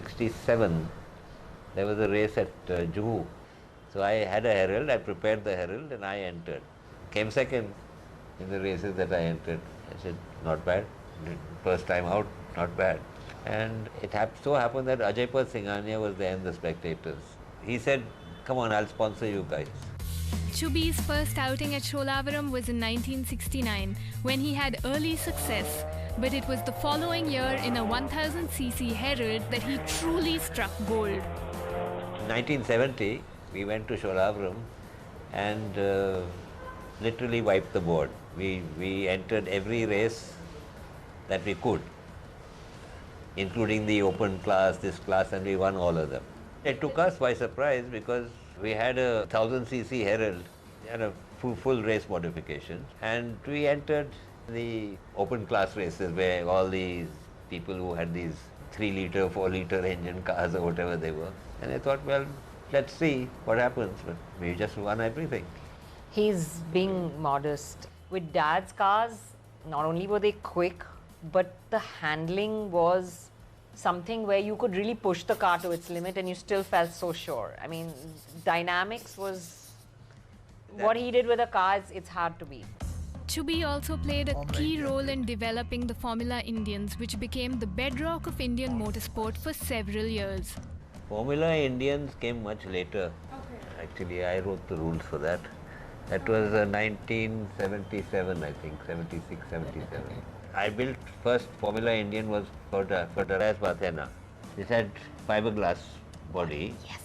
1967, there was a race at Juhu. So I had a herald, I prepared the herald and I entered. Came second in the races that I entered. I said, not bad. First time out, not bad. And it so happened that Ajaypal Singhania was there in the spectators. He said, come on, I'll sponsor you guys. Chubby's first outing at Sholavaram was in 1969 when he had early success, but it was the following year in a 1000cc Herald that he truly struck gold. In 1970, we went to Sholavaram and literally wiped the board. We entered every race that we could, including the open class, this class, and we won all of them. It took us by surprise because we had a 1000cc Herald and a full race modification, and we entered the open class races where all these people who had these 3-liter, 4-liter engine cars or whatever they were. And I thought, well, let's see what happens. But we just won everything. He's being modest. With Dad's cars, not only were they quick, but the handling was something where you could really push the car to its limit and you still felt so sure. I mean, dynamics was what he did with the cars, it's hard to beat. Chubby also played a key role in developing the Formula Indians, which became the bedrock of Indian motorsport for several years. Formula Indians came much later. Okay. Actually, I wrote the rules for that. That was 1977, I think, 76, 77. I built first Formula Indian was for Darius Bathena. It had fiberglass body. Yes.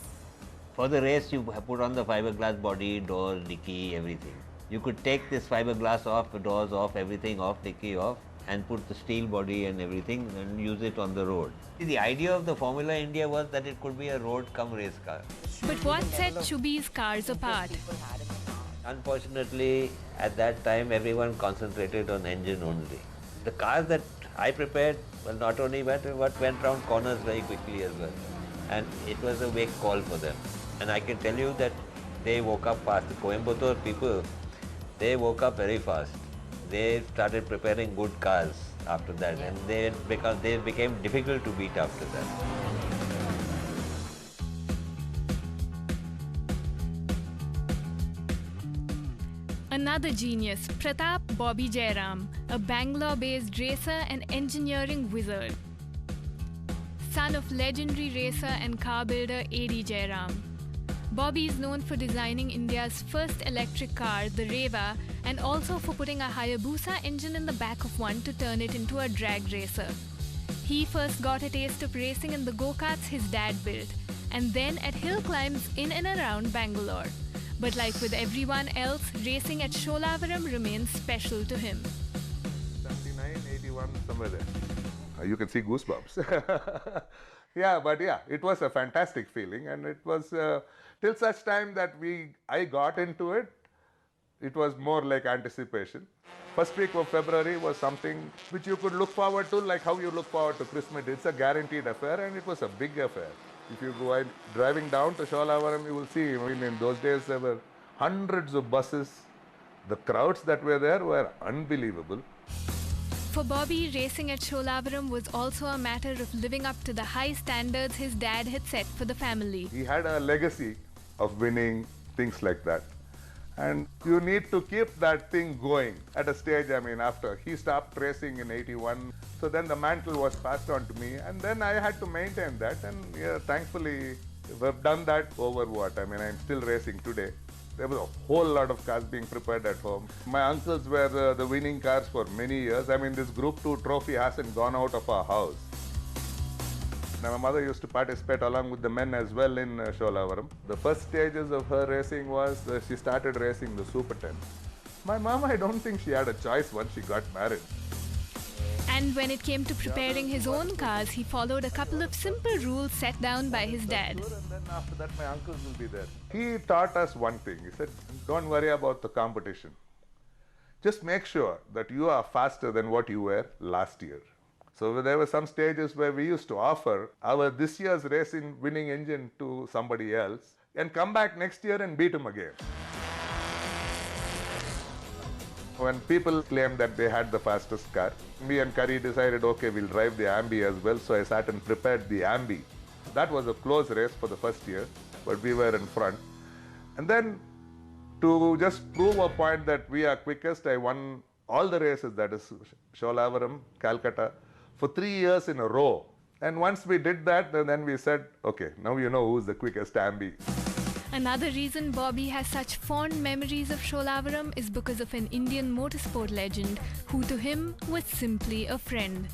For the race, you put on the fiberglass body, doors, dicky, everything. You could take this fiberglass off, the doors off, everything off, dicky off, and put the steel body and everything and use it on the road. The idea of the Formula India was that it could be a road come race car. But what set Chubby's cars apart? Unfortunately, at that time, everyone concentrated on engine only. The cars that I prepared, well, not only went round corners very quickly as well. And it was a wake call for them. And I can tell you that they woke up fast. The Coimbatore people, they woke up very fast. They started preparing good cars after that, and they became difficult to beat after that. Another genius, Pratap Bobby Jairam, a Bangalore-based racer and engineering wizard. Son of legendary racer and car builder A.D. Jairam. Bobby is known for designing India's first electric car, the Reva, and also for putting a Hayabusa engine in the back of one to turn it into a drag racer. He first got a taste of racing in the go-karts his dad built, and then at hill climbs in and around Bangalore. But like with everyone else, racing at Sholavaram remains special to him. 79, 81, somewhere there. You can see goosebumps. Yeah, it was a fantastic feeling, and it was till such time that I got into it, it was more like anticipation. First week of February was something which you could look forward to, like how you look forward to Christmas. It's a guaranteed affair, and it was a big affair. If you go driving down to Sholavaram, you will see, I mean, in those days there were hundreds of buses. The crowds that were there were unbelievable. For Bobby, racing at Sholavaram was also a matter of living up to the high standards his dad had set for the family. He had a legacy of winning, things like that. And you need to keep that thing going at a stage. I mean, after he stopped racing in 81, so then the mantle was passed on to me, and then I had to maintain that, and yeah, thankfully we've done that over what? I mean, I'm still racing today. There was a whole lot of cars being prepared at home. My uncles were the winning cars for many years. I mean, this Group 2 trophy hasn't gone out of our house. Now, my mother used to participate along with the men as well in Sholavaram. The first stages of her racing was she started racing the Super 10. My mom, I don't think she had a choice once she got married. And when it came to preparing his own cars, he followed a couple of simple rules set down by his dad. And then after that, my uncles will be there. He taught us one thing. He said, don't worry about the competition. Just make sure that you are faster than what you were last year. So there were some stages where we used to offer our this year's racing winning engine to somebody else and come back next year and beat him again. When people claimed that they had the fastest car, me and Curry decided, okay, we'll drive the Ambi as well. So I sat and prepared the Ambi That was a close race for the first year, but we were in front. And then to just prove a point that we are quickest, I won all the races, that is Sholavaram, Calcutta, for 3 years in a row. And once we did that, then we said, okay, now you know who's the quickest ambi. Another reason Bobby has such fond memories of Sholavaram is because of an Indian motorsport legend who to him was simply a friend.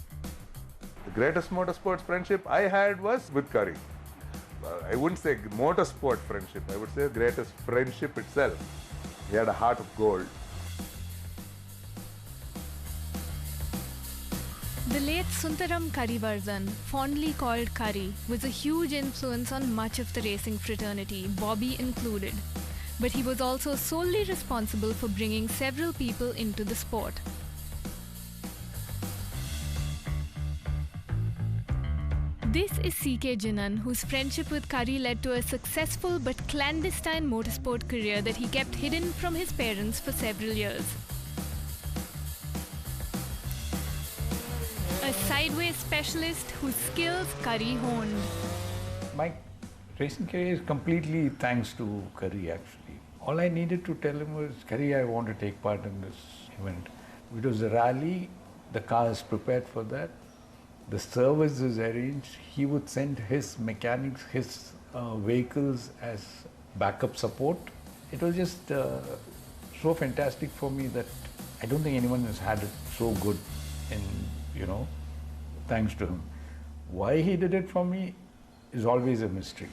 The greatest motorsports friendship I had was with Curry. I wouldn't say motorsport friendship, I would say greatest friendship itself. He had a heart of gold. The late Sundaram Karivarzan, fondly called Curry, was a huge influence on much of the racing fraternity, Bobby included. But he was also solely responsible for bringing several people into the sport. This is C.K. Jinan, whose friendship with Curry led to a successful but clandestine motorsport career that he kept hidden from his parents for several years. A sideways specialist whose skills Curry honed. My racing career is completely thanks to Curry actually. All I needed to tell him was, Curry, I want to take part in this event. It was a rally, the car is prepared for that, the service is arranged, he would send his mechanics, his vehicles as backup support. It was just so fantastic for me that I don't think anyone has had it so good in, thanks to him. Why he did it for me is always a mystery.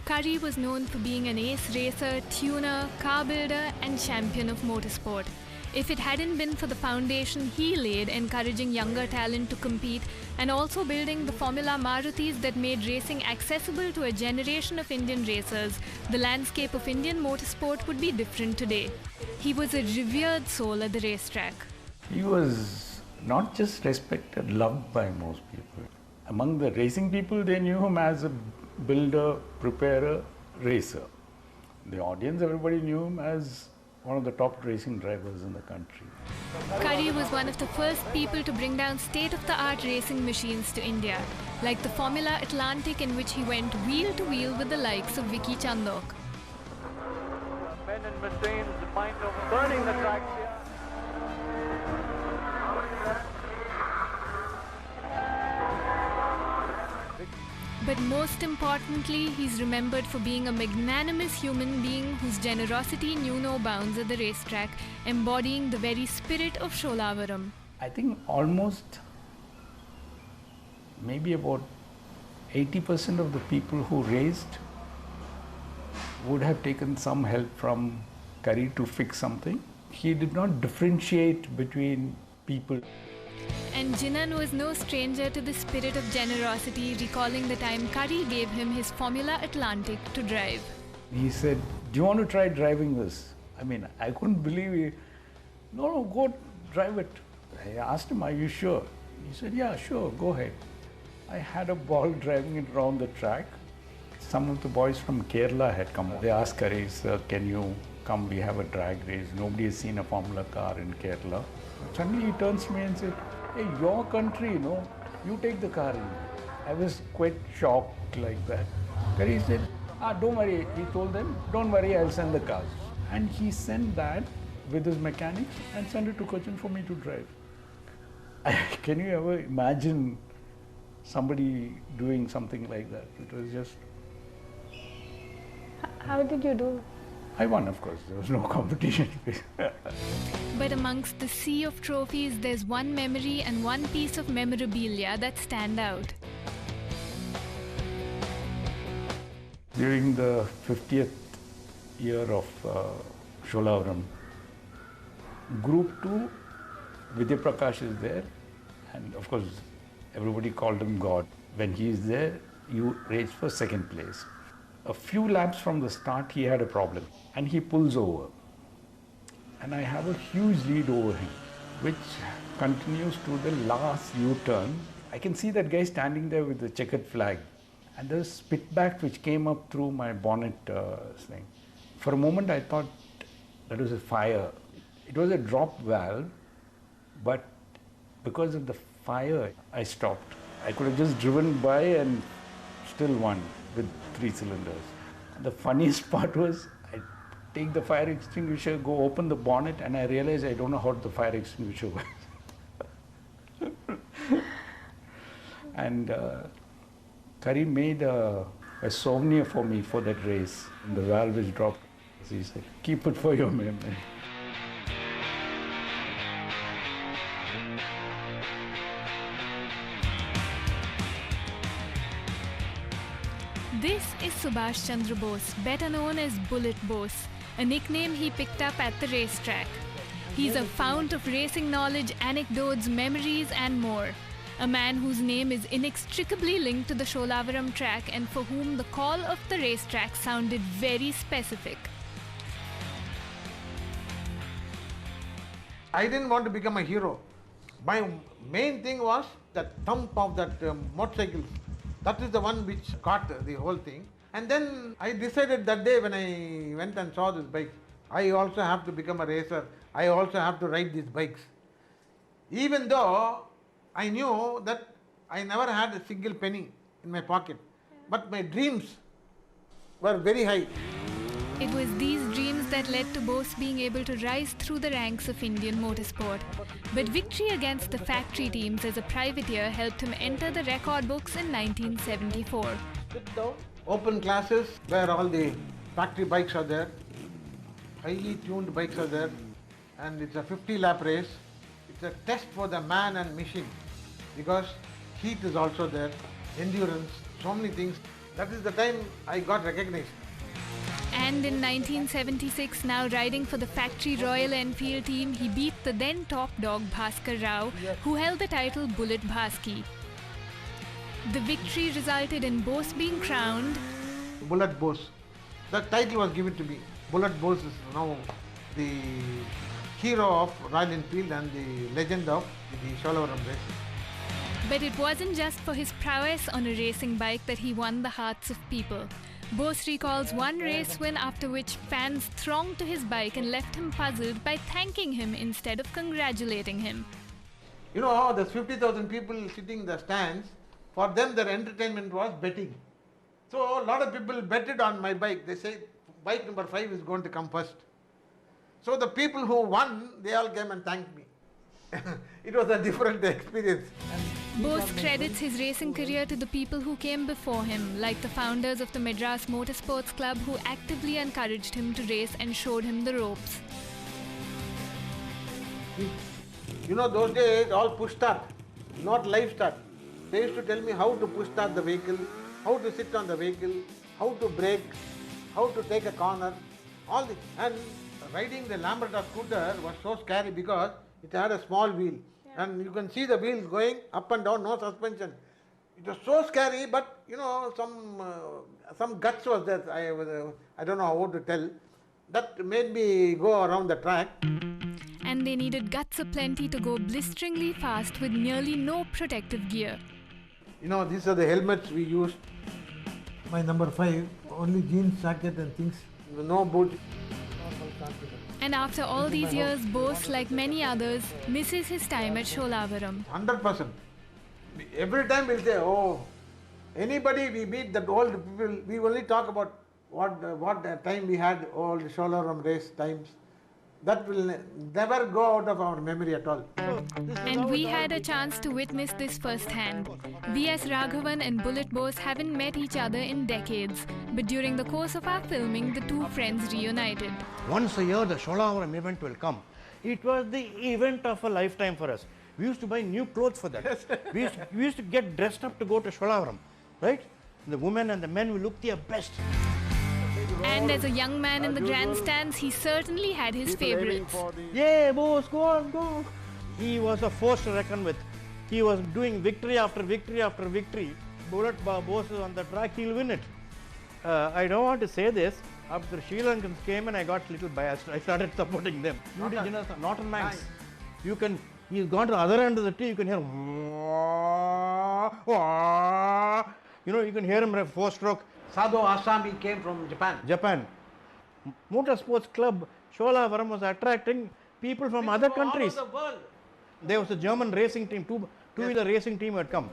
Curry was known for being an ace racer, tuner, car builder and champion of motorsport. If it hadn't been for the foundation he laid encouraging younger talent to compete and also building the Formula Marutis that made racing accessible to a generation of Indian racers, the landscape of Indian motorsport would be different today. He was a revered soul at the racetrack. He was not just respected, loved by most people. Among the racing people, they knew him as a builder, preparer, racer. The audience, everybody knew him as one of the top racing drivers in the country. Curry was one of the first people to bring down state-of-the-art racing machines to India, like the Formula Atlantic in which he went wheel to wheel with the likes of Vicky Chandok. Men and machines burning the tracks here. But most importantly, he's remembered for being a magnanimous human being whose generosity knew no bounds at the racetrack, embodying the very spirit of Sholavaram. I think almost maybe about 80% of the people who raced would have taken some help from Curry to fix something. He did not differentiate between people. And Jinan was no stranger to the spirit of generosity, recalling the time Curry gave him his Formula Atlantic to drive. He said, do you want to try driving this? I mean, I couldn't believe it. No, go drive it. I asked him, are you sure? He said, yeah, sure, go ahead. I had a ball driving it around the track. Some of the boys from Kerala had come. They asked Curry, sir, can you come, we have a drag race. Nobody has seen a Formula car in Kerala. Suddenly he turns to me and said, hey, your country, you take the car in. I was quite shocked like that. Curry said, don't worry. He told them, don't worry, I'll send the cars. And he sent that with his mechanics and sent it to Cochin for me to drive. Can you ever imagine somebody doing something like that? It was just... How did you do? I won, of course. There was no competition. But amongst the sea of trophies, there's one memory and one piece of memorabilia that stand out. During the 50th year of Sholavaram, Group 2, Vidya Prakash is there, and of course everybody called him God. When he is there, you race for second place. A few laps from the start, he had a problem and he pulls over. And I have a huge lead over him, which continues to the last U-turn. I can see that guy standing there with the checkered flag. And there's spitback which came up through my bonnet thing. For a moment, I thought that was a fire. It was a drop valve, but because of the fire, I stopped. I could have just driven by and still won with 3 cylinders. And the funniest part was, I take the fire extinguisher, go open the bonnet, and I realize I don't know how the fire extinguisher works. And Karim made a souvenir for me for that race. And the valve is dropped. He said, keep it for your memory. This is Subhash Chandra Bose, better known as Bullet Bose, a nickname he picked up at the racetrack. He's a fount of racing knowledge, anecdotes, memories, and more. A man whose name is inextricably linked to the Sholavaram track and for whom the call of the racetrack sounded very specific. I didn't want to become a hero. My main thing was that thump of that motorcycle. That is the one which caught the whole thing. And then I decided that day when I went and saw this bike, I also have to become a racer. I also have to ride these bikes. Even though I knew that I never had a single penny in my pocket. But my dreams were very high. It was these dreams that led to Bose being able to rise through the ranks of Indian motorsport. But victory against the factory teams as a privateer helped him enter the record books in 1974. Sit down. Open classes where all the factory bikes are there, highly tuned bikes are there, and it's a 50-lap race. It's a test for the man and machine because heat is also there, endurance, so many things. That is the time I got recognized. And in 1976, now riding for the factory Royal Enfield team, he beat the then top dog Bhaskar Rao, who held the title Bullet Bhaski. The victory resulted in Bose being crowned Bullet Bose. The title was given to me. Bullet Bose is now the hero of Royal Enfield and the legend of the Sholavaram race. But it wasn't just for his prowess on a racing bike that he won the hearts of people. Bose recalls one race win after which fans thronged to his bike and left him puzzled by thanking him instead of congratulating him. You know, there's 50,000 people sitting in the stands. For them, their entertainment was betting. So a lot of people betted on my bike. They say bike number 5 is going to come first. So the people who won, they all came and thanked me. It was a different experience. Bose credits his racing career to the people who came before him, like the founders of the Madras Motorsports Club who actively encouraged him to race and showed him the ropes. You know, those days all push start, not live start. They used to tell me how to push start the vehicle, how to sit on the vehicle, how to brake, how to take a corner, all this. And riding the Lambretta scooter was so scary because it had a small wheel. And you can see the wheels going up and down, no suspension. It was so scary, but you know, some guts was there. I don't know how to tell. That made me go around the track. And they needed guts aplenty to go blisteringly fast with nearly no protective gear. You know, these are the helmets we used. My number 5, only jeans, jacket and things, no boots. And after all these years, Bose, like many others, misses his time at Sholavaram. 100%. Every time we'll say, oh, anybody we meet that old people, we only talk about what time we had, all the Sholavaram race times. That will never go out of our memory at all. And we had a chance to witness this firsthand. V.S. Raghavan and Bullet Bose haven't met each other in decades, but during the course of our filming, the two friends reunited. Once a year, the Sholavaram event will come. It was the event of a lifetime for us. We used to buy new clothes for that. we used to get dressed up to go to Sholavaram, right? The women and the men will look their best. And as a young man in the grandstands, he certainly had his favorites. Yeah, Bose, go on, go. He was a force to reckon with. He was doing victory after victory after victory. Bullet Bose is on the track, he'll win it. I don't want to say this. After Sri Lankans came and I got a little biased. I started supporting them. Norton Manx. He's gone to the other end of the tree, you can hear you can hear him 4-stroke. Sadhu Asami came from Japan. Motorsports Club Sholavaram was attracting people from other countries. All over the world. There was a German racing team, two-wheeler racing team had come.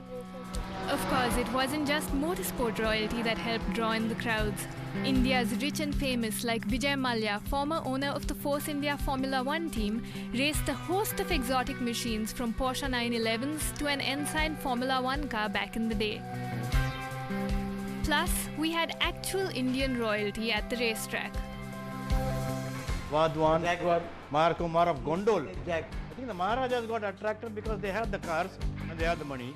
Of course, it wasn't just motorsport royalty that helped draw in the crowds. India's rich and famous like Vijay Mallya, former owner of the Force India Formula One team, raced a host of exotic machines from Porsche 911s to an Ensign Formula One car back in the day. Plus, we had actual Indian royalty at the racetrack. Vadwan, Marco of Gondol. I think the Maharajas got attracted because they had the cars and they had the money.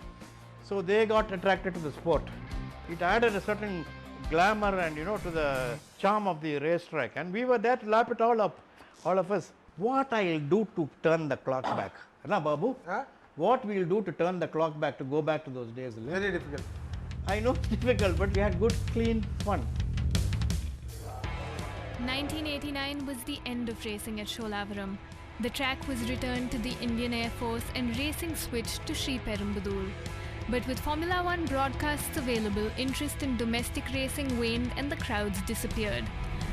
So they got attracted to the sport. It added a certain glamour and to the charm of the racetrack. And we were there to lap it all up, all of us. What I'll do to turn the clock back? Na Babu? Huh? What we'll do to turn the clock back, to go back to those days? Very difficult. I know it's difficult, but we had good, clean fun. 1989 was the end of racing at Sholavaram. The track was returned to the Indian Air Force and racing switched to Sri Perumbudur. But with Formula One broadcasts available, interest in domestic racing waned and the crowds disappeared.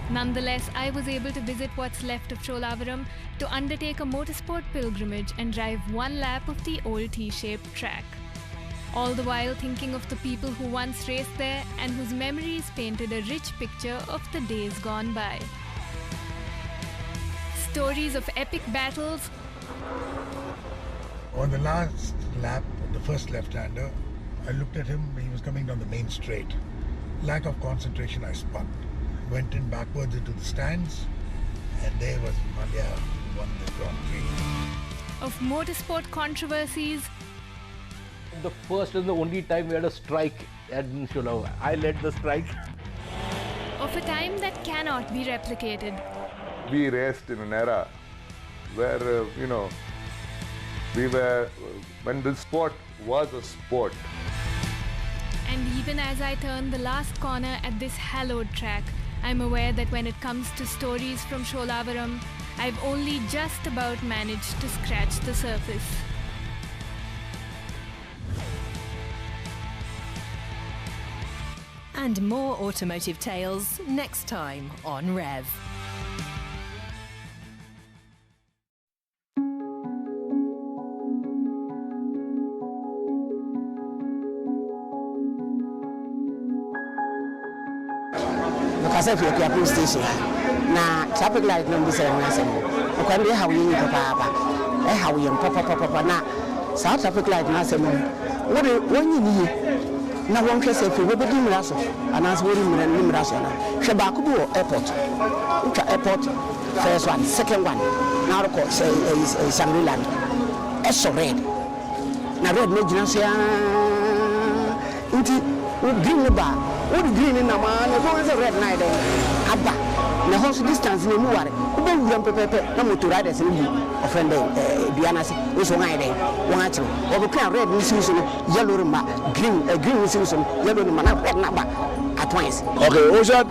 Nonetheless, I was able to visit what's left of Sholavaram to undertake a motorsport pilgrimage and drive one lap of the old T-shaped track. All the while thinking of the people who once raced there and whose memories painted a rich picture of the days gone by. Stories of epic battles. On the last lap, the first left-hander, I looked at him, he was coming down the main straight. Lack of concentration, I spun. Went in backwards into the stands, and there was Mallya who won the Grand Prix. Of motorsport controversies. The first and the only time we had a strike at Sholavaram. I led the strike. Of a time that cannot be replicated. We raced in an era where, we were, when the sport was a sport. And even as I turn the last corner at this hallowed track, I'm aware that when it comes to stories from Sholavaram, I've only just about managed to scratch the surface. And more automotive tales next time on Rev. Kasa fi Okuya police station na traffic light no bi sere na asem okwa ndi ha wo papa ha wo papa na sa traffic light na asem wo de wonyi ni na won hwese fi wo bedi mira so anas wo ri mira so na hwe ba ko bi wo airport uka airport first one second one na ro ko say Shangri-La so red na red no gina so ya inti green ba what green in Nama, and as a red night, Abba, the horse distance in the Muare, who don't jump a no to riders in you, offending Diana, was one day, one actually, or the kind red in season, yellow, green season, yellow, red number at once. Okay, what's that?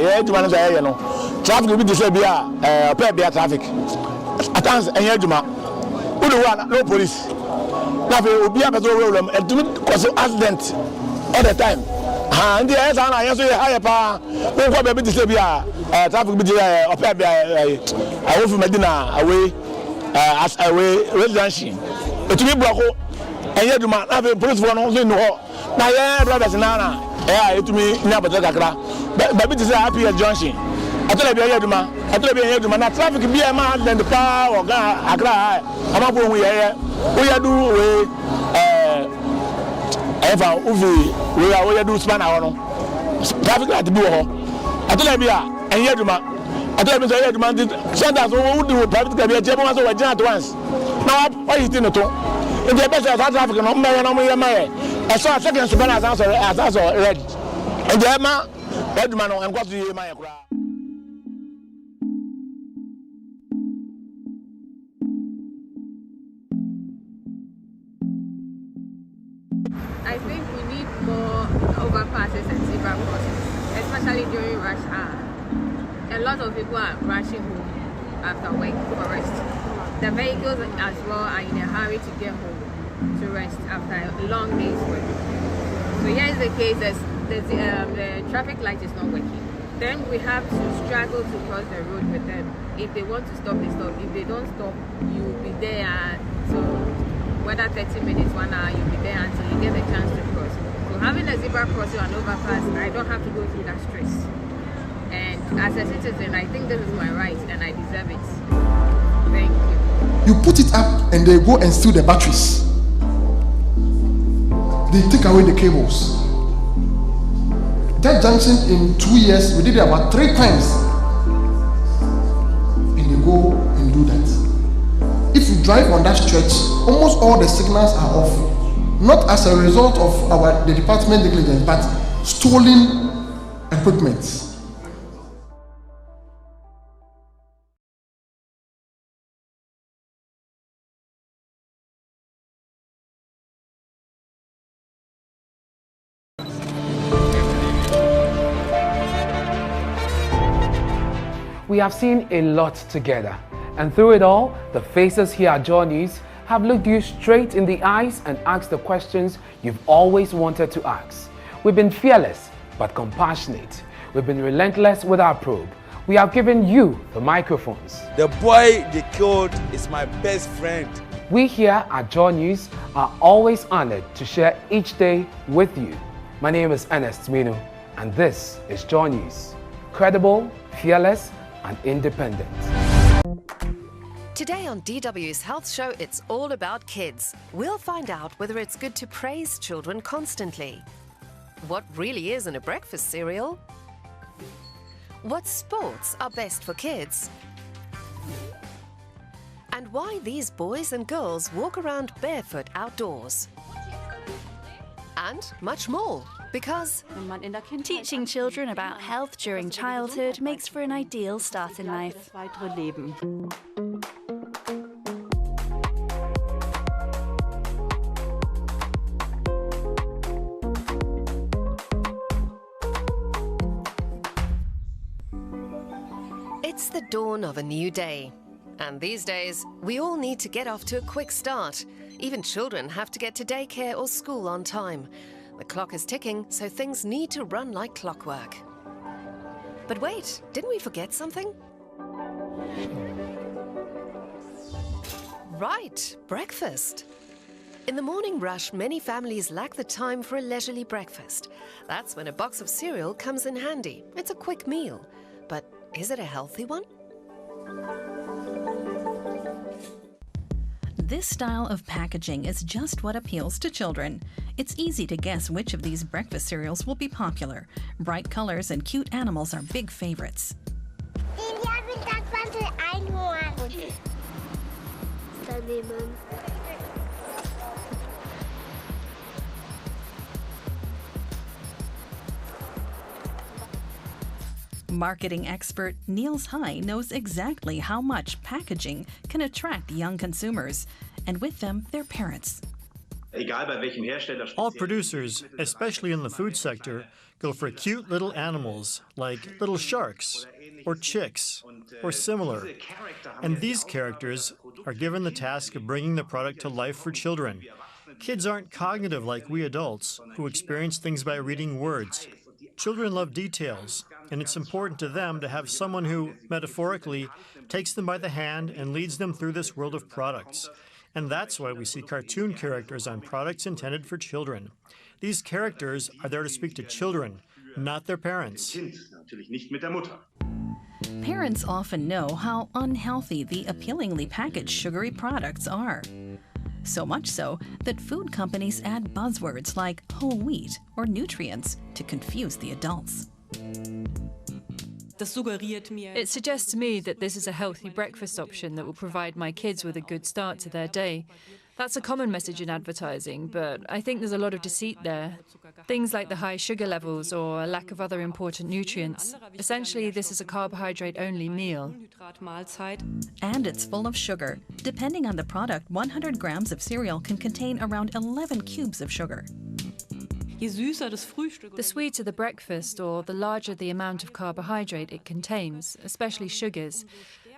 Yeah, to manage, traffic will be disabled, pair traffic. At times, and Yajuma, who do one, no police. Nothing will be a problem, and to cause accident all the time. And the answer I answer higher power. When what baby say be traffic be up I from Medina away as away residential. It to be block and yet do man have a police for no no. Na yeah drivers na it to me nya bata kakra. Baby say happy at junction. Atele be do man. Atele be do man na traffic be a man than the power or Accra. Am go we here. We do we Eva uvi we are do span hour traffic light be ho atole bia enye duma atole be say duma senders who do private car be je mo so we jam at once now why you think to in the best traffic no me no me my e so second span as red and the ma duma no enko to ye my kura. I think we need more overpasses and zebra crossings, especially during rush hour. A lot of people are rushing home after work for rest. The vehicles as well are in a hurry to get home to rest after a long day's work. So here is the case, the traffic light is not working. Then we have to struggle to cross the road with them. If they want to stop, they stop. If they don't stop, you will be there. So whether 30 minutes, 1 hour, you'll be there until you get a chance to cross. So having a zebra crossing or an overpass, I don't have to go through that stress. And as a citizen, I think this is my right and I deserve it. Thank you. You put it up and they go and steal the batteries. They take away the cables. That junction in 2 years, we did it about 3 times. And they go and do that. If you drive on that stretch, almost all the signals are off. Not as a result of the department negligence, but stolen equipment. We have seen a lot together, and through it all, the faces here at JoyNews have looked you straight in the eyes and asked the questions you've always wanted to ask. We've been fearless but compassionate. We've been relentless with our probe. We have given you the microphones. The boy they killed is my best friend. We here at JoyNews are always honored to share each day with you. My name is Ernest Minu, and this is JoyNews. Credible, fearless, and independent. Today on DW's Health Show, it's all about kids. We'll find out whether it's good to praise children constantly. What really is in a breakfast cereal? What sports are best for kids? And why these boys and girls walk around barefoot outdoors. And much more. Because teaching children about health during childhood makes for an ideal start in life. It's the dawn of a new day. And these days, we all need to get off to a quick start. Even children have to get to daycare or school on time. The clock is ticking, so things need to run like clockwork. But wait, didn't we forget something? Right, breakfast. In the morning rush, many families lack the time for a leisurely breakfast. That's when a box of cereal comes in handy. It's a quick meal. But is it a healthy one? This style of packaging is just what appeals to children. It's easy to guess which of these breakfast cereals will be popular. Bright colors and cute animals are big favorites. Marketing expert Niels High knows exactly how much packaging can attract young consumers, and with them, their parents. All producers, especially in the food sector, go for cute little animals like little sharks or chicks or similar. And these characters are given the task of bringing the product to life for children. Kids aren't cognitive like we adults, who experience things by reading words. Children love details, and it's important to them to have someone who, metaphorically, takes them by the hand and leads them through this world of products. And that's why we see cartoon characters on products intended for children. These characters are there to speak to children, not their parents. Parents often know how unhealthy the appealingly packaged sugary products are. So much so that food companies add buzzwords like whole wheat or nutrients to confuse the adults. It suggests to me that this is a healthy breakfast option that will provide my kids with a good start to their day. That's a common message in advertising, but I think there's a lot of deceit there. Things like the high sugar levels or a lack of other important nutrients. Essentially, this is a carbohydrate-only meal. And it's full of sugar. Depending on the product, 100 grams of cereal can contain around 11 cubes of sugar. The sweeter the breakfast, or the larger the amount of carbohydrate it contains, especially sugars.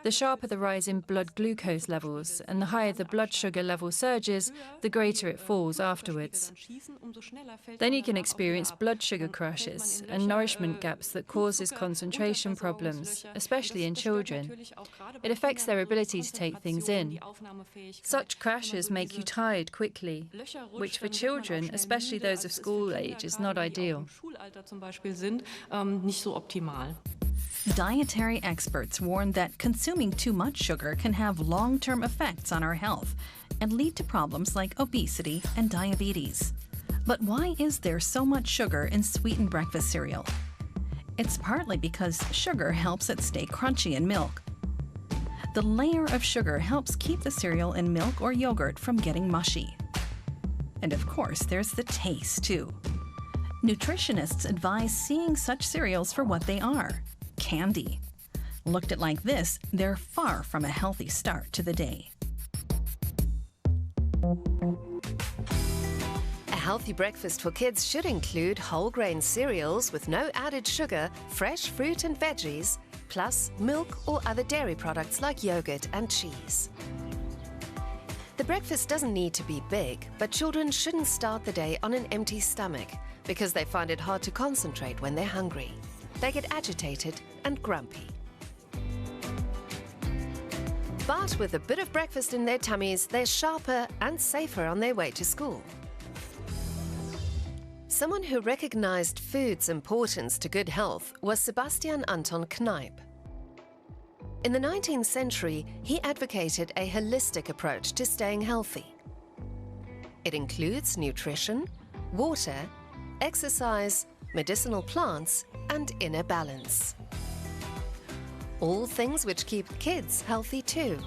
the sharper the rise in blood glucose levels, and the higher the blood sugar level surges, the greater it falls afterwards. Then you can experience blood sugar crashes and nourishment gaps that causes concentration problems, especially in children. It affects their ability to take things in. Such crashes make you tired quickly, which for children, especially those of school age, is not ideal. Dietary experts warn that consuming too much sugar can have long-term effects on our health and lead to problems like obesity and diabetes. But why is there so much sugar in sweetened breakfast cereal? It's partly because sugar helps it stay crunchy in milk. The layer of sugar helps keep the cereal in milk or yogurt from getting mushy. And of course, there's the taste, too. Nutritionists advise seeing such cereals for what they are: candy. Looked at like this, they're far from a healthy start to the day. A healthy breakfast for kids should include whole grain cereals with no added sugar, fresh fruit and veggies, plus milk or other dairy products like yogurt and cheese. The breakfast doesn't need to be big, but children shouldn't start the day on an empty stomach because they find it hard to concentrate when they're hungry. They get agitated and grumpy. But with a bit of breakfast in their tummies, they're sharper and safer on their way to school. Someone who recognized food's importance to good health was Sebastian Anton Kneipp. In the 19th century, he advocated a holistic approach to staying healthy. It includes nutrition, water, exercise, medicinal plants, and inner balance. All things which keep kids healthy too.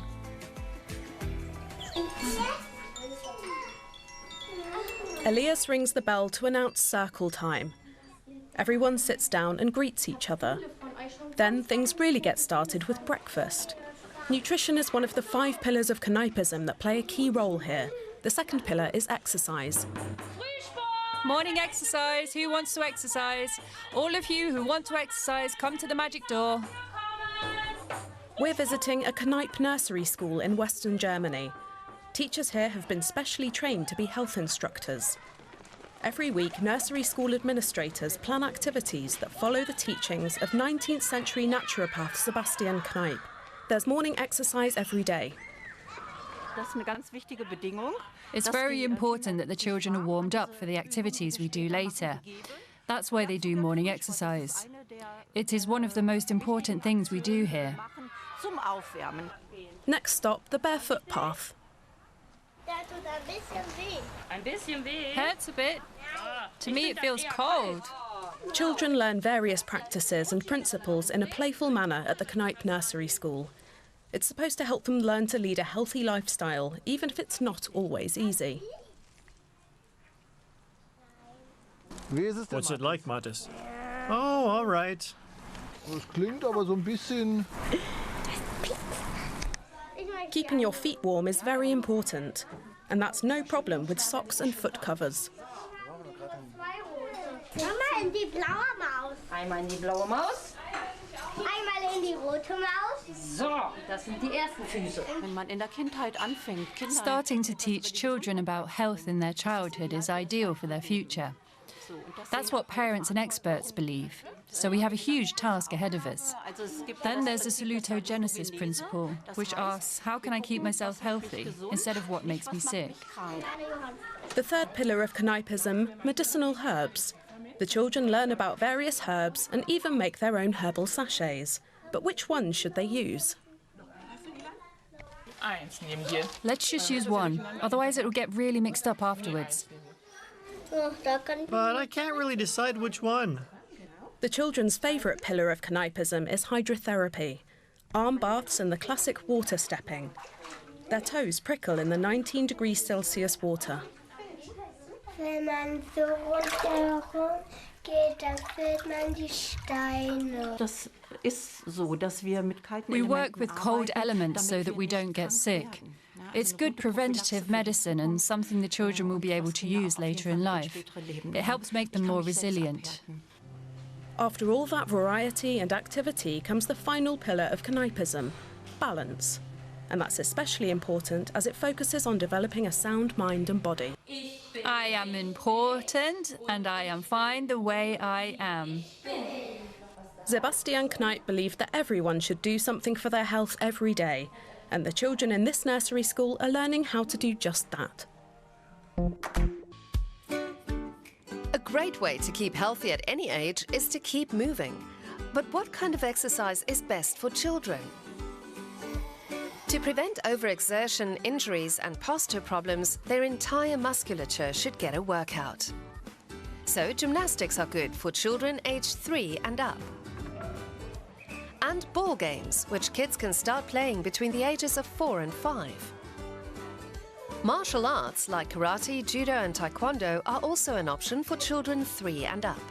Elias rings the bell to announce circle time. Everyone sits down and greets each other. Then things really get started with breakfast. Nutrition is one of the 5 pillars of Kneipism that play a key role here. The second pillar is exercise. Morning exercise. Who wants to exercise? All of you who want to exercise, come to the magic door. We're visiting a Kneipp nursery school in Western Germany. Teachers here have been specially trained to be health instructors. Every week, nursery school administrators plan activities that follow the teachings of 19th century naturopath Sebastian Kneipp. There's morning exercise every day. It's very important that the children are warmed up for the activities we do later. That's why they do morning exercise. It is one of the most important things we do here. Next stop, the barefoot path. Hurts a bit. To me, it feels cold. Children learn various practices and principles in a playful manner at the Kneipp nursery school. It's supposed to help them learn to lead a healthy lifestyle, even if it's not always easy. What's it like, Mattis? Oh, all right. Das klingt aber so ein bisschen. Keeping your feet warm is very important, and that's no problem with socks and foot covers. Mama, in die blaue Maus. Einmal in die blaue Maus. Einmal in die rote Maus. So, das sind die ersten Füße. Wenn man in der Kindheit anfängt, Starting to teach children about health in their childhood is ideal for their future. That's what parents and experts believe. So we have a huge task ahead of us. Then there's the salutogenesis principle, which asks, how can I keep myself healthy instead of what makes me sick? The third pillar of Kneipism, medicinal herbs. The children learn about various herbs and even make their own herbal sachets. But which ones should they use? Let's just use one, otherwise it will get really mixed up afterwards. But I can't really decide which one. The children's favourite pillar of Kneipism is hydrotherapy, arm baths and the classic water stepping. Their toes prickle in the 19 degrees Celsius water. Wenn man so rundherum geht, dann fühlt man die Steine. We work with cold elements so that we don't get sick. It's good preventative medicine and something the children will be able to use later in life. It helps make them more resilient. After all that variety and activity comes the final pillar of Kneipism, balance. And that's especially important as it focuses on developing a sound mind and body. I am important and I am fine the way I am. Sebastian Kneipp believed that everyone should do something for their health every day, and the children in this nursery school are learning how to do just that. A great way to keep healthy at any age is to keep moving. But what kind of exercise is best for children? To prevent overexertion, injuries and posture problems, their entire musculature should get a workout. So gymnastics are good for children aged 3 and up. And ball games, which kids can start playing between the ages of 4 and 5. Martial arts like karate, judo and taekwondo are also an option for children 3 and up.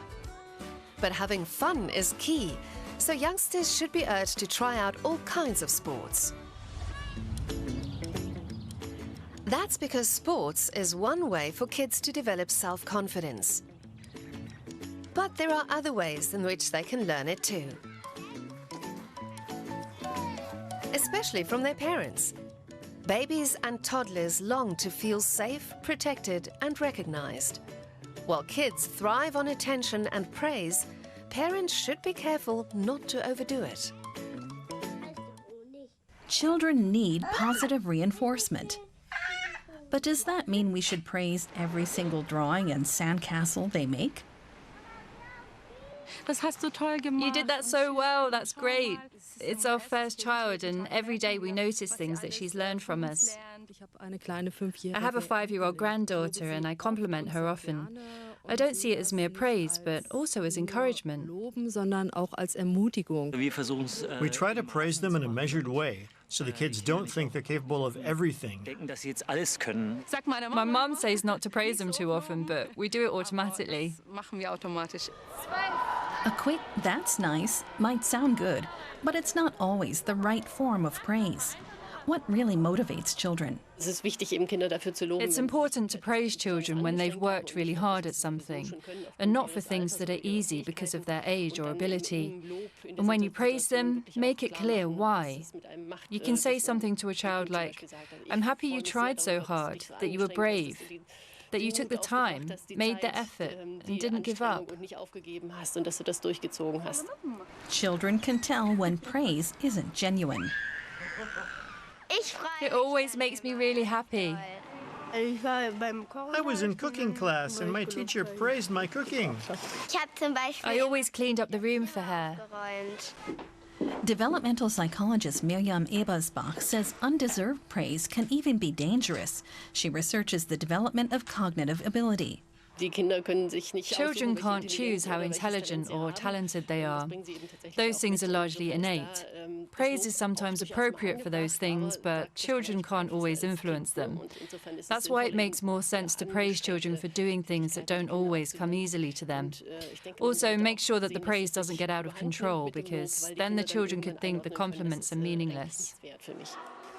But having fun is key, so youngsters should be urged to try out all kinds of sports. That's because sports is one way for kids to develop self-confidence. But there are other ways in which they can learn it too. Especially from their parents. Babies and toddlers long to feel safe, protected and recognized. While kids thrive on attention and praise, parents should be careful not to overdo it. Children need positive reinforcement. But does that mean we should praise every single drawing and sandcastle they make? You did that so well, that's great. It's our first child and every day we notice things that she's learned from us. I have a 5-year-old granddaughter and I compliment her often. I don't see it as mere praise, but also as encouragement. We try to praise them in a measured way, so the kids don't think they're capable of everything. My mum says not to praise them too often, but we do it automatically. A quick "that's nice" might sound good, but it's not always the right form of praise. What really motivates children? It's important to praise children when they've worked really hard at something, and not for things that are easy because of their age or ability. And when you praise them, make it clear why. You can say something to a child like, "I'm happy you tried so hard, that you were brave, that you took the time, made the effort, and didn't give up." Children can tell when praise isn't genuine. It always makes me really happy. I was in cooking class and my teacher praised my cooking. I always cleaned up the room for her. Developmental psychologist Miriam Ebersbach says undeserved praise can even be dangerous. She researches the development of cognitive ability. Children can't choose how intelligent or talented they are. Those things are largely innate. Praise is sometimes appropriate for those things, but children can't always influence them. That's why it makes more sense to praise children for doing things that don't always come easily to them. Also, make sure that the praise doesn't get out of control, because then the children could think the compliments are meaningless.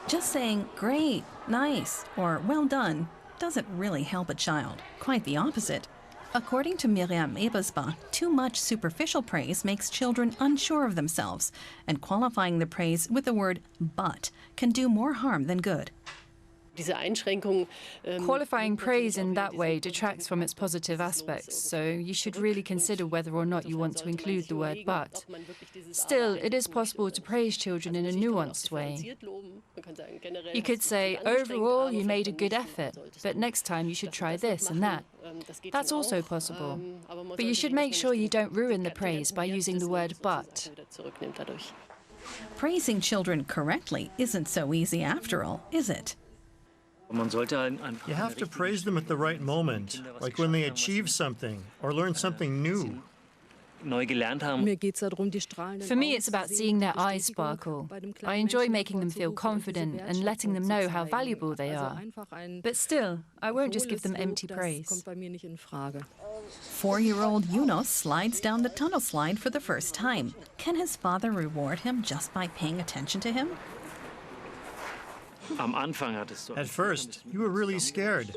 Just saying "great," "nice," or "well done" doesn't really help a child. Quite the opposite. According to Miriam Ebersbach, too much superficial praise makes children unsure of themselves, and qualifying the praise with the word "but" can do more harm than good. Qualifying praise in that way detracts from its positive aspects, so you should really consider whether or not you want to include the word "but." Still, it is possible to praise children in a nuanced way. You could say, "Overall, you made a good effort, but next time you should try this and that." That's also possible. But you should make sure you don't ruin the praise by using the word "but." Praising children correctly isn't so easy after all, is it? You have to praise them at the right moment, like when they achieve something or learn something new. For me, it's about seeing their eyes sparkle. I enjoy making them feel confident and letting them know how valuable they are. But still, I won't just give them empty praise. 4-year-old Yunus slides down the tunnel slide for the first time. Can his father reward him just by paying attention to him? At first, you were really scared.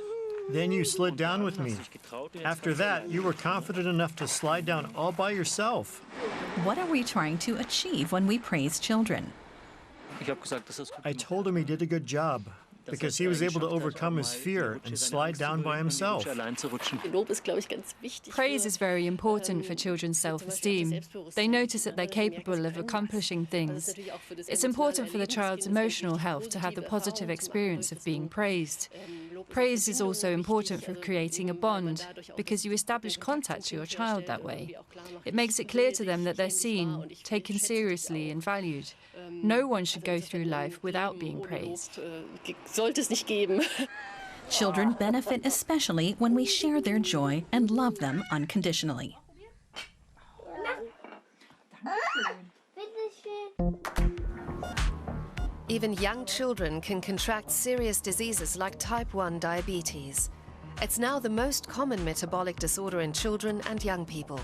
Then you slid down with me. After that, you were confident enough to slide down all by yourself. What are we trying to achieve when we praise children? I told him he did a good job, because he was able to overcome his fear and slide down by himself. Praise is very important for children's self-esteem. They notice that they're capable of accomplishing things. It's important for the child's emotional health to have the positive experience of being praised. Praise is also important for creating a bond, because you establish contact to your child that way. It makes it clear to them that they're seen, taken seriously and valued. No one should go through life without being praised. Children benefit especially when we share their joy and love them unconditionally. Even young children can contract serious diseases like type 1 diabetes. It's now the most common metabolic disorder in children and young people.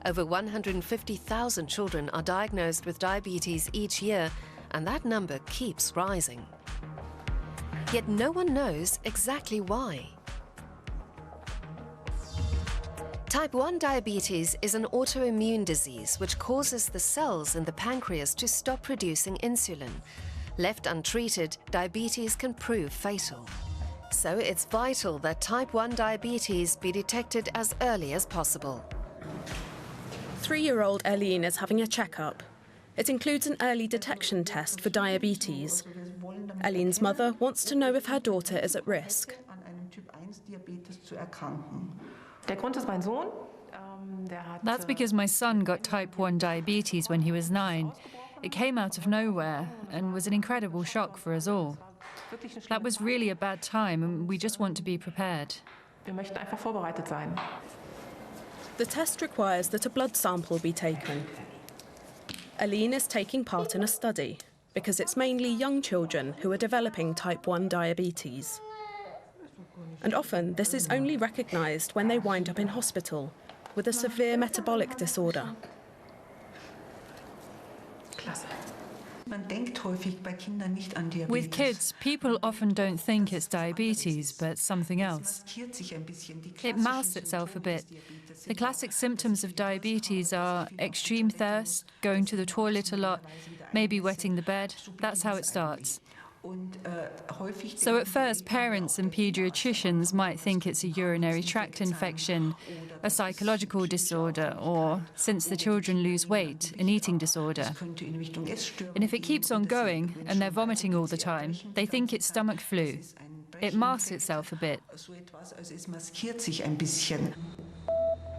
Over 150,000 children are diagnosed with diabetes each year, and that number keeps rising. Yet no one knows exactly why. Type 1 diabetes is an autoimmune disease which causes the cells in the pancreas to stop producing insulin. Left untreated, diabetes can prove fatal. So it's vital that type 1 diabetes be detected as early as possible. 3-year-old Eileen is having a checkup. It includes an early detection test for diabetes. Eileen's mother wants to know if her daughter is at risk. That's because my son got type 1 diabetes when he was 9. It came out of nowhere and was an incredible shock for us all. That was really a bad time, and we just want to be prepared. The test requires that a blood sample be taken. Eileen is taking part in a study because it's mainly young children who are developing type 1 diabetes. And often this is only recognised when they wind up in hospital with a severe metabolic disorder. With kids, people often don't think it's diabetes, but something else. It masks itself a bit. The classic symptoms of diabetes are extreme thirst, going to the toilet a lot, maybe wetting the bed. That's how it starts. So at first, parents and pediatricians might think it's a urinary tract infection, a psychological disorder, or, since the children lose weight, an eating disorder. And if it keeps on going, and they're vomiting all the time, they think it's stomach flu. It masks itself a bit.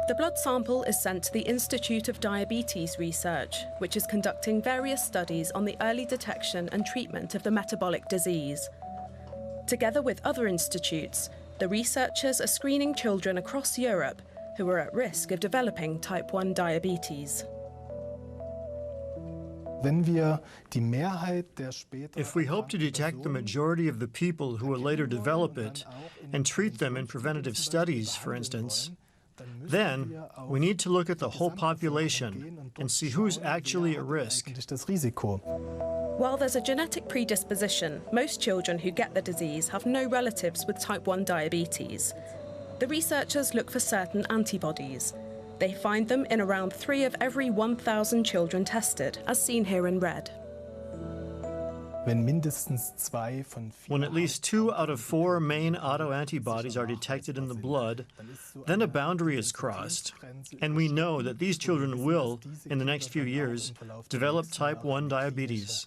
The blood sample is sent to the Institute of Diabetes Research, which is conducting various studies on the early detection and treatment of the metabolic disease. Together with other institutes, the researchers are screening children across Europe who are at risk of developing type 1 diabetes. If we hope to detect the majority of the people who will later develop it and treat them in preventative studies, for instance, then we need to look at the whole population and see who's actually at risk. While there's a genetic predisposition, most children who get the disease have no relatives with type 1 diabetes. The researchers look for certain antibodies. They find them in around 3 of every 1,000 children tested, as seen here in red. When at least 2 out of 4 main autoantibodies are detected in the blood, then a boundary is crossed, and we know that these children will, in the next few years, develop type 1 diabetes.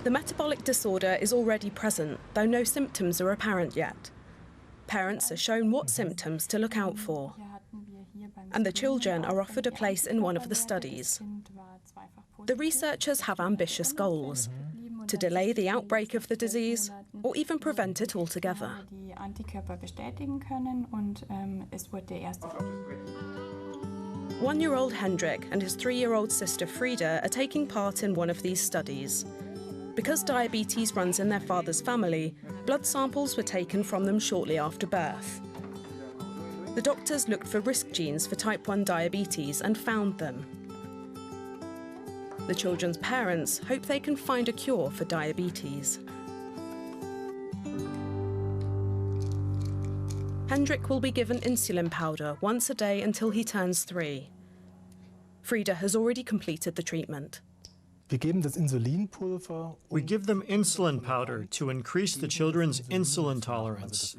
The metabolic disorder is already present, though no symptoms are apparent yet. Parents are shown what symptoms to look out for, and the children are offered a place in one of the studies. The researchers have ambitious goals: to delay the outbreak of the disease or even prevent it altogether. 1-year-old Hendrik and his 3-year-old sister Frida are taking part in one of these studies. Because diabetes runs in their father's family, blood samples were taken from them shortly after birth. The doctors looked for risk genes for type 1 diabetes and found them. The children's parents hope they can find a cure for diabetes. Hendrik will be given insulin powder once a day until he turns 3. Frida has already completed the treatment. We give them insulin powder to increase the children's insulin tolerance.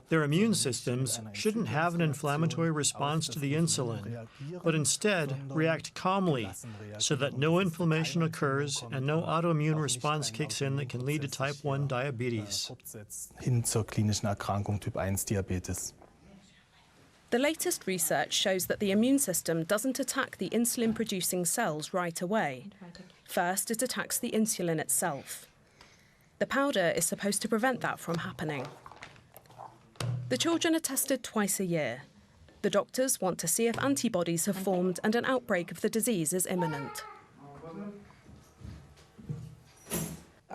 Their immune systems shouldn't have an inflammatory response to the insulin, but instead react calmly so that no inflammation occurs and no autoimmune response kicks in that can lead to type 1 diabetes. The latest research shows that the immune system doesn't attack the insulin-producing cells right away. First, it attacks the insulin itself. The powder is supposed to prevent that from happening. The children are tested twice a year. The doctors want to see if antibodies have formed and an outbreak of the disease is imminent.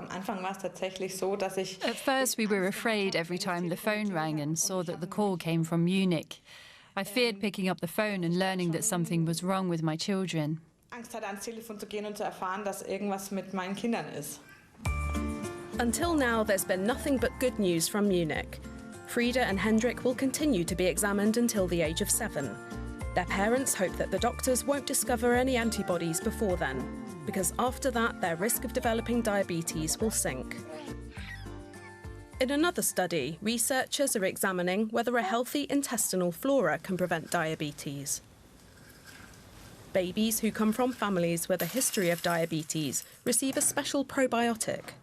At first, we were afraid every time the phone rang and saw that the call came from Munich. I feared picking up the phone and learning that something was wrong with my children. Until now, there's been nothing but good news from Munich. Frieda and Hendrik will continue to be examined until the age of 7. Their parents hope that the doctors won't discover any antibodies before then, because after that, their risk of developing diabetes will sink. In another study, researchers are examining whether a healthy intestinal flora can prevent diabetes. Babies who come from families with a history of diabetes receive a special probiotic.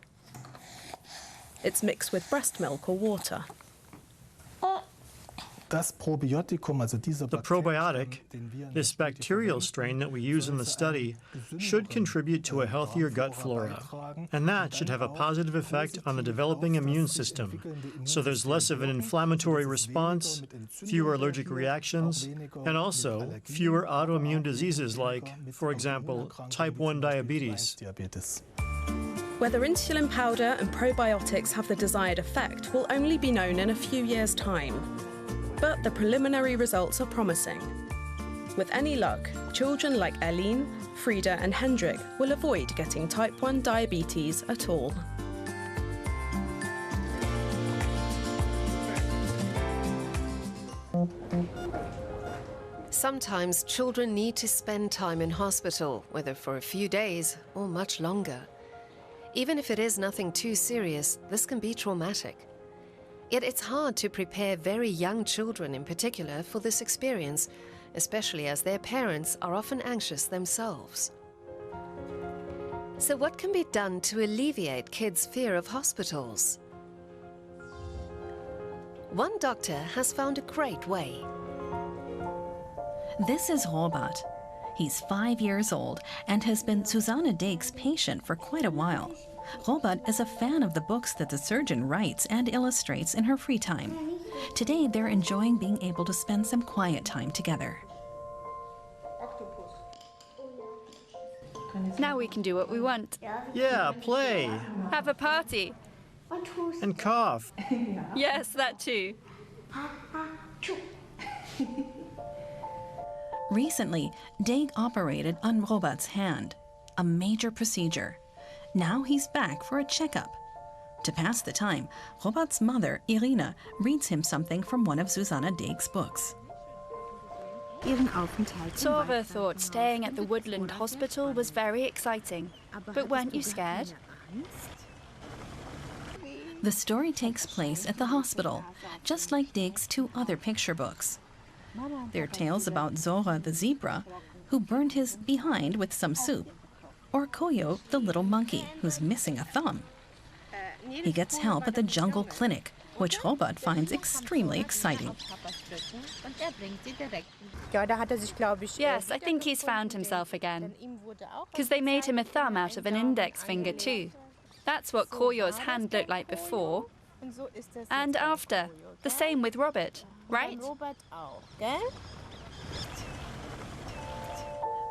It's mixed with breast milk or water. The probiotic, this bacterial strain that we use in the study, should contribute to a healthier gut flora, and that should have a positive effect on the developing immune system, so there's less of an inflammatory response, fewer allergic reactions, and also fewer autoimmune diseases like, for example, type 1 diabetes. Whether insulin powder and probiotics have the desired effect will only be known in a few years' time. But the preliminary results are promising. With any luck, children like Eileen, Frieda and Hendrik will avoid getting type 1 diabetes at all. Sometimes children need to spend time in hospital, whether for a few days or much longer. Even if it is nothing too serious, this can be traumatic. Yet it's hard to prepare very young children in particular for this experience, especially as their parents are often anxious themselves. So what can be done to alleviate kids' fear of hospitals? One doctor has found a great way. This is Robert. He's 5 years old and has been Susanne Dake's patient for quite a while. Robert is a fan of the books that the surgeon writes and illustrates in her free time. Today, they're enjoying being able to spend some quiet time together. Now we can do what we want. Yeah, play. Have a party. And cough. Yes, that too. Recently, Dake operated on Robert's hand, a major procedure. Now he's back for a checkup. To pass the time, Robert's mother, Irina, reads him something from one of Susanne Dake's books. Tove thought staying at the Woodland Hospital was very exciting. But weren't you scared? The story takes place at the hospital, just like Dake's 2 other picture books. They're tales about Zora the zebra, who burned his behind with some soup, or Koyo the little monkey, who's missing a thumb. He gets help at the jungle clinic, which Robert finds extremely exciting. Yes, I think he's found himself again. Because they made him a thumb out of an index finger too. That's what Koyo's hand looked like before and after. The same with Robert, right?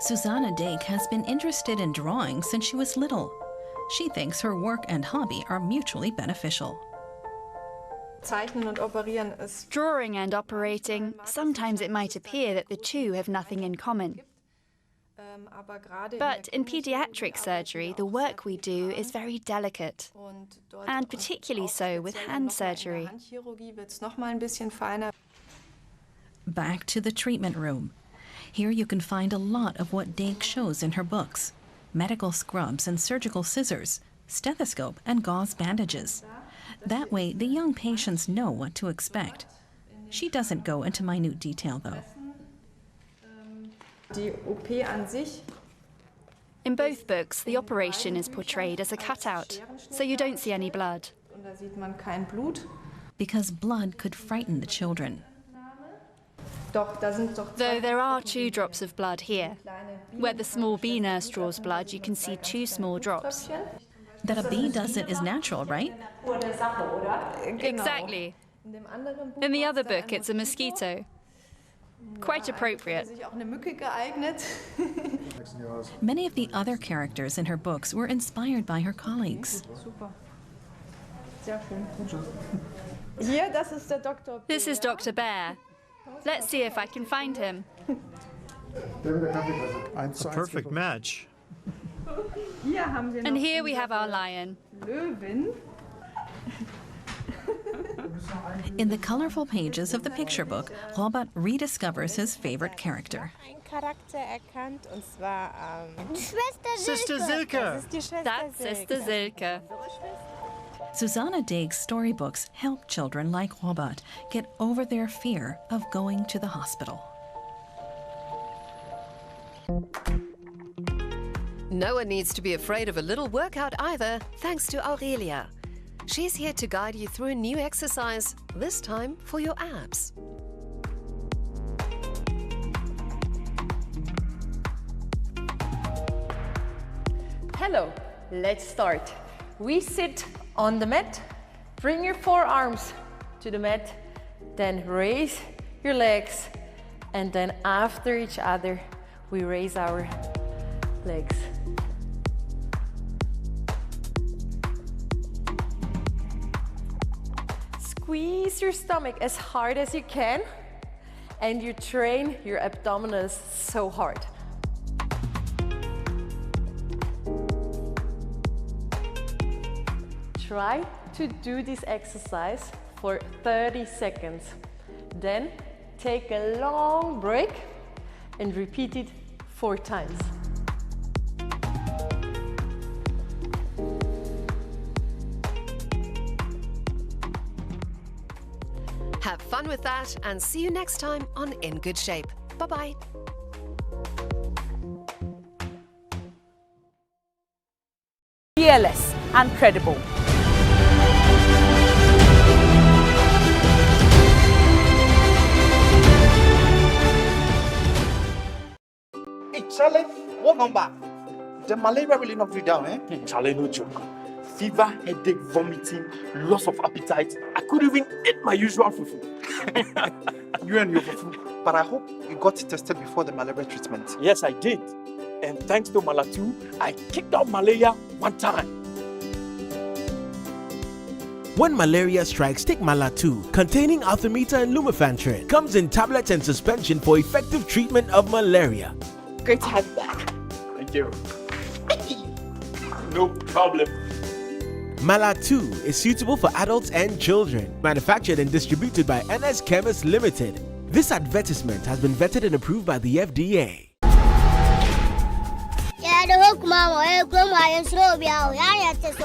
Susanne Dake has been interested in drawing since she was little. She thinks her work and hobby are mutually beneficial. Drawing and operating, sometimes it might appear that the two have nothing in common. But in pediatric surgery, the work we do is very delicate, and particularly so with hand surgery. Back to the treatment room. Here you can find a lot of what Dake shows in her books. medical scrubs and surgical scissors, stethoscope and gauze bandages. That way, the young patients know what to expect. She doesn't go into minute detail, though. In both books, the operation is portrayed as a cutout, so you don't see any blood. Because blood could frighten the children. Though there are 2 drops of blood here. Where the small bee nurse draws blood, you can see 2 small drops. That a bee does it is natural, right? Exactly. In the other book, it's a mosquito. Quite appropriate. Many of the other characters in her books were inspired by her colleagues. This is Dr. Bear. Let's see if I can find him. A perfect match. And here we have our lion. In the colorful pages of the picture book, Robert rediscovers his favorite character. Sister Silke! That's Sister Silke. Susanna Daig's storybooks help children like Robert get over their fear of going to the hospital. No one needs to be afraid of a little workout either, thanks to Aurelia. She's here to guide you through a new exercise, this time for your abs. Hello, let's start. We sit on the mat, bring your forearms to the mat, then raise your legs, and then after each other, we raise our legs. Squeeze your stomach as hard as you can, and you train your abdominals so hard. Try to do this exercise for 30 seconds. Then take a long break and repeat it 4 times. Have fun with that and see you next time on In Good Shape. Bye-bye. Fearless and credible. Hey, Charlie, what number? The malaria really knocked you down, eh? Charlie, no joke. Fever, headache, vomiting, loss of appetite. I couldn't even eat my usual fufu. You and your fufu. But I hope you got tested before the malaria treatment. Yes, I did. And thanks to Malatu, I kicked out malaria one time. When malaria strikes, take Malatu, containing artemether and lumefantrine. Comes in tablets and suspension for effective treatment of malaria. Great to have you back. Thank you. No problem. Malatu is suitable for adults and children. Manufactured and distributed by NS Chemist Limited. This advertisement has been vetted and approved by the FDA.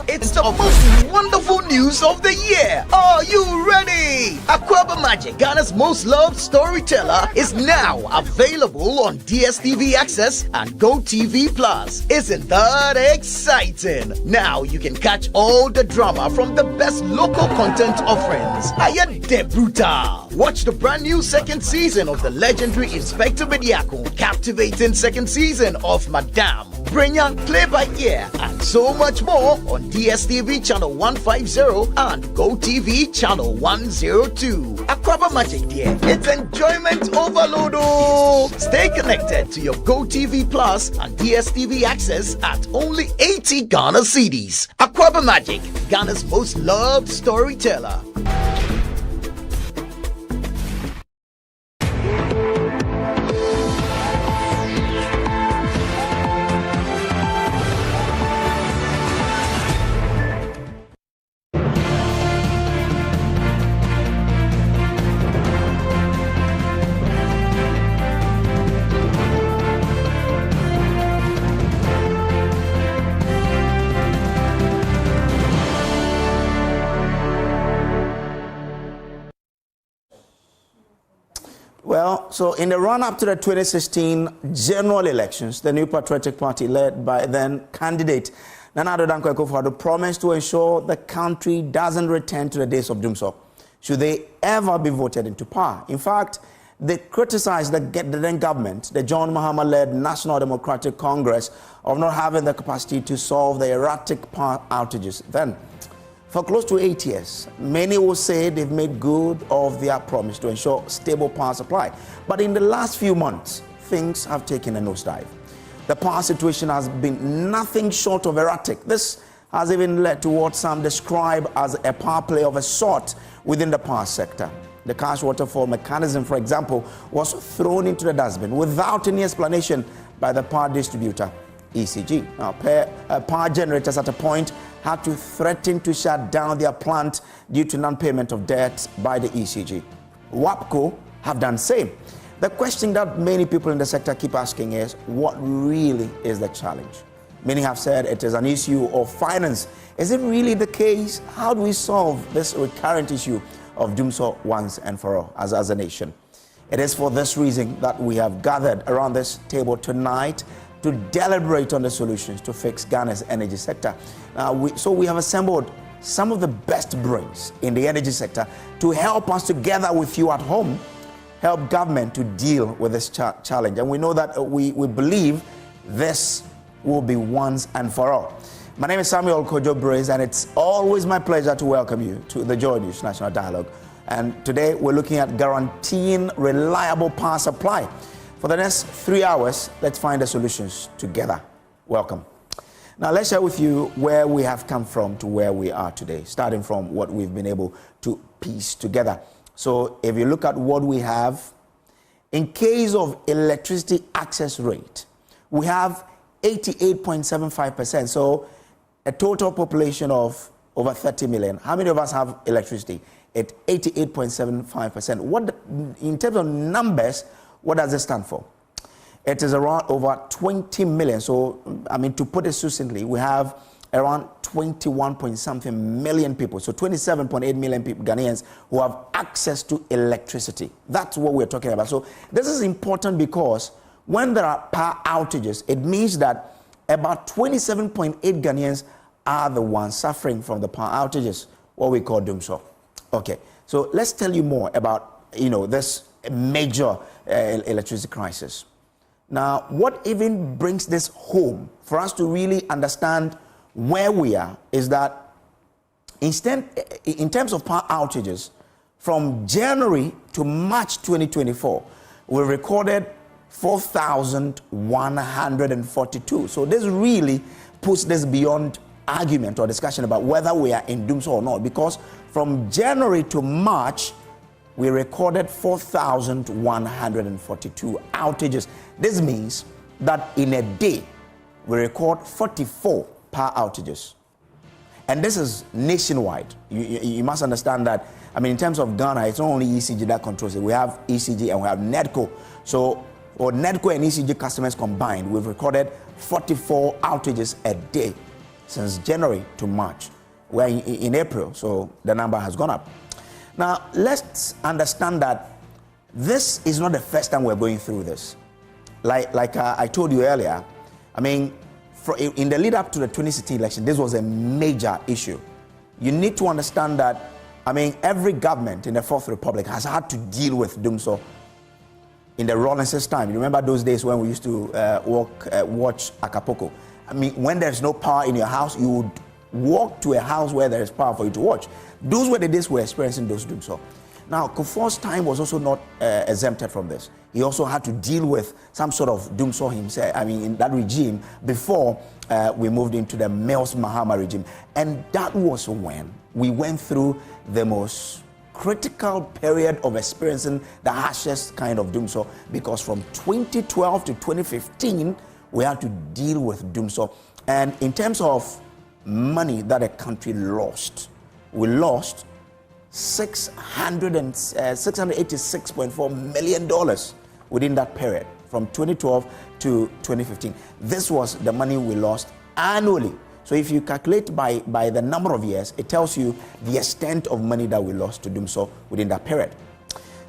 It's the most wonderful news of the year. Are you ready? Aquaba Magic, Ghana's most loved storyteller, is now available on DSTV Access and GoTV Plus. Isn't that exciting? Now you can catch all the drama from the best local content offerings. Ayade Brutal. Watch the brand new 2nd season of the legendary Inspector Bediako, captivating 2nd season of Madame, brilliant play-by-ear, and so much more on DSTV channel 150 and GoTV channel 102. Aquaba Magic, dear, it's enjoyment overload. Oh! Stay connected to your GoTV Plus and DSTV Access at only 80 Ghana cedis. Aquaba Magic, Ghana's most loved storyteller. Well, so in the run-up to the 2016 general elections, the New Patriotic Party, led by then candidate Nana Addo Dankwa Akufo-Addo, promised to ensure the country doesn't return to the days of doomsday should they ever be voted into power. In fact, they criticized the then government, the John Mahama-led National Democratic Congress, of not having the capacity to solve the erratic power outages then. For close to 8 years, many will say they've made good of their promise to ensure stable power supply. But in the last few months, things have taken a nosedive. The power situation has been nothing short of erratic. This has even led to what some describe as a power play of a sort within the power sector. The cash waterfall mechanism, for example, was thrown into the dustbin without any explanation by the power distributor, ECG. Now, power generators at a point had to threaten to shut down their plant due to non-payment of debts by the ECG. WAPCO have done same. The question that many people in the sector keep asking is, what really is the challenge? Many have said it is an issue of finance. Is it really the case? How do we solve this recurrent issue of doomsday once and for all as a nation? It is for this reason that we have gathered around this table tonight to deliberate on the solutions to fix Ghana's energy sector. So we have assembled some of the best brains in the energy sector to help us together with you at home, help government to deal with this challenge. And we know that we believe this will be once and for all. My name is Samuel Kojo Brace, and it's always my pleasure to welcome you to the JoyNews National Dialogue. And today we're looking at guaranteeing reliable power supply. For the next 3 hours, let's find the solutions together. Welcome. Now, let's share with you where we have come from to where we are today, starting from what we've been able to piece together. So if you look at what we have, in case of electricity access rate, we have 88.75%. So a total population of over 30 million. How many of us have electricity? At 88.75%. In terms of numbers, what does it stand for? It is around over 20 million. So, I mean, to put it succinctly, we have around 21 point something million people. So 27.8 million people, Ghanaians, who have access to electricity. That's what we're talking about. So this is important because when there are power outages, it means that about 27.8 Ghanaians are the ones suffering from the power outages, what we call doomsday. Okay, so let's tell you more about, this major electricity crisis. Now, what even brings this home for us to really understand where we are is that in terms of power outages, from January to March 2024, we recorded 4,142. So this really puts this beyond argument or discussion about whether we are in doomsday or not, because from January to March, we recorded 4,142 outages. This means that in a day, we record 44 power outages. And this is nationwide. You must understand that, I mean, in terms of Ghana, it's not only ECG that controls it. We have ECG and we have NEDCO. So, for NEDCO and ECG customers combined, we've recorded 44 outages a day since January to March. We're in April, so the number has gone up. Now, let's understand that this is not the first time we're going through this. Like I told you earlier, I mean, in the lead up to the 2016 election, this was a major issue. You need to understand that, I mean, every government in the Fourth Republic has had to deal with doomsday in the Rawlins's time. You remember those days when we used to watch Acapulco? I mean, when there's no power in your house, you would walk to a house where there is power for you to watch. Those were the days we were experiencing those doomsday. Now, Kufuor's time was also not exempted from this. He also had to deal with some sort of doomsday himself, I mean, in that regime before we moved into the Mills Mahama regime. And that was when we went through the most critical period of experiencing the harshest kind of doomsday, because from 2012 to 2015, we had to deal with doomsday. And in terms of money that a country lost, we lost $686.4 million within that period, from 2012 to 2015. This was the money we lost annually. So if you calculate by the number of years, it tells you the extent of money that we lost to doomsday within that period.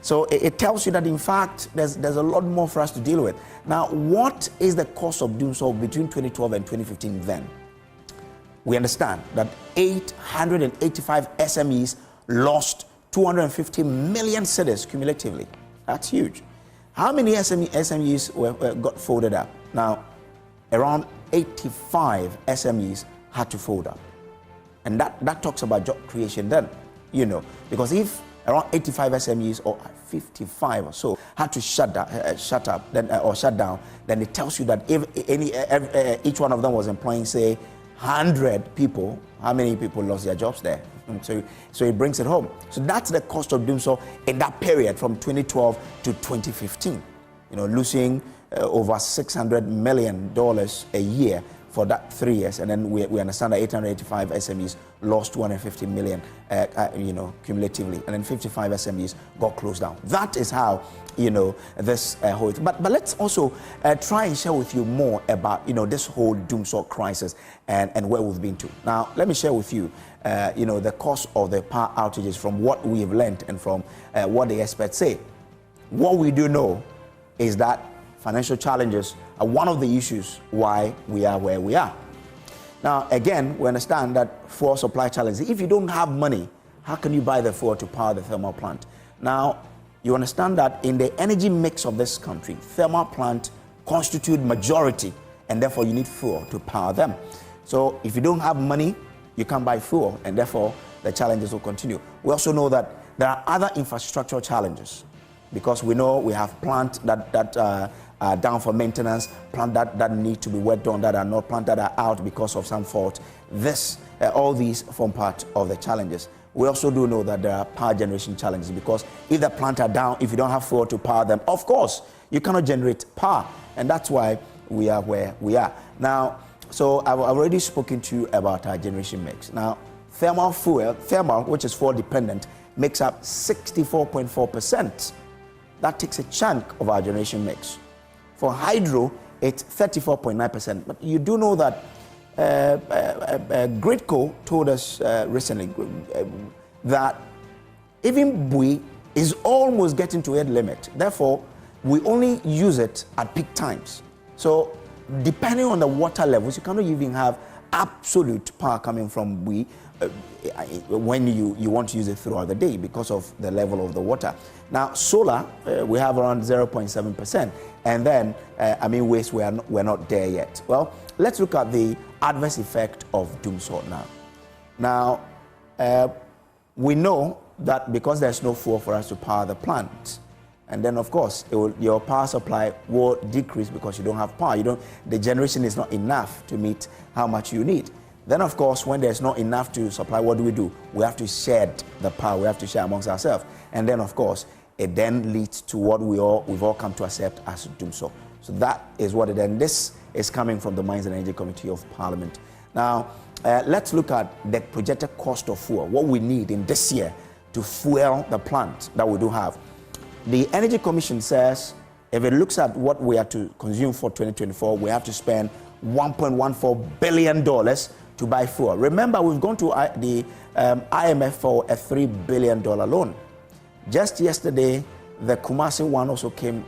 So it tells you that, in fact, there's a lot more for us to deal with. Now, what is the cost of doing so between 2012 and 2015 then? We understand that 885 SMEs lost 250 million cedis cumulatively. That's huge. How many SMEs got folded up? Now, around 85 SMEs had to fold up. And that talks about job creation then, you know, because if around 85 SMEs or 55 or so had to shut down, then it tells you that if each one of them was employing, say, 100 people, how many people lost their jobs there? So it brings it home. So that's the cost of doing so in that period from 2012 to 2015. You know, losing over $600 million a year for that 3 years, and then we understand that 885 SMEs lost 250 million, you know, cumulatively, and then 55 SMEs got closed down. That is how, you know, this whole. But let's also try and share with you more about, you know, this whole doomsday crisis and where we've been to. Now, let me share with you, you know, the cost of the power outages from what we have learned and from what the experts say. What we do know is that financial challenges are one of the issues why we are where we are. Now, again, we understand that fuel supply challenges. If you don't have money, how can you buy the fuel to power the thermal plant? Now, you understand that in the energy mix of this country, thermal plants constitute majority, and therefore you need fuel to power them. So if you don't have money, you can't buy fuel, and therefore the challenges will continue. We also know that there are other infrastructural challenges, because we know we have plants that are down for maintenance, plants that need to be worked on, that are not, plants that are out because of some fault. All these form part of the challenges. We also do know that there are power generation challenges, because if the plants are down, if you don't have fuel to power them, of course, you cannot generate power. And that's why we are where we are. Now, so I've already spoken to you about our generation mix. Now, thermal, which is fuel dependent, makes up 64.4%. That takes a chunk of our generation mix. For hydro, it's 34.9%. But you do know that Gridco told us recently that even Bui is almost getting to its limit. Therefore, we only use it at peak times. So, depending on the water levels, you cannot even have absolute power coming from Bui when you want to use it throughout the day because of the level of the water. Now, solar, we have around 0.7%. And then, waste, we're not there yet. Well, let's look at the adverse effect of doomsday now. Now, we know that because there's no fuel for us to power the plant, and then, of course, your power supply will decrease because you don't have power. The generation is not enough to meet how much you need. Then, of course, when there's not enough to supply, what do? We have to share the power. We have to share amongst ourselves. And then, of course, it then leads to what we've all come to accept as doomsday. So that is what it is. And this is coming from the Mines and Energy Committee of Parliament. Now, let's look at the projected cost of fuel, what we need in this year to fuel the plant that we do have. The Energy Commission says if it looks at what we are to consume for 2024, we have to spend $1.14 billion to buy fuel. Remember, we've gone to the IMF for a $3 billion loan. Just yesterday, the Kumasi one also came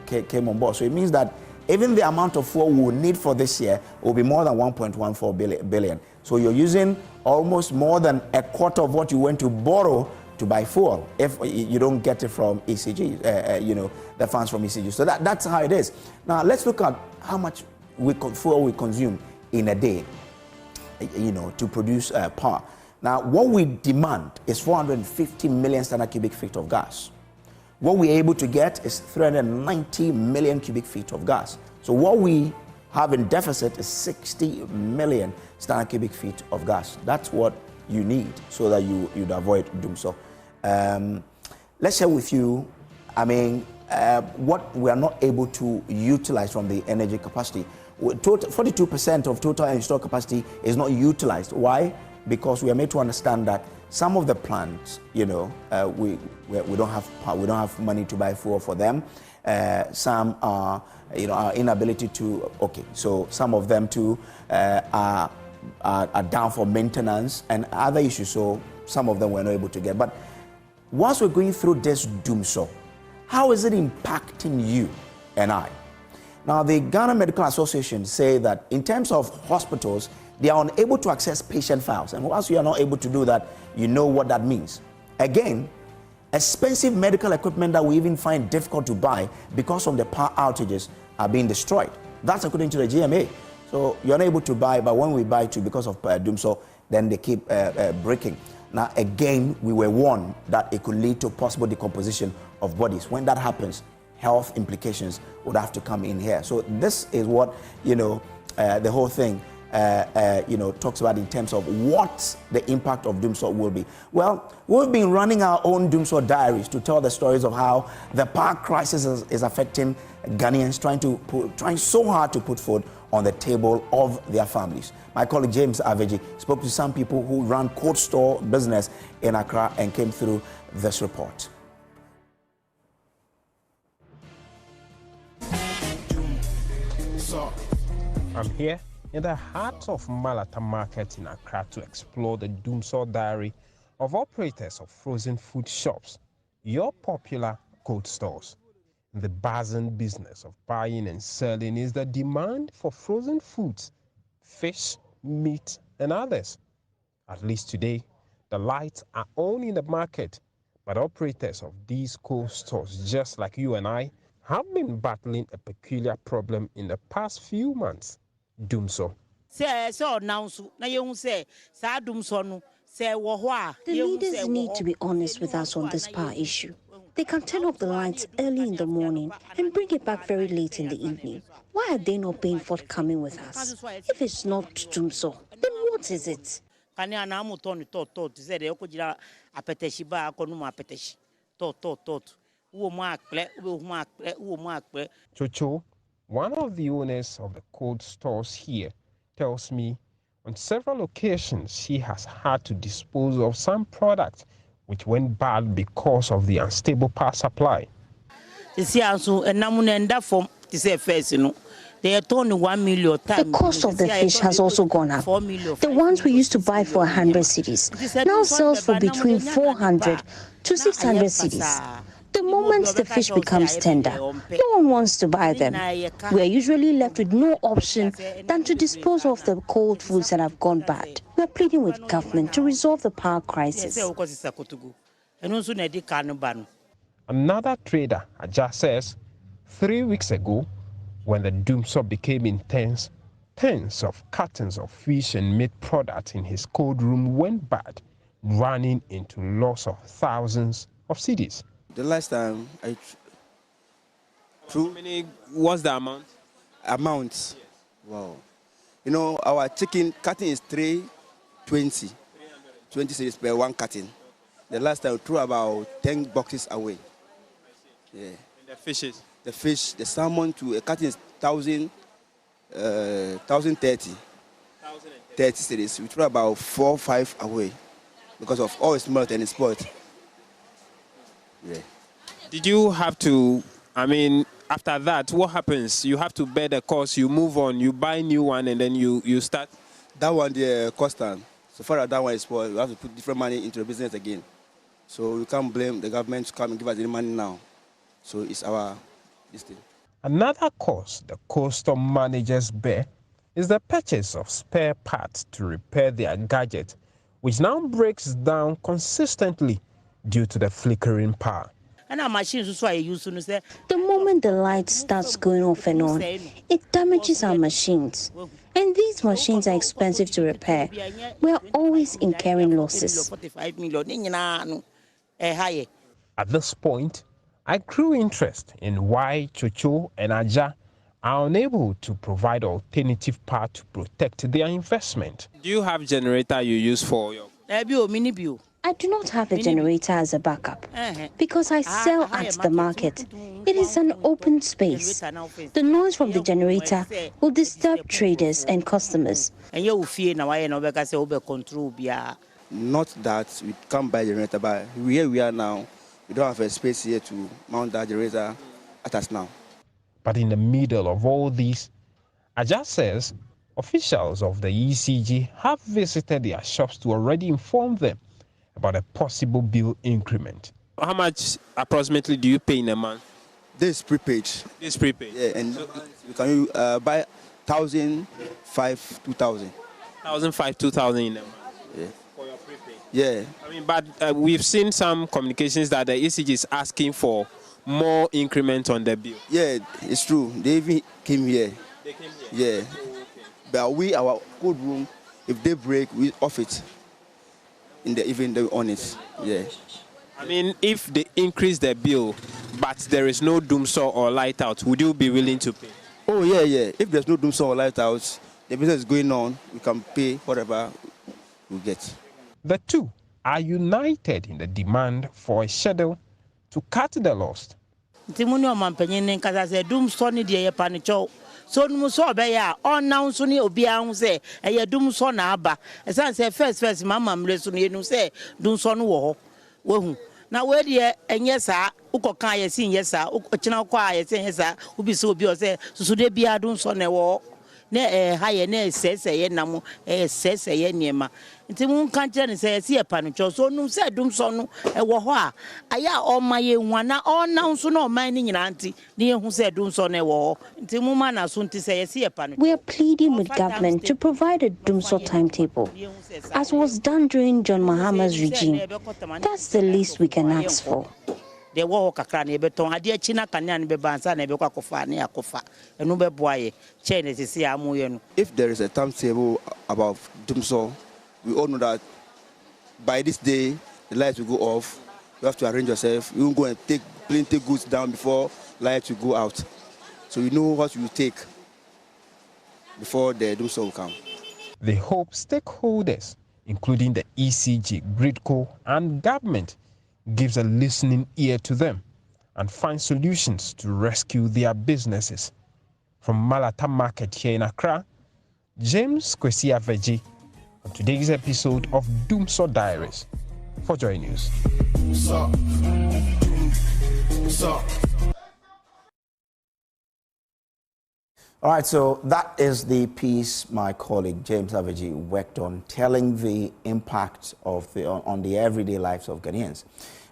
on board. So it means that even the amount of fuel we will need for this year will be more than 1.14 billion. So you're using almost more than a quarter of what you went to borrow to buy fuel if you don't get it from ECG, the funds from ECG. So that's how it is. Now let's look at how much fuel we consume in a day, to produce power. Now, what we demand is 450 million standard cubic feet of gas. What we're able to get is 390 million cubic feet of gas. So what we have in deficit is 60 million standard cubic feet of gas. That's what you need so that you'd avoid doomsday. Let's share with you, what we are not able to utilize from the energy capacity. 42% of total installed capacity is not utilized. Why? Because we are made to understand that some of the plants, we don't have money to buy fuel for them. Some are, our inability to. So some of them too are down for maintenance and other issues. So some of them we're not able to get. But once we're going through this doomsday, how is it impacting you and I? Now, the Ghana Medical Association say that in terms of hospitals, they are unable to access patient files. And once you are not able to do that, you know what that means. Again, expensive medical equipment that we even find difficult to buy because of the power outages are being destroyed. That's according to the GMA. So you're not able to buy, but when we buy too because of doomsday, then they keep breaking. Now, again, we were warned that it could lead to possible decomposition of bodies. When that happens, health implications would have to come in here. So this is what, the whole thing, talks about in terms of what the impact of doomsday will be. Well, we've been running our own doomsday diaries to tell the stories of how the power crisis is affecting Ghanaians trying so hard to put food on the table of their families. My colleague James Aveji spoke to some people who run cold store business in Accra and came through this report. I'm here in the heart of Malata Market in Accra to explore the doomsday diary of operators of frozen food shops, your popular cold stores. The buzzing business of buying and selling is the demand for frozen foods, fish, meat, and others. At least today, the lights are on in the market, but operators of these cold stores, just like you and I, have been battling a peculiar problem in the past few months. Doomsday. The leaders need to be honest with us on this power issue. They can turn off the lights early in the morning and bring it back very late in the evening. Why are they not being forthcoming with us? If it's not doomsday, then what is it? Chocho, one of the owners of the cold stores here, tells me on several occasions she has had to dispose of some products which went bad because of the unstable power supply. The cost of the fish has also gone up. The ones we used to buy for 100 cedis now sells for between 400 to 600 cedis. The moment the fish becomes tender, no one wants to buy them. We are usually left with no option than to dispose of the cold foods that have gone bad. We are pleading with government to resolve the power crisis. Another trader, Aja, says 3 weeks ago, when the doomsday became intense, tens of cartons of fish and meat products in his cold room went bad, running into loss of thousands of cedis. The last time I threw. What's the amount? Yes. Wow. Our chicken cutting is 320. 20 cedis per one cutting. The last time I threw about 10 boxes away. Yeah. And the fishes? The fish, the salmon to a cutting is 1,030. 30 cedis. We threw about 4 or 5 away because of all it's melt and it's spoiled. Yeah. Did you have to, after that, what happens? You have to bear the cost, you move on, you buy a new one, and then you start? That one, the constant. So far as that one is spoiled, we have to put different money into the business again. So we can't blame the government to come and give us any money now. So it's this thing. Another cost the cold store managers bear is the purchase of spare parts to repair their gadget, which now breaks down consistently due to the flickering power. The moment the light starts going off and on, it damages our machines. And these machines are expensive to repair. We are always incurring losses. At this point, I grew interest in why Chocho and Aja are unable to provide alternative power to protect their investment. Do you have a generator you use for your... I do not have a generator as a backup because I sell at the market. It is an open space. The noise from the generator will disturb traders and customers. Not that we can't buy a generator, but where we are now, we don't have a space here to mount that generator at us now. But in the middle of all this, Aja says officials of the ECG have visited their shops to already inform them about a possible bill increment. How much approximately do you pay in a month? This is prepaid. This is prepaid. Yeah, and you can buy 1,500, 2,000. 1,500, 2,000 in a month. Yeah. For your prepaid. Yeah. I mean, but we've seen some communications that the ECG is asking for more increment on the bill. Yeah, it's true. They even came here. They came here? Yeah. Oh, okay. But our code room, if they break, we off it. Even though on it. Yeah. I mean, if they increase the bill, but there is no doom saw or light out, would you be willing to pay? Oh, yeah, yeah. If there's no doom saw or light out, the business is going on, we can pay whatever we get. The two are united in the demand for a schedule to cut the loss. So no so be ya on now so ni obi ahun say e dum so na aba esan say first mama mre so no say dum so no wo ho wo hu na we de enye saa ukokan ye sin ye saa ukina kwa ye sin ye saa ubi so obi o say susu de bia dum so na wo na ha ye na sese ye nam sese ye niema nti mun kan kire ne say se pa no cho so no say dum so no wo ho a aya o ma ye nwa na o na so no man ni nyina nti ne ye hu say dum so na wo nti mun ma na so nti say se pa no. We are pleading with government to provide a Dumso timetable, as was done during John Mahama's regime. That's the least we can ask for. They walk a cranny beton, a dear China canyan be bansan and be kofa near kofa, and no be boy, chain is see amuyan. If there is a timetable about Dumso, we all know that by this day the lights will go off. You have to arrange yourself. You won't go and take plenty goods down before lights will go out. So you know what you take before the Dumso will come. They hope stakeholders, including the ECG, Gridco, and government, gives a listening ear to them and find solutions to rescue their businesses. From Malata Market here in Accra, James Kwesi Aveji on today's episode of Dumso Diaries for Joy News. All right, so that is the piece my colleague James Aveji worked on, telling the impact of on the everyday lives of Ghanaians.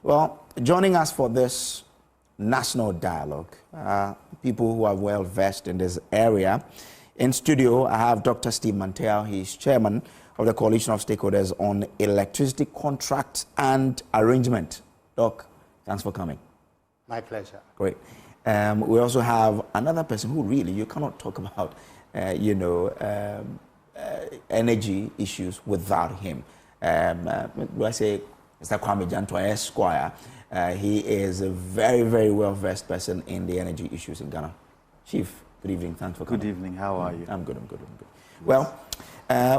Well, joining us for this national dialogue, people who are well versed in this area. In studio, I have Dr. Steve Mantel. He's chairman of the Coalition of Stakeholders on Electricity Contracts and Arrangement. Doc, thanks for coming. My pleasure. Great. We also have another person who really, you cannot talk about, energy issues without him. Do I say Mr. Kwame Janto, Esquire? He is a very, very well-versed person in the energy issues in Ghana. Chief, good evening. Thanks for coming. Good evening. How are you? I'm good. Well,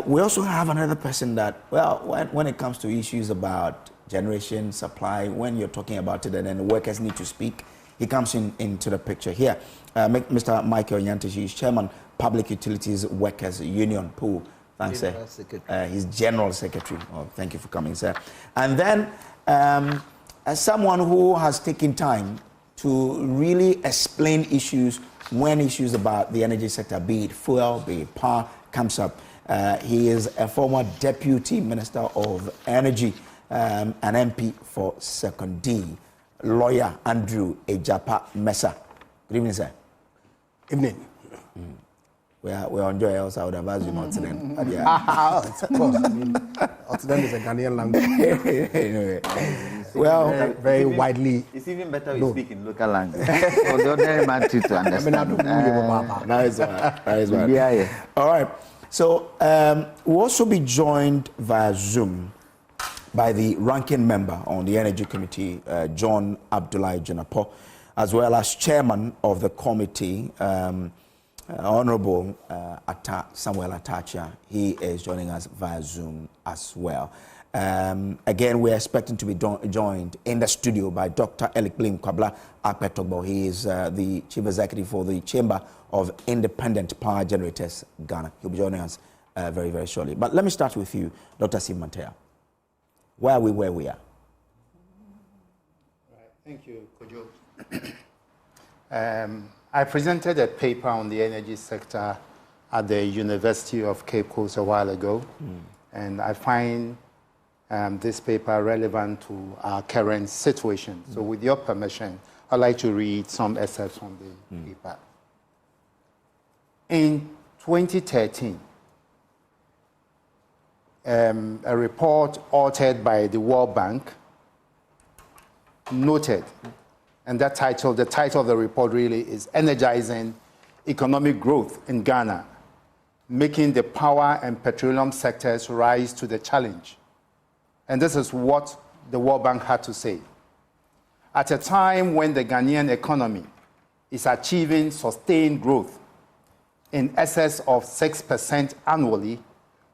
we also have another person that, well, when it comes to issues about generation, supply, when you're talking about it and then the workers need to speak, he comes into the picture here. Mr. Michael Nyantish is Chairman, Public Utilities Workers Union, Pool. Thanks, sir. He's General Secretary. Oh, thank you for coming, sir. And then, as someone who has taken time to really explain issues when issues about the energy sector, be it fuel, be it power, comes up. He is a former Deputy Minister of Energy, an MP for Second D. Lawyer Andrew Ejapa Mesa. Good evening, sir. Evening. We're on Joy House. I would have asked you not to then. Of course. Ottoden is a Ghanaian language. Anyway, well, very widely. It's even better we speak in local language for the ordinary man to understand. That is right. Yeah. All right. So we'll also be joined via Zoom by the ranking member on the Energy Committee, John Abdullahi Janapo, as well as chairman of the committee, Honorable Samuel Atachia. He is joining us via Zoom as well. Again, we're expecting to be joined in the studio by Dr. Elikblim Kwabla Akpetogbo. He is the Chief Executive for the Chamber of Independent Power Generators, Ghana. He'll be joining us very, very shortly. But let me start with you, Dr. Steve Mantel. Where are we where we are? Right. Thank you, Kojo. I presented a paper on the energy sector at the University of Cape Coast a while ago, and I find this paper relevant to our current situation. So with your permission, I'd like to read some excerpts from the paper. In 2013, a report authored by the World Bank noted, and the title of the report really is Energizing Economic Growth in Ghana, Making the Power and Petroleum Sectors Rise to the Challenge. And this is what the World Bank had to say. At a time when the Ghanaian economy is achieving sustained growth in excess of 6% annually,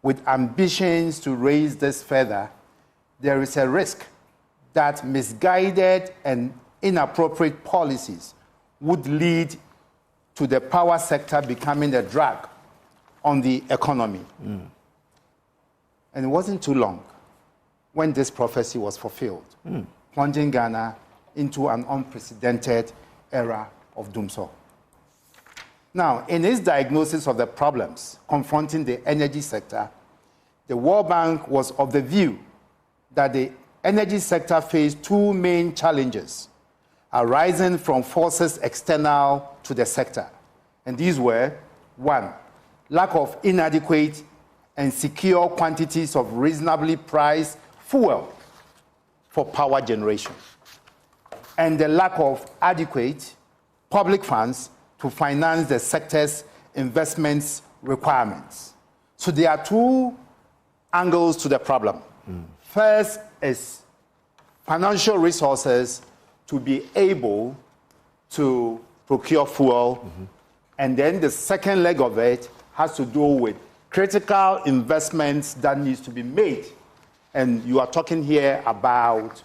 with ambitions to raise this further, there is a risk that misguided and inappropriate policies would lead to the power sector becoming a drag on the economy. And it wasn't too long when this prophecy was fulfilled, plunging Ghana into an unprecedented era of doomsday. Now, in its diagnosis of the problems confronting the energy sector, the World Bank was of the view that the energy sector faced two main challenges arising from forces external to the sector. And these were, one, lack of inadequate and secure quantities of reasonably priced fuel for power generation, and the lack of adequate public funds to finance the sector's investments requirements. So there are two angles to the problem. First is financial resources to be able to procure fuel, and then the second leg of it has to do with critical investments that needs to be made. And you are talking here about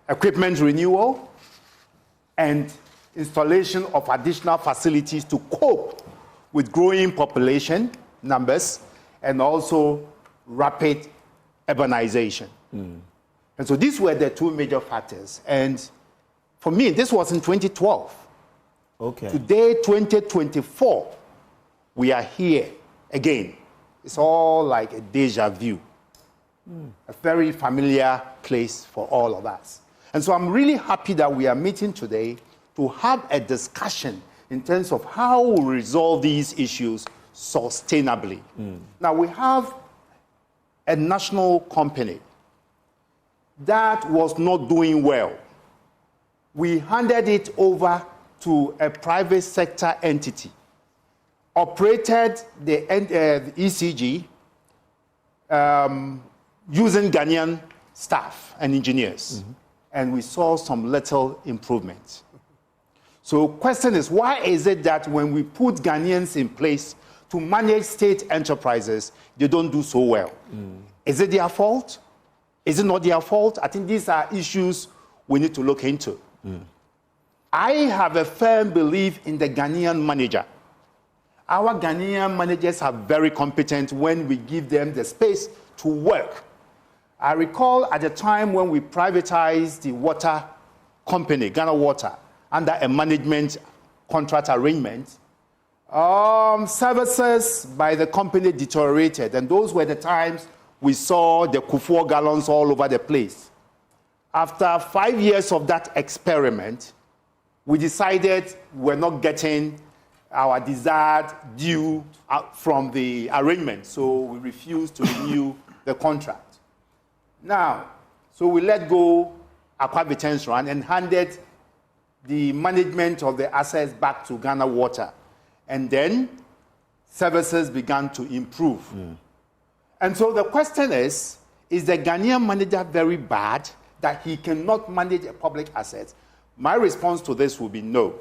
equipment renewal and installation of additional facilities to cope with growing population numbers and also rapid urbanization. And so these were the two major factors. And for me, this was in 2012. Okay. Today, 2024, we are here again. It's all like a deja vu. A very familiar place for all of us. And so I'm really happy that we are meeting today to have a discussion in terms of how we resolve these issues sustainably. Now, we have a national company that was not doing well. We handed it over to a private sector entity, operated the ECG using Ghanaian staff and engineers, and we saw some little improvement. So question is, why is it that when we put Ghanaians in place to manage state enterprises, they don't do so well? Is it their fault? Is it not their fault? I think these are issues we need to look into. I have a firm belief in the Ghanaian manager. Our Ghanaian managers are very competent when we give them the space to work. I recall at the time when we privatized the water company, Ghana Water, under a management contract arrangement, services by the company deteriorated, and those were the times we saw the Kufuor gallons all over the place. After 5 years of that experiment, we decided we're not getting our desired due from the arrangement, so we refused to renew the contract. Now, so we let go Akwa Vitensran and handed the management of the assets back to Ghana Water. And then services began to improve. And so the question is the Ghanaian manager very bad that he cannot manage a public asset? My response to this will be no.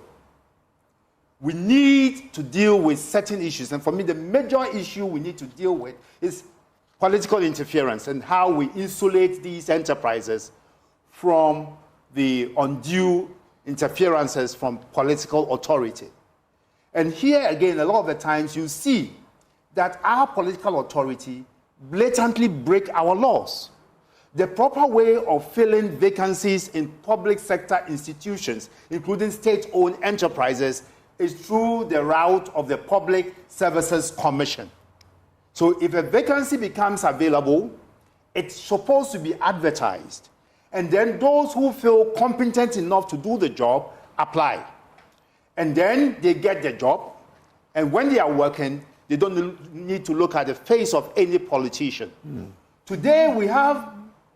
We need to deal with certain issues. And for me, the major issue we need to deal with is political interference and how we insulate these enterprises from the undue interferences from political authority. And here again, a lot of the times you see that our political authority blatantly break our laws. The proper way of filling vacancies in public sector institutions, including state-owned enterprises, is through the route of the Public Services Commission. So if a vacancy becomes available It's supposed to be advertised. And then those who feel competent enough to do the job apply. And then they get the job. And when they are working, they don't need to look at the face of any politician. Today, we have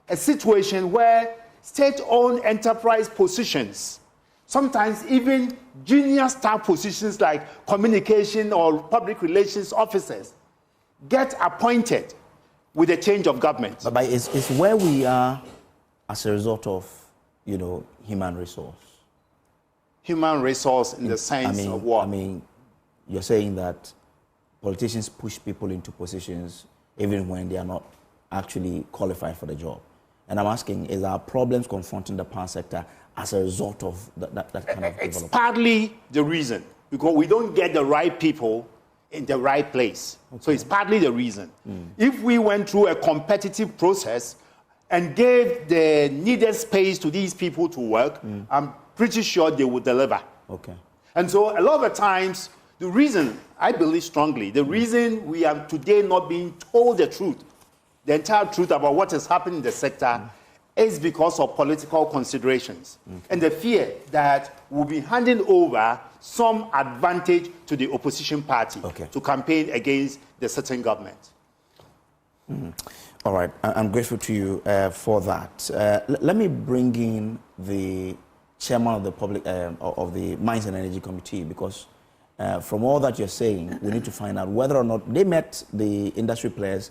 a situation where state-owned enterprise positions, sometimes even junior staff positions like communication or public relations officers, get appointed with a change of government. But it's where we are as a result of, human resource. Human resource in the sense of what? I mean, you're saying that politicians push people into positions even when they are not actually qualified for the job. And I'm asking, is our problems confronting the power sector as a result of that kind of development? It's partly the reason, because we don't get the right people in the right place. Okay. So it's partly the reason. If we went through a competitive process and gave the needed space to these people to work, I'm pretty sure they would deliver. Okay. And so a lot of the times, the reason, I believe strongly, the reason we are today not being told the truth, the entire truth about what has happened in the sector, is because of political considerations and the fear that we'll be handing over some advantage to the opposition party to campaign against the certain government. All right, I'm grateful to you for that. Let me bring in the chairman of the of the Mines and Energy Committee, because from all that you're saying, we need to find out whether or not they met the industry players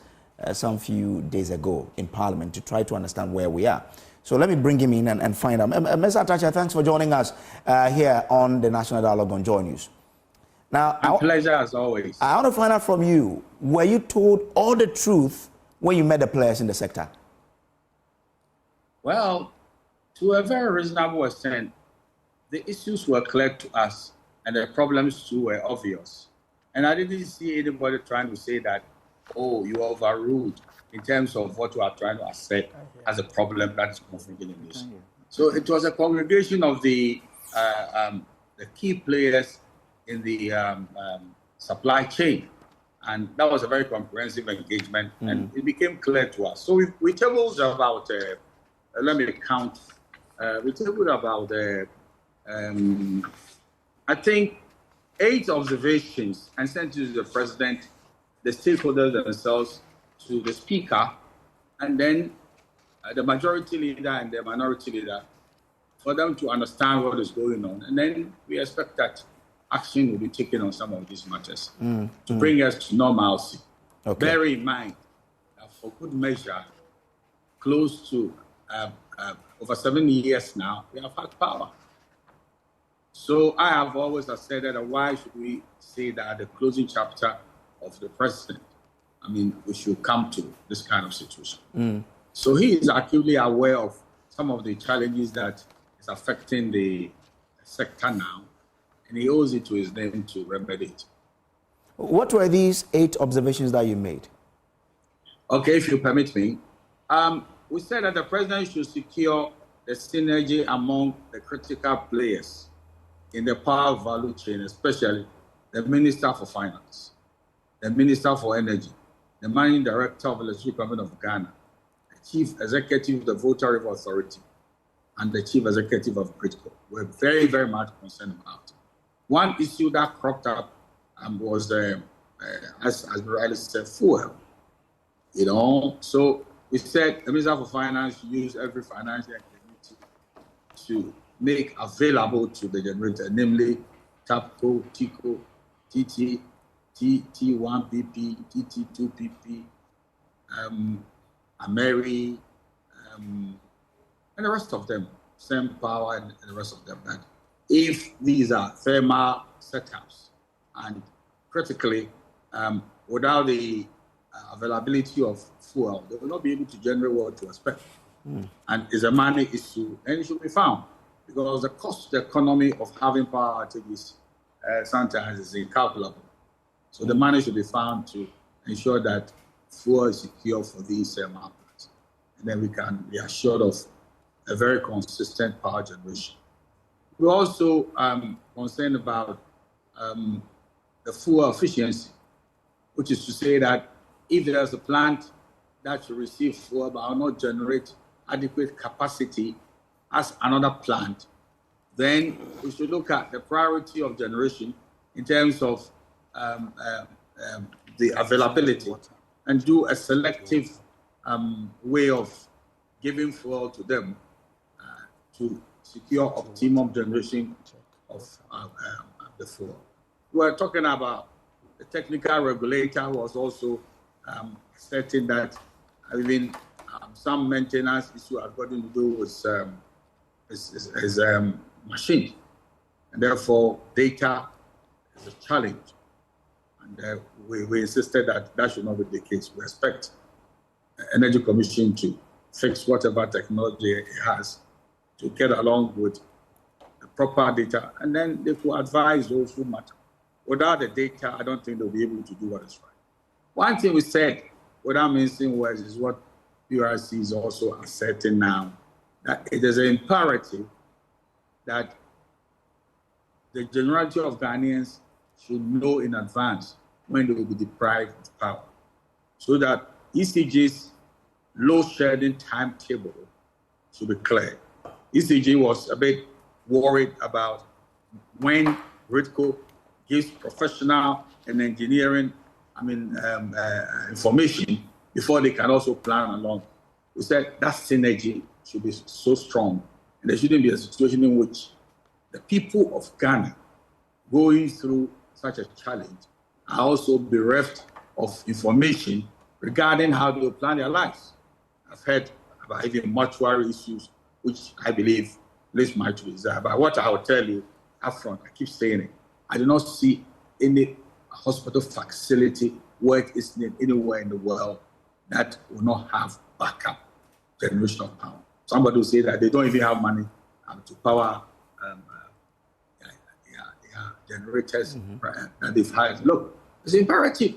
some few days ago in Parliament to try to understand where we are. So let me bring him in and find out. Mr. Atacha, thanks for joining us here on the National Dialogue on JoyNews. Now, a pleasure as always. I want to find out from you, were you told all the truth when you met the players in the sector? Well, to a very reasonable extent, the issues were clear to us and the problems too were obvious. And I didn't see anybody trying to say that, oh, you overruled in terms of what you are trying to assert as a problem that is confronting in this. So it was a congregation of the key players in the supply chain. And that was a very comprehensive engagement, and it became clear to us. So we tabled about, let me count, we tabled about, I think, 8 observations and sent to the president, the stakeholders themselves, to the speaker, and then the majority leader and the minority leader, for them to understand what is going on. And then we expect that action will be taken on some of these matters to bring us to normalcy. Okay. Bear in mind that for good measure, close to over 7 years now, we have had power. So I have always said that why should we say that the closing chapter of the president, I mean, we should come to this kind of situation. So he is acutely aware of some of the challenges that is affecting the sector now, and he owes it to his name to remedy it. What were these 8 observations that you made? Okay, if you permit me. We said that the president should secure the synergy among the critical players in the power value chain, especially the Minister for Finance, the Minister for Energy, the Managing Director of the Electricity Company of Ghana, the Chief Executive of the Volta River Authority, and the Chief Executive of Gridco. We're very, very much concerned about it. One issue that cropped up was, as Morales said, fuel. So we said the Minister for Finance use every financial activity to make available to the generator, namely TAPCO, TICO, TT, T1PP, TT2PP, Ameri, and the rest of them, same power and the rest of them. That if these are thermal setups, and critically, without the availability of fuel, they will not be able to generate what to expect. And it's a money issue, and it should be found, because the cost to the economy of having power outages sometimes is incalculable. So the money should be found to ensure that fuel is secure for these markets. And then we can be assured of a very consistent power generation. We're also concerned about the fuel efficiency, which is to say that if there's a plant that should receive fuel but will not generate adequate capacity as another plant, then we should look at the priority of generation in terms of the availability and do a selective way of giving fuel to them to secure optimum generation of the fuel. We were talking about the technical regulator was also stating that even some maintenance issue has got to do with his machine, and therefore data is a challenge. And we insisted that that should not be the case. We expect the Energy Commission to fix whatever technology it has to get along with the proper data, and then they could advise those who matter. Without the data, I don't think they'll be able to do what is right. One thing we said, without mentioning words, is what PRC is also asserting now, that it is imperative that the generality of Ghanaians should know in advance when they will be deprived of power, so that ECG's load-shedding timetable should be clear. ECG was a bit worried about when RIDCO gives professional and engineering information before they can also plan along. We said that synergy should be so strong, and there shouldn't be a situation in which the people of Ghana going through such a challenge are also bereft of information regarding how they will plan their lives. I've heard about even mortuary issues, which I believe leaves my to desire. But what I will tell you upfront, I keep saying it, I do not see any hospital facility where it is needed anywhere in the world that will not have backup generation of power. Somebody will say that they don't even have money to power generators that they've hired. Look, it's imperative.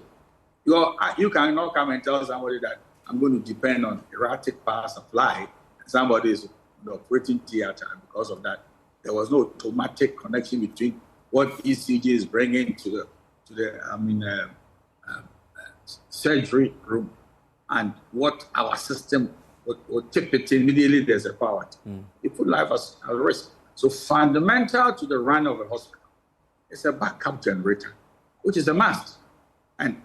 You cannot come and tell somebody that I'm going to depend on erratic power supply. Somebody is in the operating theater, and because of that, there was no automatic connection between what ECG is bringing to the surgery room and what our system would tip it immediately. There's a power. It put life at risk. So fundamental to the run of a hospital is a backup generator, which is a must. And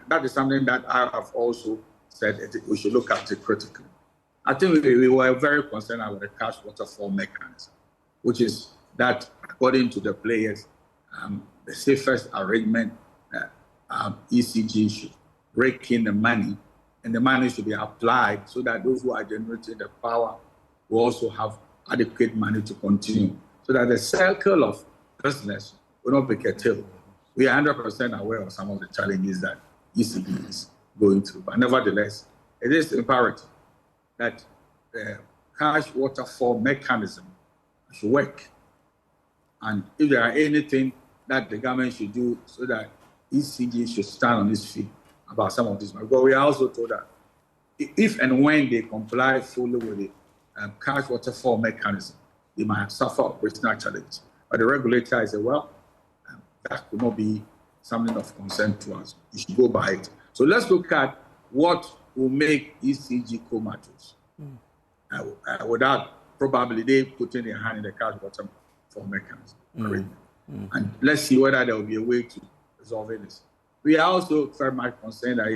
that is something that I have also said we should look at it critically. I think we were very concerned about the cash waterfall mechanism, which is that, according to the players, the safest arrangement, ECG should rake in the money, and the money should be applied so that those who are generating the power will also have adequate money to continue, so that the circle of business will not be curtailed. We are 100% aware of some of the challenges that ECG is going through, but nevertheless, it is imperative that the cash waterfall mechanism should work. And if there are anything that the government should do so that ECG should stand on its feet about some of this, but we are also told that if and when they comply fully with the cash waterfall mechanism, they might suffer operational challenges. But the regulator is well, that could not be something of concern to us. We should go by it. So let's look at what will make ECG comatose without probably they putting their hand in the cash waterfall mechanism. And let's see whether there will be a way to resolve this. We are also very much concerned that,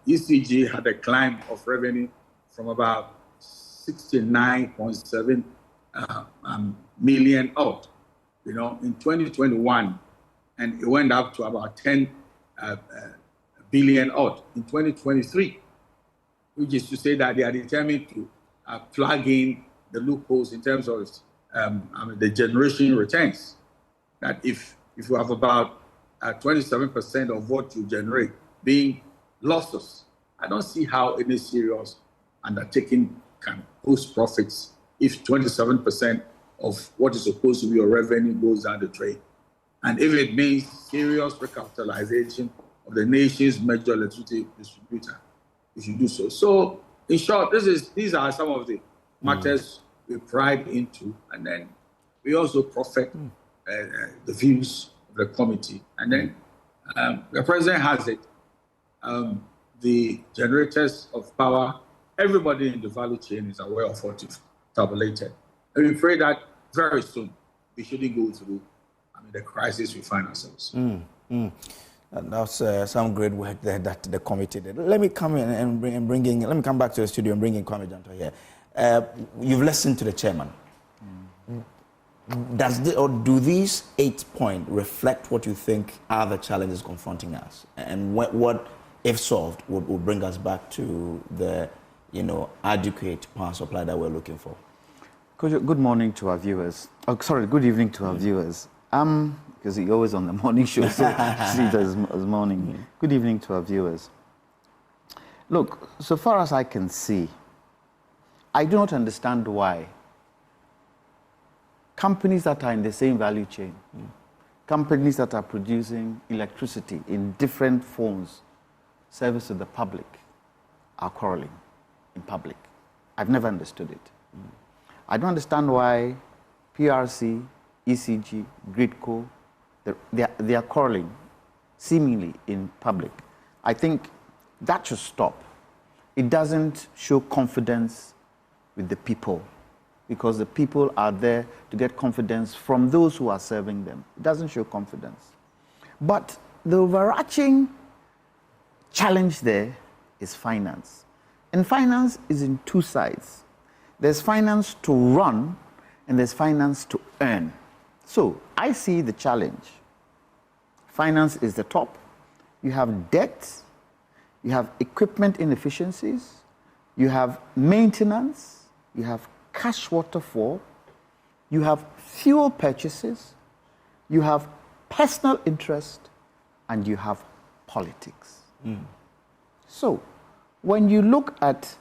ECG had a climb of revenue from about 69.7 million out, in 2021, and it went up to about 10 billion out in 2023, which is to say that they are determined to plug in the loopholes in terms of the generation returns. That if you have about 27% of what you generate being losses, I don't see how any serious undertaking can post profits if 27% of what is supposed to be your revenue goes down the drain. And if it means serious recapitalization of the nation's major electricity distributor, you should do so. So, in short, these are some of the matters we pried into, and then we also prophet the views of the committee. And then the president has it. the generators of power, everybody in the value chain is aware of what is tabulated. And we pray that very soon we shouldn't go through the crisis we find ourselves. And that's some great work there that the committee did. Let me come in and let me come back to the studio and bring in Kwame Janto here. You've listened to the chairman. Do these 8 points reflect what you think are the challenges confronting us, and what if solved, would bring us back to the adequate power supply that we're looking for? Good morning to our viewers. Oh, sorry, good evening to our viewers. Because you're always on the morning show, so see it as morning. Good evening to our viewers. Look, so far as I can see, I do not understand why companies that are in the same value chain, companies that are producing electricity in different forms, service to the public, are quarreling in public. I've never understood it. I don't understand why PRC, ECG, Gridco, they are quarreling seemingly in public. I think that should stop. It doesn't show confidence with the people, because the people are there to get confidence from those who are serving them. It doesn't show confidence. But the overarching challenge there is finance. And finance is in two sides. There's finance to run, and there's finance to earn. So I see the challenge. Finance is the top. You have debt, you have equipment inefficiencies, you have maintenance, you have cash waterfall, you have fuel purchases, you have personal interest, and you have politics. So when you look at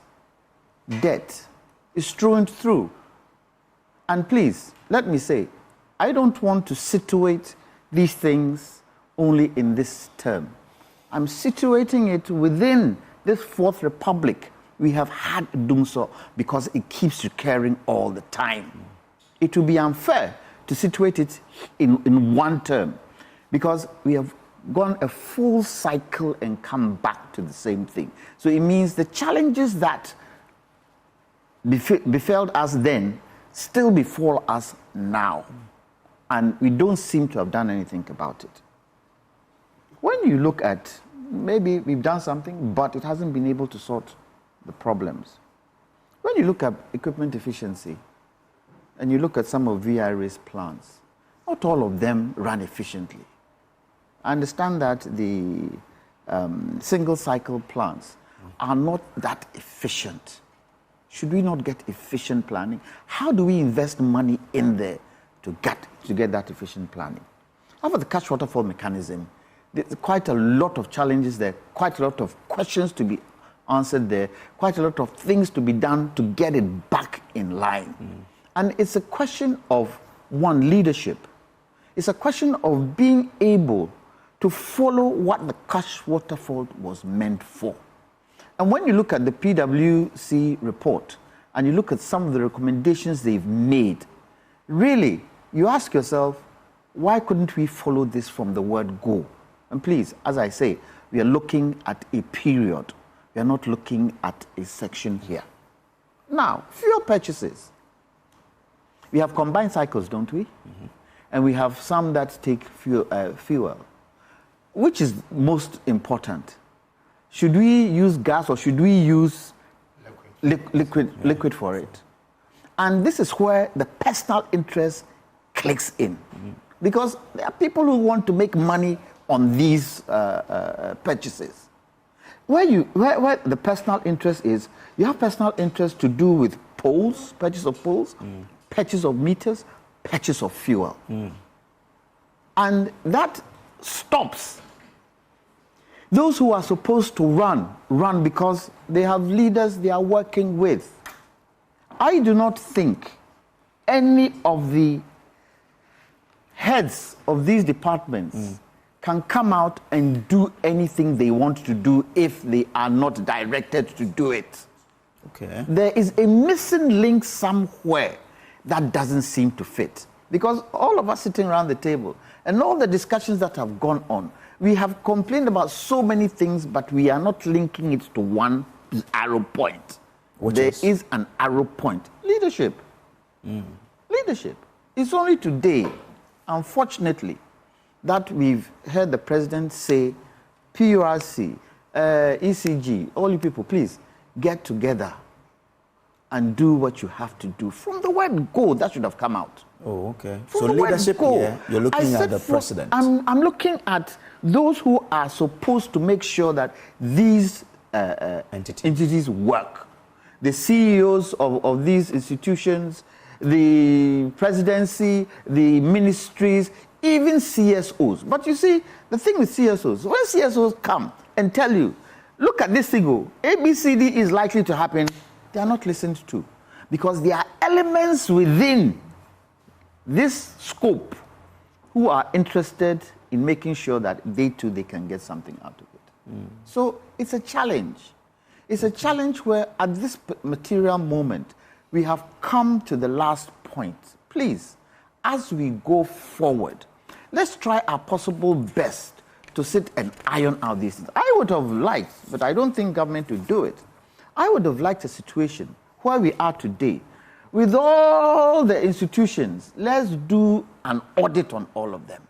debt, it's strewn through. And please, let me say, I don't want to situate these things only in this term. I'm situating it within this Fourth Republic. We have had Dumso because it keeps recurring all the time. It would be unfair to situate it in one term, because we have gone a full cycle and come back to the same thing. So it means the challenges that befell us then still befall us now. And we don't seem to have done anything about it. When you look at, maybe we've done something, but it hasn't been able to sort the problems. When you look at equipment efficiency, and you look at some of VIRA's plants, not all of them run efficiently. I understand that the single cycle plants are not that efficient. Should we not get efficient planning? How do we invest money in there to get that efficient planning? How about the cash waterfall mechanism? There's quite a lot of challenges there, quite a lot of questions to be answered there, quite a lot of things to be done to get it back in line. And it's a question of, one, leadership. It's a question of being able to follow what the cash waterfall was meant for. And when you look at the PwC report and you look at some of the recommendations they've made, really, you ask yourself, why couldn't we follow this from the word go? And please, as I say, we are looking at a period. We are not looking at a section here. Now, fuel purchases. We have combined cycles, don't we? And we have some that take fuel. Which is most important? Should we use gas or should we use liquid for it? And this is where the personal interest clicks in. Because there are people who want to make money on these purchases. Where the personal interest is, you have personal interest to do with poles, purchase of poles, purchase of meters, purchase of fuel. And that stops. Those who are supposed to run because they have leaders they are working with. I do not think any of the heads of these departments can come out and do anything they want to do if they are not directed to do it. Okay. There is a missing link somewhere that doesn't seem to fit. Because all of us sitting around the table and all the discussions that have gone on, we have complained about so many things, but we are not linking it to one arrow point. There is an arrow point. Leadership. Leadership. It's only today, unfortunately, that we've heard the president say, PURC, ECG, all you people, please get together and do what you have to do. From the word go, that should have come out. Oh, okay. From so the word leadership go. here, you're looking at the president. I'm looking at those who are supposed to make sure that these entities work. The CEOs of these institutions, the presidency, the ministries, even CSOs. But you see, the thing with CSOs, when CSOs come and tell you, look at this thing, ABCD is likely to happen, they are not listened to. Because there are elements within this scope who are interested in making sure that they too, they can get something out of it. So it's a challenge. It's a challenge where at this material moment, we have come to the last point. Please, as we go forward, let's try our possible best to sit and iron out these things. I would have liked, but I don't think government will do it. I would have liked a situation where we are today, with all the institutions, let's do an audit on all of them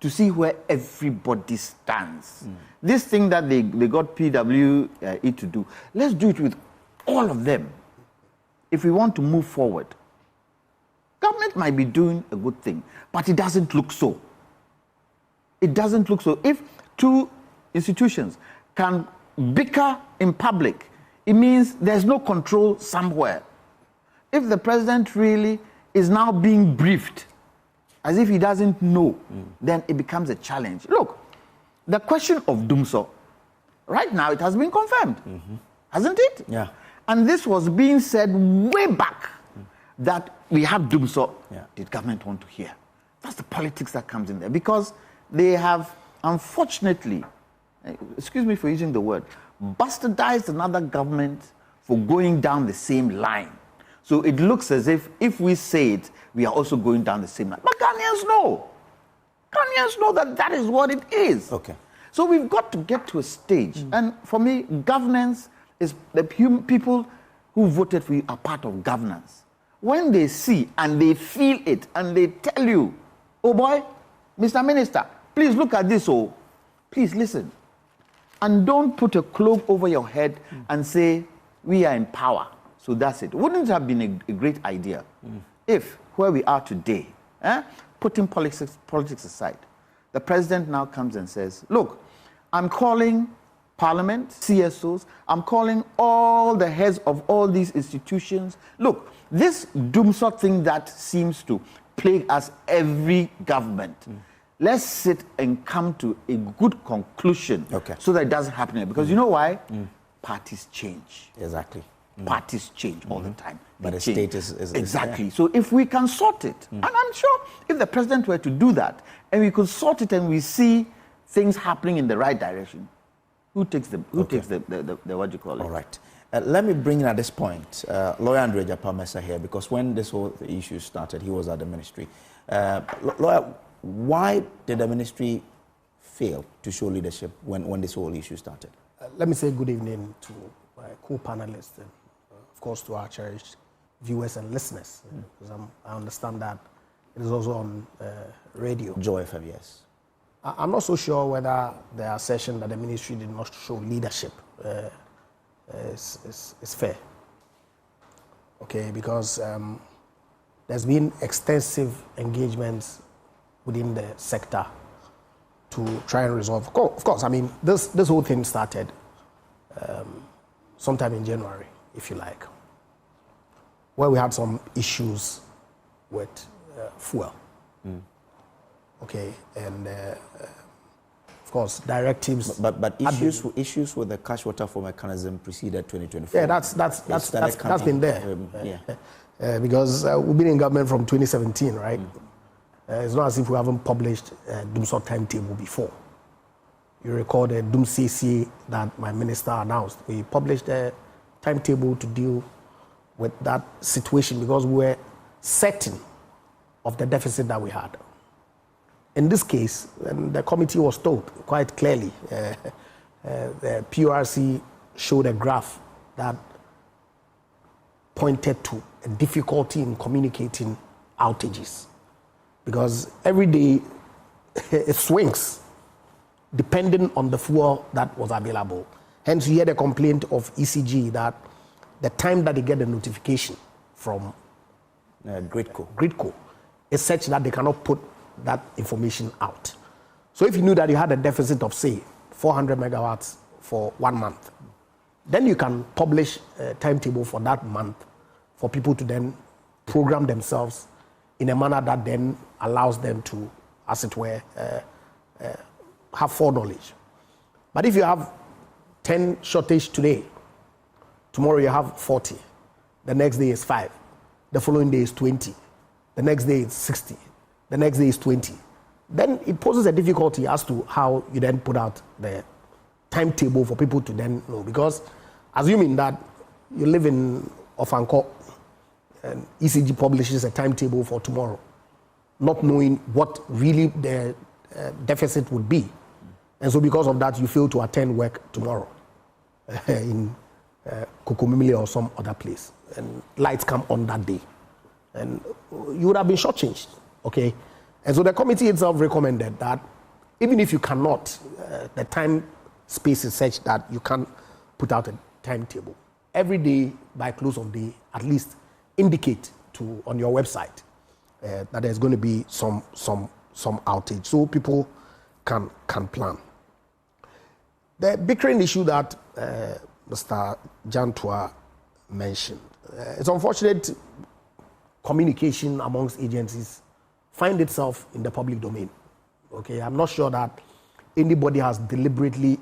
to see where everybody stands. This thing that they got PWE to do, let's do it with all of them if we want to move forward. Government might be doing a good thing, but it doesn't look so. It doesn't look so. If two institutions can bicker in public, it means there's no control somewhere. If the president really is now being briefed as if he doesn't know, then it becomes a challenge. Look, the question of Dumso, right now it has been confirmed, hasn't it? Yeah. And this was being said way back that we have Dumso. Did government want to hear? That's the politics that comes in there, because they have, unfortunately, excuse me for using the word, bastardized another government for going down the same line. So it looks as if we say it, we are also going down the same line. But Ghanaians know. Ghanaians know that that is what it is. Okay. So we've got to get to a stage. And for me, governance is the people who voted for you are part of governance. When they see and they feel it and they tell you, oh boy, Mr. Minister, please look at this, oh, please listen. And don't put a cloak over your head and say, we are in power. So that's it. Wouldn't it have been a great idea if, where we are today, putting politics aside, the president now comes and says, look, I'm calling Parliament, CSOs, I'm calling all the heads of all these institutions. Look, this Dumso thing that seems to plague us every government, let's sit and come to a good conclusion so that it doesn't happen here. Because you know why? Parties change. Exactly. Parties change all the time. But the state is exactly. So if we can sort it, and I'm sure if the president were to do that, and we could sort it and we see things happening in the right direction, who takes the what do you call it? All right. Let me bring in at this point Lawyer Andre Japamesa here, because when this whole issue started, he was at the ministry. Lawyer, why did the ministry fail to show leadership when this whole issue started? Let me say good evening to my co-panelists and, of course, to our cherished viewers and listeners, because I understand that it is also on radio. Joy FM, yes. I'm not so sure whether the assertion that the ministry did not show leadership is fair. Okay, because there's been extensive engagements within the sector to try and resolve. Of course, I mean, this whole thing started sometime in January, if you like, where we had some issues with fuel. Okay, and of course, directives. But issues with the cash water flow mechanism preceded 2024. Yeah, that's been there. Because we've been in government from 2017, right? It's not as if we haven't published a Dumso timetable before. You recall the Dumsisi that my minister announced. We published a timetable to deal with that situation because we were certain of the deficit that we had. In this case, the committee was told quite clearly, the PRC showed a graph that pointed to a difficulty in communicating outages, because every day it swings depending on the fuel that was available. Hence, you hear the complaint of ECG that the time that they get the notification from Gridco is such that they cannot put that information out. So if you knew that you had a deficit of, say, 400 megawatts for 1 month, then you can publish a timetable for that month for people to then program themselves in a manner that then allows them to, as it were, have foreknowledge. But if you have 10 shortage today, tomorrow you have 40, the next day is 5, the following day is 20, the next day is 60, the next day is 20, then it poses a difficulty as to how you then put out the timetable for people to then know. Because assuming that you live in Ofanko and ECG publishes a timetable for tomorrow, not knowing what really the deficit would be. And so because of that, you fail to attend work tomorrow in Kokomimili or some other place. And lights come on that day. And you would have been shortchanged, okay? And so the committee itself recommended that even if you cannot, the time space is such that you can't put out a timetable. Every day by close of day, at least indicate on your website that there's going to be some outage, so people can plan. The bickering issue that Mr. Jantua mentioned, it's unfortunate communication amongst agencies find itself in the public domain. Okay, I'm not sure that anybody has deliberately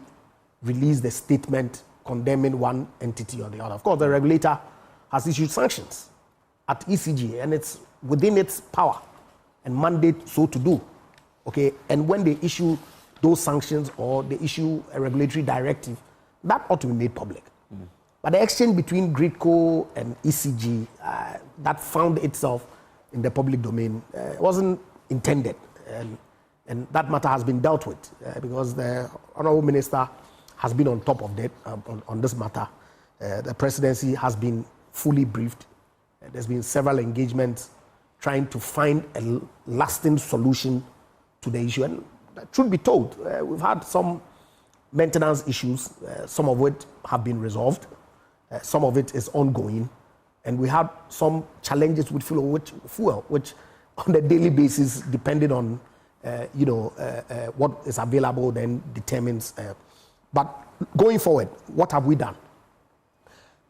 released a statement condemning one entity or the other. Of course, the regulator has issued sanctions at ECG, and it's within its power and mandate so to do. Okay, and when they issue those sanctions or they issue a regulatory directive, that ought to be made public. But the exchange between Gridco and ECG that found itself in the public domain wasn't intended, and that matter has been dealt with because the Honourable Minister has been on top of that on this matter. The presidency has been fully briefed. There's been several engagements trying to find a lasting solution to the issue. And truth be told, we've had some maintenance issues, some of which have been resolved, some of it is ongoing, and we have some challenges with fuel, which on a daily basis, depending on what is available, then determines. But going forward, what have we done?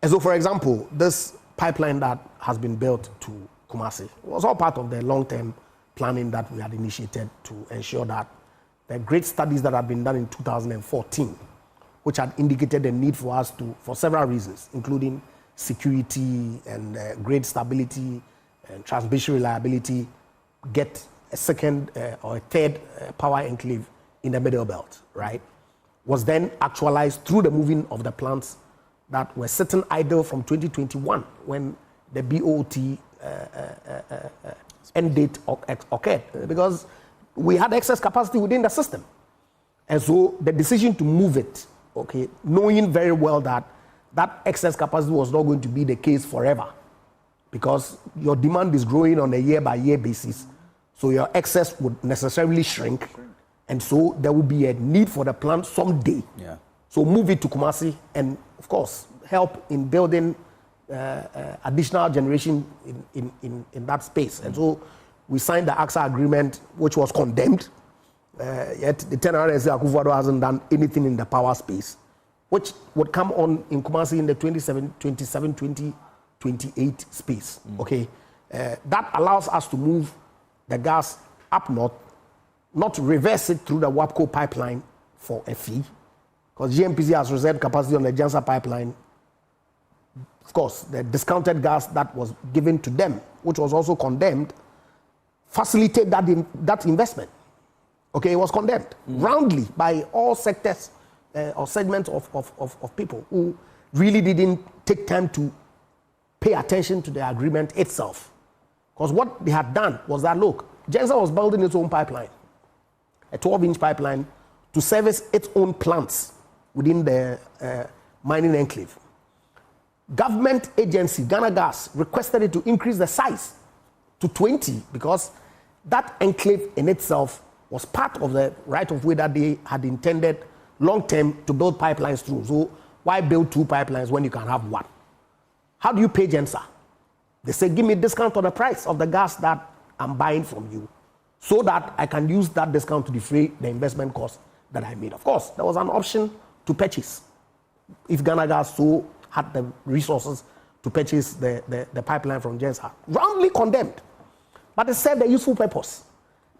And so, for example, this pipeline that has been built to Kumasi was all part of the long-term planning that we had initiated to ensure that the great studies that had been done in 2014, which had indicated the need for us to, for several reasons, including security and grid stability and transmission reliability, get a second or a third power enclave in the Middle Belt, right? Was then actualized through the moving of the plants that were sitting idle from 2021 when the BOT end date occurred, because we had excess capacity within the system. And so the decision to move it, okay, knowing very well that that excess capacity was not going to be the case forever, because your demand is growing on a year-by-year basis, so your excess would necessarily shrink, and so there will be a need for the plant someday. Yeah. So move it to Kumasi, and of course, help in building additional generation in that space. And so we signed the AXA agreement, which was condemned. Yet the NRC Akufo-Addo hasn't done anything in the power space, which would come on in Kumasi in the 2027-2028 space. Okay, that allows us to move the gas up north, not reverse it through the WAPCO pipeline for a fee, because GMPC has reserved capacity on the Jansa pipeline. Of course, the discounted gas that was given to them, which was also condemned, facilitate that investment. Okay, it was condemned roundly by all sectors or segments of people who really didn't take time to pay attention to the agreement itself. Because what they had done was that, look, Gensa was building its own pipeline, a 12-inch pipeline, to service its own plants within the mining enclave. Government agency, Ghana Gas, requested it to increase the size to 20 because that enclave in itself was part of the right-of-way that they had intended long-term to build pipelines through. So why build 2 pipelines when you can have 1? How do you pay Gensa? They say, give me a discount on the price of the gas that I'm buying from you so that I can use that discount to defray the investment cost that I made. Of course, there was an option to purchase. If Ghana Gas so had the resources to purchase the pipeline from Gensa, roundly condemned. But they served a useful purpose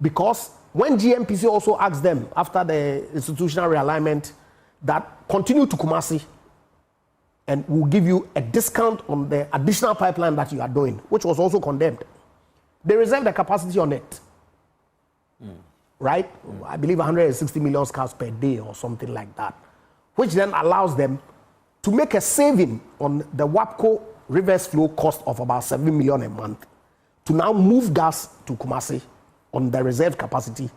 because when GMPC also asked them after the institutional realignment that continue to Kumasi and we'll give you a discount on the additional pipeline that you are doing, which was also condemned, they reserved the capacity on it. Right? I believe 160 million cars per day or something like that, which then allows them to make a saving on the WAPCO reverse flow cost of about 7 million a month to now move gas to Kumasi on the reserved capacity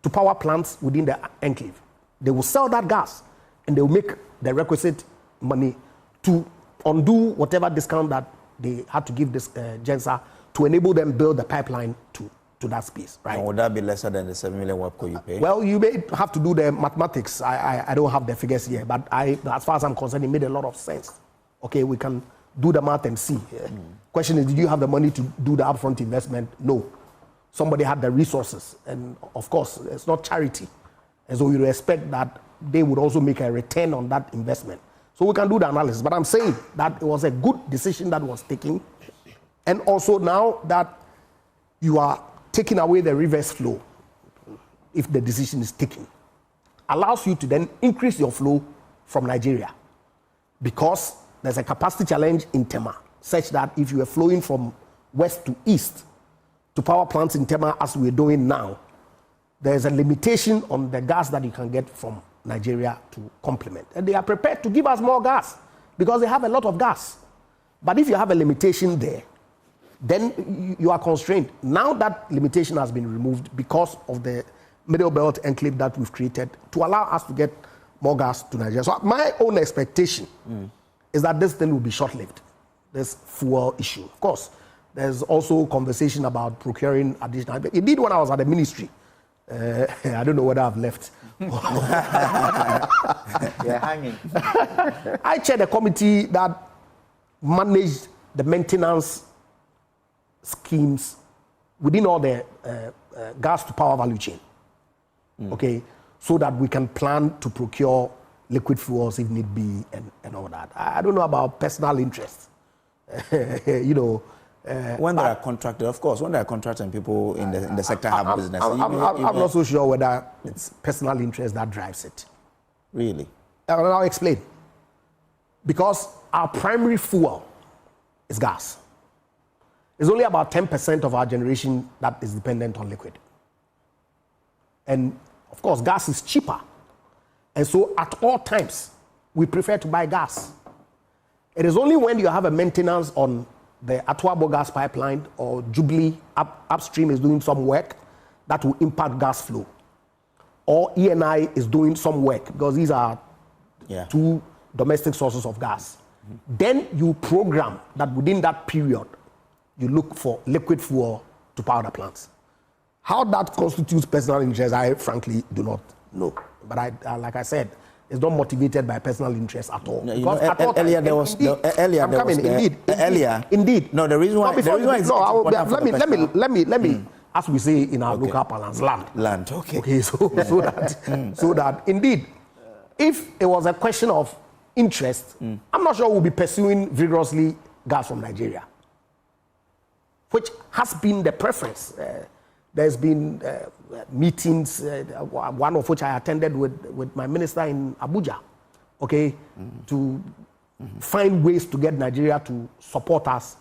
to power plants within the enclave. They will sell that gas and they will make the requisite money to undo whatever discount that they had to give this Gensa to enable them build the pipeline to that space, right? And would that be lesser than the 7 million WAPCO you pay? Well, you may have to do the mathematics. I don't have the figures here, but as far as I'm concerned, it made a lot of sense. Okay, we can do the math and see. Question is, did you have the money to do the upfront investment? No. Somebody had the resources, and of course, it's not charity. And so you expect that they would also make a return on that investment. So we can do the analysis, but I'm saying that it was a good decision that was taken. And also now that you are taking away the reverse flow, if the decision is taken, allows you to then increase your flow from Nigeria because there's a capacity challenge in Tema, such that if you are flowing from west to east to power plants in Tema as we're doing now, there's a limitation on the gas that you can get from Nigeria to complement. And they are prepared to give us more gas because they have a lot of gas. But if you have a limitation there, then you are constrained. Now that limitation has been removed because of the Middle Belt enclave that we've created to allow us to get more gas to Nigeria. So my own expectation is that this thing will be short-lived, this fuel issue. Of course, there's also conversation about procuring additional. Indeed, when I was at the ministry, I don't know whether I've left. They're hanging. I chaired a committee that managed the maintenance schemes within all the gas to power value chain. Okay, so that we can plan to procure liquid fuels if need be and all that. I don't know about personal interest. You know. When they are contracted, of course, when they are contracting people in the sector have business. I'm not so sure whether it's personal interest that drives it. Really? I'll explain. Because our primary fuel is gas. It's only about 10% of our generation that is dependent on liquid. And of course, gas is cheaper. And so at all times, we prefer to buy gas. It is only when you have a maintenance on the Atuabo gas pipeline or Jubilee upstream is doing some work that will impact gas flow. Or ENI is doing some work because these are two domestic sources of gas. Then you program that within that period, you look for liquid fuel to power the plants. How that constitutes personal interest, I frankly do not know. But like I said, it's not motivated by personal interest at all. Earlier there was indeed. No, the reason why. Let me as we say in our local parlance, land. Okay. So that indeed, if it was a question of interest, I'm not sure we'll be pursuing vigorously gas from Nigeria, which has been the preference. There's been meetings, one of which I attended with my minister in Abuja, to find ways to get Nigeria to support us,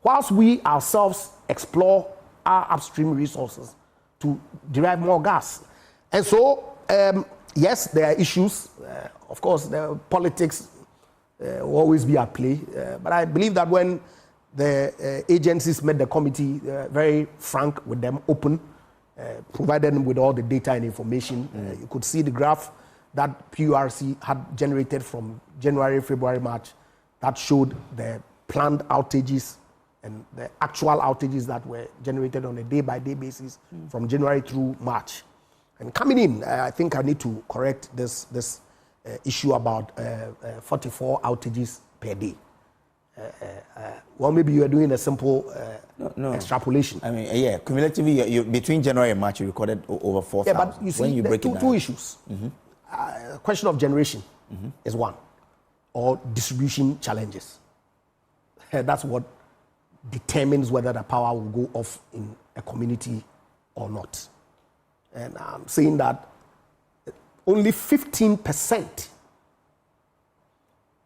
whilst we ourselves explore our upstream resources to derive more gas. And so, yes, there are issues. Of course, the politics will always be at play. But I believe that when The agencies made the committee very frank with them, open, provided them with all the data and information. You could see the graph that PURC had generated from January, February, March that showed the planned outages and the actual outages that were generated on a day-by-day basis from January through March. And coming in, I think I need to correct this issue about 44 outages per day. Well, maybe you are doing a simple extrapolation. I mean, yeah, cumulatively, between January and March, you recorded over 4,000. Yeah, but you see, there are two issues. Question of generation is one, or distribution challenges. That's what determines whether the power will go off in a community or not. And I'm saying that only 15%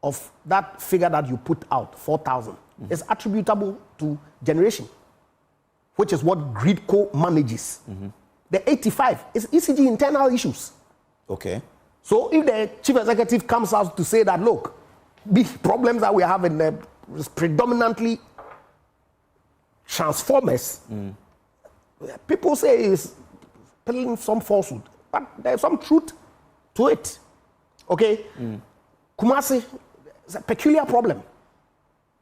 of that figure that you put out, 4,000, is attributable to generation, which is what Gridco manages. The 85 is ECG internal issues. Okay. So if the chief executive comes out to say that, look, the problems that we have in the is predominantly transformers, people say is peddling some falsehood, but there's some truth to it. Okay? Kumasi is a peculiar problem.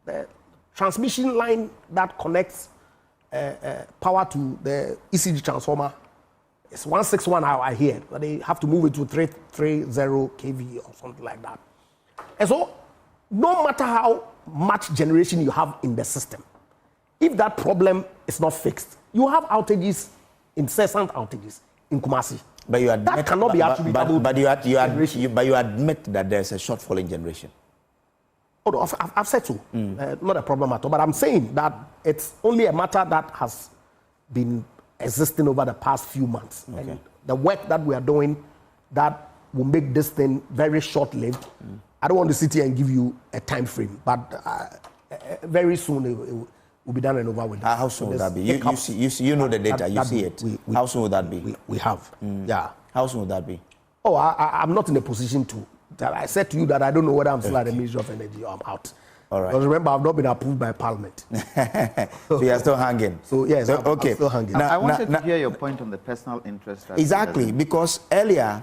The transmission line that connects power to the ECG transformer is 161 hour here, but they have to move it to 330 kV or something like that. And so, no matter how much generation you have in the system, if that problem is not fixed, you have outages, incessant outages in Kumasi. But you admit, that cannot be attributable. But you admit that there's a shortfall in generation. Oh, no, I've said so. Not a problem at all. But I'm saying that it's only a matter that has been existing over the past few months. Okay. And the work that we are doing that will make this thing very short-lived. I don't want to sit here and give you a time frame, but very soon it will be done and over with. How soon will that be? You know the data, you see it. How soon will that be? We have. Yeah. How soon will that be? Oh, I'm not in a position to. I said to you that I don't know whether I'm still at the Ministry of Energy or I'm out. All right. Because remember, I've not been approved by Parliament. So you are still hanging. So yes, okay. I'm still hanging. I wanted to hear your point on the personal interest. Exactly, because earlier,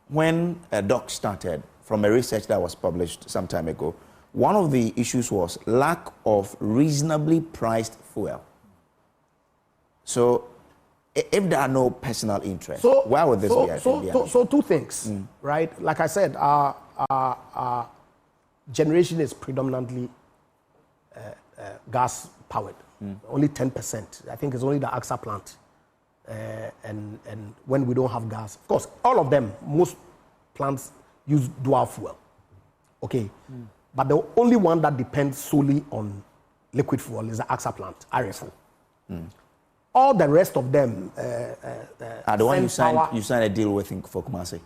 when DOC started, from a research that was published some time ago, one of the issues was lack of reasonably priced fuel. So, if there are no personal interests, why would this be? So two things, right? Like I said, our generation is predominantly gas powered. Only 10%. I think it's only the AXA plant. And when we don't have gas, of course, all of them, most plants use dual fuel. Okay. But the only one that depends solely on liquid fuel is the AXA plant, RFO. All the rest of them... the one you signed a deal with for Kumasi?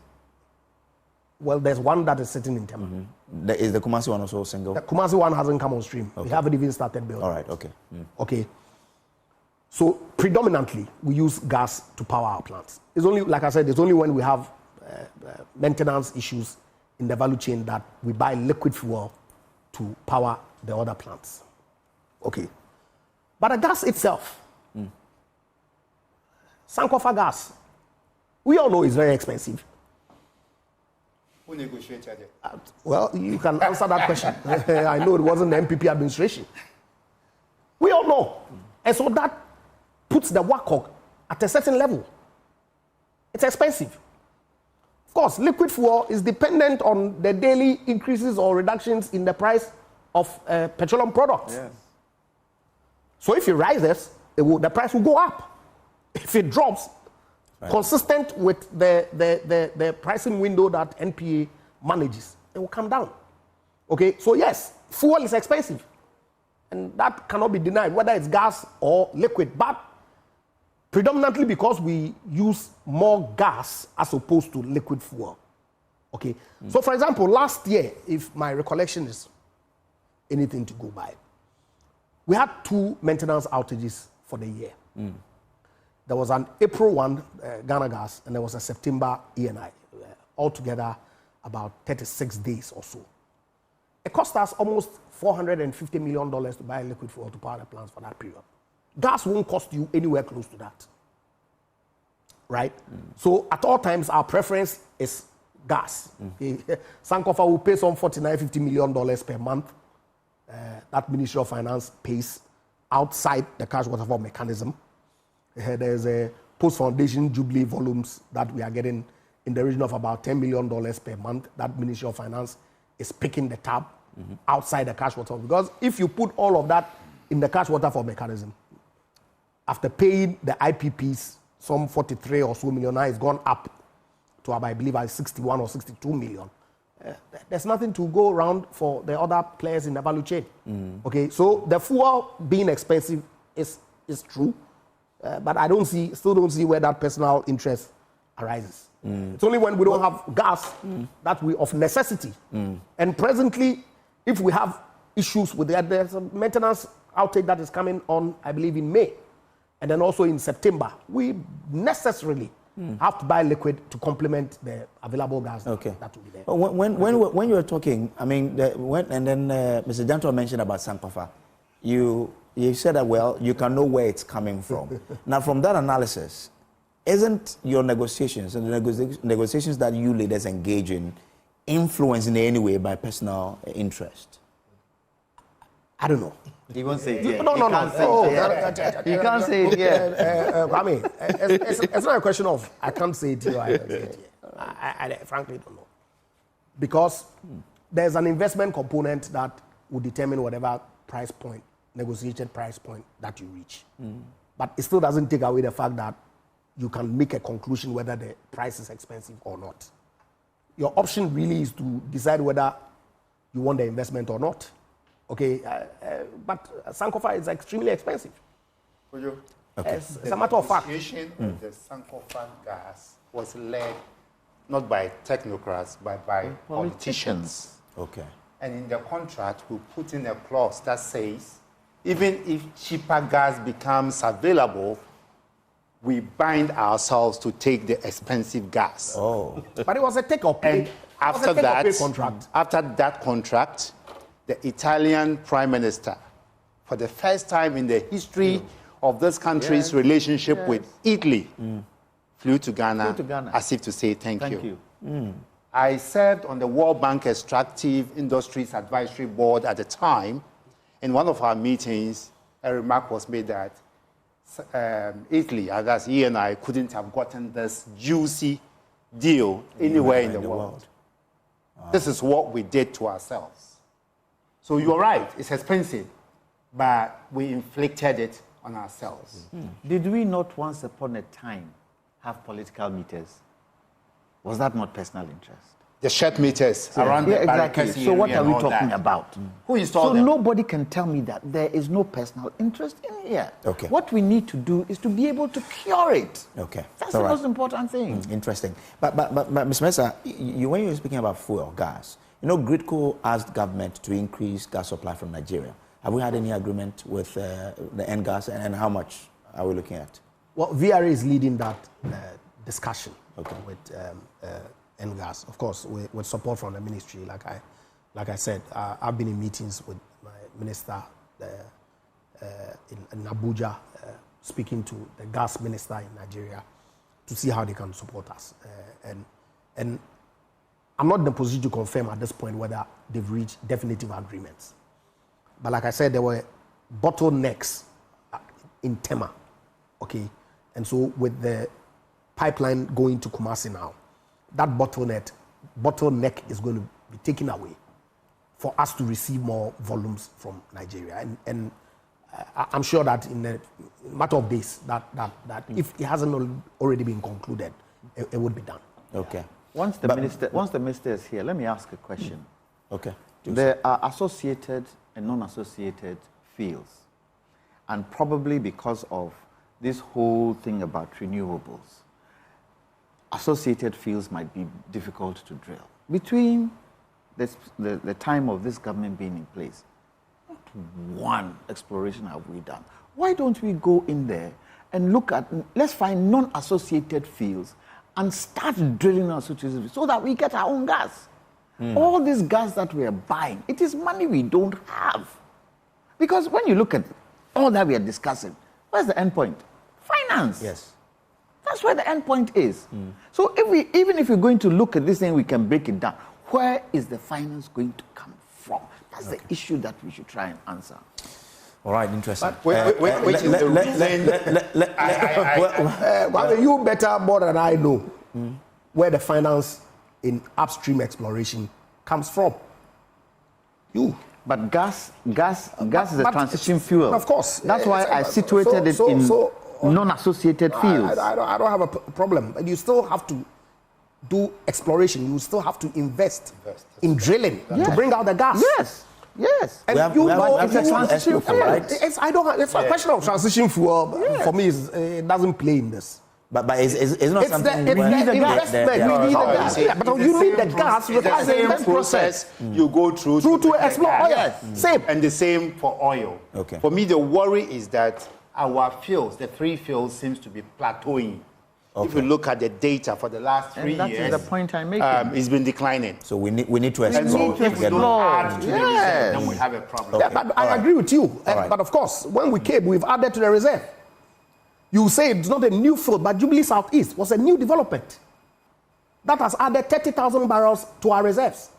Well, there's one that is sitting in Tema. Is the Kumasi one also single? The Kumasi one hasn't come on stream. Okay. We haven't even started building. All right, okay. Okay. So predominantly, we use gas to power our plants. It's only, like I said, it's only when we have maintenance issues in the value chain that we buy liquid fuel to power the other plants. Okay. But the gas itself, Sankofa gas, we all know is very expensive. Who negotiated it? Well, you can answer that question. I know it wasn't the MPP administration. We all know. And so that puts the WACOG at a certain level. It's expensive. Of course, liquid fuel is dependent on the daily increases or reductions in the price of petroleum products. Yes. So if it rises, the price will go up. If it drops, consistent with the pricing window that NPA manages, it will come down. Okay, so yes, fuel is expensive. And that cannot be denied, whether it's gas or liquid. But predominantly because we use more gas as opposed to liquid fuel. Okay, so for example, last year, if my recollection is anything to go by, we had 2 maintenance outages for the year. There was an April 1 Ghana Gas, and there was a September ENI. Altogether, about 36 days or so. It cost us almost $450 million to buy liquid fuel to power the plants for that period. Gas won't cost you anywhere close to that. Right? So at all times, our preference is gas. Sankofa will pay some $49-50 million per month. That Ministry of Finance pays outside the cash waterfall mechanism. There's a post-foundation Jubilee volumes that we are getting in the region of about $10 million per month. That Ministry of Finance is picking the tab outside the cash waterfall. Because if you put all of that in the cash waterfall mechanism, after paying the IPPs, some 43 or so million, now it's gone up to about, I believe, 61 or 62 million. There's nothing to go around for the other players in the value chain. Okay, so the fuel being expensive is true, but I still don't see where that personal interest arises. It's only when we don't have gas that we of necessity. And presently, if we have issues with that, there's a maintenance outage that is coming on, I believe, in May. And then also in September, we necessarily have to buy liquid to complement the available gas that will be there. When you were talking, I mean, Mr. Janto mentioned about Sankofa, you said that, well, you can know where it's coming from. Now, from that analysis, isn't your negotiations and the negotiations that you leaders engage in influenced in any way by personal interest? I don't know. He won't say it yet. No. You can't say it yet. I mean, it's not a question of I can't say it here. I don't say it here. I frankly don't know. Because there's an investment component that will determine whatever price point, negotiated price point that you reach. But it still doesn't take away the fact that you can make a conclusion whether the price is expensive or not. Your option really is to decide whether you want the investment or not. Okay, but Sankofa is extremely expensive. It's a matter of fact. The negotiation of the Sankofa gas was led not by technocrats, but by politicians. Okay. And in the contract, we put in a clause that says, even if cheaper gas becomes available, we bind ourselves to take the expensive gas. But it was a take-or-pay. And after that contract, the Italian Prime Minister, for the first time in the history of this country's relationship with Italy, flew to Ghana as if to say thank you. I served on the World Bank Extractive Industries Advisory Board at the time. In one of our meetings, a remark was made that Italy, and that's he and I, couldn't have gotten this juicy deal anywhere in the world. This is what we did to ourselves. So you're right, it's expensive, but we inflicted it on ourselves. Did we not once upon a time have political meters? Was that not personal interest? The shared meters around the exactly. So what are we talking about? Who installed them? So nobody can tell me that there is no personal interest in here. Okay. What we need to do is to be able to cure it. Okay. That's the most important thing. Interesting. But Ms. Mensah, when you were speaking about fuel, gas, you know, Gridco asked government to increase gas supply from Nigeria. Have we had any agreement with the end gas, and how much are we looking at? Well, VRA is leading that discussion with end gas, of course, with support from the ministry. Like I said, I've been in meetings with my minister in Abuja, speaking to the gas minister in Nigeria to see how they can support us. And I'm not in the position to confirm at this point whether they've reached definitive agreements. But like I said, there were bottlenecks in Tema, okay? And so with the pipeline going to Kumasi now, that bottleneck is going to be taken away for us to receive more volumes from Nigeria. And I'm sure that in a matter of days, that if it hasn't already been concluded, it would be done. Okay. Once the minister is here, let me ask a question. Okay. There are associated and non-associated fields. And probably because of this whole thing about renewables, associated fields might be difficult to drill. Between the time of this government being in place, not one exploration have we done. Why don't we go in there and look at, let's find non-associated fields and start drilling associated fields so that we get our own gas? All this gas that we are buying, it is money we don't have. Because when you look at all that we are discussing, where's the end point? Finance. Yes. That's where the end point is. So even if we're going to look at this thing, we can break it down. Where is the finance going to come from? That's the issue that we should try and answer. All right, interesting. Which is the reason? You better more than I know where the finance in upstream exploration comes from. You. But gas is a transition fuel. Of course. That's why I situated it in non-associated fields. I don't have a problem. But you still have to do exploration. You still have to invest in drilling to bring out the gas. Yes. And it's a transition fuel, right? It's a question of transition fuel. For me, it doesn't play in this. But it's not something we need the investment. We need the gas. But you need the gas because the same process you go through to explore oil. Same. And the same for oil. Okay. For me, the worry is that our fields, the 3 fields, seems to be plateauing. Okay. If you look at the data for the last 3 years, that is the point I'm making. It's been declining. So we need to explore. If we don't add to the reserve, then we have a problem. Okay. But I agree with you. But of course, when we came, we've added to the reserve. You say it's not a new field, but Jubilee Southeast was a new development that has added 30,000 barrels to our reserves.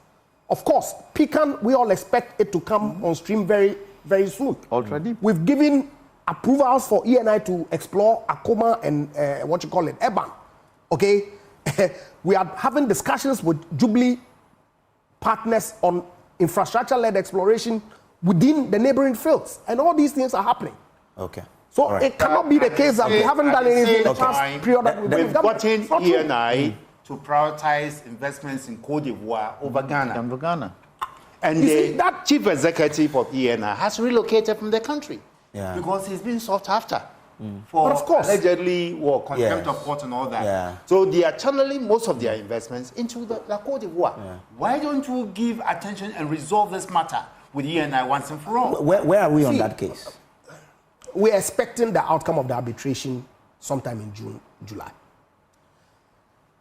Of course, Pecan, we all expect it to come on stream very, very soon. Ultra deep. We've given approvals for ENI to explore Akoma and Eban. Okay? We are having discussions with Jubilee partners on infrastructure-led exploration within the neighboring fields. And all these things are happening. Okay. So it cannot be the case that we haven't done anything in the past period. We've gotten ENI to prioritize investments in Côte d'Ivoire over Ghana. And the chief executive of ENI has relocated from the country because he's been sought after for allegedly contempt of court and all that. Yeah. So they are channeling most of their investments into the Côte d'Ivoire. Yeah. Why don't you give attention and resolve this matter with ENI once and for all? Where are we on that case? We're expecting the outcome of the arbitration sometime in June, July.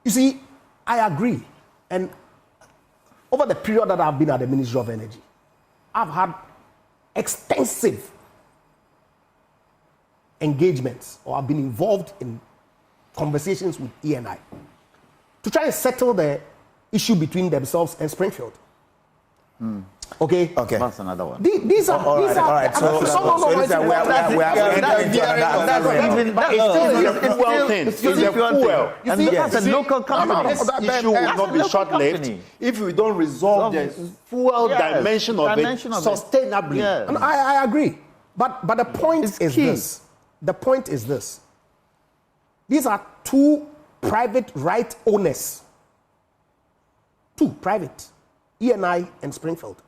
You see, I agree. And over the period that I've been at the Ministry of Energy, I've had extensive engagements, or I've been involved in conversations with ENI to try and settle the issue between themselves and Springfield. Okay. That's another one. These are all right. So it's a local company. This issue will not be short-lived if we don't resolve the fuel dimension of it sustainably. And I agree. But the point is this. The point is this. These are 2 private right owners. 2 private. ENI and Springfield.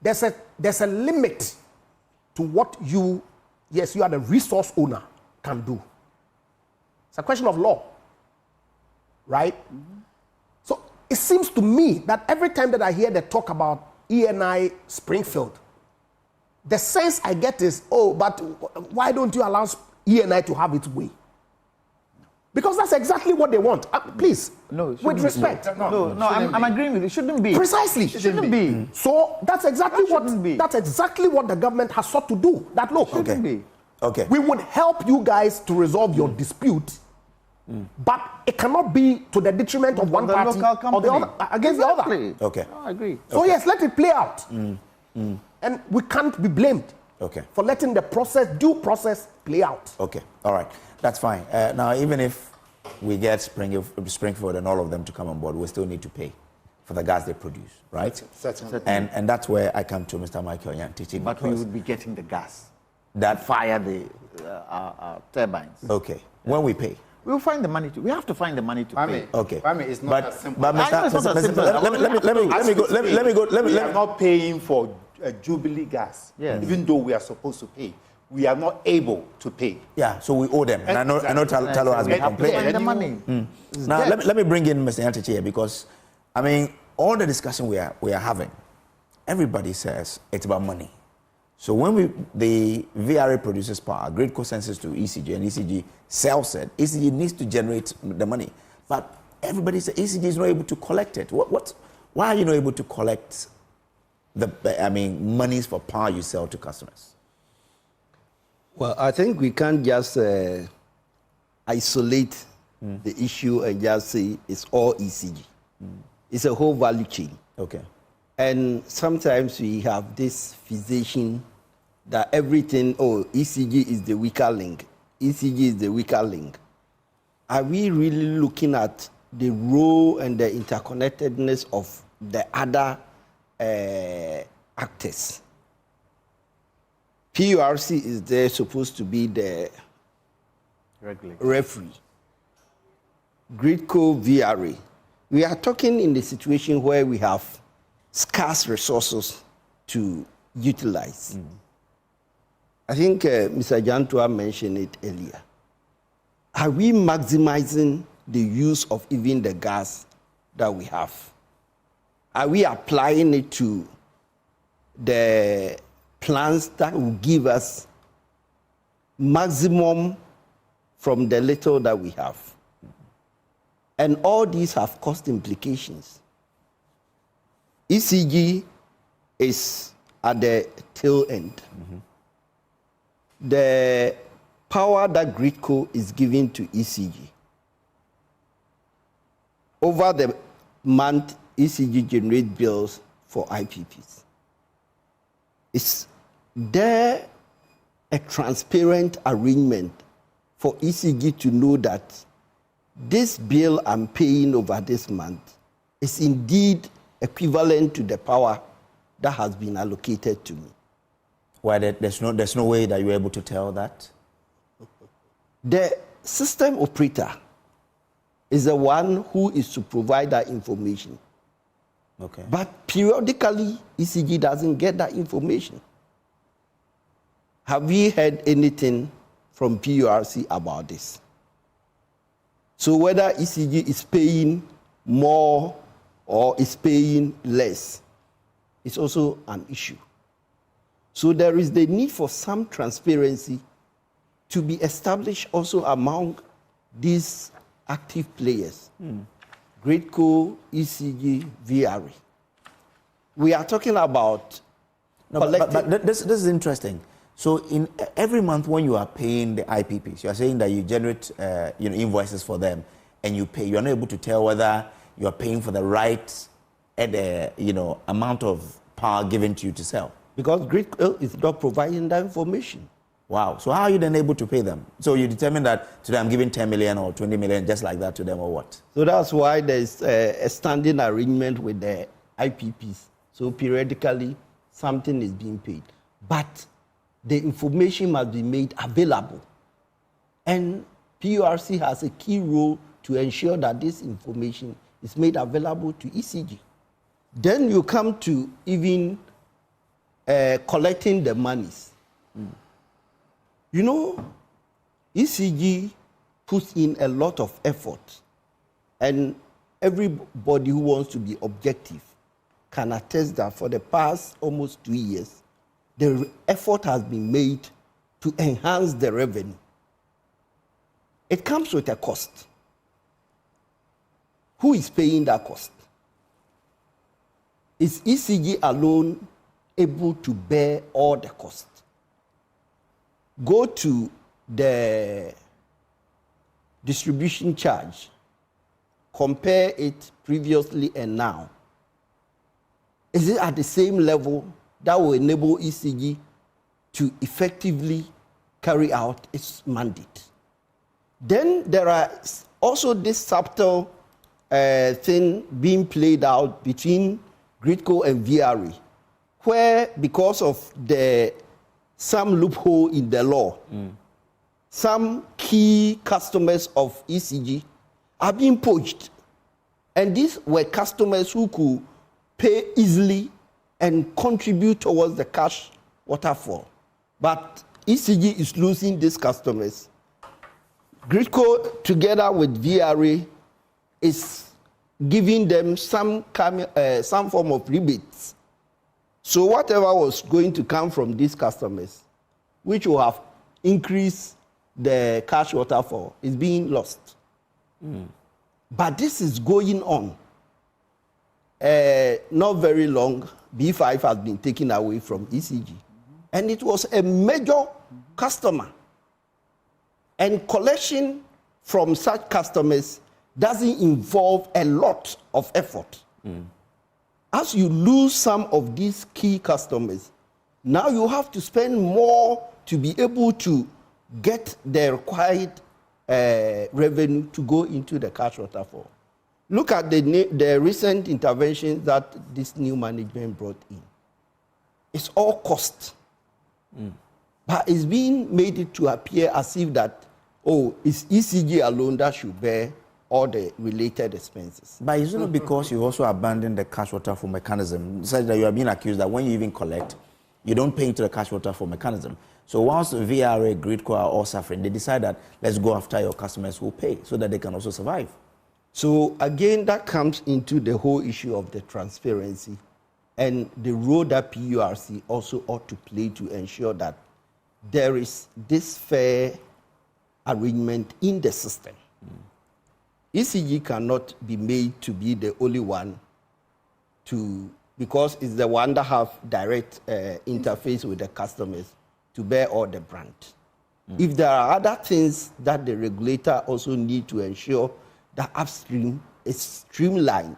There's a limit to what you are the resource owner, can do. It's a question of law, right? So it seems to me that every time that I hear the talk about ENI Springfield, the sense I get is, but why don't you allow ENI to have its way? Because that's exactly what they want. Please, with respect. I'm agreeing with you. It shouldn't be. Precisely. It shouldn't be. So that's exactly what the government has sought to do. That look, okay. We would help you guys to resolve your dispute, but it cannot be to the detriment of one party or the other against the other. Okay. I agree. So yes, let it play out, and we can't be blamed for letting the due process play out. Okay. All right. That's fine. Now, even if we get Springfield and all of them to come on board, we still need to pay for the gas they produce, right? Certainly. And that's where I come to Mr. Michael Yantichi. But we would be getting the gas that fire the turbines. Okay. When we pay. We'll find the money we have to find the money to pay. Okay. It's not as simple. But let me go. We are not paying for Jubilee gas, even though we are supposed to pay. We are not able to pay. Yeah, so we owe them. And I know Talo has been complaining. The money. Now, let me bring in Mr. Yantichi here because, I mean, all the discussion we are having, everybody says it's about money. So when the VRA produces power, grid consensus to ECG, and ECG sells it, ECG needs to generate the money. But everybody says ECG is not able to collect it. Why are you not able to collect monies for power you sell to customers? Well, I think we can't just isolate the issue and just say it's all ECG. It's a whole value chain. Okay. And sometimes we have this fixation that everything, ECG is the weaker link. ECG is the weaker link. Are we really looking at the role and the interconnectedness of the other actors? PURC is there supposed to be the referee. Gridco, VRA. We are talking in the situation where we have scarce resources to utilize. I think Mr. Jantua mentioned it earlier. Are we maximizing the use of even the gas that we have? Are we applying it to the plants that will give us maximum from the little that we have? And all these have cost implications. ECG is at the tail end. The power that Gridco is giving to ECG, over the month, ECG generates bills for IPPs. Is there a transparent arrangement for ECG to know that this bill I'm paying over this month is indeed equivalent to the power that has been allocated to me? Why there's no way that you're able to tell that? The system operator is the one who is to provide that information. Okay. But periodically, ECG doesn't get that information. Have we heard anything from PURC about this? So whether ECG is paying more or is paying less, it's also an issue. So there is the need for some transparency to be established also among these active players. Gridco, ECG, VRA. We are talking about... But this is interesting. So in every month when you are paying the IPPs, you are saying that you generate invoices for them and you pay. You are not able to tell whether you are paying for the right amount of power given to you to sell. Because Gridco is not providing that information. Wow. So how are you then able to pay them? So you determine that today I'm giving 10 million or 20 million just like that to them, or what? So that's why there's a standing arrangement with the IPPs. So periodically something is being paid. But the information must be made available. And PURC has a key role to ensure that this information is made available to ECG. Then you come to even collecting the monies. You know, ECG puts in a lot of effort, and everybody who wants to be objective can attest that for the past almost 2 years, the effort has been made to enhance the revenue. It comes with a cost. Who is paying that cost? Is ECG alone able to bear all the cost? Go to the distribution charge, compare it previously and now. Is it at the same level that will enable ECG to effectively carry out its mandate? Then there are also this subtle thing being played out between Gridco and VRA, where because of some loophole in the law, some key customers of ECG are being poached. And these were customers who could pay easily and contribute towards the cash waterfall. But ECG is losing these customers. Gridco, together with VRA, is giving them some form of rebates. So whatever was going to come from these customers, which will have increased the cash waterfall, is being lost. But this is going on. Not very long, B5 has been taken away from ECG. And it was a major customer. And collection from such customers doesn't involve a lot of effort. As you lose some of these key customers, now you have to spend more to be able to get the required revenue to go into the cash waterfall. Look at the recent interventions that this new management brought in. It's all cost. But it's being made it to appear as if that, oh, it's ECG alone that should bear all the related expenses. But isn't it because you also abandoned the cash waterfall mechanism, such that you are being accused that when you even collect, you don't pay into the cash waterfall mechanism? So once VRA, Gridco are all suffering, they decide that let's go after your customers who pay so that they can also survive. So again, that comes into the whole issue of the transparency and the role that PURC also ought to play to ensure that there is this fair arrangement in the system. ECG cannot be made to be the only one because it's the one that have direct interface with the customers to bear all the brunt. If there are other things that the regulator also need to ensure that upstream is streamlined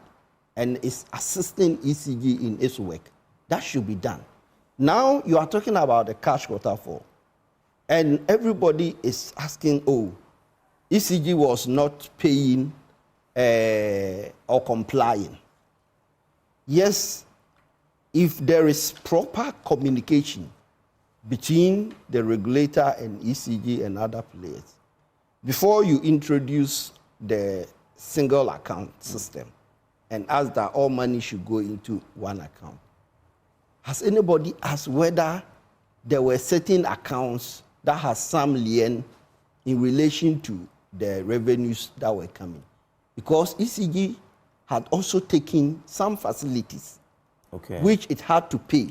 and is assisting ECG in its work, that should be done. Now you are talking about the cash waterfall, and everybody is asking, oh, ECG was not paying or complying. Yes, if there is proper communication between the regulator and ECG and other players, before you introduce the single account system and ask that all money should go into one account, has anybody asked whether there were certain accounts that has some lien in relation to the revenues that were coming? Because ECG had also taken some facilities which it had to pay.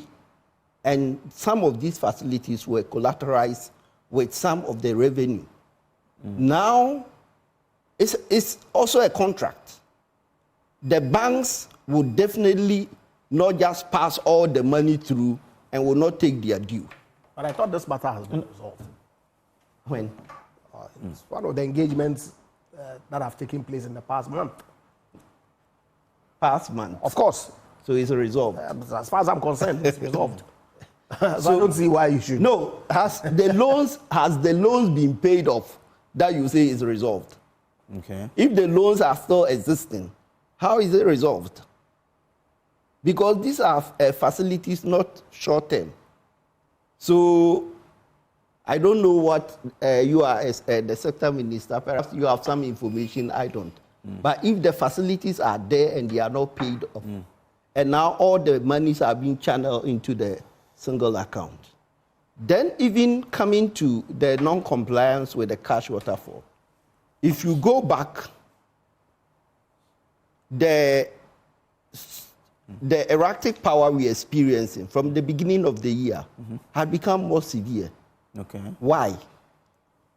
And some of these facilities were collateralized with some of the revenue. Now, it's also a contract. The banks would definitely not just pass all the money through and will not take their due. But I thought this matter has been resolved. When? It's one of the engagements that have taken place in the past month. Past month? Of course. So it's resolved? As far as I'm concerned, it's resolved. So I don't see why you should. No, has the loans been paid off that you say is resolved? Okay. If the loans are still existing, how is it resolved? Because these are facilities, not short term. So I don't know what you are as the sector minister, perhaps you have some information I don't. But if the facilities are there and they are not paid off, and now all the monies are being channeled into the single account, then even coming to the non-compliance with the cash waterfall, if you go back, the erratic power we're experiencing from the beginning of the year had become more severe. Okay. Why?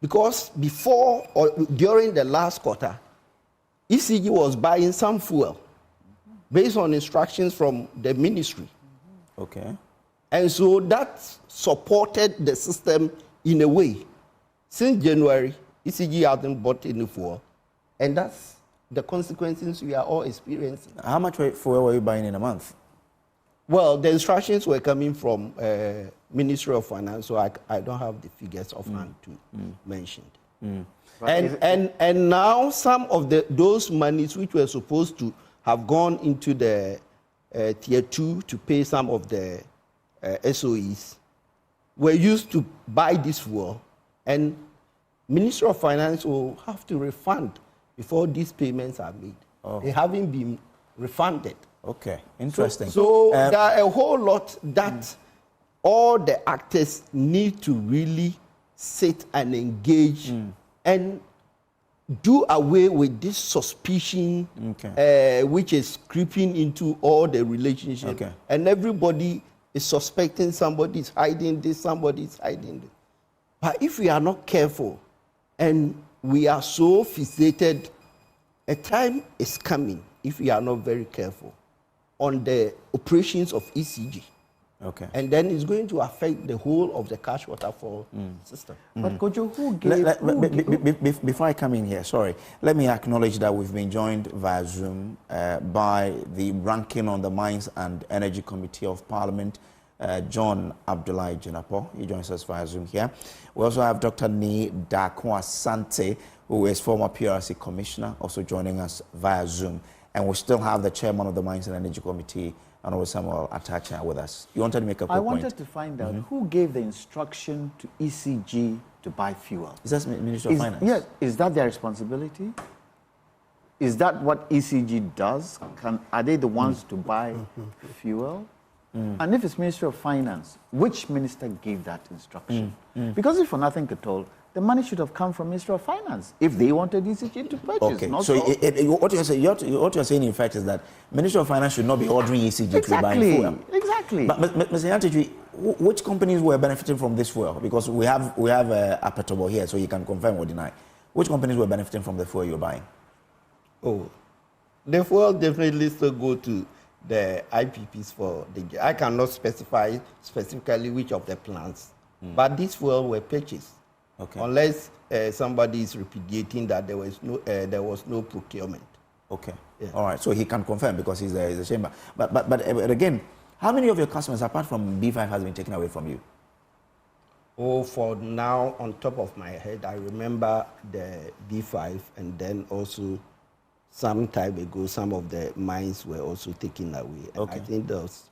Because before or during the last quarter, ECG was buying some fuel based on instructions from the ministry. Okay. And so that supported the system in a way. Since January, ECG hasn't bought any fuel, and that's the consequences we are all experiencing. How much fuel were you buying in a month? Well, the instructions were coming from Ministry of Finance, so I don't have the figures offhand to mention. And now some of those monies which were supposed to have gone into the tier 2 to pay some of the SOEs were used to buy this fuel, and Ministry of Finance will have to refund before these payments are made. They haven't been refunded. Okay, interesting. So there are a whole lot that all the actors need to really sit and engage and do away with this suspicion which is creeping into all the relationships. And everybody is suspecting somebody is hiding this, somebody is hiding this. But if we are not careful and we are so fixated a time is coming, if we are not very careful, on the operations of ECG. Okay. And then it's going to affect the whole of the cash waterfall system. But Kojo, who gave... Before I come in here, sorry, let me acknowledge that we've been joined via Zoom by the ranking on the Mines and Energy Committee of Parliament, John Abdullahi Jinapo. He joins us via Zoom here. We also have Dr. Ni Dakwa Sante, who is former PRC Commissioner, also joining us via Zoom. And we still have the Chairman of the Mines and Energy Committee, Honorable Samuel Atacha, with us. You wanted to make a quick point? I wanted to find out who gave the instruction to ECG to buy fuel. Is that Ministry of Finance? Yes. Is that their responsibility? Is that what ECG does? Are they the ones to buy fuel? And if it's Ministry of Finance, which minister gave that instruction? Because if for nothing at all, the money should have come from Ministry of Finance if they wanted ECG to purchase. Okay, so what you're saying in fact is that Ministry of Finance should not be ordering ECG to buy fuel. Exactly. But Mr. Yantich, which companies were benefiting from this fuel? Because we have Apatobo here, so you can confirm or deny. Which companies were benefiting from the fuel you're buying? Oh, the fuel definitely still go to the IPPs for the... I cannot specify specifically which of the plants, but these fuel were purchased. Okay. Unless somebody is repudiating that there was no procurement. Okay. Yeah. All right. So he can confirm because he's the chamber. But again, how many of your customers, apart from B5, has been taken away from you? Oh, for now, on top of my head, I remember the B5, and then also some time ago, some of the mines were also taken away. And Okay. I think there was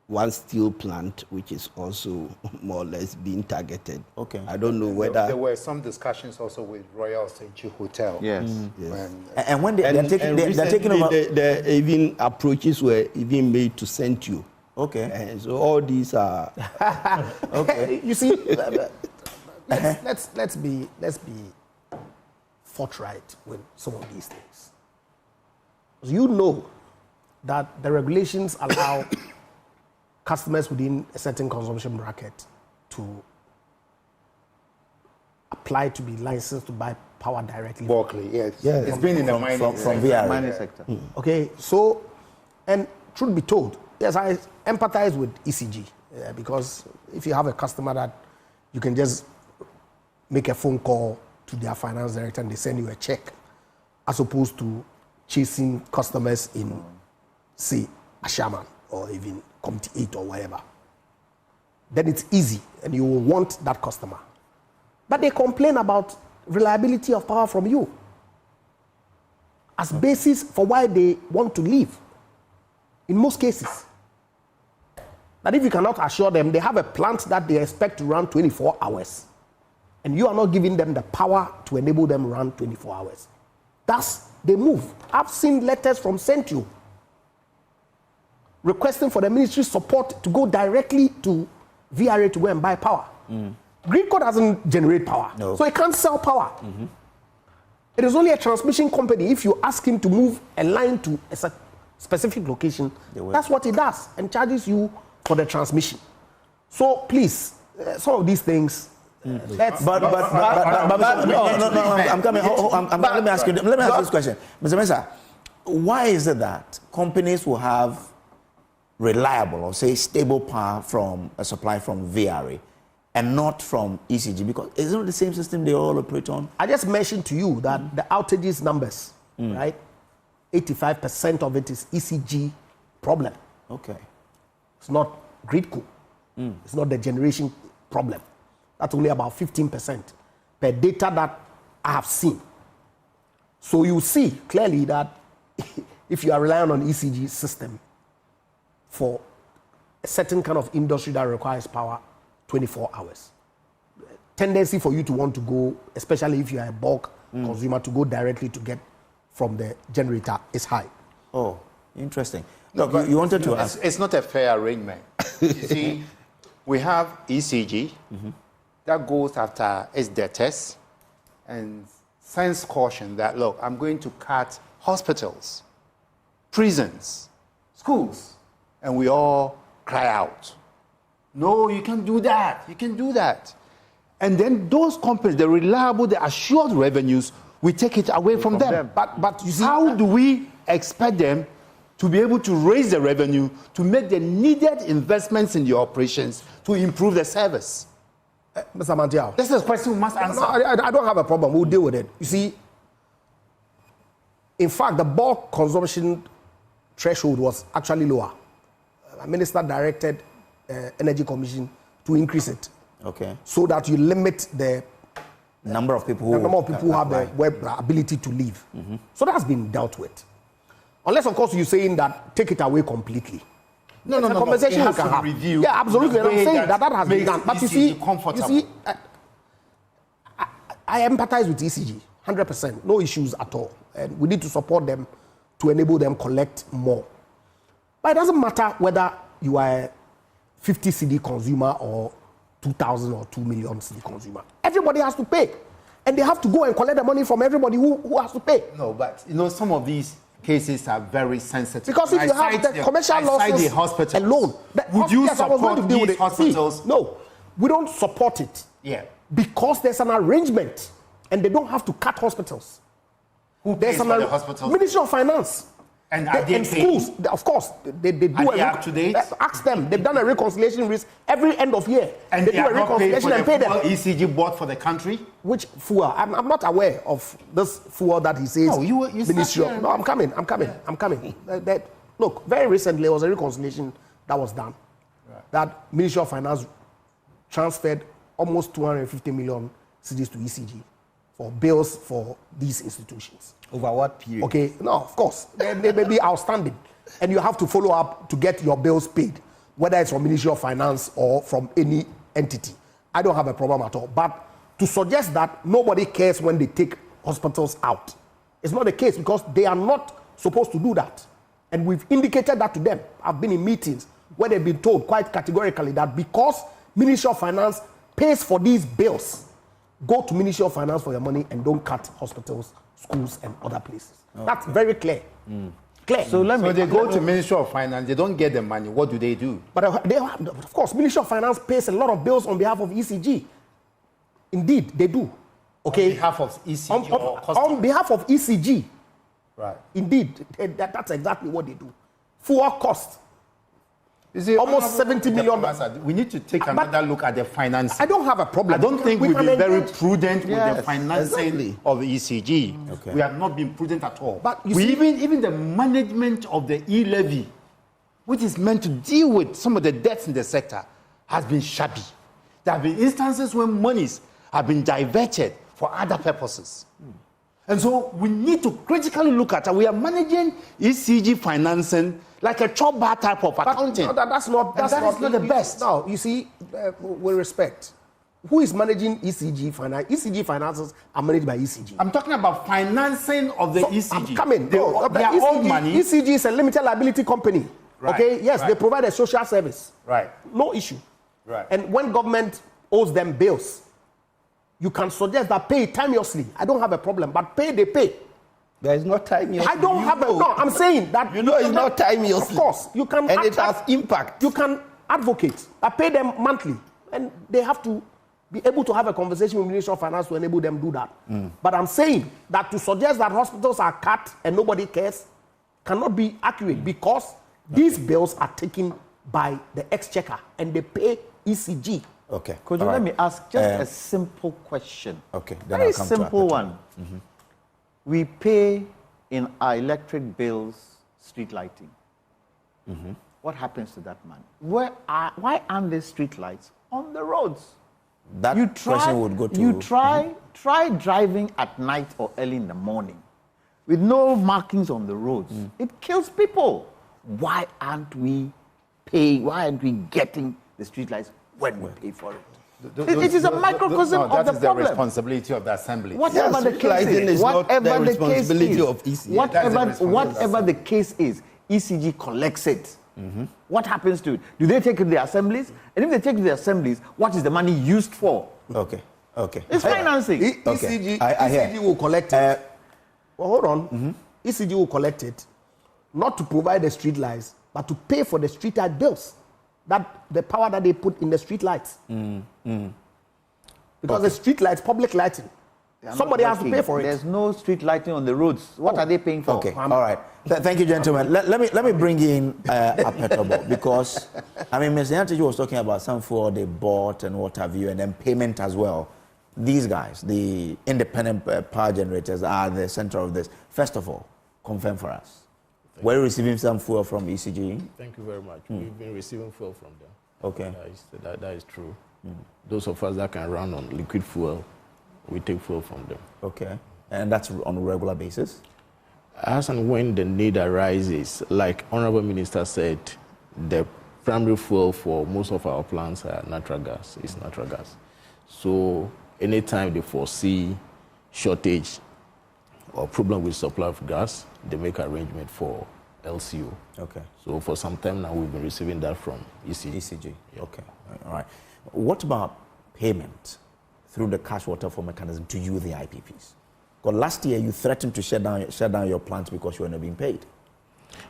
one steel plant which is also more or less being targeted. Okay. I don't know whether... There were some discussions also with Royal Senchi Hotel. Yes. Yes. And when they're taking over... The even approaches were even made to send you. Okay. And so all these are... Okay. You see, let's be forthright with some of these things. You know that the regulations allow customers within a certain consumption bracket to apply to be licensed to buy power directly. Berkeley, yes. Yes. It's been in the mining sector. Okay, so, and truth be told, yes, I empathize with ECG because if you have a customer that you can just make a phone call to their finance director and they send you a check, as opposed to chasing customers in, say, Ashaman or even Committee 8 or whatever, then it's easy and you will want that customer. But they complain about reliability of power from you as basis for why they want to leave. In most cases. That if you cannot assure them, they have a plant that they expect to run 24 hours and you are not giving them the power to enable them to run 24 hours. Thus, they move. I've seen letters from Centio requesting for the ministry's support to go directly to VRA to go and buy power. Greenco doesn't generate power, so it can't sell power. It is only a transmission company. If you ask him to move a line to a specific location, that's what he does and charges you for the transmission. So please, some of these things. Let me ask you this question, Mr. Mensah. Why is it that companies will have reliable or say stable power from a supply from VRA and not from ECG? Because isn't it the same system they all operate on? I just mentioned to you that the outages numbers, right? 85% of it is ECG problem. Okay. It's not Gridco. It's not the generation problem. That's only about 15% per data that I have seen. So you see clearly that if you are relying on ECG system for a certain kind of industry that requires power 24 hours, tendency for you to want to go, especially if you are a bulk consumer, to go directly to get from the generator is high. Oh, interesting. Look, you wanted to ask. It's not a fair arrangement. You see, we have ECG that goes after its debtors and sends caution that, look, I'm going to cut hospitals, prisons, schools, and we all cry out. No, you can't do that. You can do that. And then those companies, the reliable, the assured revenues, we take it away from them. But you see, how do we expect them to be able to raise the revenue to make the needed investments in the operations to improve the service? Mr. Mantiao, this is a question we must answer. No, I don't have a problem. We'll deal with it. You see, in fact, the bulk consumption threshold was actually lower. The minister directed Energy Commission to increase it. Okay. So that you limit the number of people who have the ability to leave. So that's been dealt with. Unless, of course, you're saying that take it away completely. No. Conversation It we can have. Review. Yeah, absolutely. And I'm saying that has been done. But you see, I empathize with ECG, 100%. No issues at all. And we need to support them to enable them collect more. But it doesn't matter whether you are a 50 CD consumer or 2,000 or 2 million CD consumer. Everybody has to pay. And they have to go and collect the money from everybody who has to pay. No, but some of these cases are very sensitive. Because if you have the commercial losses alone, would you support these hospitals? See, no, we don't support it. Yeah. Because there's an arrangement and they don't have to cut hospitals. Who pays for the hospitals? Ministry of Finance. And are they schools, of course, they do up to date? Ask them. They've done a reconciliation risk every end of year. And they do a reconciliation and pay them. ECG bought for the country? Which fuel? I'm not aware of this fuel that he says. No, you Ministry of. No, I'm coming. Look, very recently there was a reconciliation that was done. Right. That Ministry of Finance transferred almost 250 million cedis to ECG for bills for these institutions. Over what period? Okay, no, of course. They may be outstanding. And you have to follow up to get your bills paid, whether it's from Ministry of Finance or from any entity. I don't have a problem at all. But to suggest that nobody cares when they take hospitals out, it's not the case because they are not supposed to do that. And we've indicated that to them. I've been in meetings where they've been told quite categorically that because Ministry of Finance pays for these bills, go to Ministry of Finance for your money and don't cut hospitals, schools, and other places. Okay. That's very clear. Clear. So they go to Ministry of Finance, they don't get the money. What do they do? But of course, Ministry of Finance pays a lot of bills on behalf of ECG. Indeed, they do. Okay. On behalf of ECG on behalf of ECG. Right. Indeed, that's exactly what they do. Full cost. Almost 70 million. We need to take another look at the financing. I don't have a problem. I don't think we've been very prudent with the financing of the ECG. Okay. We have not been prudent at all. But even the management of the e-levy, which is meant to deal with some of the debts in the sector, has been shabby. There have been instances when monies have been diverted for other purposes. And so we need to critically look at it. We are managing ECG financing like a chop bar type of accounting. No, that's not the best. No, you see, with respect, who is managing ECG finance? ECG finances are managed by ECG. I'm talking about financing of the ECG. I'm coming. Their own money. ECG is a limited liability company. Right. Okay. Yes, they provide a social service. Right. No issue. Right. And when government owes them bills, you can suggest that pay timeously. I don't have a problem, but they pay. There is no timeously. I don't have a... No, I'm saying that... it's not timeously. Of course. You can... And it has impact. You can advocate. I pay them monthly. And they have to be able to have a conversation with the Ministry of Finance to enable them to do that. But I'm saying that to suggest that hospitals are cut and nobody cares cannot be accurate because these bills are taken by the exchequer and they pay ECG. Okay. Could you let me ask just a simple question? Okay. Very simple one. We pay in our electric bills street lighting. What happens to that money? Why aren't there street lights on the roads? That question would go to... You try driving at night or early in the morning with no markings on the roads. It kills people. Why aren't we paying? Why aren't we getting the street lights when we pay for it? It is a microcosm of the problem. That is the responsibility of the assembly. Whatever the case is, whatever the case is, ECG collects it. What happens to it? Do they take it to the assemblies? And if they take it to the assemblies, what is the money used for? Okay. It's financing. ECG will collect it. Well, hold on. ECG will collect it, not to provide the street lights, but to pay for the street light bills. The power that they put in the street lights. Because the street lights, public lighting, Somebody has to pay for it. There's no street lighting on the roads. What are they paying for? Okay, all right. Thank you, gentlemen. Let me bring in Apetobo, because, I mean, Mr. Yanteji was talking about some fuel they bought and what have you, and then payment as well. These guys, the independent power generators, are the center of this. First of all, confirm for us. We're receiving some fuel from ECG. Thank you very much. We've been receiving fuel from them. Okay. That is true. Those of us that can run on liquid fuel, we take fuel from them. Okay. And that's on a regular basis? As and when the need arises, like Honorable Minister said, the primary fuel for most of our plants are natural gas. It's natural gas. So anytime they foresee shortage or problem with supply of gas, they make arrangement for LCO. Okay. So for some time now, we've been receiving that from ECG. ECG. Yeah. Okay. All right. What about payment through the cash waterfall mechanism to you, the IPPs? Because last year you threatened to shut down your plants because you were not being paid.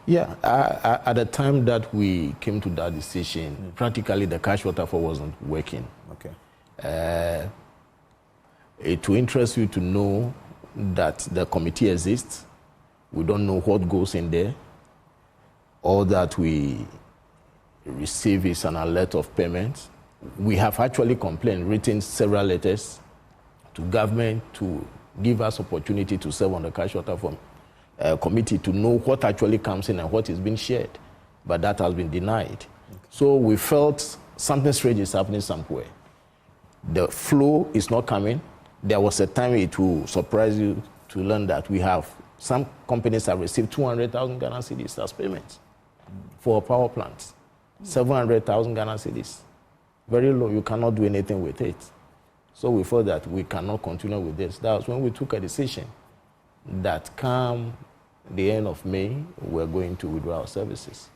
Yeah, at the time that we came to that decision, practically the cash waterfall wasn't working. Okay. It will interest you to know that the committee exists. We don't know what goes in there. All that we receive is an alert of payment. We have actually complained, written several letters to government to give us opportunity to serve on the cash waterfall committee to know what actually comes in and what is being shared. But that has been denied. Okay. So we felt something strange is happening somewhere. The flow is not coming. There was a time it will surprise you to learn that we have, some companies have received 200,000 Ghana cedis as payments for power plants. 700,000 Ghana cedis. Very low, you cannot do anything with it. So we felt that we cannot continue with this. That was when we took a decision that come the end of May, we're going to withdraw our services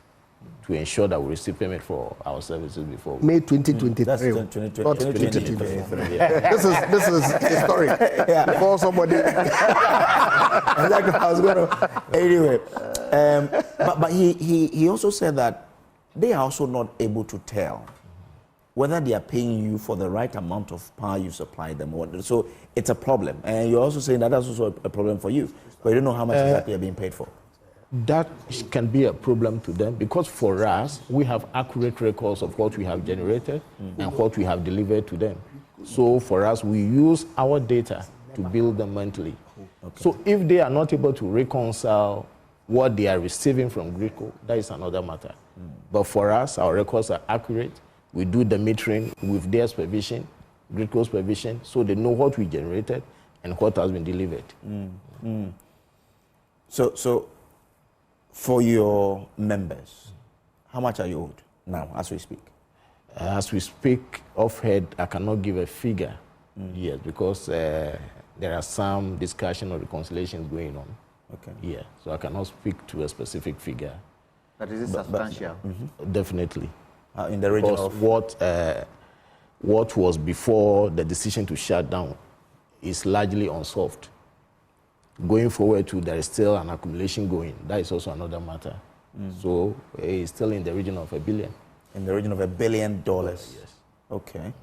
to ensure that we receive payment for our services before. May 2023. That's 2023. This is historic. Yeah. Before somebody. Exactly. I was going to. Anyway, but he also said that they are also not able to tell whether they are paying you for the right amount of power you supply them. So it's a problem. And you're also saying that that's also a problem for you, but you don't know how much exactly you're being paid for. That can be a problem to them because for us, we have accurate records of what we have generated and what we have delivered to them. So for us, we use our data to bill them monthly. Okay. So if they are not able to reconcile what they are receiving from GRIDCO, that is another matter. But for us, our records are accurate. We do the metering with their supervision, GRIDCO's supervision, so they know what we generated and what has been delivered. So for your members, how much are you owed now, as we speak? As we speak, off-head, I cannot give a figure yet because there are some discussion or reconciliations going on. Okay. Yeah, so I cannot speak to a specific figure. But is it substantial? Definitely. In the region of what was before the decision to shut down is largely unsolved. Going forward to there is still an accumulation going. That is also another matter. So it's still in the region of $1 billion. In the region of $1 billion. Yes. Okay.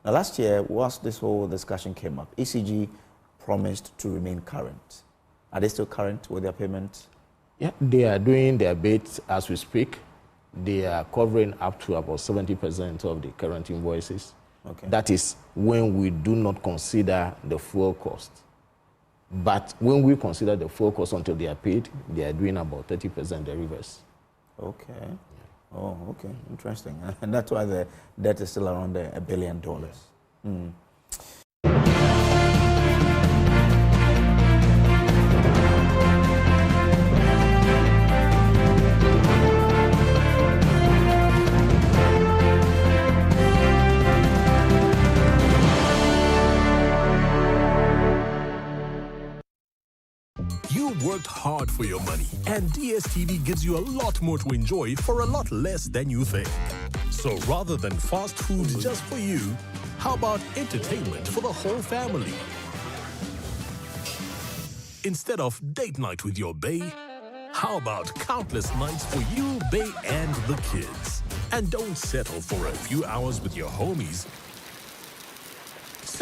Now last year, whilst this whole discussion came up, ECG promised to remain current. Are they still current with their payments? Yeah, they are doing their bit as we speak. They are covering up to about 70% of the current invoices. Okay. That is when we do not consider the fuel cost. But when we consider the fuel cost until they are paid, they are doing about 30% the reverse. Okay. Yeah. Oh, okay. Interesting. And that's why the debt is still around $1 billion. Worked hard for your money, and DSTV gives you a lot more to enjoy for a lot less than you think. So rather than fast food just for you, how about entertainment for the whole family? Instead of date night with your bae, how about countless nights for you, bae, and the kids? And don't settle for a few hours with your homies.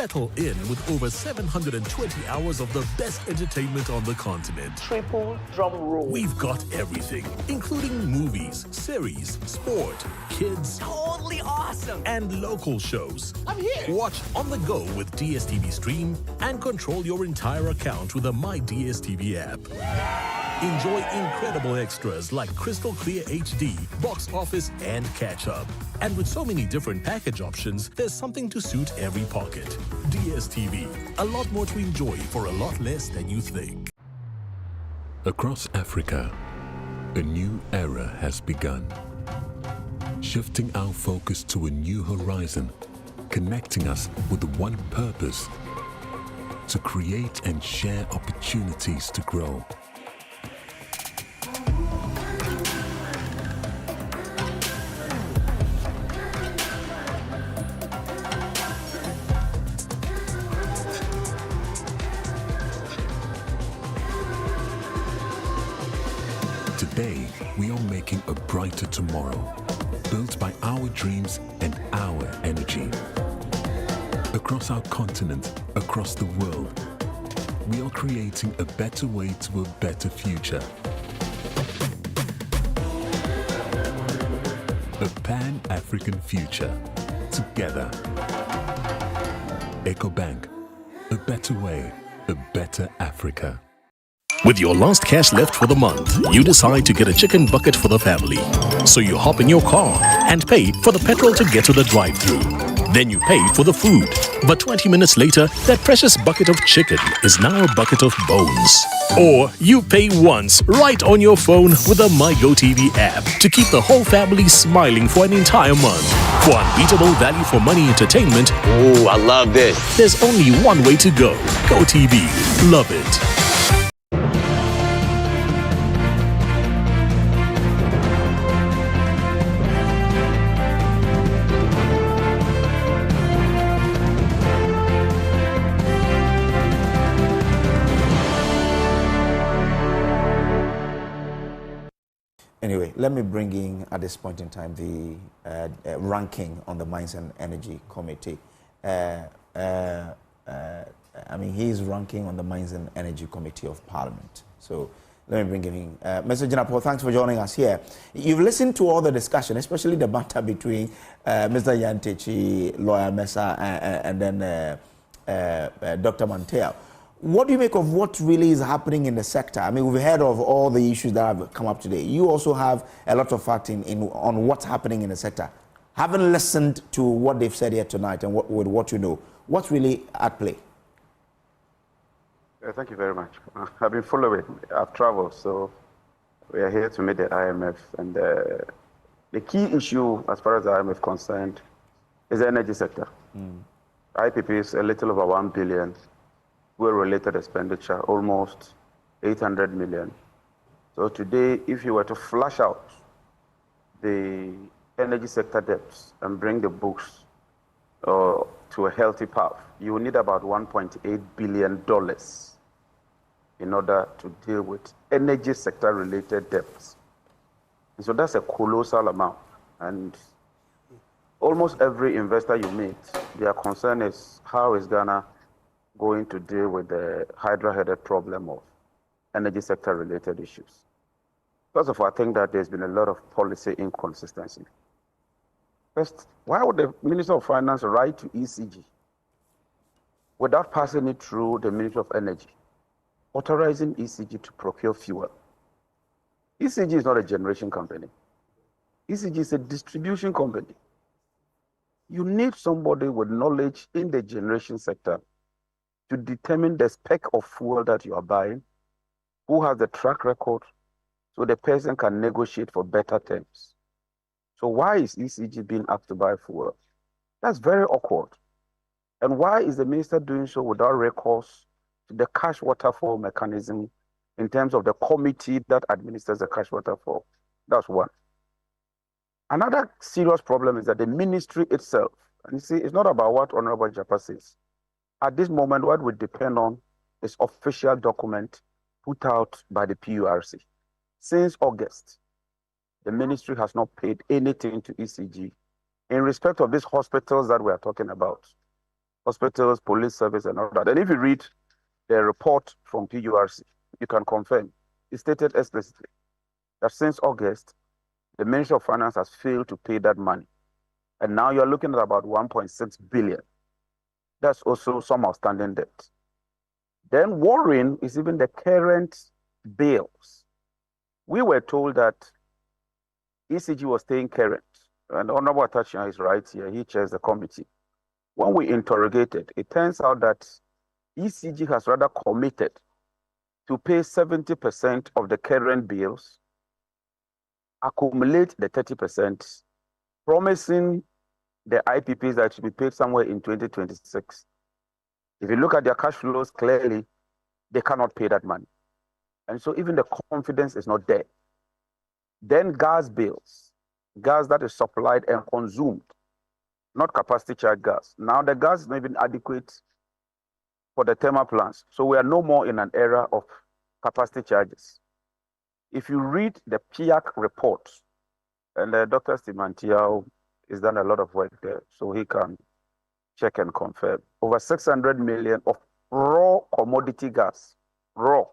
Settle in with over 720 hours of the best entertainment on the continent. Triple drum roll. We've got everything, including movies, series, sport, kids, Totally awesome. and local shows. I'm here. Watch on the go with DSTV Stream and control your entire account with the My DSTV app. Enjoy incredible extras like crystal clear HD, box office, and catch up. And with so many different package options, there's something to suit every pocket. DSTV, a lot more to enjoy for a lot less than you think. Across Africa, a new era has begun. Shifting our focus to a new horizon, connecting us with one purpose: to create and share opportunities to grow. Today, we are making a brighter tomorrow, built by our dreams and our energy. Across our continent, across the world, we are creating a better way to a better future. A Pan-African future. Together. EcoBank. A better way, a better Africa. With your last cash left for the month, you decide to get a chicken bucket for the family. So you hop in your car and pay for the petrol to get to the drive-thru. Then you pay for the food. But 20 minutes later, that precious bucket of chicken is now a bucket of bones. Or you pay once right on your phone with the MyGoTV app to keep the whole family smiling for an entire month. For unbeatable value for money entertainment, ooh, I love this. There's only one way to go. GoTV. Love it. Anyway, let me bring in at this point in time the ranking on the Mines and Energy Committee. I mean, he is ranking on the Mines and Energy Committee of Parliament. So let me bring him in. Mr. Jinapo, thanks for joining us here. You've listened to all the discussion, especially the banter between Mr. Yantechi, Lawyer Mesa, and then Dr. Mantel. What do you make of what really is happening in the sector? I mean, we've heard of all the issues that have come up today. You also have a lot of fact on what's happening in the sector. Having listened to what they've said here tonight and what you know, what's really at play? Thank you very much. I've been following. I've traveled, so we are here to meet the IMF. And the key issue, as far as the IMF is concerned, is the energy sector. IPP is a little over 1 billion. Related expenditure, almost 800 million. So today, if you were to flush out the energy sector debts and bring the books to a healthy path, you will need about $1.8 billion in order to deal with energy sector related debts. And so that's a colossal amount. And almost every investor you meet, their concern is how is Ghana going to deal with the hydra-headed problem of energy sector-related issues. First of all, I think that there's been a lot of policy inconsistency. First, why would the Minister of Finance write to ECG without passing it through the Ministry of Energy, authorizing ECG to procure fuel? ECG is not a generation company. ECG is a distribution company. You need somebody with knowledge in the generation sector to determine the spec of fuel that you are buying, who has the track record, so the person can negotiate for better terms. So why is ECG being asked to buy fuel? That's very awkward. And why is the minister doing so without recourse to the cash waterfall mechanism in terms of the committee that administers the cash waterfall? That's one. Another serious problem is that the ministry itself, and you see, it's not about what Honorable Japa says. At this moment, what we depend on is official document put out by the PURC. Since August, the ministry has not paid anything to ECG in respect of these hospitals that we are talking about. hospitals, police service, and all that. And if you read the report from PURC, you can confirm. It stated explicitly that since August, the Ministry of Finance has failed to pay that money. And now you're looking at about 1.6 billion. That's also some outstanding debt. Then worrying is even the current bills. We were told that ECG was staying current. And Honorable Atachia is right here. He chairs the committee. When we interrogated, it turns out that ECG has rather committed to pay 70% of the current bills, accumulate the 30%, promising the IPPs that it should be paid somewhere in 2026. If you look at their cash flows clearly, they cannot pay that money. And so even the confidence is not there. Then gas bills, gas that is supplied and consumed, not capacity charge gas. Now the gas is not even adequate for the thermal plants. So we are no more in an era of capacity charges. If you read the PIAC report, and Dr. Stimantiao has done a lot of work there, so he can check and confirm. Over 600 million of raw commodity gas, raw,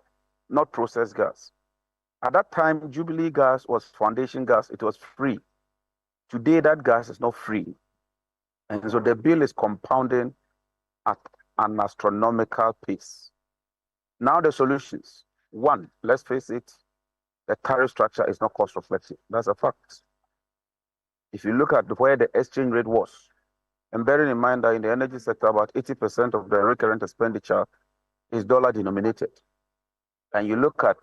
not processed gas. At that time, Jubilee gas was foundation gas. It was free. Today, that gas is not free. And so the bill is compounding at an astronomical pace. Now the solutions. One, let's face it, the tariff structure is not cost reflective. That's a fact. If you look at where the exchange rate was, and bearing in mind that in the energy sector, about 80% of the recurrent expenditure is dollar denominated. And you look at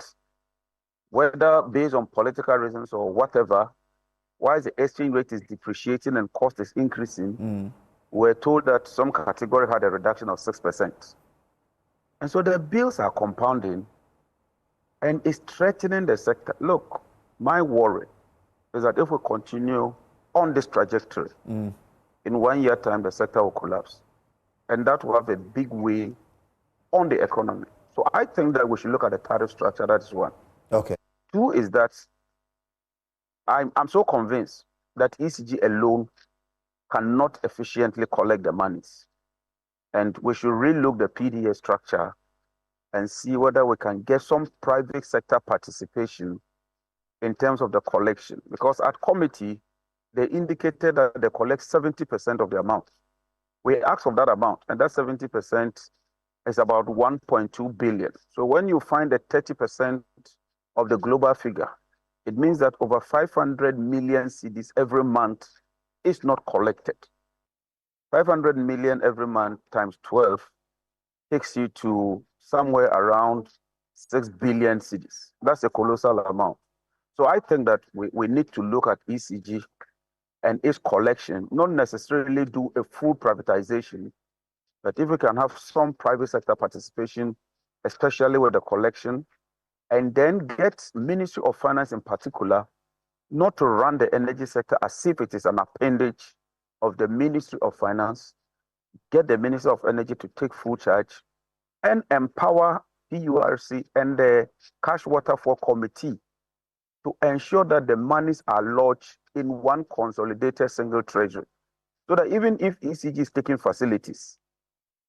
whether based on political reasons or whatever, why the exchange rate is depreciating and cost is increasing, we're told that some category had a reduction of 6%. And so the bills are compounding and it's threatening the sector. Look, my worry is that if we continue on this trajectory, in 1 year time, the sector will collapse. And that will have a big way on the economy. So I think that we should look at the tariff structure. That is one. Okay. Two is that I'm so convinced that ECG alone cannot efficiently collect the monies. And we should relook the PDA structure and see whether we can get some private sector participation in terms of the collection. Because at committee, they indicated that they collect 70% of the amount. We asked for that amount, and that 70% is about 1.2 billion. So when you find that 30% of the global figure, it means that over 500 million cedis every month is not collected. 500 million every month times 12 takes you to somewhere around 6 billion cedis. That's a colossal amount. So I think that we need to look at ECG and its collection, not necessarily do a full privatization, but if we can have some private sector participation, especially with the collection, and then get Ministry of Finance in particular, not to run the energy sector as if it is an appendage of the Ministry of Finance, get the Ministry of Energy to take full charge, and empower PURC and the Cash Waterfall Committee to ensure that the monies are lodged in one consolidated single treasury. So that even if ECG is taking facilities,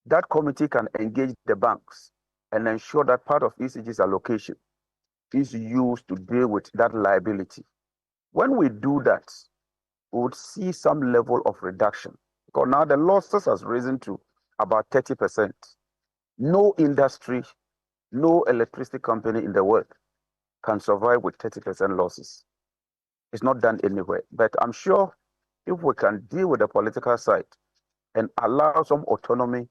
that committee can engage the banks and ensure that part of ECG's allocation is used to deal with that liability. When we do that, we would see some level of reduction. Because now the losses has risen to about 30%. No industry, no electricity company in the world can survive with 30% losses. It's not done anywhere. But I'm sure if we can deal with the political side and allow some autonomy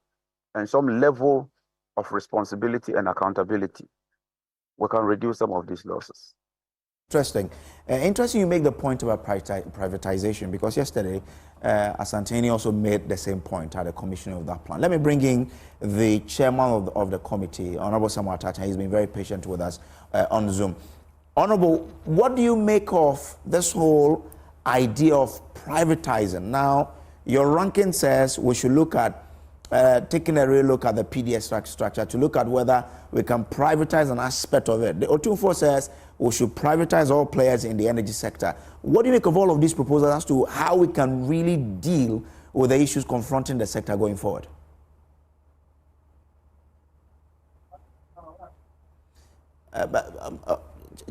and some level of responsibility and accountability, we can reduce some of these losses. Interesting. Interesting you make the point about privatization, because yesterday Asanteni also made the same point at the commissioning of that plan. Let me bring in the chairman of the committee, Honorable Samuel Atacha. He's been very patient with us on Zoom. Honorable, what do you make of this whole idea of privatizing? Now, your ranking says we should look at taking a real look at the PDS structure to look at whether we can privatize an aspect of it. The Otunfo says we should privatize all players in the energy sector. What do you make of all of these proposals as to how we can really deal with the issues confronting the sector going forward?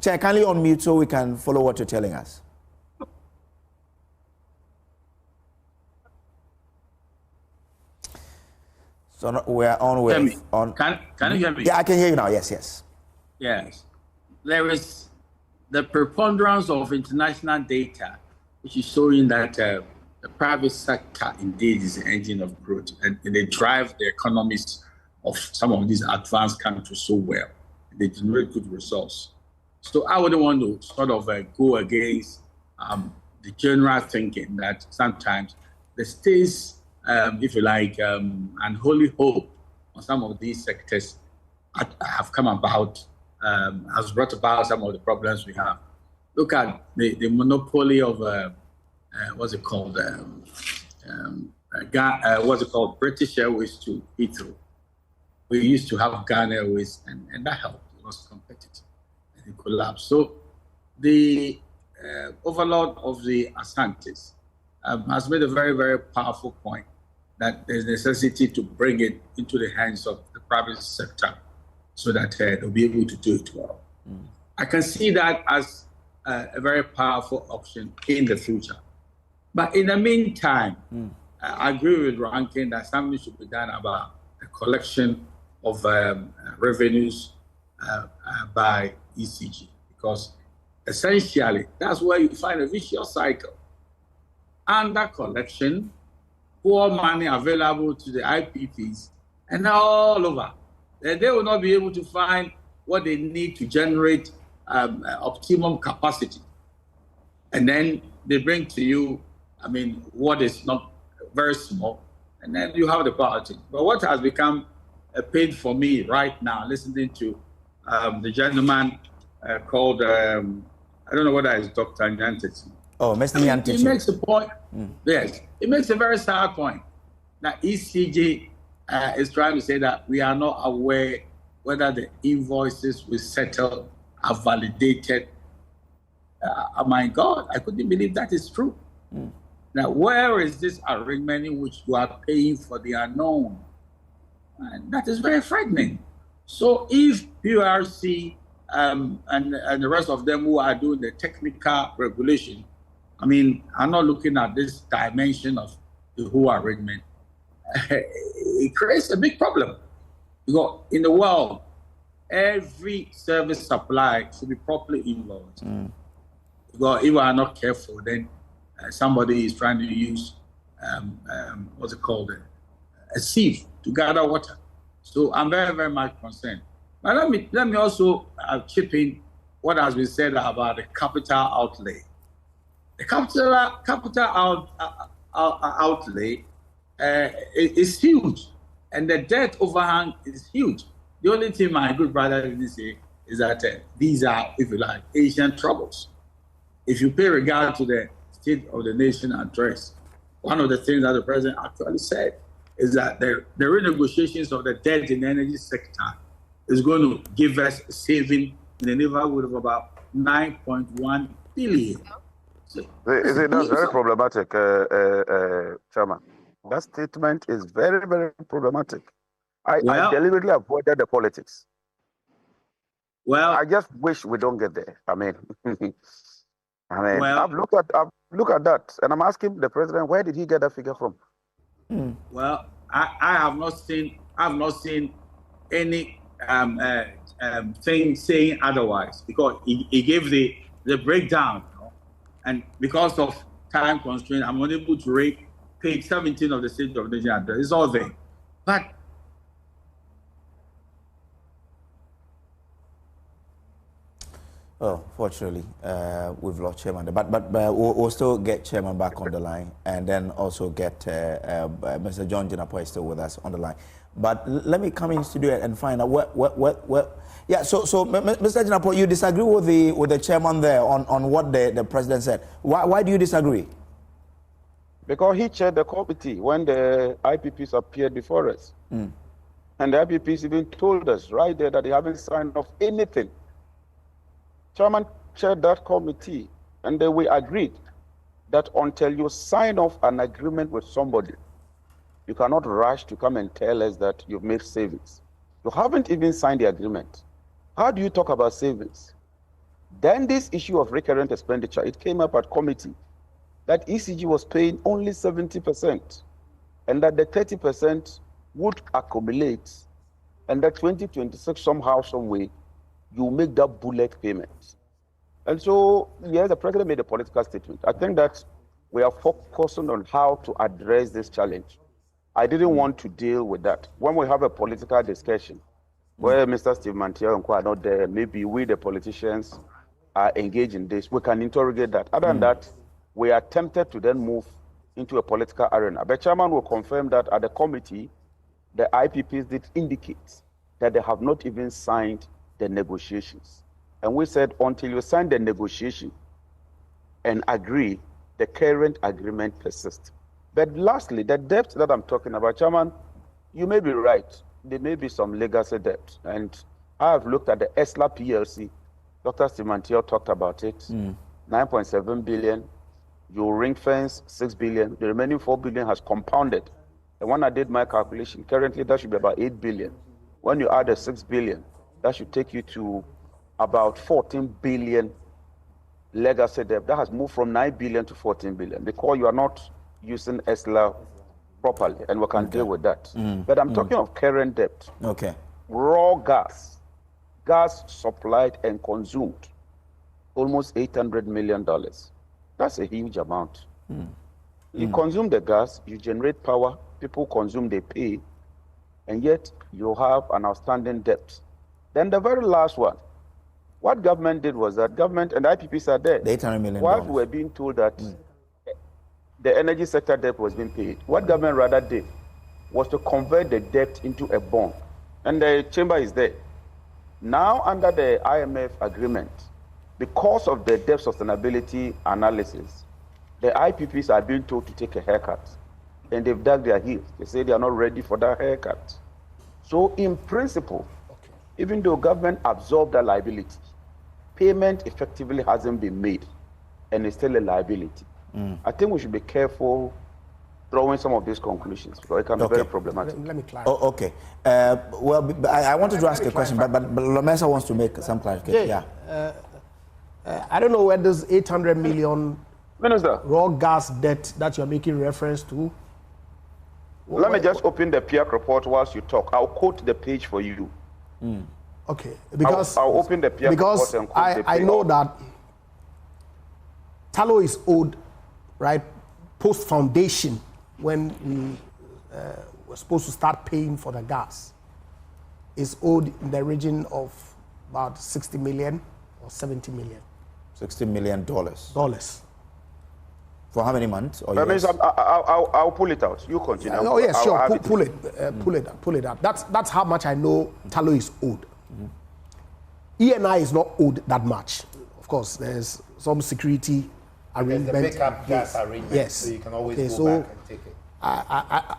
Chair, kindly unmute so we can follow what you're telling us. So we're on with... Can you hear me? Yeah, I can hear you now. Yes, yes. Yes. There is the preponderance of international data, which is showing that the private sector indeed is the engine of growth, and they drive the economies of some of these advanced countries so well. They generate good results. So I wouldn't want to sort of go against the general thinking that sometimes the states, if you like, unholy hope on some of these sectors have come about, has brought about some of the problems we have. Look at the monopoly of, what's it called, British Airways to Heathrow. We used to have Ghana Airways, and that helped. It was competitive, and it collapsed. So the overlord of the Asantes has made a very, very powerful point that there's necessity to bring it into the hands of the private sector so that they'll be able to do it well. I can see that as a very powerful option in the future. But in the meantime, I agree with Rankin that something should be done about the collection of revenues by ECG, because essentially that's where you find a vicious cycle. Under collection, poor money available to the IPPs, and all over. They will not be able to find what they need to generate optimum capacity. And then they bring to you, I mean, what is not very small, and then you have the politics. But what has become a pain for me right now, listening to the gentleman called, I don't know whether it's Dr. Nyantechi. Oh, Mr. Nyantechi. He makes a point, yes, it makes a very sad point that ECG is trying to say that we are not aware whether the invoices we settle are validated. Oh my God, I couldn't believe that is true. Now, where is this arrangement in which you are paying for the unknown? And that is very frightening. So if PRC and the rest of them who are doing the technical regulation, I mean, I'm not looking at this dimension of the whole arrangement. It creates a big problem. Because in the world, every service supply should be properly invoiced. Because if we are not careful, then somebody is trying to use, what's it called, a sieve to gather water. So I'm very, very much concerned. But let me also chip in what has been said about the capital outlay. The capital outlay is huge, and the debt overhang is huge. The only thing my good brother didn't say is that these are, if you like, Asian troubles. If you pay regard to the State of the Nation address, one of the things that the president actually said is that the renegotiations of the debt in the energy sector is going to give us a saving in the neighborhood of about 9.1 billion. So, that's very problematic, Chairman. That statement is very, very problematic. I deliberately avoided the politics. Well, I just wish we don't get there. I mean, I've looked at that, and I'm asking the president, where did he get that figure from? Well, I have not seen any thing saying otherwise, because he gave the breakdown, you know? And because of time constraint, I'm unable to read page 17 of the State of the Nation address. It's all there, but oh, fortunately, we've lost Chairman. But we'll still get Chairman back on the line, and then also get Mr. John Jinapor is still with us on the line. But let me come in studio and find out what. Yeah. So Mr. Jinapor, you disagree with the Chairman there on what the president said. Why do you disagree? Because he chaired the committee when the IPPs appeared before us, and the IPPs even told us right there that they haven't signed off anything. Chairman chaired that committee, and we agreed that until you sign off an agreement with somebody, you cannot rush to come and tell us that you've made savings. You haven't even signed the agreement. How do you talk about savings? Then this issue of recurrent expenditure, it came up at committee that ECG was paying only 70% and that the 30% would accumulate and that 2026 somehow, some way, you make that bullet payment. And so, yes, the president made a political statement. I think that we are focusing on how to address this challenge. I didn't want to deal with that. When we have a political discussion where Mr. Steve Mantia and Co are not there, maybe we, the politicians, are engaged in this, we can interrogate that. Other than that, we are tempted to then move into a political arena. But chairman will confirm that at the committee, the IPPs did indicate that they have not even signed the negotiations. And we said, until you sign the negotiation and agree, the current agreement persists. But lastly, the debt that I'm talking about, Chairman, you may be right. There may be some legacy debt. And I have looked at the ESLA PLC. Dr. Simantio talked about it. 9.7 billion. You ring fence 6 billion. The remaining 4 billion has compounded. And when I did my calculation, currently that should be about 8 billion. When you add the 6 billion, that should take you to about 14 billion legacy debt. That has moved from 9 billion to 14 billion because you are not using ESLA properly, and we can deal with that. But I'm talking of current debt. Okay. Raw gas supplied and consumed, almost $800 million. That's a huge amount. You consume the gas, you generate power, people consume, they pay, and yet you have an outstanding debt. Then the very last one, what government did was that government and IPPs are there. The $800 million. While we were being told that the energy sector debt was being paid, what government rather did was to convert the debt into a bond. And the chamber is there. Now, under the IMF agreement, because of the debt sustainability analysis, the IPPs are being told to take a haircut. And they've dug their heels. They say they are not ready for that haircut. So, in principle, even though government absorbed the liability, payment effectively hasn't been made, and it's still a liability. I think we should be careful drawing some of these conclusions because it can be very problematic. Let me clarify. Oh, okay. Well, I wanted to ask a question, but Lomesa wants to make some clarification. I don't know where this 800 million Minister, raw gas debt that you're making reference to. Let me just open the PIAC report whilst you talk. I'll quote the page for you. Okay, because I'll open the PIAC report and quote the page. I know that Tallow is owed, right, post-foundation when we were supposed to start paying for the gas. Is owed in the region of about 60 million or 70 million. $60 million. For how many months? Or years? I'll pull it out. You continue. Oh yes, sure. Pull it out. That's how much I know Tallow is owed. ENI is not owed that much. Of course, there's some security arrangement. There's the backup gas arrangement. Yes. So you can always go back and take it.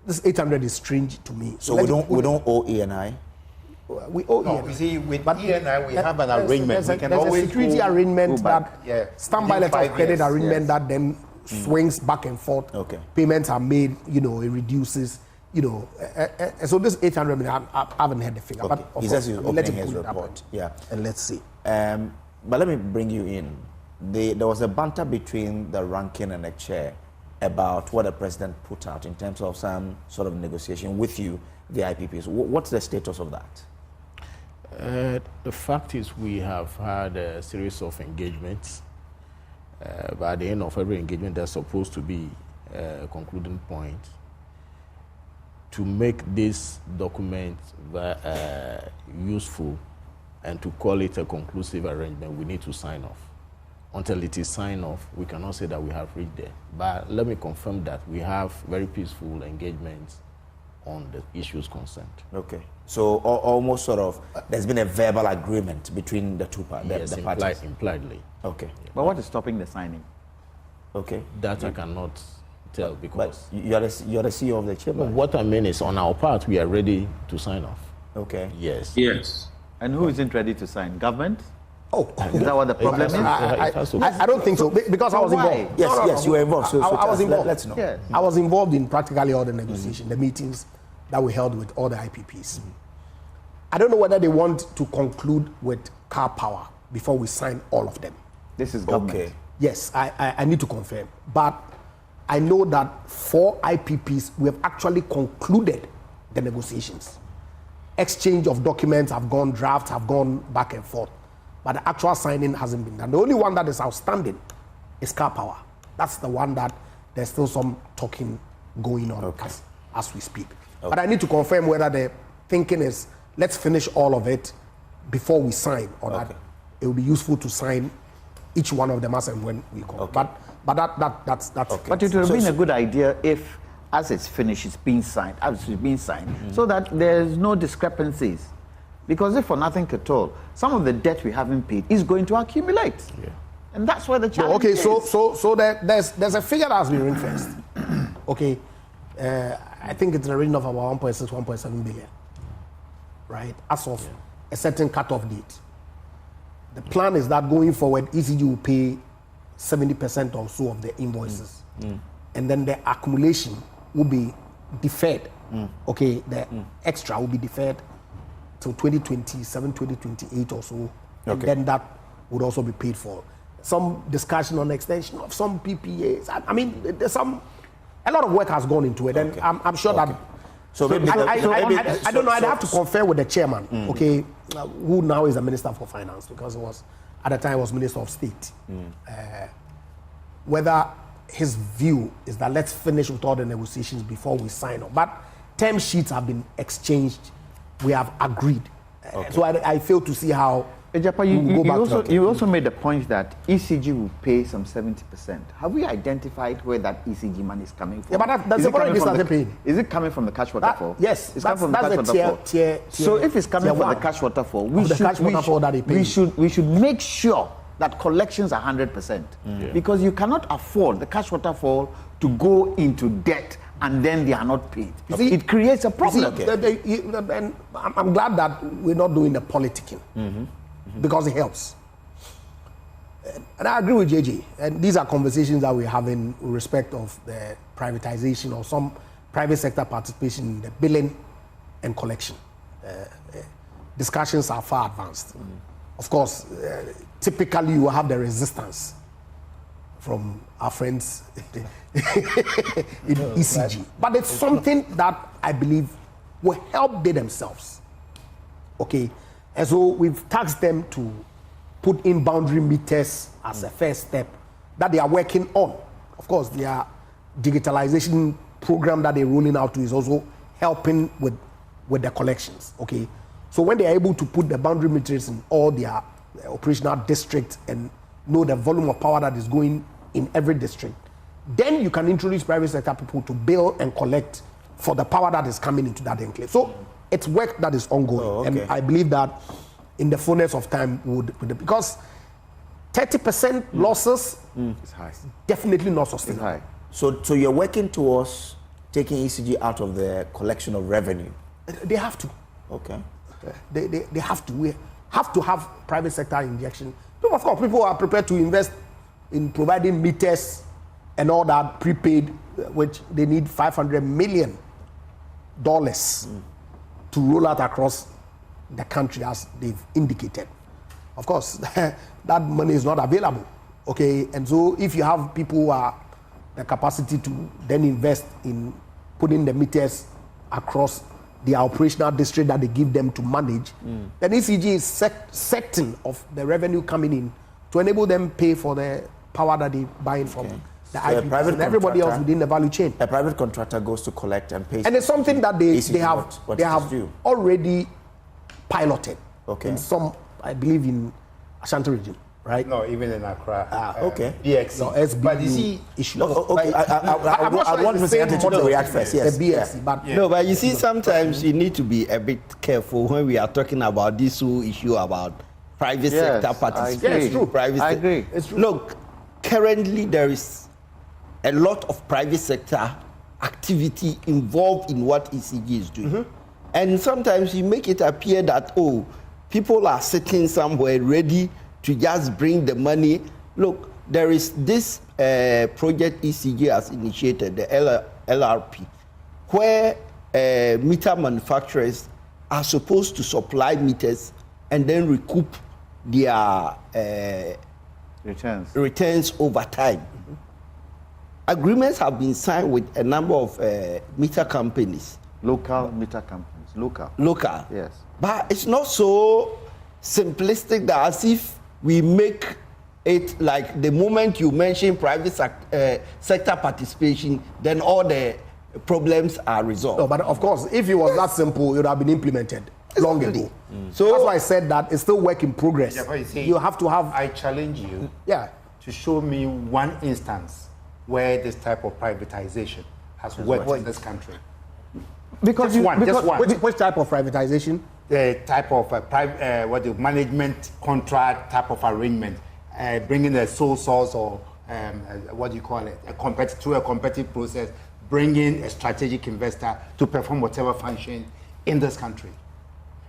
This 800 is strange to me. So we don't owe ENI. We owe ENI. You see, with ENI, we have an arrangement. There's a security arrangement that standby letter of credit arrangement that then swings back and forth. Okay. Payments are made. It reduces. So this 800 million, I haven't heard the figure. Okay. But he says he's opening his report. Yeah. And let's see. But let me bring you in. There was a banter between the ranking and the chair about what the president put out in terms of some sort of negotiation with you, the IPPs. What's the status of that? The fact is we have had a series of engagements. By the end of every engagement, there's supposed to be a concluding point. To make this document useful and to call it a conclusive arrangement, we need to sign off. Until it is signed off, we cannot say that we have reached there. But let me confirm that we have very peaceful engagements on the issues concerned. Okay. So almost sort of, there's been a verbal agreement between the two parties. Yes, impliedly. Okay. Yeah. But what is stopping the signing? Okay. That I cannot tell because... But you're the CEO of the chamber. What I mean is on our part, we are ready to sign off. Okay. Yes. Yes. And who isn't ready to sign? Government? Oh, is that what the problem is? I don't think so because I was involved. Yes, you were involved. So I was involved. Let's know. Yes. I was involved in practically all the negotiations, the meetings that we held with all the IPPs. I don't know whether they want to conclude with car power before we sign all of them. This is government. Okay. Yes, I need to confirm. But I know that 4 IPPs, we have actually concluded the negotiations. Exchange of documents have gone, drafts have gone back and forth. But the actual signing hasn't been done. The only one that is outstanding is car power. That's the one that there's still some talking going on as we speak. Okay. But I need to confirm whether the thinking is, let's finish all of it before we sign, or that it will be useful to sign each one of them as and when we come. Okay. But that's okay. But it would have been a good idea if, as it's finished, it's being signed, so that there's no discrepancies. Because if for nothing at all, some of the debt we haven't paid is going to accumulate. Yeah. And that's where the challenge is. So there's a figure that has been ring-fenced. Okay. I think it's in the region of about 1.6, 1.7 billion. Right? As of a certain cut-off date. The plan is that going forward, ECG will pay 70% or so of the invoices. And then the accumulation will be deferred. Okay, the extra will be deferred till 2027, 2028 or so. And then that would also be paid for. Some discussion on extension of some PPAs. I mean, there's a lot of work has gone into it, and I'm sure that. So I don't know. I'd have to confer with the chairman, who now is the Minister for Finance, because it was at the time was Minister of State. Whether his view is that let's finish with all the negotiations before we sign up. But term sheets have been exchanged. We have agreed. So I fail to see how. You also made the point that ECG will pay some 70%. Have we identified where that ECG money is coming from? Yeah, but that's already started paying. Is it coming from the cash waterfall? Yes, it's coming from the cash waterfall. So if it's coming from the cash waterfall, we should make sure that collections are 100%. Because you cannot afford the cash waterfall to go into debt and then they are not paid. See, it creates a problem. And I'm glad that we're not doing the politicking. Because it helps. And I agree with JJ. And these are conversations that we're having with respect of the privatization or some private sector participation in the billing and collection. Discussions are far advanced. Of course, typically you will have the resistance from our friends in ECG. But it's something that I believe will help they themselves. Okay? And so we've tasked them to put in boundary meters as a first step that they are working on. Of course, their digitalization program that they're rolling out to is also helping with the collections. Okay, so when they are able to put the boundary meters in all their operational districts and know the volume of power that is going in every district, then you can introduce private sector people to bill and collect for the power that is coming into that enclave. So it's work that is ongoing, and I believe that in the fullness of time because 30% losses is high. Definitely not sustainable. High. So you're working towards taking ECG out of the collection of revenue. They have to. Okay. They have to. We have to have private sector injection. Of course, people are prepared to invest in providing meters and all that prepaid, which they need $500 million to roll out across the country as they've indicated. Of course, that money is not available. Okay, and so if you have people who are the capacity to then invest in putting the meters across the operational district that they give them to manage, then ECG is certain of the revenue coming in to enable them pay for the power that they buy from the IPPs and everybody else within the value chain. A private contractor goes to collect and pay. And it's something that they have already piloted in some, I believe, in Ashanti region, right? No, even in Accra. BXC. No, SBU but you see, issue. I want to react first. Yes. The BXC, but no, but you see, sometimes you need to be a bit careful when we are talking about this whole issue about private sector participation. It's true. I agree. It's true. Look, currently there is a lot of private sector activity involved in what ECG is doing. And sometimes you make it appear that, people are sitting somewhere ready to just bring the money. Look, there is this project ECG has initiated, the LRP, where meter manufacturers are supposed to supply meters and then recoup their returns over time. Agreements have been signed with a number of meter companies. Local meter companies, local. Yes. But it's not so simplistic that as if we make it like the moment you mention private sector participation, then all the problems are resolved. No, but of course, if it was that simple, it would have been implemented long ago. So that's why I said that it's still work in progress. Yeah, but you see, you have to have. I challenge you to show me one instance where this type of privatization has worked in this country. Because just one. Which type of privatization? The type of the management contract type of arrangement, bringing a sole source or what do you call it, through a competitive process, bringing a strategic investor to perform whatever function in this country.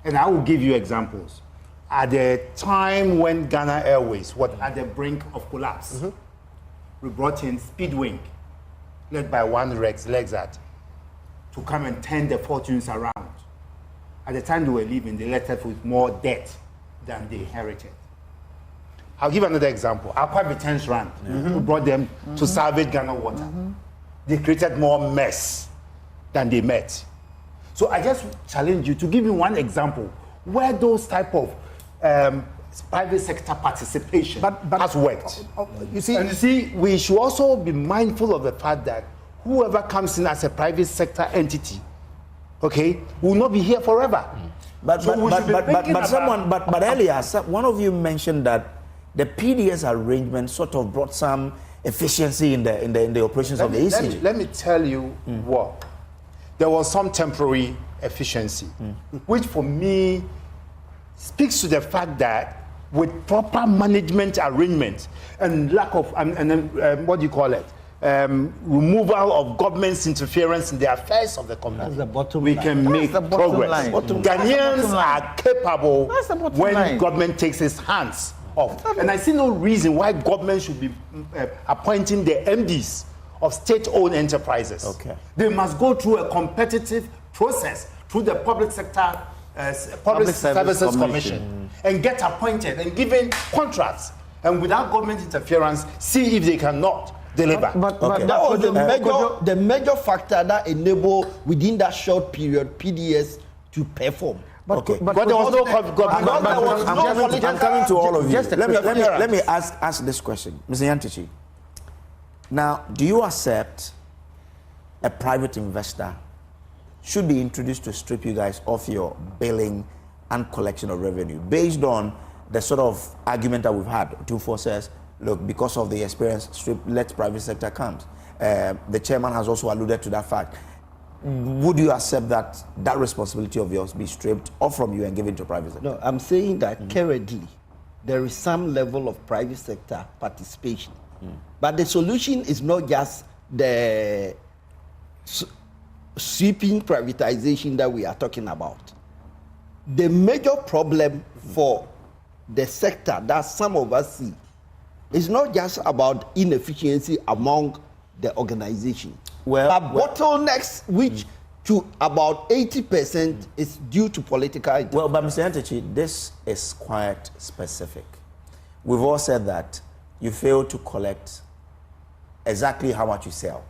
And I will give you examples. At the time when Ghana Airways was at the brink of collapse, we brought in Speedwing, led by one Rex Lexat, to come and turn the fortunes around. At the time they were leaving, they left us with more debt than they inherited. I'll give another example. Aqua Vitens Rand, we brought them to salvage Ghana Water. They created more mess than they met. So I just challenge you to give me one example where those type of private sector participation has worked. You see, we should also be mindful of the fact that whoever comes in as a private sector entity, will not be here forever. But earlier, one of you mentioned that the PDS arrangement sort of brought some efficiency in the operations of the ECG. Let me tell you what. There was some temporary efficiency, which for me speaks to the fact that with proper management arrangements and lack of, what do you call it? Removal of government's interference in the affairs of the community, we can make progress. Ghanaians are capable when government takes its hands off. And I see no reason why government should be appointing the MDs of state-owned enterprises. They must go through a competitive process through the Public Sector Public Services Commission and get appointed and given contracts, and without government interference, see if they cannot deliver. But that was the major factor that enabled within that short period PDS to perform. But there was no government. I'm coming to all of you. Let me ask this question, Mr. Yantichi. Now, do you accept a private investor should be introduced to strip you guys off your billing and collection of revenue based on the sort of argument that we've had? 24 says, look, because of the experience, let private sector come. The chairman has also alluded to that fact. Would you accept that responsibility of yours be stripped off from you and given to private sector? No, I'm saying that currently there is some level of private sector participation. But the solution is not just the sweeping privatization that we are talking about. The major problem for the sector that some of us see is not just about inefficiency among the organization, but bottlenecks which to about 80% is due to political interest. Well, but Mr. Yantichi, this is quite specific. We've all said that you fail to collect exactly how much you sell.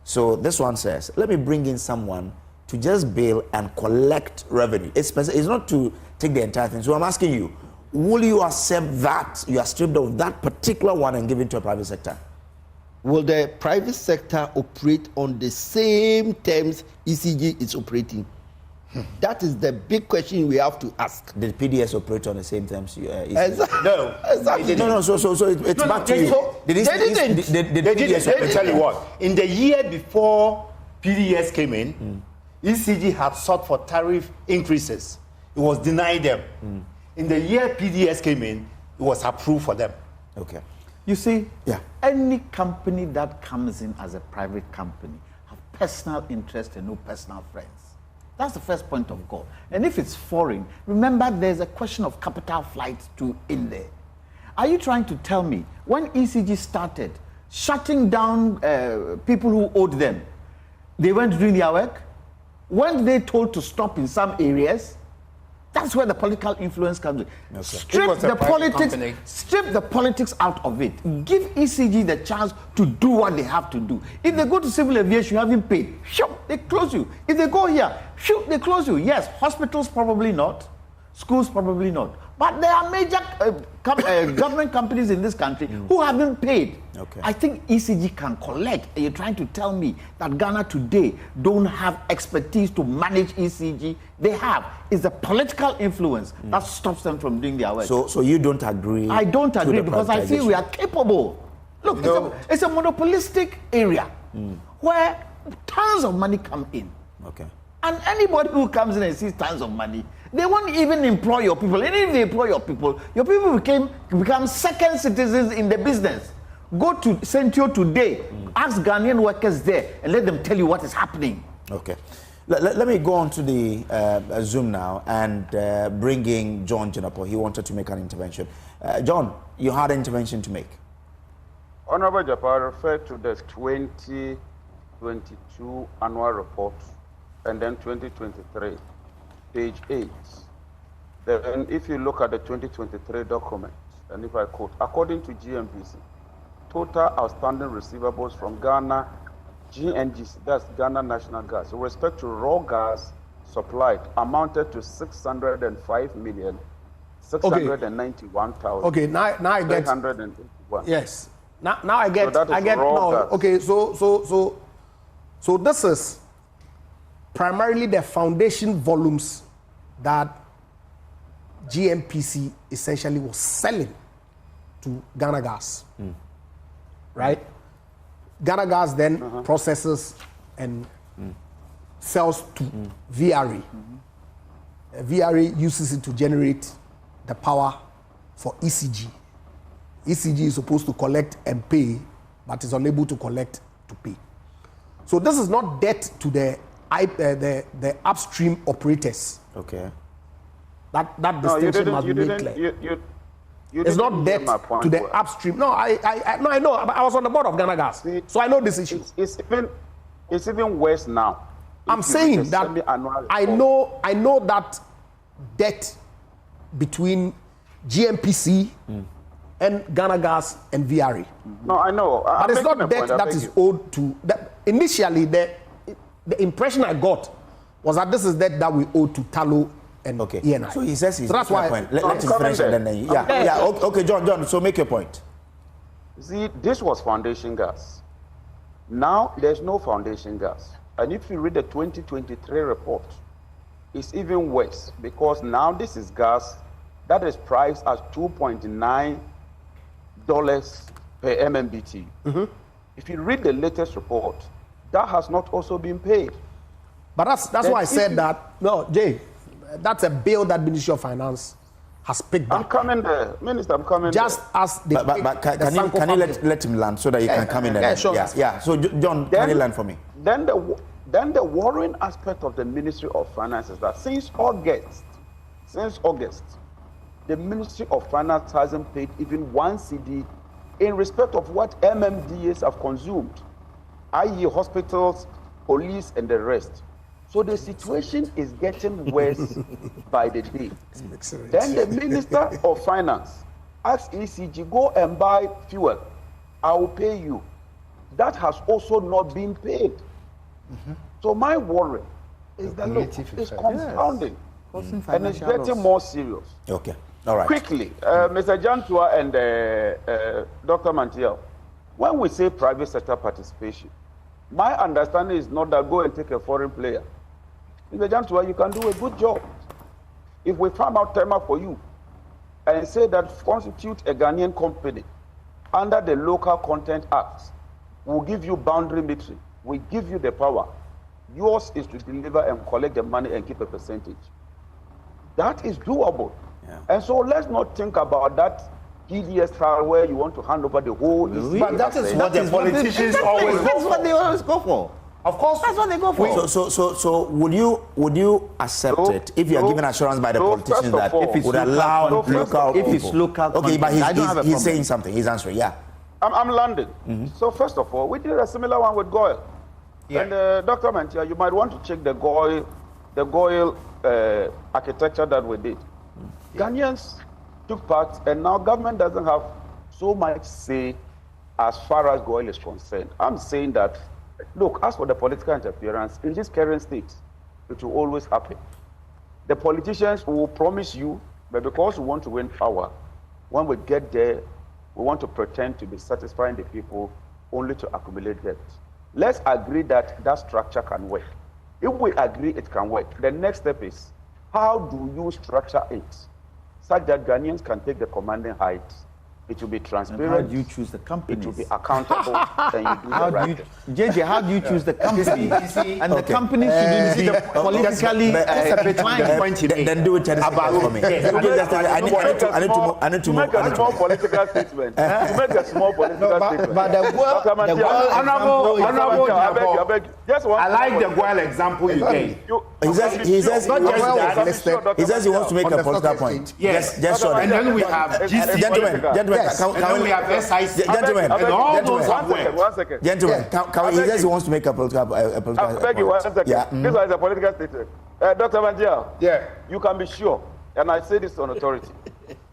So this one says, let me bring in someone to just bill and collect revenue. It's not to take the entire thing. So I'm asking you, will you accept that you are stripped of that particular one and give it to a private sector? Will the private sector operate on the same terms ECG is operating? That is the big question we have to ask. Did PDS operate on the same terms? Exactly. No. Exactly. No. So it's back to you. They didn't. Let me tell you what. In the year before PDS came in, ECG had sought for tariff increases. It was denied them. In the year PDS came in, it was approved for them. Okay. You see, any company that comes in as a private company have personal interest and no personal friends. That's the first point of call. And if it's foreign, remember there's a question of capital flight in there. Are you trying to tell me when ECG started shutting down people who owed them, they weren't doing their work? Weren't they told to stop in some areas? That's where the political influence comes in. Okay. Strip the politics out of it. Give ECG the chance to do what they have to do. If they go to civil aviation, you haven't paid, they close you. If they go here, they close you. Yes, hospitals probably not, schools probably not. But there are major government companies in this country who haven't paid. Okay. I think ECG can collect. You're trying to tell me that Ghana today don't have expertise to manage ECG? They have. It's the political influence that stops them from doing their work. So you don't agree? I don't agree because I feel we are capable. Look, it's a monopolistic area where tons of money come in. Okay. And anybody who comes in and sees tons of money, they won't even employ your people. And if they employ your people become second citizens in the business. Go to Centio today, ask Ghanaian workers there, and let them tell you what is happening. Okay. Let me go on to the Zoom now and bring in John Jinapo. He wanted to make an intervention. John, you had an intervention to make. Honorable Japar referred to the 2022 annual report and then 2023, page 8. Then if you look at the 2023 document, and if I quote, according to GMPC, total outstanding receivables from Ghana GNGC, that's Ghana National Gas, with respect to raw gas supplied, amounted to 605,691,000. Okay, now I get. 381. Yes. Now I get. So I get. No, gas. okay. So this is primarily the foundation volumes that GMPC essentially was selling to Ghana Gas. Right? Ghana Gas then processes and sells to VRE. VRE uses it to generate the power for ECG. ECG is supposed to collect and pay, but is unable to collect to pay. So this is not debt to the upstream operators. Okay. That distinction must be made clear. It's not debt to the upstream. No, I know. I was on the board of Ghana Gas, so I know this issue. It's even worse now. I'm saying that I know that debt between GMPC and Ghana Gas and VRE. No, I know. But it's not debt that is owed to. Initially, the impression I got was that this is debt that we owe to Talo and ENI. So he says so that's why. Point. Let him finish and then Okay, John. So make your point. See, this was foundation gas. Now there's no foundation gas, and if you read the 2023 report, it's even worse because now this is gas that is priced at $2.9 per MMBT. If you read the latest report, that has not also been paid. But that's why I said that. No, Jay, that's a bill that Ministry of Finance has picked up. I'm coming there, Minister. I'm coming just there. As the. But can you let him land so that you can come in? Yeah, sure. Yeah. So John, can you land for me? Then the worrying aspect of the Ministry of Finance is that since August, the Ministry of Finance hasn't paid even one CD in respect of what MMDAs have consumed, i.e. hospitals, police, and the rest. So the situation is getting worse by the day. Then the Minister of Finance asks ECG, go and buy fuel. I will pay you. That has also not been paid. So my worry is that look, it's confounding. And it's getting more serious. Okay. All right. Quickly, Mr. Jantua and Dr. Mantiel, when we say private sector participation, my understanding is not that go and take a foreign player. Mr. Jantua, you can do a good job. If we farm out Tema for you and say that constitute a Ghanaian company under the Local Content Act, we'll give you boundary metering, we give you the power. Yours is to deliver and collect the money and keep a percentage. That is doable. Yeah. And so let's not think about that PDS trial where you want to hand over the whole. But that is what the politicians always go for. That's what they always go for. Of course, that's what they go for. So would you accept it if you are given assurance by the politicians that it would allow local? If it's local, okay, but he's saying something. He's answering. Yeah. I'm landing. So first of all, we did a similar one with Goyle. Yeah. And Dr. Mantia, you might want to check the Goyle architecture that we did. Ghanaians took part, and now government doesn't have so much say as far as oil is concerned. I'm saying that, look, as for the political interference, in this current state, it will always happen. The politicians will promise you, but because we want to win power, when we get there, we want to pretend to be satisfying the people only to accumulate debt. Let's agree that that structure can work. If we agree it can work, the next step is, how do you structure it such that Ghanaians can take the commanding height? It will be transparent. And how do you choose the companies? It will be accountable. Then you do how the do you, right JJ, how do you choose the company? And the company shouldn't be politically declined. Then do it for me. I need to make a small political statement. To make a small political statement. But the honorable, I beg. Just one. I like the well example you gave. He says he wants to make a political point. Yes, just so. And then we have gentlemen. Yes. And then we have SIC. Gentlemen, and all those have worked. 1 second. Gentlemen, he says he wants to make a political I beg you 1 second. Yeah. This one is a political statement. Dr. Manjia, yeah, you can be sure, and I say this on authority,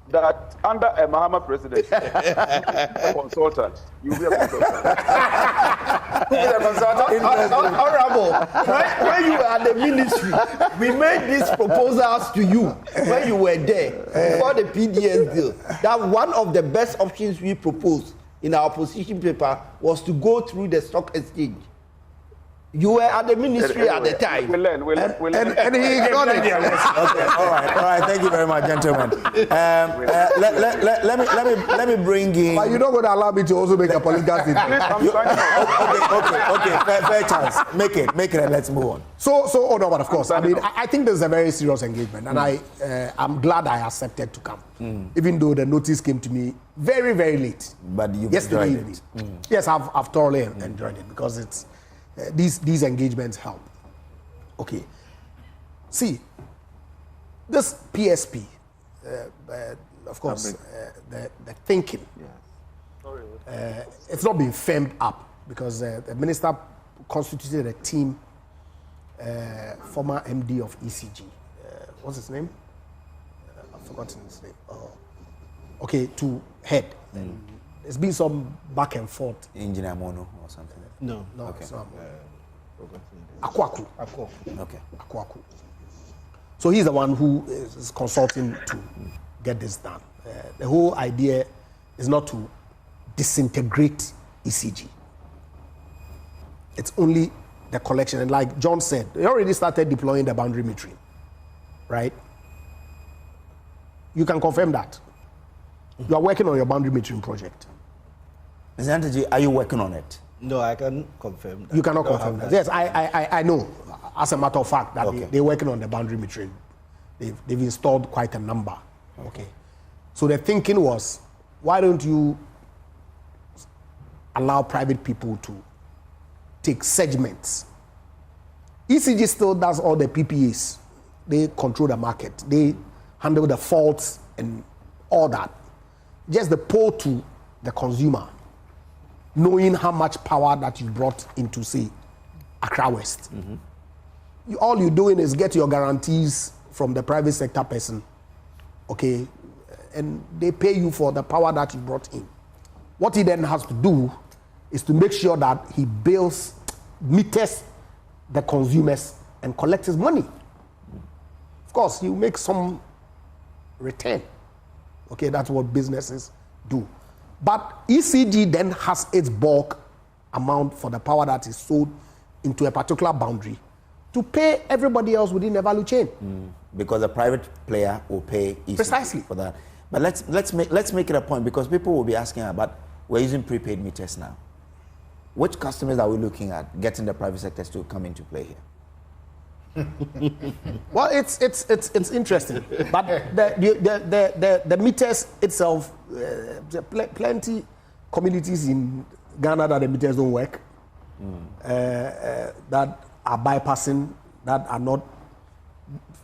that under a Mahama presidency, a consultant, you'll be a consultant. Honorable, when you were at the ministry, we made these proposals to you when you were there before the PDS deal. That one of the best options we proposed in our position paper was to go through the stock exchange. You were at the ministry at the time. We'll learn. And he ignored it. Okay, all right. Thank you very much, gentlemen. Let me bring in. But you're not going to allow me to also make a political statement. Okay. Fair chance. Make it, and let's move on. Oh no, but of course, I mean, I think this is a very serious engagement, and I'm glad I accepted to come, even though the notice came to me very, very late. But you yesterday evening. Yes, I've thoroughly enjoyed it because it's. These engagements help. Okay. See, this PSP, of course, the thinking, it's not been firmed up because the minister constituted a team, former MD of ECG. What's his name? I've forgotten his name. Okay, to head. There's been some back and forth. Engineer Mono or something. No, okay. It's not. Akwaku. Okay. Akwaku. So he's the one who is consulting to get this done. The whole idea is not to disintegrate ECG. It's only the collection. And like John said, they already started deploying the boundary metering, right? You can confirm that. You are working on your boundary metering project. Mr. Antaji, are you working on it? No, I can confirm that. You cannot confirm that. Yes, I know. As a matter of fact, that they're working on the boundary metering. They've installed quite a number. Okay. So the thinking was, why don't you allow private people to take segments? ECG still does all the PPAs. They control the market. They handle the faults and all that. Just the pull to the consumer, knowing how much power that you brought into, say, Accra West. All you're doing is get your guarantees from the private sector person, okay, and they pay you for the power that you brought in. What he then has to do is to make sure that he meters the consumers and collects his money. Of course, you make some return. Okay, that's what businesses do. But ECG then has its bulk amount for the power that is sold into a particular boundary to pay everybody else within the value chain. Because a private player will pay ECG precisely for that. But let's make it a point, because people will be asking about, we're using prepaid meters now. Which customers are we looking at getting the private sectors to come into play here? Well, it's interesting, but the meters itself, there are plenty communities in Ghana that the meters don't work, that are bypassing, that are not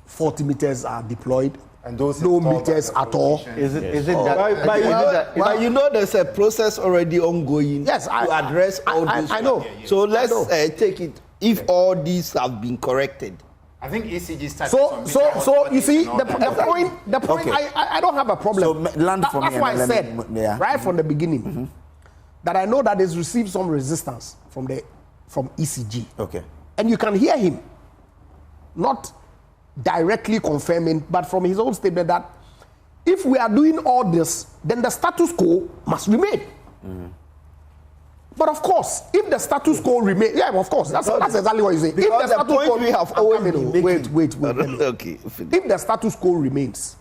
40 meters are deployed, and those no meters at all. Is it that? But you know, there's a process already ongoing. Yes, to address all those. I know. So let's take it. If all these have been corrected, I think ECG started. So you see the point. Okay. I don't have a problem. So land for me. That's why I said right from the beginning that I know that he's received some resistance from ECG. Okay. And you can hear him not directly confirming, but from his own statement that if we are doing all this, then the status quo must remain. But of course, if the status quo remains, of course, that's exactly what you say. If the status quo, we have always been wait. Okay. If the status quo remains,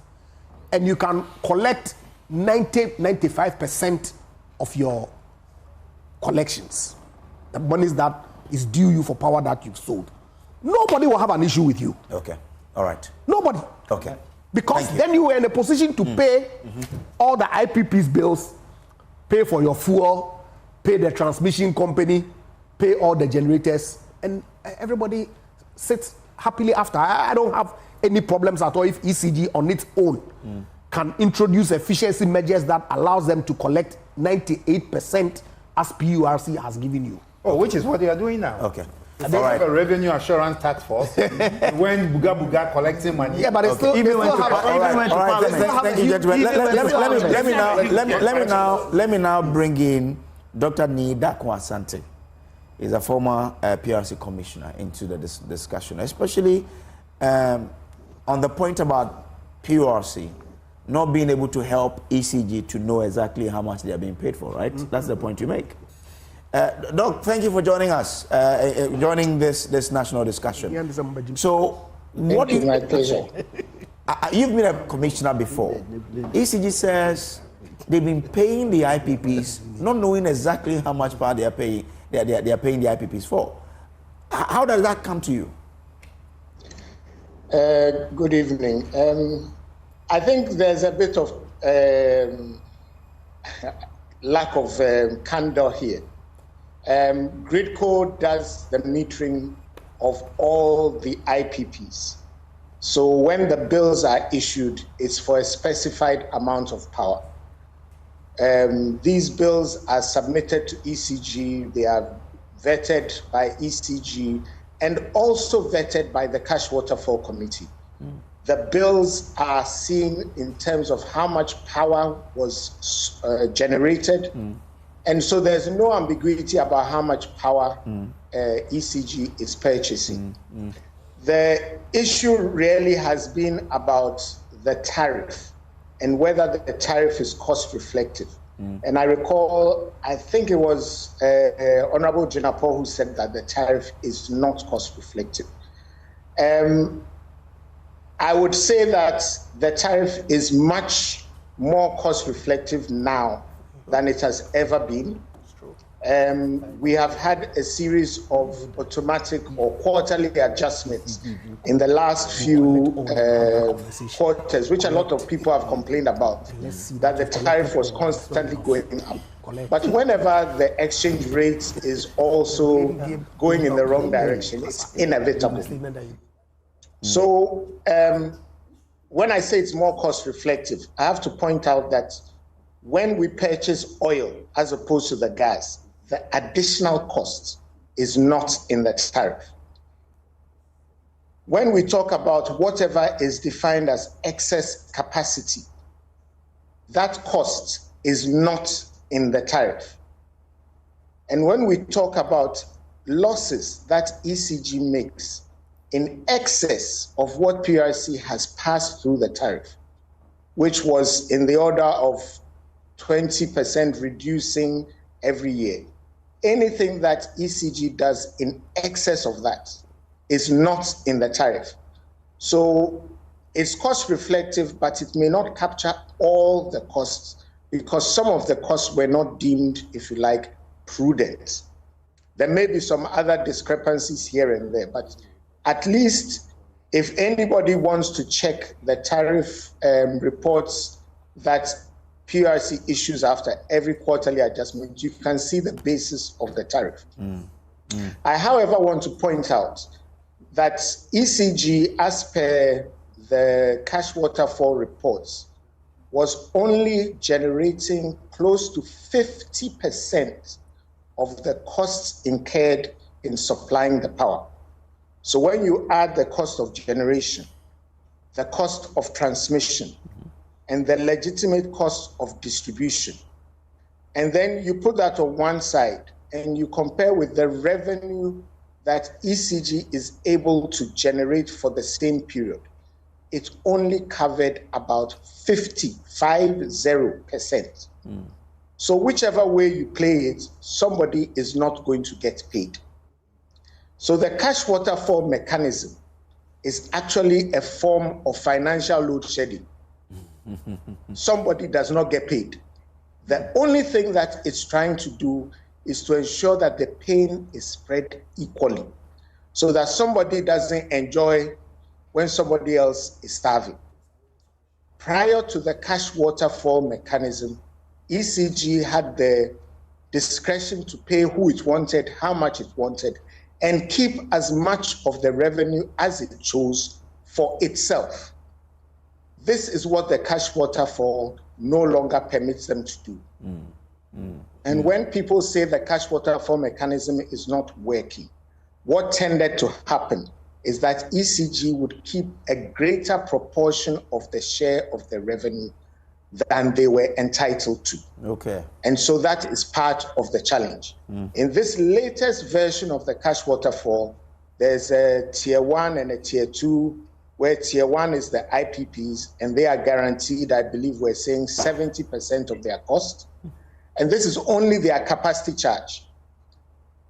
and you can collect 95% of your collections, the monies that is due you for power that you've sold, nobody will have an issue with you. Okay. All right. Nobody. Okay. Because then you were in a position to pay all the IPP's bills, pay for your fuel, pay the transmission company, pay all the generators, and everybody sits happily after. I don't have any problems at all if ECG on its own can introduce efficiency measures that allows them to collect 98% as PURC has given you. Oh, which is what they are doing now. Okay. They have a revenue assurance task force. When Buga collecting money. Yeah, but it's still Thank you, gentlemen. Let me now bring in Dr. Nida Kwasante. He's a former PRC commissioner into the discussion, especially on the point about PRC not being able to help ECG to know exactly how much they are being paid for, right? That's the point you make. Doc, thank you for joining us, joining this national discussion. So, what is my pleasure? You've been a commissioner before. ECG says they've been paying the IPPs, not knowing exactly how much power they are paying. They are paying the IPPs for. How does that come to you? Good evening. I think there's a bit of lack of candor here. Gridco does the metering of all the IPPs. So when the bills are issued, it's for a specified amount of power. These bills are submitted to ECG, they are vetted by ECG, and also vetted by the Cash Waterfall Committee. The bills are seen in terms of how much power was generated, and so there's no ambiguity about how much power ECG is purchasing. The issue really has been about the tariff and whether the tariff is cost reflective. And I recall, I think it was Honorable Jinapo who said that the tariff is not cost reflective. I would say that the tariff is much more cost reflective now than it has ever been. We have had a series of automatic or quarterly adjustments in the last few quarters, which a lot of people have complained about, that the tariff was constantly going up. But whenever the exchange rate is also going in the wrong direction, it's inevitable. So when I say it's more cost reflective, I have to point out that when we purchase oil as opposed to the gas, the additional cost is not in the tariff. When we talk about whatever is defined as excess capacity, that cost is not in the tariff. And when we talk about losses that ECG makes in excess of what PRC has passed through the tariff, which was in the order of 20% reducing every year, anything that ECG does in excess of that is not in the tariff. So it's cost reflective, but it may not capture all the costs because some of the costs were not deemed, if you like, prudent. There may be some other discrepancies here and there, but at least if anybody wants to check the tariff reports that PRC issues after every quarterly adjustment, you can see the basis of the tariff. I, however, want to point out that ECG, as per the Cash Waterfall reports, was only generating close to 50% of the costs incurred in supplying the power. So when you add the cost of generation, the cost of transmission, and the legitimate cost of distribution, and then you put that on one side and you compare with the revenue that ECG is able to generate for the same period, it only covered about 50%. So whichever way you play it, somebody is not going to get paid. So the cash waterfall mechanism is actually a form of financial load shedding. Somebody does not get paid. The only thing that it's trying to do is to ensure that the pain is spread equally, so that somebody doesn't enjoy when somebody else is starving. Prior to the cash waterfall mechanism, ECG had the discretion to pay who it wanted, how much it wanted, and keep as much of the revenue as it chose for itself. This is what the cash waterfall no longer permits them to do. And when people say the cash waterfall mechanism is not working, what tended to happen is that ECG would keep a greater proportion of the share of the revenue than they were entitled to. Okay. And so that is part of the challenge. In this latest version of the cash waterfall, there's a tier 1 and a tier 2, where tier 1 is the IPPs, and they are guaranteed, I believe we're saying 70% of their cost. And this is only their capacity charge.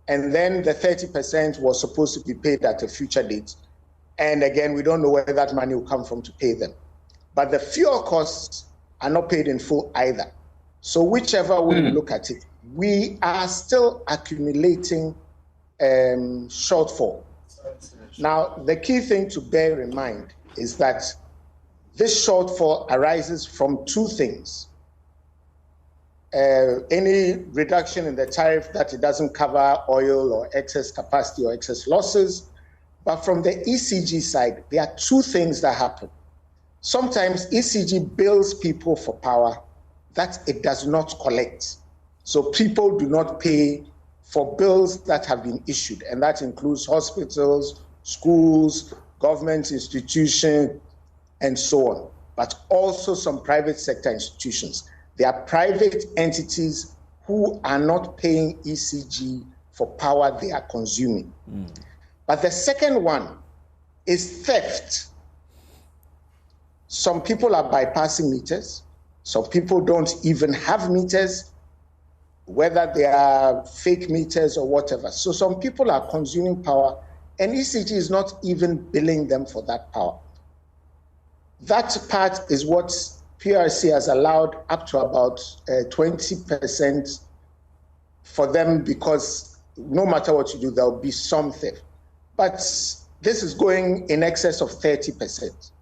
And then the 30% was supposed to be paid at a future date. And again, we don't know where that money will come from to pay them. But the fuel costs are not paid in full either. So whichever way we look at it, we are still accumulating shortfall. Now, the key thing to bear in mind is that this shortfall arises from two things. Any reduction in the tariff that it doesn't cover oil or excess capacity or excess losses. But from the ECG side, there are two things that happen. Sometimes ECG bills people for power that it does not collect. So people do not pay for bills that have been issued, and that includes hospitals, schools, government institutions, and so on, but also some private sector institutions. There are private entities who are not paying ECG for power they are consuming. But the second one is theft. Some people are bypassing meters. Some people don't even have meters, whether they are fake meters or whatever. So some people are consuming power, and ECG is not even billing them for that power. That part is what PRC has allowed up to about 20% for them, because no matter what you do, there'll be some theft. But this is going in excess of 30%.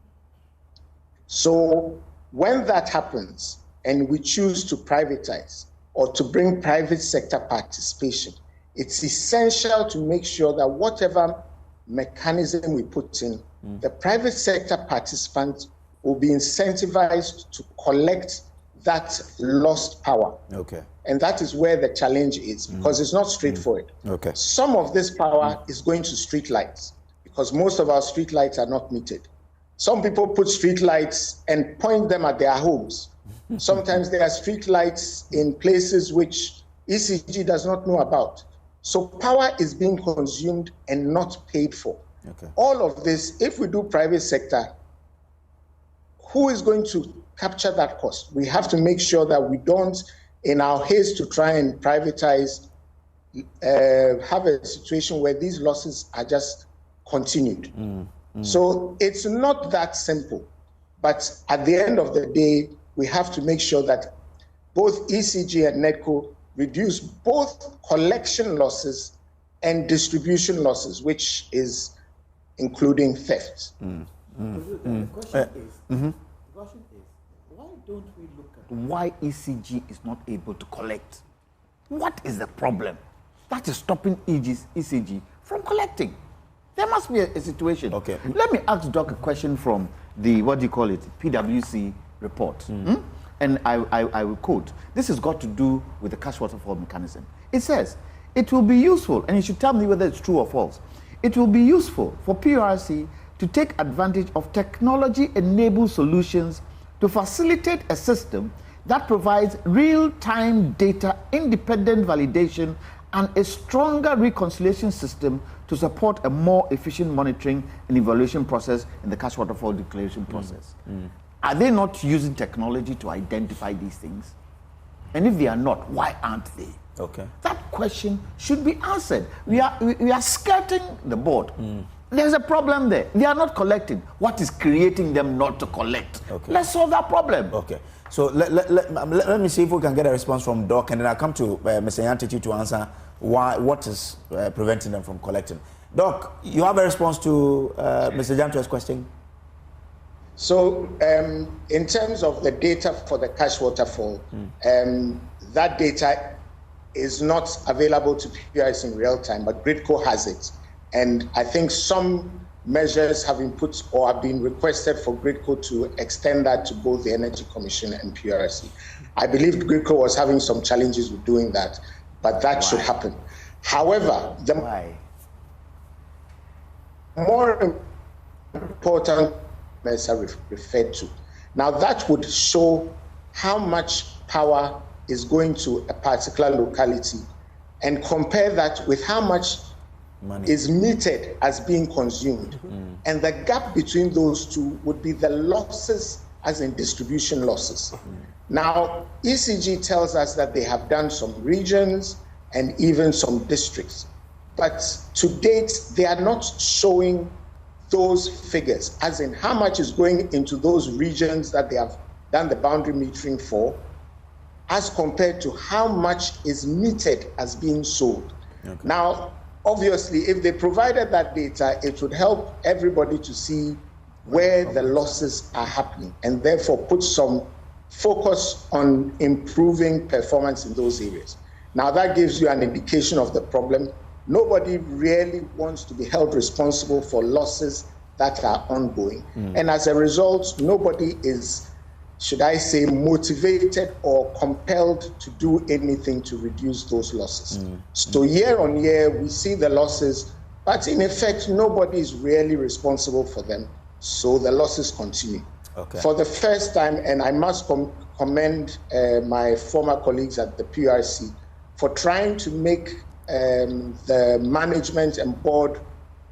So when that happens and we choose to privatize or to bring private sector participation, it's essential to make sure that whatever mechanism we put in, the private sector participants will be incentivized to collect that lost power. Okay. And that is where the challenge is, because it's not straightforward. Okay. Some of this power is going to street lights, because most of our street lights are not metered. Some people put street lights and point them at their homes. Sometimes there are street lights in places which ECG does not know about. So power is being consumed and not paid for. Okay. All of this, if we do private sector, who is going to capture that cost? We have to make sure that we don't, in our haste to try and privatize, have a situation where these losses are just continued. So it's not that simple. But at the end of the day, we have to make sure that both ECG and NEDCO reduce both collection losses and distribution losses, which is including theft. The question is, why don't we look at why ECG is not able to collect? What is the problem that is stopping ECG from collecting? There must be a situation. Okay. Let me ask Doc a question from the, PwC report. And I will quote, this has got to do with the cash waterfall mechanism. It says, it will be useful, and you should tell me whether it's true or false. it will be useful for PRC to take advantage of technology-enabled solutions to facilitate a system that provides real-time data, independent validation, and a stronger reconciliation system to support a more efficient monitoring and evaluation process in the cash waterfall declaration process. Are they not using technology to identify these things? And if they are not, why aren't they? Okay. That question should be answered. We are skirting the board. There's a problem there. They are not collecting. What is creating them not to collect? Okay. Let's solve that problem. Okay. So let me see if we can get a response from Doc, and then I'll come to Mr. Nyantakyi to answer what is preventing them from collecting. Doc, you have a response to Mr. Janto's question? So in terms of the data for the cash waterfall, that data is not available to PRS in real time, but GRIDCO has it. And I think some measures have been put or have been requested for GRIDCO to extend that to both the Energy Commission and PRC. I believe GRIDCO was having some challenges with doing that, but that should happen. However, the more important measures referred to. Now that would show how much power is going to a particular locality and compare that with how much money is metered as being consumed. And the gap between those two would be the losses, as in distribution losses. Now, ECG tells us that they have done some regions and even some districts, but to date, they are not showing those figures, as in how much is going into those regions that they have done the boundary metering for, as compared to how much is metered as being sold. Okay. Now, obviously, if they provided that data, it would help everybody to see where the losses are happening and therefore put some focus on improving performance in those areas. Now, that gives you an indication of the problem. Nobody really wants to be held responsible for losses that are ongoing. And as a result, nobody is, should I say, motivated or compelled to do anything to reduce those losses. So year on year, we see the losses, but in effect, nobody is really responsible for them. So the losses continue. Okay. For the first time, and I must commend my former colleagues at the PRC for trying to make the management and board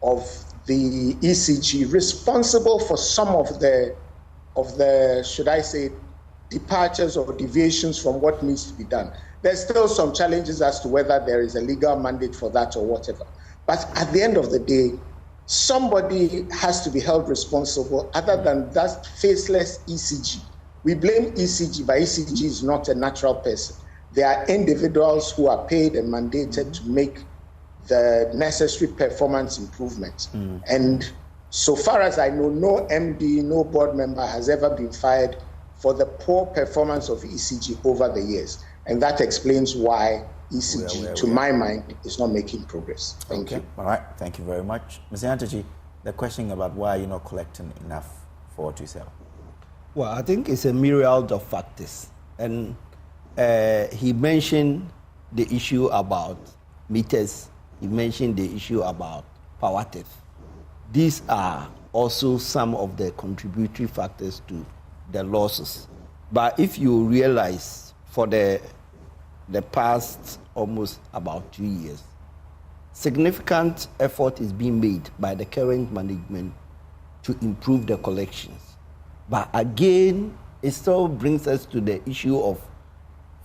of the ECG responsible for some of the, should I say, departures or deviations from what needs to be done. There's still some challenges as to whether there is a legal mandate for that or whatever. But at the end of the day, somebody has to be held responsible other than that faceless ECG. We blame ECG, but ECG is not a natural person. There are individuals who are paid and mandated to make the necessary performance improvements. And so far as I know, no MD, no board member has ever been fired for the poor performance of ECG over the years. And that explains why ECG, to my mind, is not making progress. Thank you. All right, thank you very much. Mr. Nyantakyi, the question about why you're not collecting enough for what you sell. Well, I think it's a myriad of factors. And he mentioned the issue about meters. He mentioned the issue about power theft. These are also some of the contributory factors to the losses. But if you realize for the past almost about 2 years, significant effort is being made by the current management to improve the collections. But again, it still brings us to the issue of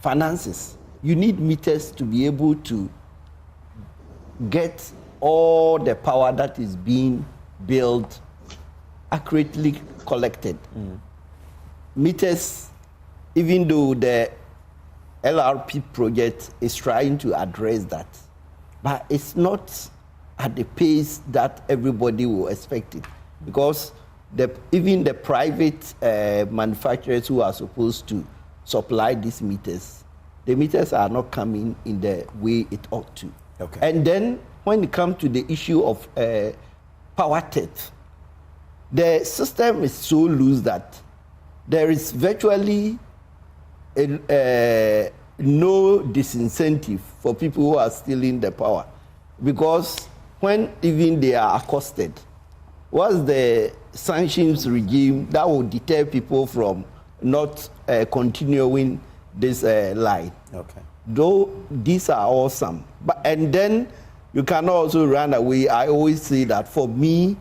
finances. You need meters to be able to get all the power that is being billed accurately collected. Meters, even though the LRP project is trying to address that, but it's not at the pace that everybody will expect it, because even the private manufacturers who are supposed to supply these meters, the meters are not coming in the way it ought to. Okay. And then when it comes to the issue of power theft, the system is so loose that there is virtually no disincentive for people who are stealing the power, because when even they are accosted? What's the sanctions regime that will deter people from not continuing this line? Okay. Though these are awesome, but and then you cannot also run away. I always say that for me,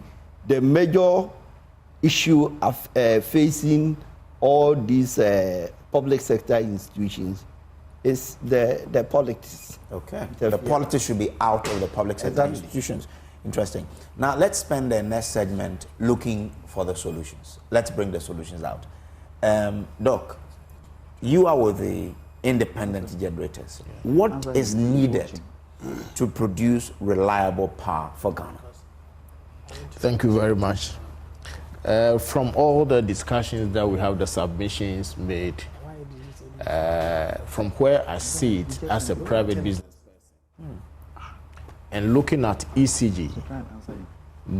the major issue of facing all these public sector institutions is the politics. Okay. The politics should be out of the public sector institutions. Interesting. Now let's spend the next segment looking for the solutions. Let's bring the solutions out. Doc, you are with the independent generators. What is needed to produce reliable power for Ghana? Thank you very much. From all the discussions that we have, the submissions made, from where I see it as a private business person, and looking at ECG,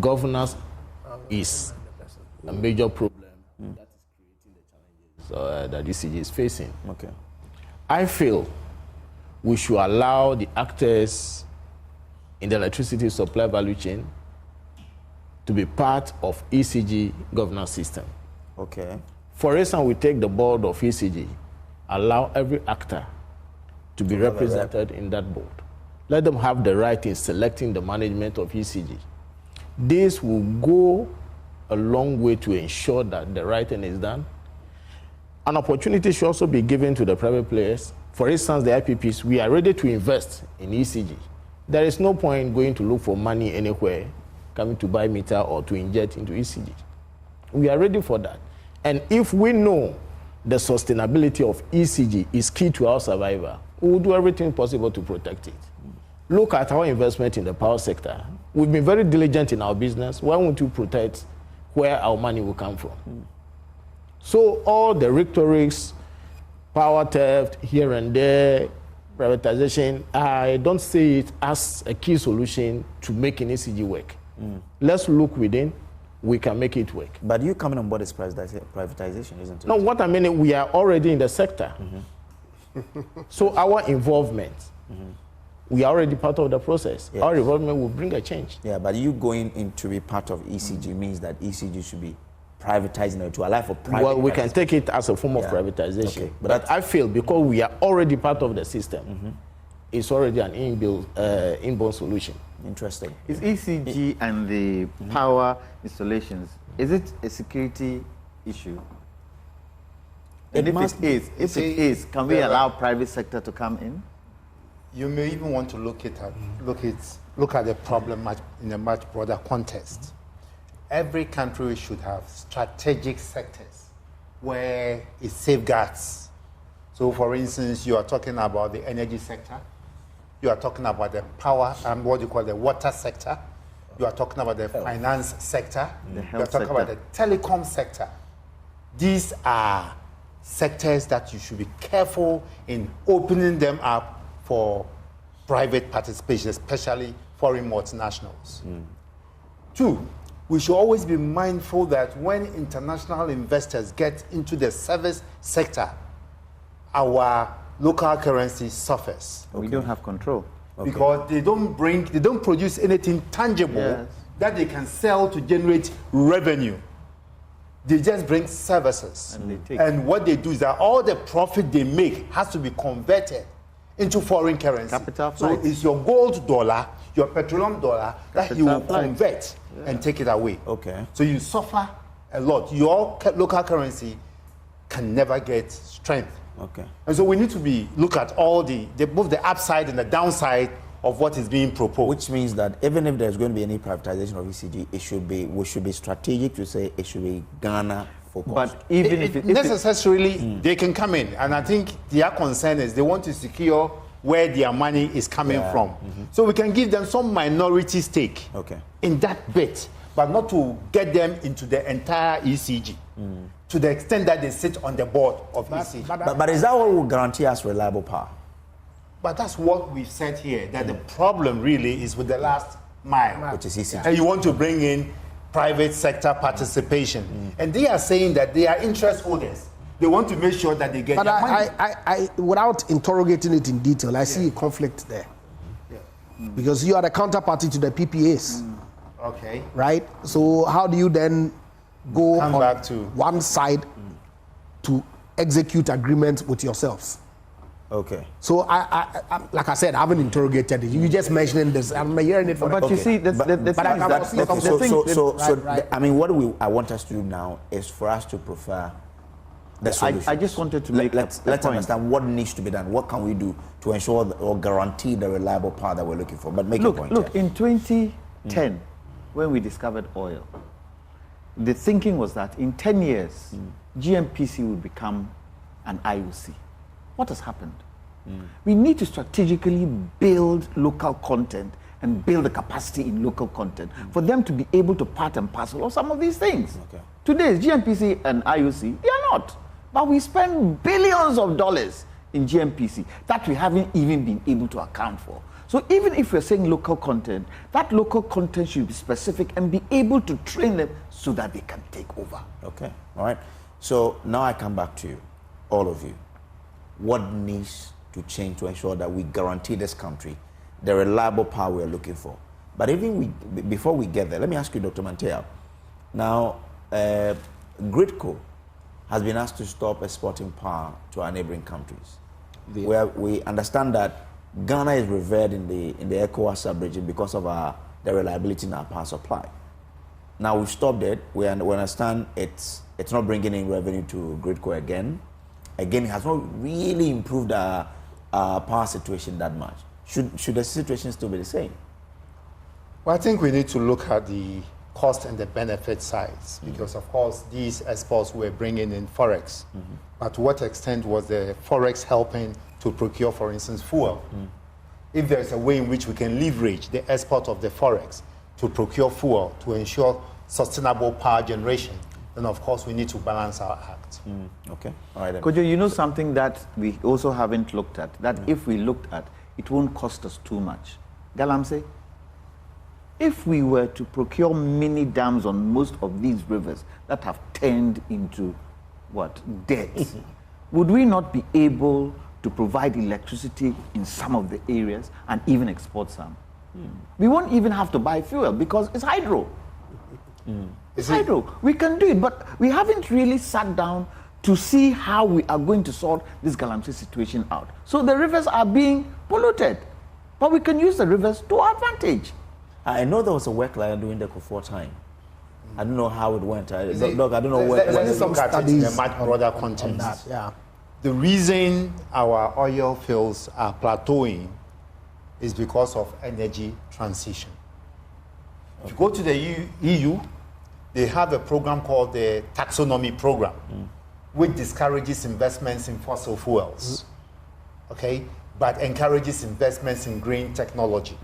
governance is a major problem that is creating the challenges that ECG is facing. Okay. I feel we should allow the actors in the electricity supply value chain to be part of ECG governance system. Okay. For instance, we take the board of ECG, allow every actor to be represented in that board. Let them have the right in selecting the management of ECG. This will go a long way to ensure that the right thing is done. An opportunity should also be given to the private players. For instance, the IPPs, we are ready to invest in ECG. There is no point going to look for money anywhere, coming to buy meter or to inject into ECG. We are ready for that. And if we know the sustainability of ECG is key to our survival, we will do everything possible to protect it. Look at our investment in the power sector. We've been very diligent in our business. Why won't you protect where our money will come from? So all the rhetorics, power theft here and there, privatization, I don't see it as a key solution to making ECG work. Let's look within, we can make it work. But you coming on board is privatization, isn't it? No, what I mean, we are already in the sector. So our involvement, we are already part of the process. Yes. Our involvement will bring a change. Yeah, but you going in to be part of ECG means that ECG should be privatizing to allow for private. Well, we can take it as a form of privatization. Okay. But I feel because we are already part of the system, it's already an inborn solution. Interesting. Is ECG and the power installations, is it a security issue? And if it is, can we allow private sector to come in? You may even want to look at the problem in a much broader context. Every country should have strategic sectors where it safeguards. So, for instance, you are talking about the energy sector, you are talking about the power and what you call the water sector, you are talking about the finance sector, you are talking about the telecom sector. These are sectors that you should be careful in opening them up for private participation, especially foreign multinationals. 2, we should always be mindful that when international investors get into the service sector, our local currency suffers. We don't have control. Because they don't produce anything tangible that they can sell to generate revenue. They just bring services. And what they do is that all the profit they make has to be converted into foreign currency. So it's your gold dollar, your petroleum dollar that you will convert and take it away. Okay. So you suffer a lot. Your local currency can never get strength. Okay. And so we need to look at all both the upside and the downside of what is being proposed. Which means that even if there's going to be any privatization of ECG, we should be strategic to say it should be Ghana focused. But even if necessarily they can come in, and I think their concern is they want to secure where their money is coming from. So we can give them some minority stake in that bit, but not to get them into the entire ECG. To the extent that they sit on the board of ECG. But is that what will guarantee us reliable power? But that's what we've said here, that the problem really is with the last mile. Which is ECG. And you want to bring in private sector participation. And they are saying that they are interest holders. They want to make sure that they get their money. I without interrogating it in detail, I see a conflict there. because you are the counterparty to the PPAs. Okay. Right? So how do you then go Come on back to one side to execute agreements with yourselves? Okay. So I like I said, I haven't interrogated it. You just mentioning this. I'm hearing it from. But you see, I mean, what I want us to do now is for us to prefer the solution. I just wanted to make let's understand what needs to be done. What can we do to ensure or guarantee the reliable power that we're looking for? But make a point. Look, in 2010, when we discovered oil, the thinking was that in 10 years, GMPC would become an IOC. What has happened? We need to strategically build local content and build the capacity in local content for them to be able to part and parcel of some of these things. Okay. Today, GMPC and IOC, they are not. But we spend billions of dollars in GMPC that we haven't even been able to account for. So even if we're saying local content, that local content should be specific and be able to train them so that they can take over. Okay, all right. So now I come back to you, all of you. What needs to change to ensure that we guarantee this country the reliable power we're looking for? But even before we get there, let me ask you, Dr. Mantea. Now, Gridco has been asked to stop exporting power to our neighboring countries. Where we understand that Ghana is revered in the ECOWAS sub-region because of the reliability in our power supply. Now we've stopped it. We understand it's not bringing in revenue to Gridco again. Again, it has not really improved our power situation that much. Should the situation still be the same? Well, I think we need to look at the cost and the benefit sides, because of course these exports were bringing in forex. But to what extent was the forex helping to procure, for instance, fuel? If there's a way in which we can leverage the export of the forex to procure fuel to ensure sustainable power generation, then of course we need to balance our act. Okay, all right then. Kojo, you know something that we also haven't looked at, that if we looked at, it won't cost us too much. Galamsey, if we were to procure mini dams on most of these rivers that have turned into, debt, would we not be able to provide electricity in some of the areas and even export some? We won't even have to buy fuel because it's hydro. It's hydro. We can do it, but we haven't really sat down to see how we are going to sort this Galamsey situation out. So the rivers are being polluted, but we can use the rivers to our advantage. I know there was a work like during the Kufuor time. I don't know how it went. I don't know where. Let's look at it in a much broader context. The reason our oil fields are plateauing is because of energy transition. If you go to the EU, they have a program called the Taxonomy Program, which discourages investments in fossil fuels, okay, but encourages investments in green technology.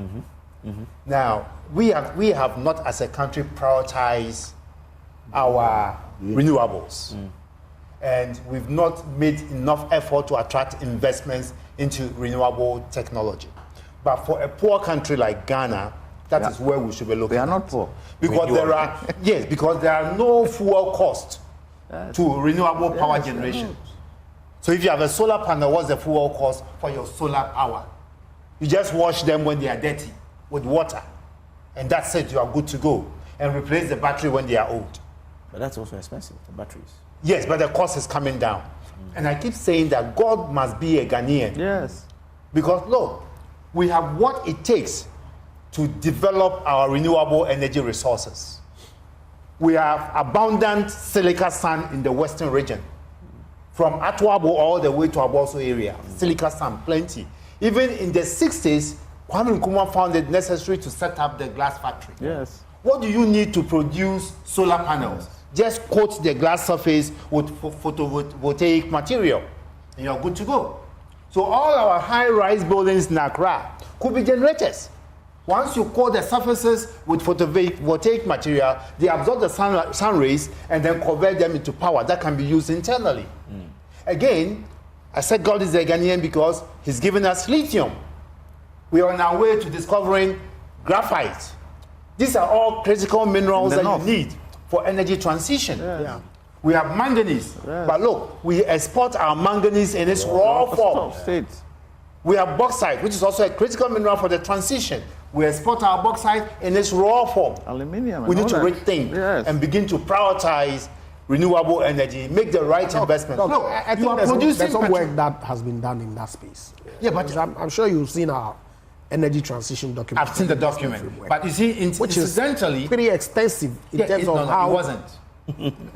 Now, we have not as a country prioritized our renewables. And we've not made enough effort to attract investments into renewable technology. But for a poor country like Ghana, that is where we should be looking. We are not poor. Because because there are no fuel costs to renewable power generation. So if you have a solar panel, what's the fuel cost for your solar power? You just wash them when they are dirty with water. And that's it, you are good to go. And replace the battery when they are old. But that's also expensive, the batteries. Yes, but the cost is coming down. And I keep saying that God must be a Ghanaian. Yes. Because look, we have what it takes to develop our renewable energy resources. We have abundant silica sand in the western region. From Atwabo all the way to Aboso area, silica sand, plenty. Even in the 60s, Kwame Nkrumah found it necessary to set up the glass factory. Yes. What do you need to produce solar panels? Just coat the glass surface with photovoltaic material, and you're good to go. So all our high-rise buildings in Accra could be generators. Once you coat the surfaces with photovoltaic material, they absorb the sun rays and then convert them into power that can be used internally. Again, I said God is a Ghanaian because he's given us lithium. We are on our way to discovering graphite. These are all critical minerals that you need for energy transition. We have manganese, but look, we export our manganese in its raw form. We have bauxite, which is also a critical mineral for the transition. We export our bauxite in its raw form. Aluminium. We need to rethink and begin to prioritize renewable energy, make the right investment. No, I think there's some work that has been done in that space. Yeah, but I'm sure you've seen our energy transition document. I've seen the document, but you see, which incidentally, is pretty extensive in terms of how it wasn't.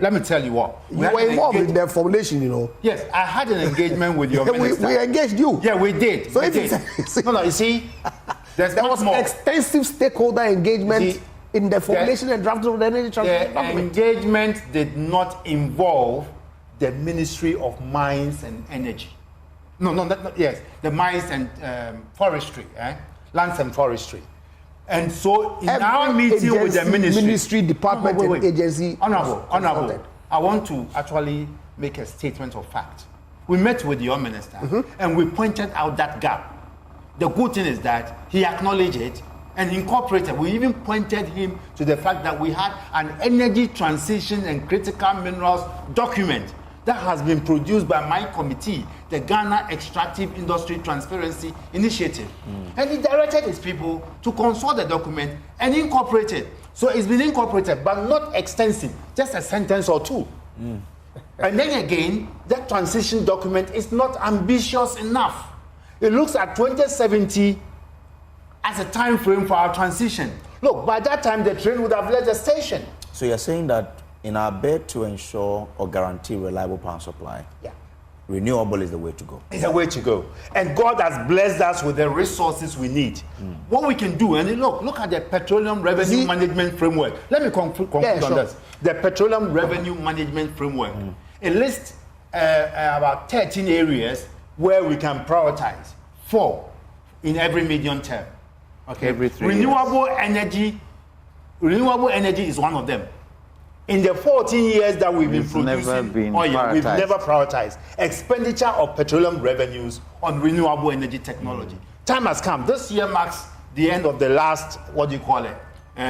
Let me tell you what. You were involved in the formulation, you know. Yes, I had an engagement with your minister. We engaged you. Yeah, we did. So you see, there was extensive stakeholder engagement in the formulation and drafting of the energy transition document. The engagement did not involve the Ministry of Mines and Energy. Yes, the Mines and Forestry, Lands and Forestry. And so in our meeting with the ministry department, and agency, honorable, I want to actually make a statement of fact. We met with your minister and we pointed out that gap. The good thing is that he acknowledged it and incorporated. We even pointed him to the fact that we had an energy transition and critical minerals document that has been produced by my committee, the Ghana Extractive Industry Transparency Initiative. And he directed his people to consult the document and incorporate it. So it's been incorporated, but not extensive, just a sentence or two. And then again, that transition document is not ambitious enough. It looks at 2070 as a time frame for our transition. Look, by that time, the train would have left the station. So you're saying that in our bid to ensure or guarantee reliable power supply, renewable is the way to go. It's the way to go. And God has blessed us with the resources we need. What we can do, and look at the Petroleum Revenue Management Framework. Let me conclude on this. The Petroleum Revenue Management Framework. It lists about 13 areas where we can prioritize. 4 in every medium term. Okay. Every 3 renewable energy is one of them. In the 14 years that we've been producing oil, we've never prioritized expenditure of petroleum revenues on renewable energy technology. Time has come. This year marks the end of the last,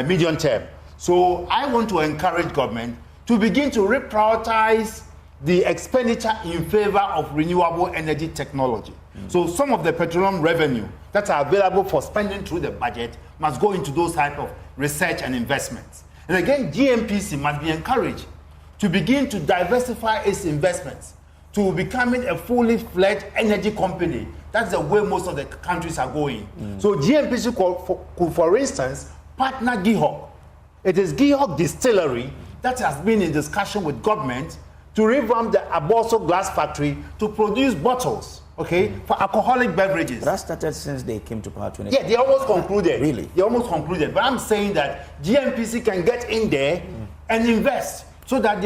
medium term. So I want to encourage government to begin to reprioritize the expenditure in favor of renewable energy technology. So some of the petroleum revenue that are available for spending through the budget must go into those type of research and investments. And again, GMPC must be encouraged to begin to diversify its investments to becoming a fully fledged energy company. That's the way most of the countries are going. So GMPC could, for instance, partner GIHOC. It is GIHOC Distillery that has been in discussion with government to revamp the Aboso glass factory to produce bottles, for alcoholic beverages. That started since they came to power 20. Yeah, they almost concluded. Really? They almost concluded. But I'm saying that GMPC can get in there and invest so that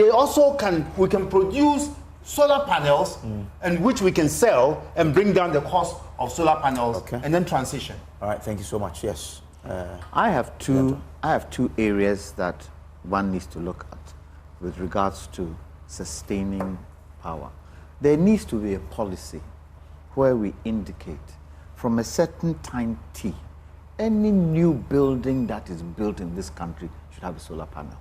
we can produce solar panels and which we can sell and bring down the cost of solar panels and then transition. All right, thank you so much. Yes. I have two areas that one needs to look at with regards to sustaining power. There needs to be a policy where we indicate from a certain time T, any new building that is built in this country should have a solar panel.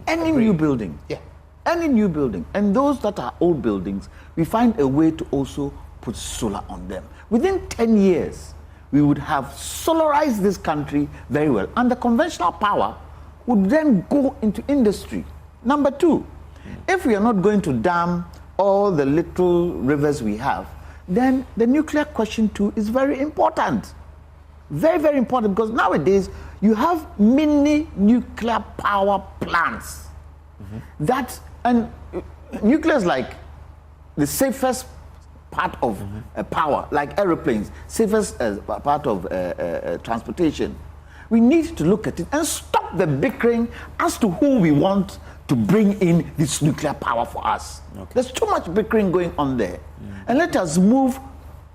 Any new building. Yeah. Any new building. And those that are old buildings, we find a way to also put solar on them. Within 10 years, we would have solarized this country very well. And the conventional power would then go into industry. Number 2, if we are not going to dam all the little rivers we have, then the nuclear question too is very important. Very, very important, because nowadays you have mini nuclear power plants. And nuclear is like the safest part of power, like aeroplanes, safest part of transportation. We need to look at it and stop the bickering as to who we want to bring in this nuclear power for us. There's too much bickering going on there. And let us move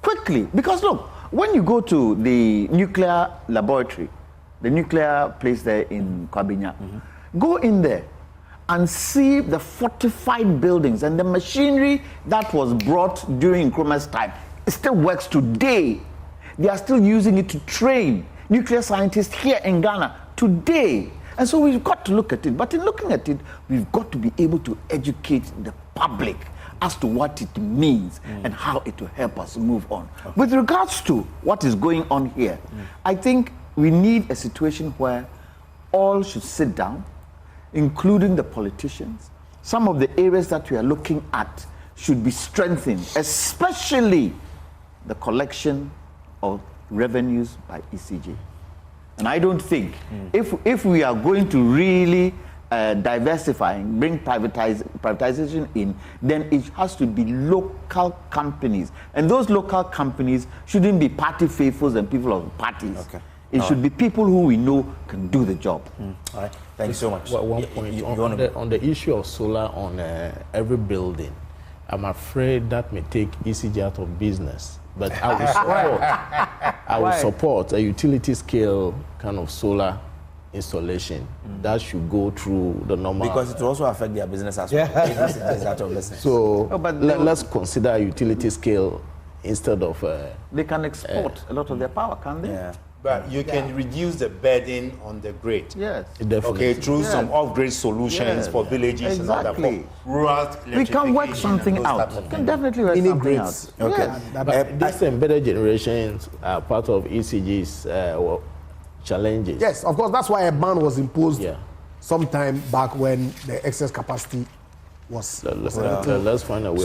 quickly. Because look, when you go to the nuclear laboratory, the nuclear place there in Kwabinya, go in there and see the fortified buildings and the machinery that was brought during Nkrumah's time. It still works today. They are still using it to train nuclear scientists here in Ghana today. And so we've got to look at it. But in looking at it, we've got to be able to educate the public as to what it means and how it will help us move on. With regards to what is going on here, I think we need a situation where all should sit down, including the politicians. Some of the areas that we are looking at should be strengthened, especially the collection of revenues by ECG. And I don't think if we are going to really diversify and bring privatization in, then it has to be local companies. And those local companies shouldn't be party faithfuls and people of parties. Okay. It should be people who we know can do the job. All right. Thank you so much. Well, one point on the issue of solar on every building, I'm afraid that may take ECG out of business. But I will support a utility scale kind of solar installation that should go through the normal. Because it will also affect their business as well. So let's consider utility scale instead of. They can export a lot of their power, can't they? Yeah. But you can reduce the burden on the grid. Yes. Definitely. Okay, through some off-grid solutions for villages and other for rural. We can work something out. We can definitely work something out. Okay. Yes. But these embedded generations are part of ECG's challenges. Yes, of course. That's why a ban was imposed sometime back when the excess capacity was. Let's find a way.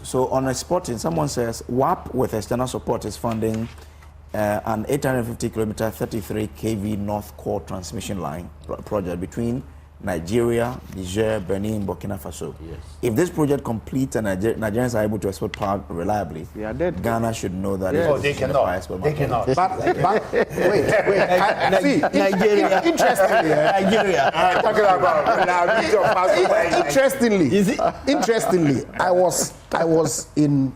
So on exporting, someone says WAP with external support is funding an 850 kilometer 33 kV North Core transmission line project between Nigeria, Niger, Benin, Burkina Faso. Yes. If this project completes and Nigerians are able to export power reliably, Ghana should know that. Yes. They cannot. They cannot. But wait. Nigeria. Interestingly, Nigeria. Talking about interestingly, I was in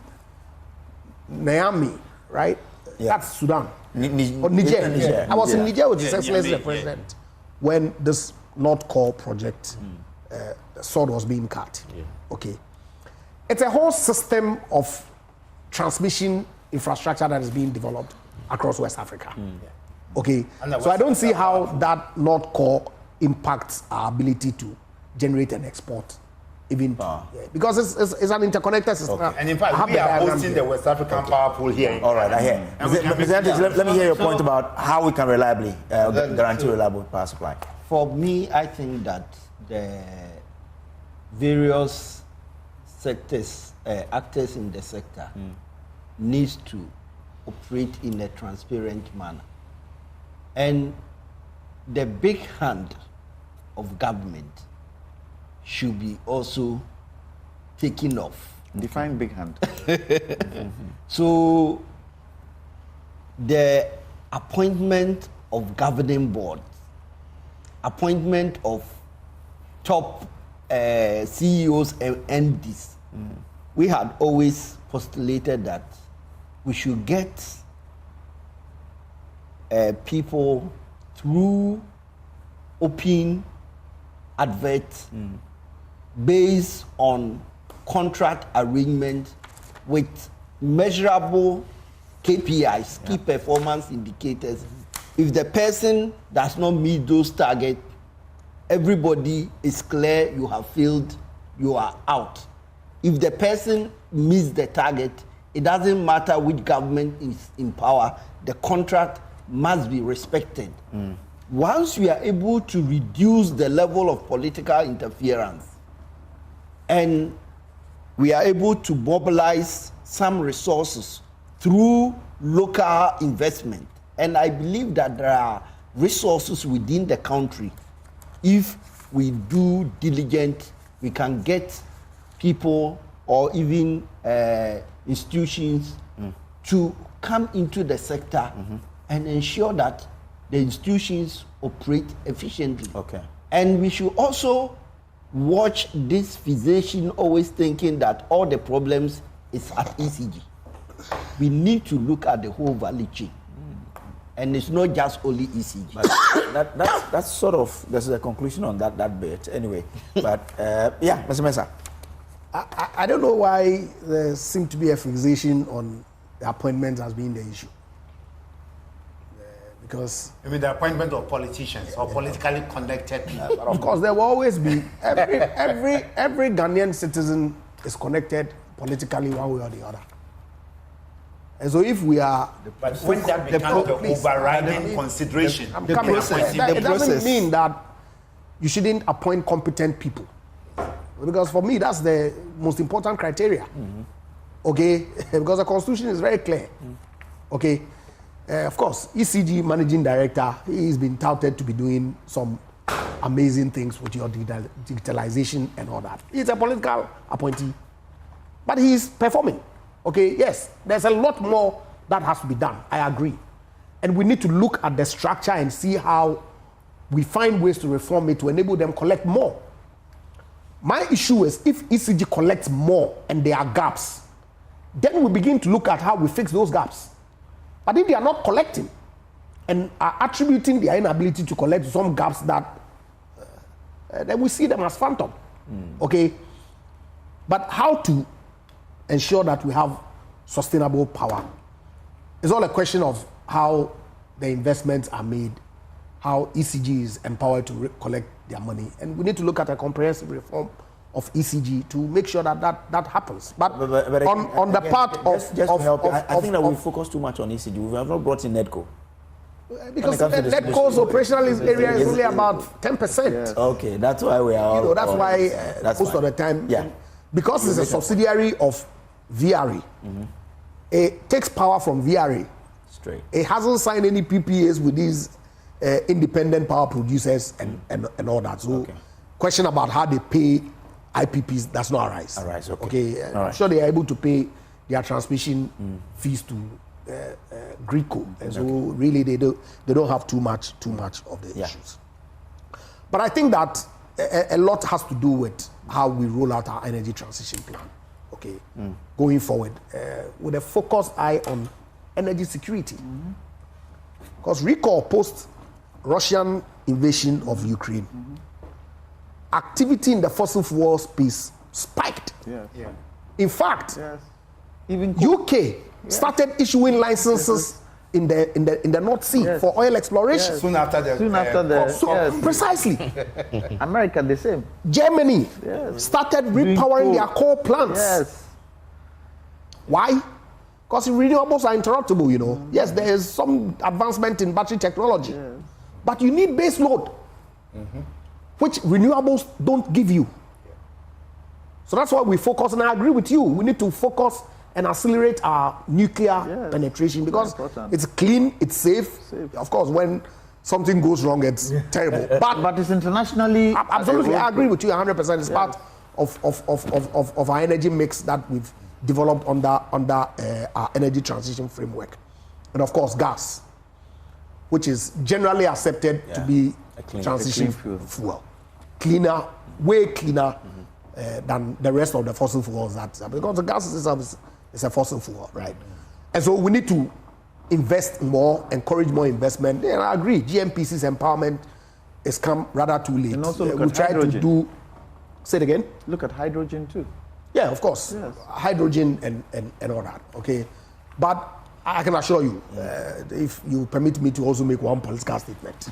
Niamey, right? Yeah. That's Sudan. Niger. I was in Niger with His Excellency the President when this North Core project, the sword was being cut. Yeah. Okay. It's a whole system of transmission infrastructure that is being developed across West Africa. Okay. So I don't see how that North Core impacts our ability to generate and export. Even because it's an interconnected system. Okay. And in fact, we are hosting the West African power pool here. All right, I hear. Let me hear your point about how we can reliably guarantee reliable power supply. For me, I think that the various sectors, actors in the sector, needs to operate in a transparent manner. And the big hand of government should be also taken off. Define big hand. So the appointment of governing boards, appointment of top CEOs and MDs, we had always postulated that we should get people through open adverts based on contract arrangement with measurable KPIs, key performance indicators. If the person does not meet those targets, everybody is clear, you have failed, you are out. If the person meets the target, it doesn't matter which government is in power, the contract must be respected. Once we are able to reduce the level of political interference and we are able to mobilize some resources through local investment, and I believe that there are resources within the country, if we do diligent, we can get people or even institutions to come into the sector and ensure that the institutions operate efficiently. Okay. And we should also watch this physician always thinking that all the problems is at ECG. We need to look at the whole value chain. And it's not just only ECG. That's sort of, there's a conclusion on that bit anyway. But yeah, Mr. Mensah. I don't know why there seems to be a fixation on the appointment as being the issue. Because I mean the appointment of politicians or politically connected people. But of course, there will always be every Ghanaian citizen is connected politically one way or the other. And so if we are... But when that becomes the overriding consideration, it doesn't mean that you shouldn't appoint competent people. Because for me, that's the most important criteria. Okay? Because the Constitution is very clear. Okay? Of course, ECG managing director, he's been touted to be doing some amazing things with your digitalization and all that. He's a political appointee, but he's performing. Okay, yes, there's a lot more that has to be done. I agree. And we need to look at the structure and see how we find ways to reform it to enable them collect more. My issue is if ECG collects more and there are gaps, then we begin to look at how we fix those gaps. But if they are not collecting and are attributing their inability to collect some gaps that then we see them as phantom. Okay? But how to ensure that we have sustainable power is all a question of how the investments are made, how ECG is empowered to collect their money. And we need to look at a comprehensive reform of ECG to make sure that that happens. But on the part of... I think that we focus too much on ECG. We have not brought in NEDCO. Because NEDCO's operational area is only about 10%. Yeah. Okay, that's why we are... that's why most of the time... Because it's a subsidiary of VRA. It takes power from VRA. Straight. It hasn't signed any PPAs with these independent power producers and all that. So question about how they pay IPPs does not arise. Okay. I'm sure they are able to pay their transmission fees to GRIDCO. And so really they don't have too much of the issues. But I think that a lot has to do with how we roll out our energy transition plan. Okay, going forward with a focused eye on energy security. Because recall post-Russian invasion of Ukraine, activity in the fossil fuel space spiked. In fact, even UK started issuing licenses in the North Sea for oil exploration. Soon after the precisely. America the same. Germany started repowering their coal plants. Why? Because renewables are interruptible, you know. Yes, there is some advancement in battery technology, but you need base load, which renewables don't give you. So that's why we focus, and I agree with you. We need to focus and accelerate our nuclear penetration because it's clean, it's safe. Of course, when something goes wrong, it's terrible. But it's internationally... Absolutely, I agree with you 100%. It's part of our energy mix that we've developed under our energy transition framework. And of course, gas, which is generally accepted to be a transition fuel. Cleaner, way cleaner than the rest of the fossil fuels because the gas is a fossil fuel, right? And so we need to invest more, encourage more investment. And I agree, GMPC's empowerment has come rather too late. And also we try to do... Say it again? Look at hydrogen too. Yeah, of course. Hydrogen and all that, okay? But I can assure you, if you permit me to also make one political statement.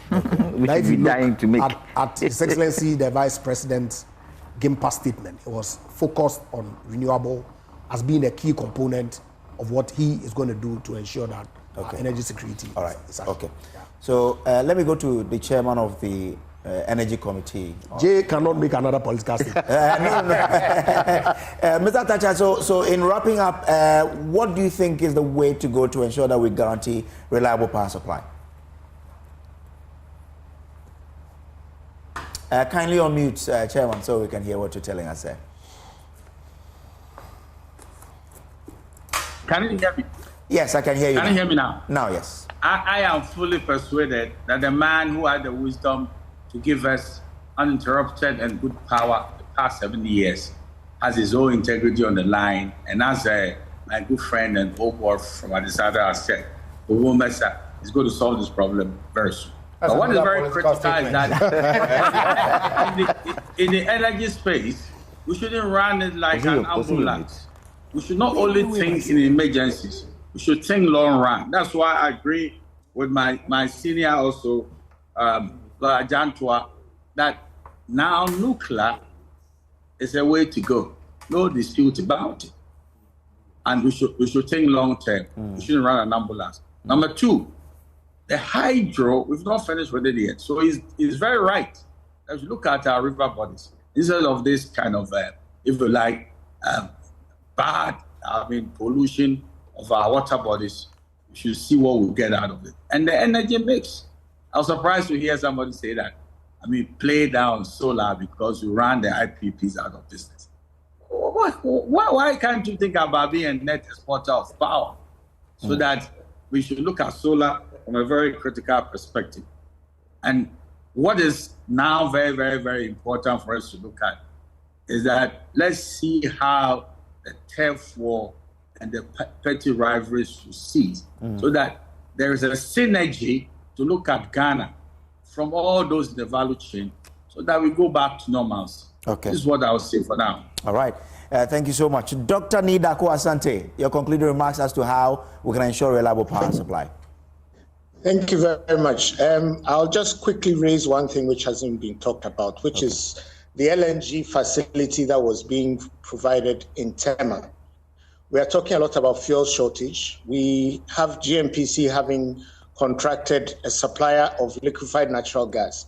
We should be dying to make. At His Excellency, the Vice President's GIMPA statement, it was focused on renewable as being a key component of what he is going to do to ensure that energy security is actually. Okay. So let me go to the chairman of the Energy Committee. Jay cannot make another political statement. Mr. Thatcher, so in wrapping up, what do you think is the way to go to ensure that we guarantee reliable power supply? Kindly unmute, Chairman, so we can hear what you're telling us there. Can you hear me? Yes, I can hear you. Can you hear me now? Now, yes. I am fully persuaded that the man who had the wisdom to give us uninterrupted and good power the past 70 years has his own integrity on the line. And as my good friend and old boy from Adisada has said, the woman is going to solve this problem very soon. But what is very critical is that in the energy space, we shouldn't run it like an ambulance. We should not only think in emergencies, we should think long run. That's why I agree with my senior also, Jantua, that now nuclear is a way to go. no dispute about it. And we should think long term. We shouldn't run an ambulance. Number two, the hydro, we've not finished with it yet. So it's very right. As we look at our river bodies, instead of this kind of, if you like, bad, pollution of our water bodies, we should see what we'll get out of it. And the energy mix. I was surprised to hear somebody say that. Play down solar because you ran the IPPs out of business. Why can't you think about being a net exporter of power? So that we should look at solar from a very critical perspective. And what is now very, very, very important for us to look at is that let's see how the turf war and the petty rivalries should cease, so that there is a synergy to look at Ghana from all those in the value chain, so that we go back to normalcy. Okay. This is what I will say for now. All right. Thank you so much. Dr. Nidako Asante, your concluding remarks as to how we can ensure reliable power supply. Thank you very much. I'll just quickly raise one thing which hasn't been talked about, which is the LNG facility that was being provided in Tema. We are talking a lot about fuel shortage. We have GNPC having contracted a supplier of liquefied natural gas.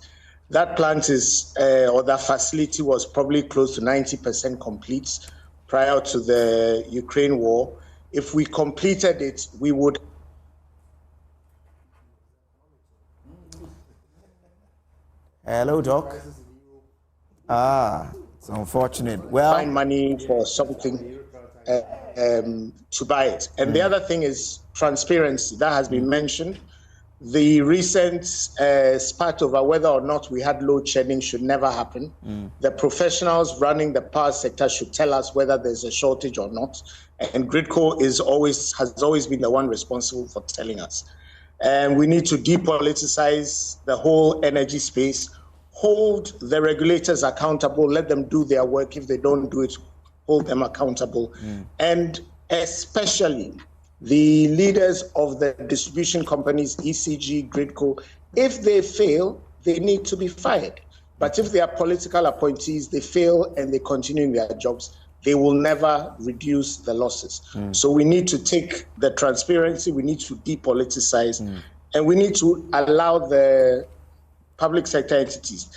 That plant is, or that facility was probably close to 90% complete prior to the Ukraine war. If we completed it, we would. Hello, Doc. It's unfortunate. Well, find money for something to buy it. And the other thing is transparency. That has been mentioned. The recent spat over whether or not we had load shedding should never happen. The professionals running the power sector should tell us whether there's a shortage or not. And Gridco has always been the one responsible for telling us. And we need to depoliticize the whole energy space, hold the regulators accountable, let them do their work. If they don't do it, hold them accountable. And especially the leaders of the distribution companies, ECG, Gridco, if they fail, they need to be fired. But if they are political appointees, they fail and they continue in their jobs, they will never reduce the losses. So we need to take the transparency, we need to depoliticize, and we need to allow the public sector entities.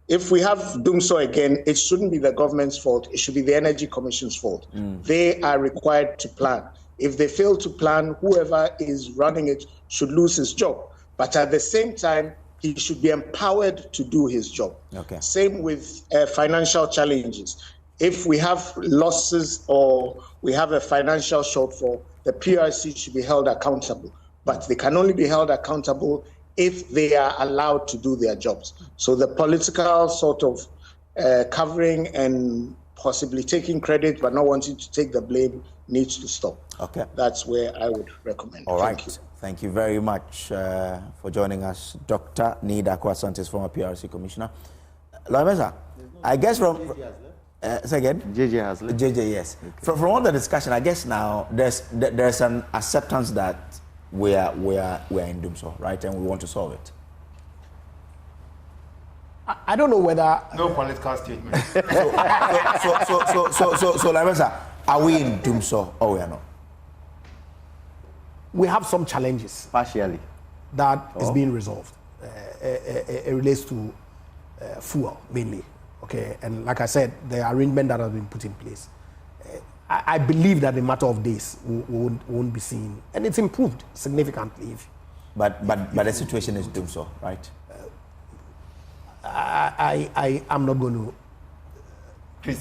If we have Dumso again, it shouldn't be the government's fault, it should be the Energy Commission's fault. They are required to plan. If they fail to plan, whoever is running it should lose his job. But at the same time, he should be empowered to do his job. Okay. Same with financial challenges. If we have losses or we have a financial shortfall, the PRC should be held accountable. But they can only be held accountable if they are allowed to do their jobs. So the political sort of covering and possibly taking credit but not wanting to take the blame needs to stop. Okay. That's where I would recommend. All right. Thank you very much for joining us, Dr. Nidako Asante, former PRC Commissioner. Loimesa, I guess from... say again? JJ has left. JJ, yes. Okay. From all the discussion, I guess now there's an acceptance that we are in Dumso, right? And we want to solve it. I don't know whether... No political statement. So Loimesa, are we in Dumso or we are not? We have some challenges. Partially. That is being resolved. It relates to fuel, mainly. Okay, and like I said, the arrangement that has been put in place, I believe that in a matter of days, we won't be seen. And it's improved significantly. But the situation is Dumso, right? I am not going to,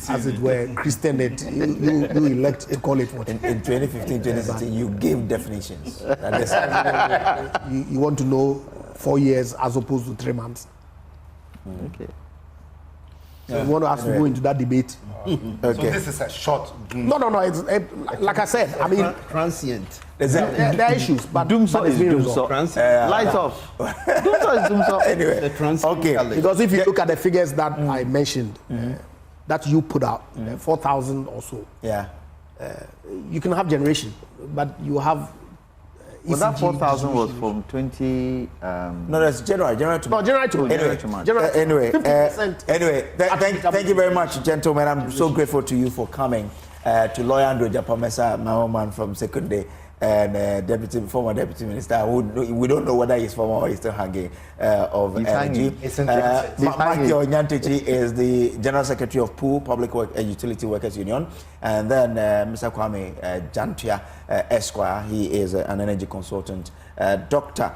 as it were, Christian it. You elect to call it what? In 2015, 2016, you gave definitions. You want to know 4 years as opposed to 3 months. Okay. So you want to ask to go into that debate? Okay. So this is a short. No. It's like I said. I mean, transient. There are issues, but Dumso is Dumso. Lights off. Dumso is Dumso. Anyway, okay. Because if you look at the figures that I mentioned, that you put out, 4,000 or so. Yeah. You can have generation, but you have Well, that 4,000 was from 20. No, that's January to no, January to March. Anyway, thank you very much, gentlemen. I'm so grateful to you for coming. To Lawyer Andrew Japamesa, my own man from Secondary, and former deputy minister, who we don't know whether he's former or he's still hanging of energy. Makio Nyantichi is the general secretary of POO, Public Work and Utility Workers Union, and then Mr. Kwame Jantia Esquire, he is an energy consultant. Dr.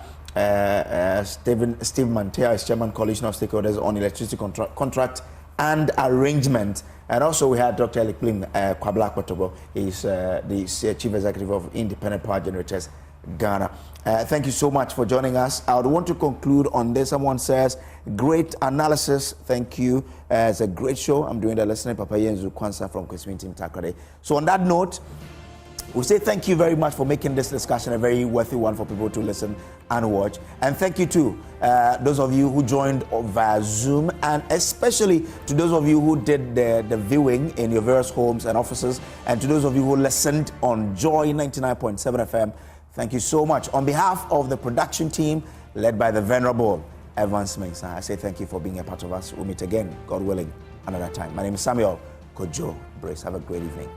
Steve Mantea is chairman coalition of stakeholders on electricity contract and arrangement. And also we had Dr. Elikplim Kwabla Kotogo. He's the chief executive of Independent Power Generators Ghana. Thank you so much for joining us. I would want to conclude on this. Someone says, great analysis. Thank you. It's a great show. I'm doing the listening. Papa Yenzu Kwansa from Kweswin Team Takrade. So on that note, we say thank you very much for making this discussion a very worthy one for people to listen and watch. And thank you to those of you who joined via Zoom, and especially to those of you who did the viewing in your various homes and offices, and to those of you who listened on Joy 99.7 FM. Thank you so much. On behalf of the production team, led by the Venerable Evans Mensah, I say thank you for being a part of us. We'll meet again, God willing, another time. My name is Samuel Kojo Brace. Have a great evening.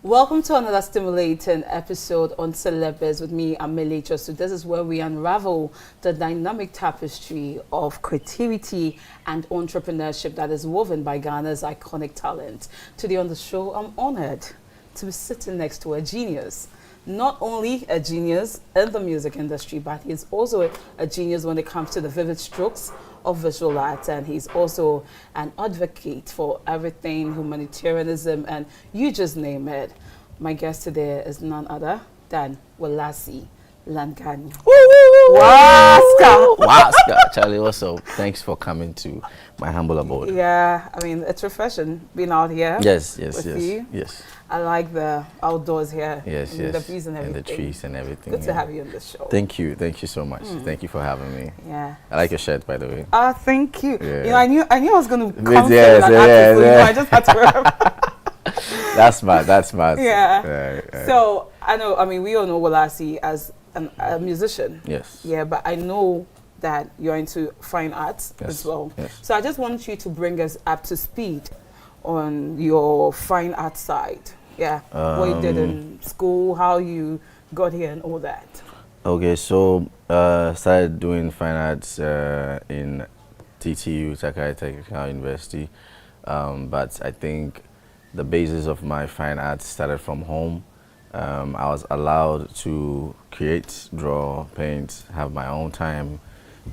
Welcome to another stimulating episode on Celebes with me, Amelie Chosu. This is where we unravel the dynamic tapestry of creativity and entrepreneurship that is woven by Ghana's iconic talent. Today on the show, I'm honored to be sitting next to a genius. Not only a genius in the music industry, but he's also a genius when it comes to the vivid strokes of visual arts, and he's also an advocate for everything humanitarianism, and you just name it. My guest today is none other than Walasi Langanyo. Waska, Charlie, what's up? Thanks for coming to my humble abode. Yeah, I mean, it's refreshing being out here. Yes. I like the outdoors here. Yes. The trees and everything. And the trees and everything. Good to have you on the show. Thank you so much. Thank you for having me. Yeah. I like your shirt, by the way. Thank you. Yeah. You know, I knew I was going to come I just had to wear. That's smart. Yeah. So I know. I mean, we all know Walasi as a musician. Yes. Yeah, but I know that you're into fine arts as well. Yes. So I just want you to bring us up to speed on your fine art side. Yeah. What you did in school, how you got here, and all that. Okay, so started doing fine arts in TTU, Takai Technical University, but I think the basis of my fine arts started from home. I was allowed to create, draw, paint, have my own time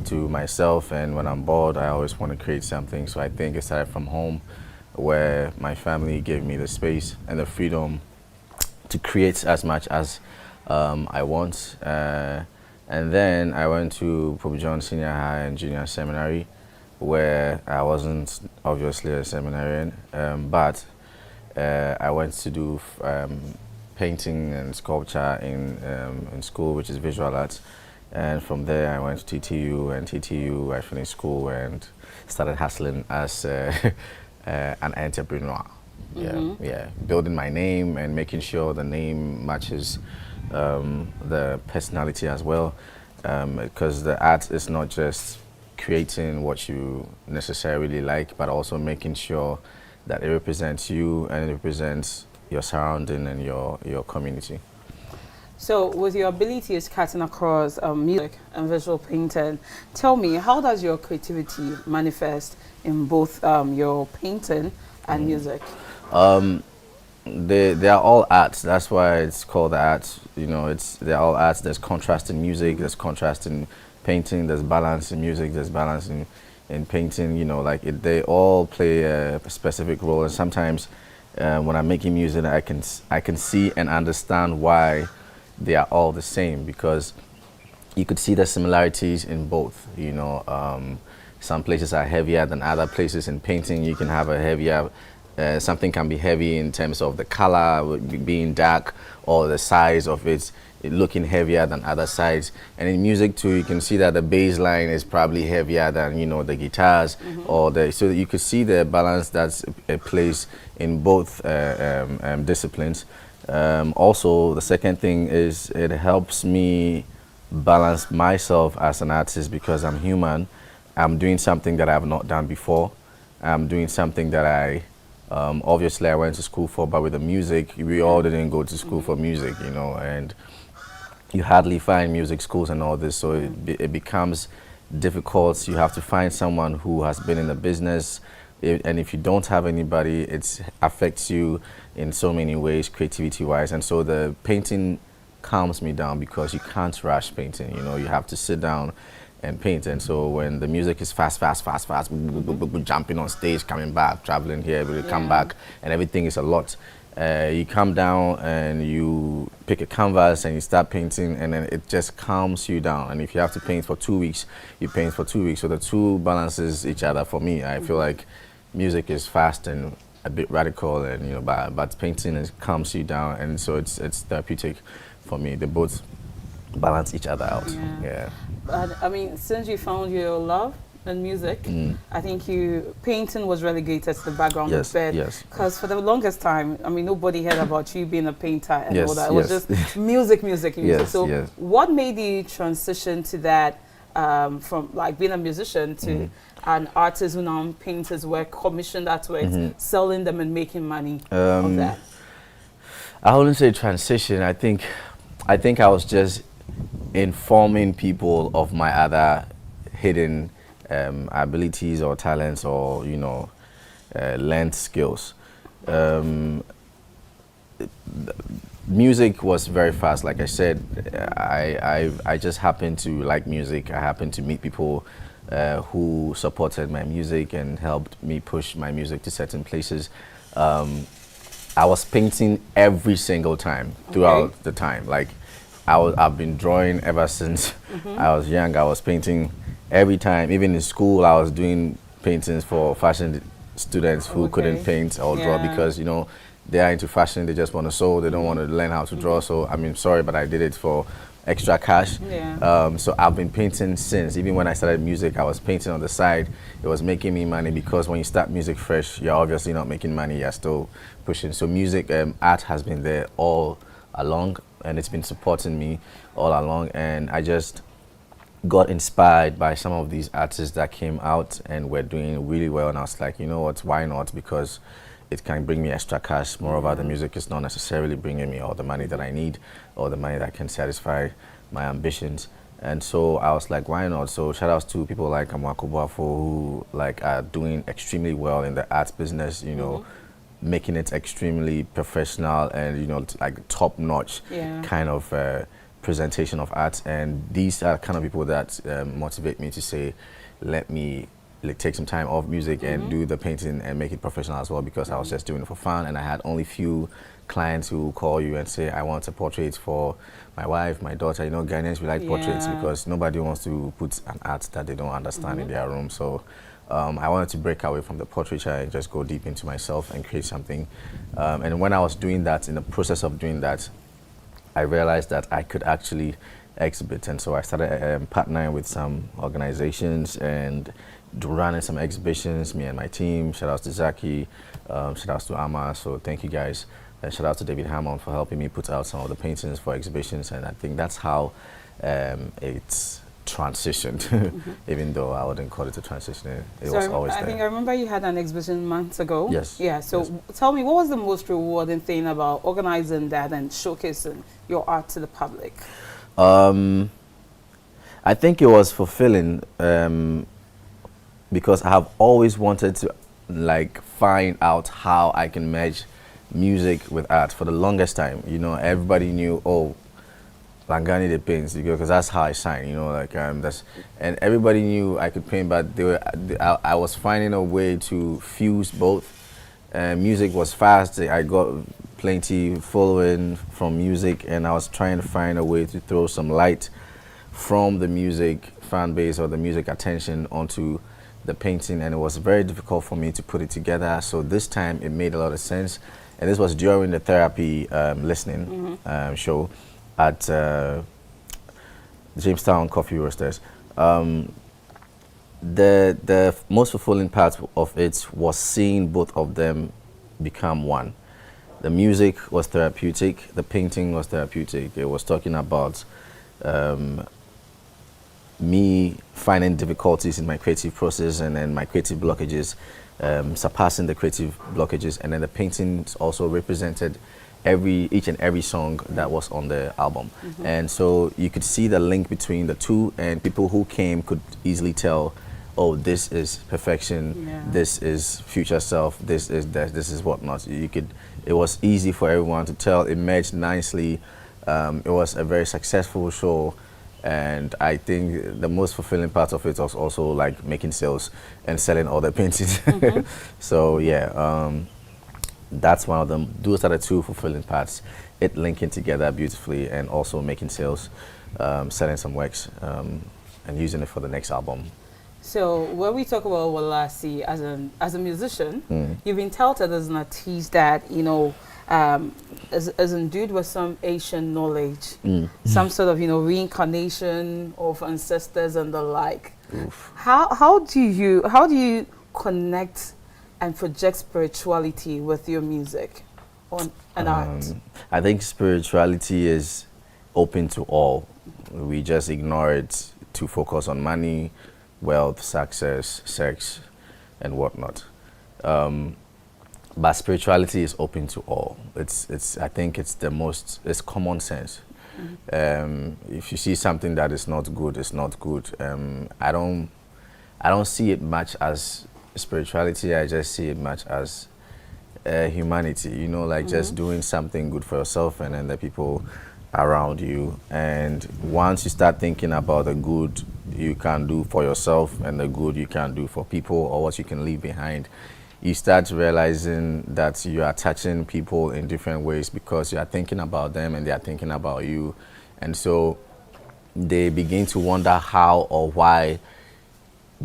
to myself, and when I'm bored, I always want to create something. So I think it started from home, where my family gave me the space and the freedom to create as much as I want. And then I went to Pope John Senior High and Junior Seminary, where I wasn't obviously a seminarian, but I went to do painting and sculpture in school, which is visual arts. And from there I went to TTU, and TTU I finished school and started hustling as an entrepreneur. Building my name and making sure the name matches the personality as well, because the art is not just creating what you necessarily like, but also making sure that it represents you and it represents your surrounding and your community. So with your abilities cutting across music and visual painting, tell me, how does your creativity manifest in both your painting and music? They are all arts. That's why it's called arts. You know, they're all arts. There's contrast in music, there's contrast in painting, there's balance in music, there's balance in in painting, you know, like they all play a specific role, and sometimes when I'm making music, I can see and understand why they are all the same, because you could see the similarities in both, you know. Some places are heavier than other places. In painting, you can have a heavier, something can be heavy in terms of the color being dark, or the size of it looking heavier than other sides. And in music too, you can see that the bass line is probably heavier than, you know, the guitars, or so you could see the balance that's a place in both disciplines. Also, the second thing is it helps me balance myself as an artist, because I'm human. I'm doing something that I have not done before. I'm doing something that I obviously I went to school for, but with the music, we all didn't go to school for music, you know, and you hardly find music schools and all this, so it becomes difficult. You have to find someone who has been in the business, and if you don't have anybody, it affects you in so many ways, creativity-wise. And so the painting calms me down, because you can't rush painting, you know, you have to sit down and paint. And so when the music is fast, jumping on stage, coming back, traveling here, we come back, and everything is a lot. You come down and you pick a canvas and you start painting, and then it just calms you down. And if you have to paint for 2 weeks, you paint for 2 weeks. So the two balances each other for me. I feel like music is fast and a bit radical, and you know, but painting calms you down, and so it's therapeutic for me. They both balance each other out. Yeah. But I mean, since you found your love in music, I think painting was relegated to the background of bed. Yes. Because for the longest time, I mean, nobody heard about you being a painter and all that. It was just music. So what made you transition to that, from like being a musician to an artist who now paints his work, commissioned artworks, selling them and making money of that? I wouldn't say transition. I think I was just informing people of my other hidden abilities or talents, or you know, learned skills. Music was very fast. Like I said, I just happened to like music. I happened to meet people who supported my music and helped me push my music to certain places. I was painting every single time throughout the time. Like I've been drawing ever since I was young. I was painting every time. Even in school, I was doing paintings for fashion students who couldn't paint or draw, because you know, they are into fashion. They just want to sew. They don't want to learn how to draw. So I mean, sorry, but I did it for extra cash. So I've been painting since. Even when I started music, I was painting on the side. It was making me money, because when you start music fresh, you're obviously not making money. You're still pushing. So music, art has been there all along, and it's been supporting me all along. And I just got inspired by some of these artists that came out and were doing really well, and I was like, you know what, why not? Because it can bring me extra cash. Moreover, the music is not necessarily bringing me all the money that I need, or the money that can satisfy my ambitions. And so I was like, why not? So shout outs to people like Amwako Boafo, who like are doing extremely well in the arts business, you know, making it extremely professional and, you know, like top-notch kind of presentation of art. And these are kind of people that motivate me to say, let me take some time off music and do the painting and make it professional as well, because I was just doing it for fun, and I had only few clients who call you and say, I want a portrait for my wife, my daughter. You know, Ghanaians, we like portraits because nobody wants to put an art that they don't understand in their room. So I wanted to break away from the portraiture and just go deep into myself and create something. And when I was doing that, in the process of doing that, I realized that I could actually exhibit. And so I started partnering with some organizations and running some exhibitions, me and my team. Shout out to Zaki, shout out to Ama, so thank you guys. And shout out to David Hammond for helping me put out some of the paintings for exhibitions. And I think that's how it's transitioned, even though I wouldn't call it a transition. It was always there. I think I remember you had an exhibition months ago. Yes. Yeah, so tell me, what was the most rewarding thing about organizing that and showcasing your art to the public? I think it was fulfilling, because I have always wanted to like find out how I can merge music with art for the longest time. You know, everybody knew, oh, Langani the paints, because that's how I shine, you know, like that's, and everybody knew I could paint, but I was finding a way to fuse both. Music was fast. I got plenty following from music, and I was trying to find a way to throw some light from the music fan base or the music attention onto the painting, and it was very difficult for me to put it together. So this time it made a lot of sense, and this was during the therapy listening show at Jamestown Coffee Roasters. The most fulfilling part of it was seeing both of them become one. The music was therapeutic, the painting was therapeutic. It was talking about me finding difficulties in my creative process, and then my creative blockages, surpassing the creative blockages, and then the paintings also represented each and every song that was on the album. And so you could see the link between the two, and people who came could easily tell, oh, this is perfection, this is future self, this is that, this is whatnot. It was easy for everyone to tell. It merged nicely. It was a very successful show, and I think the most fulfilling part of it was also like making sales and selling all the paintings. So yeah, that's one of them. Those are the two fulfilling parts. It linking together beautifully, and also making sales, selling some works, and using it for the next album. So when we talk about Walasi as a musician, you've been touted as an artist that, you know, as endued with some Asian knowledge, some sort of, you know, reincarnation of ancestors and the like. How do you connect and project spirituality with your music and art? I think spirituality is open to all. We just ignore it to focus on money, wealth, success, sex, and whatnot. But spirituality is open to all. I think it's common sense. If you see something that is not good, it's not good. I don't see it much as spirituality. I just see it much as humanity. You know, like just doing something good for yourself and then the people around you. And once you start thinking about the good you can do for yourself and the good you can do for people, or what you can leave behind, you start realizing that you are touching people in different ways because you are thinking about them and they are thinking about you. And so they begin to wonder how or why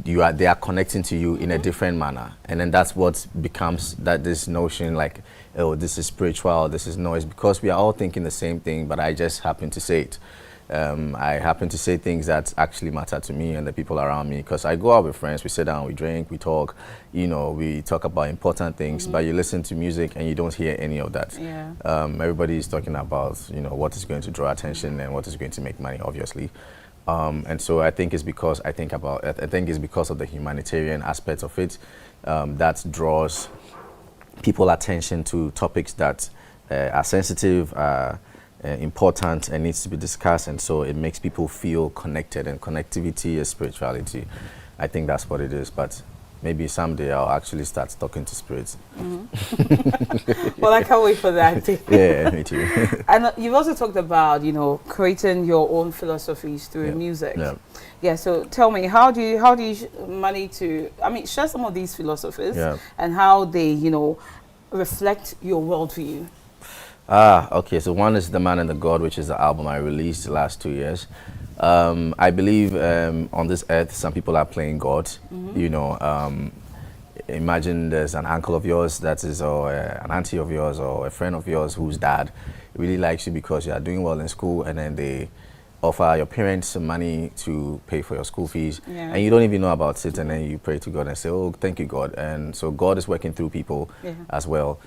they are connecting to you in a different manner. And then that's what becomes this notion like, oh, this is spiritual, this is noise, because we are all thinking the same thing, but I just happen to say it. I happen to say things that actually matter to me and the people around me, because I go out with friends, we sit down, we drink, we talk, you know, we talk about important things, but you listen to music and you don't hear any of that. Everybody is talking about, you know, what is going to draw attention and what is going to make money, obviously. And so I think it's because I think it's because of the humanitarian aspect of it that draws people attention to topics that are sensitive, important, and needs to be discussed. And so it makes people feel connected, and connectivity is spirituality. I think that's what it is. But maybe someday I'll actually start talking to spirits. Well, I can't wait for that. Yeah, me too. And you've also talked about, you know, creating your own philosophies through music. Yeah. So tell me, how do you manage to, share some of these philosophies and how they, you know, reflect your worldview? Okay. So one is The Man and the God, which is the album I released the last 2 years. I believe on this earth, some people are playing God. You know, imagine there's an uncle of yours that is, or an auntie of yours, or a friend of yours whose dad really likes you because you are doing well in school, and then they offer your parents some money to pay for your school fees, and you don't even know about it, and then you pray to God and say, oh, thank you, God. And so God is working through people as well.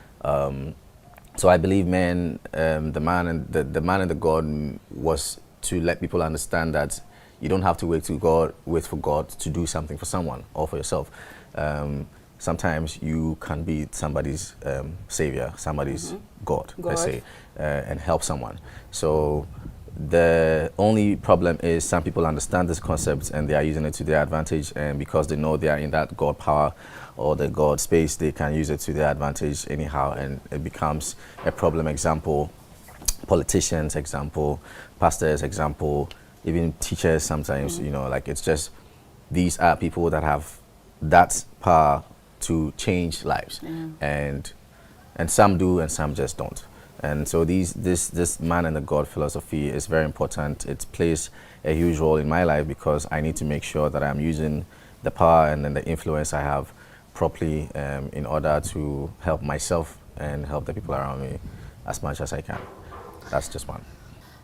So I believe the man and the God was to let people understand that you don't have to wait for God to do something for someone or for yourself. Sometimes you can be somebody's savior, somebody's God, let's say, and help someone. So the only problem is some people understand this concept and they are using it to their advantage, and because they know they are in that God power or the God space, they can use it to their advantage anyhow, and it becomes a problem. Example, politicians, example, pastors, example, even teachers sometimes, you know, like it's just, these are people that have that power to change lives. And some do and some just don't. And so this man and the God philosophy is very important. It plays a huge role in my life because I need to make sure that I'm using the power and then the influence I have properly in order to help myself and help the people around me as much as I can. That's just one.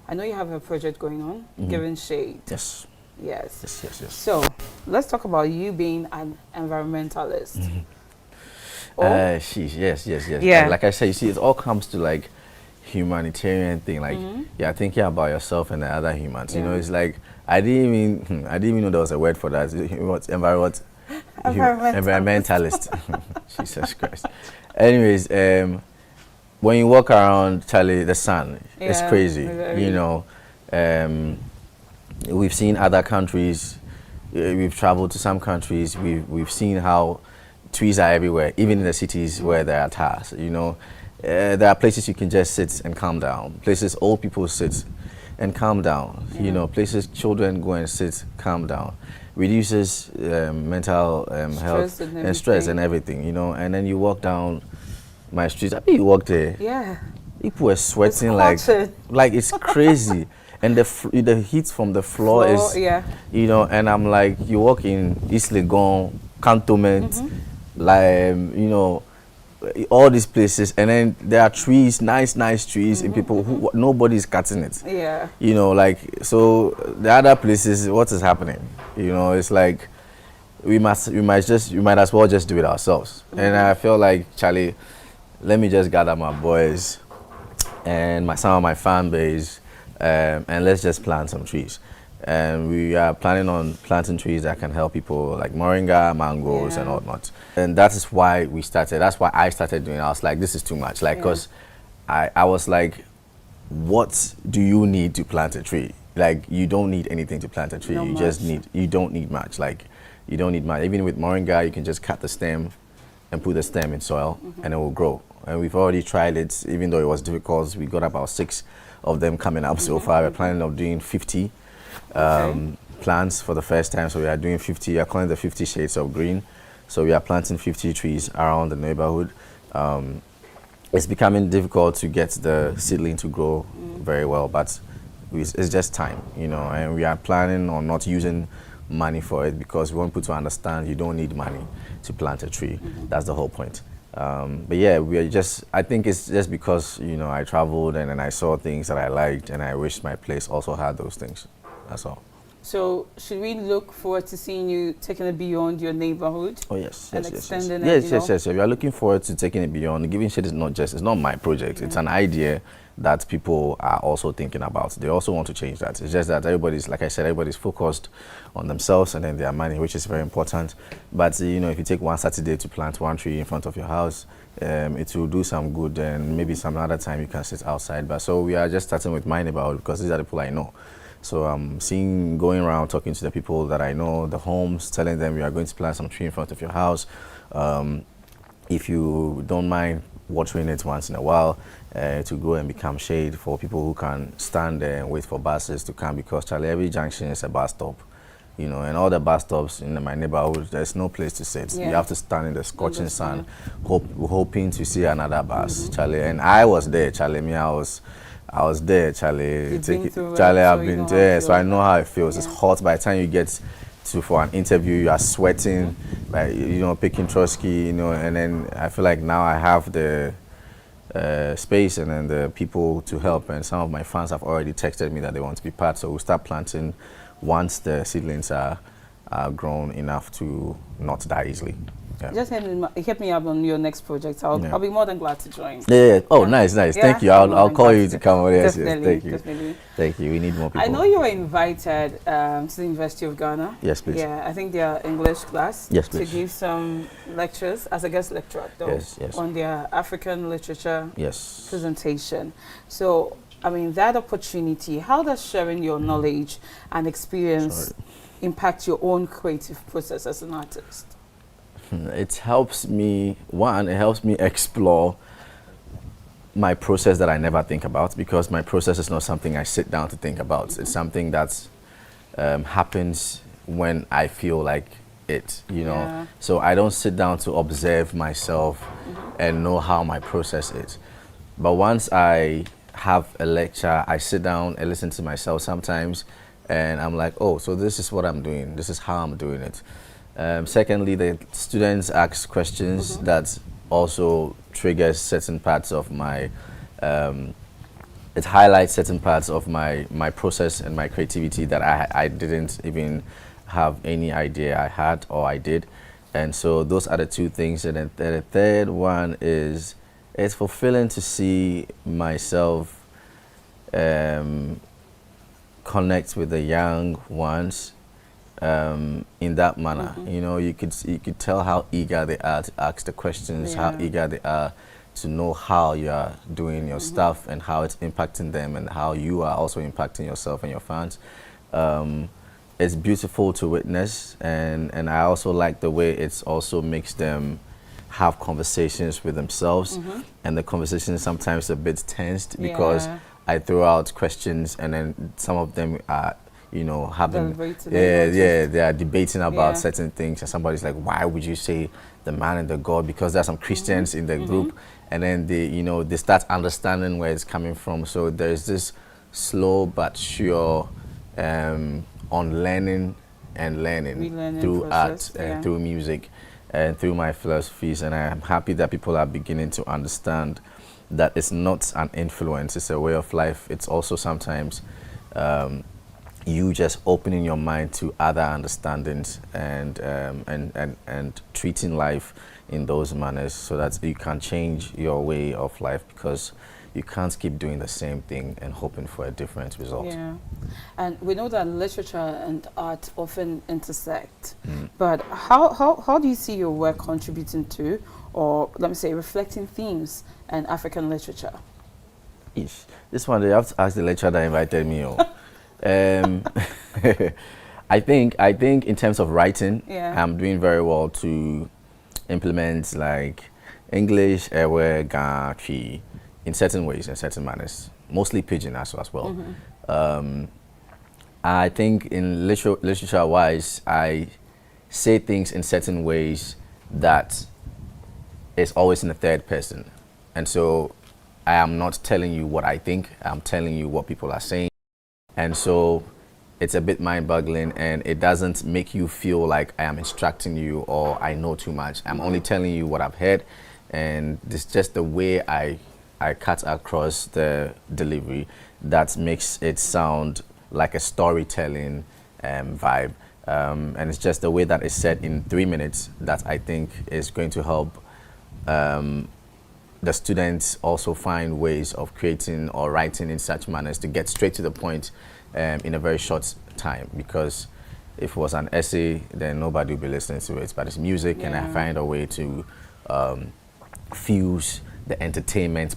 I know you have a project going on, Giving Shade. Yes. Yes. Yes, yes, yes. So let's talk about you being an environmentalist. Yes. Yeah. Like I said, you see, it all comes to like humanitarian thing, like thinking about yourself and the other humans. You know, it's like I didn't even know there was a word for that. Environmentalist. Jesus Christ. Anyways, when you walk around, Charlie, the sun, it's crazy. You know, we've seen other countries. We've traveled to some countries. We've seen how trees are everywhere, even in the cities where there are towers. You know, there are places you can just sit and calm down. Places old people sit and calm down. You know, places children go and sit, calm down. Reduces mental health and stress and everything. You know, and then you walk down my streets. I mean, you walk there. Yeah. People were sweating like it's crazy. And the heat from the floor is, you know, and I'm like, you walk in East Legon, Cantonment, like, you know, all these places, and then there are trees, nice trees, and people who nobody's cutting it. Yeah. You know, like, so the other places, what is happening? You know, it's like we might as well just do it ourselves. And I feel like, Charlie, let me just gather my boys and some of my fan base. And let's just plant some trees. And we are planning on planting trees that can help people like moringa, mangoes, and whatnot. And that is why we started. That's why I started doing it. I was like, this is too much. Like, because I was like, what do you need to plant a tree? Like, you don't need anything to plant a tree. You don't need much. Like, you don't need much. Even with moringa, you can just cut the stem and put the stem in soil, and it will grow. And we've already tried it, even though it was difficult. We got about 6 of them coming up so far. We're planning on doing 50 plants for the first time. So we are doing 50, we are calling the 50 shades of green. So we are planting 50 trees around the neighborhood. It's becoming difficult to get the seedling to grow very well, but it's just time, you know, and we are planning on not using money for it because we want people to understand you don't need money to plant a tree. That's the whole point. But yeah, I think it's just because, you know, I traveled and then I saw things that I liked and I wish my place also had those things. That's all. So should we look forward to seeing you taking it beyond your neighborhood? Oh yes, and yes. extending it. Yes. We are looking forward to taking it beyond. Giving Shade is it's not my project. It's an idea that people are also thinking about. They also want to change that. It's just that everybody's, like I said, everybody's focused on themselves and then their money, which is very important. But you know, if you take one Saturday to plant 1 tree in front of your house, it will do some good, and maybe some other time you can sit outside. But so we are just starting with my neighborhood because these are the people I know. So I'm going around talking to the people that I know, the homes, telling them we are going to plant some tree in front of your house. If you don't mind watering it once in a while, to grow and become shade for people who can stand there and wait for buses to come, because Charlie, every junction is a bus stop, you know, and all the bus stops in my neighborhood, there's no place to sit. You have to stand in the scorching sun, hoping to see another bus, Charlie. And I was there, Charlie. I was there, Charlie. Charlie, I've been there, so I know how it feels. It's hot. By the time you get for an interview, you are sweating, like, you know, picking Trotsky, you know, and then I feel like now I have the space and then the people to help, and some of my fans have already texted me that they want to be part, so we'll start planting once the seedlings are grown enough to not die easily. Yeah. Just hit me up on your next project. I'll be more than glad to join. Yeah. Oh, nice. Yeah. Thank you. I'll call you to come over. Yes. Thank you. Thank you. We need more people. I know you were invited to the University of Ghana. Yes, please. Yeah, I think their English class. Yes, please. To give some lectures as a guest lecturer, though. Yes. On their African literature. Yes. Presentation. So, I mean, that opportunity. How does sharing your knowledge and experience impact your own creative process as an artist? It helps me, it helps me explore my process that I never think about, because my process is not something I sit down to think about. It's something that happens when I feel like it, you know. So I don't sit down to observe myself and know how my process is. But once I have a lecture, I sit down and listen to myself sometimes, and I'm like, oh, so this is what I'm doing. This is how I'm doing it. Secondly, the students ask questions that also triggers certain parts of my, it highlights certain parts of my process and my creativity that I didn't even have any idea I had or I did. And so those are the two things. And then the third one is, it's fulfilling to see myself connect with the young ones in that manner. You know, you could tell how eager they are to ask the questions, how eager they are to know how you are doing your stuff and how it's impacting them and how you are also impacting yourself and your fans. It's beautiful to witness, and I also like the way it also makes them have conversations with themselves, and the conversation is sometimes a bit tensed because I throw out questions and then some of them are, you know, having, they are debating about certain things, and somebody's like, why would you say the man and the God? Because there are some Christians in the group, and then they, you know, they start understanding where it's coming from. So there's this slow but sure on learning and learning through art and through music and through my philosophies. And I am happy that people are beginning to understand that it's not an influence, it's a way of life. It's also sometimes you just opening your mind to other understandings and treating life in those manners so that you can change your way of life, because you can't keep doing the same thing and hoping for a different result. Yeah, and we know that literature and art often intersect, but how do you see your work contributing to, or let me say, reflecting themes in African literature? This one, you have to ask the lecturer that invited me. I think in terms of writing, I'm doing very well to implement like English, Ewe, Ga, Chi, in certain ways, in certain manners, mostly pidgin as well. I think in literature-wise, I say things in certain ways that is always in the third person. And so I am not telling you what I think, I'm telling you what people are saying. And so it's a bit mind-boggling, and it doesn't make you feel like I am instructing you or I know too much. I'm only telling you what I've heard, and it's just the way I cut across the delivery that makes it sound like a storytelling vibe. And it's just the way that it's said in 3 minutes that I think is going to help the students also find ways of creating or writing in such manners to get straight to the point in a very short time. Because if it was an essay, then nobody would be listening to it. But it's music, and I find a way to fuse the entertaining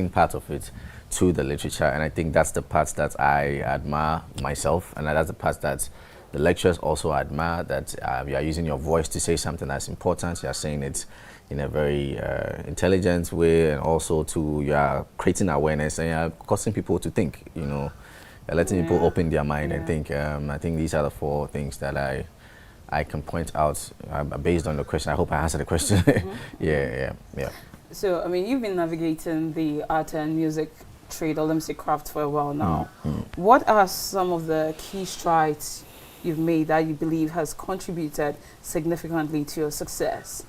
part of it to the literature. And I think that's the part that I admire myself, and that's the part that the lecturers also admire, that you are using your voice to say something that's important. You are saying it in a very intelligent way, and also you are creating awareness, and you are causing people to think, you know, letting people open their mind and think. I think these are the 4 things that I can point out based on the question. I hope I answered the question. Yeah. So, I mean, you've been navigating the art and music trade, or let me say craft, for a while now. What are some of the key strides you've made that you believe has contributed significantly to your success?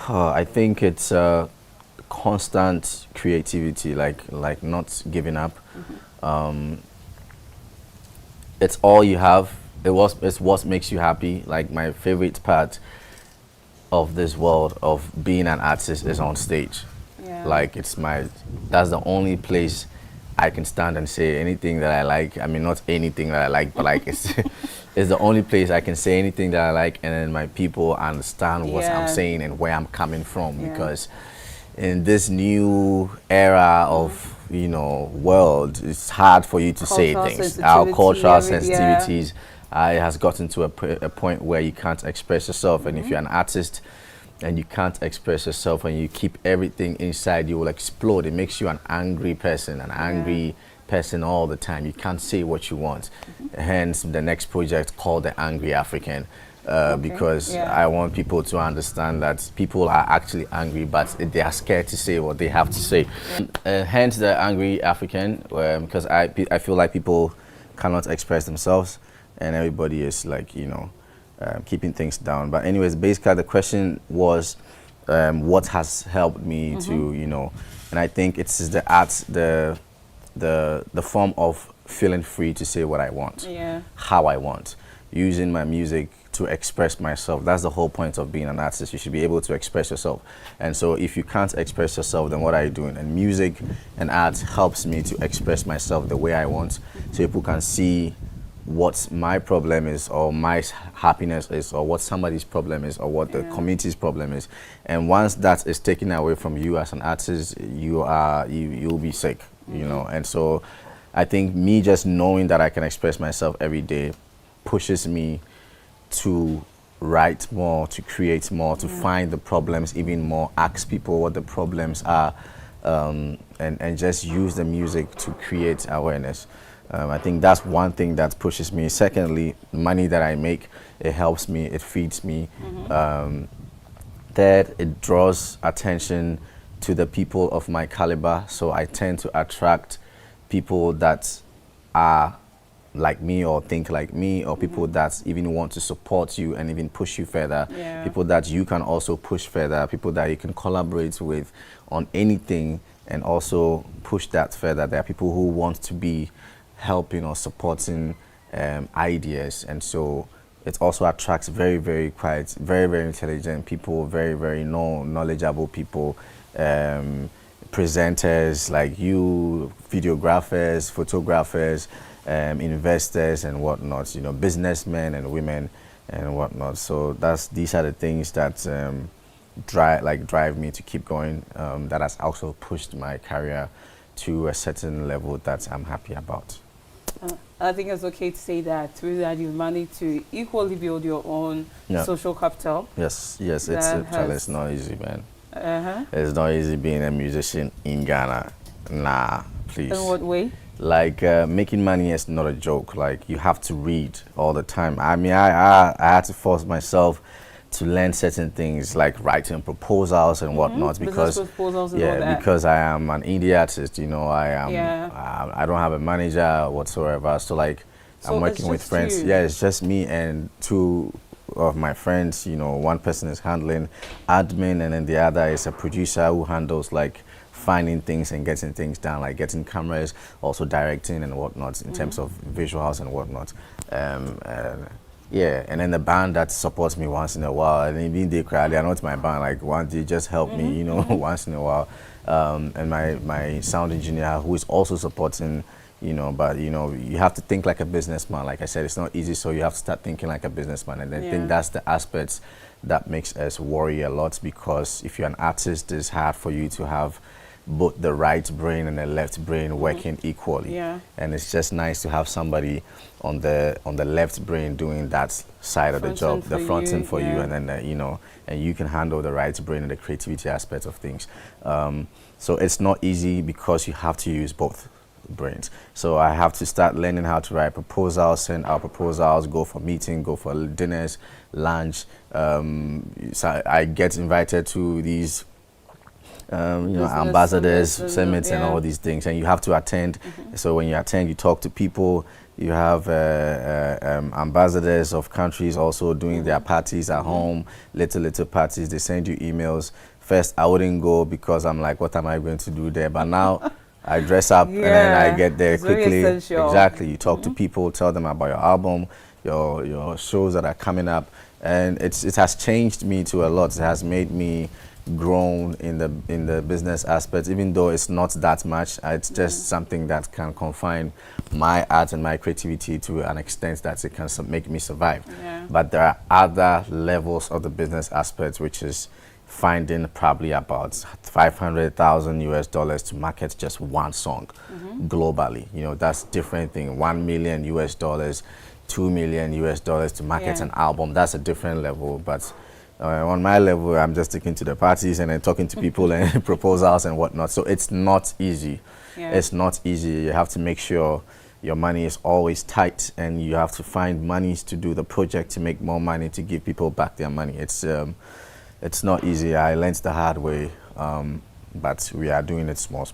I think it's constant creativity, like not giving up. It's all you have. It's what makes you happy. Like, my favorite part of this world of being an artist is on stage. Like, that's the only place I can stand and say anything that I like. I mean, not anything that I like, but like it's the only place I can say anything that I like, and then my people understand what I'm saying and where I'm coming from. Because in this new era of, you know, world, it's hard for you to say things. Our cultural sensitivities has gotten to a point where you can't express yourself, and if you're an artist, and you can't express yourself and you keep everything inside, you will explode. It makes you an angry person, all the time. You can't say what you want. Hence the next project called The Angry African, because I want people to understand that people are actually angry, but they are scared to say what they have to say. Hence The Angry African, because I feel like people cannot express themselves and everybody is like, you know, keeping things down. But anyways, basically the question was what has helped me to, you know, and I think it's the art, the form of feeling free to say what I want, how I want, using my music to express myself. That's the whole point of being an artist. You should be able to express yourself. And so if you can't express yourself, then what are you doing? And music and art helps me to express myself the way I want, so people can see what my problem is, or my happiness is, or what somebody's problem is, or what the community's problem is. And once that is taken away from you as an artist, you'll be sick, you know. And so I think me just knowing that I can express myself every day pushes me to write more, to create more, to find the problems even more, ask people what the problems are, and just use the music to create awareness. I think that's one thing that pushes me. Secondly, money that I make, it helps me, it feeds me. Third, it draws attention to the people of my caliber, so I tend to attract people that are like me or think like me, or people that even want to support you and even push you further, people that you can also push further, people that you can collaborate with on anything and also push that further. There are people who want to be helping or supporting ideas, and so it also attracts very, very quiet, very, very intelligent people, very, very knowledgeable people, presenters like you, videographers, photographers, investors and whatnot, you know, businessmen and women and whatnot. So these are the things that drive me to keep going. That has also pushed my career to a certain level that I'm happy about. I think it's okay to say that through that you've managed to equally build your own social capital. Yes, it's not easy, man. It's not easy being a musician in Ghana. Nah, please. In what way? Like making money is not a joke. Like you have to read all the time. I mean, I had to force myself to learn certain things like writing proposals and whatnot, because because I am an indie artist, you know. I don't have a manager whatsoever, so like I'm working with friends. It's just me and two of my friends, you know. One person is handling admin, and then the other is a producer who handles like finding things and getting things done, like getting cameras, also directing and whatnot in terms of visuals and whatnot. And then the band that supports me once in a while, and even they cry, they are not my band, like one day just help me, you know, once in a while. And my sound engineer, who is also supporting, you know, but you know, you have to think like a businessman. Like I said, it's not easy, so you have to start thinking like a businessman. And I think that's the aspects that makes us worry a lot, because if you're an artist, it's hard for you to have both the right brain and the left brain working equally. And it's just nice to have somebody on the left brain doing that side of the job, the front end for you, and then you know, and you can handle the right brain and the creativity aspect of things. So it's not easy, because you have to use both brains. So I have to start learning how to write proposals, send out proposals, go for meetings, go for dinners, lunch. So I get invited to these you know, ambassadors, summits and all these things, and you have to attend. So when you attend, you talk to people. You have ambassadors of countries also doing their parties at home, little parties. They send you emails. First, I wouldn't go because I'm like, what am I going to do there? But now I dress up and then I get there quickly. Exactly. You talk to people, tell them about your album, your shows that are coming up, and it has changed me to a lot. It has made me grown in the business aspect, even though it's not that much. It's just something that can confine my art and my creativity to an extent that it can make me survive. But there are other levels of the business aspect, which is finding probably about $500,000 to market just one song globally. You know, that's different thing. $1 million, $2 million to market an album. That's a different level. But On my level, I'm just sticking to the parties and then talking to people and proposals and whatnot. So it's not easy. Yeah. It's not easy. You have to make sure your money is always tight, and you have to find monies to do the project, to make more money, to give people back their money. It's not easy. I learned the hard way, but we are doing it small.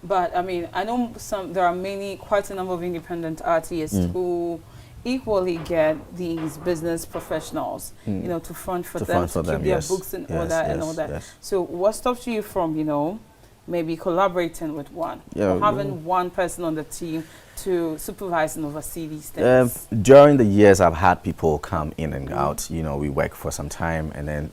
But I mean, I know there are quite a number of independent artists who equally get these business professionals, to front for them, to keep their books in order and all that. Yes. So what stops you from, maybe collaborating with one, or having one person on the team to supervise and oversee these things? During the years, I've had people come in and out. We work for some time, and then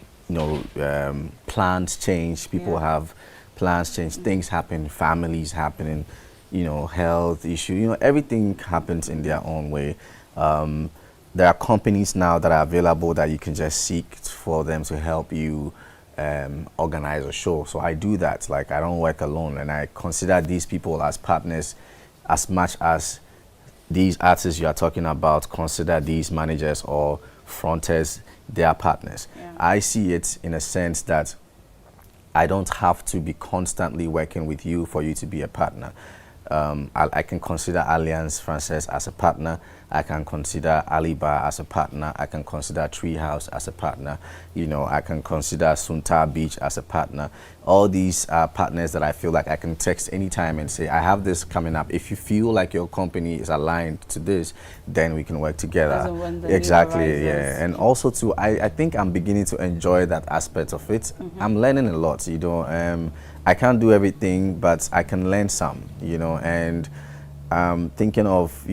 plans change. People have plans change. Things happen. Families happening. Health issue. Everything happens in their own way. There are companies now that are available that you can just seek for them to help you organize a show. So I do that. Like, I don't work alone, and I consider these people as partners as much as these artists you are talking about consider these managers or fronters their partners. Yeah. I see it in a sense that I don't have to be constantly working with you for you to be a partner. I can consider Alliance Francaise as a partner. I can consider Aliba as a partner. I can consider Treehouse as a partner. I can consider Sunta Beach as a partner. All these are partners that I feel like I can text anytime and say, I have this coming up. If you feel like your company is aligned to this, then we can work together. Exactly, yeah. And also too, I think I'm beginning to enjoy that aspect of it. I'm learning a lot, I can't do everything, but I can learn some, and thinking of,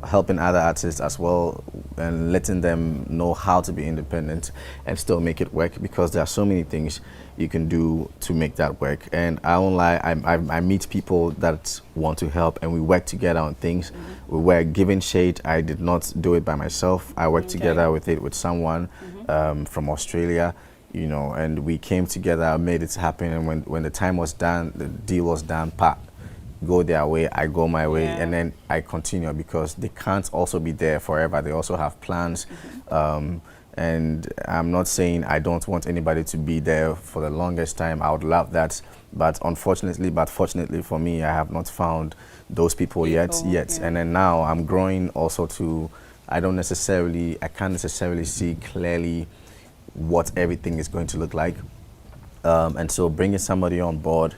helping other artists as well and letting them know how to be independent and still make it work, because there are so many things you can do to make that work. And I won't lie, I meet people that want to help, and we work together on things. We were given shade. I did not do it by myself. I worked together with someone from Australia. And we came together, made it happen, and when the time was done, the deal was done, go their way, I go my way, and then I continue, because they can't also be there forever. They also have plans. And I'm not saying I don't want anybody to be there for the longest time. I would love that, but fortunately for me, I have not found those people yet. And then now I'm growing also to, I can't necessarily see clearly what everything is going to look like, and so bringing somebody on board,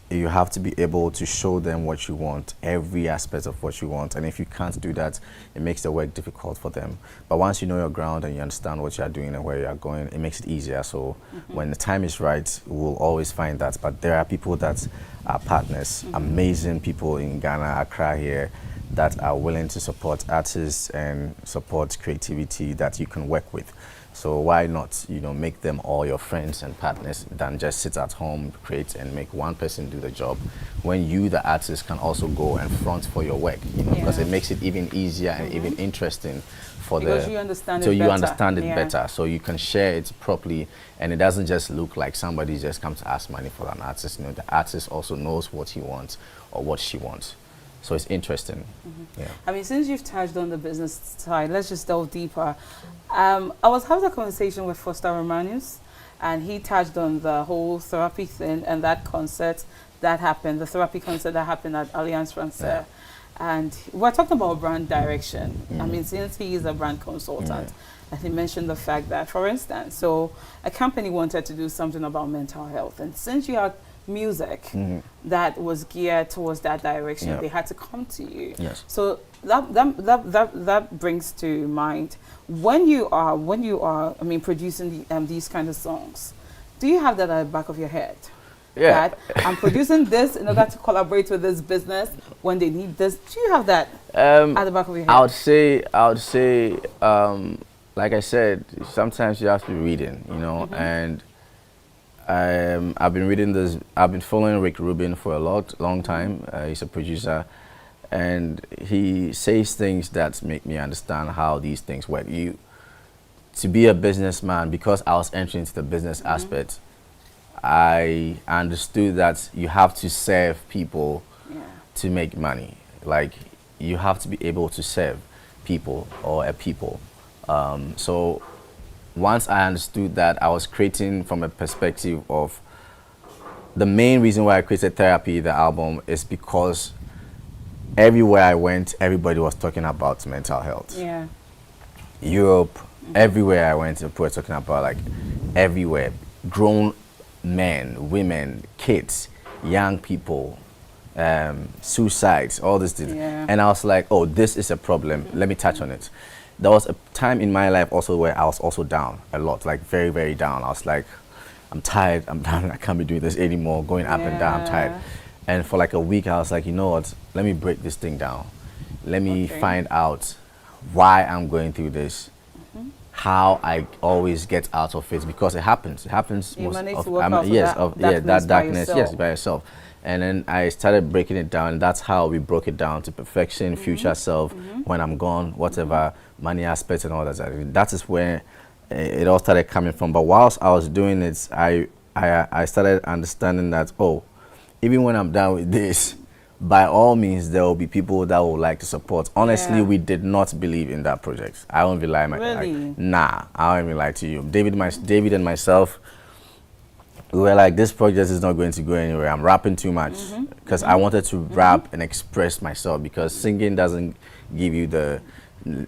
you have to be able to show them what you want, every aspect of what you want, and if you can't do that, it makes the work difficult for them. But once you know your ground and you understand what you are doing and where you are going, it makes it easier. So when the time is right, we'll always find that. But there are people that are partners, amazing people in Ghana, Accra here, that are willing to support artists and support creativity that you can work with. So why not, make them all your friends and partners than just sit at home, create, and make one person do the job, when you, the artist, can also go and front for your work, because it makes it even easier and even interesting because you understand it better, so you can share it properly, and it doesn't just look like somebody just comes to ask money for an artist. The artist also knows what he wants or what she wants. So it's interesting. Yeah. I mean, since you've touched on the business side, let's just delve deeper. I was having a conversation with Foster Romanus, and he touched on the whole therapy thing and that concert that happened, the therapy concert that happened at Alliance Francaise. And we're talking about brand direction. I mean, since he is a brand consultant, and he mentioned the fact that, for instance, so a company wanted to do something about mental health, and since you had music that was geared towards that direction, they had to come to you. So that brings to mind, when you are producing these kind of songs, do you have that at the back of your head? That I'm producing this in order to collaborate with this business when they need this. Do you have that at the back of your head? I would say like I said, sometimes you have to be reading, and I've been reading this. I've been following Rick Rubin for a long time. He's a producer, and he says things that make me understand how these things work. To be a businessman, because I was entering into the business aspect, I understood that you have to serve people to make money. Like, you have to be able to serve people or a people. So once I understood that, I was creating from a perspective of the main reason why I created Therapy, the album, is because everywhere I went, everybody was talking about mental health. Yeah. Europe, everywhere I went, people were talking about, like, everywhere. Grown men, women, kids, young people, suicides, all this. Yeah. And I was like, oh, this is a problem. Let me touch on it. There was a time in my life also where I was also down a lot, like very, very down. I was like, I'm tired, I'm down, I can't be doing this anymore, going up and down, I'm tired. And for like a week, I was like, you know what, let me break this thing down. Let me find out why I'm going through this, how I always get out of it, because it happens. It happens you most of, that darkness, yes, by yourself. And then I started breaking it down, and that's how we broke it down to perfection, future self, when I'm gone, whatever, money aspects and all that. That is where it all started coming from. But whilst I was doing it, I started understanding that, oh, even when I'm done with this, by all means, there will be people that would like to support. Honestly, we did not believe in that project. I won't be lying. Nah, I won't even lie to you. David and myself, we were like, this project is not going to go anywhere. I'm rapping too much because I wanted to rap and express myself, because singing doesn't give you the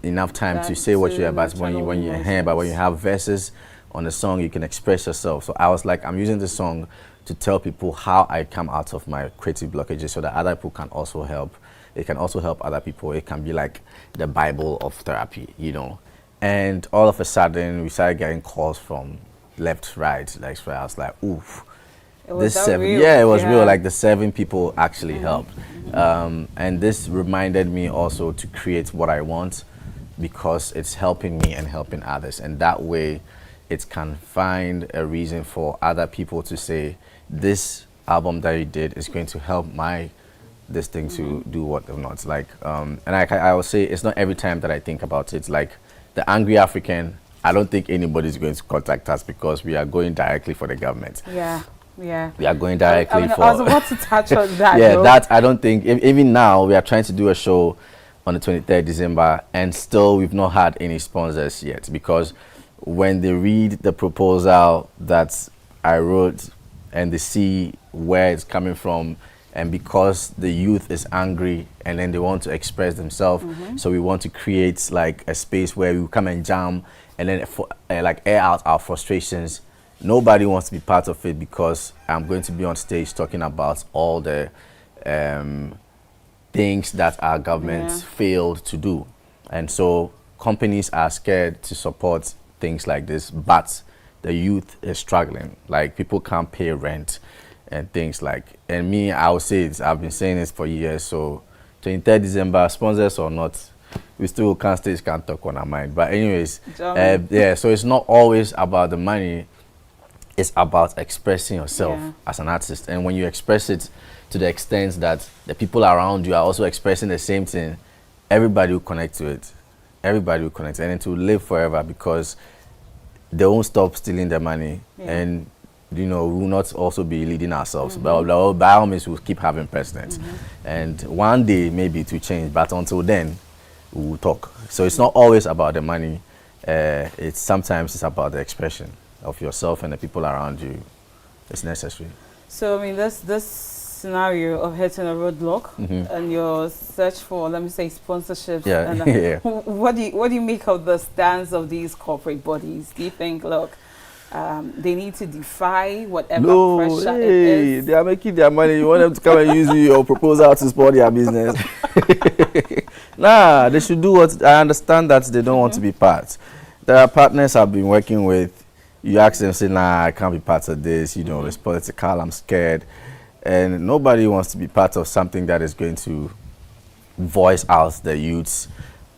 enough time to say what you're about. When you have verses on the song, you can express yourself. So I was like, I'm using this song to tell people how I come out of my creative blockages, so that other people can also help. It can also help other people. It can be like the Bible of therapy, you know. And all of a sudden, we started getting calls from left, right. Like, so I was like, oof. This seven, it was real. Like, the 7 people actually helped. And this reminded me also to create what I want, because it's helping me and helping others. And that way, it can find a reason for other people to say, this album that you did is going to help this thing to do what or not. Like, and I will say, it's not every time that I think about it. Like, the Angry African, I don't think anybody's going to contact us, because we are going directly for the government. Yeah. We are going directly for... I was about to touch on that. That I don't think... Even now, we are trying to do a show on the 23rd December, and still we've not had any sponsors yet, because when they read the proposal that I wrote and they see where it's coming from, and because the youth is angry and then they want to express themselves, so we want to create like a space where we come and jam and then like air out our frustrations. Nobody wants to be part of it, because I'm going to be on stage talking about all the things that our government failed to do. And so companies are scared to support things like this, but the youth is struggling. Like, people can't pay rent and things like, and me, I would say this, I've been saying this for years. So 23rd December, sponsors or not, we still can't talk on our mind. But anyways, so it's not always about the money. It's about expressing yourself as an artist. And when you express it to the extent that the people around you are also expressing the same thing, everybody will connect to it. Everybody will connect, and it will live forever, because they won't stop stealing the money. And, you know, we will not also be leading ourselves. But by all means, we'll keep having presidents. And one day, maybe it will change. But until then, we will talk. So it's not always about the money. Sometimes it's about the expression of yourself and the people around you. It's necessary. So, I mean, this scenario of hitting a roadblock and your search for, let me say, sponsorships. What do you make of the stance of these corporate bodies? Do you think, look, they need to defy whatever pressure it is? They are making their money. You want them to come and use your proposal to support their business? Nah, they should do what... I understand that they don't want to be part. There are partners I've been working with. You ask them, say, nah, I can't be part of this. You know, it's political, I'm scared. And nobody wants to be part of something that is going to voice out the youth's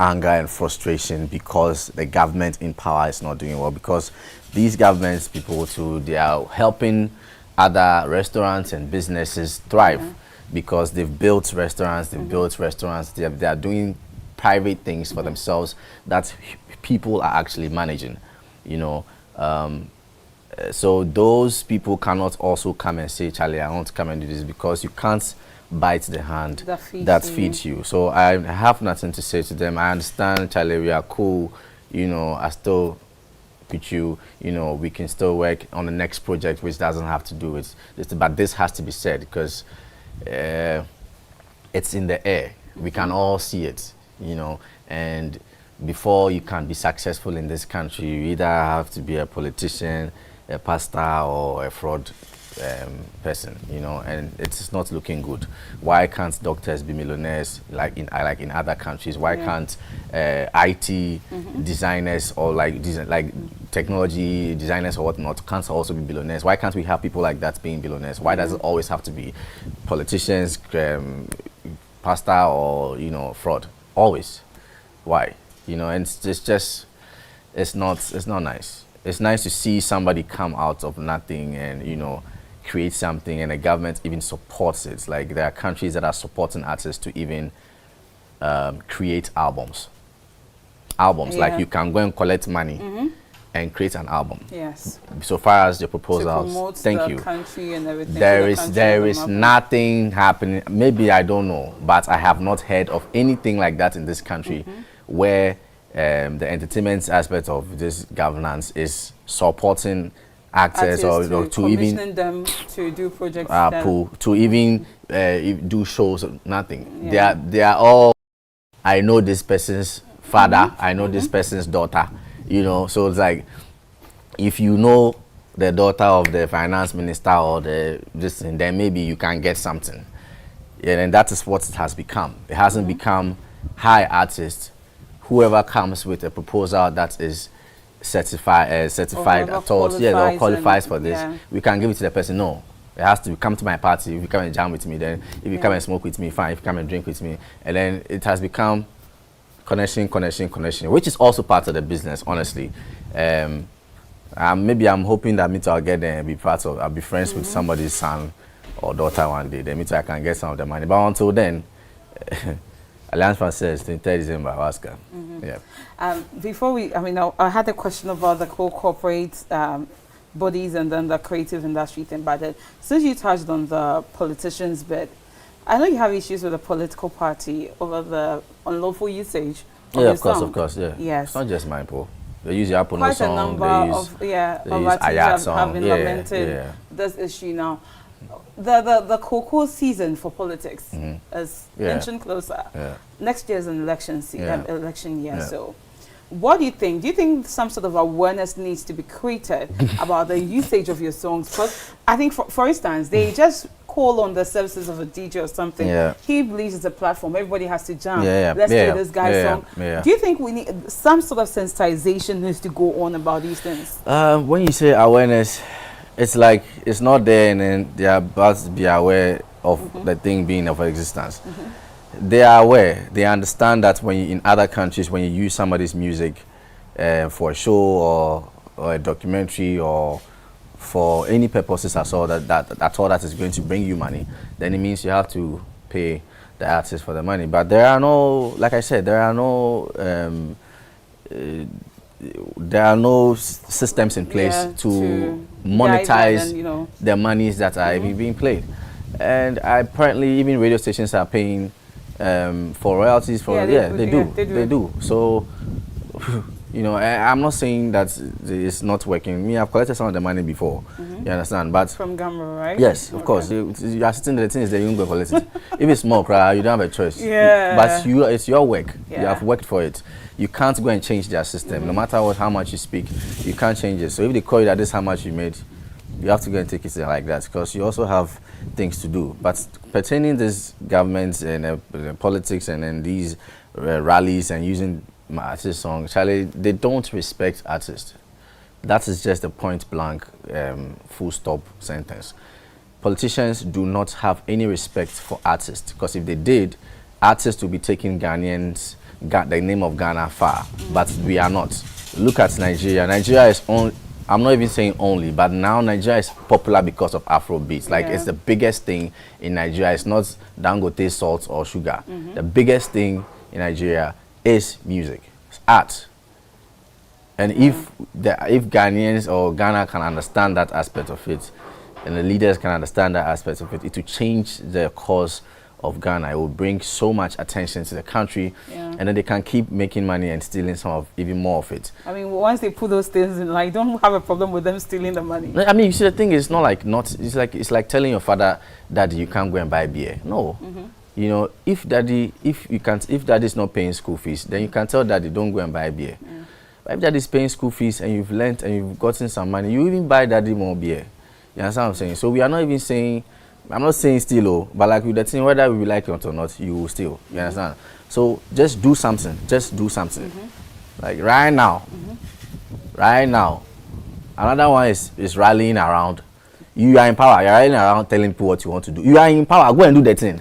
anger and frustration because the government in power is not doing well. Because these governments, people too, they are helping other restaurants and businesses thrive because they've built restaurants, they are doing private things for themselves that people are actually managing, you know. So those people cannot also come and say, Charlie, I want to come and do this, because you can't bite the hand that feeds you. So I have nothing to say to them. I understand, Charlie, we are cool, you know, I still with you. You know, we can still work on the next project, which doesn't have to do with this. But this has to be said because it's in the air. We can all see it, you know, and before you can be successful in this country, you either have to be a politician, a pastor, or a fraud person, you know, and it's not looking good. Why can't doctors be millionaires like in other countries? Why can't IT designers or like technology designers or whatnot can't also be billionaires? Why can't we have people like that being billionaires? Why does it always have to be politicians, pastor, or, you know, fraud? Always. Why? You know, and it's not nice. It's nice to see somebody come out of nothing and, you know, create something, and the government even supports it. Like, there are countries that are supporting artists to even create albums. Like, you can go and collect money and create an album. Yes. So far as the proposals, thank you. Country and everything. There is nothing happening. Maybe I don't know, but I have not heard of anything like that in this country where the entertainment aspect of this governance is supporting actors or to even them to do projects to even do shows. Nothing. They are all, I know this person's father, I know this person's daughter, you know. So it's like, if you know the daughter of the finance minister or this, then maybe you can get something. Yeah, and that is what it has become. It hasn't become high artists. Whoever comes with a proposal that is certified at all, or qualifies for this, we can give it to the person. No, it has to come to my party. If you come and jam with me, then if you come and smoke with me, fine. If you come and drink with me, and then it has become connection, which is also part of the business, honestly. Maybe I'm hoping that I'll get there and I'll be friends with somebody's son or daughter one day. Then I can get some of the money. But until then, Alliance Française, 23 December, Oscar. Yeah. Before I had a question about the corporate bodies and then the creative industry thing. But since you touched on the politicians bit, I know you have issues with the political party over the unlawful usage of your song. Of course, yeah. Yes. It's not just mine, Paul. They use your Apple Quite song. a number of artists have been lamented this issue now. The cocoa season for politics is inching closer. Next year is an election year. So what do you think? Do you think some sort of awareness needs to be created about the usage of your songs? Because I think, for instance, they just call on the services of a DJ or something. He believes it's a platform. Everybody has to jam. Let's play this guy's song. Do you think we need some sort of sensitization needs to go on about these things? When you say awareness, it's like it's not there, and then they are about to be aware of the thing being of existence. They are aware. They understand that in other countries, when you use somebody's music for a show or a documentary or for any purposes at all that is going to bring you money, then it means you have to pay the artist for the money. But there are no, like I said, there are no systems in place to monetize the monies that are even being played. And apparently even radio stations are paying for royalties they do. So you know, I'm not saying that it's not working. Me, I've collected some of the money before. You understand? But from Gamma, right? Yes, of course. You are sitting there, the thing is that you don't go collect it. If it's small, you don't have a choice. But it's your work. You have worked for it. You can't go and change their system. No matter how much you speak, you can't change it. So if they call you that this is how much you made, you have to go and take it like that, because you also have things to do. But pertaining this government and politics and then these rallies and using my artist song, Charlie, they don't respect artists. That is just a point blank, full stop sentence. Politicians do not have any respect for artists, because if they did, artists would be taking Ghanaians, the name of Ghana far, but we are not. Look at Nigeria. Nigeria is only, I'm not even saying only, but now Nigeria is popular because of Afrobeats. Like, it's the biggest thing in Nigeria. It's not Dangote salt or sugar. The biggest thing in Nigeria is music, it's art. And if Ghanaians or Ghana can understand that aspect of it, and the leaders can understand that aspect of it, it will change the course of Ghana. It will bring so much attention to the country, and then they can keep making money and stealing some of even more of it. I mean, once they put those things in, like, don't have a problem with them stealing the money. I mean, you see, the thing is not like it's like telling your father that you can't go and buy beer. No, you know, if daddy is not paying school fees, then you can tell daddy don't go and buy beer. But if daddy is paying school fees and you've learned and you've gotten some money, you even buy daddy more beer. You understand what I'm saying? So we are not even saying. I'm not saying steal, but like with the thing, whether we like it or not, you will steal. You understand? So just do something. Just do something. Like right now. Right now. Another one is rallying around. You are in power. You're rallying around telling people what you want to do. You are in power. Go and do the thing.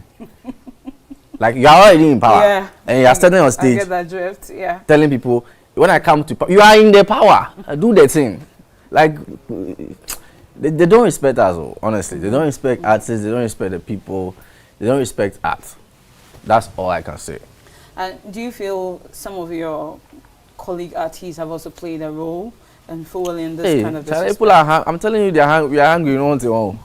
Like you are already in power. Yeah. And you are standing on stage. I get that drift. Yeah. Telling people, when I come to power, you are in the power. Do the thing. Like... They don't respect us, honestly. They don't respect artists, they don't respect the people, they don't respect art. That's all I can say. And do you feel some of your colleague artists have also played a role in fueling this kind of disrespect? People I'm telling you, we are hungry, you know what they want.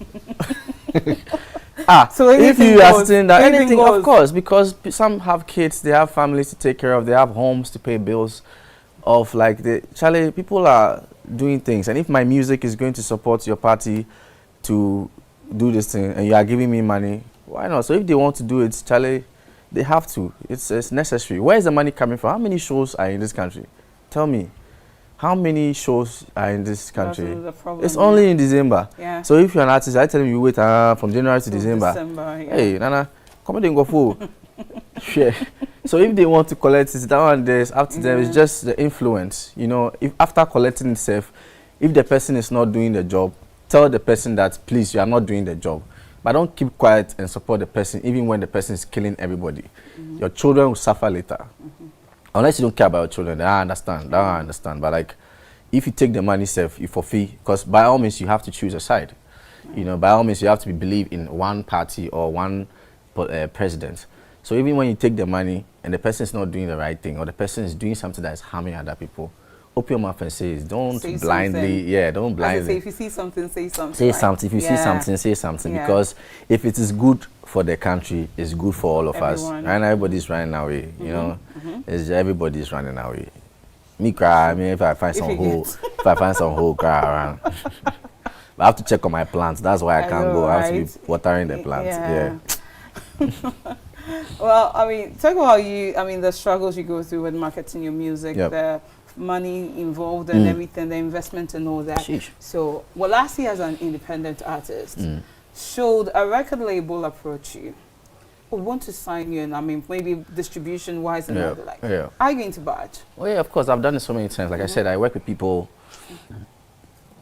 So if you are saying that, anything goes. Of course, because some have kids, they have families to take care of, they have homes to pay bills of, like, people are doing things, and if my music is going to support your party to do this thing and you are giving me money, why not? So if they want to do it, Charlie, they have to. It's necessary. Where is the money coming from? How many shows are in this country? Tell me. How many shows are in this country? It's only in December. Yeah. So if you're an artist, I tell you wait from January to December. Hey, Nana, come on, go full. Share. So if they want to collect it, that one there's up to them. It's just the influence, you know. If after collecting itself, if the person is not doing the job, tell the person that please you are not doing the job. But don't keep quiet and support the person even when the person is killing everybody. Your children will suffer later. Unless you don't care about your children, then I understand. That I understand. But like, if you take the money self, you forfeit, because by all means you have to choose a side. You know, by all means you have to believe in one party or one president. So even when you take the money and the person is not doing the right thing, or the person is doing something that is harming other people, open your mouth and say it. Don't blindly, don't blindly. Say, if you see something, say something. Say something. If you see something, say something. Yeah. Because if it is good for the country, it's good for all of us. And everybody's running away. You know, everybody's running away. Me cry. I mean, if I find some hole, cry around. I have to check on my plants. That's why I can't go. I have to be watering the plants. Yeah. Well, I mean, talk about you. I mean, the struggles you go through with marketing your music, the money involved and everything, the investment and all that. Sheesh. So, well, last year as an independent artist, should a record label approach you or want to sign you, and I mean, maybe distribution-wise and all that, are you going to budge? Well, yeah, of course. I've done it so many times. Like I said, I work with people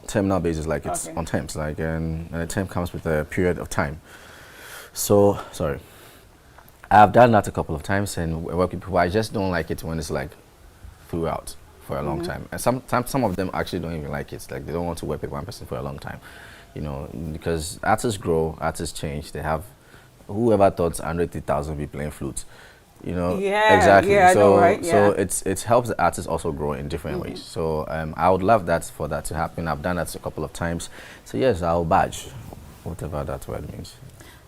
terminal basis, like it's on terms, like, and a term comes with a period of time. So, sorry. I've done that a couple of times and work with people. I just don't like it when it's like throughout for a long time. And sometimes some of them actually don't even like it. Like they don't want to work with one person for a long time, you know, because artists grow, artists change. They have whoever thought 180,000 be playing flute, you know. Yeah, exactly. Yeah, so, I know, right? So it helps the artists also grow in different ways. So I would love that for that to happen. I've done that a couple of times. So yes, I'll badge, whatever that word means.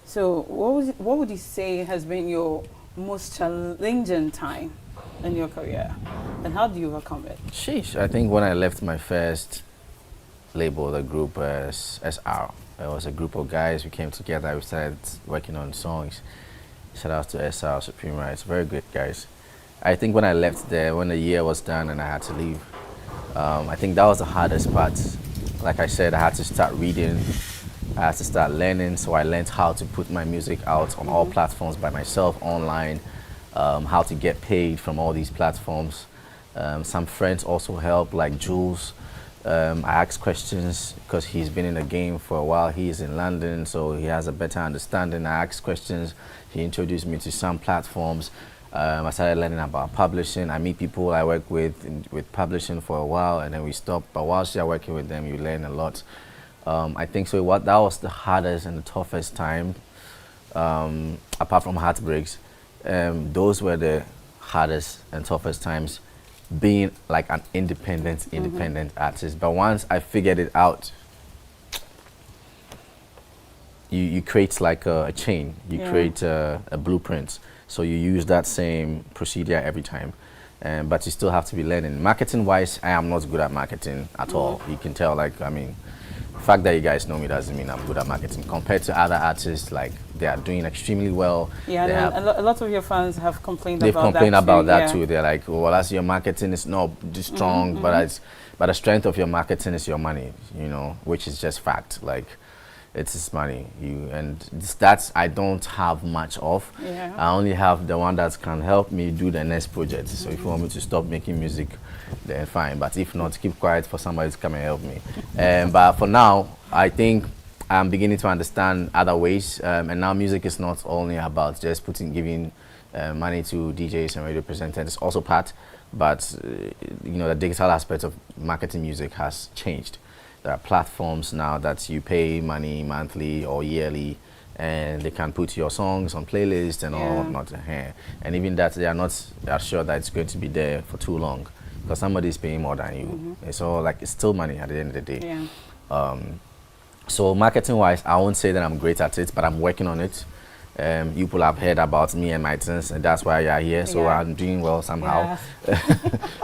So what would you say has been your most challenging time in your career, and how do you overcome it? Sheesh, I think when I left my first label, the group SR, there was a group of guys, we came together, we started working on songs. Shout out to SR, Supreme Rights, very good guys. I think when I left there, when the year was done and I had to leave, I think that was the hardest part. Like I said, I had to start reading, I had to start learning, so I learned how to put my music out on all platforms by myself, online, how to get paid from all these platforms. Some friends also helped, like Jules. I asked questions because he's been in the game for a while. He's in London, so he has a better understanding. I asked questions. He introduced me to some platforms. I started learning about publishing. I meet people I work with publishing for a while, and then we stop. But whilst you're working with them, you learn a lot. I think so. That was the hardest and the toughest time, apart from heartbreaks. Those were the hardest and toughest times, being like an independent artist. But once I figured it out, you create like a chain. You create a blueprint. So you use that same procedure every time. But you still have to be learning. Marketing-wise, I am not good at marketing at all. You can tell, like, I mean, the fact that you guys know me doesn't mean I'm good at marketing. Compared to other artists, like, they are doing extremely well. Yeah, a lot of your fans have complained about that. They've complained about that too. They're like, well, that's your marketing is not strong, but the strength of your marketing is your money, you know, which is just fact. Like, it's his money. That's I don't have much of. Yeah. I only have the one that can help me do the next project. So if you want me to stop making music, then fine. But if not, keep quiet for somebody to come and help me. But for now, I think I'm beginning to understand other ways. And now music is not only about just giving money to DJs and radio presenters. It's also part. But you know, the digital aspect of marketing music has changed. There are platforms now that you pay money monthly or yearly, and they can put your songs on playlists and all whatnot. And even that, they are not sure that it's going to be there for too long, because somebody is paying more than you. It's all like, it's still money at the end of the day. Yeah. So marketing-wise, I won't say that I'm great at it, but I'm working on it. You people have heard about me and my things, and that's why you're here. So I'm doing well somehow.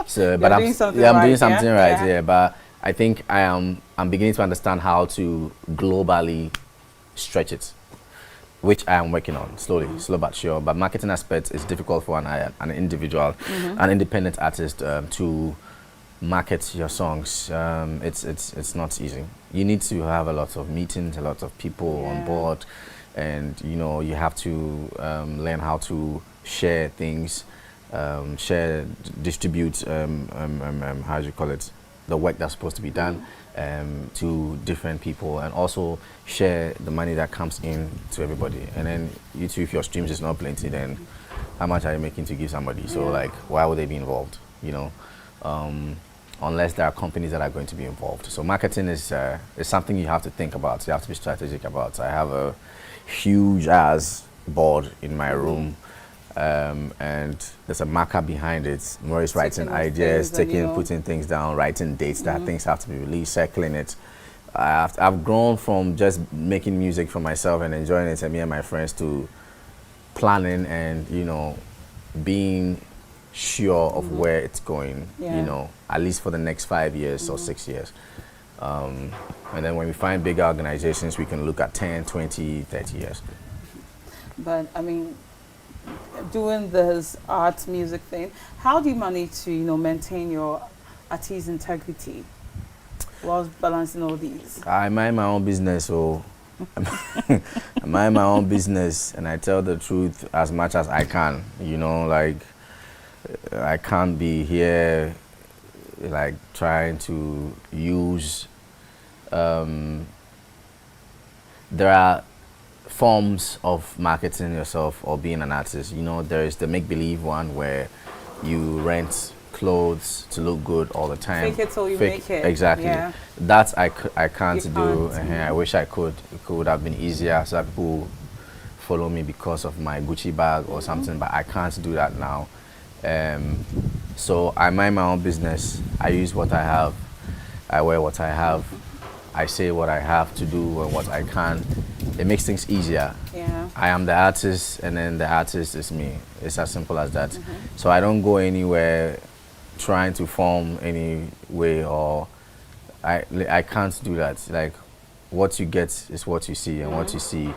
So, but I'm doing something right. But I think I'm beginning to understand how to globally stretch it, which I am working on slowly, slow but sure. But marketing aspect is difficult for an individual, an independent artist to market your songs. It's not easy. You need to have a lot of meetings, a lot of people on board, and you know, you have to learn how to share things, distribute, how do you call it, the work that's supposed to be done to different people, and also share the money that comes in to everybody. And then you too, if your streams is not plenty, then how much are you making to give somebody? So like, why would they be involved, you know, unless there are companies that are going to be involved. So marketing is something you have to think about. You have to be strategic about. I have a huge ass board in my room, and there's a marker behind it. Maurice writing ideas, putting things down, writing dates that things have to be released, circling it. I've grown from just making music for myself and enjoying it, and me and my friends, to planning and, you know, being sure of where it's going, you know, at least for the next 5 years or 6 years. And then when we find bigger organizations, we can look at 10, 20, 30 years. But I mean, doing this art music thing, how do you manage to, you know, maintain your artist integrity whilst balancing all these? I mind my own business, so I mind my own business, and I tell the truth as much as I can. You know, like, I can't be here like trying to use there are forms of marketing yourself or being an artist. You know, there is the make-believe one where you rent clothes to look good all the time. Fake it till you make it. Exactly. Yeah. That I can't do. I wish I could. It would have been easier so that people follow me because of my Gucci bag or something, but I can't do that now. So I mind my own business. I use what I have. I wear what I have. I say what I have to do and what I can. It makes things easier. Yeah. I am the artist, and then the artist is me. It's as simple as that. So I don't go anywhere trying to form any way, or I can't do that. Like, what you get is what you see, and what you see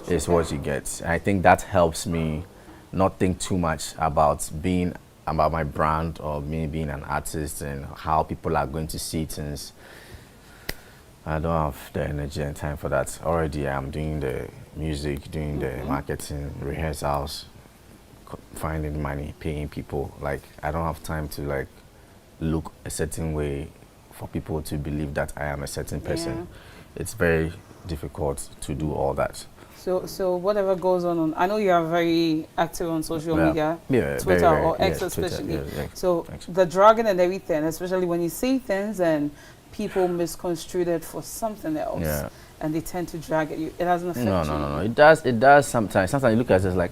is what you get. I think that helps me not think too much about my brand or me being an artist and how people are going to see things. I don't have the energy and time for that. Already I'm doing the music, doing the marketing, rehearsals, finding money, paying people. Like, I don't have time to like look a certain way for people to believe that I am a certain person. It's very difficult to do all that. So whatever goes on, I know you are very active on social media, Twitter or X especially. So the dragging and everything, especially when you say things and people misconstrue it for something else, and they tend to drag at you. It doesn't affect you. No. It does sometimes. Sometimes you look at it as like,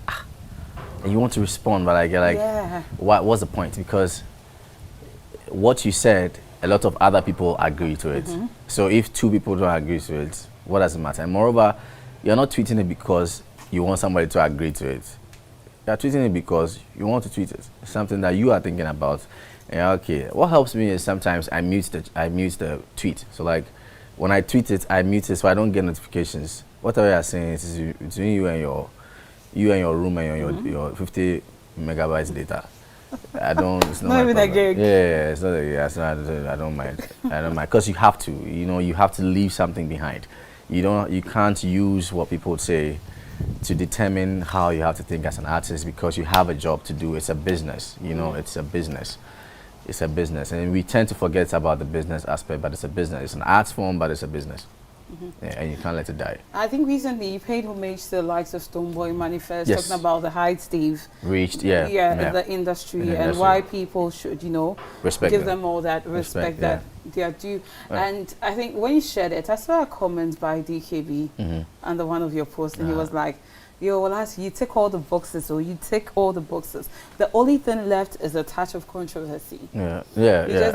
and you want to respond, but like, what's the point? Because what you said, a lot of other people agree to it. So if two people don't agree to it, what does it matter? And moreover, you're not tweeting it because you want somebody to agree to it. You're tweeting it because you want to tweet it. It's something that you are thinking about. And okay, what helps me is sometimes I mute the tweet. So like when I tweet it, I mute it so I don't get notifications. Whatever you're saying is between you and your room and your 50 megabytes data. I don't. It's not, not even a gig. Yeah, it's not. I don't mind. I don't mind because you have to. You know, you have to leave something behind. You can't use what people say to determine how you have to think as an artist because you have a job to do. It's a business. You know, it's a business. It's a business, and we tend to forget about the business aspect. But it's a business. It's an art form, but it's a business. Yeah, and you can't let it die. I think recently you paid homage to the likes of Stonebwoy Manifest, yes. talking about the heights they've reached, in the industry, and why people should, respect give them all that respect that they are due. Right. And I think when you shared it, I saw a comment by DKB under one of your posts, and he was like, yo, well, as you tick all the boxes, or you tick all the boxes. The only thing left is a touch of controversy. Yeah.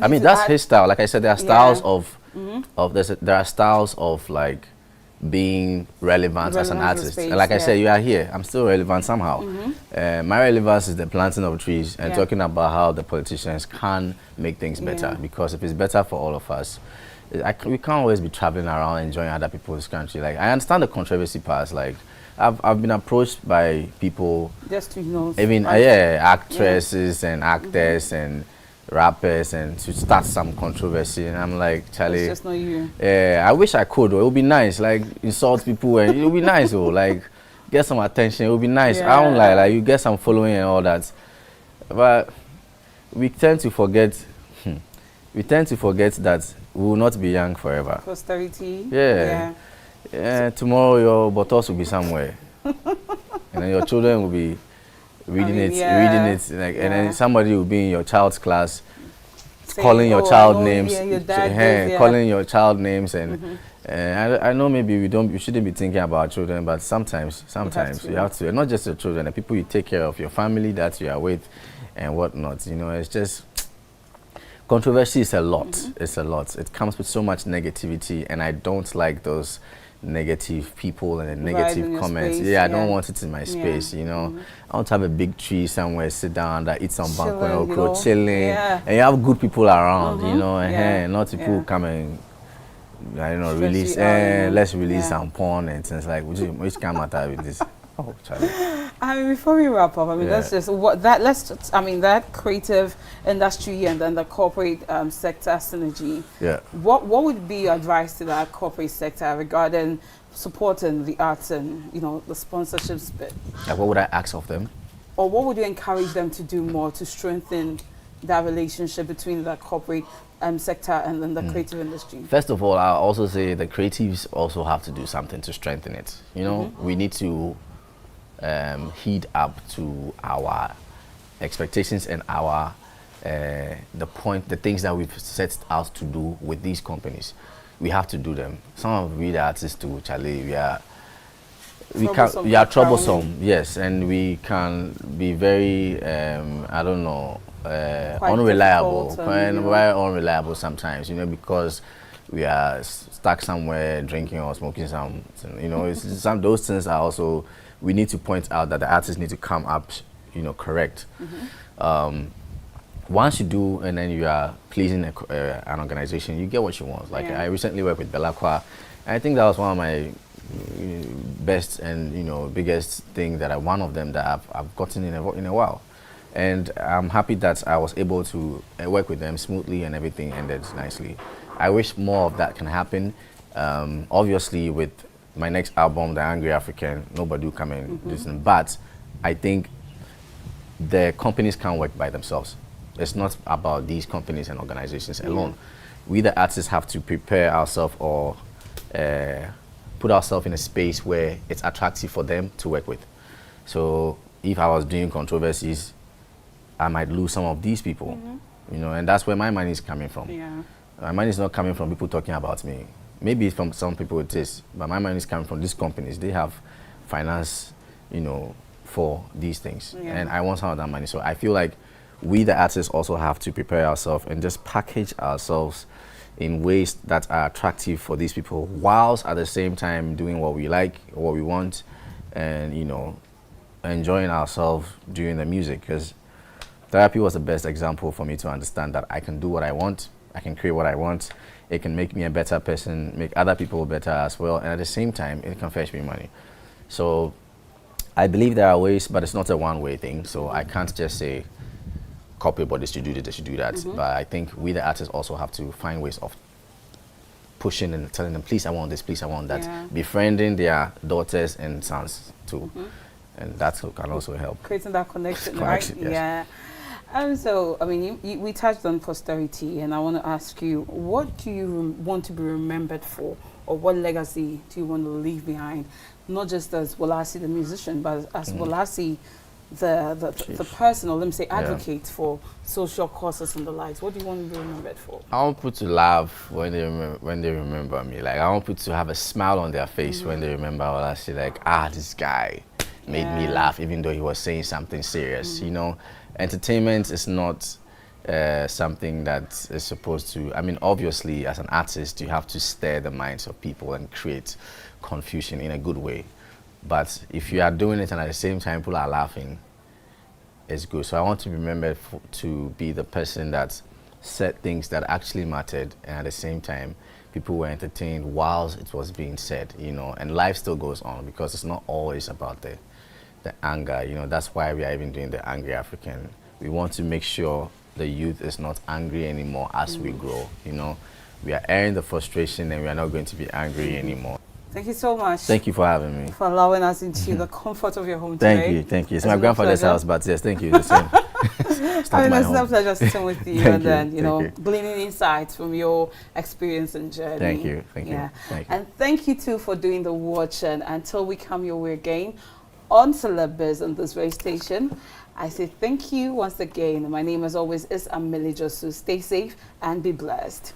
I mean, that's his style. Like I said, there are styles of there are styles of like being relevant as an artist. Space, and like I said, you are here. I'm still relevant somehow. My relevance is the planting of trees and talking about how the politicians can make things better. Because if it's better for all of us, we can't always be traveling around enjoying other people's country. Like I understand the controversy part. Like I've been approached by people, just to even actresses and actors and rappers, and to start some controversy, and I'm like, Charlie, it's just not you. I wish I could. It would be nice, like insult people, and it would be nice, like get some attention. It would be nice. I don't like you get some following and all that, but we tend to forget. We tend to forget that we will not be young forever. Posterity. Yeah. Tomorrow your bottles will be somewhere, and then your children will be reading it, like, and then somebody will be in your child's class, calling your child names, calling your child names, and I know maybe we shouldn't be thinking about children, but sometimes you have to, and not just your children, the people you take care of, your family that you are with, and whatnot. It's just. Controversy is a lot. It's a lot. It comes with so much negativity, and I don't like those negative people and the negative comments. I don't want it in my space, I want to have a big tree somewhere, sit down, eat some banquet or chilling, and you have good people around, and not people who come and, release, let's release some porn and things like, which can matter with this? Oh, Charlie. I mean, before we wrap up, that creative industry and then the corporate sector synergy. What would be your advice to that corporate sector regarding supporting the arts and the sponsorships bit? Like, what would I ask of them? Or what would you encourage them to do more to strengthen that relationship between the corporate sector and then the creative industry? First of all, I'll also say the creatives also have to do something to strengthen it. We need to heed up to our expectations and our the things that we've set out to do with these companies. We have to do them. Some of the artists too, Charlie, we are troublesome, yes, and we can be very unreliable, very unreliable sometimes, because we are stuck somewhere drinking or smoking some, those things are also, we need to point out that the artists need to come up, correct. Once you do, and then you are pleasing an organization, you get what you want. Like I recently worked with Belacqua, and I think that was one of my best and biggest thing that one of them that I've gotten in a while. And I'm happy that I was able to work with them smoothly and everything ended nicely. I wish more of that can happen. Obviously, with my next album, The Angry African, nobody will come and listen. But I think the companies can't work by themselves. It's not about these companies and organizations alone. We, the artists, have to prepare ourselves or put ourselves in a space where it's attractive for them to work with. So if I was doing controversies, I might lose some of these people, and that's where my money is coming from. My money is not coming from people talking about me. Maybe from some people it is, but my money is coming from these companies. They have finance, for these things, and I want some of that money. So I feel like we, the artists, also have to prepare ourselves and just package ourselves in ways that are attractive for these people, whilst at the same time doing what we like, what we want, and you know, enjoying ourselves doing the music. Because therapy was the best example for me to understand that I can do what I want, I can create what I want, it can make me a better person, make other people better as well, and at the same time, it can fetch me money. So I believe there are ways, but it's not a one-way thing, so I can't just say, copy bodies to do this, they should do that. But I think we the artists also have to find ways of pushing and telling them, please I want this, please I want that. Befriending their daughters and sons too. And that can also help. Creating that connection, right? Yes. Yeah. So, I mean, we touched on posterity, and I want to ask you, what do you want to be remembered for, or what legacy do you want to leave behind? Not just as Wolasi the musician, but as Wolasi the person, or let me say advocate for social causes and the likes. What do you want to be remembered for? I want people to laugh when they remember me. Like, I want people to have a smile on their face when they remember Wolasi. Like, this guy made me laugh, even though he was saying something serious. You know, entertainment is not something that is supposed to, I mean, obviously, as an artist, you have to stir the minds of people and create confusion in a good way. But if you are doing it and at the same time people are laughing, it's good. So I want to be remembered to be the person that said things that actually mattered, and at the same time people were entertained whilst it was being said, you know, and life still goes on, because it's not always about the anger, you know. That's why we are even doing the Angry African. We want to make sure the youth is not angry anymore as we grow, you know. We are airing the frustration and we are not going to be angry anymore. Thank you so much. Thank you for having me. For allowing us into the comfort of your home today. Thank you. It's my grandfather's house, but yes, thank you. The same. It's a pleasure sitting with you and then, you know, gleaning insights from your experience and journey. Thank you. Thank you. And thank you too for doing the watch. And until we come your way again on Celebs on this very station, I say thank you once again. My name, as always, is Amelie Josu. Stay safe and be blessed.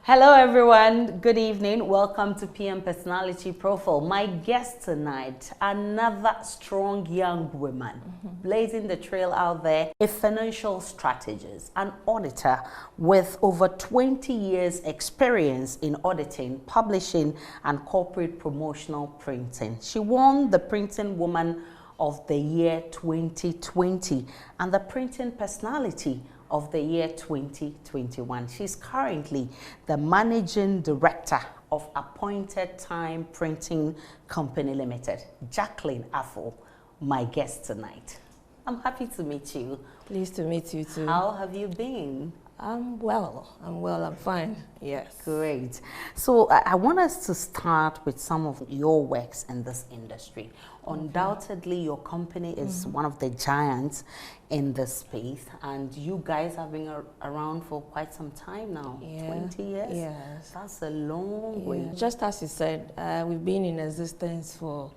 Hello everyone, good evening. Welcome to PM Personality Profile. My guest tonight, another strong young woman, blazing the trail out there, a financial strategist, an auditor with over 20 years experience in auditing, publishing, and corporate promotional printing. She won the Printing Woman of the Year 2020 and the Printing Personality of the year 2021. She's currently the Managing Director of Appointed Time Printing Company Limited. Jacqueline Affle, my guest tonight. I'm happy to meet you. Pleased to meet you too. How have you been? I'm well, I'm fine, yes. Great. So I want us to start with some of your works in this industry. Undoubtedly, your company is one of the giants in this space, and you guys have been around for quite some time now. 20 years? Yes. That's a long way. Just as you said, we've been in existence for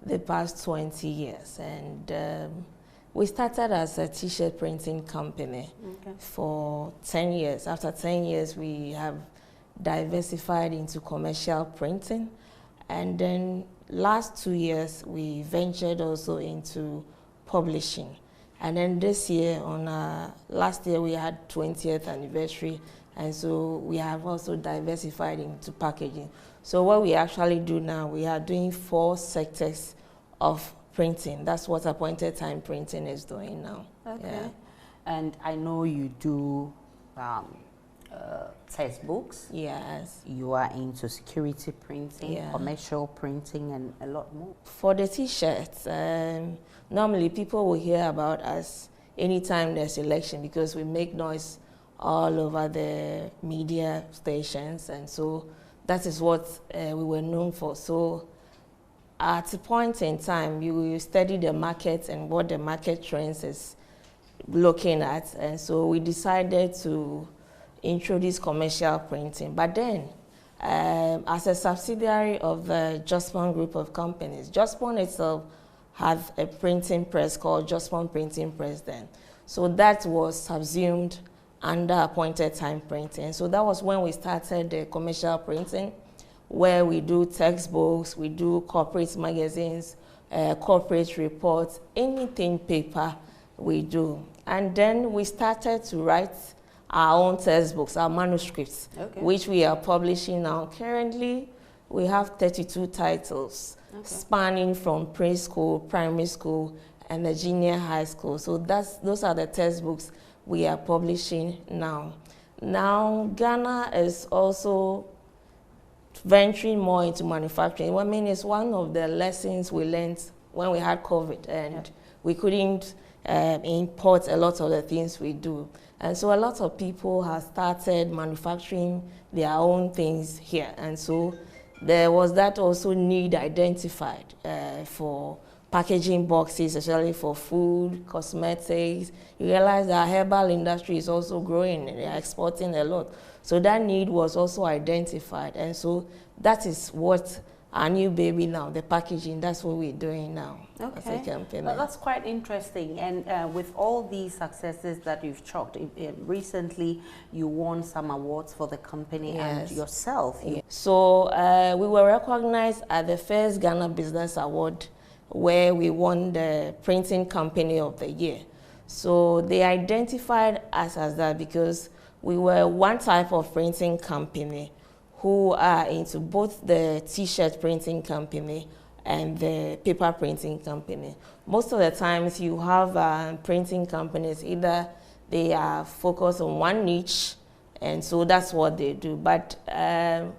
the past 20 years, and we started as a t-shirt printing company for 10 years. After 10 years, we have diversified into commercial printing, and then last 2 years, we ventured also into publishing. And then this year, last year, we had 20th anniversary, and so we have also diversified into packaging. So what we actually do now, we are doing 4 sectors of printing. That's what Appointed Time Printing is doing now. Okay. Yeah. And I know you do textbooks. Yes. You are into security printing, commercial printing, and a lot more. For the t-shirts, normally people will hear about us anytime there's election, because we make noise all over the media stations, and so that is what we were known for. So at a point in time, you study the market and what the market trends is looking at. And so we decided to introduce commercial printing. But then, as a subsidiary of the Jospon group of companies, Jospon itself had a printing press called Jospon Printing Press then. So that was subsumed under appointed time printing. So that was when we started the commercial printing, where we do textbooks, we do corporate magazines, corporate reports, anything paper we do. And then we started to write our own textbooks, our manuscripts, which we are publishing now. Currently, we have 32 titles, spanning from preschool, primary school, and the junior high school. So those are the textbooks we are publishing now. Now, Ghana is also venturing more into manufacturing. I mean, it's one of the lessons we learned when we had COVID, and we couldn't import a lot of the things we do. And so a lot of people have started manufacturing their own things here. And so there was that also need identified for packaging boxes, especially for food, cosmetics. You realize that our herbal industry is also growing and they are exporting a lot. So that need was also identified. And so that is what our new baby now, the packaging, that's what we're doing now as a company. Well, that's quite interesting. And with all these successes that you've chalked, recently you won some awards for the company and yourself. So we were recognized at the first Ghana Business Award, where we won the Printing Company of the Year. So they identified us as that because we were one type of printing company who are into both the t-shirt printing company and the paper printing company. Most of the times you have printing companies, either they are focused on one niche, and so that's what they do. But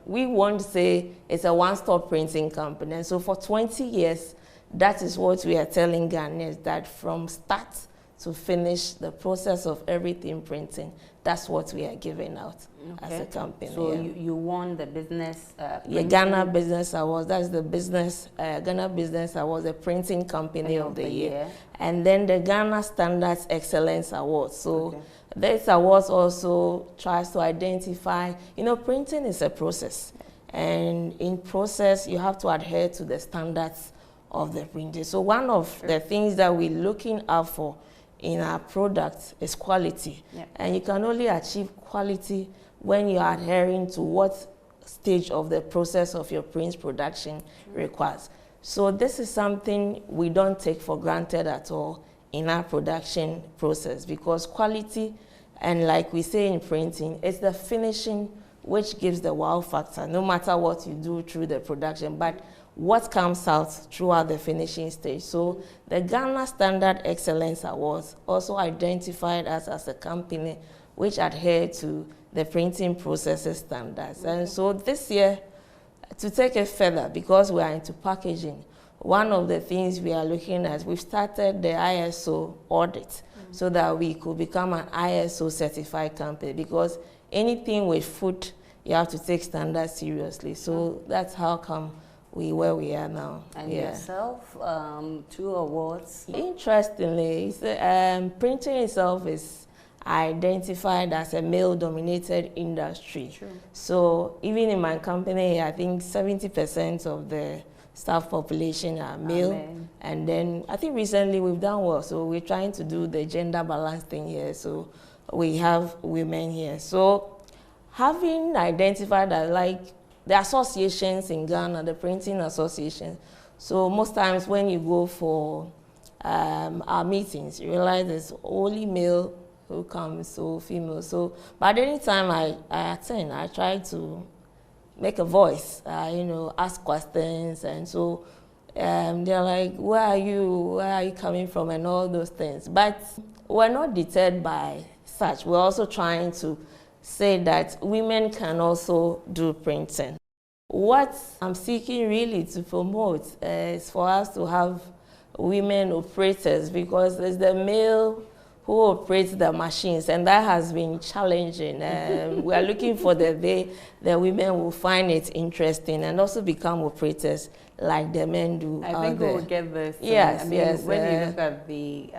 we won't say it's a one-stop printing company. And so for 20 years, that is what we are telling Ghanaians, that from start to finish, the process of everything printing, that's what we are giving out as a company. So you won the business Ghana Business Awards. That's the business Ghana Business Awards, the Printing Company of the Year. And then the Ghana Standards Excellence Awards. So this awards also tries to identify, printing is a process. And in process, you have to adhere to the standards of the printing. So one of the things that we're looking out for in our products is quality. And you can only achieve quality when you're adhering to what stage of the process of your print production requires. So this is something we don't take for granted at all in our production process, because quality, and like we say in printing, it's the finishing which gives the wow factor, no matter what you do through the production, but what comes out throughout the finishing stage. So the Ghana Standard Excellence Awards also identified us as a company which adhere to the printing processes standards. And so this year, to take it further, because we are into packaging, one of the things we are looking at, we've started the ISO audit so that we could become an ISO certified company, because anything with food, you have to take standards seriously. So that's how come where we are now. And yourself, 2 awards. Interestingly, printing itself is identified as a male-dominated industry. So even in my company, I think 70% of the staff population are male. And then I think recently we've done well. So we're trying to do the gender balance thing here. So we have women here. So having identified that, like, the associations in Ghana, the printing association. So most times when you go for our meetings, you realize there's only male who comes, so female. So, but any time I attend, I try to make a voice, ask questions. And so they're like, where are you coming from, and all those things. But we're not deterred by such. We're also trying to say that women can also do printing. What I'm seeking really to promote is for us to have women operators, because there's the male who operates the machines, and that has been challenging. We are looking for the day that women will find it interesting and also become operators like the men do. I think we'll get this. Yes, I mean, when you look at the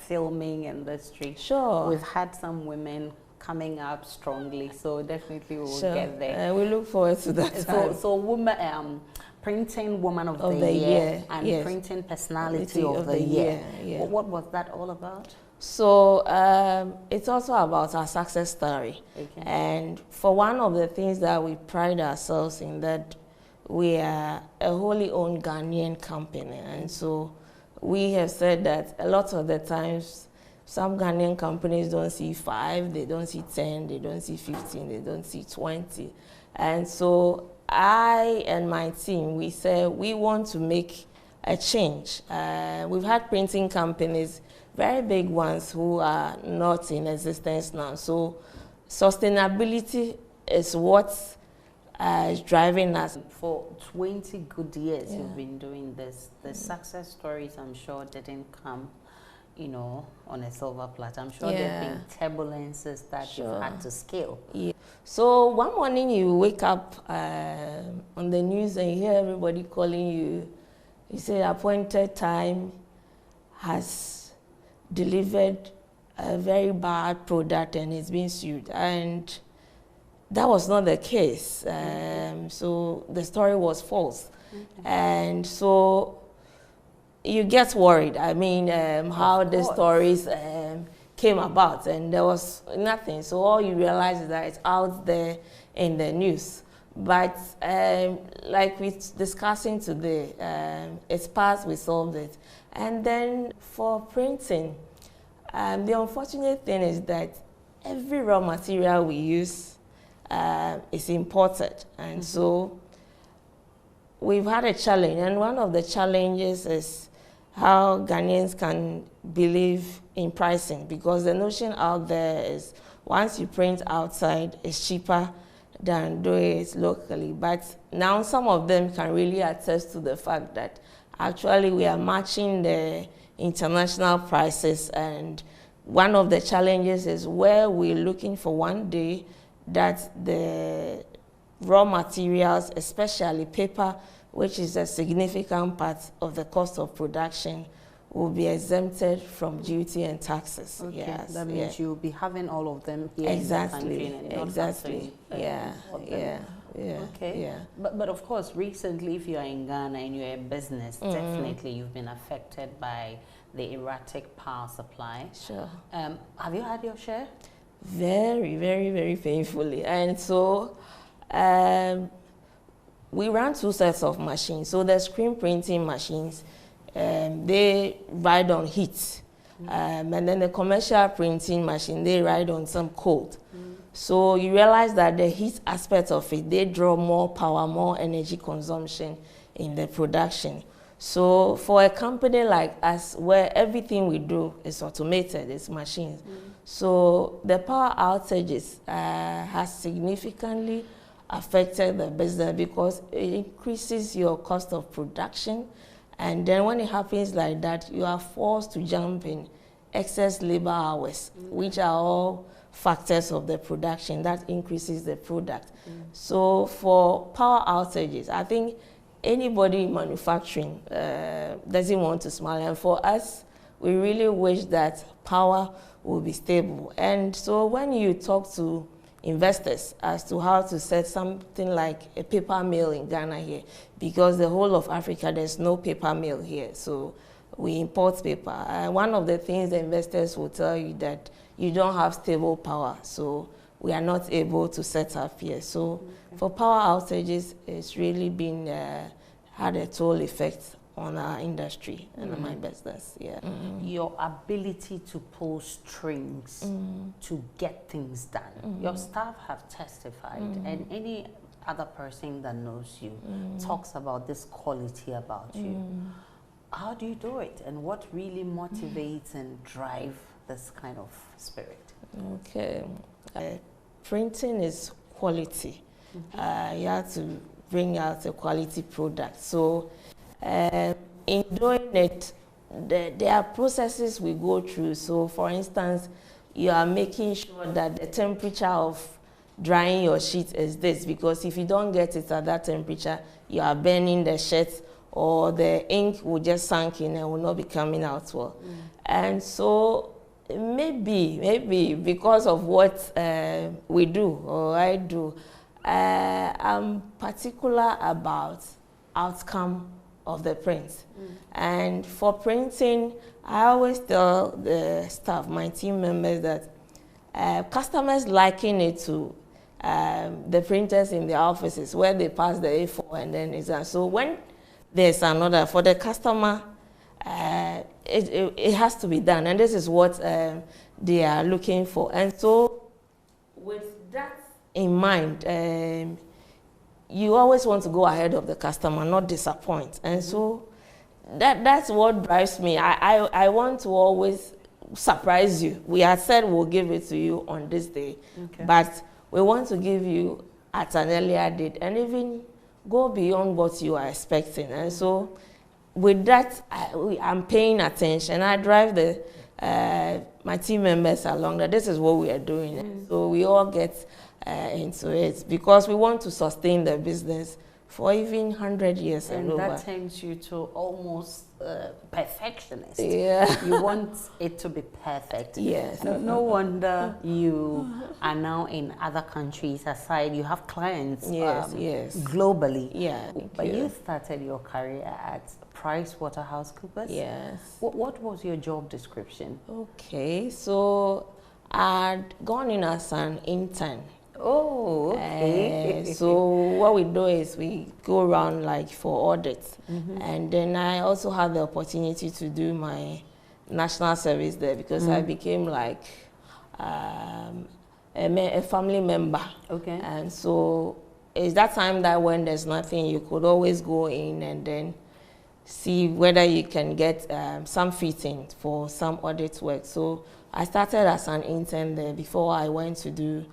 filming industry, sure, we've had some women coming up strongly, so definitely we'll get there. We look forward to that. So woman, printing woman of the year and printing personality of the year. What was that all about? So it's also about our success story. Okay. And for one of the things that we pride ourselves in, that we are a wholly owned Ghanaian company. And so we have said that a lot of the times, some Ghanaian companies don't see 5, they don't see 10, they don't see 15, they don't see 20. And so I and my team, we said we want to make a change. We've had printing companies, very big ones, who are not in existence now. So sustainability is what is driving us. For 20 good years you've been doing this. The success stories, I'm sure, didn't come, you know, on a silver platter. I'm sure there have been turbulences that you've had to scale. Yeah. So one morning you wake up on the news and you hear everybody calling you. You say appointed time has delivered a very bad product and it's been sued. And that was not the case. So the story was false. And so you get worried. I mean, how the stories came about, and there was nothing. So all you realize is that it's out there in the news. But like we're discussing today, it's past, we solved it. And then for printing, the unfortunate thing is that every raw material we use is imported. And so we've had a challenge. And one of the challenges is how Ghanaians can believe in pricing, because the notion out there is once you print outside, it's cheaper than doing it locally. But now some of them can really attest to the fact that actually we are matching the international prices. And one of the challenges is where we're looking for one day that the raw materials, especially paper, which is a significant part of the cost of production, will be exempted from duty and taxes. Okay, yes, that means you'll be having all of them here exactly, in the country. And exactly, Okay, but of course, recently, if you're in Ghana and you're a business, definitely you've been affected by the erratic power supply. Sure. Have you had your share? Very, very, very painfully. And so we ran 2 sets of machines. So the screen printing machines, they ride on heat. And then the commercial printing machine, they ride on some cold. So you realize that the heat aspect of it, they draw more power, more energy consumption in the production. So for a company like us, where everything we do is automated, it's machines. So the power outages has significantly affected the business because it increases your cost of production. And then when it happens like that, you are forced to jump in excess labor hours, which are all factors of the production that increases the product. So for power outages, I think anybody in manufacturing doesn't want to smile. And for us, we really wish that power will be stable. And so when you talk to investors as to how to set something like a paper mill in Ghana here, because the whole of Africa, there's no paper mill here. So we import paper. And one of the things the investors will tell you that you don't have stable power. So we are not able to set up here. So for power outages, it's really been had a toll effect on our industry and on my business. Your ability to pull strings to get things done. Your staff have testified, and any other person that knows you talks about this quality about you. How do you do it, and what really motivates and drives this kind of spirit? Okay, printing is quality. You have to bring out a quality product. So in doing it, there are processes we go through. So, for instance, you are making sure that the temperature of drying your sheet is this, because if you don't get it at that temperature, you are burning the shirt, or the ink will just sink in and will not be coming out well. And so maybe because of what we do, or I do, I'm particular about outcome of the print. And for printing, I always tell the staff, my team members, that customers liken it to the printers in the offices where they pass the A4 and then exam. So when there's another, for the customer, it has to be done, and this is what they are looking for. And so with that in mind, you always want to go ahead of the customer, not disappoint. And so that's what drives me. I want to always surprise you. We had said we'll give it to you on this day, but we want to give you at an earlier date and even go beyond what you are expecting. And so with that, I'm paying attention. I drive my team members along that this is what we are doing. So we all get into it because we want to sustain the business for even 100 years and over. That turns you to almost perfectionist. Yeah. You want it to be perfect. Yes. No wonder you are now in other countries aside. You have clients globally. Yeah. But you started your career at PricewaterhouseCoopers. Yes. What was your job description? Okay, so I'd gone in as an intern. Oh, okay. So what we do is we go around like for audits. And then I also had the opportunity to do my national service there because I became like a family member. Okay. And so it's that time that when there's nothing, you could always go in and then see whether you can get some fitting for some audit work. So I started as an intern there before I went to do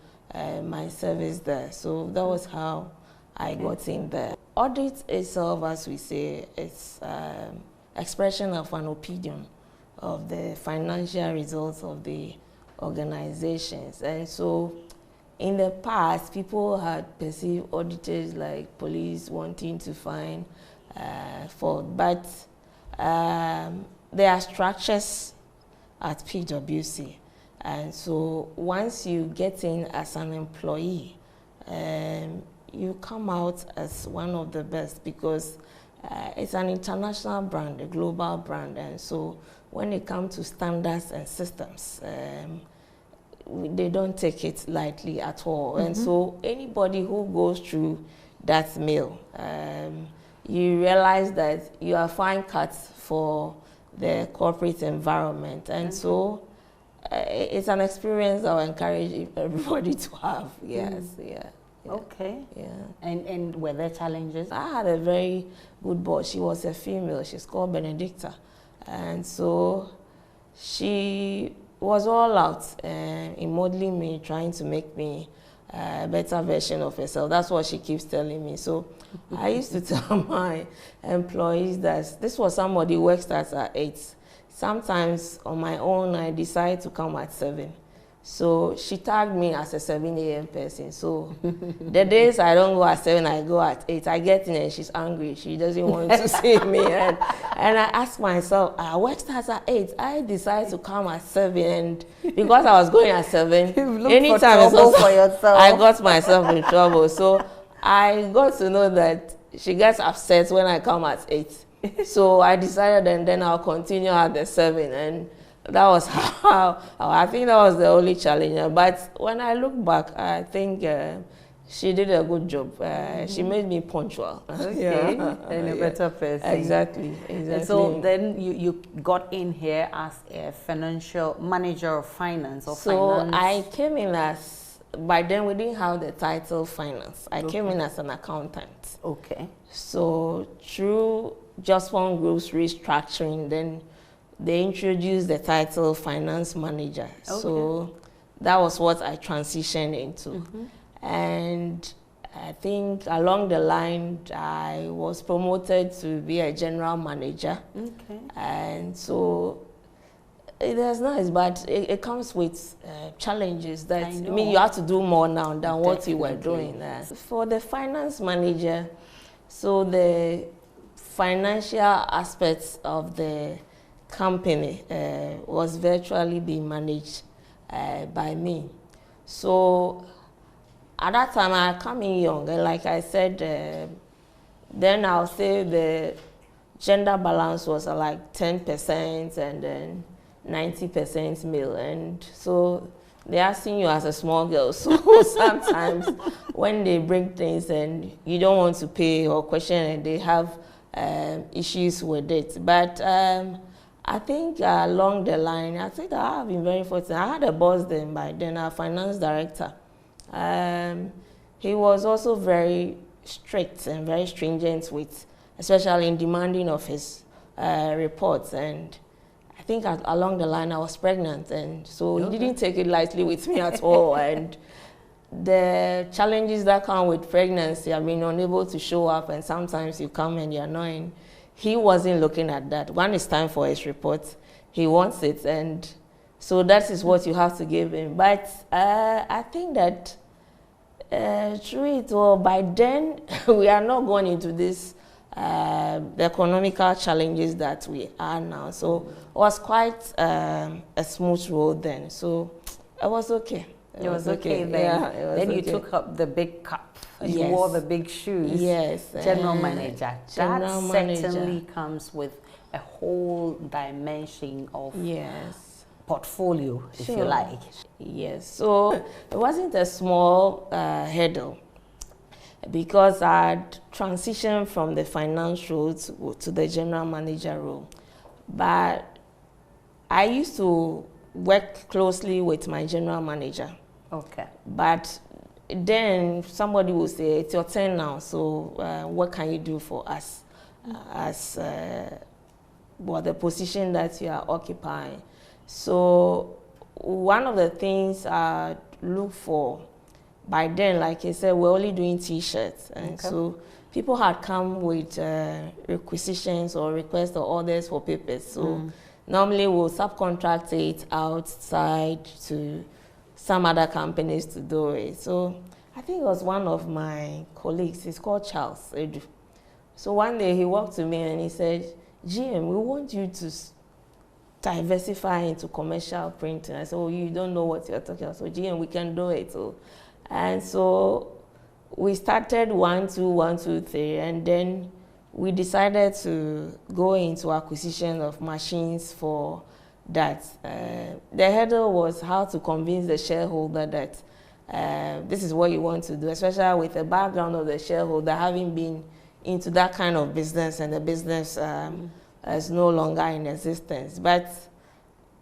my service there. So that was how I got in there. Audit itself, as we say, it's expression of an opinion of the financial results of the organizations. And so in the past, people had perceived auditors like police wanting to find fault, but there are structures at PwC. And so once you get in as an employee, you come out as one of the best because it's an international brand, a global brand. And so when it comes to standards and systems, they don't take it lightly at all. And so anybody who goes through that mill, you realize that you are fine cut for the corporate environment. And so it's an experience I would encourage everybody to have. Yes, Okay. Yeah. And were there challenges? I had a very good boss. She was a female. She's called Benedicta. And so she was all out in modeling me, trying to make me a better version of herself. That's what she keeps telling me. So I used to tell my employees that this was somebody who work starts at 8. Sometimes on my own, I decide to come at 7. So she tagged me as a 7 a.m. person. So the days I don't go at 7, I go at 8. I get in and she's angry. She doesn't want to see me. And I ask myself, work starts at 8. I decide to come at 7. And because I was going at 7, anytime for yourself. I got myself in trouble. So I got to know that she gets upset when I come at 8. So I decided, and then I'll continue at the 7. And that was how, I think that was the only challenge. But when I look back, I think she did a good job. She made me punctual. Okay, and a better person. Exactly. And so then you got in here as a financial manager of finance or finance. I came in as, by then we didn't have the title finance. I came in as an accountant. Okay. So through Just One Group's restructuring, then they introduced the title finance manager. Okay. So that was what I transitioned into. And I think along the line, I was promoted to be a general manager. Okay. And so it is nice, but it comes with challenges that, I mean, you have to do more now than what you were doing. For the finance manager, so the financial aspects of the company was virtually being managed by me. So at that time, I come in young, and like I said, then I'll say the gender balance was like 10% and then 90% male. And so they are seeing you as a small girl. So sometimes when they bring things and you don't want to pay or question and they have issues with it. But I think along the line, I think I have been very fortunate. I had a boss then by then, our finance director. He was also very strict and very stringent with, especially in demanding of his reports. And I think along the line I was pregnant, and so he didn't take it lightly with me at all. And the challenges that come with pregnancy, I mean, unable to show up, and sometimes you come and you're annoying. He wasn't looking at that. When it's time for his report, he wants it, and so that is what you have to give him. But I think that through it all, by then, we are not going into this the economical challenges that we are now. So it was quite a smooth road then. So it was okay. It was okay then. Yeah, it was then you okay. took up the big cup. You Yes. wore the big shoes. Yes. General manager. General That manager. certainly comes with a whole dimension of portfolio, if Sure. you like. Yes. So it wasn't a small hurdle, because I had transitioned from the finance role to the general manager role. But I used to work closely with my general manager. Okay. But then somebody will say, it's your turn now, so what can you do for us as the position that you are occupying? So one of the things I look for, by then, like I said, we're only doing T-shirts. And so people had come with requisitions or requests or orders for papers. So normally we'll subcontract it outside to some other companies to do it. So I think it was one of my colleagues, he's called Charles Edu. So one day he walked to me and he said, GM, we want you to diversify into commercial printing. I said, oh, you don't know what you're talking about. So GM, we can do it. And so we started 1, 2, 1, 2, 3, and then we decided to go into acquisition of machines for that. The hurdle was how to convince the shareholder that this is what you want to do, especially with the background of the shareholder having been into that kind of business, and the business is no longer in existence. But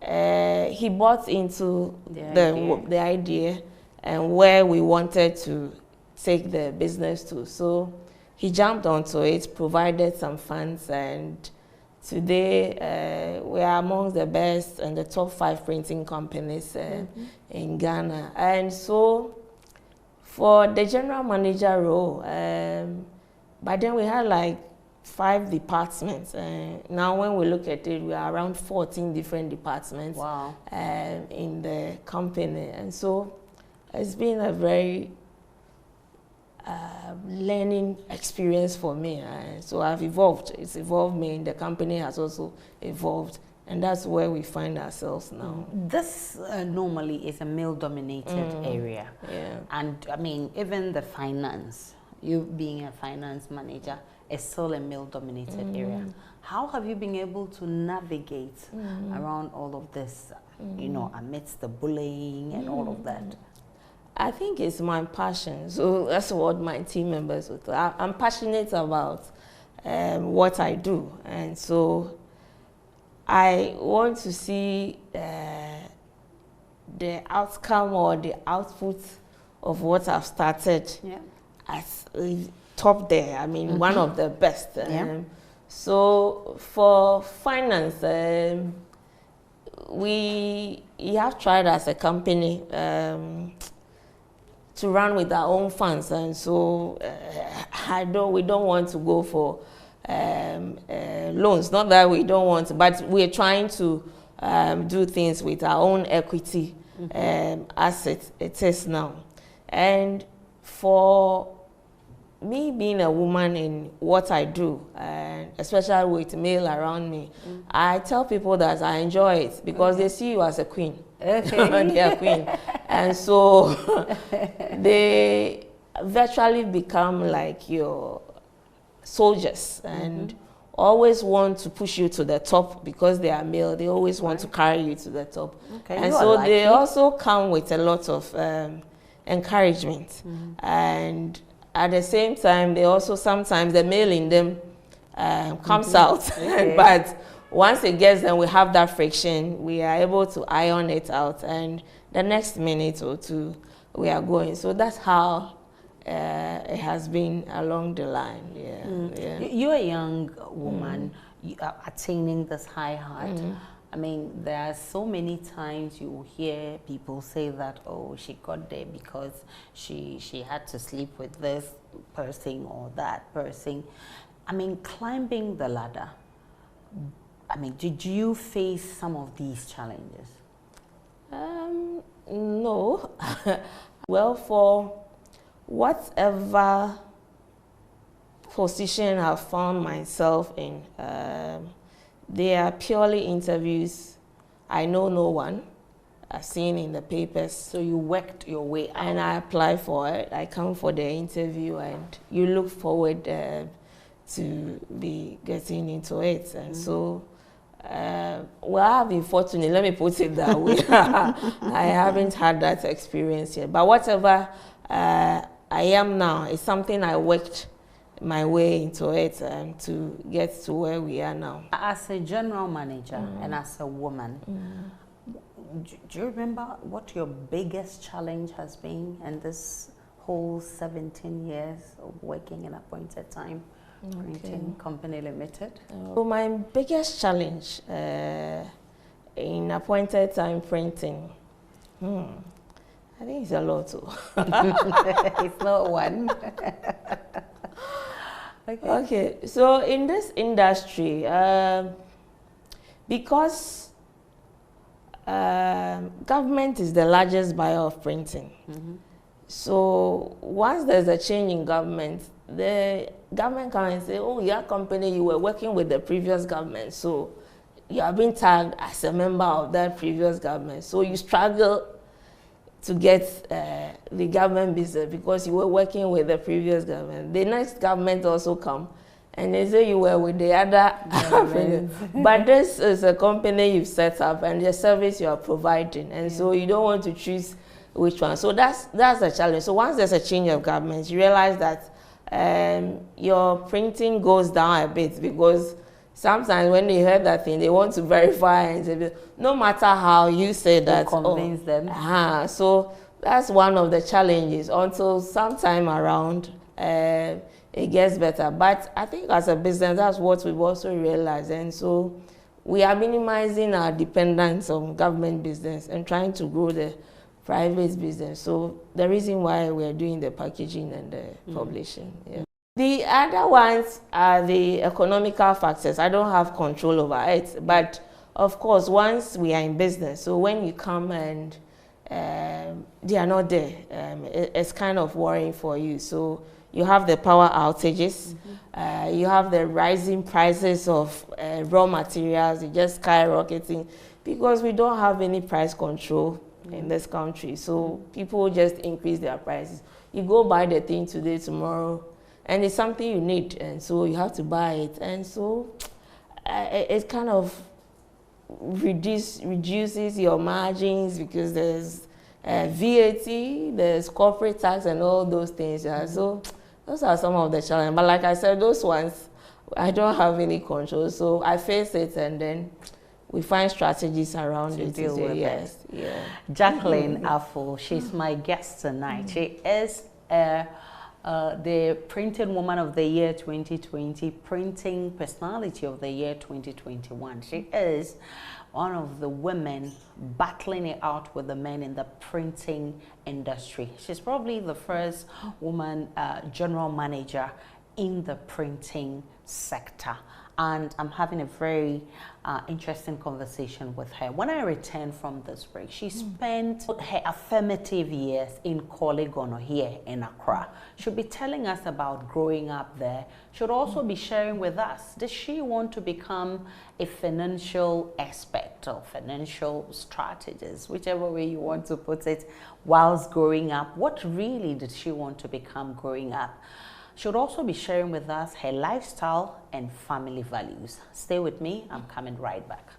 he bought into the idea and where we wanted to take the business to. So he jumped onto it, provided some funds, and today we are among the best and the top 5 printing companies in Ghana. And so for the general manager role, by then we had like 5 departments. Now when we look at it, we are around 14 different departments in the company. And so it's been a very learning experience for me. So I've evolved. It's evolved me. The company has also evolved. And that's where we find ourselves now. This normally is a male-dominated area. Yeah. And I mean, even the finance, you being a finance manager, is still a male-dominated area. How have you been able to navigate around all of this, you know, amidst the bullying and all of that? I think it's my passion. So that's what my team members would. I'm passionate about what I do. And so I want to see the outcome or the output of what I've started as top there. I mean, one of the best. So for finance, we have tried as a company to run with our own funds, and so we don't want to go for loans. Not that we don't want to, but we're trying to do things with our own equity as it is now. And for me being a woman in what I do, and especially with male around me, I tell people that I enjoy it because they see you as a queen. Okay. They are queen. And so they virtually become like your soldiers and always want to push you to the top because they are male. They always want to carry you to the top. Okay, and so they also come with a lot of encouragement. And at the same time, they also sometimes the male in them comes out. Okay. But once it gets them, we have that friction. We are able to iron it out, and the next minute or two, we are going. So that's how it has been along the line. Yeah. You're a young woman, you are attaining this high height. I mean, there are so many times you hear people say that, oh, she got there because she had to sleep with this person or that person. I mean, climbing the ladder, I mean, did you face some of these challenges? No. Well, for whatever position I've found myself in, they are purely interviews. I know no one. I've seen in the papers. So you worked your way out. And I apply for it. I come for the interview, and you look forward to be getting into it. And so, well, I've been fortunate. Let me put it that way. I haven't had that experience yet. But whatever I am now is something I worked my way into it to get to where we are now. As a general manager and as a woman, do you remember what your biggest challenge has been in this whole 17 years of working in Appointed Time Printing Company Limited? So my biggest challenge in Appointed Time Printing, I think it's a lot too. It's not one. Okay, so in this industry, because government is the largest buyer of printing, so once there's a change in government, the government comes and say, oh, your company, you were working with the previous government, so you have been tagged as a member of that previous government, so you struggle to get the government business because you were working with the previous government. The next government also come and they say you were with the other government. But this is a company you've set up and the service you are providing, and so you don't want to choose which one. So that's a challenge. So once there's a change of government, you realize that your printing goes down a bit because sometimes when they heard that thing, they want to verify and say, no matter how you say that, you convince them. So that's one of the challenges until sometime around it gets better. But I think as a business, that's what we've also realized. And so we are minimizing our dependence on government business and trying to grow the private business. So the reason why we're doing the packaging and the publishing. Yeah. The other ones are the economical factors. I don't have control over it, but of course, once we are in business, so when you come and they are not there, it's kind of worrying for you. So you have the power outages, you have the rising prices of raw materials, it's just skyrocketing because we don't have any price control in this country. So people just increase their prices. You go buy the thing today, tomorrow, and it's something you need, and so you have to buy it. And so it kind of reduces your margins because there's VAT, there's corporate tax and all those things. So those are some of the challenges. But like I said, those ones, I don't have any control. So I face it and then we find strategies around it. Deal with it. Yeah. Jacqueline Afful, she's my guest tonight. She is the Printing Woman of the Year 2020, Printing Personality of the Year 2021. She is one of the women battling it out with the men in the printing industry. She's probably the first woman general manager in the printing sector. And I'm having a very interesting conversation with her. When I returned from this break, she spent her affirmative years in Kolegono here in Accra. She'll be telling us about growing up there. She'll also be sharing with us, does she want to become a financial expert or financial strategist, whichever way you want to put it, whilst growing up? What really did she want to become growing up? She'll also be sharing with us her lifestyle and family values. Stay with me, I'm coming right back.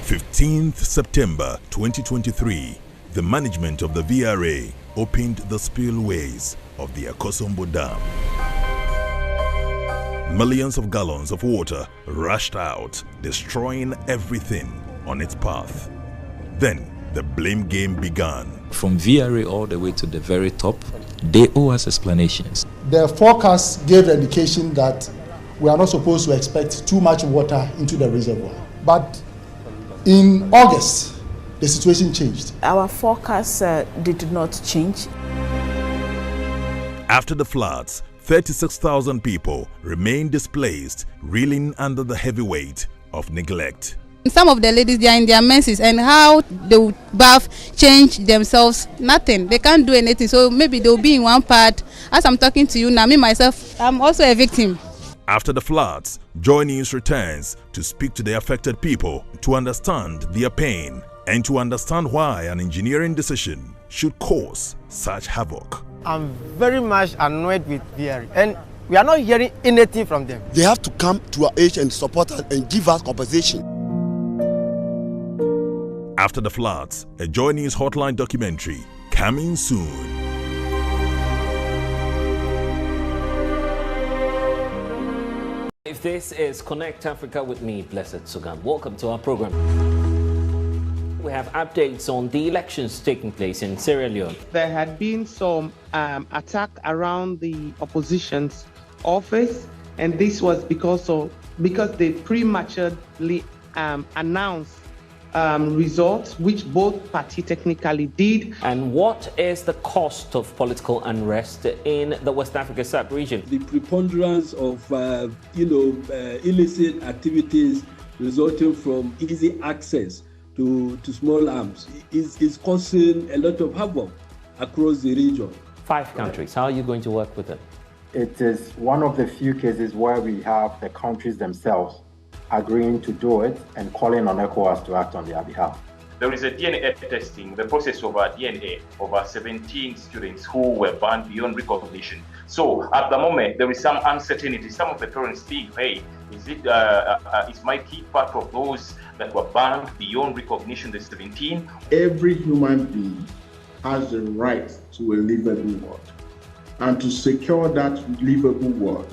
15th September 2023, the management of the VRA opened the spillways of the Akosombo Dam. Millions of gallons of water rushed out, destroying everything on its path. Then the blame game began. From VRA all the way to the very top, they owe us explanations. The forecast gave the indication that we are not supposed to expect too much water into the reservoir. But in August, the situation changed. Our forecast did not change. After the floods, 36,000 people remain displaced, reeling under the heavy weight of neglect. Some of the ladies, they are in their menses, and how they will bath, change themselves, nothing. They can't do anything, so maybe they'll be in one part. As I'm talking to you now, me myself, I'm also a victim. After the floods, JoyNews returns to speak to the affected people to understand their pain and to understand why an engineering decision should cause such havoc. I'm very much annoyed with VRA, and we are not hearing anything from them. They have to come to our aid and support us and give us compensation. After the floods, a JoyNews hotline documentary coming soon. If this is Connect Africa with me, Blessed Sugan, welcome to our program. We have updates on the elections taking place in Sierra Leone. There had been some attack around the opposition's office, and this was because they prematurely announced results, which both parties technically did. And what is the cost of political unrest in the West Africa sub-region? The preponderance of illicit activities resulting from easy access to small arms is causing a lot of havoc across the region. 5 countries. How are you going to work with it? It is one of the few cases where we have the countries themselves agreeing to do it and calling on ECOWAS to act on their behalf. There is a DNA testing, the process of DNA of 17 students who were banned beyond recognition. So at the moment, there is some uncertainty. Some of the parents think, hey, is my kid part of those that were banned beyond recognition, the 17? Every human being has the right to a livable world. And to secure that livable world,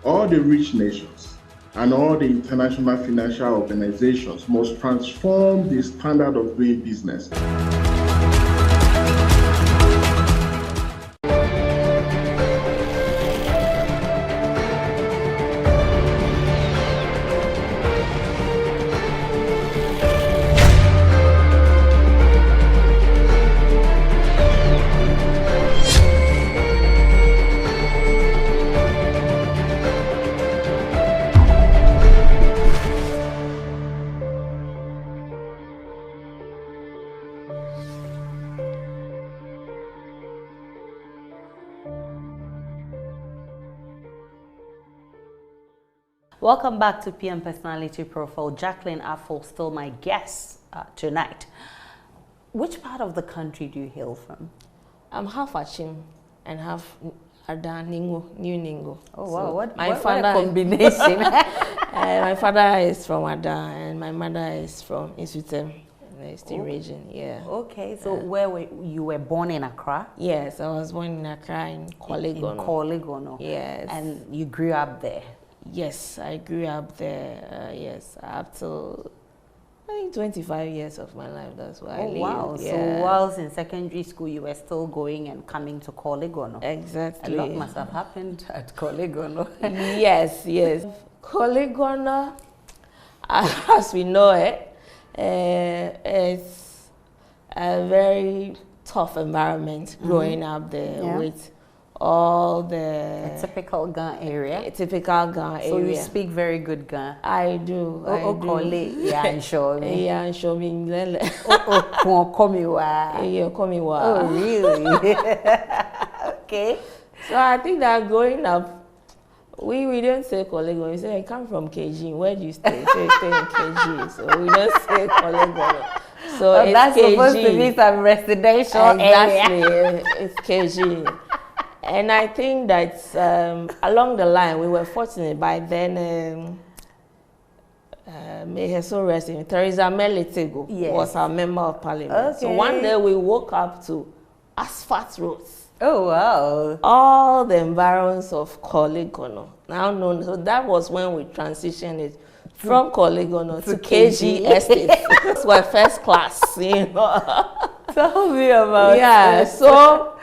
all the rich nations and all the international financial organizations must transform the standard of doing business. Welcome back to PM Personality Profile. Jacqueline Affle, still my guest tonight. Which part of the country do you hail from? I'm half Achim and half Ada Ningo, New Ningo. Oh wow, so what a combination. My father is from Ada and my mother is from Isutem, the Eastern region. Yeah. Okay, so where you were born in Accra? Yes, I was born in Accra in Kolegono. In Kolegono. Yes. And you grew up there? Yes, I grew up there. Yes, up to I think 25 years of my life. That's why I lived. Wow. Yeah. So whilst in secondary school, you were still going and coming to Kolegono? Exactly. A lot must have happened at Kolegono. Yes, yes. Kolegono, as we know it, it's a very tough environment growing up there with all the typical Gan area. Typical Gan area. So you speak very good Gan. I do. Yeah, sure. Yeah, sure. Oh, really? Okay. So I think that growing up, we don't say Kolego. We say I come from KG. Where do you stay? So you stay in KG. So we don't say Kolego. So it's that's KG. Supposed to be some residential area. It's KG. And I think that along the line, we were fortunate. By then, may her soul rest in Theresa Melitego was our member of parliament. Okay. So one day we woke up to asphalt roads. Oh, wow. All the environs of Kolegono. Now known. So that was when we transitioned it from Kolegono to KG Estate. That's why first class, you know. Tell me about it. So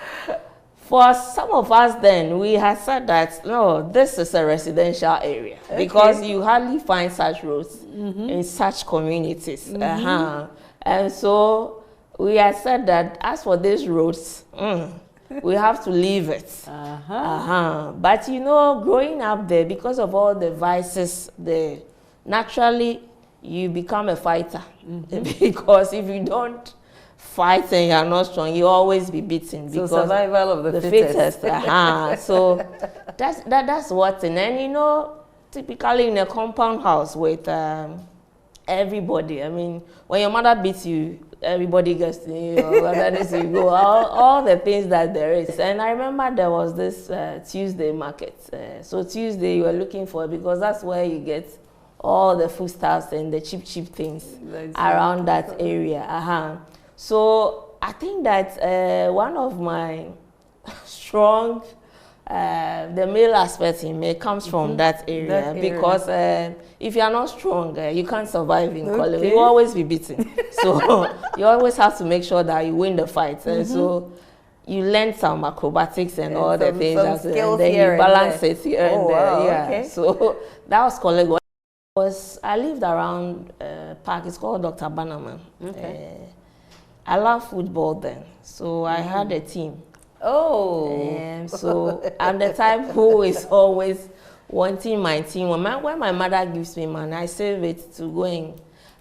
for some of us then, we had said that, no, this is a residential area because you hardly find such roads in such communities. And so we had said that as for these roads, we have to leave it. But you know, growing up there, because of all the vices there, naturally you become a fighter. Because if you don't fight and you're not strong, you always be beaten. So survival of the fittest. So that's what's in. And you know, typically in a compound house with everybody, I mean, when your mother beats you, everybody gets to you, you go, all the things that there is. And I remember there was this Tuesday market. So Tuesday you were looking for it because that's where you get all the foodstuffs and the cheap things around that area. So I think that one of my strong, the male aspect in me comes from that area, because if you are not strong, you can't survive in college. You will always be beaten. So you always have to make sure that you win the fight. And so you learn some acrobatics and all the things, and then you balance it here and there. So that was college. I lived around park. It's called Dr. Bannerman. I love football then, so I had a team. So I'm the type who is always wanting my team. When my mother gives me money, I save it to go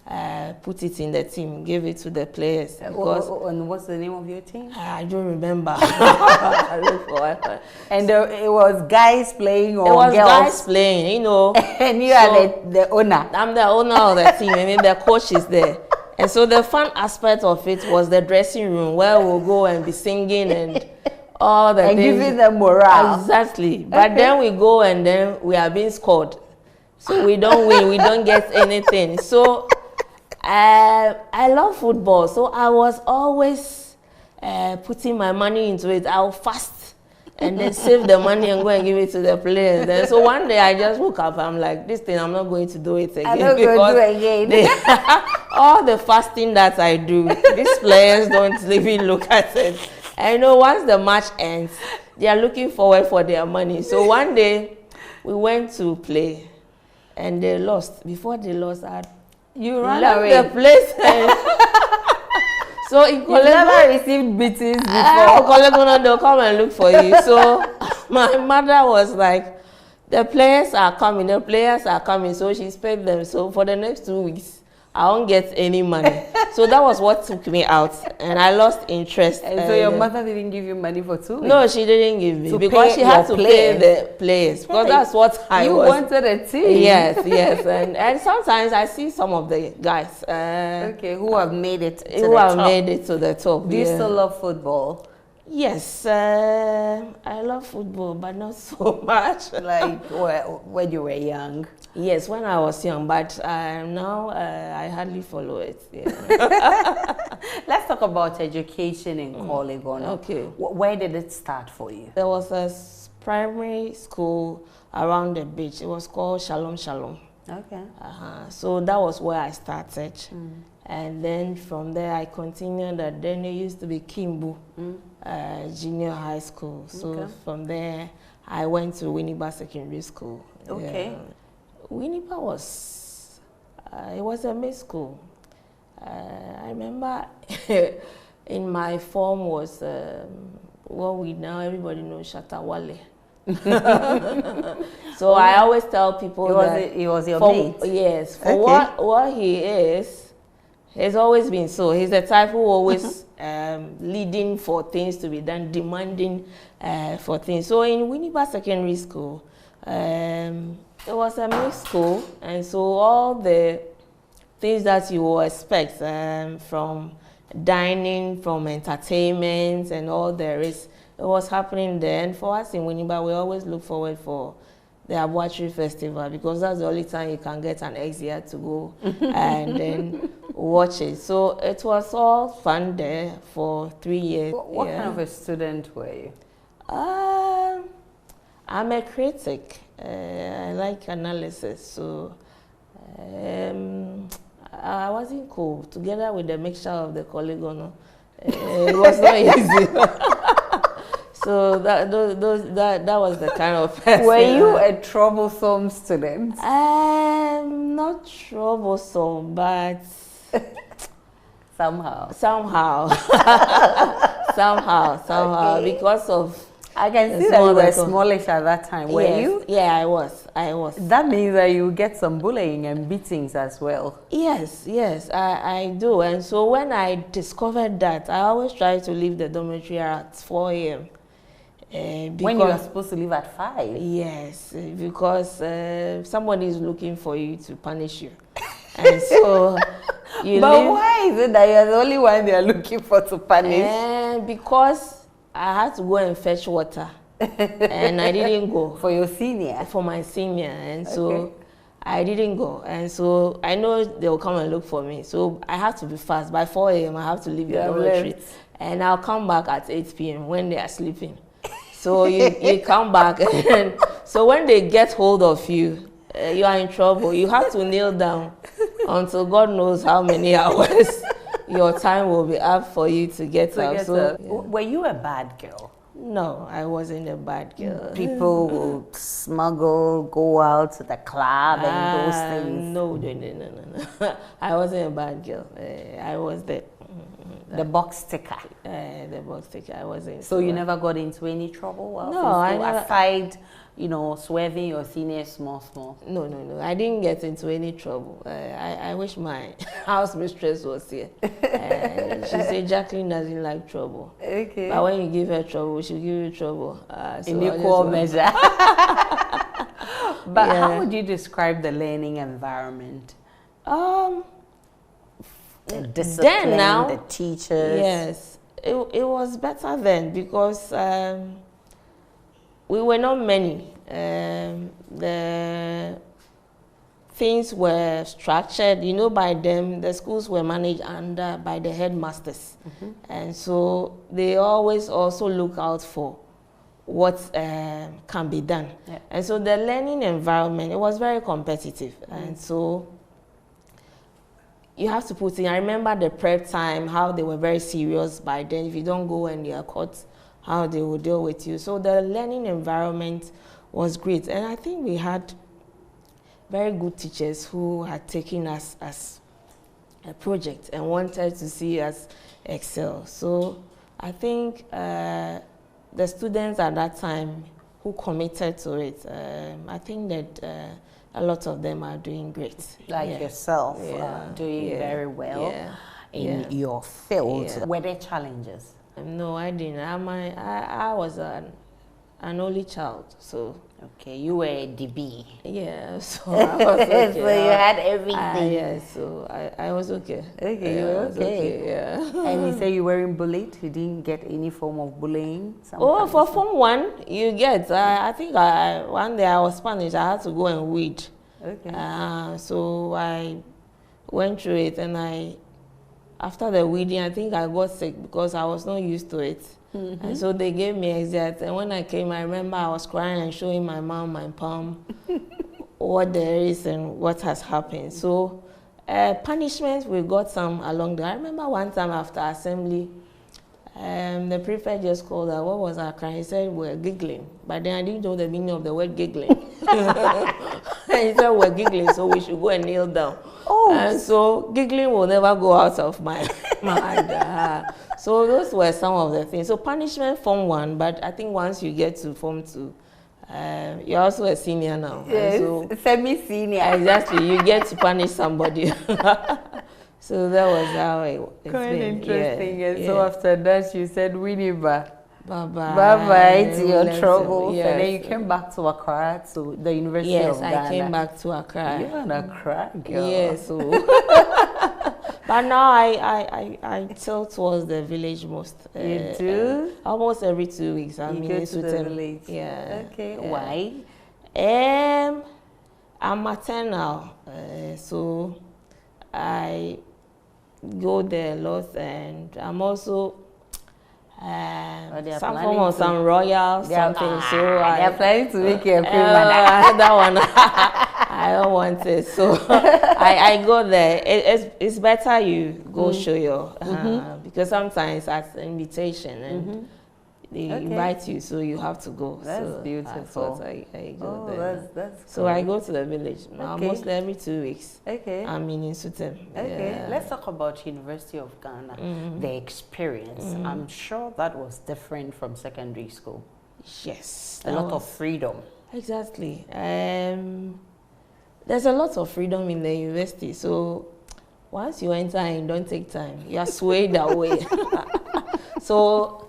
and put it in the team, give it to the players. And what's the name of your team? I don't remember. And it was guys playing or girls? It was girls? Guys playing, you know. And you are the owner? I'm the owner of the team. I mean, the coach is there. And so the fun aspect of it was the dressing room where we'll go and be singing and all the things. And giving them morale. Exactly. But then we go and then we are being scored. So we don't win, we don't get anything. So I love football. So I was always putting my money into it. I'll fast and then save the money and go and give it to the players. Then, so one day I just woke up, I'm like, this thing, I'm not going to do it again. I'm not going to do it again. All the fasting that I do, these players don't even look at it. I know once the match ends, they are looking forward for their money. So one day, we went to play, and they lost. Before they lost, you ran away the place. So in Kolegono, never received beatings before. Kolegono, they'll come and look for you. So my mother was like, the players are coming, So she paid them. So for the next 2 weeks, I won't get any money. So that was what took me out, and I lost interest. And so your mother didn't give you money for 2 weeks? No, she didn't give me, because she had to pay the players, because that's what you wanted a team. Yes. And sometimes I see some of the guys who have made it to the top. Do you still love football? Yes, I love football, but not so much. Like when you were young? Yes, when I was young, but now I hardly follow it. Yeah. Let's talk about education in Korle-Gonno. Okay. Where did it start for you? There was a primary school around the beach. It was called Shalom Shalom. Okay. So that was where I started. And then from there I continued, and then it used to be Kimbu Junior High School. So from there I went to Winneba Secondary School. Okay. Winneba was, it was a mixed school. I remember in my form was what we now everybody knows, Shatawale. So I always tell people he was your mate. Yes, for what he is, he's always been so. He's the type who always leading for things to be done, demanding for things. So in Winneba Secondary School, it was a mixed school, and so all the things that you will expect from dining, from entertainment, and all there is, it was happening there. And for us in Winneba, we always look forward for the Abuatri Festival, because that's the only time you can get an ex-year to go and then watch it. So it was all fun there for 3 years. What kind of a student were you? I'm a critic. I like analysis. So I wasn't cool. Together with the mixture of the Korle-Gonno, it was not easy. So that was the kind of person. Were you a troublesome student? Not troublesome, but somehow, because of. I can see that you were smallish at that time. Were you? Yeah, I was. That means that you get some bullying and beatings as well. Yes, I do. And so when I discovered that, I always try to leave the dormitory at 4 a.m. When you are supposed to leave at 5? Yes, because somebody is looking for you to punish you. And so you But leave. Why is it that you are the only one they are looking for to punish? Because I had to go and fetch water. And I didn't go. For your senior? For my senior. And so I didn't go. And so I know they'll come and look for me. So I have to be fast. By 4 a.m. I have to leave the dormitory. And I'll come back at 8 p.m. when they are sleeping. So you come back, and so when they get hold of you, you are in trouble. You have to kneel down until God knows how many hours your time will be up for you to get up. Were you a bad girl? No, I wasn't a bad girl. People would smuggle, go out to the club and those things. No. I wasn't a bad girl. I was the box ticker. The box ticker. I wasn't. So you never got into any trouble? No, I never. Aside, swerving your senior small. No. I didn't get into any trouble. I wish my house mistress was here. She said Jacqueline doesn't like trouble. Okay. But when you give her trouble, she'll give you trouble. In equal measure. But how would you describe the learning environment? The discipline, the teachers. Yes, it was better then because we were not many. The things were structured, by them. The schools were managed by the headmasters, and so they always also look out for what can be done. Yeah. And so the learning environment, it was very competitive, and so you have to put in. I remember the prep time, how they were very serious by then. If you don't go and you are caught, how they will deal with you. So the learning environment was great. And I think we had very good teachers who had taken us as a project and wanted to see us excel. So I think the students at that time who committed to it, I think that a lot of them are doing great. Like yourself, doing very well in your field. Were there challenges? No, I didn't. I was an an only child, so. Okay, you were a DB. Yeah, so I was okay. So you had everything. Yeah, so I was okay. Okay, yeah, you were okay. Yeah. And you say you weren't bullied? You didn't get any form of bullying? Oh, for Form 1, you get. I think one day I was Spanish. I had to go and weed. Okay. So I went through it, and after the weeding, I think I got sick because I was not used to it. And so they gave me exit, and when I came, I remember I was crying and showing my mom my palm what there is and what has happened. So punishments, we got some along there. I remember one time after assembly, the prefect just called her. What was our crying? He said we're giggling, but then I didn't know the meaning of the word giggling. And he said we're giggling, so we should go and kneel down. Oh. And so giggling will never go out of my mind. So those were some of the things. So punishment, Form 1, but I think once you get to Form 2, you're also a senior now. Yes, so, semi-senior. Exactly, you get to punish somebody. So that was how it's quite been. Interesting. Yeah, and so after that, you said, Winnie, bye-bye. Bye-bye to your troubles. Yes. And then you came back to Accra, to the University of Ghana. Yes, I came back to Accra. You're an Accra girl. Yes. So but now I tilt towards the village most. You do? Almost every 2 weeks. You go to the village. Yeah. Okay. Why? I'm maternal, so I go there a lot, and I'm also some form of some royal something. So they're planning to make you a queen. That one I don't want it. So I go there. It's better you go show your because sometimes that's an invitation and they invite you, so you have to go. That's so beautiful. That's what I go there. That's so I go to the village mostly every 2 weeks. Okay. I'm in Sutem. Okay. Yeah. Let's talk about University of Ghana. The experience. I'm sure that was different from secondary school. Yes. A lot of freedom. Exactly. There's a lot of freedom in the university. So once you enter and don't take time, you are swayed away. So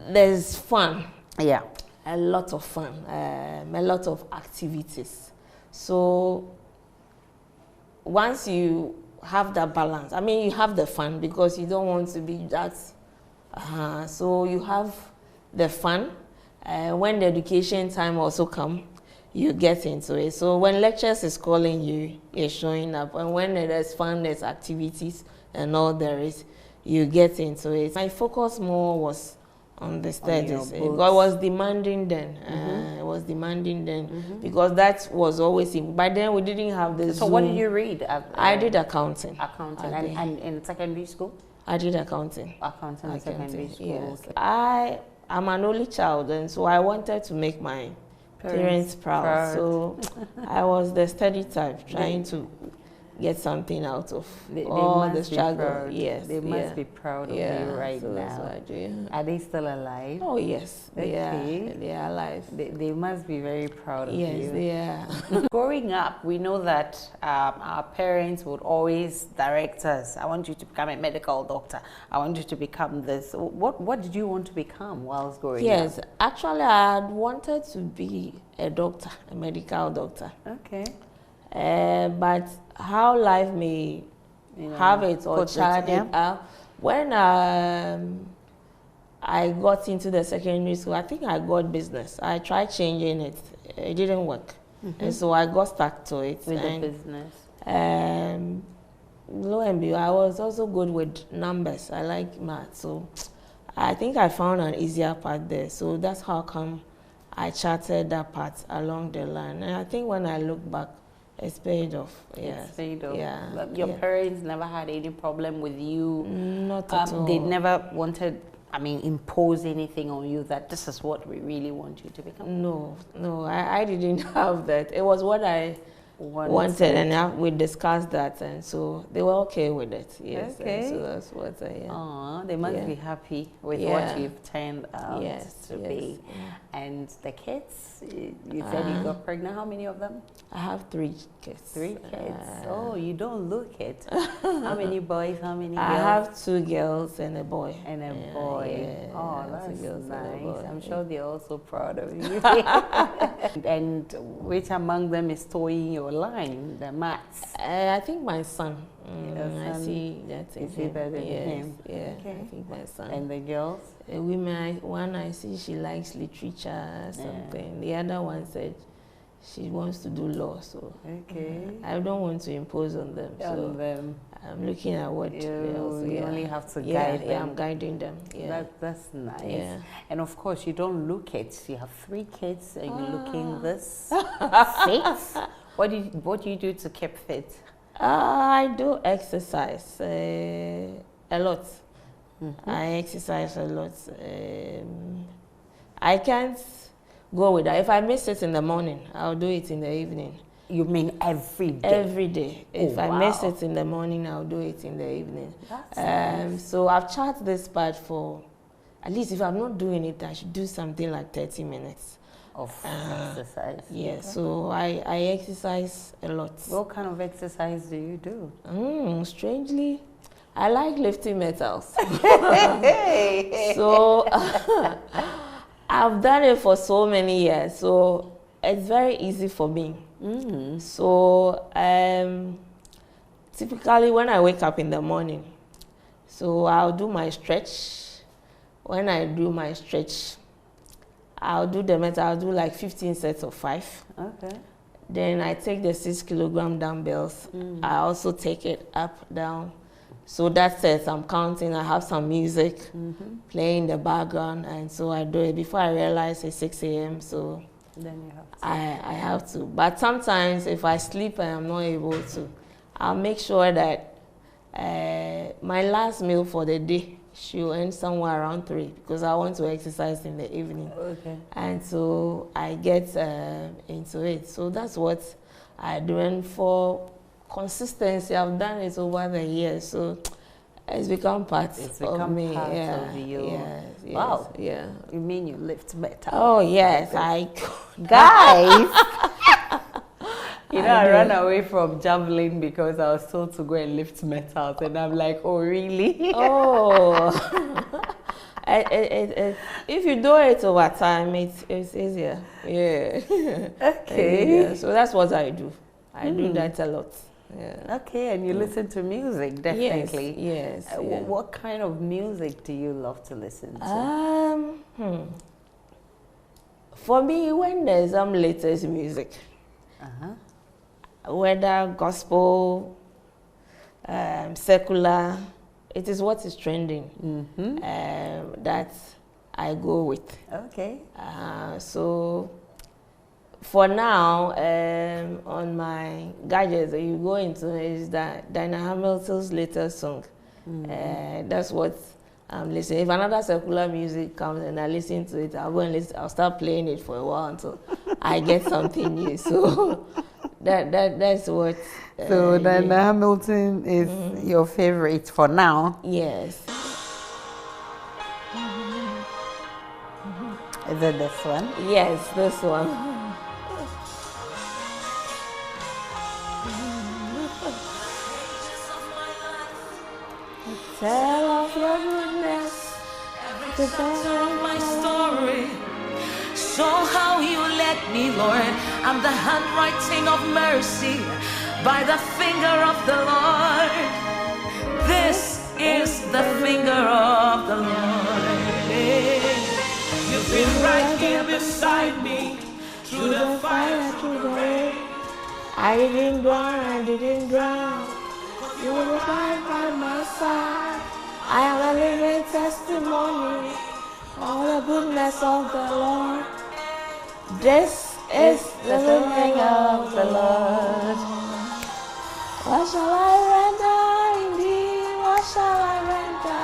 there's fun. Yeah. A lot of fun. A lot of activities. So once you have that balance, I mean, you have the fun because you don't want to be that. So you have the fun. When the education time also comes, you get into it. So when lectures is calling you, you're showing up. And when there's fun, there's activities and all there is, you get into it. My focus more was on the studies. It was demanding then. It was demanding then because that was always in. By then we didn't have this. So Zoom. what did you read? I did accounting. Accounting. And in secondary school? I did accounting. Accounting in secondary school. Yes. Okay. I'm an only child, and so I wanted to make my parents proud. So I was the study type, trying to get something out of all the struggle. Yes, they must be proud of you right now. That's what I do. Are they still alive? Oh yes, they are alive. They must be very proud of you. Yes, they are. Growing up, we know that our parents would always direct us. I want you to become a medical doctor. I want you to become this. What did you want to become whilst growing up? Yes, actually, I had wanted to be a doctor, a medical doctor. Okay. But how life may have it or chart it out. When I got into the secondary school, I think I got business. I tried changing it. It didn't work. And so I got stuck to it. With the business? Lo and behold, I was also good with numbers. I like math. So I think I found an easier path there. So that's how come I charted that path along the line. And I think when I look back, it's paid off. Yes. It's paid off. Yeah. Your parents never had any problem with you? Not at all. They never wanted, impose anything on you that this is what we really want you to become? No, I didn't have that. It was what I wanted, and we discussed that, and so they were okay with it. Yes, okay. So that's what I. Oh, they must be happy with what you've turned out to be. And the kids, you said you got pregnant. How many of them? I have 3 kids. 3 kids. Oh, you don't look it. How many boys? How many girls? I have 2 girls and a boy. And a boy. Oh, that's nice. I'm sure they're also proud of you. And which among them is toying your line, the maths? I think my son. I see that in him. That in him? Yeah, okay. I think my son. And the girls? Women, one I see she likes literature, something. The other one said she wants to do law, so I don't want to impose on them. I'm looking at what you only have to guide them. Yeah, I'm guiding them. Yeah. That's nice. Yeah. And of course, you don't look it. You have 3 kids, and you're looking this fit. What do you do to keep fit? I do exercise a lot. I exercise a lot. I can't go with that. If I miss it in the morning, I'll do it in the evening. You mean every day? Every day. If I miss it in the morning, I'll do it in the evening. That's nice. So I've charted this part for, at least if I'm not doing it, I should do something like 30 minutes. Of exercise? Yeah, so I exercise a lot. What kind of exercise do you do? Strangely, I like lifting metals. So I've done it for so many years, so it's very easy for me. So typically when I wake up in the morning, so I'll do my stretch. When I do my stretch, I'll do the metal. I'll do like 15 sets of 5. Okay. Then I take the 6 kilogram dumbbells. I also take it up, down. So that's it. I'm counting. I have some music playing in the background, and so I do it. Before I realize it's 6 a.m. So then you have to. I have to. But sometimes if I sleep and I'm not able to, I'll make sure that my last meal for the day should end somewhere around 3, because I want to exercise in the evening. Okay. And so I get into it. So that's what I do. And for consistency, I've done it over the years. So it's become part of me. Part of you. Yes, wow. Yeah. You mean you lift metal? Oh, yes. Guys! You know, I ran away from javelin because I was told to go and lift metals, and I'm like, oh, really? Oh. If you do it over time, it's easier. Yeah. Okay. So that's what I do. I do that a lot. Yeah. Okay, and you listen to music, definitely. Yes. What kind of music do you love to listen to? For me, when there's some latest music, whether gospel, secular, it is what is trending that I go with. Okay. So for now, on my gadgets, you go into is that Dinah Hamilton's latest song. That's what I'm listening. If another secular music comes and I listen to it, I'll go and listen. I'll start playing it for a while until I get something new. So that's what. So Dinah Hamilton is your favorite for now? Yes. Is it this one? Yes, this one. Tell of your goodness, every chapter of my story. Show how you led me, Lord. I'm the handwriting of mercy by the finger of the Lord. This is the finger of the Lord. You've been right here beside me through the fire, through the rain. I didn't drown. You were right by my side. I am a living testimony of the goodness of the Lord. This is the finger of the Lord. What shall I render indeed? What shall I render?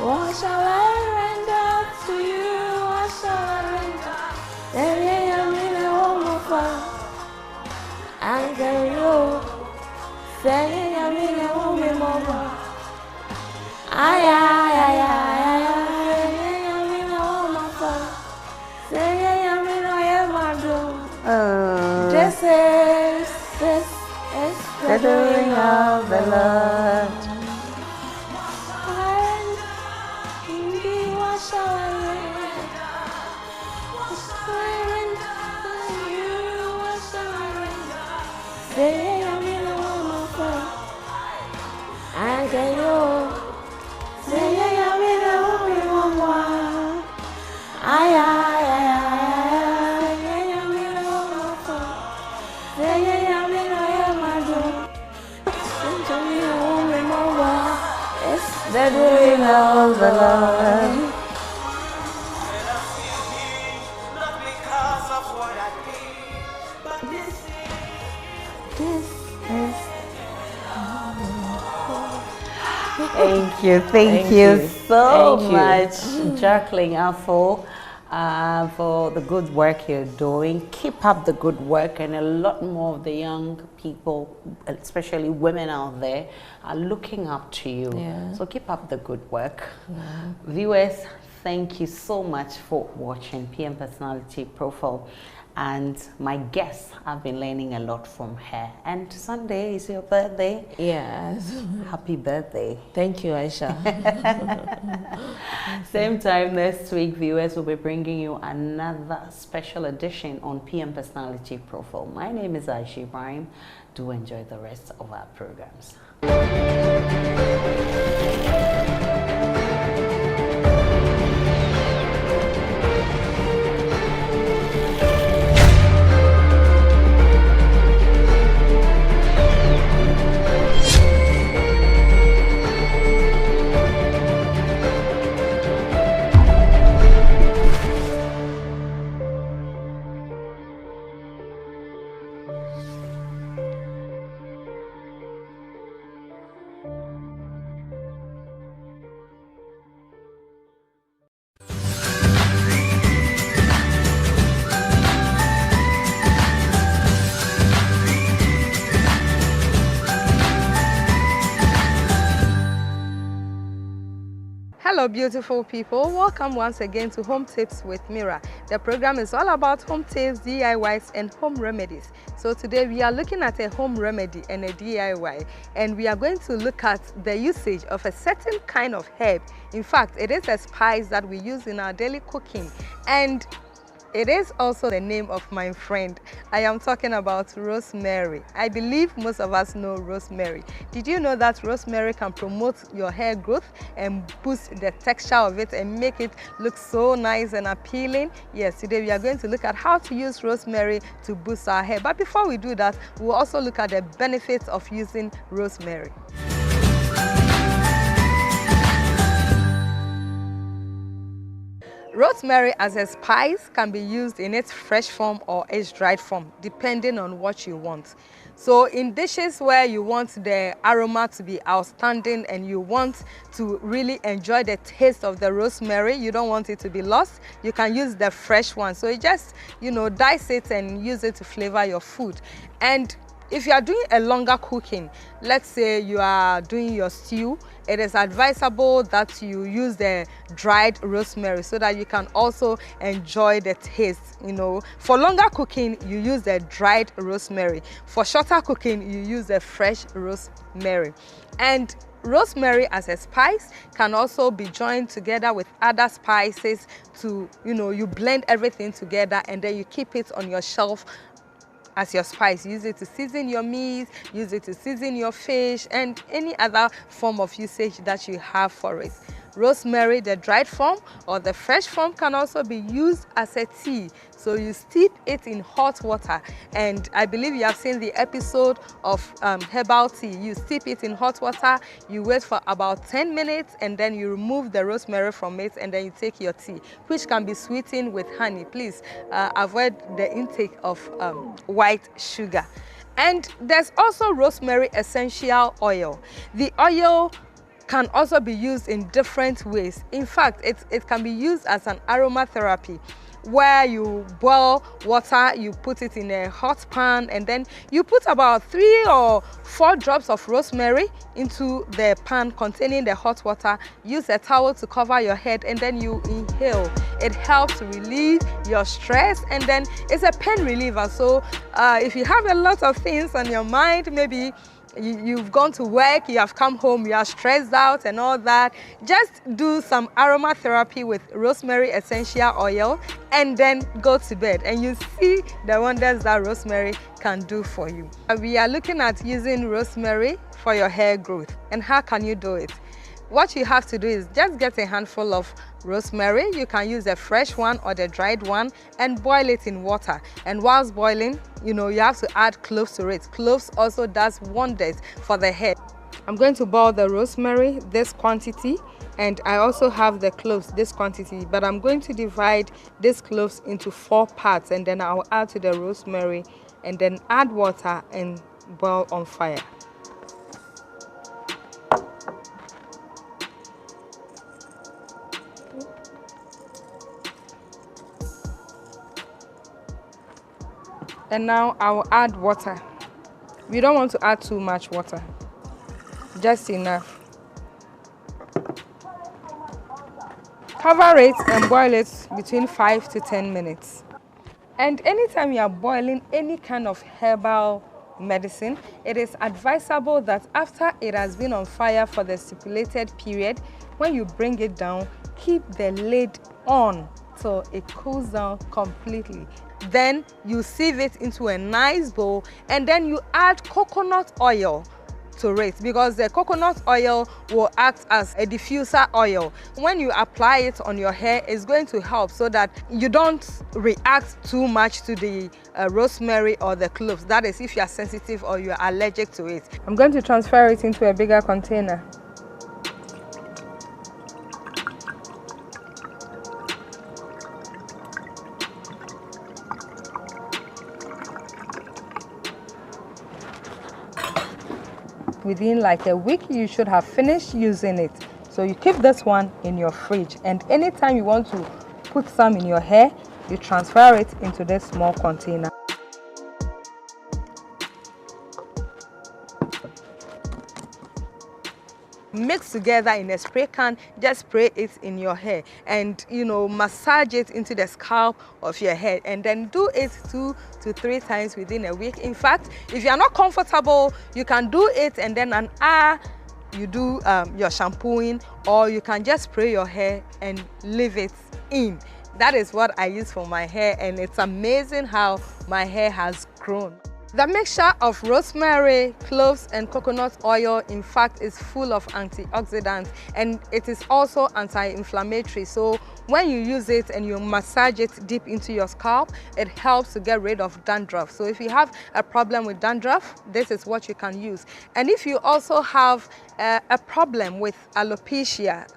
What shall I render to you? What shall I render? And then you say, I mean, I won't be more. Ay, ay, ay, ay, ay, I mean, I won't my phone. Say, I mean, I am my doom. This is the doing of the Lord. And indeed, what shall I do? Say, I mean, I want my phone. I can you. Say, I mean, I want more. Ay, ay, ay, ay, I mean, I want my phone. Say, I mean, I am my door. Say, I mean, I want more. It's the doing of the Lord. Thank you so much, Jacqueline Afo, for the good work you're doing. Keep up the good work, and a lot more of the young people, especially women out there, are looking up to you. Yeah. So keep up the good work. Yeah. Viewers, thank you so much for watching PM Personality Profile. And my guest, I've been learning a lot from her. And Sunday is your birthday. Yes. Happy birthday. Thank you, Aisha. Same time next week, viewers will be bringing you another special edition on PM Personality Profile. My name is Aisha Ibrahim. Do enjoy the rest of our programs. Hello beautiful people, welcome once again to Home Tips with Mira. The program is all about home tips, DIYs and home remedies. So today we are looking at a home remedy and a DIY, and we are going to look at the usage of a certain kind of herb. In fact, it is a spice that we use in our daily cooking, and it is also the name of my friend. I am talking about rosemary. I believe most of us know rosemary. Did you know that rosemary can promote your hair growth and boost the texture of it and make it look so nice and appealing? Yes, today we are going to look at how to use rosemary to boost our hair. But before we do that, we'll also look at the benefits of using rosemary. Rosemary as a spice can be used in its fresh form or its dried form, depending on what you want. So in dishes where you want the aroma to be outstanding and you want to really enjoy the taste of the rosemary, you don't want it to be lost, you can use the fresh one. So you just, dice it and use it to flavor your food. And if you are doing a longer cooking, let's say you are doing your stew, it is advisable that you use the dried rosemary so that you can also enjoy the taste. For longer cooking, you use the dried rosemary. For shorter cooking, you use the fresh rosemary. And rosemary as a spice can also be joined together with other spices to, you blend everything together and then you keep it on your shelf as your spice. Use it to season your meat, use it to season your fish, and any other form of usage that you have for it. Rosemary, the dried form or the fresh form, can also be used as a tea. So you steep it in hot water, and I believe you have seen the episode of herbal tea. You steep it in hot water, you wait for about 10 minutes, and then you remove the rosemary from it, and then you take your tea, which can be sweetened with honey. Please avoid the intake of white sugar. And there's also rosemary essential oil. The oil can also be used in different ways. In fact, it can be used as an aromatherapy. where you boil water, you put it in a hot pan, and then you put about 3 or 4 drops of rosemary into the pan containing the hot water. Use a towel to cover your head, and then you inhale. It helps to relieve your stress, and then it's a pain reliever. So if you have a lot of things on your mind, maybe you've gone to work, you have come home, you are stressed out and all that, just do some aromatherapy with rosemary essential oil and then go to bed, and you see the wonders that rosemary can do for you. We are looking at using rosemary for your hair growth. And how can you do it? What you have to do is just get a handful of rosemary. You can use the fresh one or the dried one and boil it in water. And whilst boiling, you have to add cloves to it. Cloves also does wonders for the hair. I'm going to boil the rosemary, this quantity, and I also have the cloves, this quantity, but I'm going to divide these cloves into 4 parts, and then I'll add to the rosemary and then add water and boil on fire. And now I will add water. We don't want to add too much water, just enough. Cover it and boil it between 5 to 10 minutes. And anytime you are boiling any kind of herbal medicine, it is advisable that after it has been on fire for the stipulated period, when you bring it down, keep the lid on till it cools down completely. Then you sieve it into a nice bowl, and then you add coconut oil to it, because the coconut oil will act as a diffuser oil. When you apply it on your hair, it's going to help so that you don't react too much to the rosemary or the cloves. That is if you are sensitive or you are allergic to it. I'm going to transfer it into a bigger container. Within like a week, you should have finished using it. So you keep this one in your fridge, and anytime you want to put some in your hair, you transfer it into this small container. Mix together in a spray can, just spray it in your hair and massage it into the scalp of your head, and then do it 2 to 3 times within a week. In fact, if you are not comfortable, you can do it and then an hour you do your shampooing, or you can just spray your hair and leave it in. That is what I use for my hair, and it's amazing how my hair has grown. The mixture of rosemary, cloves, and coconut oil, in fact, is full of antioxidants, and it is also anti-inflammatory. So when you use it and you massage it deep into your scalp, it helps to get rid of dandruff. So if you have a problem with dandruff, this is what you can use. And if you also have a problem with alopecia,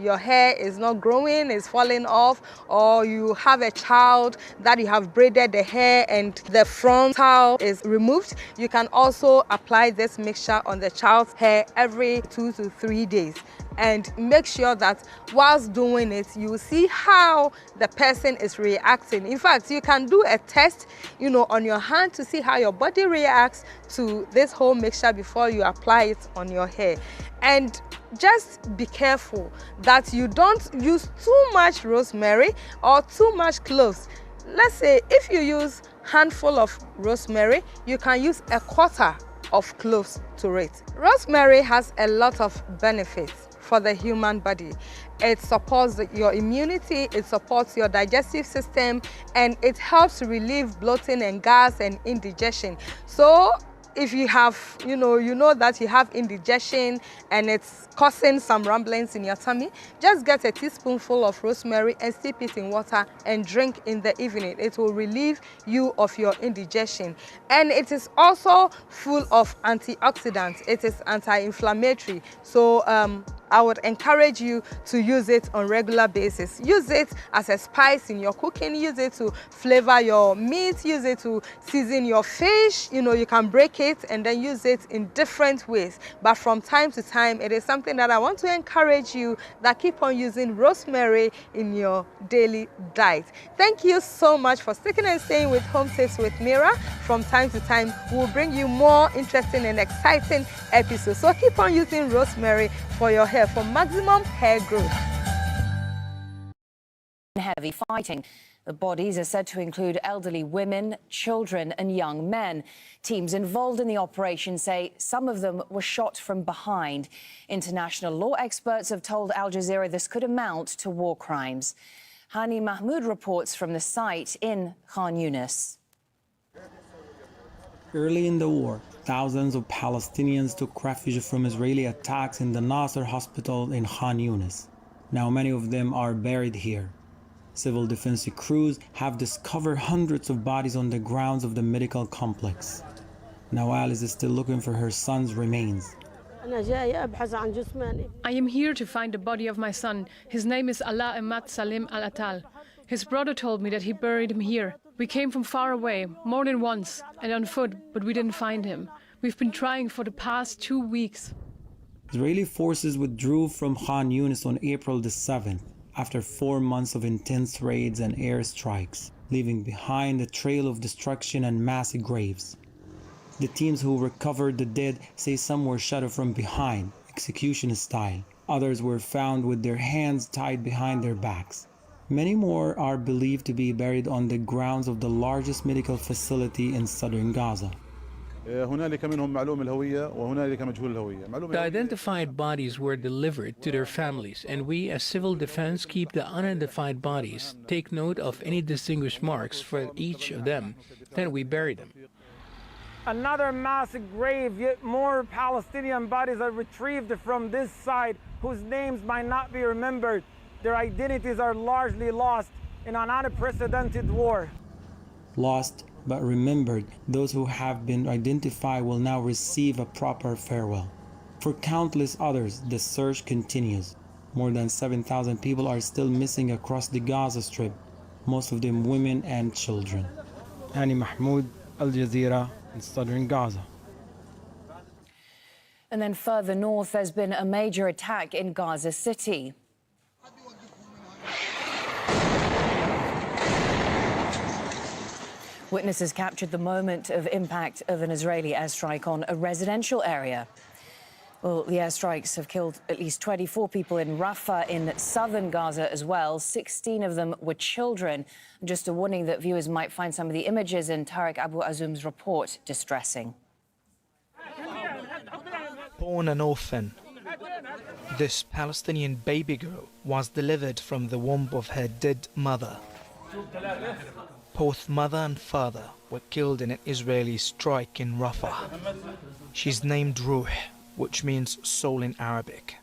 your hair is not growing, it's falling off, or you have a child that you have braided the hair and the frontal is removed, you can also apply this mixture on the child's hair every 2 to 3 days. And make sure that whilst doing it, you will see how the person is reacting. In fact, you can do a test, on your hand to see how your body reacts to this whole mixture before you apply it on your hair. And just be careful that you don't use too much rosemary or too much cloves. Let's say if you use a handful of rosemary, you can use a quarter of cloves to it. Rosemary has a lot of benefits for the human body. It supports your immunity, it supports your digestive system, and it helps to relieve bloating and gas and indigestion. So if you have, you know that you have indigestion and it's causing some rumblings in your tummy, just get a teaspoonful of rosemary and steep it in water and drink in the evening. It will relieve you of your indigestion. And it is also full of antioxidants. It is anti-inflammatory. So I would encourage you to use it on regular basis. Use it as a spice in your cooking, use it to flavor your meat, use it to season your fish. You know, you can break it and then use it in different ways. But from time to time, it is something that I want to encourage you that keep on using rosemary in your daily diet. Thank you so much for sticking and staying with Home Tips with Mira. From time to time, we'll bring you more interesting and exciting episodes. So keep on using rosemary for your hair for maximum hair growth. Heavy fighting. The bodies are said to include elderly women, children and young men. Teams involved in the operation say some of them were shot from behind. International law experts have told Al Jazeera this could amount to war crimes. Hani Mahmoud reports from the site in Khan Yunis. Early in the war, thousands of Palestinians took refuge from Israeli attacks in the Nasser hospital in Khan Yunis. Now many of them are buried here. Civil defense crews have discovered hundreds of bodies on the grounds of the medical complex. Nawal is still looking for her son's remains. I am here to find the body of my son. His name is Ala Ahmad Salim Al-Atal. His brother told me that he buried him here. We came from far away, more than once, and on foot, but we didn't find him. We've been trying for the past 2 weeks. Israeli forces withdrew from Khan Yunis on April the 7th after 4 months of intense raids and airstrikes, leaving behind a trail of destruction and mass graves. The teams who recovered the dead say some were shot from behind, execution style. Others were found with their hands tied behind their backs. Many more are believed to be buried on the grounds of the largest medical facility in southern Gaza. The identified bodies were delivered to their families, and we as civil defense keep the unidentified bodies, take note of any distinguished marks for each of them, then we bury them. Another mass grave, yet more Palestinian bodies are retrieved from this side whose names might not be remembered. Their identities are largely lost in an unprecedented war. Lost but remembered, those who have been identified will now receive a proper farewell. For countless others, the search continues. More than 7,000 people are still missing across the Gaza Strip, most of them women and children. Hani Mahmoud, Al Jazeera, in southern Gaza. And then further north, there's been a major attack in Gaza City. Witnesses captured the moment of impact of an Israeli airstrike on a residential area. Well, the airstrikes have killed at least 24 people in Rafah in southern Gaza as well. 16 of them were children. Just a warning that viewers might find some of the images in Tariq Abu Azum's report distressing. Born an orphan, this Palestinian baby girl was delivered from the womb of her dead mother. Both mother and father were killed in an Israeli strike in Rafah. She's named Ruh, which means soul in Arabic.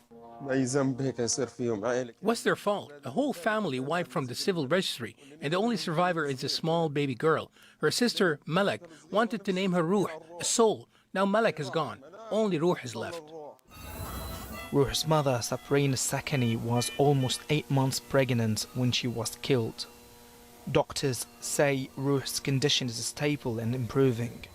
What's their fault? A whole family wiped from the civil registry, and the only survivor is a small baby girl. Her sister, Malak, wanted to name her Ruh, a soul. Now Malak is gone. Only Ruh is left. Ruh's mother, Sabrina Sakani, was almost 8 months pregnant when she was killed. Doctors say Ruh's condition is stable and improving.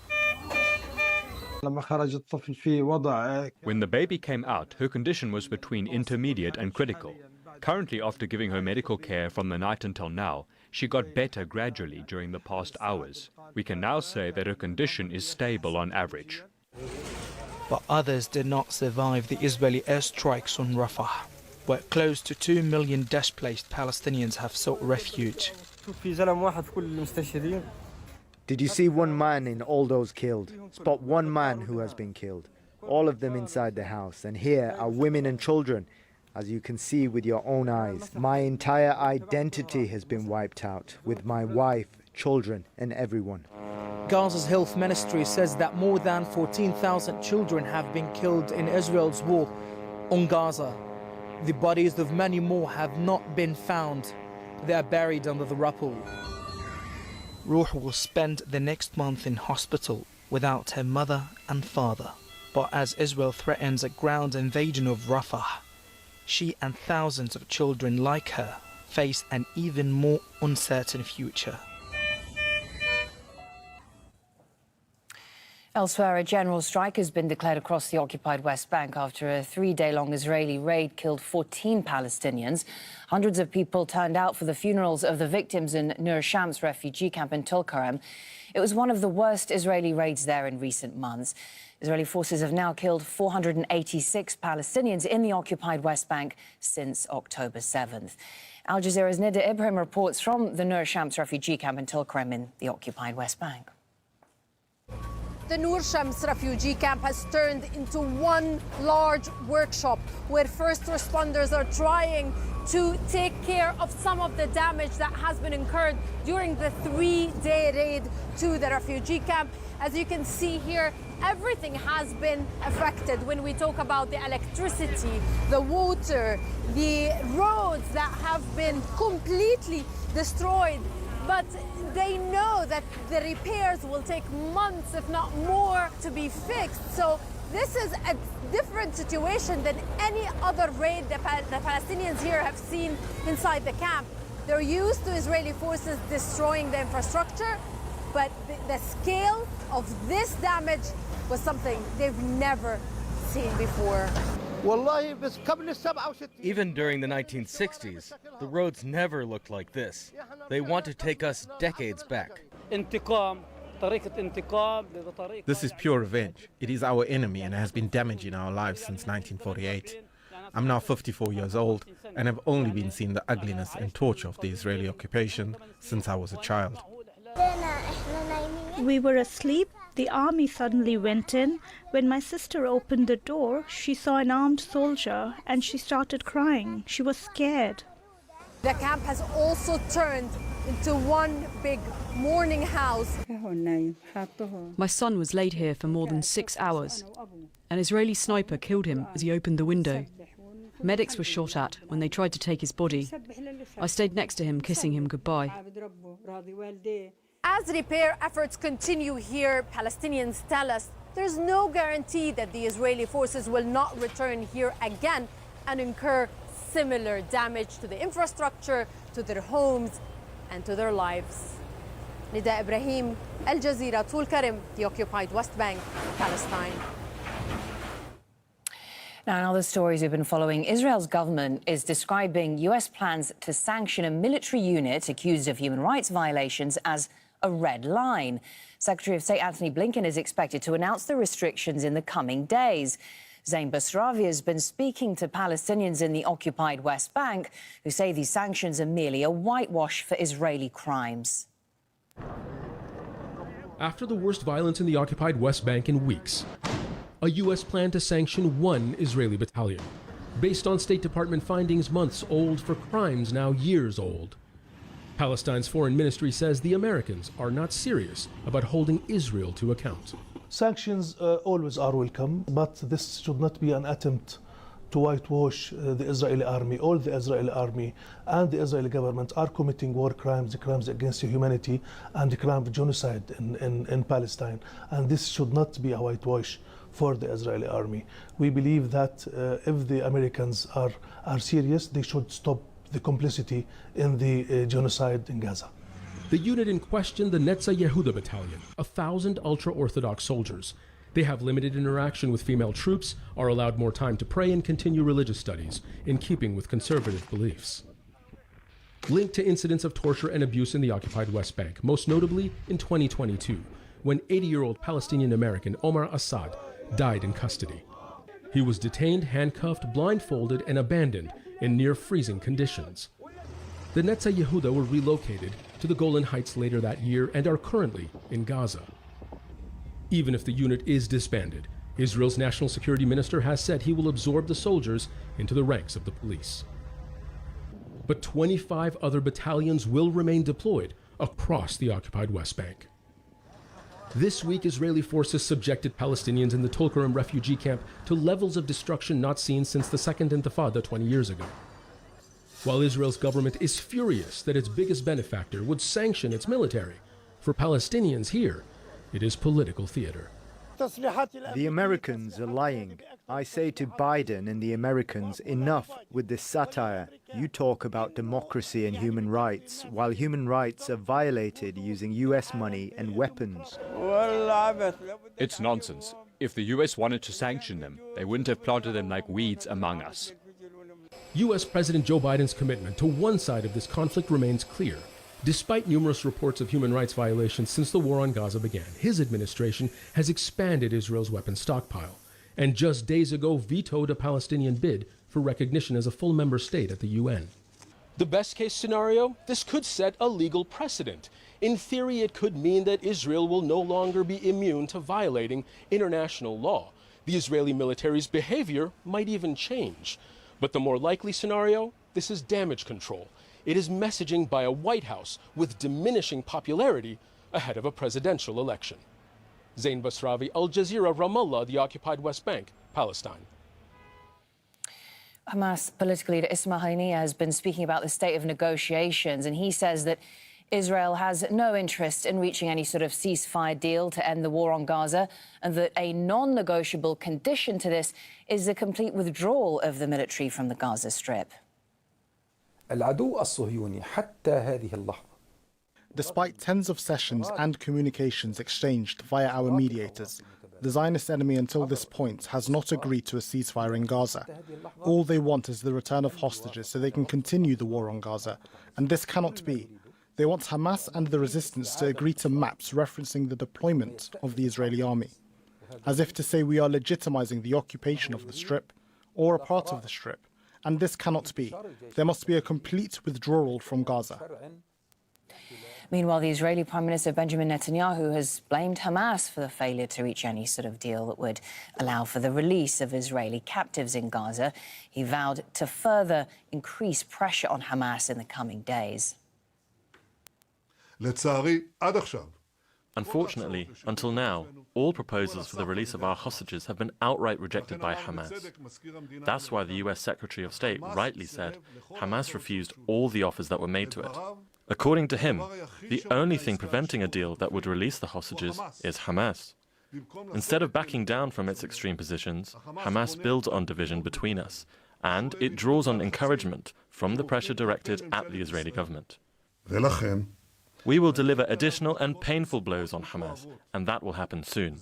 When the baby came out, her condition was between intermediate and critical. Currently, after giving her medical care from the night until now, she got better gradually during the past hours. We can now say that her condition is stable on average. But others did not survive the Israeli airstrikes on Rafah, where close to 2 million displaced Palestinians have sought refuge. Did you see one man in all those killed? Spot one man who has been killed. All of them inside the house. And here are women and children, as you can see with your own eyes. My entire identity has been wiped out, with my wife, children, and everyone. Gaza's health ministry says that more than 14,000 children have been killed in Israel's war on Gaza. The bodies of many more have not been found. They are buried under the rubble. Ruh will spend the next month in hospital without her mother and father. But as Israel threatens a ground invasion of Rafah, she and thousands of children like her face an even more uncertain future. Elsewhere, a general strike has been declared across the occupied West Bank after a 3-day-long Israeli raid killed 14 Palestinians. Hundreds of people turned out for the funerals of the victims in Nur Shams refugee camp in Tulkarem. It was one of the worst Israeli raids there in recent months. Israeli forces have now killed 486 Palestinians in the occupied West Bank since October 7th. Al Jazeera's Nida Ibrahim reports from the Nur Shams refugee camp in Tulkarem in the occupied West Bank. The Nur Shams refugee camp has turned into one large workshop where first responders are trying to take care of some of the damage that has been incurred during the 3-day raid to the refugee camp. As you can see here, everything has been affected when we talk about the electricity, the water, the roads that have been completely destroyed. But they know that the repairs will take months, if not more, to be fixed. So this is a different situation than any other raid the Palestinians here have seen inside the camp. They're used to Israeli forces destroying the infrastructure, but the scale of this damage was something they've never seen before. Even during the 1960s, the roads never looked like this. They want to take us decades back. This is pure revenge. It is our enemy and has been damaging our lives since 1948. I'm now 54 years old and have only been seeing the ugliness and torture of the Israeli occupation since I was a child. We were asleep. The army suddenly went in. When my sister opened the door, she saw an armed soldier and she started crying. She was scared. The camp has also turned into one big mourning house. My son was laid here for more than 6 hours. An Israeli sniper killed him as he opened the window. Medics were shot at when they tried to take his body. I stayed next to him, kissing him goodbye. As repair efforts continue here, Palestinians tell us there's no guarantee that the Israeli forces will not return here again and incur similar damage to the infrastructure, to their homes, and to their lives. Nida Ibrahim, Al Jazeera, Tulkarem, the occupied West Bank, Palestine. Now, in other stories we've been following, Israel's government is describing U.S. plans to sanction a military unit accused of human rights violations as a red line. Secretary of State Anthony Blinken is expected to announce the restrictions in the coming days. Zain Basravi has been speaking to Palestinians in the occupied West Bank who say these sanctions are merely a whitewash for Israeli crimes. After the worst violence in the occupied West Bank in weeks, a U.S. plan to sanction one Israeli battalion, based on State Department findings months old for crimes now years old. Palestine's foreign ministry says the Americans are not serious about holding Israel to account. Sanctions always are welcome, but this should not be an attempt to whitewash the Israeli army. All the Israeli army and the Israeli government are committing war crimes, crimes against humanity, and the crime of genocide in Palestine. And this should not be a whitewash for the Israeli army. We believe that if the Americans are serious, they should stop the complicity in the genocide in Gaza. The unit in question, the Netza Yehuda Battalion, 1,000 ultra-Orthodox soldiers. They have limited interaction with female troops, are allowed more time to pray and continue religious studies, in keeping with conservative beliefs. Linked to incidents of torture and abuse in the occupied West Bank, most notably in 2022, when 80-year-old Palestinian-American Omar Assad died in custody. He was detained, handcuffed, blindfolded, and abandoned in near-freezing conditions. The Netza Yehuda were relocated to the Golan Heights later that year and are currently in Gaza. Even if the unit is disbanded, Israel's national security minister has said he will absorb the soldiers into the ranks of the police. But 25 other battalions will remain deployed across the occupied West Bank. This week, Israeli forces subjected Palestinians in the Tulkarem refugee camp to levels of destruction not seen since the Second Intifada 20 years ago. While Israel's government is furious that its biggest benefactor would sanction its military, for Palestinians here, it is political theater. The Americans are lying. I say to Biden and the Americans, enough with this satire. You talk about democracy and human rights, while human rights are violated using US money and weapons. It's nonsense. If the US wanted to sanction them, they wouldn't have planted them like weeds among us. U.S. President Joe Biden's commitment to one side of this conflict remains clear. Despite numerous reports of human rights violations since the war on Gaza began, his administration has expanded Israel's weapons stockpile and just days ago vetoed a Palestinian bid for recognition as a full member state at the UN. The best case scenario, this could set a legal precedent. In theory, it could mean that Israel will no longer be immune to violating international law. The Israeli military's behavior might even change. But the more likely scenario, this is damage control. It is messaging by a White House with diminishing popularity ahead of a presidential election. Zain Basravi, Al Jazeera, Ramallah, the occupied West Bank, Palestine. Hamas political leader Ismail Haniyeh has been speaking about the state of negotiations, and he says that Israel has no interest in reaching any sort of ceasefire deal to end the war on Gaza, and that a non-negotiable condition to this is the complete withdrawal of the military from the Gaza Strip. Despite tens of sessions and communications exchanged via our mediators, the Zionist enemy until this point has not agreed to a ceasefire in Gaza. All they want is the return of hostages so they can continue the war on Gaza, and this cannot be. They want Hamas and the resistance to agree to maps referencing the deployment of the Israeli army, as if to say we are legitimizing the occupation of the Strip or a part of the Strip, and this cannot be. There must be a complete withdrawal from Gaza. Meanwhile, the Israeli Prime Minister Benjamin Netanyahu has blamed Hamas for the failure to reach any sort of deal that would allow for the release of Israeli captives in Gaza. He vowed to further increase pressure on Hamas in the coming days. Unfortunately, until now, all proposals for the release of our hostages have been outright rejected by Hamas. That's why the US Secretary of State rightly said Hamas refused all the offers that were made to it. According to him, the only thing preventing a deal that would release the hostages is Hamas. Instead of backing down from its extreme positions, Hamas builds on division between us, and it draws on encouragement from the pressure directed at the Israeli government. We will deliver additional and painful blows on Hamas, and that will happen soon.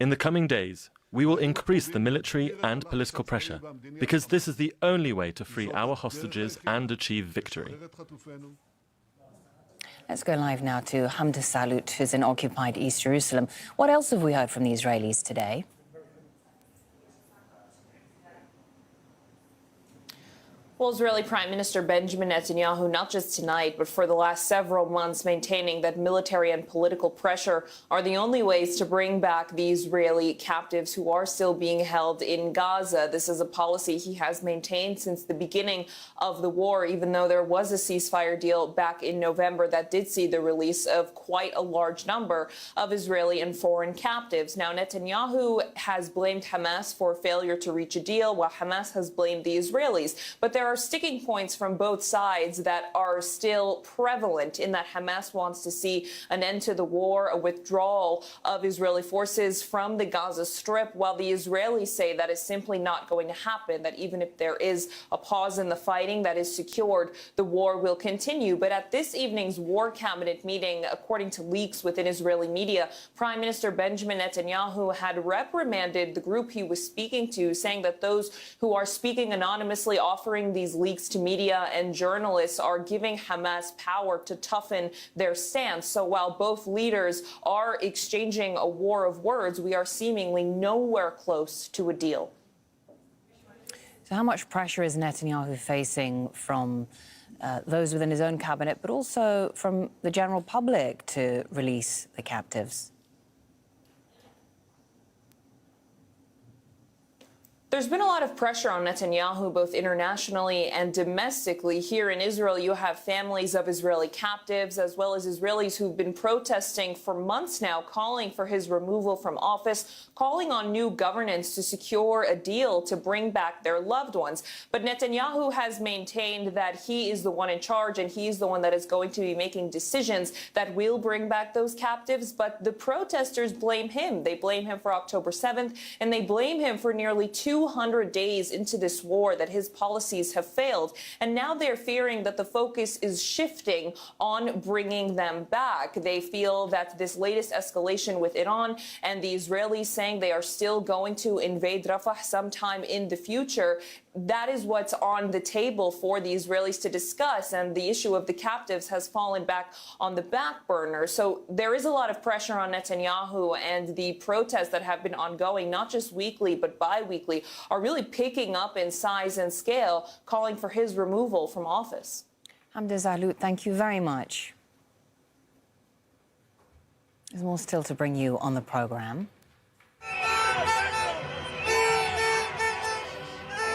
In the coming days, we will increase the military and political pressure, because this is the only way to free our hostages and achieve victory. Let's go live now to Hamda Salut, who's in occupied East Jerusalem. What else have we heard from the Israelis today? Well, Israeli Prime Minister Benjamin Netanyahu, not just tonight, but for the last several months, maintaining that military and political pressure are the only ways to bring back the Israeli captives who are still being held in Gaza. This is a policy he has maintained since the beginning of the war, even though there was a ceasefire deal back in November that did see the release of quite a large number of Israeli and foreign captives. Now, Netanyahu has blamed Hamas for failure to reach a deal, while Hamas has blamed the Israelis. But there are sticking points from both sides that are still prevalent, in that Hamas wants to see an end to the war, a withdrawal of Israeli forces from the Gaza Strip, while the Israelis say that is simply not going to happen, that even if there is a pause in the fighting that is secured, the war will continue. But at this evening's war cabinet meeting, according to leaks within Israeli media, Prime Minister Benjamin Netanyahu had reprimanded the group he was speaking to, saying that those who are speaking anonymously, offering these leaks to media and journalists, are giving Hamas power to toughen their stance. So while both leaders are exchanging a war of words, we are seemingly nowhere close to a deal. So how much pressure is Netanyahu facing from those within his own cabinet, but also from the general public to release the captives? There's been a lot of pressure on Netanyahu, both internationally and domestically. Here in Israel, you have families of Israeli captives, as well as Israelis who've been protesting for months now, calling for his removal from office, calling on new governance to secure a deal to bring back their loved ones. But Netanyahu has maintained that he is the one in charge and he is the one that is going to be making decisions that will bring back those captives. But the protesters blame him. They blame him for October 7th, and they blame him for nearly 200 days into this war that his policies have failed. And now they're fearing that the focus is shifting on bringing them back. They feel that this latest escalation with Iran and the Israelis saying they are still going to invade Rafah sometime in the future, that is what's on the table for the Israelis to discuss, and the issue of the captives has fallen back on the back burner. So there is a lot of pressure on Netanyahu, and the protests that have been ongoing, not just weekly but bi-weekly, are really picking up in size and scale, calling for his removal from office. Hamda Zahlut, thank you very much. There's more still to bring you on the programme.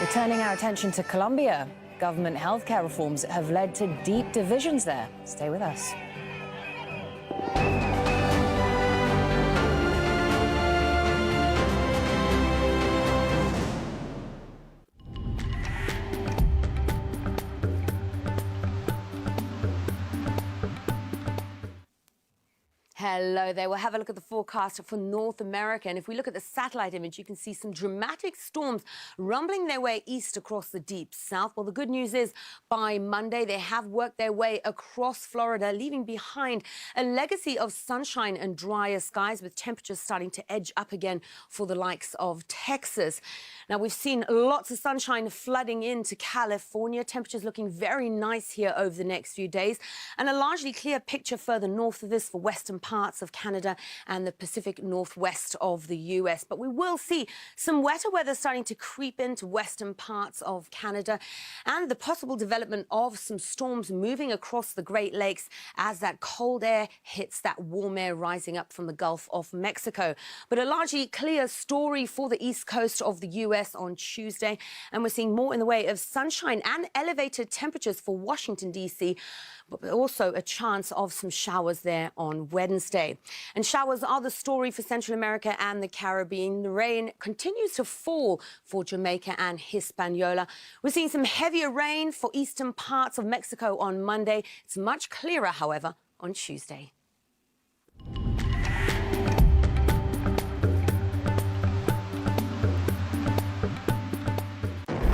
We're turning our attention to Colombia. Government healthcare reforms have led to deep divisions there. Stay with us. Hello there. We'll have a look at the forecast for North America. And if we look at the satellite image, you can see some dramatic storms rumbling their way east across the deep south. Well, the good news is by Monday, they have worked their way across Florida, leaving behind a legacy of sunshine and drier skies, with temperatures starting to edge up again for the likes of Texas. Now, we've seen lots of sunshine flooding into California. Temperatures looking very nice here over the next few days, and a largely clear picture further north of this for western parts of Canada and the Pacific Northwest of the US. But we will see some wetter weather starting to creep into western parts of Canada, and the possible development of some storms moving across the Great Lakes as that cold air hits that warm air rising up from the Gulf of Mexico. But a largely clear story for the east coast of the US on Tuesday, and we're seeing more in the way of sunshine and elevated temperatures for Washington, D.C., but also a chance of some showers there on Wednesday. And showers are the story for Central America and the Caribbean. The rain continues to fall for Jamaica and Hispaniola. We're seeing some heavier rain for eastern parts of Mexico on Monday. It's much clearer, however, on Tuesday.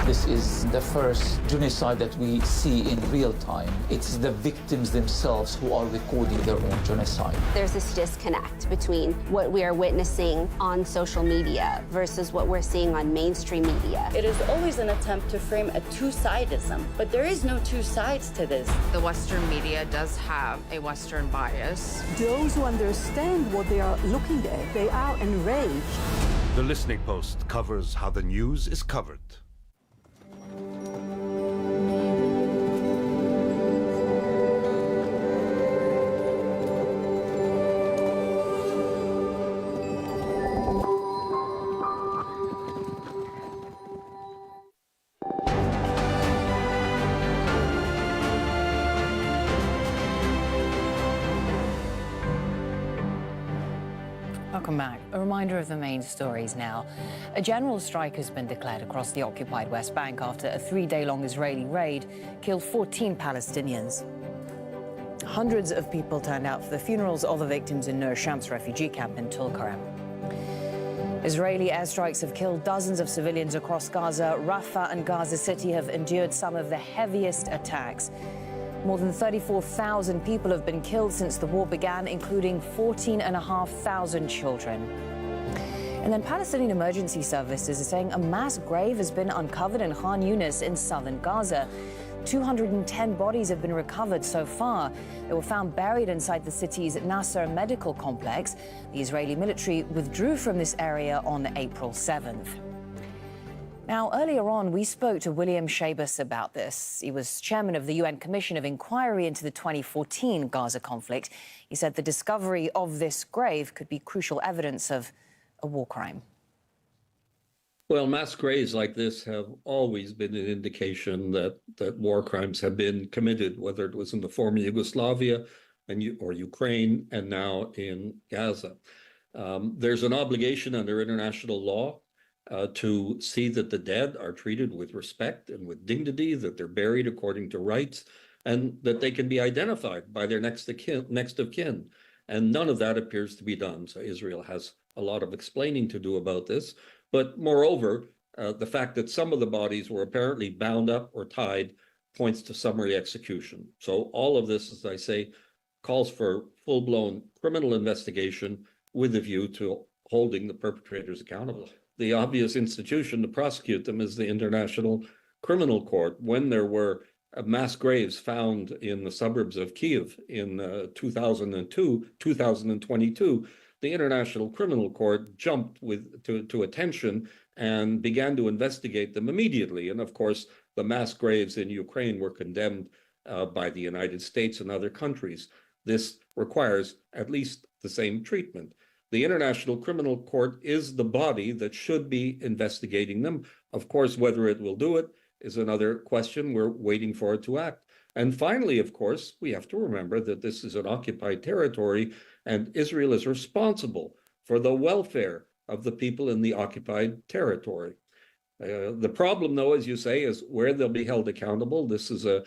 This is the first genocide that we see in real time. It's the victims themselves who are recording their own genocide. There's this disconnect between what we are witnessing on social media versus what we're seeing on mainstream media. It is always an attempt to frame a two-sidism, but there is no two sides to this. The Western media does have a Western bias. Those who understand what they are looking at, they are enraged. The Listening Post covers how the news is covered. Welcome back. A reminder of the main stories now. A general strike has been declared across the occupied West Bank after a 3-day-long Israeli raid killed 14 Palestinians. Hundreds of people turned out for the funerals of the victims in Nur Shams refugee camp in Tulkarem. Israeli airstrikes have killed dozens of civilians across Gaza. Rafah and Gaza City have endured some of the heaviest attacks. More than 34,000 people have been killed since the war began, including 14,500 children. And then Palestinian emergency services are saying a mass grave has been uncovered in Khan Yunis in southern Gaza. 210 bodies have been recovered so far. They were found buried inside the city's Nasser medical complex. The Israeli military withdrew from this area on April 7th. Now, earlier on, we spoke to William Shabas about this. He was chairman of the UN Commission of Inquiry into the 2014 Gaza conflict. He said the discovery of this grave could be crucial evidence of a war crime. Well, mass graves like this have always been an indication that war crimes have been committed, whether it was in the former Yugoslavia or Ukraine and now in Gaza. There's an obligation under international law to see that the dead are treated with respect and with dignity, that they're buried according to rites, and that they can be identified by their next of kin. And none of that appears to be done. So Israel has a lot of explaining to do about this. But moreover, the fact that some of the bodies were apparently bound up or tied points to summary execution. So all of this, as I say, calls for full-blown criminal investigation with a view to holding the perpetrators accountable. The obvious institution to prosecute them is the International Criminal Court. When there were mass graves found in the suburbs of Kyiv in 2022, the International Criminal Court jumped to attention and began to investigate them immediately. And of course, the mass graves in Ukraine were condemned by the United States and other countries. This requires at least the same treatment. The International Criminal Court is the body that should be investigating them. Of course, whether it will do it is another question. We're waiting for it to act. And finally, of course, we have to remember that this is an occupied territory and Israel is responsible for the welfare of the people in the occupied territory. The problem, though, as you say, is where they'll be held accountable. This is a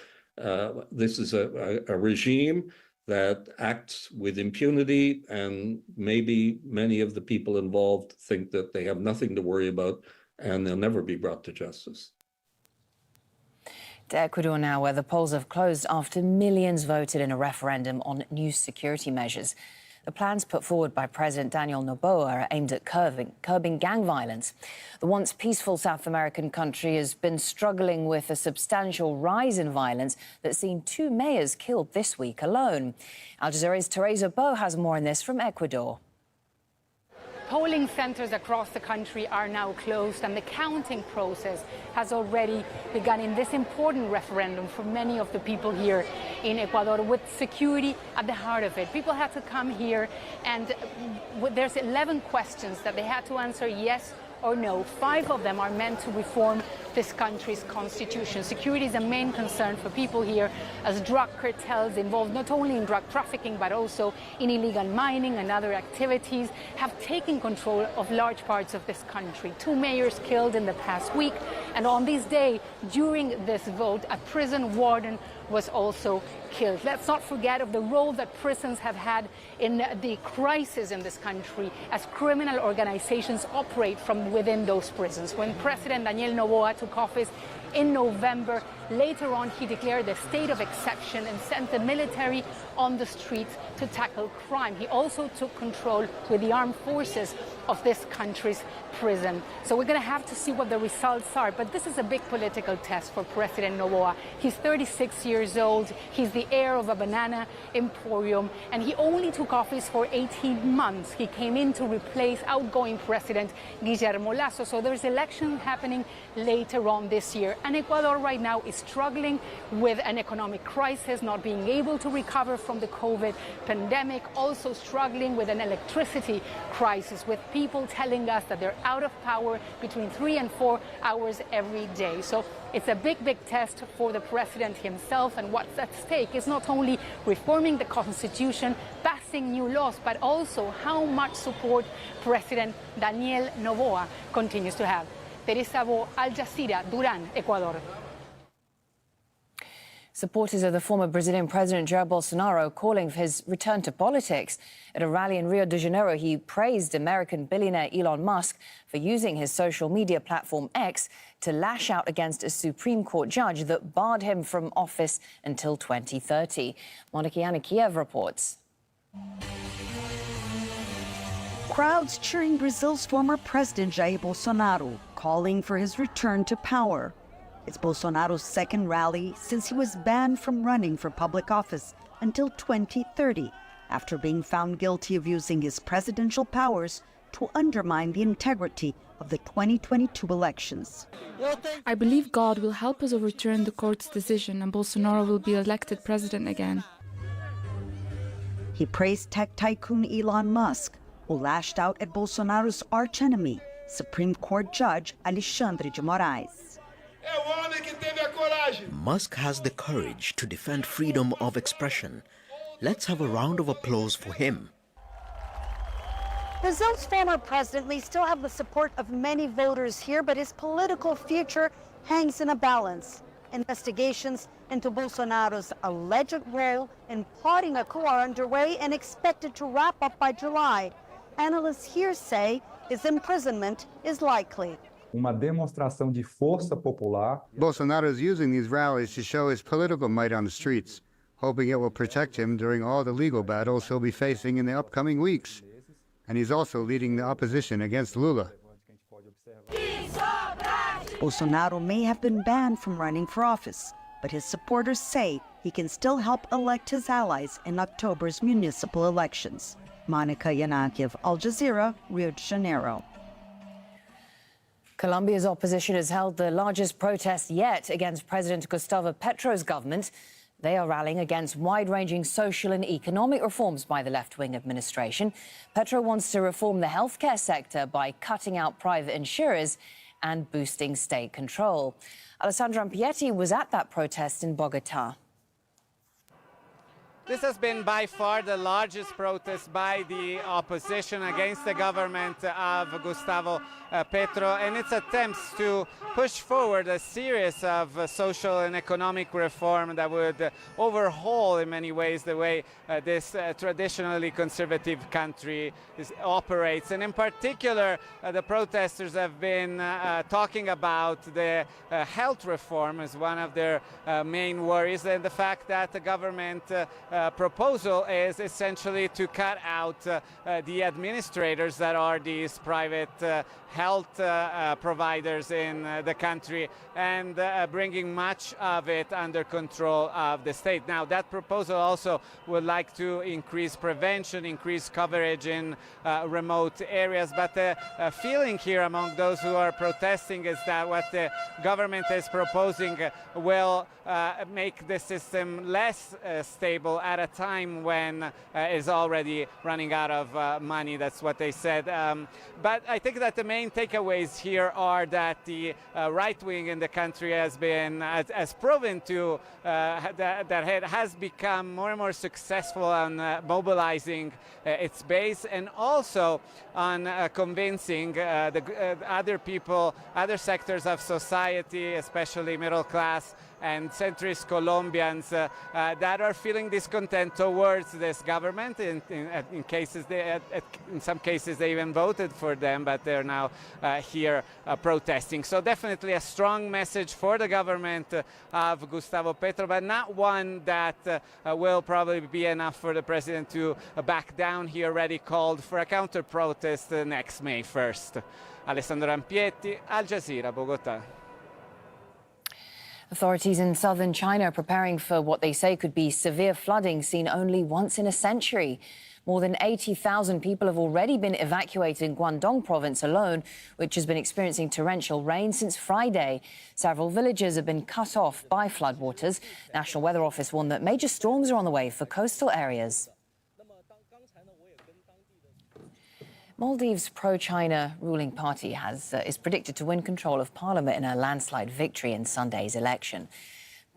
regime that acts with impunity, and maybe many of the people involved think that they have nothing to worry about and they'll never be brought to justice. To Ecuador now, where the polls have closed after millions voted in a referendum on new security measures. The plans put forward by President Daniel Noboa are aimed at curbing gang violence. The once peaceful South American country has been struggling with a substantial rise in violence that's seen 2 mayors killed this week alone. Al Jazeera's Teresa Bo has more on this from Ecuador. Polling centers across the country are now closed, and the counting process has already begun in this important referendum for many of the people here in Ecuador, with security at the heart of it. People had to come here, and there's 11 questions that they had to answer yes or no. 5 of them are meant to reform this country's constitution. Security is a main concern for people here, as drug cartels involved not only in drug trafficking but also in illegal mining and other activities have taken control of large parts of this country. 2 mayors killed in the past week, and on this day, during this vote, a prison warden was also killed. Let's not forget of the role that prisons have had in the crisis in this country, as criminal organizations operate from within those prisons. When President Daniel Noboa took office in November, later on he declared a state of exception and sent the military on the streets to tackle crime. He also took control with the armed forces of this country's prison. So we're going to have to see what the results are. But this is a big political test for President Noboa. He's 36 years old. He's the heir of a banana emporium, and he only took office for 18 months. He came in to replace outgoing President Guillermo Lasso. So there's election happening later on this year. And Ecuador right now is struggling with an economic crisis, not being able to recover from the COVID pandemic, also struggling with an electricity crisis, with people telling us that they're out of power between 3 and 4 hours every day. So it's a big, big test for the president himself, and what's at stake is not only reforming the constitution, passing new laws, but also how much support President Daniel Noboa continues to have. Teresa Bo, Al Jazeera, Durán, Ecuador. Supporters of the former Brazilian President Jair Bolsonaro calling for his return to politics. At a rally in Rio de Janeiro, he praised American billionaire Elon Musk for using his social media platform X to lash out against a Supreme Court judge that barred him from office until 2030. Monica Yanikiev reports. Crowds cheering Brazil's former president Jair Bolsonaro, calling for his return to power. It's Bolsonaro's second rally since he was banned from running for public office until 2030, after being found guilty of using his presidential powers to undermine the integrity of the 2022 elections. I believe God will help us overturn the court's decision and Bolsonaro will be elected president again. He praised tech tycoon Elon Musk, who lashed out at Bolsonaro's archenemy, Supreme Court Judge Alexandre de Moraes. Musk has the courage to defend freedom of expression. Let's have a round of applause for him. Brazil's former president may still have the support of many voters here, but his political future hangs in a balance. Investigations into Bolsonaro's alleged role in plotting a coup are underway and expected to wrap up by July. Analysts here say his imprisonment is likely. Uma demonstração de força popular. Bolsonaro is using these rallies to show his political might on the streets, hoping it will protect him during all the legal battles he'll be facing in the upcoming weeks. And he's also leading the opposition against Lula. Bolsonaro may have been banned from running for office, but his supporters say he can still help elect his allies in October's municipal elections. Monica Yanakiev, Al Jazeera, Rio de Janeiro. Colombia's opposition has held the largest protest yet against President Gustavo Petro's government. They are rallying against wide-ranging social and economic reforms by the left-wing administration. Petro wants to reform the healthcare sector by cutting out private insurers and boosting state control. Alessandra Ampietti was at that protest in Bogota. This has been by far the largest protest by the opposition against the government of Gustavo Petro and its attempts to push forward a series of social and economic reform that would overhaul in many ways the way this traditionally conservative country operates. And in particular, the protesters have been talking about the health reform as one of their main worries, and the fact that the government proposal is essentially to cut out the administrators that are these private health providers in the country and bringing much of it under control of the state. Now, that proposal also would like to increase prevention, increase coverage in remote areas, but the feeling here among those who are protesting is that what the government is proposing will make the system less stable at a time when it's already running out of money. That's what they said. But I think that the main takeaways here are that the right wing in the country has proven to that it has become more and more successful on mobilizing its base and also on convincing the other people, other sectors of society, especially middle class and centrist Colombians that are feeling discontent towards this government. In some cases they even voted for them, but they're now here protesting. So definitely a strong message for the government of Gustavo Petro, but not one that will probably be enough for the president to back down. He already called for a counter-protest next May 1st. Alessandro Ampietti, Al Jazeera, Bogota. Authorities in southern China are preparing for what they say could be severe flooding seen only once in a century. More than 80,000 people have already been evacuated in Guangdong province alone, which has been experiencing torrential rain since Friday. Several villages have been cut off by floodwaters. National Weather Office warned that major storms are on the way for coastal areas. Maldives' pro-China ruling party is predicted to win control of parliament in a landslide victory in Sunday's election.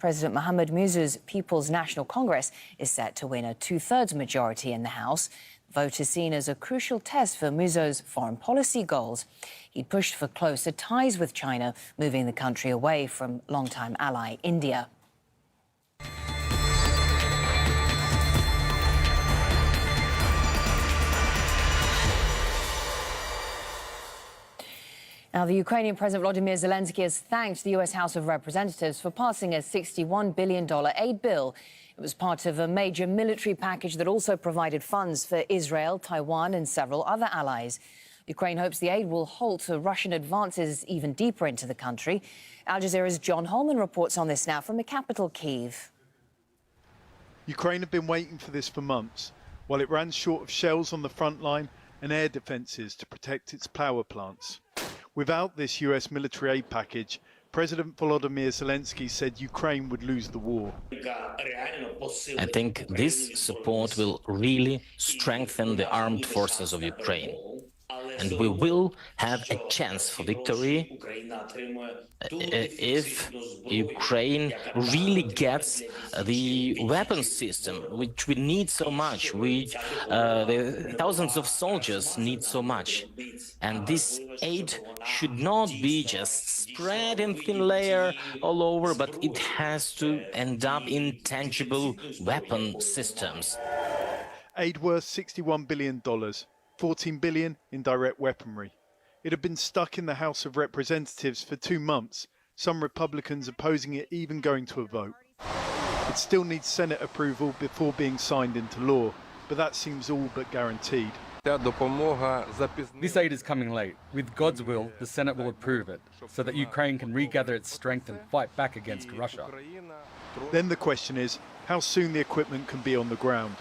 President Mohamed Muzo's People's National Congress is set to win a two-thirds majority in the House. The vote is seen as a crucial test for Muzo's foreign policy goals. He pushed for closer ties with China, moving the country away from longtime ally India. Now, the Ukrainian President Volodymyr Zelensky has thanked the U.S. House of Representatives for passing a $61 billion aid bill. It was part of a major military package that also provided funds for Israel, Taiwan and several other allies. Ukraine hopes the aid will halt Russian advances even deeper into the country. Al Jazeera's John Holman reports on this now from the capital, Kyiv. Ukraine have been waiting for this for months, while it ran short of shells on the front line and air defences to protect its power plants. Without this US military aid package, President Volodymyr Zelensky said Ukraine would lose the war. I think this support will really strengthen the armed forces of Ukraine. and we will have a chance for victory if Ukraine really gets the weapon system, which we need so much, which the thousands of soldiers need so much. And this aid should not be just spread in thin layer all over, but it has to end up in tangible weapon systems. Aid worth $61 billion, $14 billion in direct weaponry. It had been stuck in the House of Representatives for 2 months, some Republicans opposing it even going to a vote. It still needs Senate approval before being signed into law, but that seems all but guaranteed. This aid is coming late. With God's will, the Senate will approve it, so that Ukraine can regather its strength and fight back against Russia. Then the question is, how soon the equipment can be on the ground.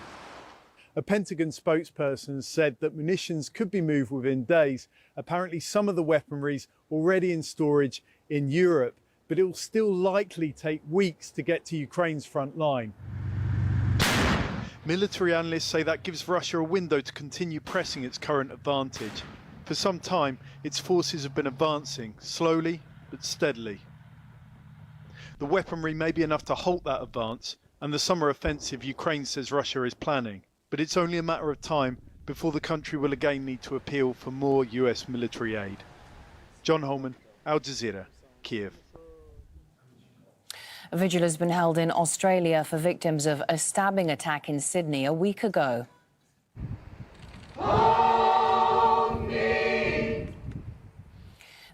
A Pentagon spokesperson said that munitions could be moved within days. Apparently some of the weaponry's already in storage in Europe, but it will still likely take weeks to get to Ukraine's front line. Military analysts say that gives Russia a window to continue pressing its current advantage. For some time, its forces have been advancing, slowly but steadily. The weaponry may be enough to halt that advance, and the summer offensive Ukraine says Russia is planning. But it's only a matter of time before the country will again need to appeal for more US military aid. John Holman, Al Jazeera, Kiev. A vigil has been held in Australia for victims of a stabbing attack in Sydney a week ago.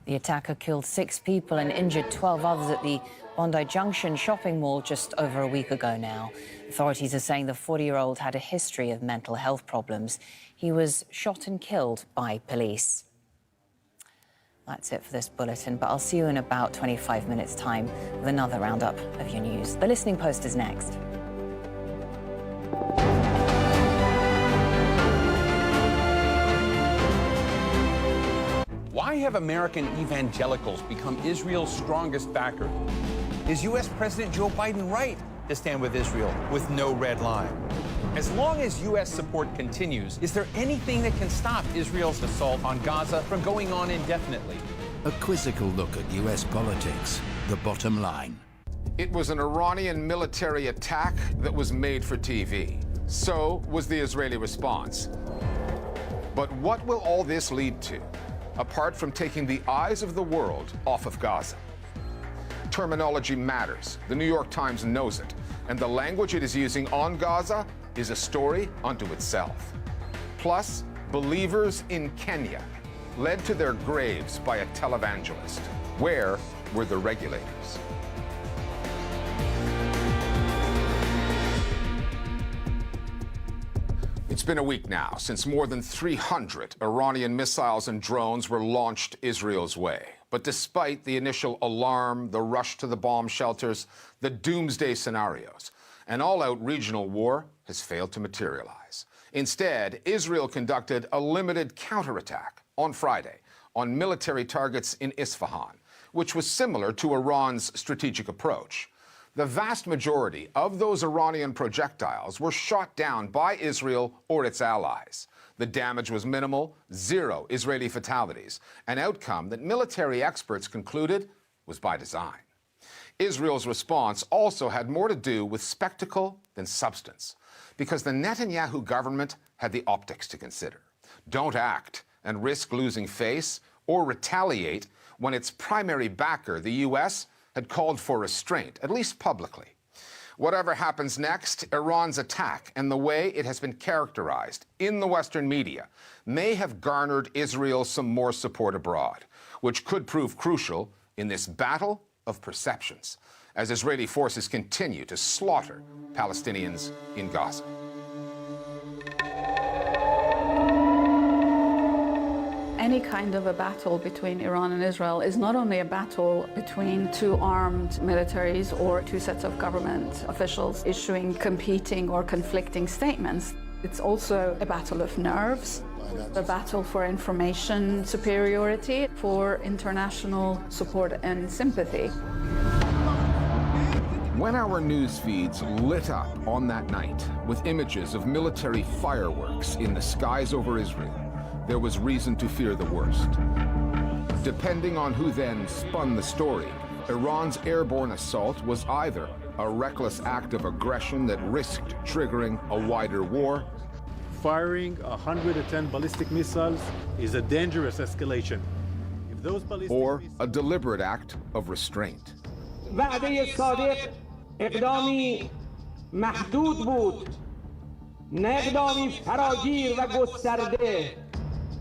The attacker killed 6 people and injured 12 others at the Bondi Junction shopping mall just over a week ago now. Authorities are saying the 40-year-old had a history of mental health problems. He was shot and killed by police. That's it for this bulletin, but I'll see you in about 25 minutes' time with another roundup of your news. The Listening Post is next. Why have American evangelicals become Israel's strongest backer? Is U.S. President Joe Biden right to stand with Israel with no red line? As long as U.S. support continues, is there anything that can stop Israel's assault on Gaza from going on indefinitely? A quizzical look at U.S. politics, the bottom line. It was an Iranian military attack that was made for TV. So was the Israeli response. But what will all this lead to, apart from taking the eyes of the world off of Gaza? Terminology matters. The New York Times knows it. And the language it is using on Gaza is a story unto itself. Plus, believers in Kenya led to their graves by a televangelist. Where were the regulators? It's been a week now since more than 300 Iranian missiles and drones were launched Israel's way. But despite the initial alarm, the rush to the bomb shelters, the doomsday scenarios, an all-out regional war has failed to materialize. Instead, Israel conducted a limited counterattack on Friday on military targets in Isfahan, which was similar to Iran's strategic approach. The vast majority of those Iranian projectiles were shot down by Israel or its allies. The damage was minimal, 0 Israeli fatalities, an outcome that military experts concluded was by design. Israel's response also had more to do with spectacle than substance, because the Netanyahu government had the optics to consider. Don't act and risk losing face or retaliate when its primary backer, the U.S., had called for restraint, at least publicly. Whatever happens next, Iran's attack and the way it has been characterized in the Western media may have garnered Israel some more support abroad, which could prove crucial in this battle of perceptions as Israeli forces continue to slaughter Palestinians in Gaza. Any kind of a battle between Iran and Israel is not only a battle between 2 armed militaries or 2 sets of government officials issuing competing or conflicting statements. It's also a battle of nerves, a battle for information superiority, for international support and sympathy. When our news feeds lit up on that night with images of military fireworks in the skies over Israel, there was reason to fear the worst. Depending on who then spun the story, Iran's airborne assault was either a reckless act of aggression that risked triggering a wider war. Firing 110 ballistic missiles is a dangerous escalation. If those ballistic or a deliberate act of restraint. وعده صادق اقدامی محدود بود نه اقدامی فراگیر و گسترده.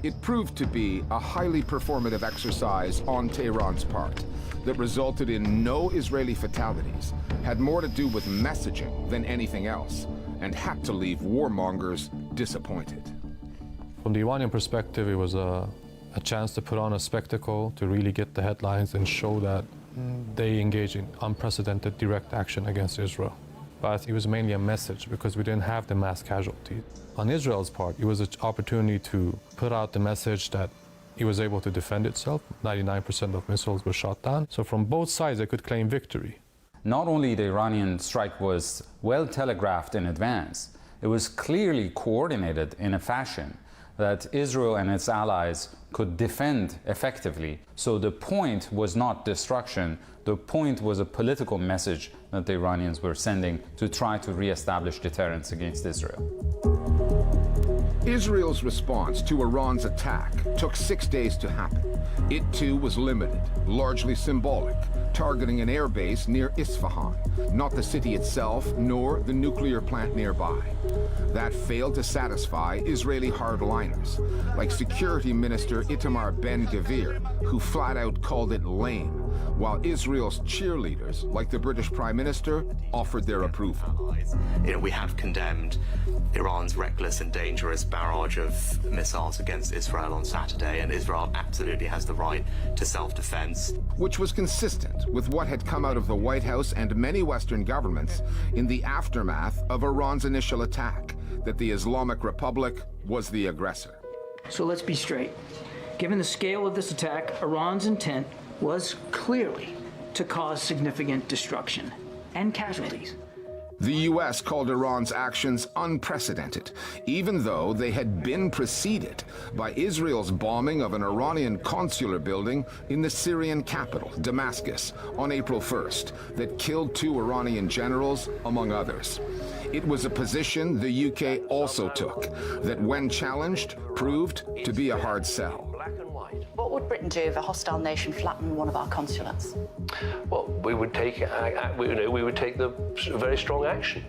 It proved to be a highly performative exercise on Tehran's part that resulted in no Israeli fatalities, had more to do with messaging than anything else, and had to leave warmongers disappointed. From the Iranian perspective, it was a chance to put on a spectacle, to really get the headlines and show that they engage in unprecedented direct action against Israel. But it was mainly a message because we didn't have the mass casualties. On Israel's part, it was an opportunity to put out the message that it was able to defend itself. 99% of missiles were shot down. So from both sides, they could claim victory. Not only the Iranian strike was well telegraphed in advance, it was clearly coordinated in a fashion that Israel and its allies could defend effectively. So the point was not destruction, the point was a political message that the Iranians were sending to try to re-establish deterrence against Israel. Israel's response to Iran's attack took 6 days to happen. It too was limited, largely symbolic, targeting an airbase near Isfahan, not the city itself nor the nuclear plant nearby. That failed to satisfy Israeli hardliners, like Security Minister Itamar Ben-Gvir, who flat out called it lame, while Israel's cheerleaders, like the British Prime Minister, offered their approval. We have condemned Iran's reckless and dangerous barrage of missiles against Israel on Saturday, and Israel absolutely has the right to self-defense. Which was consistent with what had come out of the White House and many Western governments in the aftermath of Iran's initial attack, that the Islamic Republic was the aggressor. So let's be straight. Given the scale of this attack, Iran's intent was clearly to cause significant destruction and casualties. The U.S. called Iran's actions unprecedented, even though they had been preceded by Israel's bombing of an Iranian consular building in the Syrian capital, Damascus, on April 1st, that killed 2 Iranian generals, among others. It was a position the UK also took, that when challenged, proved to be a hard sell. What would Britain do if a hostile nation flattened one of our consulates? Well, we would take the very strong action.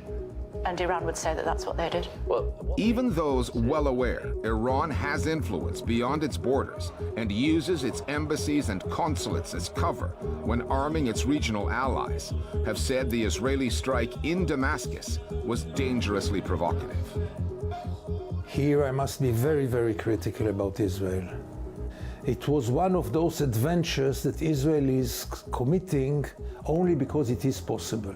And Iran would say that that's what they did? Well, even those well aware Iran has influence beyond its borders and uses its embassies and consulates as cover when arming its regional allies, have said the Israeli strike in Damascus was dangerously provocative. Here I must be very, very critical about Israel. It was one of those adventures that Israel is committing only because it is possible.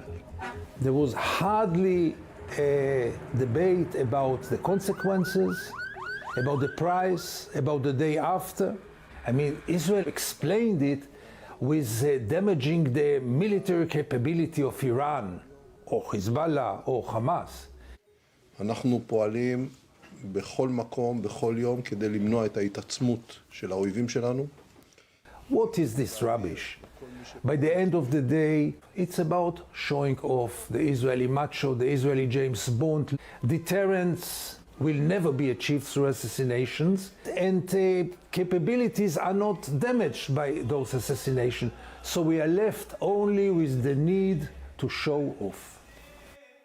There was hardly a debate about the consequences, about the price, about the day after. I mean, Israel explained it with damaging the military capability of Iran, or Hezbollah, or Hamas. אנחנו פועלים בכל מקום, בכל יום, כדי למנוע את ההתעצמות של האויבים שלנו. What is this rubbish? By the end of the day, it's about showing off the Israeli macho, the Israeli James Bond. Deterrence will never be achieved through assassinations, and capabilities are not damaged by those assassinations. So we are left only with the need to show off.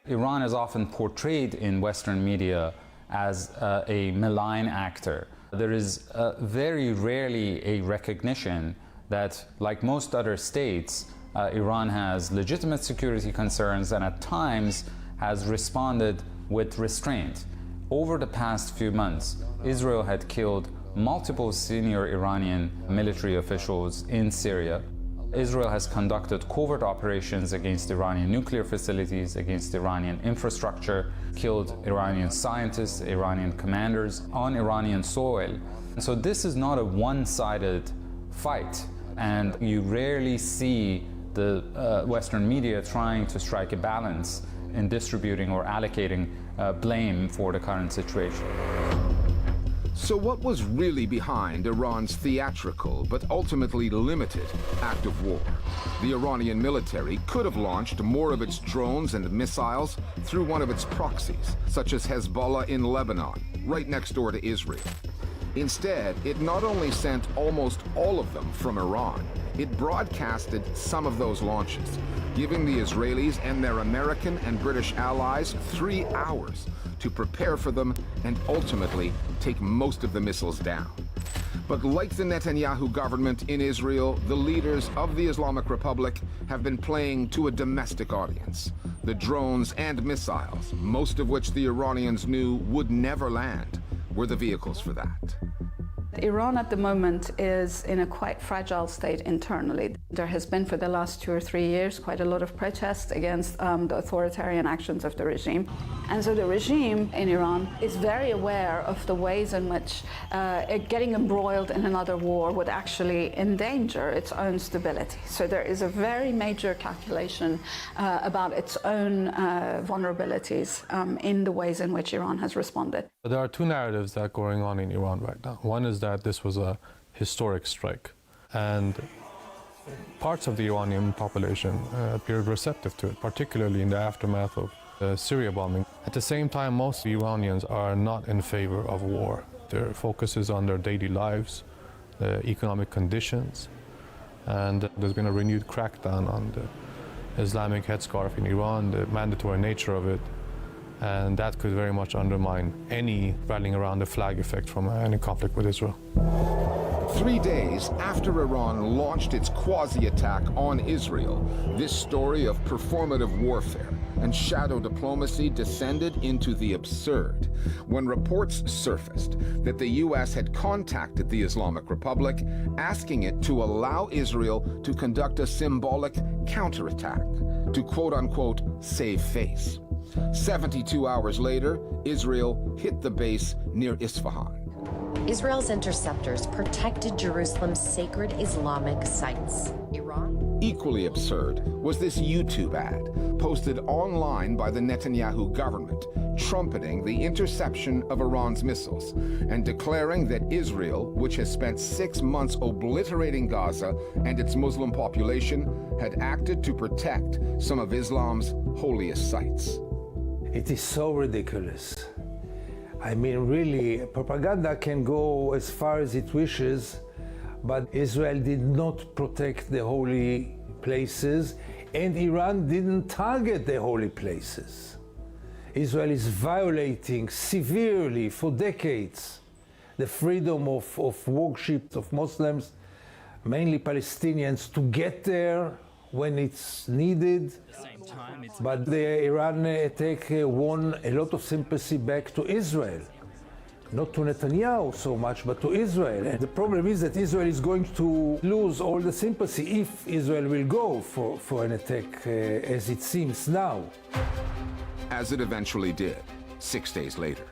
Iran is often portrayed in Western media as a malign actor. There is very rarely a recognition that, like most other states, Iran has legitimate security concerns and at times has responded with restraint. Over the past few months, Israel had killed multiple senior Iranian military officials in Syria. Israel has conducted covert operations against Iranian nuclear facilities, against Iranian infrastructure, killed Iranian scientists, Iranian commanders on Iranian soil. So this is not a one-sided fight, and you rarely see the Western media trying to strike a balance in distributing or allocating blame for the current situation. So what was really behind Iran's theatrical but ultimately limited act of war? The Iranian military could have launched more of its drones and missiles through one of its proxies, such as Hezbollah in Lebanon, right next door to Israel. Instead, it not only sent almost all of them from Iran, it broadcasted some of those launches, giving the Israelis and their American and British allies 3 hours to prepare for them and ultimately take most of the missiles down. But like the Netanyahu government in Israel, the leaders of the Islamic Republic have been playing to a domestic audience. The drones and missiles, most of which the Iranians knew would never land, were the vehicles for that. Iran at the moment is in a quite fragile state internally. There has been for the last 2 or 3 years quite a lot of protest against the authoritarian actions of the regime. And so the regime in Iran is very aware of the ways in which getting embroiled in another war would actually endanger its own stability. So there is a very major calculation about its own vulnerabilities in the ways in which Iran has responded. There are two narratives that are going on in Iran right now. One is that this was a historic strike, and parts of the Iranian population appeared receptive to it, particularly in the aftermath of the Syria bombing. At the same time, most Iranians are not in favor of war. Their focus is on their daily lives, the economic conditions, and there's been a renewed crackdown on the Islamic headscarf in Iran, the mandatory nature of it, and that could very much undermine any rallying around the flag effect from any conflict with Israel. 3 days after Iran launched its quasi-attack on Israel, this story of performative warfare and shadow diplomacy descended into the absurd when reports surfaced that the U.S. had contacted the Islamic Republic asking it to allow Israel to conduct a symbolic counterattack to quote-unquote save face. 72 hours later, Israel hit the base near Isfahan. Israel's interceptors protected Jerusalem's sacred Islamic sites. Iran? Equally absurd was this YouTube ad posted online by the Netanyahu government, trumpeting the interception of Iran's missiles and declaring that Israel, which has spent 6 months obliterating Gaza and its Muslim population, had acted to protect some of Islam's holiest sites. It is so ridiculous. I mean, really, propaganda can go as far as it wishes, but Israel did not protect the holy places, and Iran didn't target the holy places. Israel is violating severely for decades the freedom of worship of Muslims, mainly Palestinians, to get there when it's needed. But the Iran attack won a lot of sympathy back to Israel. Not to Netanyahu so much, but to Israel. And the problem is that Israel is going to lose all the sympathy if Israel will go for an attack, as it seems now. As it eventually did, 6 days later.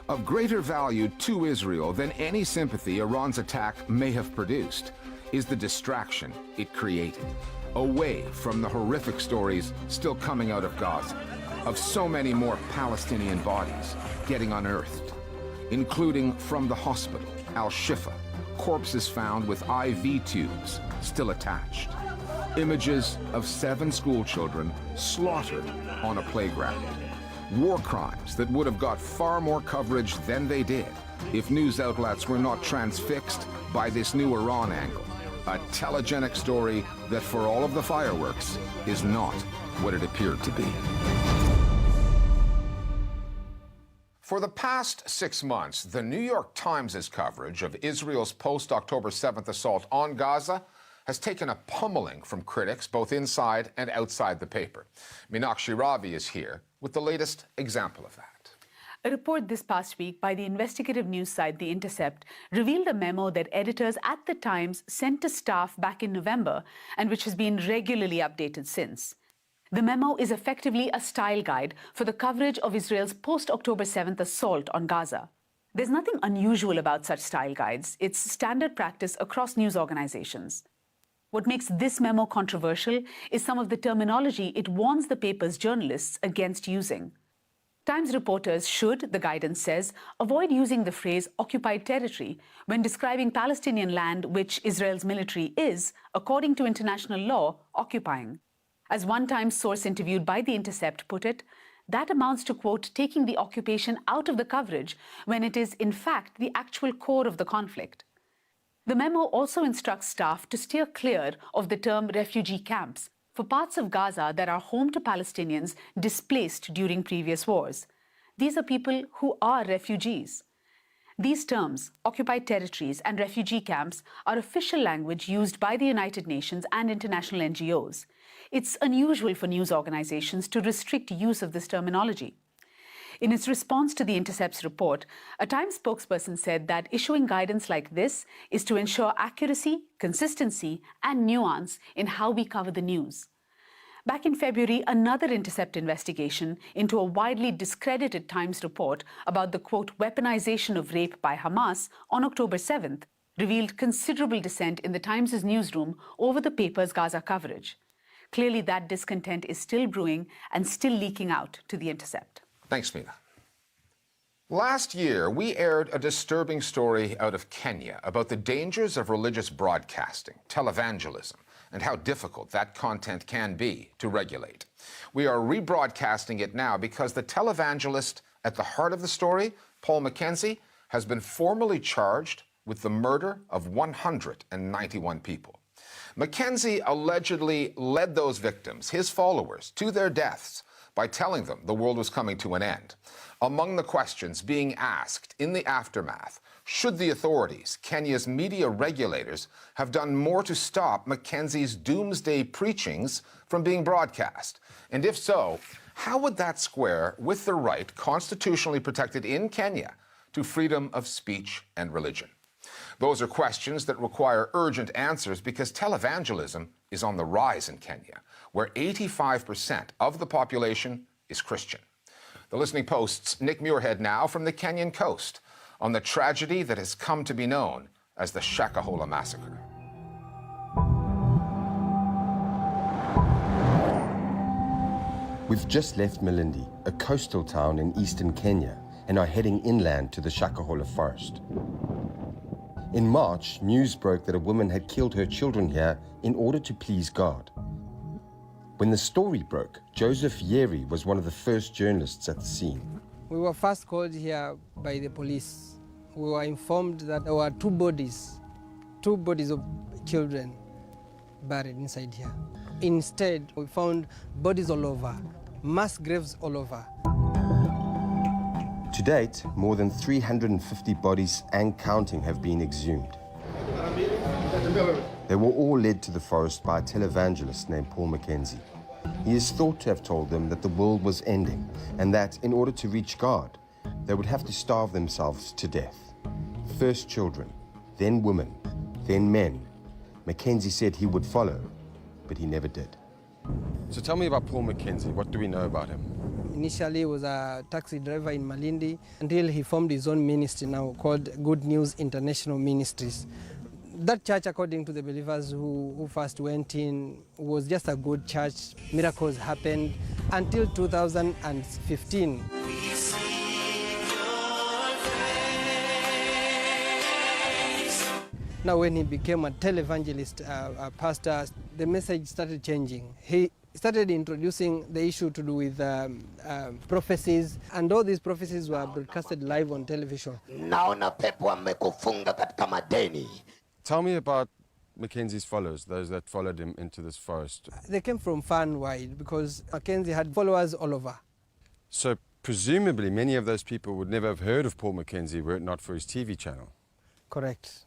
Of greater value to Israel than any sympathy Iran's attack may have produced is the distraction it created, away from the horrific stories still coming out of Gaza, of so many more Palestinian bodies getting unearthed, including from the hospital, Al-Shifa, corpses found with IV tubes still attached, images of 7 school children slaughtered on a playground, war crimes that would have got far more coverage than they did if news outlets were not transfixed by this new Iran angle. A telegenic story that, for all of the fireworks, is not what it appeared to be. For the past 6 months, the New York Times' coverage of Israel's post-October 7th assault on Gaza has taken a pummeling from critics both inside and outside the paper. Meenakshi Ravi is here with the latest example of that. A report this past week by the investigative news site The Intercept revealed a memo that editors at the Times sent to staff back in November and which has been regularly updated since. The memo is effectively a style guide for the coverage of Israel's post-October 7th assault on Gaza. There's nothing unusual about such style guides. It's standard practice across news organizations. What makes this memo controversial is some of the terminology it warns the paper's journalists against using. Times reporters should, the guidance says, avoid using the phrase occupied territory when describing Palestinian land which Israel's military is, according to international law, occupying. As one Times source interviewed by The Intercept put it, that amounts to, quote, taking the occupation out of the coverage when it is, in fact, the actual core of the conflict. The memo also instructs staff to steer clear of the term refugee camps for parts of Gaza that are home to Palestinians displaced during previous wars. These are people who are refugees. These terms, occupied territories and refugee camps, are official language used by the United Nations and international NGOs. It's unusual for news organizations to restrict use of this terminology. In its response to The Intercept's report, a Times spokesperson said that issuing guidance like this is to ensure accuracy, consistency, and nuance in how we cover the news. Back in February, another Intercept investigation into a widely discredited Times report about the, quote, weaponization of rape by Hamas on October 7th revealed considerable dissent in the Times' newsroom over the paper's Gaza coverage. Clearly, that discontent is still brewing and still leaking out to The Intercept. Thanks, Mina. Last year, we aired a disturbing story out of Kenya about the dangers of religious broadcasting, televangelism, and how difficult that content can be to regulate. We are rebroadcasting it now because the televangelist at the heart of the story, Paul Mackenzie, has been formally charged with the murder of 191 people. Mackenzie allegedly led those victims, his followers, to their deaths by telling them the world was coming to an end. Among the questions being asked in the aftermath, should the authorities, Kenya's media regulators, have done more to stop Mackenzie's doomsday preachings from being broadcast? And if so, how would that square with the right constitutionally protected in Kenya to freedom of speech and religion? Those are questions that require urgent answers because televangelism is on the rise in Kenya, where 85% of the population is Christian. The Listening Post's Nick Muirhead now from the Kenyan coast on the tragedy that has come to be known as the Shakahola Massacre. We've just left Malindi, a coastal town in eastern Kenya, and are heading inland to the Shakahola forest. In March, news broke that a woman had killed her children here in order to please God. When the story broke, Joseph Yeri was one of the first journalists at the scene. We were first called here by the police. We were informed that there were two bodies of children buried inside here. Instead, we found bodies all over, mass graves all over. To date, more than 350 bodies and counting have been exhumed. They were all led to the forest by a televangelist named Paul Mackenzie. He is thought to have told them that the world was ending and that in order to reach God, they would have to starve themselves to death. First children, then women, then men. Mackenzie said he would follow, but he never did. So tell me about Paul Mackenzie. What do we know about him? Initially, he was a taxi driver in Malindi until he formed his own ministry now called Good News International Ministries. That church, according to the believers who first went in, was just a good church. Miracles happened until 2015. Now, when he became a televangelist, a pastor, the message started changing. He started introducing the issue to do with prophecies, and all these prophecies were broadcasted live on television. Tell me about Mackenzie's followers, those that followed him into this forest. They came from far and wide because Mackenzie had followers all over. So presumably many of those people would never have heard of Paul Mackenzie were it not for his TV channel. Correct.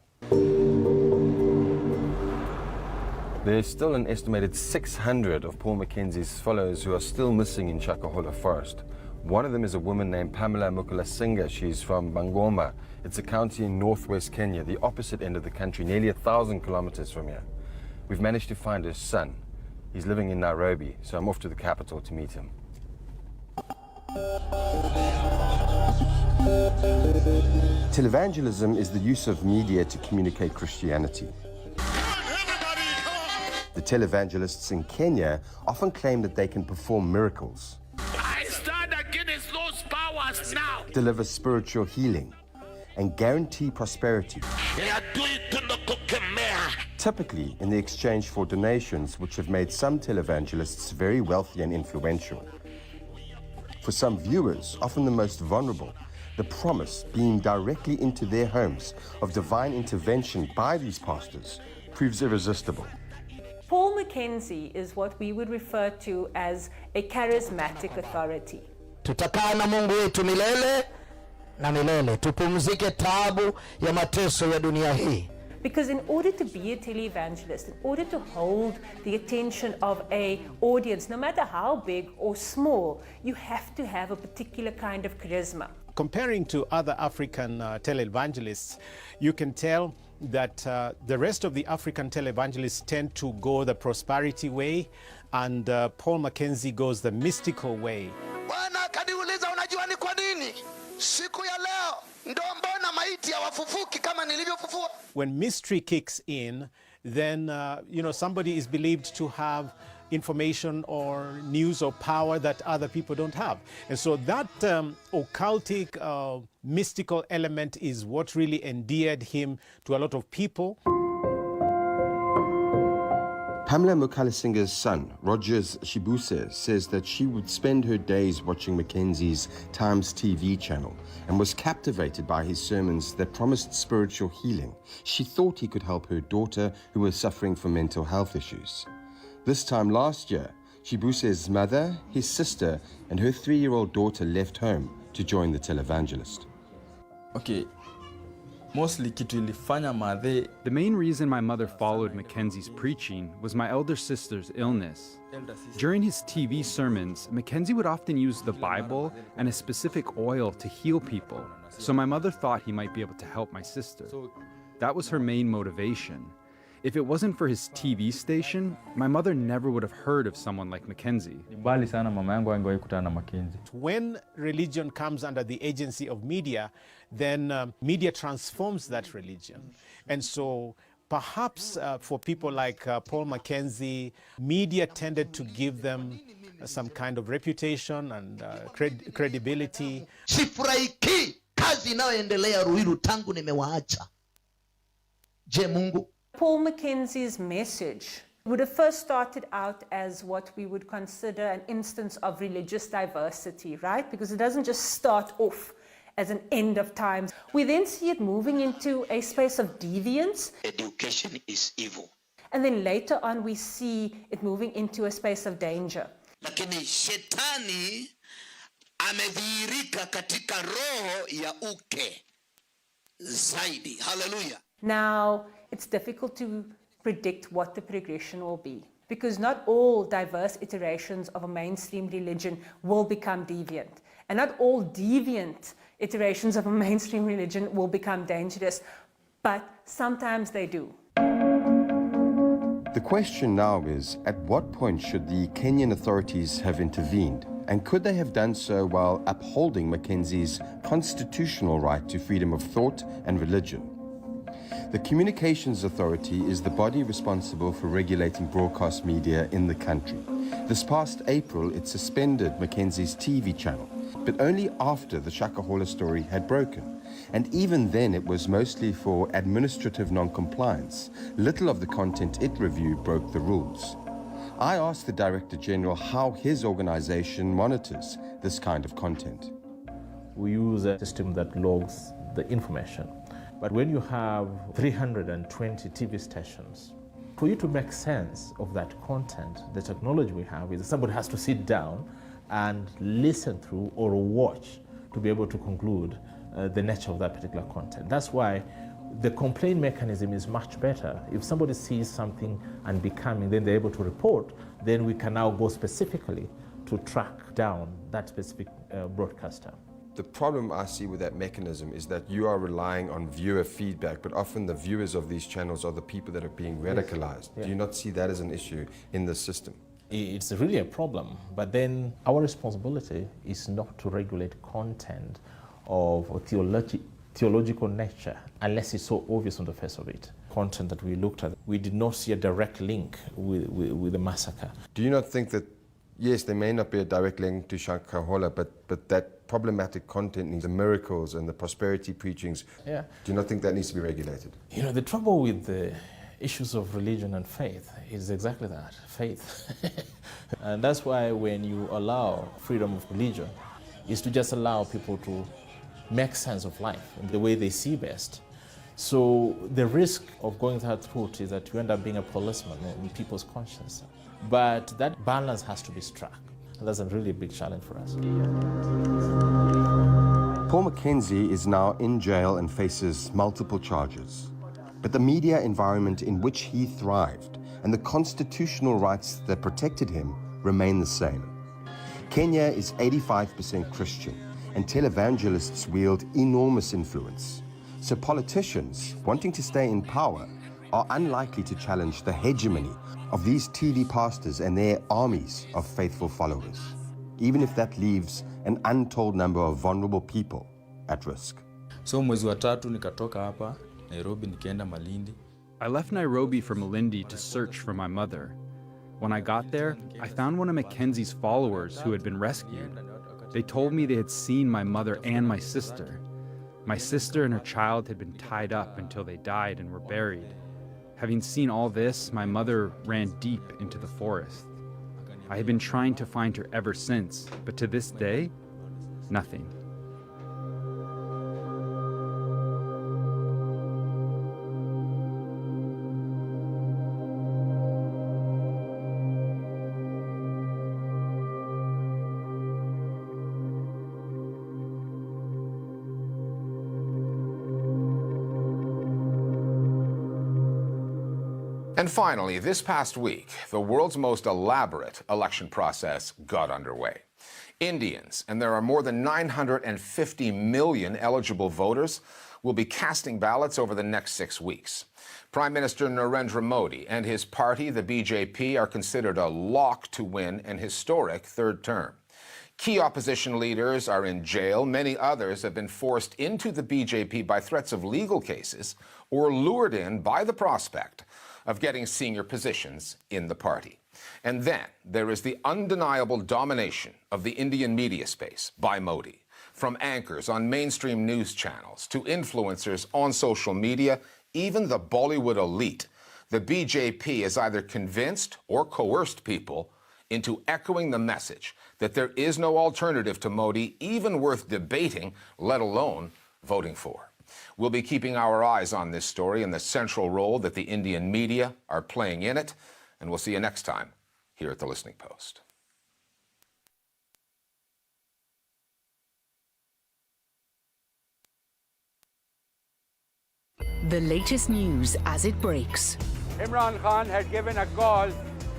There's still an estimated 600 of Paul Mackenzie's followers who are still missing in Shakahola Forest. One of them is a woman named Pamela Mukulasinga. She's from Bungoma. It's a county in northwest Kenya, the opposite end of the country, nearly 1,000 kilometers from here. We've managed to find her son. He's living in Nairobi, so I'm off to the capital to meet him. Televangelism is the use of media to communicate Christianity. The televangelists in Kenya often claim that they can perform miracles. I stand against those deliver spiritual healing, and guarantee prosperity, typically in the exchange for donations which have made some televangelists very wealthy and influential. For some viewers, often the most vulnerable, the promise being directly into their homes of divine intervention by these pastors proves irresistible. Paul Mackenzie is what we would refer to as a charismatic authority. Tutakaa na Mungu wetu milele na milele, tupumzike taabu ya mateso ya dunia hii. Because in order to be a televangelist, in order to hold the attention of an audience, no matter how big or small, you have to have a particular kind of charisma. Comparing to other African televangelists, you can tell that the rest of the African televangelists tend to go the prosperity way, and Paul Mackenzie goes the mystical way. Bwana kaniuliza, unajua ni kwa nini siku ya leo ndo mbona maiti hawafufuki kama nilivyofufua? When mystery kicks in, then somebody is believed to have information or news or power that other people don't have. And so that occultic, mystical element is what really endeared him to a lot of people. Pamela Mukalasinga's son, Rogers Shibuse, says that she would spend her days watching Mackenzie's Times TV channel and was captivated by his sermons that promised spiritual healing. She thought he could help her daughter, who was suffering from mental health issues. This time last year, Shibuse's mother, his sister, and her 3-year-old daughter left home to join the televangelist. Okay. Mostly kitu ilifanya madhe. The main reason my mother followed Mackenzie's preaching was my elder sister's illness. During his TV sermons, Mackenzie would often use the Bible and a specific oil to heal people, so my mother thought he might be able to help my sister. That was her main motivation. If it wasn't for his TV station, my mother never would have heard of someone like Mackenzie. When religion comes under the agency of media, then media transforms that religion. And so perhaps for people like Paul Mackenzie, media tended to give them some kind of reputation and credibility. Sifurahiki kazi inayoendelea Ruiru tangu nimewaacha. Je, Mungu? Paul Mackenzie's message would have first started out as what we would consider an instance of religious diversity, right? Because it doesn't just start off as an end of times. We then see it moving into a space of deviance. Education is evil. And then later on we see it moving into a space of danger. Lakini shetani amedhihirika katika roho ya uke zaidi. Hallelujah. Now, it's difficult to predict what the progression will be, because not all diverse iterations of a mainstream religion will become deviant, and not all deviant iterations of a mainstream religion will become dangerous, but sometimes they do. The question now is, at what point should the Kenyan authorities have intervened? And could they have done so while upholding Mackenzie's constitutional right to freedom of thought and religion? The Communications Authority is the body responsible for regulating broadcast media in the country. This past April, it suspended Mackenzie's TV channel, but only after the Shakahola story had broken. And even then, it was mostly for administrative non-compliance. Little of the content it reviewed broke the rules. I asked the Director General how his organization monitors this kind of content. We use a system that logs the information. But when you have 320 TV stations, for you to make sense of that content, the technology we have is that somebody has to sit down and listen through or watch to be able to conclude the nature of that particular content. That's why the complaint mechanism is much better. If somebody sees something unbecoming, then they're able to report, then we can now go specifically to track down that specific broadcaster. The problem I see with that mechanism is that you are relying on viewer feedback, but often the viewers of these channels are the people that are being radicalized. Yes. Do you not see that as an issue in the system? It's really a problem, but then our responsibility is not to regulate content of theological nature unless it's so obvious on the face of it. Content that we looked at, we did not see a direct link with the massacre. Do you not think that, yes, there may not be a direct link to Shakahola, but that problematic content, the miracles and the prosperity preachings, Yeah. do you not think that needs to be regulated? You know, the trouble with the issues of religion and faith is exactly that, faith. And that's why when you allow freedom of religion, is to just allow people to make sense of life in the way they see best. So the risk of going that route is that you end up being a policeman in people's conscience. But that balance has to be struck. And that's a really big challenge for us. Paul Mackenzie is now in jail and faces multiple charges. But the media environment in which he thrived and the constitutional rights that protected him remain the same. Kenya is 85% Christian, and televangelists wield enormous influence. So politicians, wanting to stay in power, are unlikely to challenge the hegemony of these TV pastors and their armies of faithful followers, even if that leaves an untold number of vulnerable people at risk. So mwezi wa tatu nikatoka hapa Nairobi nikaenda Malindi. I left Nairobi for Malindi to search for my mother. When I got there, I found one of Mackenzie's followers who had been rescued. They told me they had seen my mother and my sister. My sister and her child had been tied up until they died and were buried. Having seen all this, my mother ran deep into the forest. I had been trying to find her ever since, but to this day, nothing. And finally, this past week, the world's most elaborate election process got underway. Indians, and there are more than 950 million eligible voters, will be casting ballots over the next 6 weeks. Prime Minister Narendra Modi and his party, the BJP, are considered a lock to win an historic third term. Key opposition leaders are in jail. Many others have been forced into the BJP by threats of legal cases or lured in by the prospect of getting senior positions in the party. And then there is the undeniable domination of the Indian media space by Modi. From anchors on mainstream news channels to influencers on social media, even the Bollywood elite, the BJP has either convinced or coerced people into echoing the message that there is no alternative to Modi even worth debating, let alone voting for. We'll be keeping our eyes on this story and the central role that the Indian media are playing in it, and we'll see you next time here at The Listening Post. The latest news as it breaks. Imran Khan had given a call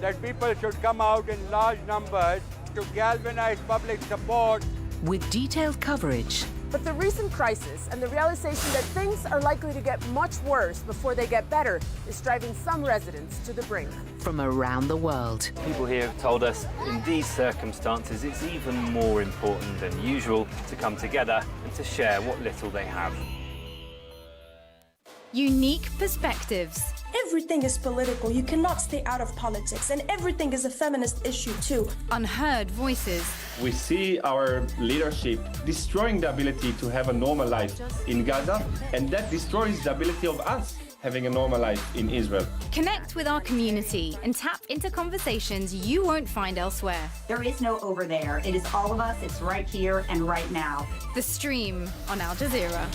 that people should come out in large numbers to galvanize public support. With detailed coverage. But the recent crisis and the realization that things are likely to get much worse before they get better is driving some residents to the brink. From around the world. People here have told us in these circumstances it's even more important than usual to come together and to share what little they have. Unique perspectives. Everything is political. You cannot stay out of politics, and everything is a feminist issue too. Unheard voices. We see our leadership destroying the ability to have a normal life in Gaza, and that destroys the ability of us having a normal life in Israel. Connect with our community and tap into conversations you won't find elsewhere. There is no over there. It is all of us. It's right here and right now. The Stream on Al Jazeera.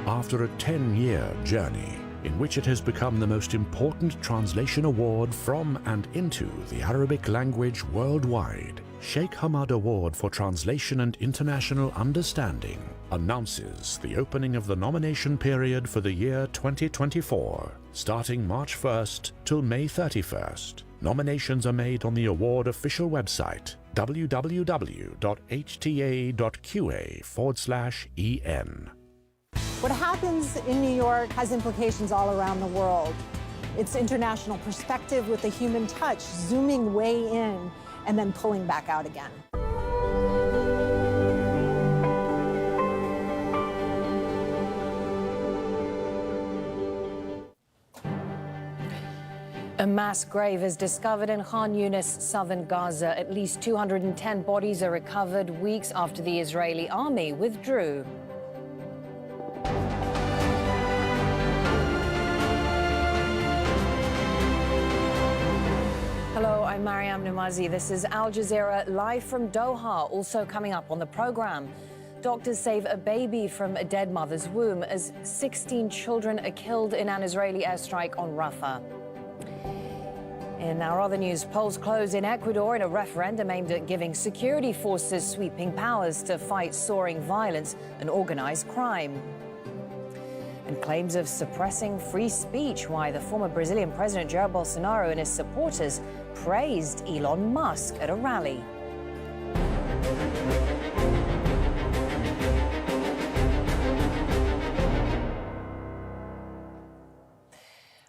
After a 10-year journey in which it has become the most important translation award from and into the Arabic language worldwide, Sheikh Hamad Award for Translation and International Understanding announces the opening of the nomination period for the year 2024, starting March 1st till May 31st. Nominations are made on the award official website, www.hta.qa/en. What happens in New York has implications all around the world. It's international perspective with a human touch, zooming way in and then pulling back out again. A mass grave is discovered in Khan Yunis, southern Gaza. At least 210 bodies are recovered weeks after the Israeli army withdrew. Hello, I'm Mariam Namazi. This is Al Jazeera live from Doha. Also coming up on the program, doctors save a baby from a dead mother's womb as 16 children are killed in an Israeli airstrike on Rafah. In our other news, polls close in Ecuador in a referendum aimed at giving security forces sweeping powers to fight soaring violence and organized crime. And claims of suppressing free speech, why the former Brazilian President Jair Bolsonaro and his supporters praised Elon Musk at a rally.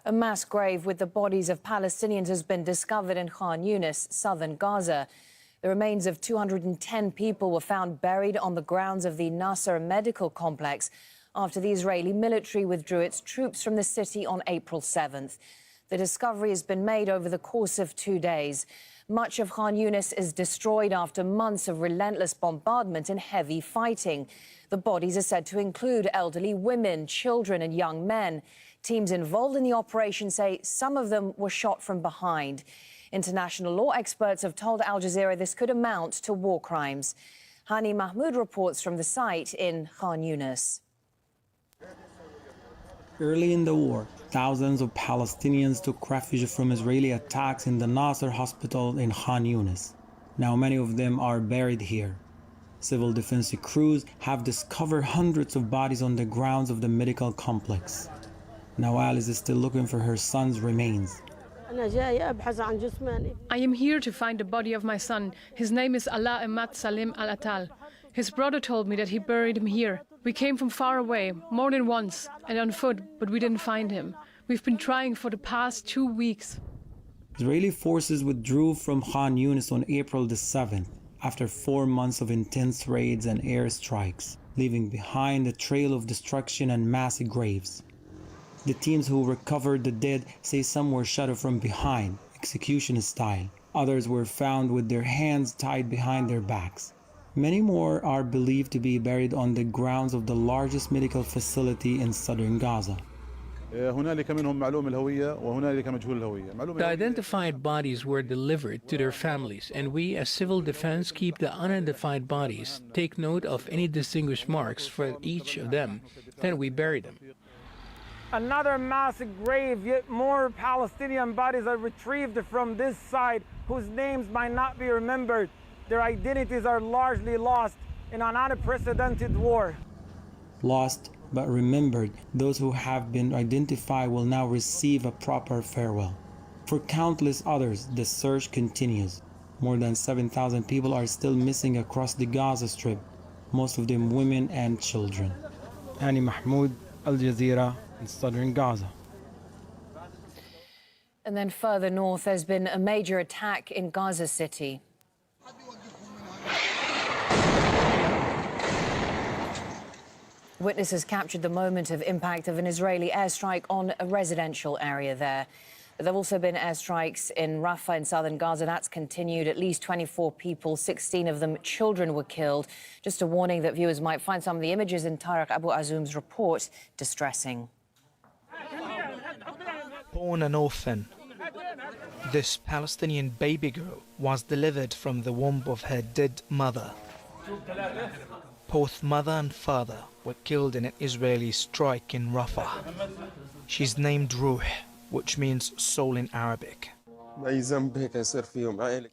A mass grave with the bodies of Palestinians has been discovered in Khan Yunis, southern Gaza. The remains of 210 people were found buried on the grounds of the Nasser Medical Complex after the Israeli military withdrew its troops from the city on April 7th. The discovery has been made over the course of 2 days. Much of Khan Yunis is destroyed after months of relentless bombardment and heavy fighting. The bodies are said to include elderly women, children and young men. Teams involved in the operation say some of them were shot from behind. International law experts have told Al Jazeera this could amount to war crimes. Hani Mahmoud reports from the site in Khan Yunis. Early in the war, thousands of Palestinians took refuge from Israeli attacks in the Nasser hospital in Khan Yunis. Now many of them are buried here. Civil defense crews have discovered hundreds of bodies on the grounds of the medical complex. Nawal is still looking for her son's remains. I am here to find the body of my son. His name is Ala Ahmad Salim Al-Atal. His brother told me that he buried him here. We came from far away, more than once, and on foot, but we didn't find him. We've been trying for the past 2 weeks. Israeli forces withdrew from Khan Yunis on April the 7th after 4 months of intense raids and airstrikes, leaving behind a trail of destruction and mass graves. The teams who recovered the dead say some were shot from behind, execution style. Others were found with their hands tied behind their backs. Many more are believed to be buried on the grounds of the largest medical facility in southern Gaza. The identified bodies were delivered to their families, and we as civil defense keep the unidentified bodies, take note of any distinguished marks for each of them, then we bury them. Another mass grave, yet more Palestinian bodies are retrieved from this side whose names might not be remembered. Their identities are largely lost in an unprecedented war. Lost but remembered, those who have been identified will now receive a proper farewell. For countless others, the search continues. More than 7,000 people are still missing across the Gaza Strip, most of them women and children. Hani Mahmoud, Al Jazeera, in southern Gaza. And then further north, there's been a major attack in Gaza City. Witnesses captured the moment of impact of an Israeli airstrike on a residential area there. But there have also been airstrikes in Rafah in southern Gaza. That's continued. At least 24 people, 16 of them children, were killed. Just a warning that viewers might find some of the images in Tariq Abu Azum's report distressing. Born an orphan, this Palestinian baby girl was delivered from the womb of her dead mother. Both mother and father were killed in an Israeli strike in Rafah. She's named Ruh, which means soul in Arabic.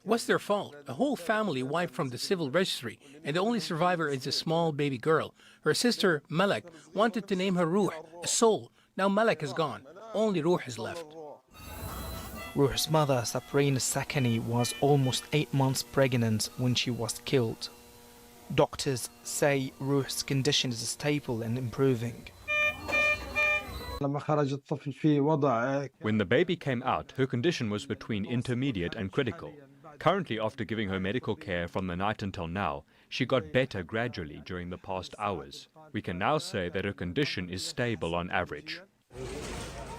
What's their fault? A whole family wiped from the civil registry, and the only survivor is a small baby girl. Her sister, Malak, wanted to name her Ruh, a soul. Now Malak is gone. Only Ruh is left. Ruh's mother, Sabrina Sakani, was almost 8 months pregnant when she was killed. Doctors say Ruh's condition is stable and improving. When the baby came out, her condition was between intermediate and critical. Currently, after giving her medical care from the night until now, she got better gradually during the past hours. We can now say that her condition is stable on average.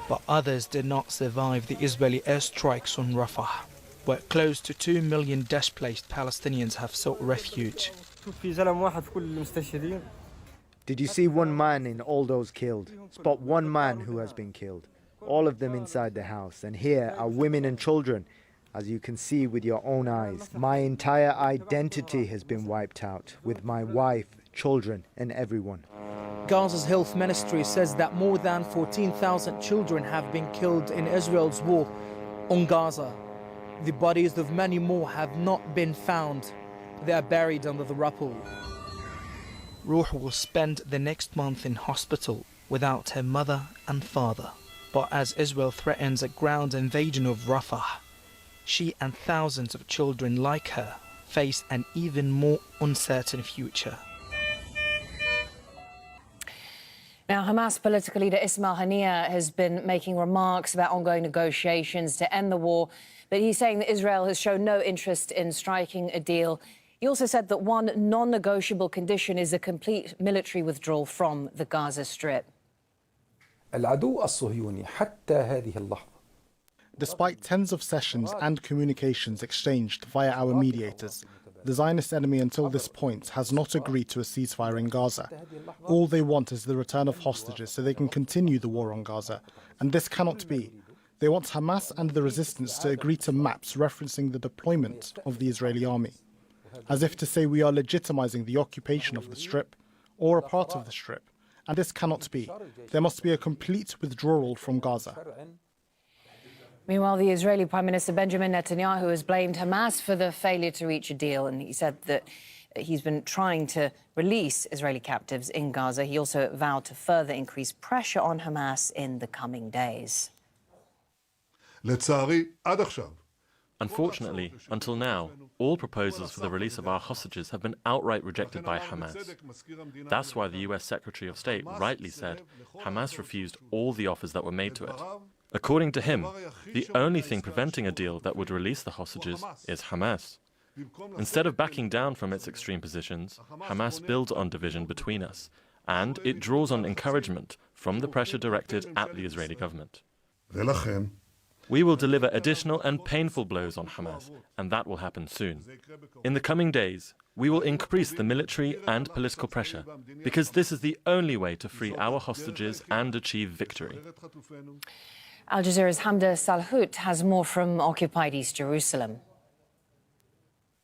But others did not survive the Israeli airstrikes on Rafah, where close to 2 million displaced Palestinians have sought refuge. Did you see one man in all those killed? Spot one man who has been killed. All of them inside the house. And here are women and children, as you can see with your own eyes. My entire identity has been wiped out, with my wife, children, and everyone. Gaza's health ministry says that more than 14,000 children have been killed in Israel's war on Gaza. The bodies of many more have not been found. They are buried under the rubble. Ruh will spend the next month in hospital without her mother and father. But as Israel threatens a ground invasion of Rafah, she and thousands of children like her face an even more uncertain future. Now, Hamas political leader Ismail Haniyeh has been making remarks about ongoing negotiations to end the war, but he's saying that Israel has shown no interest in striking a deal. He also said that one non-negotiable condition is a complete military withdrawal from the Gaza Strip. Despite tens of sessions and communications exchanged via our mediators, the Zionist enemy until this point has not agreed to a ceasefire in Gaza. All they want is the return of hostages so they can continue the war on Gaza, and this cannot be. They want Hamas and the resistance to agree to maps referencing the deployment of the Israeli army, as if to say we are legitimizing the occupation of the Strip or a part of the Strip, and this cannot be. There must be a complete withdrawal from Gaza. Meanwhile, the Israeli Prime Minister Benjamin Netanyahu has blamed Hamas for the failure to reach a deal, and he said that he's been trying to release Israeli captives in Gaza. He also vowed to further increase pressure on Hamas in the coming days. Unfortunately, until now, all proposals for the release of our hostages have been outright rejected by Hamas. That's why the US Secretary of State rightly said Hamas refused all the offers that were made to it. According to him, the only thing preventing a deal that would release the hostages is Hamas. Instead of backing down from its extreme positions, Hamas builds on division between us, and it draws on encouragement from the pressure directed at the Israeli government. We will deliver additional and painful blows on Hamas, and that will happen soon. In the coming days, we will increase the military and political pressure, because this is the only way to free our hostages and achieve victory. Al Jazeera's Hamda Salhout has more from occupied East Jerusalem.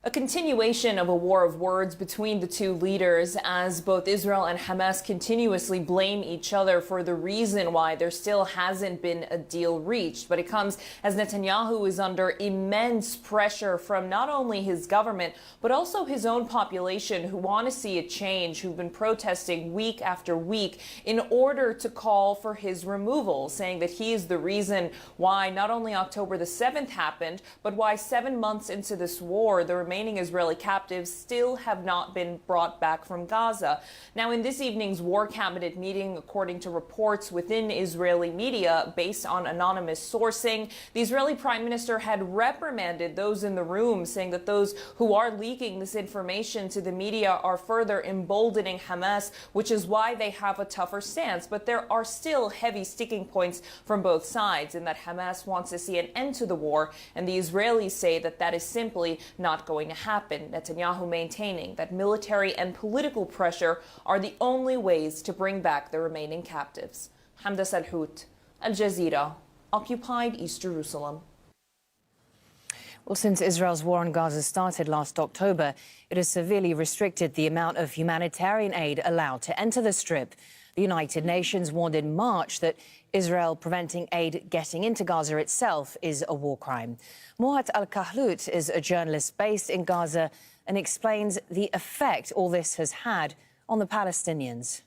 A continuation of a war of words between the two leaders as both Israel and Hamas continuously blame each other for the reason why there still hasn't been a deal reached. But it comes as Netanyahu is under immense pressure from not only his government, but also his own population who want to see a change, who've been protesting week after week in order to call for his removal, saying that he is the reason why not only October the 7th happened, but why 7 months into this war, the remaining Israeli captives still have not been brought back from Gaza. Now, in this evening's war cabinet meeting, according to reports within Israeli media based on anonymous sourcing, the Israeli prime minister had reprimanded those in the room, saying that those who are leaking this information to the media are further emboldening Hamas, which is why they have a tougher stance. But there are still heavy sticking points from both sides in that Hamas wants to see an end to the war, and the Israelis say that that is simply not going to happen. Netanyahu maintaining that military and political pressure are the only ways to bring back the remaining captives. Hamda Salhout, Al Jazeera, occupied East Jerusalem. Well, since Israel's war on Gaza started last October, it has severely restricted the amount of humanitarian aid allowed to enter the Strip. The United Nations warned in March that Israel preventing aid getting into Gaza itself is a war crime. Mohat Al-Kahlout is a journalist based in Gaza and explains the effect all this has had on the Palestinians.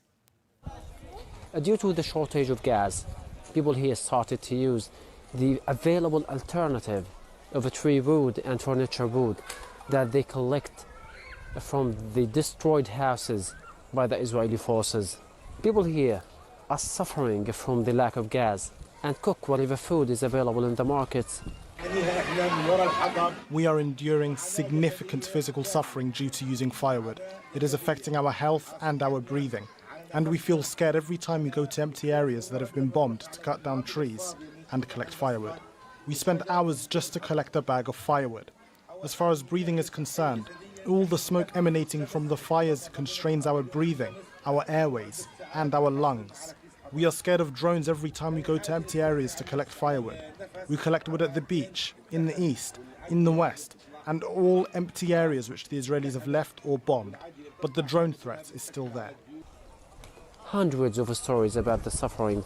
Due to the shortage of gas, people here started to use the available alternative of a tree wood and furniture wood that they collect from the destroyed houses by the Israeli forces. People here are suffering from the lack of gas and cook whatever food is available in the markets. We are enduring significant physical suffering due to using firewood. It is affecting our health and our breathing. And we feel scared every time we go to empty areas that have been bombed to cut down trees and collect firewood. We spend hours just to collect a bag of firewood. As far as breathing is concerned, all the smoke emanating from the fires constrains our breathing, our airways, and our lungs. We are scared of drones every time we go to empty areas to collect firewood. We collect wood at the beach, in the east, in the west, and all empty areas which the Israelis have left or bombed. But the drone threat is still there. Hundreds of stories about the suffering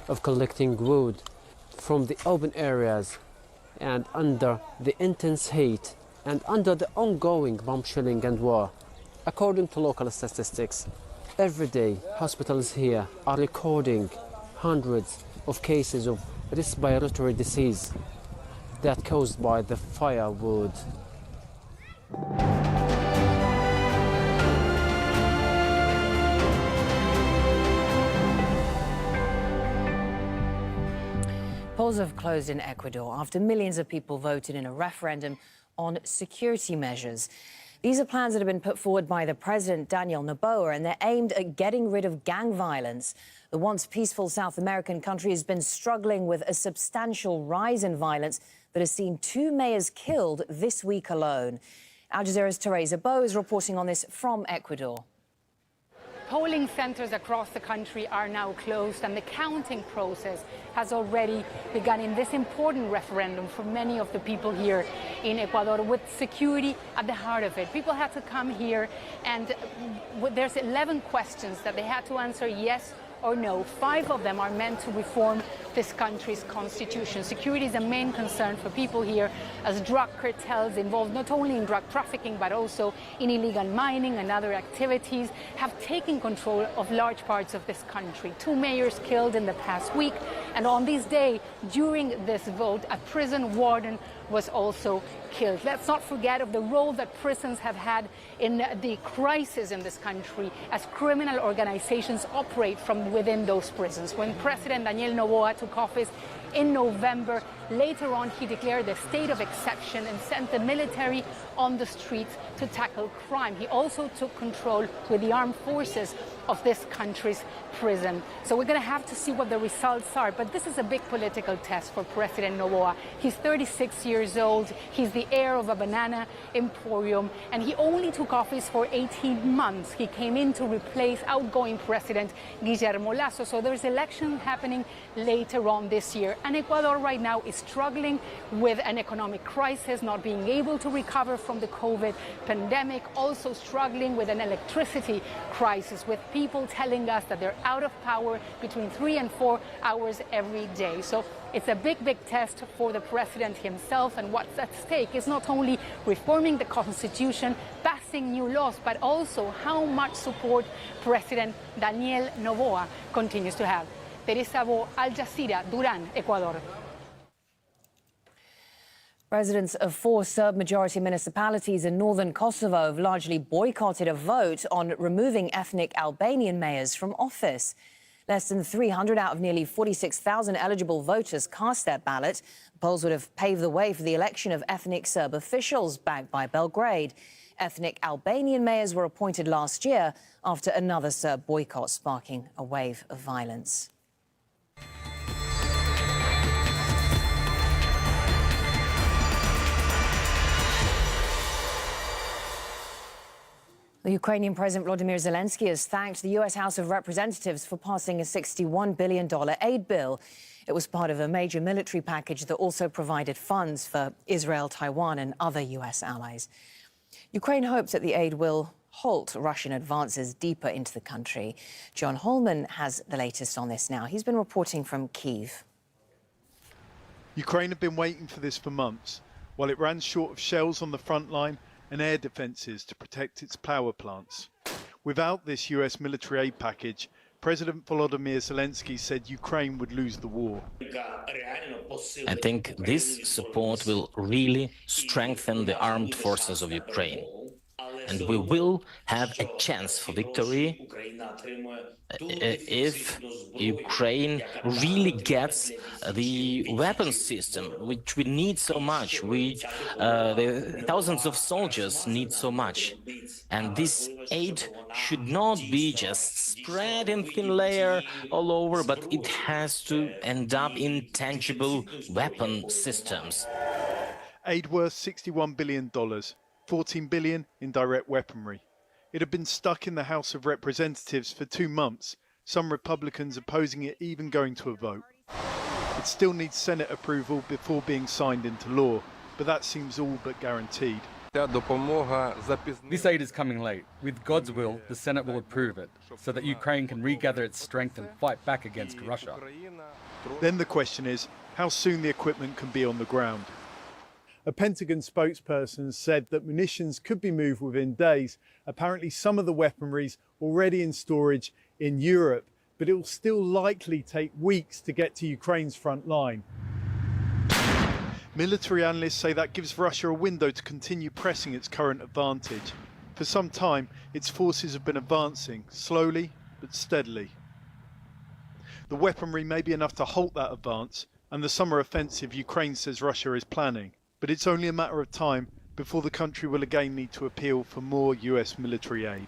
of collecting wood from the open areas and under the intense heat and under the ongoing bomb shelling and war. According to local statistics, every day hospitals here are recording hundreds of cases of respiratory disease that caused by the firewood. Polls have closed in Ecuador after millions of people voted in a referendum on security measures. These are plans that have been put forward by the president, Daniel Noboa, and they're aimed at getting rid of gang violence. The once peaceful South American country has been struggling with a substantial rise in violence that has seen 2 mayors killed this week alone. Al Jazeera's Teresa Bo is reporting on this from Ecuador. Polling centers across the country are now closed, and the counting process has already begun in this important referendum for many of the people here in Ecuador, with security at the heart of it. People had to come here, and there's 11 questions that they had to answer yes or no. 5 of them are meant to reform this country's constitution. Security is a main concern for people here, as drug cartels involved not only in drug trafficking but also in illegal mining and other activities have taken control of large parts of this country. 2 mayors killed in the past week, and on this day, during this vote, a prison warden was also killed. Let's not forget of the role that prisons have had in the crisis in this country, as criminal organizations operate from within those prisons. When President Daniel Noboa took office in November, later on he declared a state of exception and sent the military on the streets to tackle crime. He also took control with the armed forces of this country's prison. So we're going to have to see what the results are. But this is a big political test for President Noboa. He's 36 years old. He's the heir of a banana emporium, and he only took office for 18 months. He came in to replace outgoing President Guillermo Lasso. So there's election happening later on this year. And Ecuador right now is struggling with an economic crisis, not being able to recover from the COVID pandemic, also struggling with an electricity crisis, with people telling us that they're out of power between 3 and 4 hours every day. So it's a big, big test for the president himself, and what's at stake is not only reforming the constitution, passing new laws, but also how much support President Daniel Noboa continues to have. Teresa Bo, Al Jazeera, Durán, Ecuador. Residents of 4 Serb-majority municipalities in northern Kosovo have largely boycotted a vote on removing ethnic Albanian mayors from office. Less than 300 out of nearly 46,000 eligible voters cast their ballot. The polls would have paved the way for the election of ethnic Serb officials backed by Belgrade. Ethnic Albanian mayors were appointed last year after another Serb boycott, sparking a wave of violence. The Ukrainian President Volodymyr Zelensky has thanked the U.S. House of Representatives for passing a $61 billion aid bill. It was part of a major military package that also provided funds for Israel, Taiwan and other U.S. allies. Ukraine hopes that the aid will halt Russian advances deeper into the country. John Holman has the latest on this now. He's been reporting from Kyiv. Ukraine have been waiting for this for months, while it ran short of shells on the front line and air defences to protect its power plants. Without this US military aid package, President Volodymyr Zelensky said Ukraine would lose the war. I think this support will really strengthen the armed forces of Ukraine. and we will have a chance for victory if Ukraine really gets the weapon system, which we need so much. The thousands of soldiers need so much. And this aid should not be just spread in thin layer all over, but it has to end up in tangible weapon systems. Aid worth $61 billion, $14 billion in direct weaponry. It had been stuck in the House of Representatives for 2 months, some Republicans opposing it even going to a vote. It still needs Senate approval before being signed into law, but that seems all but guaranteed. This aid is coming late. With God's will, the Senate will approve it, so that Ukraine can regather its strength and fight back against Russia. Then the question is, how soon the equipment can be on the ground. A Pentagon spokesperson said that munitions could be moved within days. Apparently some of the weaponry's already in storage in Europe, but it will still likely take weeks to get to Ukraine's front line. Military analysts say that gives Russia a window to continue pressing its current advantage. For some time, its forces have been advancing, slowly but steadily. The weaponry may be enough to halt that advance, and the summer offensive Ukraine says Russia is planning. But it's only a matter of time before the country will again need to appeal for more US military aid.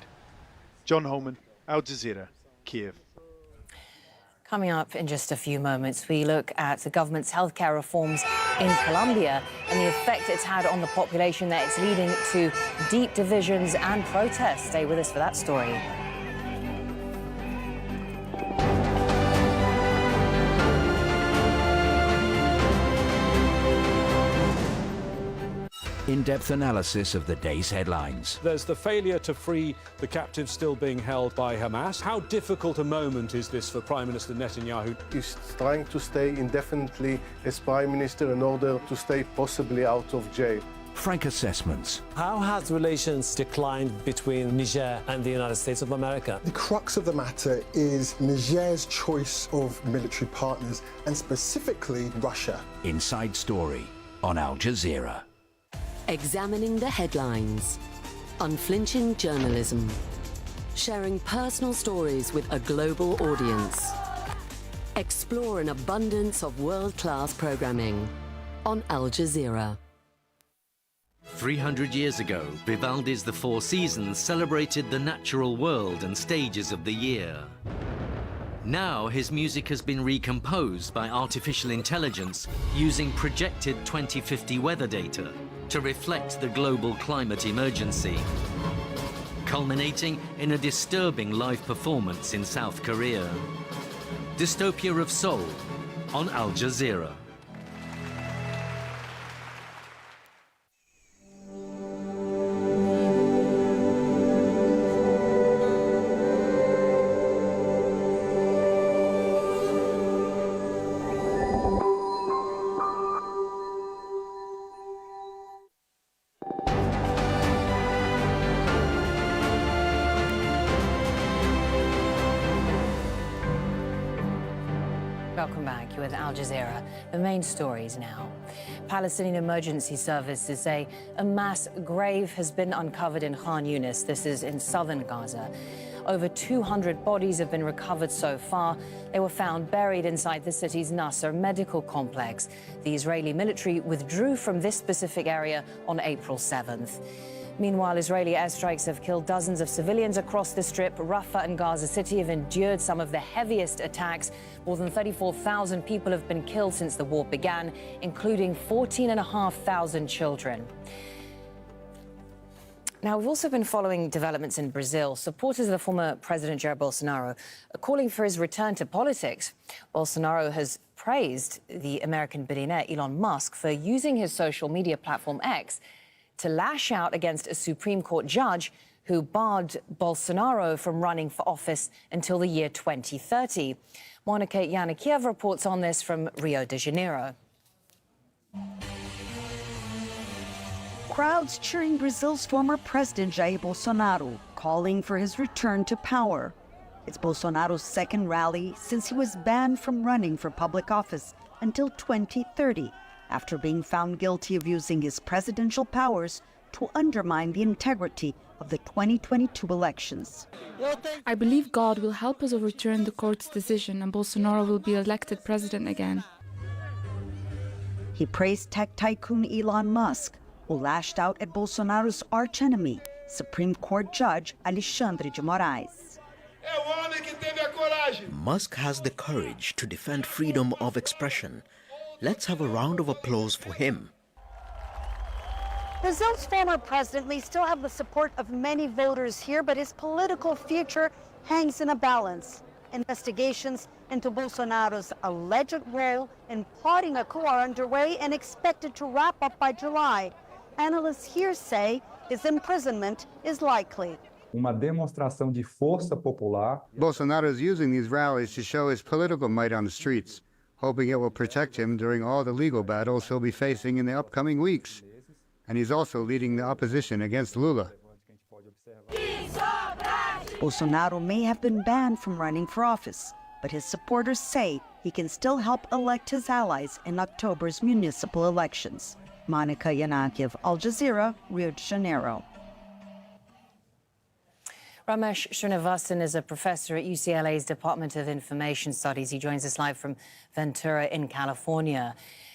John Holman, Al Jazeera, Kiev. Coming up in just a few moments, we look at the government's healthcare reforms in Colombia and the effect it's had on the population there. It's leading to deep divisions and protests. Stay with us for that story. In-depth analysis of the day's headlines. There's the failure to free the captives still being held by Hamas. How difficult a moment is this for Prime Minister Netanyahu? He's trying to stay indefinitely as Prime Minister in order to stay possibly out of jail. Frank assessments. How has relations declined between Niger and the United States of America? The crux of the matter is Niger's choice of military partners, and specifically Russia. Inside Story on Al Jazeera. Examining the headlines. Unflinching journalism. Sharing personal stories with a global audience. Explore an abundance of world-class programming on Al Jazeera. 300 years ago, Vivaldi's The Four Seasons celebrated the natural world and stages of the year. Now his music has been recomposed by artificial intelligence using projected 2050 weather data to reflect the global climate emergency, culminating in a disturbing live performance in South Korea. Dystopia of Soul on Al Jazeera. Welcome back. You're with Al Jazeera. The main stories now. Palestinian emergency services say a mass grave has been uncovered in Khan Yunis. This is in southern Gaza. Over 200 bodies have been recovered so far. They were found buried inside the city's Nasser medical complex. The Israeli military withdrew from this specific area on April 7th. Meanwhile, Israeli airstrikes have killed dozens of civilians across the Strip. Rafah and Gaza City have endured some of the heaviest attacks. More than 34,000 people have been killed since the war began, including 14,500 children. Now, we've also been following developments in Brazil. Supporters of the former President Jair Bolsonaro are calling for his return to politics. Bolsonaro has praised the American billionaire Elon Musk for using his social media platform X to lash out against a Supreme Court judge who barred Bolsonaro from running for office until the year 2030. Monica Yanikiev reports on this from Rio de Janeiro. Crowds cheering Brazil's former president Jair Bolsonaro, calling for his return to power. It's Bolsonaro's second rally since he was banned from running for public office until 2030. After being found guilty of using his presidential powers to undermine the integrity of the 2022 elections. I believe God will help us overturn the court's decision and Bolsonaro will be elected president again. He praised tech tycoon Elon Musk, who lashed out at Bolsonaro's archenemy, Supreme Court Judge Alexandre de Moraes. Musk has the courage to defend freedom of expression. Let's have a round of applause for him. Brazil's former president may still have the support of many voters here, but his political future hangs in a balance. Investigations into Bolsonaro's alleged role in plotting a coup are underway and expected to wrap up by July. Analysts here say his imprisonment is likely. Uma demonstração de força popular. Bolsonaro is using these rallies to show his political might on the streets, hoping it will protect him during all the legal battles he'll be facing in the upcoming weeks. And he's also leading the opposition against Lula. Bolsonaro may have been banned from running for office, but his supporters say he can still help elect his allies in October's municipal elections. Monica Yanakiev, Al Jazeera, Rio de Janeiro. Ramesh Srinivasan is a professor at UCLA's Department of Information Studies. He joins us live from Ventura in California.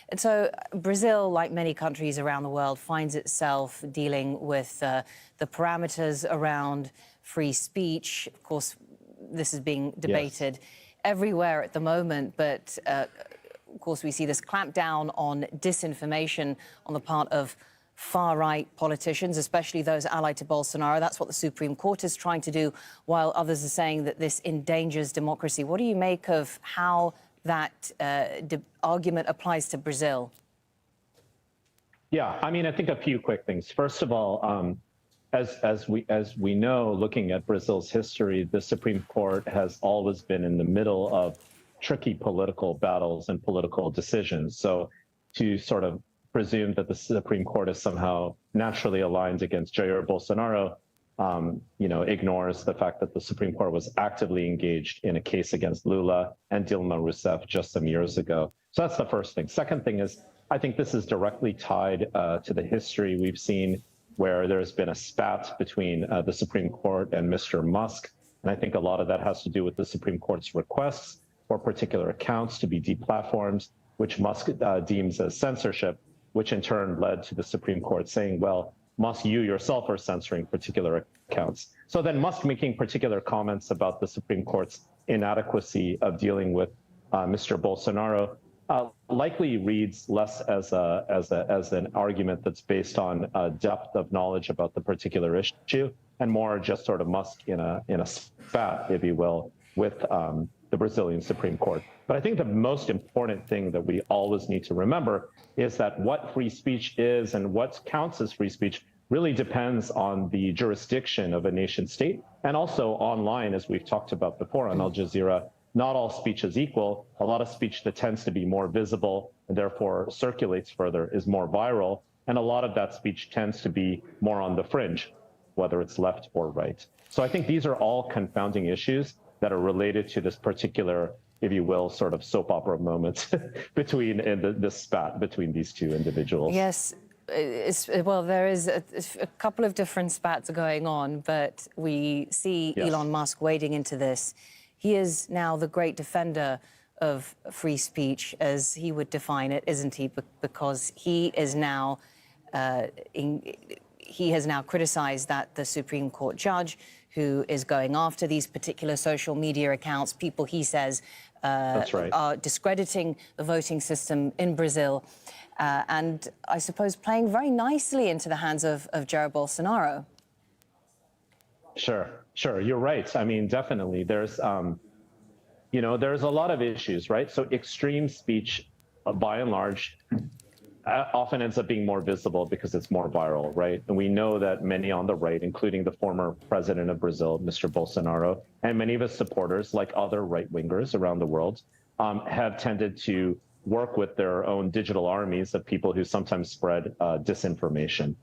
And so Brazil, like many countries around the world, finds itself dealing with the parameters around free speech. Of course, this is being debated everywhere at the moment, but of course we see this clampdown on disinformation on the part of far-right politicians, especially those allied to Bolsonaro. That's what the Supreme Court is trying to do, while others are saying that this endangers democracy. What do you make of how that argument applies to Brazil? Yeah, I mean, I think a few quick things. First of all, as we know, looking at Brazil's history, the Supreme Court has always been in the middle of tricky political battles and political decisions. So to sort of presume that the Supreme Court is somehow naturally aligned against Jair Bolsonaro, ignores the fact that the Supreme Court was actively engaged in a case against Lula and Dilma Rousseff just some years ago. So that's the first thing. Second thing is, I think this is directly tied to the history we've seen where there's been a spat between the Supreme Court and Mr. Musk. And I think a lot of that has to do with the Supreme Court's requests for particular accounts to be deplatformed, which Musk deems as censorship, which in turn led to the Supreme Court saying, well, Musk, you yourself are censoring particular accounts. So then Musk making particular comments about the Supreme Court's inadequacy of dealing with Mr. Bolsonaro likely reads less as an argument that's based on depth of knowledge about the particular issue, and more just sort of Musk in a spat, if you will, with the Brazilian Supreme Court. But I think the most important thing that we always need to remember is that what free speech is and what counts as free speech really depends on the jurisdiction of a nation state, and also online, as we've talked about before on Al Jazeera. Not all speech is equal. A lot of speech that tends to be more visible and therefore circulates further is more viral. And a lot of that speech tends to be more on the fringe, whether it's left or right. So I think these are all confounding issues that are related to this particular, if you will, sort of soap opera moment between this spat between these two individuals. Yes. Well, there is a couple of different spats going on, but we see Elon Musk wading into this. He is now the great defender of free speech, as he would define it, isn't he? Because he is now he has now criticized that the Supreme Court judge who is going after these particular social media accounts, people he says are discrediting the voting system in Brazil, and I suppose playing very nicely into the hands of Jair Bolsonaro. Sure, you're right. I mean, definitely, there's a lot of issues, right? So extreme speech, by and large, often ends up being more visible because it's more viral, right? And we know that many on the right, including the former president of Brazil, Mr. Bolsonaro, and many of his supporters, like other right-wingers around the world, have tended to work with their own digital armies of people who sometimes spread disinformation.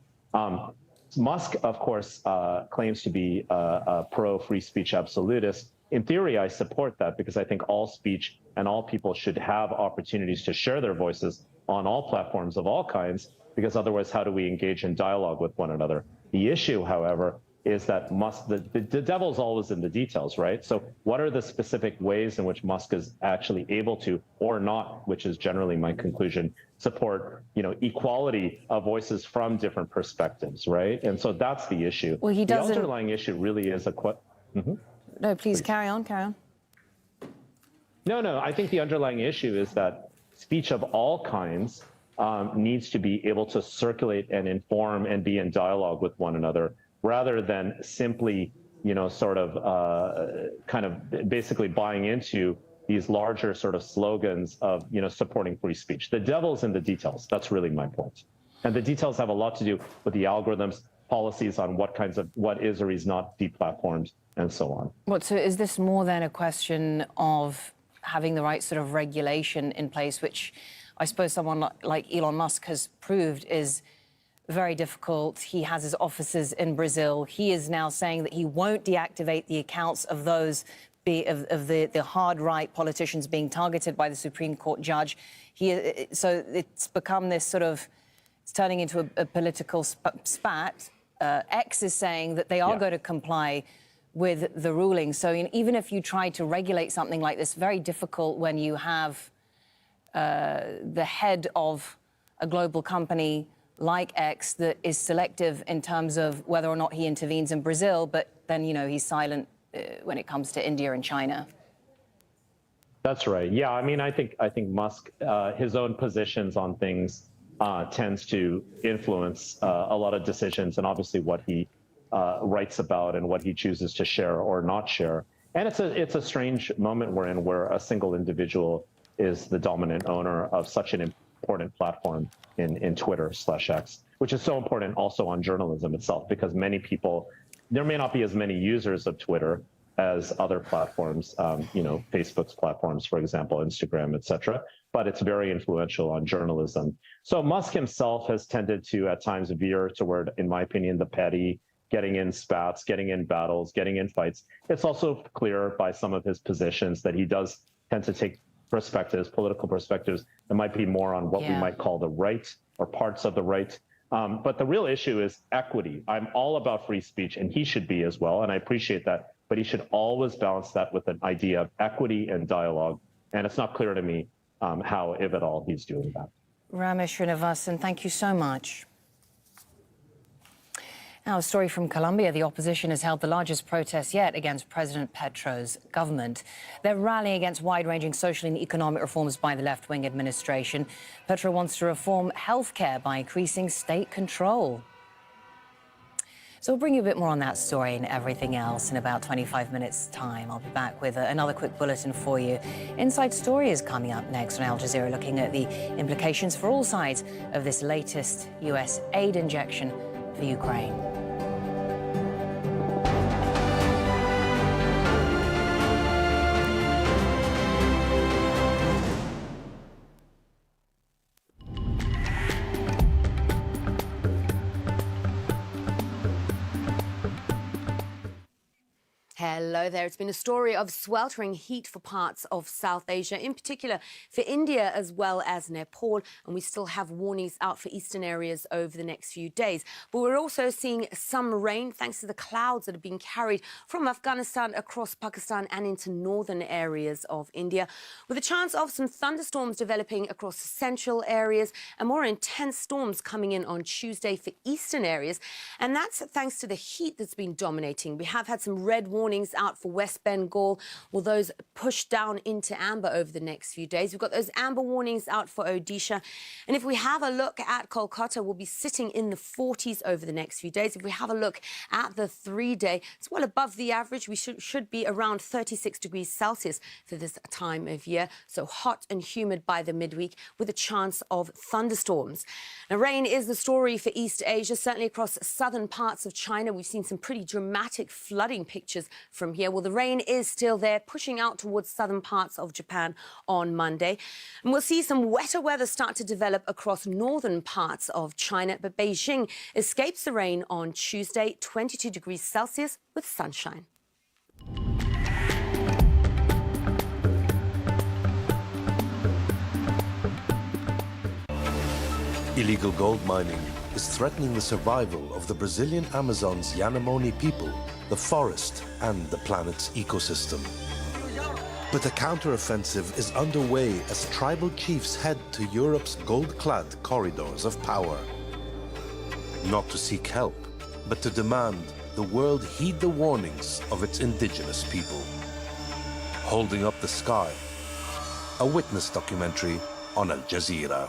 Musk, of course, claims to be a pro-free speech absolutist. In theory, I support that because I think all speech and all people should have opportunities to share their voices on all platforms of all kinds, because otherwise, how do we engage in dialogue with one another? The issue, however, is that the devil's always in the details, right? So what are the specific ways in which Musk is actually able to, or not, which is generally my conclusion, support, equality of voices from different perspectives, right? And so that's the issue. Well, he doesn't... The underlying issue really is No, please carry on. No, I think the underlying issue is that speech of all kinds needs to be able to circulate and inform and be in dialogue with one another, rather than simply, kind of basically buying into these larger sort of slogans of, supporting free speech. The devil's in the details. That's really my point. And the details have a lot to do with the algorithms, policies on what is or is not deplatformed, and so on. So is this more than a question of having the right sort of regulation in place, which I suppose someone like Elon Musk has proved is very difficult? He has his offices in Brazil. He is now saying that he won't deactivate the accounts of those of the hard right politicians being targeted by the Supreme Court judge. So it's become this sort of, it's turning into a political spat. X is saying that they are going to comply with the ruling. So even if you try to regulate something like this, very difficult when you have the head of a global company like X that is selective in terms of whether or not he intervenes in Brazil, but then, he's silent when it comes to India and China. That's right. Yeah, I mean, I think Musk, his own positions on things tends to influence a lot of decisions, and obviously what he writes about and what he chooses to share or not share. And it's a strange moment we're in, where a single individual is the dominant owner of such an important platform in Twitter/X, which is so important also on journalism itself, because many people, there may not be as many users of Twitter as other platforms, Facebook's platforms, for example, Instagram, etc., but it's very influential on journalism. So Musk himself has tended to at times veer toward, in my opinion, the petty, getting in spats, getting in battles, getting in fights. It's also clear by some of his positions that he does tend to take political perspectives that might be more on what we might call the right or parts of the right. But the real issue is equity. I'm all about free speech, and he should be as well, and I appreciate that, but he should always balance that with an idea of equity and dialogue. And it's not clear to me how, if at all, he's doing that. Ramesh Srinivasan, thank you so much. Now, a story from Colombia. The opposition has held the largest protest yet against President Petro's government. They're rallying against wide-ranging social and economic reforms by the left-wing administration. Petro wants to reform healthcare by increasing state control. So we'll bring you a bit more on that story and everything else in about 25 minutes' time. I'll be back with another quick bulletin for you. Inside Story is coming up next on Al Jazeera, looking at the implications for all sides of this latest US aid injection for Ukraine. Hello there. It's been a story of sweltering heat for parts of South Asia, in particular for India as well as Nepal. And we still have warnings out for eastern areas over the next few days. But we're also seeing some rain thanks to the clouds that are being carried from Afghanistan across Pakistan and into northern areas of India, with a chance of some thunderstorms developing across central areas and more intense storms coming in on Tuesday for eastern areas. And that's thanks to the heat that's been dominating. We have had some red warnings out for West Bengal. Will those push down into amber over the next few days? We've got those amber warnings out for Odisha. And if we have a look at Kolkata, we'll be sitting in the 40s over the next few days. If we have a look at the 3-day, it's well above the average. We should be around 36 degrees Celsius for this time of year. So hot and humid by the midweek with a chance of thunderstorms. Now, rain is the story for East Asia, certainly across southern parts of China. We've seen some pretty dramatic flooding pictures from here. Well, the rain is still there, pushing out towards southern parts of Japan on Monday. And we'll see some wetter weather start to develop across northern parts of China. But Beijing escapes the rain on Tuesday, 22 degrees Celsius with sunshine. Illegal gold mining is threatening the survival of the Brazilian Amazon's Yanomami people, the forest, and the planet's ecosystem. But a counteroffensive is underway as tribal chiefs head to Europe's gold-clad corridors of power. Not to seek help, but to demand the world heed the warnings of its indigenous people. Holding Up the Sky, a witness documentary on Al Jazeera.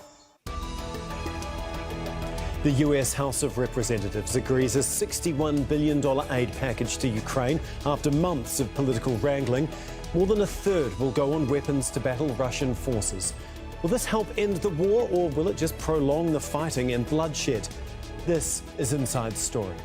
The US House of Representatives agrees a $61 billion aid package to Ukraine after months of political wrangling. More than a third will go on weapons to battle Russian forces. Will this help end the war, or will it just prolong the fighting and bloodshed? This is Inside Story.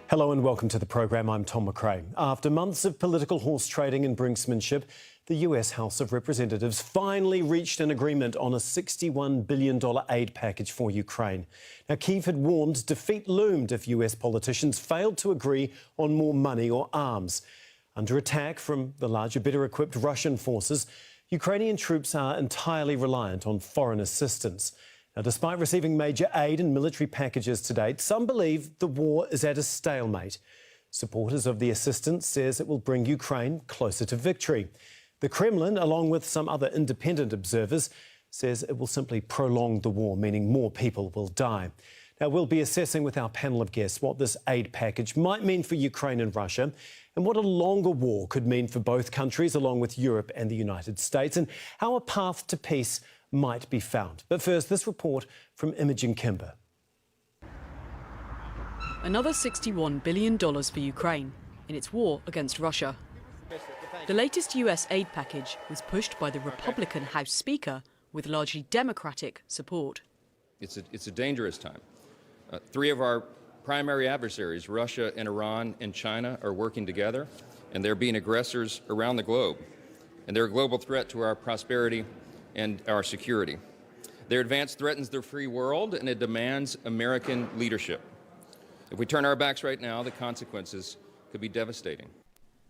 Hello and welcome to the programme. I'm Tom McRae. After months of political horse trading and brinksmanship, the US House of Representatives finally reached an agreement on a $61 billion aid package for Ukraine. Now, Kyiv had warned defeat loomed if US politicians failed to agree on more money or arms. Under attack from the larger, better-equipped Russian forces, Ukrainian troops are entirely reliant on foreign assistance. Now, despite receiving major aid and military packages to date, some believe the war is at a stalemate. Supporters of the assistance says it will bring Ukraine closer to victory. The Kremlin, along with some other independent observers, says it will simply prolong the war, meaning more people will die. Now, we'll be assessing with our panel of guests what this aid package might mean for Ukraine and Russia, and what a longer war could mean for both countries, along with Europe and the United States, and how a path to peace might be found. But first, this report from Imogen Kimber. Another $61 billion for Ukraine in its war against Russia. The latest US aid package was pushed by the Republican House Speaker with largely Democratic support. It's a dangerous time. Three of our primary adversaries, Russia and Iran and China, are working together, and they're being aggressors around the globe. And they're a global threat to our prosperity and our security. Their advance threatens the free world, and it demands American leadership. If we turn our backs right now, the consequences could be devastating.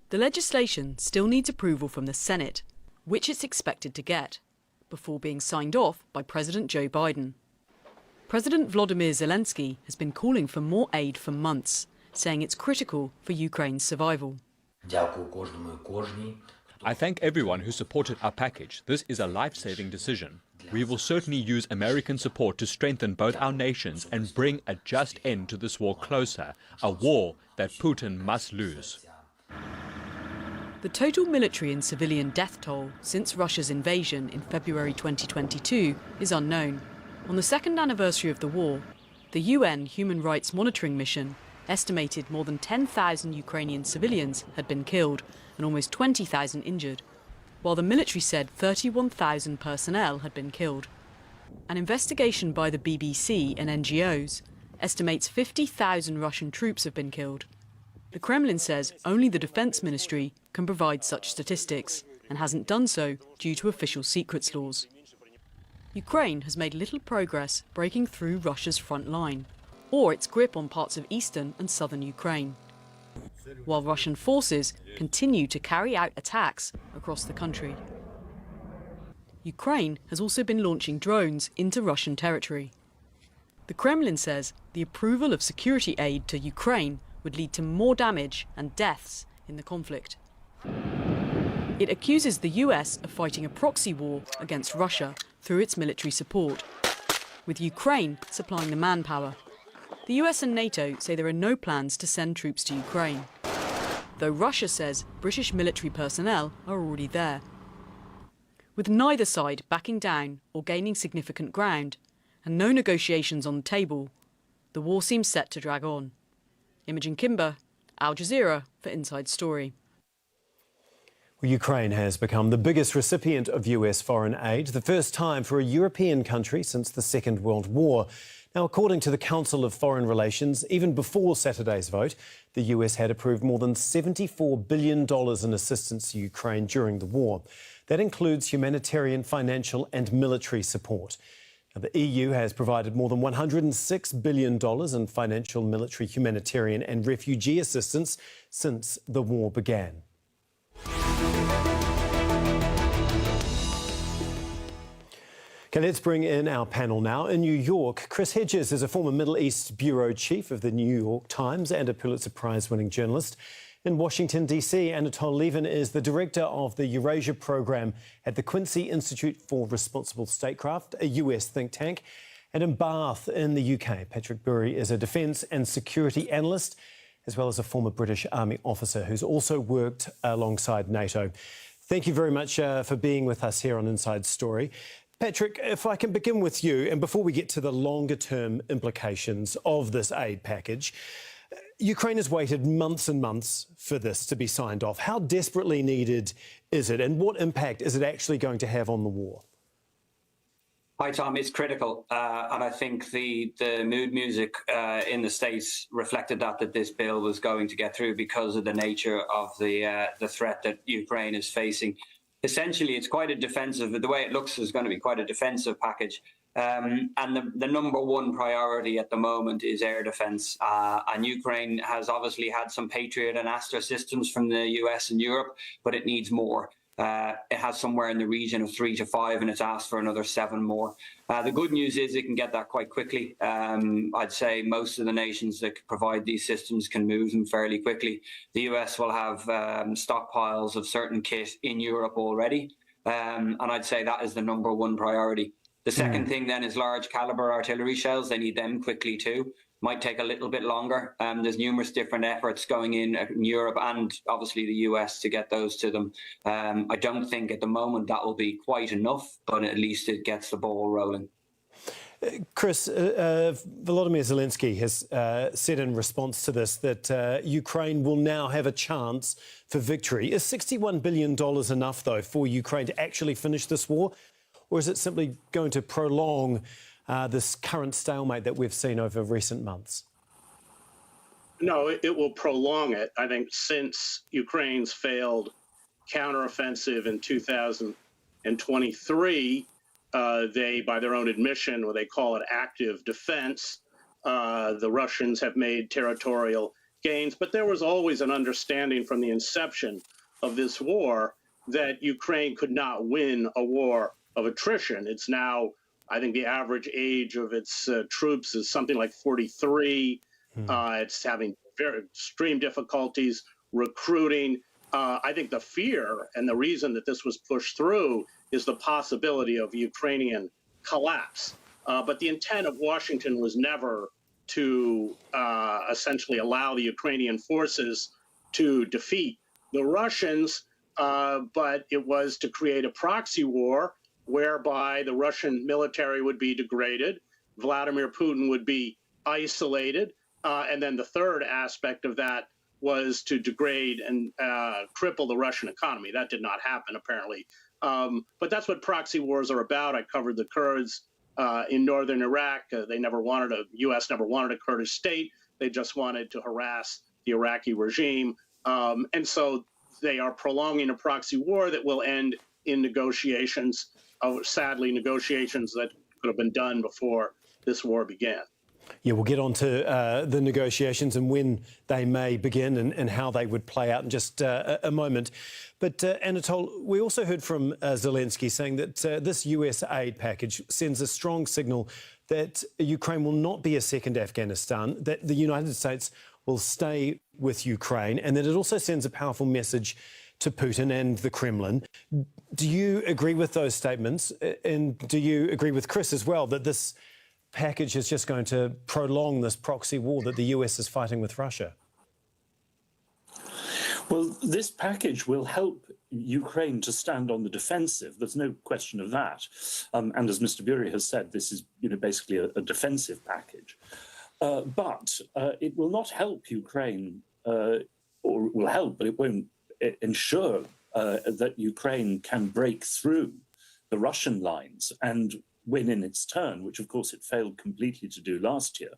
The legislation still needs approval from the Senate, which it's expected to get, before being signed off by President Joe Biden. President Volodymyr Zelensky has been calling for more aid for months, saying it's critical for Ukraine's survival. I thank everyone who supported our package. This is a life-saving decision. We will certainly use American support to strengthen both our nations and bring a just end to this war closer, a war that Putin must lose. The total military and civilian death toll since Russia's invasion in February 2022 is unknown. On the second anniversary of the war, the UN Human Rights Monitoring Mission estimated more than 10,000 Ukrainian civilians had been killed and almost 20,000 injured, while the military said 31,000 personnel had been killed. An investigation by the BBC and NGOs estimates 50,000 Russian troops have been killed. The Kremlin says only the Defence Ministry can provide such statistics and hasn't done so due to official secrets laws. Ukraine has made little progress breaking through Russia's front line or its grip on parts of eastern and southern Ukraine, while Russian forces continue to carry out attacks across the country. Ukraine has also been launching drones into Russian territory. The Kremlin says the approval of security aid to Ukraine would lead to more damage and deaths in the conflict. It accuses the US of fighting a proxy war against Russia through its military support, with Ukraine supplying the manpower. The US and NATO say there are no plans to send troops to Ukraine, though Russia says British military personnel are already there. With neither side backing down or gaining significant ground, and no negotiations on the table, the war seems set to drag on. Imogen Kimber, Al Jazeera for Inside Story. Well, Ukraine has become the biggest recipient of US foreign aid, the first time for a European country since the Second World War. Now, according to the Council of Foreign Relations, even before Saturday's vote, the US had approved more than $74 billion in assistance to Ukraine during the war. That includes humanitarian, financial and military support. The EU has provided more than $106 billion in financial, military, humanitarian and refugee assistance since the war began. Okay, let's bring in our panel now. In New York, Chris Hedges is a former Middle East bureau chief of the New York Times and a Pulitzer Prize-winning journalist. In Washington, D.C., Anatol Levin is the director of the Eurasia program at the Quincy Institute for Responsible Statecraft, a US think tank. And in Bath, in the UK, Patrick Bury is a defence and security analyst, as well as a former British Army officer who's also worked alongside NATO. Thank you very much for being with us here on Inside Story. Patrick, if I can begin with you, and before we get to the longer-term implications of this aid package, Ukraine has waited months and months for this to be signed off. How desperately needed is it, and what impact is it actually going to have on the war? Hi, Tom. It's critical, and I think the mood music in the States reflected that this bill was going to get through because of the nature of the threat that Ukraine is facing. Essentially, it's quite a defensive. The way it looks is going to be quite a defensive package. And the number one priority at the moment is air defense. And Ukraine has obviously had some Patriot and Astra systems from the US and Europe, but it needs more. It has somewhere in the region of 3 to 5, and it's asked for another 7 more. The good news is it can get that quite quickly. I'd say most of the nations that provide these systems can move them fairly quickly. The US will have stockpiles of certain kit in Europe already, and I'd say that is the number one priority. The second thing then is large caliber artillery shells. They need them quickly too. Might take a little bit longer. There's numerous different efforts going in Europe and obviously the US to get those to them. I don't think at the moment that will be quite enough, but at least it gets the ball rolling. Chris, Volodymyr Zelensky has said in response to this that Ukraine will now have a chance for victory. Is $61 billion enough, though, for Ukraine to actually finish this war? Or is it simply going to prolong this current stalemate that we've seen over recent months? No, it will prolong it. I think since Ukraine's failed counteroffensive in 2023, they, by their own admission, or they call it active defense, the Russians have made territorial gains. But there was always an understanding from the inception of this war that Ukraine could not win a war of attrition. It's now, I think the average age of its troops is something like 43. It's having very extreme difficulties recruiting. I think the fear and the reason that this was pushed through is the possibility of Ukrainian collapse. But the intent of Washington was never to essentially allow the Ukrainian forces to defeat the Russians, but it was to create a proxy war whereby the Russian military would be degraded, Vladimir Putin would be isolated, and then the third aspect of that was to degrade and cripple the Russian economy. That did not happen, apparently. But that's what proxy wars are about. I covered the Kurds in northern Iraq. U.S. never wanted a Kurdish state. They just wanted to harass the Iraqi regime. And so they are prolonging a proxy war that will end in negotiations, sadly, negotiations that could have been done before this war began. Yeah, we'll get on to the negotiations and when they may begin and how they would play out in just a moment. But Anatol, we also heard from Zelensky saying that this US aid package sends a strong signal that Ukraine will not be a second Afghanistan, that the United States will stay with Ukraine, and that it also sends a powerful message to Putin and the Kremlin. Do you agree with those statements? And do you agree with Chris as well that this package is just going to prolong this proxy war that the US is fighting with Russia? Well, this package will help Ukraine to stand on the defensive. There's no question of that. And as Mr. Bury has said, this is basically a defensive package. But it will not help Ukraine, or it will help, but it won't ensure that Ukraine can break through the Russian lines and win in its turn, which of course it failed completely to do last year.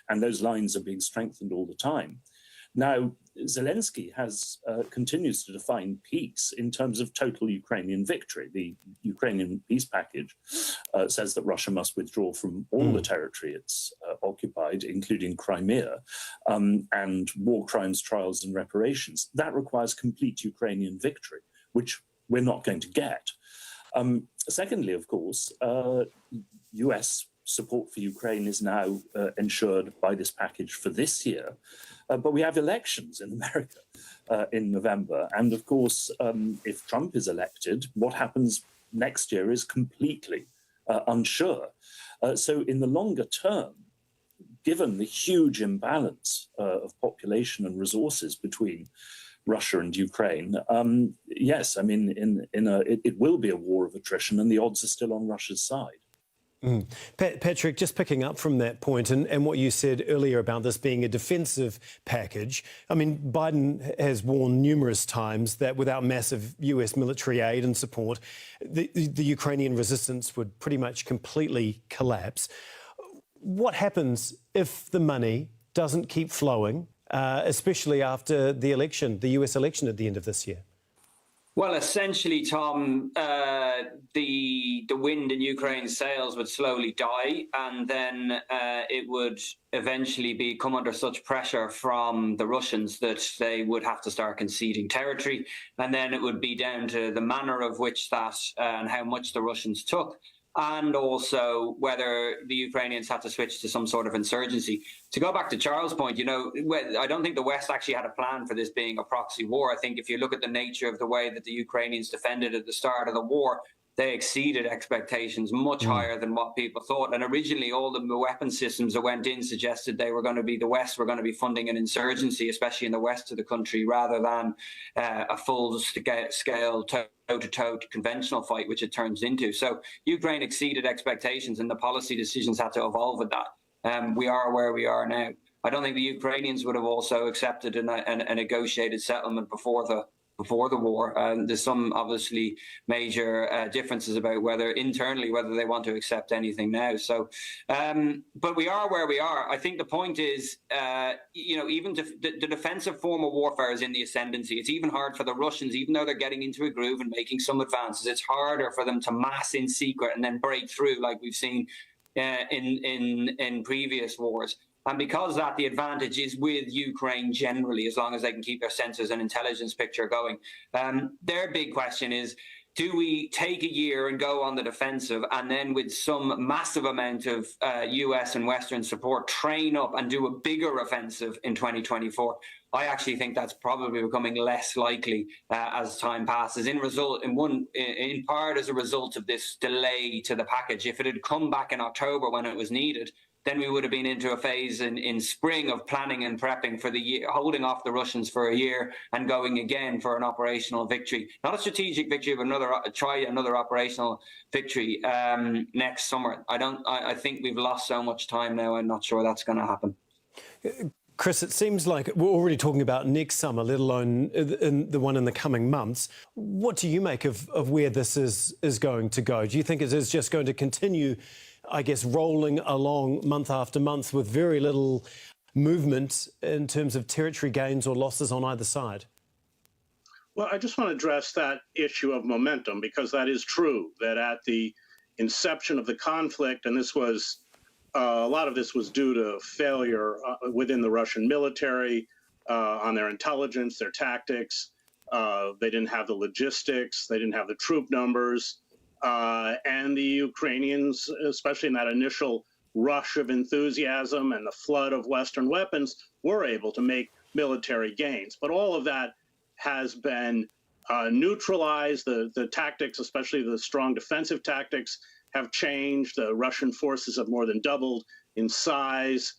And those lines are being strengthened all the time. Now, Zelensky continues to define peace in terms of total Ukrainian victory. The Ukrainian peace package says that Russia must withdraw from all the territory it's occupied, including Crimea, and war crimes trials and reparations. That requires complete Ukrainian victory, which we're not going to get. Secondly, of course, US support for Ukraine is now ensured by this package for this year. But we have elections in America in November. And of course, if Trump is elected, what happens next year is completely unsure. So in the longer term, given the huge imbalance of population and resources between Russia and Ukraine, yes, I mean, it will be a war of attrition, and the odds are still on Russia's side. Patrick, just picking up from that point and what you said earlier about this being a defensive package, I mean, Biden has warned numerous times that without massive US military aid and support, the Ukrainian resistance would pretty much completely collapse. What happens if the money doesn't keep flowing, especially after the election, the US election at the end of this year? Well, essentially, Tom, the wind in Ukraine's sails would slowly die, and then it would eventually come under such pressure from the Russians that they would have to start conceding territory, and then it would be down to the manner of which that and how much the Russians took, and also whether the Ukrainians had to switch to some sort of insurgency. To go back to Charles' point, you know, I don't think the West actually had a plan for this being a proxy war. I think if you look at the nature of the way that the Ukrainians defended at the start of the war, they exceeded expectations much higher than what people thought. And originally, all the weapon systems that went in suggested the West were going to be funding an insurgency, especially in the west of the country, rather than a full-scale toe-to-toe conventional fight, which it turns into. So Ukraine exceeded expectations, and the policy decisions had to evolve with that. We are where we are now. I don't think the Ukrainians would have also accepted a negotiated settlement before the war. There's some obviously major differences about whether they want to accept anything now. So, but we are where we are. I think the point is, even the defensive form of warfare is in the ascendancy. It's even hard for the Russians, even though they're getting into a groove and making some advances. It's harder for them to mass in secret and then break through, like we've seen in previous wars. And because that, the advantage is with Ukraine generally, as long as they can keep their sensors and intelligence picture going. Their big question is, do we take a year and go on the defensive and then with some massive amount of US and Western support train up and do a bigger offensive in 2024? I actually think that's probably becoming less likely as time passes, in part as a result of this delay to the package. If it had come back in October when it was needed, then we would have been into a phase in spring of planning and prepping for the year, holding off the Russians for a year and going again for an operational victory. Not a strategic victory, but another operational victory next summer. I think we've lost so much time now. I'm not sure that's going to happen. Chris, it seems like we're already talking about next summer, let alone the one in the coming months. What do you make of where this is going to go? Do you think it is just going to continue, I guess, rolling along month after month with very little movement in terms of territory gains or losses on either side? Well, I just want to address that issue of momentum, because that is true, that at the inception of the conflict, and this was a lot of this was due to failure within the Russian military on their intelligence, their tactics. They didn't have the logistics. They didn't have the troop numbers. And the Ukrainians, especially in that initial rush of enthusiasm and the flood of Western weapons, were able to make military gains. But all of that has been neutralized. The tactics, especially the strong defensive tactics, have changed. The Russian forces have more than doubled in size.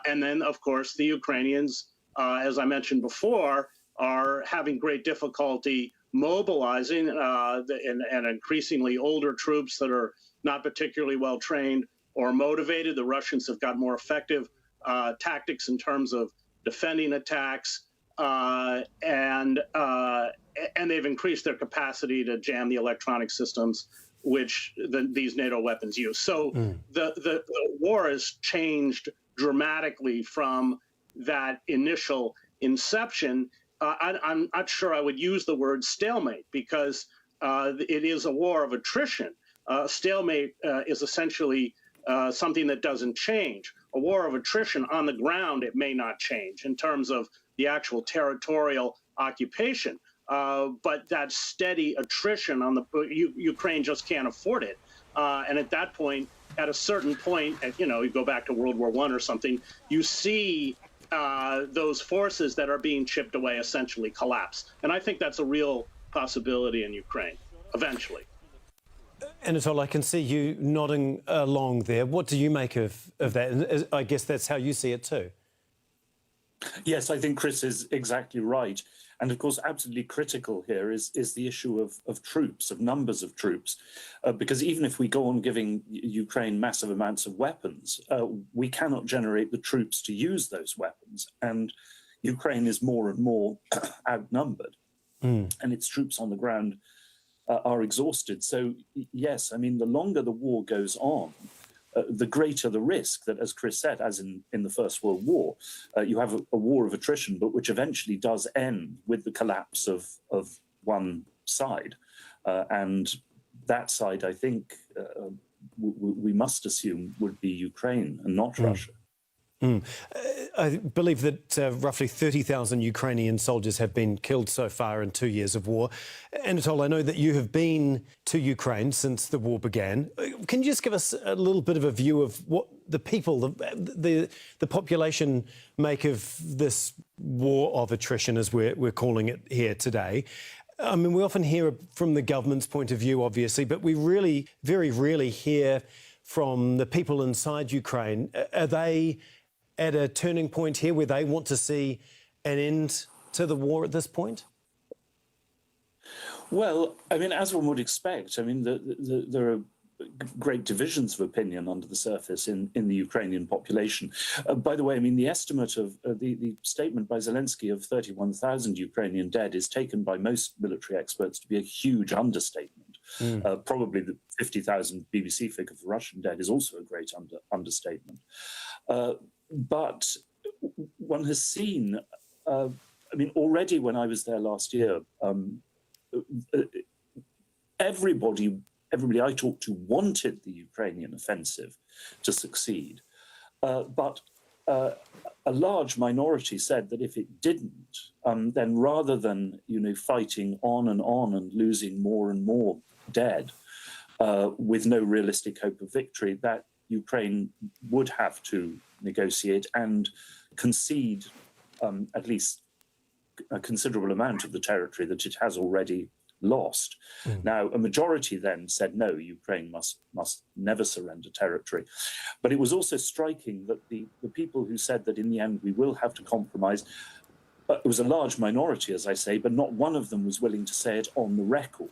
And then, of course, the Ukrainians, as I mentioned before, are having great difficulty mobilizing and increasingly older troops that are not particularly well trained or motivated. The Russians have got more effective tactics in terms of defending attacks, and they've increased their capacity to jam the electronic systems which these NATO weapons use. So the war has changed dramatically from that initial inception, I'm not sure I would use the word stalemate, because it is a war of attrition. Stalemate is essentially something that doesn't change. A war of attrition on the ground, it may not change in terms of the actual territorial occupation. But that steady attrition on the Ukraine just can't afford it. And at that point, at a certain point, you go back to World War I or something, you see those forces that are being chipped away essentially collapse. And I think that's a real possibility in Ukraine, eventually. Anatol, I can see you nodding along there. What do you make of that? And I guess that's how you see it too. Yes, I think Chris is exactly right. And of course, absolutely critical here is the issue of troops, of numbers of troops, because even if we go on giving Ukraine massive amounts of weapons, we cannot generate the troops to use those weapons. And Ukraine is more and more outnumbered, and its troops on the ground are exhausted. So, yes, I mean, the longer the war goes on, the greater the risk that, as Chris said, as in the First World War, you have a war of attrition, but which eventually does end with the collapse of one side. And that side, I think, we must assume would be Ukraine and not Russia. I believe that roughly 30,000 Ukrainian soldiers have been killed so far in 2 years of war. Anatol, I know that you have been to Ukraine since the war began. Can you just give us a little bit of a view of what the people, the population make of this war of attrition, as we're calling it here today? I mean, we often hear from the government's point of view, obviously, but we really, very rarely hear from the people inside Ukraine. Are they at a turning point here where they want to see an end to the war at this point? Well, I mean, as one would expect, I mean, there are great divisions of opinion under the surface in the Ukrainian population. By the way, I mean, the estimate of the statement by Zelensky of 31,000 Ukrainian dead is taken by most military experts to be a huge understatement. Probably the 50,000 BBC figure for Russian dead is also a great understatement. But one has seen, I mean, already when I was there last year, everybody I talked to wanted the Ukrainian offensive to succeed. But a large minority said that if it didn't, then rather than, fighting on and losing more and more dead with no realistic hope of victory, that Ukraine would have to negotiate and concede at least a considerable amount of the territory that it has already lost. Now, a majority then said, no, Ukraine must never surrender territory. But it was also striking that the people who said that in the end we will have to compromise, it was a large minority, as I say, but not one of them was willing to say it on the record.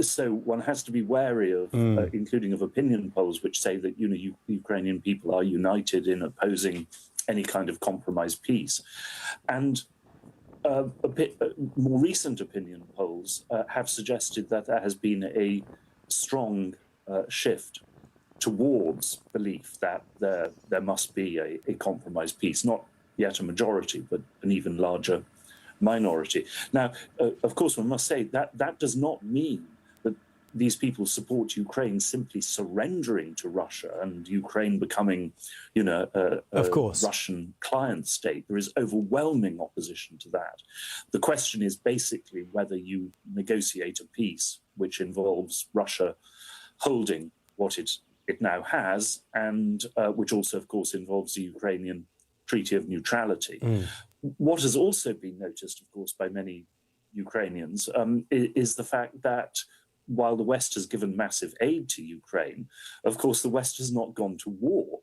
So one has to be wary of, including of opinion polls, which say that Ukrainian people are united in opposing any kind of compromise peace. And more recent opinion polls have suggested that there has been a strong shift towards belief that there must be a compromise peace, not yet a majority, but an even larger minority. Now, of course, one must say that does not mean that these people support Ukraine simply surrendering to Russia and Ukraine becoming, a Russian client state. There is overwhelming opposition to that. The question is basically whether you negotiate a peace which involves Russia holding what it now has, and which also, of course, involves the Ukrainian Treaty of Neutrality. What has also been noticed, of course, by many Ukrainians is the fact that while the West has given massive aid to Ukraine, of course, the West has not gone to war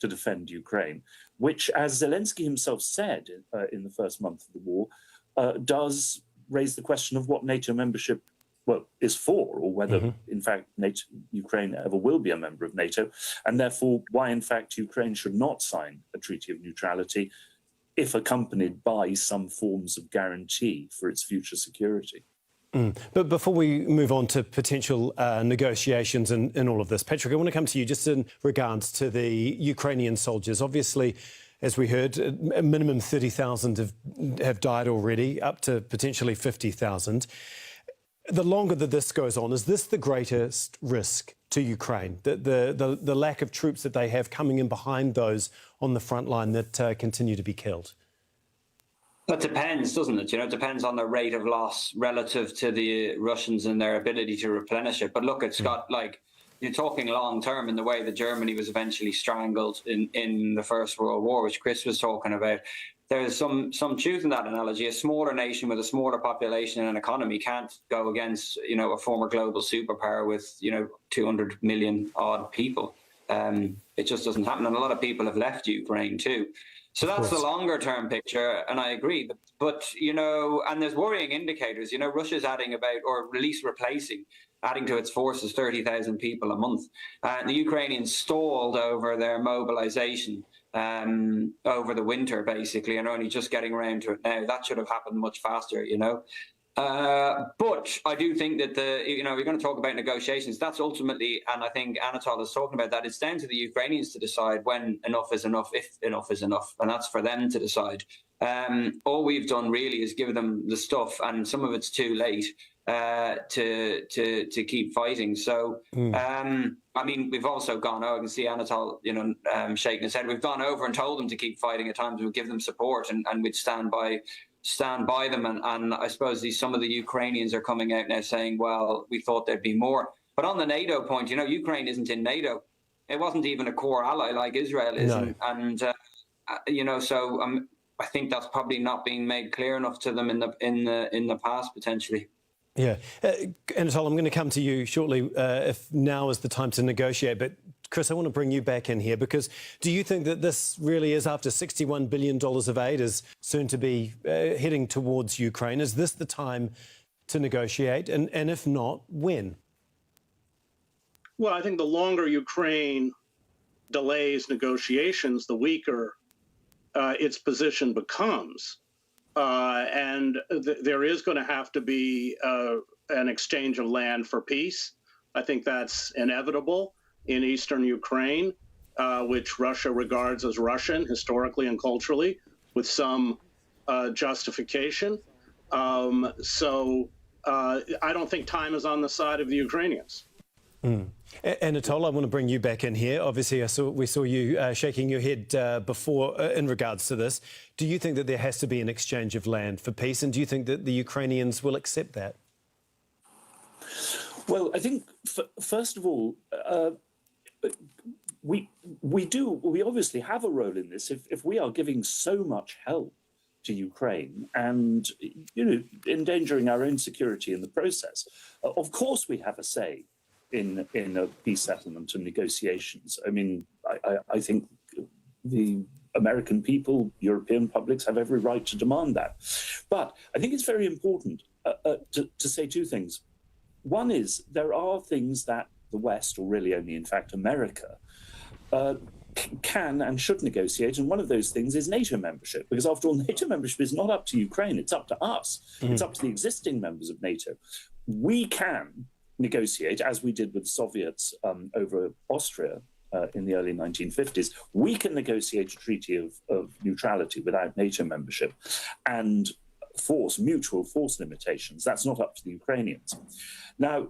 to defend Ukraine, which, as Zelensky himself said in the first month of the war, does raise the question of what NATO membership is for, or whether, in fact, Ukraine ever will be a member of NATO, and therefore why, in fact, Ukraine should not sign a Treaty of Neutrality if accompanied by some forms of guarantee for its future security. But before we move on to potential negotiations and all of this, Patrick, I want to come to you just in regards to the Ukrainian soldiers. Obviously, as we heard, a minimum 30,000 have died already, up to potentially 50,000. The longer that this goes on, is this the greatest risk to Ukraine? The lack of troops that they have coming in behind those on the front line that continue to be killed? That depends, doesn't it? You know, it depends on the rate of loss relative to the Russians and their ability to replenish it. But look, it's got, like, you're talking long term in the way that Germany was eventually strangled in the First World War, which Chris was talking about. There's some truth in that analogy. A smaller nation with a smaller population and economy can't go against, you know, a former global superpower with, you know, 200 million odd people. It just doesn't happen. And a lot of people have left Ukraine too. So that's the longer term picture, and I agree. But, you know, and there's worrying indicators. You know, Russia's adding about, or at least replacing, adding to its forces 30,000 people a month. The Ukrainians stalled over their mobilization over the winter, basically, and only just getting around to it now. That should have happened much faster, you know. But I do think that you're going to talk about negotiations. That's ultimately, and I think Anatol is talking about that, it's down to the Ukrainians to decide when enough is enough, if enough is enough, and that's for them to decide. All we've done really is give them the stuff, and some of it's too late to keep fighting. So, I mean, we've also gone over, I can see Anatol, you know, shaking his head. We've gone over and told them to keep fighting at times. We'd give them support, and we'd stand by them. And I suppose some of the Ukrainians are coming out now saying, well, we thought there'd be more. But on the NATO point, you know, Ukraine isn't in NATO. It wasn't even a core ally like Israel is. No. And you know, so I think that's probably not being made clear enough to them in the past, potentially. Yeah. Anatol, I'm going to come to you shortly if now is the time to negotiate. But Chris, I want to bring you back in here, because do you think that this really is, after $61 billion of aid is soon to be heading towards Ukraine, is this the time to negotiate? And if not, when? Well, I think the longer Ukraine delays negotiations, the weaker its position becomes. And there is going to have to be an exchange of land for peace. I think that's inevitable in eastern Ukraine, which Russia regards as Russian historically and culturally, with some justification. So I don't think time is on the side of the Ukrainians. Anatol, I want to bring you back in here. Obviously, we saw you shaking your head before in regards to this. Do you think that there has to be an exchange of land for peace? And do you think that the Ukrainians will accept that? Well, I think, first of all, we obviously have a role in this. If we are giving so much help to Ukraine and, you know, endangering our own security in the process, of course we have a say in a peace settlement and negotiations. I mean, I think the American people, European publics have every right to demand that. But I think it's very important to say two things. One is there are things that the West, or really only, in fact, America, can and should negotiate. And one of those things is NATO membership, because after all, NATO membership is not up to Ukraine, it's up to us. It's up to the existing members of NATO. We can negotiate, as we did with the Soviets over Austria in the early 1950s. We can negotiate a treaty of neutrality without NATO membership and mutual force limitations. That's not up to the Ukrainians. Now,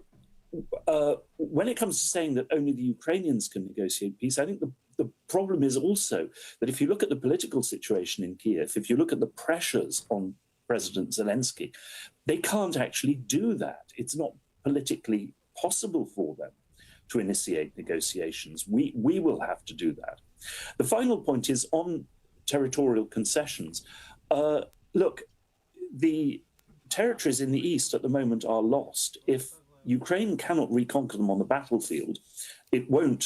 when it comes to saying that only the Ukrainians can negotiate peace, I think the problem is also that if you look at the political situation in Kiev, if you look at the pressures on President Zelensky, they can't actually do that. It's not politically possible for them to initiate negotiations. We will have to do that. The final point is on territorial concessions. Look, the territories in the east at the moment are lost. If Ukraine cannot reconquer them on the battlefield, it won't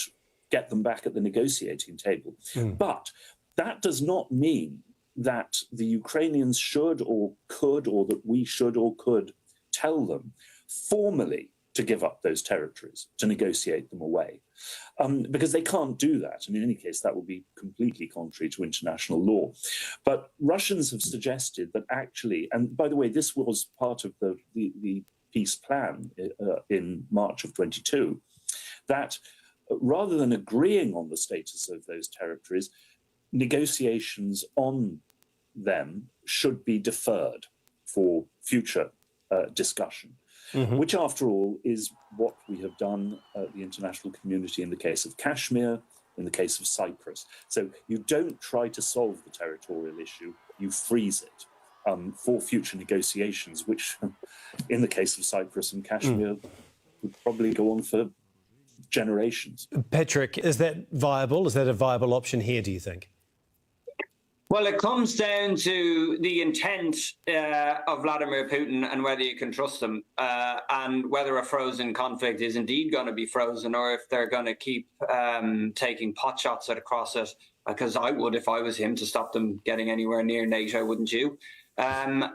get them back at the negotiating table. But that does not mean that the Ukrainians should or could, or that we should or could tell them formally to give up those territories, to negotiate them away, because they can't do that. And in any case, that would be completely contrary to international law. But Russians have suggested that actually, and by the way, this was part of the peace plan in March of 22, that rather than agreeing on the status of those territories, negotiations on them should be deferred for future discussion, which, after all, is what we have done the international community in the case of Kashmir, in the case of Cyprus. So you don't try to solve the territorial issue, you freeze it for future negotiations, which, in the case of Cyprus and Kashmir, would probably go on for generations. Patrick, is that viable? Is that a viable option here, do you think? Well, it comes down to the intent of Vladimir Putin and whether you can trust him, and whether a frozen conflict is indeed going to be frozen, or if they're going to keep taking potshots across it, because I would if I was him, to stop them getting anywhere near NATO, wouldn't you? So,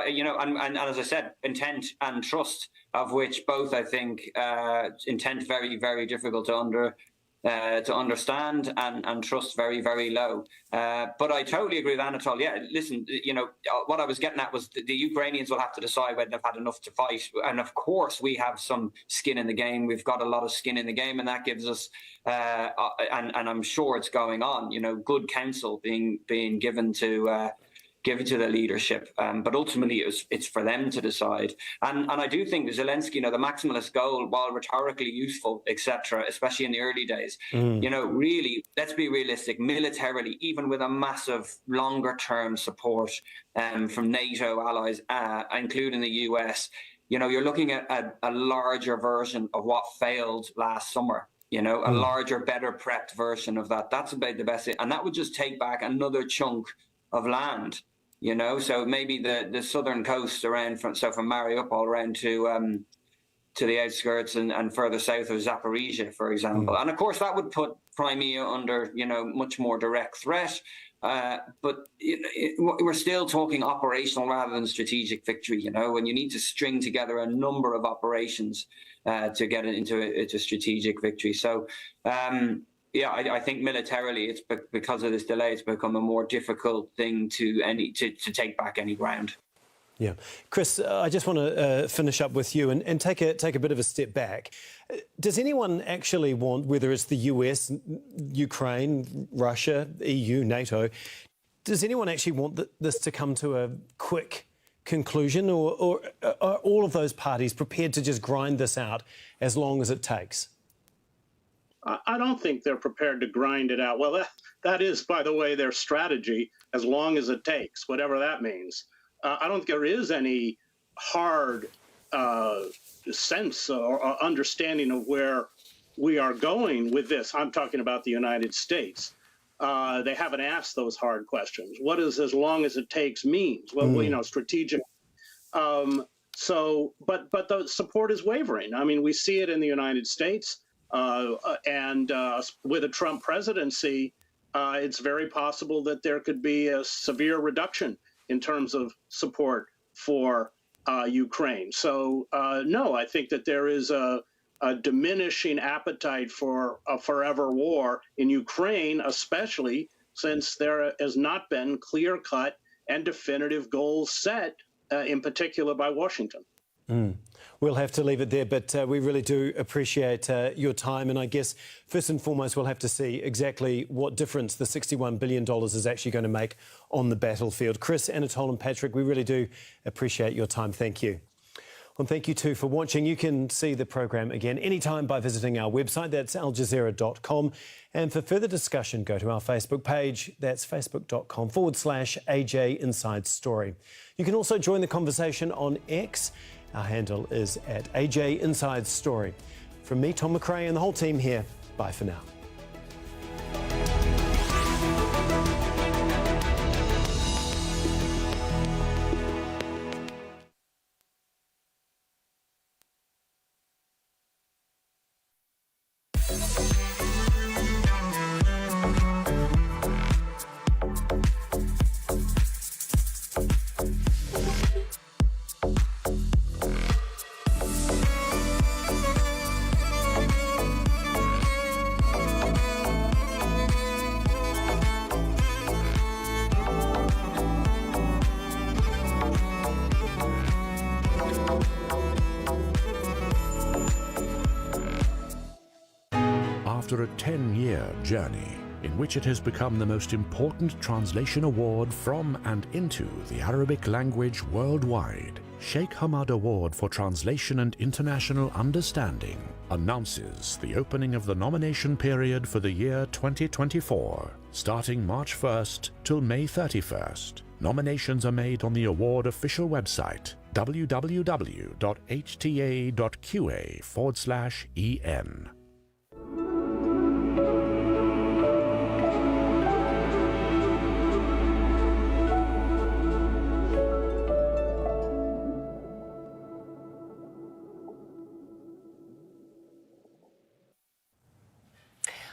you know, and as I said, intent and trust, of which both, I think, intent very, very difficult to understand, and trust very, very low. But I totally agree with Anatol. Yeah, listen, you know, what I was getting at was the Ukrainians will have to decide whether they've had enough to fight. And of course, we have some skin in the game. We've got a lot of skin in the game, and that gives us, and I'm sure it's going on, you know, good counsel being given to the leadership, but ultimately it's for them to decide. And I do think Zelensky, you know, the maximalist goal, while rhetorically useful, etc., especially in the early days, you know, really, let's be realistic, militarily, even with a massive longer-term support from NATO allies, including the US, you know, you're looking at a larger version of what failed last summer. You know, a larger, better prepped version of that. That's about the best, and that would just take back another chunk of land. You know, so maybe the southern coast around from Mariupol around to the outskirts and further south of Zaporizhia, for example. And of course, that would put Crimea under, you know, much more direct threat. But we're still talking operational rather than strategic victory, you know, and you need to string together a number of operations to get it into a strategic victory. So, yeah, I think militarily, it's because of this delay, it's become a more difficult thing to take back any ground. Yeah, Chris, I just want to finish up with you and take a bit of a step back. Does anyone actually want, whether it's the US, Ukraine, Russia, EU, NATO, does anyone actually want this to come to a quick conclusion, or are all of those parties prepared to just grind this out as long as it takes? I don't think they're prepared to grind it out. Well, that is, by the way, their strategy, as long as it takes, whatever that means. I don't think there is any hard sense or understanding of where we are going with this. I'm talking about the United States. They haven't asked those hard questions. What does as long as it takes means? Well, you know, strategic. So, but the support is wavering. I mean, we see it in the United States. And with a Trump presidency, it's very possible that there could be a severe reduction in terms of support for Ukraine. So, no, I think that there is a diminishing appetite for a forever war in Ukraine, especially since there has not been clear-cut and definitive goals set, in particular by Washington. We'll have to leave it there, but we really do appreciate your time. And I guess, first and foremost, we'll have to see exactly what difference the $61 billion is actually going to make on the battlefield. Chris, Anatol and Patrick, we really do appreciate your time. Thank you. And thank you too for watching. You can see the program again anytime by visiting our website. That's aljazeera.com. And for further discussion, go to our Facebook page. That's facebook.com/AJ Inside Story. You can also join the conversation on X. Our handle is at AJ Inside Story. From me, Tom McRae, and the whole team here, bye for now. After a 10-year journey, in which it has become the most important translation award from and into the Arabic language worldwide. Sheikh Hamad Award for Translation and International Understanding announces the opening of the nomination period for the year 2024, starting March 1st till May 31st. Nominations are made on the award official website, www.hta.qa/en.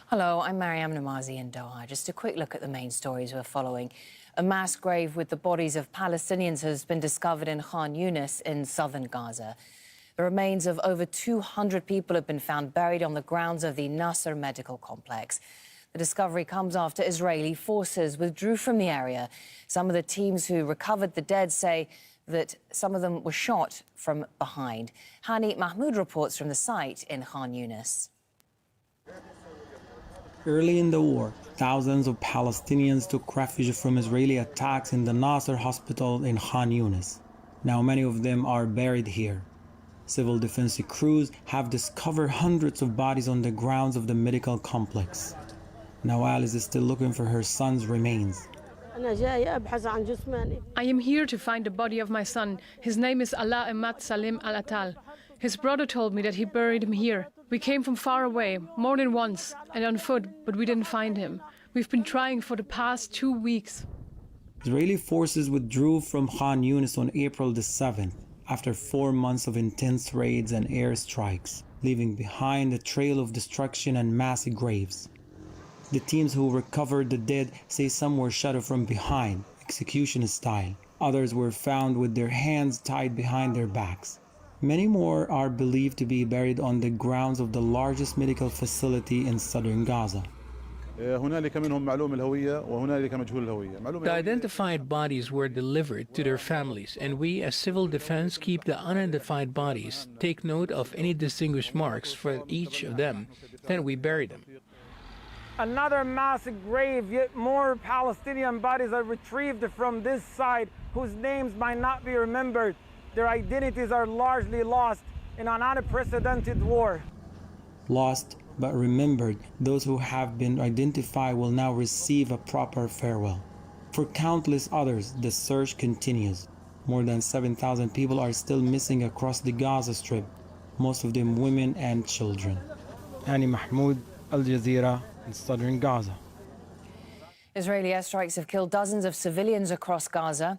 Hello, I'm Mariam Namazi in Doha. Just a quick look at the main stories we're following. A mass grave with the bodies of Palestinians has been discovered in Khan Yunis in southern Gaza. The remains of over 200 people have been found buried on the grounds of the Nasser medical complex. The discovery comes after Israeli forces withdrew from the area. Some of the teams who recovered the dead say that some of them were shot from behind. Hani Mahmoud reports from the site in Khan Yunis. Early in the war, thousands of Palestinians took refuge from Israeli attacks in the Nasser hospital in Khan Yunis. Now many of them are buried here. Civil defense crews have discovered hundreds of bodies on the grounds of the medical complex. Nawal is still looking for her son's remains. I am here to find the body of my son. His name is Ala Emad Salim Al-Atal. His brother told me that he buried him here. We came from far away, more than once, and on foot, but we didn't find him. We've been trying for the past 2 weeks. Israeli forces withdrew from Khan Yunis on April the 7th, after 4 months of intense raids and airstrikes, leaving behind a trail of destruction and mass graves. The teams who recovered the dead say some were shot from behind, execution style. Others were found with their hands tied behind their backs. Many more are believed to be buried on the grounds of the largest medical facility in southern Gaza. The identified bodies were delivered to their families, and we as civil defense keep the unidentified bodies, take note of any distinguished marks for each of them, then we bury them. Another mass grave, yet more Palestinian bodies are retrieved from this side, whose names might not be remembered. Their identities are largely lost in an unprecedented war. Lost but remembered, those who have been identified will now receive a proper farewell. For countless others, the search continues. More than 7,000 people are still missing across the Gaza Strip, most of them women and children. Hani Mahmoud, Al Jazeera, in southern Gaza. Israeli airstrikes have killed dozens of civilians across Gaza.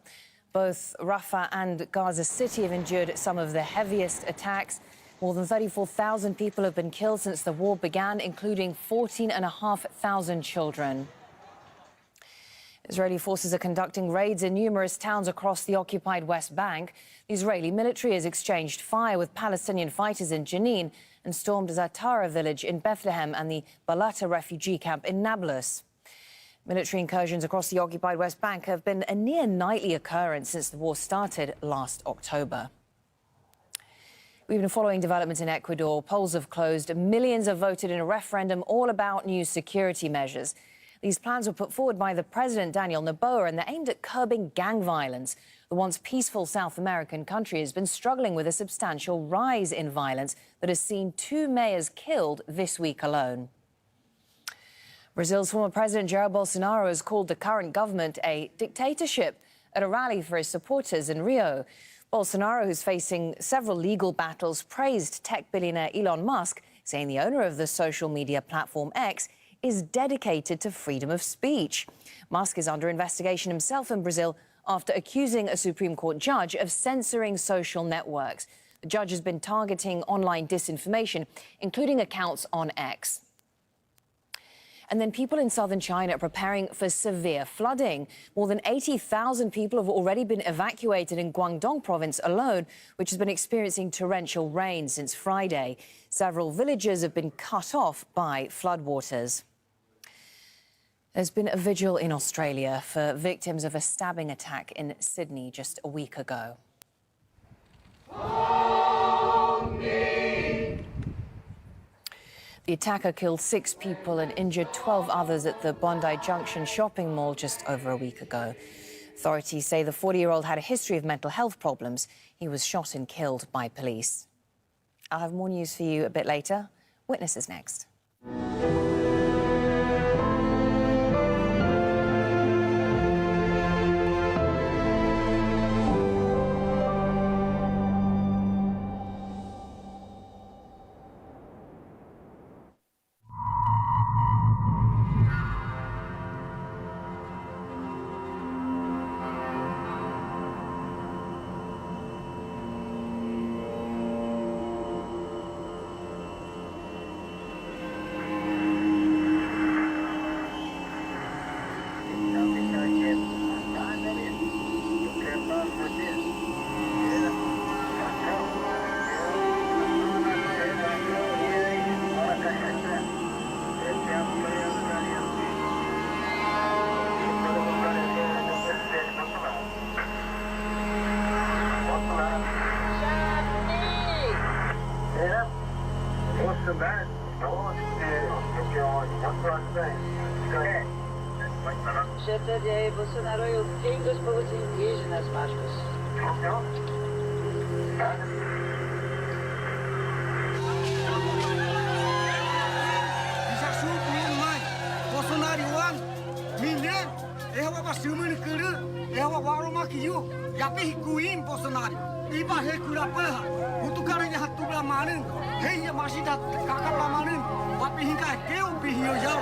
Both Rafah and Gaza City have endured some of the heaviest attacks. More than 34,000 people have been killed since the war began, including 14,500 children. Israeli forces are conducting raids in numerous towns across the occupied West Bank. The Israeli military has exchanged fire with Palestinian fighters in Jenin and stormed Zatara village in Bethlehem and the Balata refugee camp in Nablus. Military incursions across the occupied West Bank have been a near-nightly occurrence since the war started last October. We've been following developments in Ecuador. Polls have closed. Millions have voted in a referendum all about new security measures. These plans were put forward by the president, Daniel Noboa, and they're aimed at curbing gang violence. The once peaceful South American country has been struggling with a substantial rise in violence that has seen 2 mayors killed this week alone. Brazil's former president, Jair Bolsonaro, has called the current government a dictatorship at a rally for his supporters in Rio. Bolsonaro, who's facing several legal battles, praised tech billionaire Elon Musk, saying the owner of the social media platform X is dedicated to freedom of speech. Musk is under investigation himself in Brazil after accusing a Supreme Court judge of censoring social networks. The judge has been targeting online disinformation, including accounts on X. And then people in southern China are preparing for severe flooding. More than 80,000 people have already been evacuated in Guangdong province alone, which has been experiencing torrential rain since Friday. Several villages have been cut off by floodwaters. There's been a vigil in Australia for victims of a stabbing attack in Sydney just a week ago. The attacker killed 6 people and injured 12 others at the Bondi Junction shopping mall just over a week ago. Authorities say the 40-year-old had a history of mental health problems. He was shot and killed by police. I'll have more news for you a bit later. Witnesses next. Bolsonaro é o rei dos povos indígenas, Marcos. Bolsonaro minha é uma vacina que é uma warma que eu já percuim Bolsonaro e barrei cura perra o tu cara já tu lá manen rei mas já kakak lá manen vai pingar que o birrio já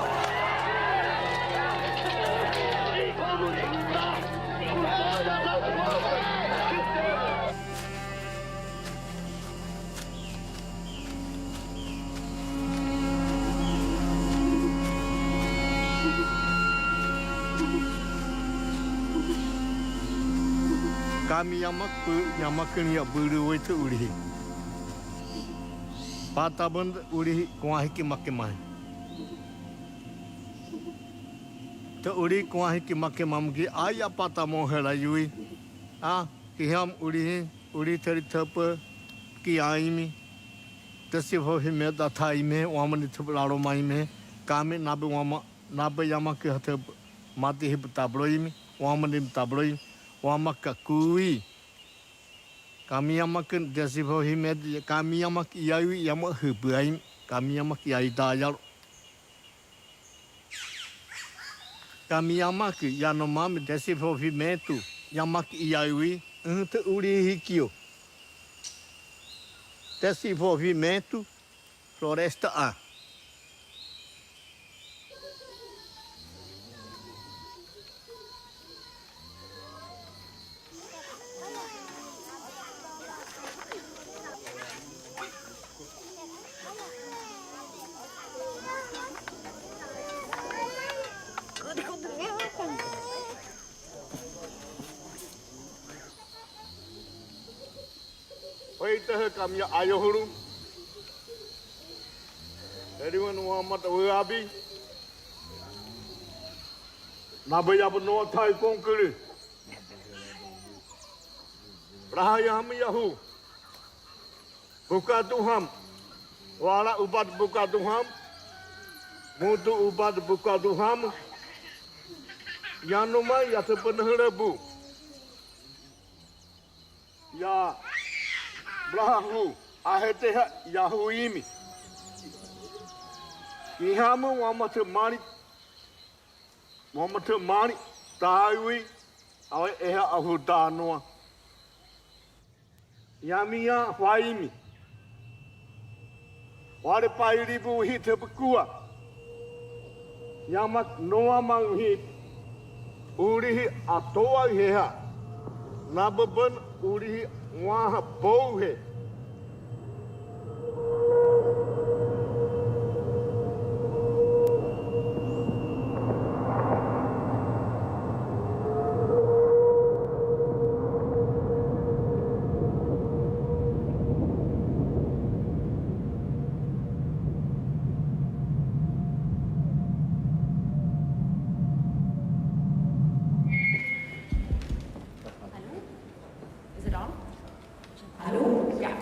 Kami yamak ni buru itu uli. Pataban uli kuahi ki makemai. Te uli kuahi ki makemam ki ayah pata mohela yui. Kiham uli teri tepe ki aimi. Tesi hohi me datai me wamani tepe laro mai me. Kami nabe yamak ki hate mati hip tabloimi wamani tabloimi. Wamaka kui kami yamak desivo himed kami yamak iai yamak hubaim kami yamak iai dayal kami yamak yanomam desivo himetu yamak iai te uri hikio desivo himetu floresta a kami ayo huru. Everyone Muhammad Wahabi. Nabaya beno thai pongkuri. Rahayam Yahu. Buka Tuham. Wala ubat buka Tuham. Mutu ubat buka Tuham. Yanuma yatepenhrebu. Ya Blahu, aheteha Yahuimi. Ihamu wamatu mani, tawi, awe eha ahudanoa. Yamia Waimi. Ware pairibu hitepukua. Yamak noa manghit. Urihi atoa heha. Nababan urihi Waha bohe. Is it on? Hello? Yeah.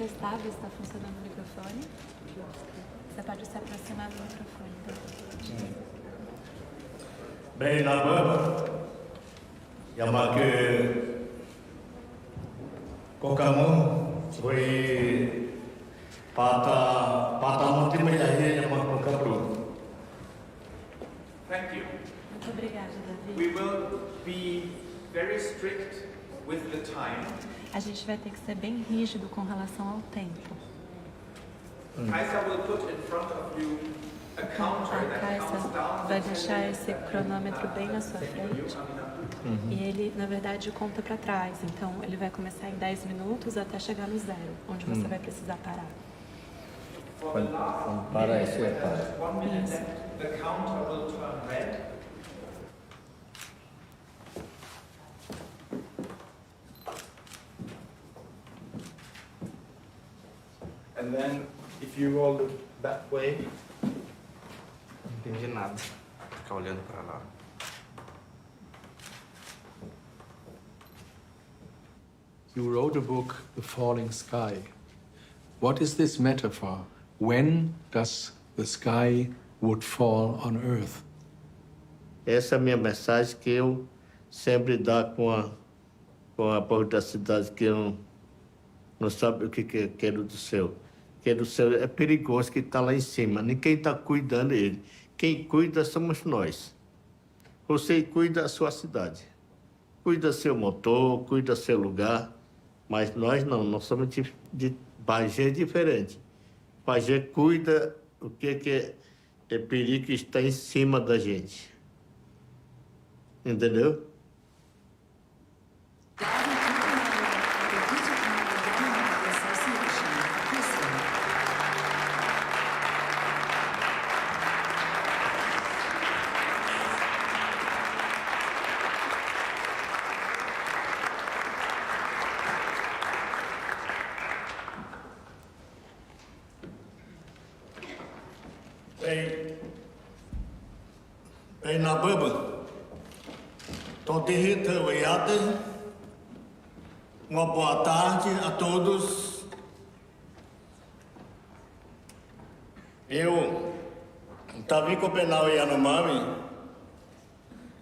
testar, ver se está funcionando o microfone. Você pode se aproximar do microfone. Bem, na baba, que Kokamu, foi pata muito melhor Kokapru. Thank you. Muito obrigada, Davi. We will be very strict with the time. A gente vai ter que ser bem rígido com relação ao tempo. Kaiser will put in front of you a counter that counts down. Vai deixar esse cronômetro bem na sua frente. E ele, na verdade, conta para trás. Então, ele vai começar em 10 minutos até chegar no 0, onde você vai precisar parar. Para isso é Isso. The counter will turn red. And then, if you all look that way, não entendi nada. Ficar olhando para lá. You wrote a book, The Falling Sky. What is this metaphor? When does the sky would fall on Earth? Essa é a minha mensagem que eu sempre dou com a povo da cidade que não sabe o que quero do céu. Que do céu é perigoso que está lá em cima. Ninguém está cuidando dele. Quem cuida somos nós. Você cuida da sua cidade. Cuida seu motor, cuida seu lugar. Mas nós não, nós somos de Bagé diferente. Bagé cuida o que é perigo que está em cima da gente. Entendeu? Bem na baba, uma boa tarde a todos. Eu estava em Copenau Yanomami.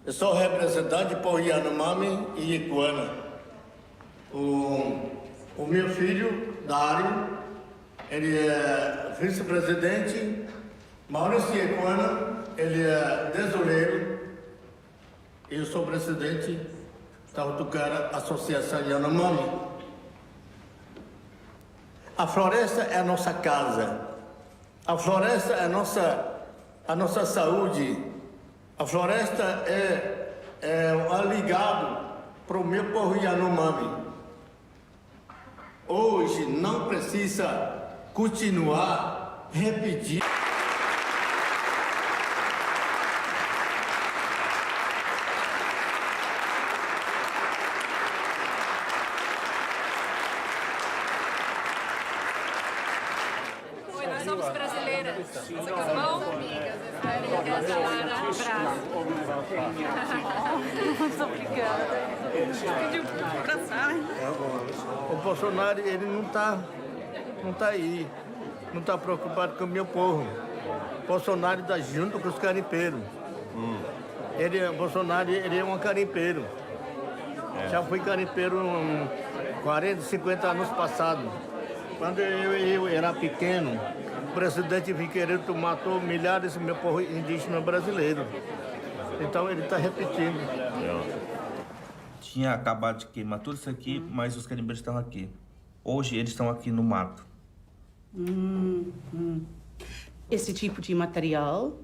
Eu sou representante por Yanomami e Iguana. O meu filho, Dário, ele é vice-presidente. Maurício Iguana, ele é tesoureiro. Eu sou presidente da Autocara Associação Yanomami. A floresta é a nossa casa. A floresta é a nossa saúde. A floresta é um ligado para o meu povo Yanomami. Hoje não precisa continuar repetir. Nós somos brasileiras. Você quer mão? Muito obrigada. Pediu para abraçar. O Bolsonaro, ele não tá aí. Não está preocupado com o meu povo. O Bolsonaro está junto com os carimpeiros. Bolsonaro, ele é um carimpeiro. Já fui carimpeiro 40, 50 anos passados. Quando eu era pequeno, o presidente Figueiredo matou milhares do meu povo indígena brasileiro. Então ele está repetindo. Tinha acabado de queimar tudo isso aqui, mas os carimbeiros estão aqui. Hoje eles estão aqui no mato. Esse tipo de material,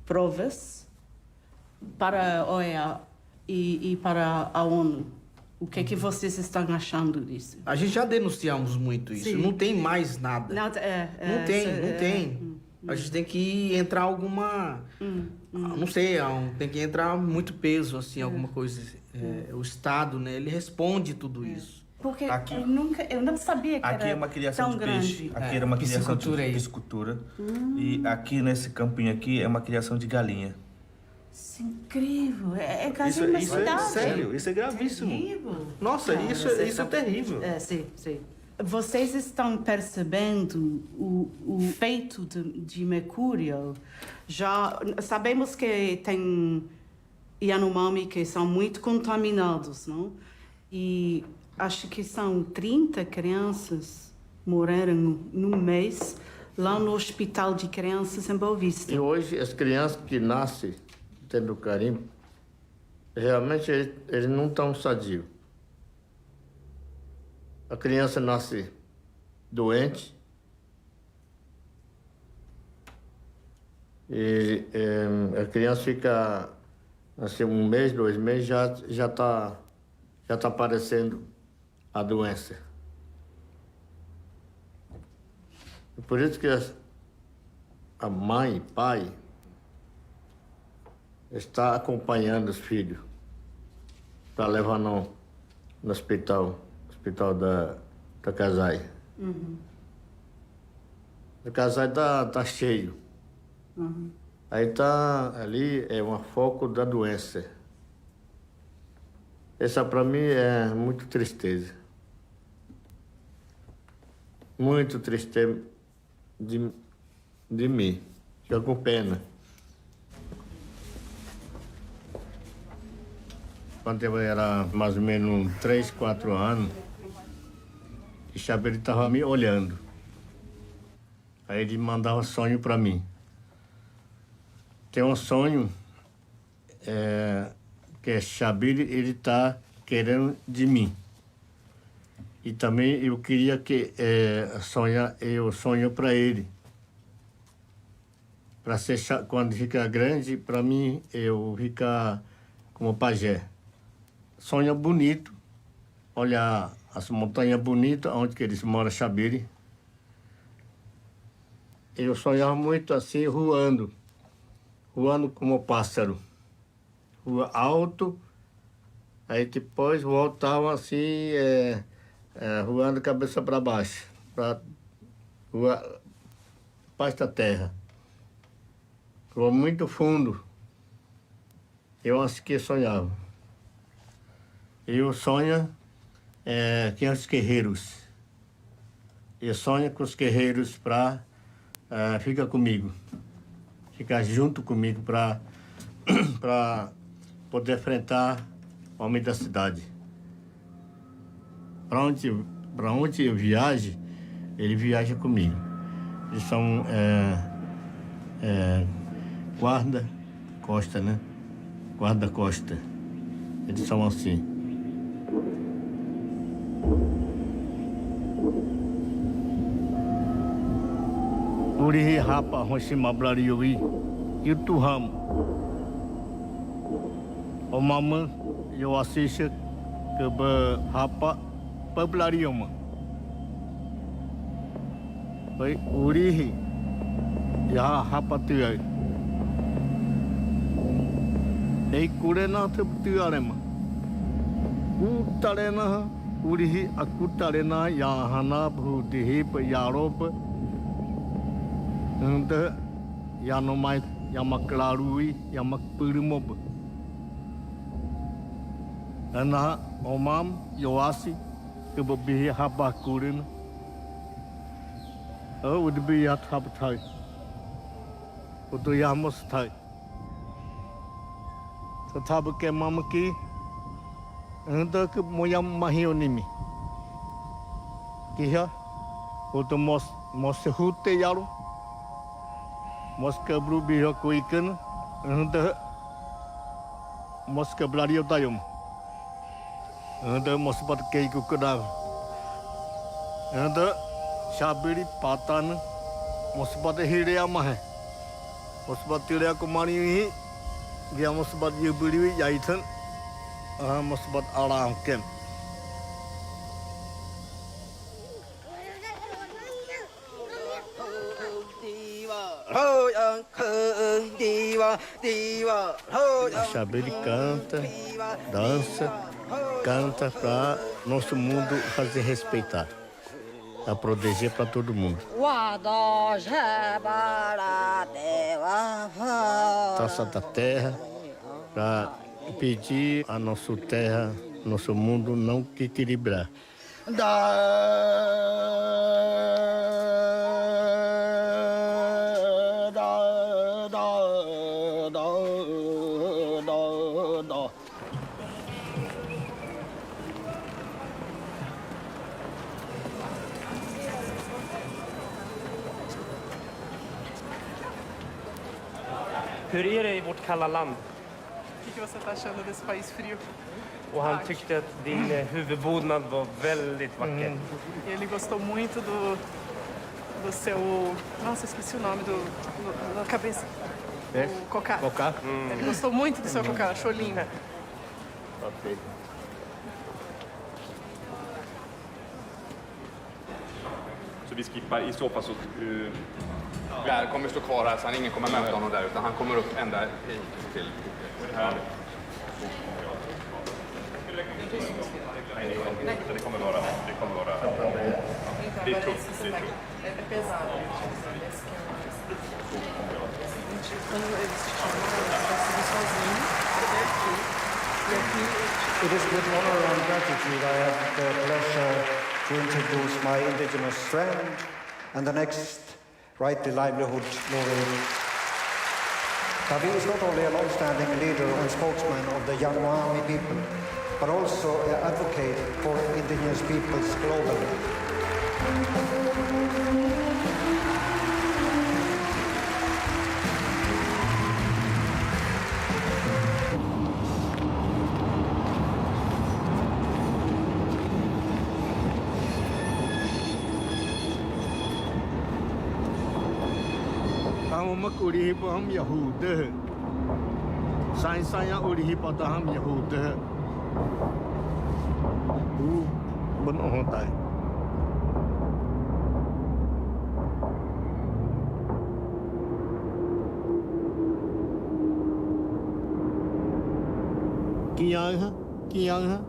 provas para a OEA e para a ONU. O que é que vocês estão achando disso? A gente já denunciamos muito isso. Sim. Não tem mais nada. Não tem. A gente tem que entrar alguma... Não sei, tem que entrar muito peso, assim, alguma coisa. O Estado, né? Ele responde tudo isso. Porque aqui, eu não sabia que aqui era é uma criação tão de grande. peixe. Aqui era uma criação de piscicultura. E aqui nesse campinho aqui é uma criação de galinha. Isso é incrível. É quase uma cidade. Sério, isso é gravíssimo. Terrível. Nossa, isso é terrível. Sim. Vocês estão percebendo o efeito de Mercúrio? Já sabemos que tem Yanomami que são muito contaminados, não? E acho que são 30 crianças morreram num mês lá no Hospital de Crianças em Boa Vista. E hoje as crianças que nascem tendo carimbo, realmente eles não estão sadios. A criança nasce doente e a criança fica assim, 1 mês, 2 meses, já tá aparecendo a doença. Por isso que a mãe e pai está acompanhando os filhos para levar no hospital da Casai. Uhum. O Casai tá cheio. Uhum. Aí tá ali, é um foco da doença. Essa para mim é muito tristeza. Muito tristeza de mim. Fico com pena. Quando eu era mais ou menos 3, 4 anos, o Xavier estava me olhando. Aí ele mandava sonho para mim. Tem um sonho que Xavier ele está querendo de mim. E também eu queria que eu sonho para ele. Para ser quando ficar grande, para mim eu ficar como pajé. Sonho bonito, olhar as montanhas bonitas, onde que eles moram, Xabiri. Eu sonhava muito assim, voando como pássaro. Rua alto, aí depois voltava assim, voando cabeça para baixo, para rua baixo da terra. Rua muito fundo. Eu acho que sonhava. Eu sonho com os guerreiros. Eu sonho com os guerreiros para ficar comigo. Ficar junto comigo para poder enfrentar o homem da cidade. Para onde eu viaje, ele viaja comigo. Eles são guarda-costa, né? Guarda-costa. Eles são assim. Uri rapa hoshima blariui yutuham. O mama eu assisto que rapa pablariuma. Oi uri ya rapa tuai. Ei kurena tuarema. Utarena uri akutarena ya hana bhutihipa yaropa. Anda Yanomai Yamaklarui Yamakpurimob. Ana Omam Yoasi Kubabi Habakurin. Oh, would be at Habatai. Utuyamos Tai. The Tabuke Mamaki and the Moyam Mahionimi. Kiha, Utomos Mosehute Yaro. Mosca Blubio Quicken and the Mosca Bladio Dium and the Mosbat Cake Kudav and the Shabiri Patan Mosbat Hiria Mahe Mosbatilia Kumani Giamosbat Yuburi Yaitan Mosbat Alam Kem. Xabiri canta, dança, canta para nosso mundo fazer respeitar, a proteger para todo mundo. Taça da terra, para pedir a nossa terra, nosso mundo não equilibrar. Hur är det i vårt kalla land? O que você está achando desse país frio? Och han tyckte att din huvudbonad var väldigt vacker. Ele gostou muito do seu... Nossa, esqueci o nome da cabeça. O cocá. Cocá? Ele gostou muito do seu cocá, achou lindo. Okay. Så vi skippar i så fall så... Blair kommer stå kvar här så ingen kommer möta honom där utan han kommer upp ända hit till här. Det kommer vara... Det är tufft. É pesado. Quando eles te chamaram, você vai seguir sozinho, até aqui. E aqui... It is with honor and gratitude I have the pleasure to introduce my indigenous friend and the next Right to Livelihood laureate. Tavi is not only a long-standing leader and spokesman of the Yanomami people, but also an advocate for indigenous peoples globally. Mak urihi paham Yahudah. Saya urihi pataham Yahudah. Benar hotai. Kiang ha.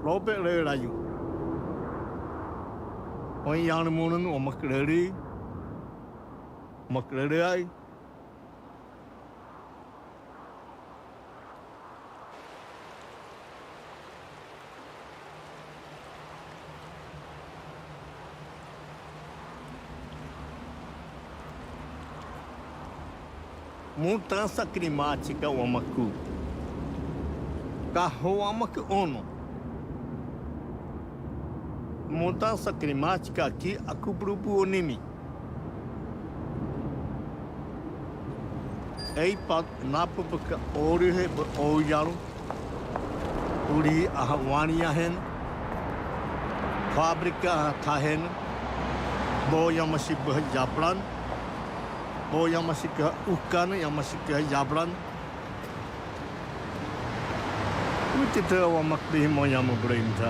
Robert le layu. Oi yang munun omak leri. Makleriai. Mudança climática o amaku. Carro amaku ono. Mudança climática aqui a kubrubu onimi. Ei pat napa baka orihe ba oyaru uri ahwania hen fábrica tahen boya masih jablan boya masih ukan yang masih jablan utita wa makdi moya mabrinta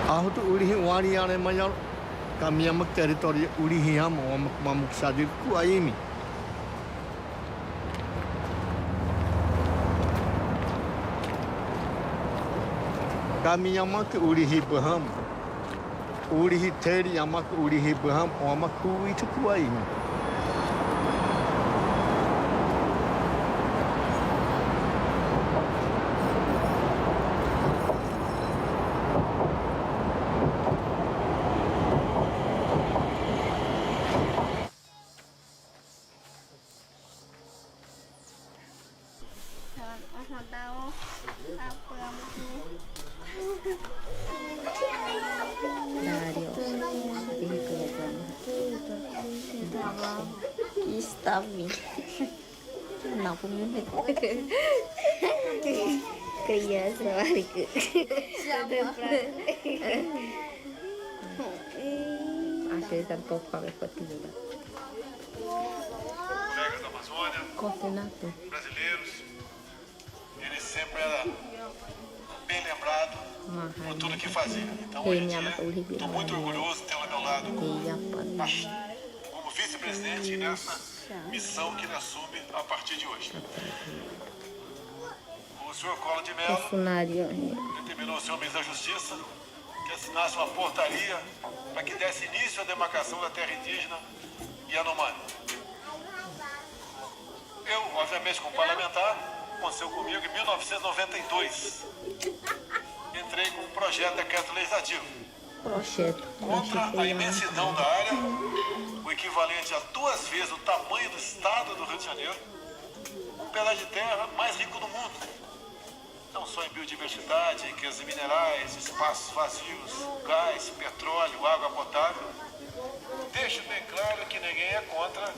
ahu tu uri wania ne mayar kami amak teritori urihiyam o amak mamuk sadir ku aimi. Kami amak urihi baham. Urihi teri amak urihi baham o amak ku itu ku aimi. Istavi. Não, por mim. Criança, marica. Achei que tô com a fotinha. Colegas da Amazônia, brasileiros, ele sempre era bem lembrado por tudo que fazia. Então, hoje em dia, estou muito orgulhoso de tê-lo ao meu lado como vice-presidente nessa missão que ele assume a partir de hoje. O senhor Collor de Mello determinou ao senhor ministro da Justiça que assinasse uma portaria para que desse início à demarcação da terra indígena Yanomami. Eu, obviamente, como parlamentar, aconteceu comigo em 1992. Entrei com um projeto de decreto legislativo contra a imensidão da área, o equivalente a 2 vezes o tamanho do estado do Rio de Janeiro, um pedaço de terra mais rico do mundo. Não só em biodiversidade, riquezas minerais, espaços vazios, gás, petróleo, água potável. Deixo bem claro que ninguém é contra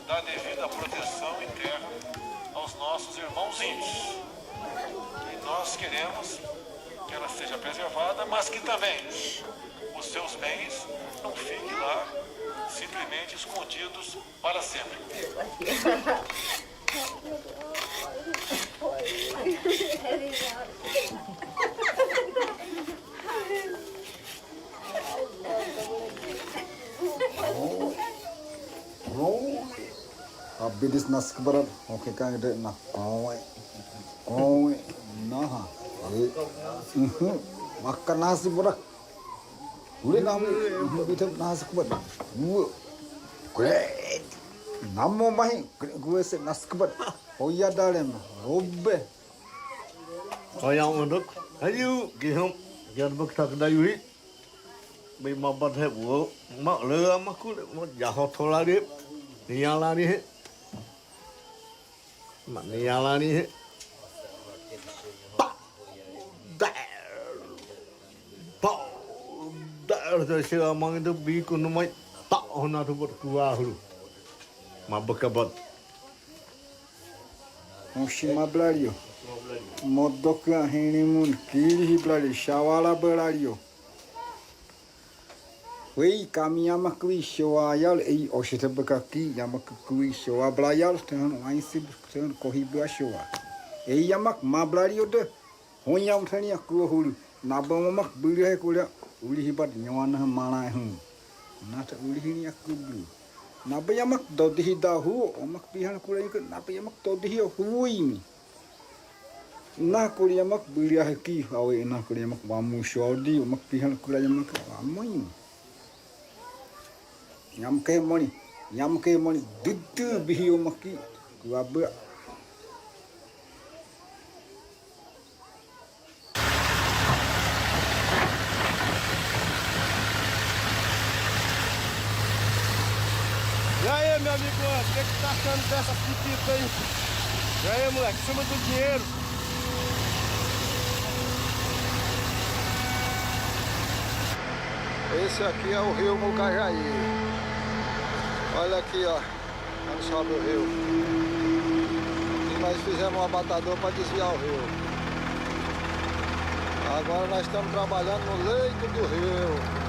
dar devida proteção em terra aos nossos irmãos índios. E nós queremos que ela seja preservada, mas que também os seus bens não fiquem lá simplesmente escondidos para sempre. Abidis nas kebarat, oke kan ada nak kau nah, makan nasi berak, boleh kamu bisa nasi kebat, great, namo mahi, gue se nasi kebat, oh ya dalam, robbe, oh yang untuk, ayo kita jangan berkata dayui, memang berhak buat, mak leh aku jahat thola dia, niala ni. Mak niala ni pak dar tu saya amang itu bikin nomai tak hona tu buat kuah dulu mak berkabat Oshima blario modok yang mun kiri blario shawala blario wei kami yamak kui shoayal ei oshita bekaki yamak kui shoa blayal tehan aisib tehan kohibua shoa ei yamak mablario de honyam thani aku hulu nabamak buli kulia uli hibat nyawana mana hu nata uli hini aku bulu naba yamak dodhi dahu omak pihan kulia ke naba yamak dodhi hui mi na kulia yamak buli haki awe na kulia yamak bamu shodi omak pihan kulia yamak amoi Nyam ke moni, dudu bihiyo maki, kuaba. E aí, meu amigo, o que você tá achando dessa fitita aí? E aí, moleque, chama do dinheiro. Esse aqui é o rio Mucajaí. Olha aqui, ó, onde sobe o rio. E nós fizemos um abatador para desviar o rio. Agora nós estamos trabalhando no leito do rio.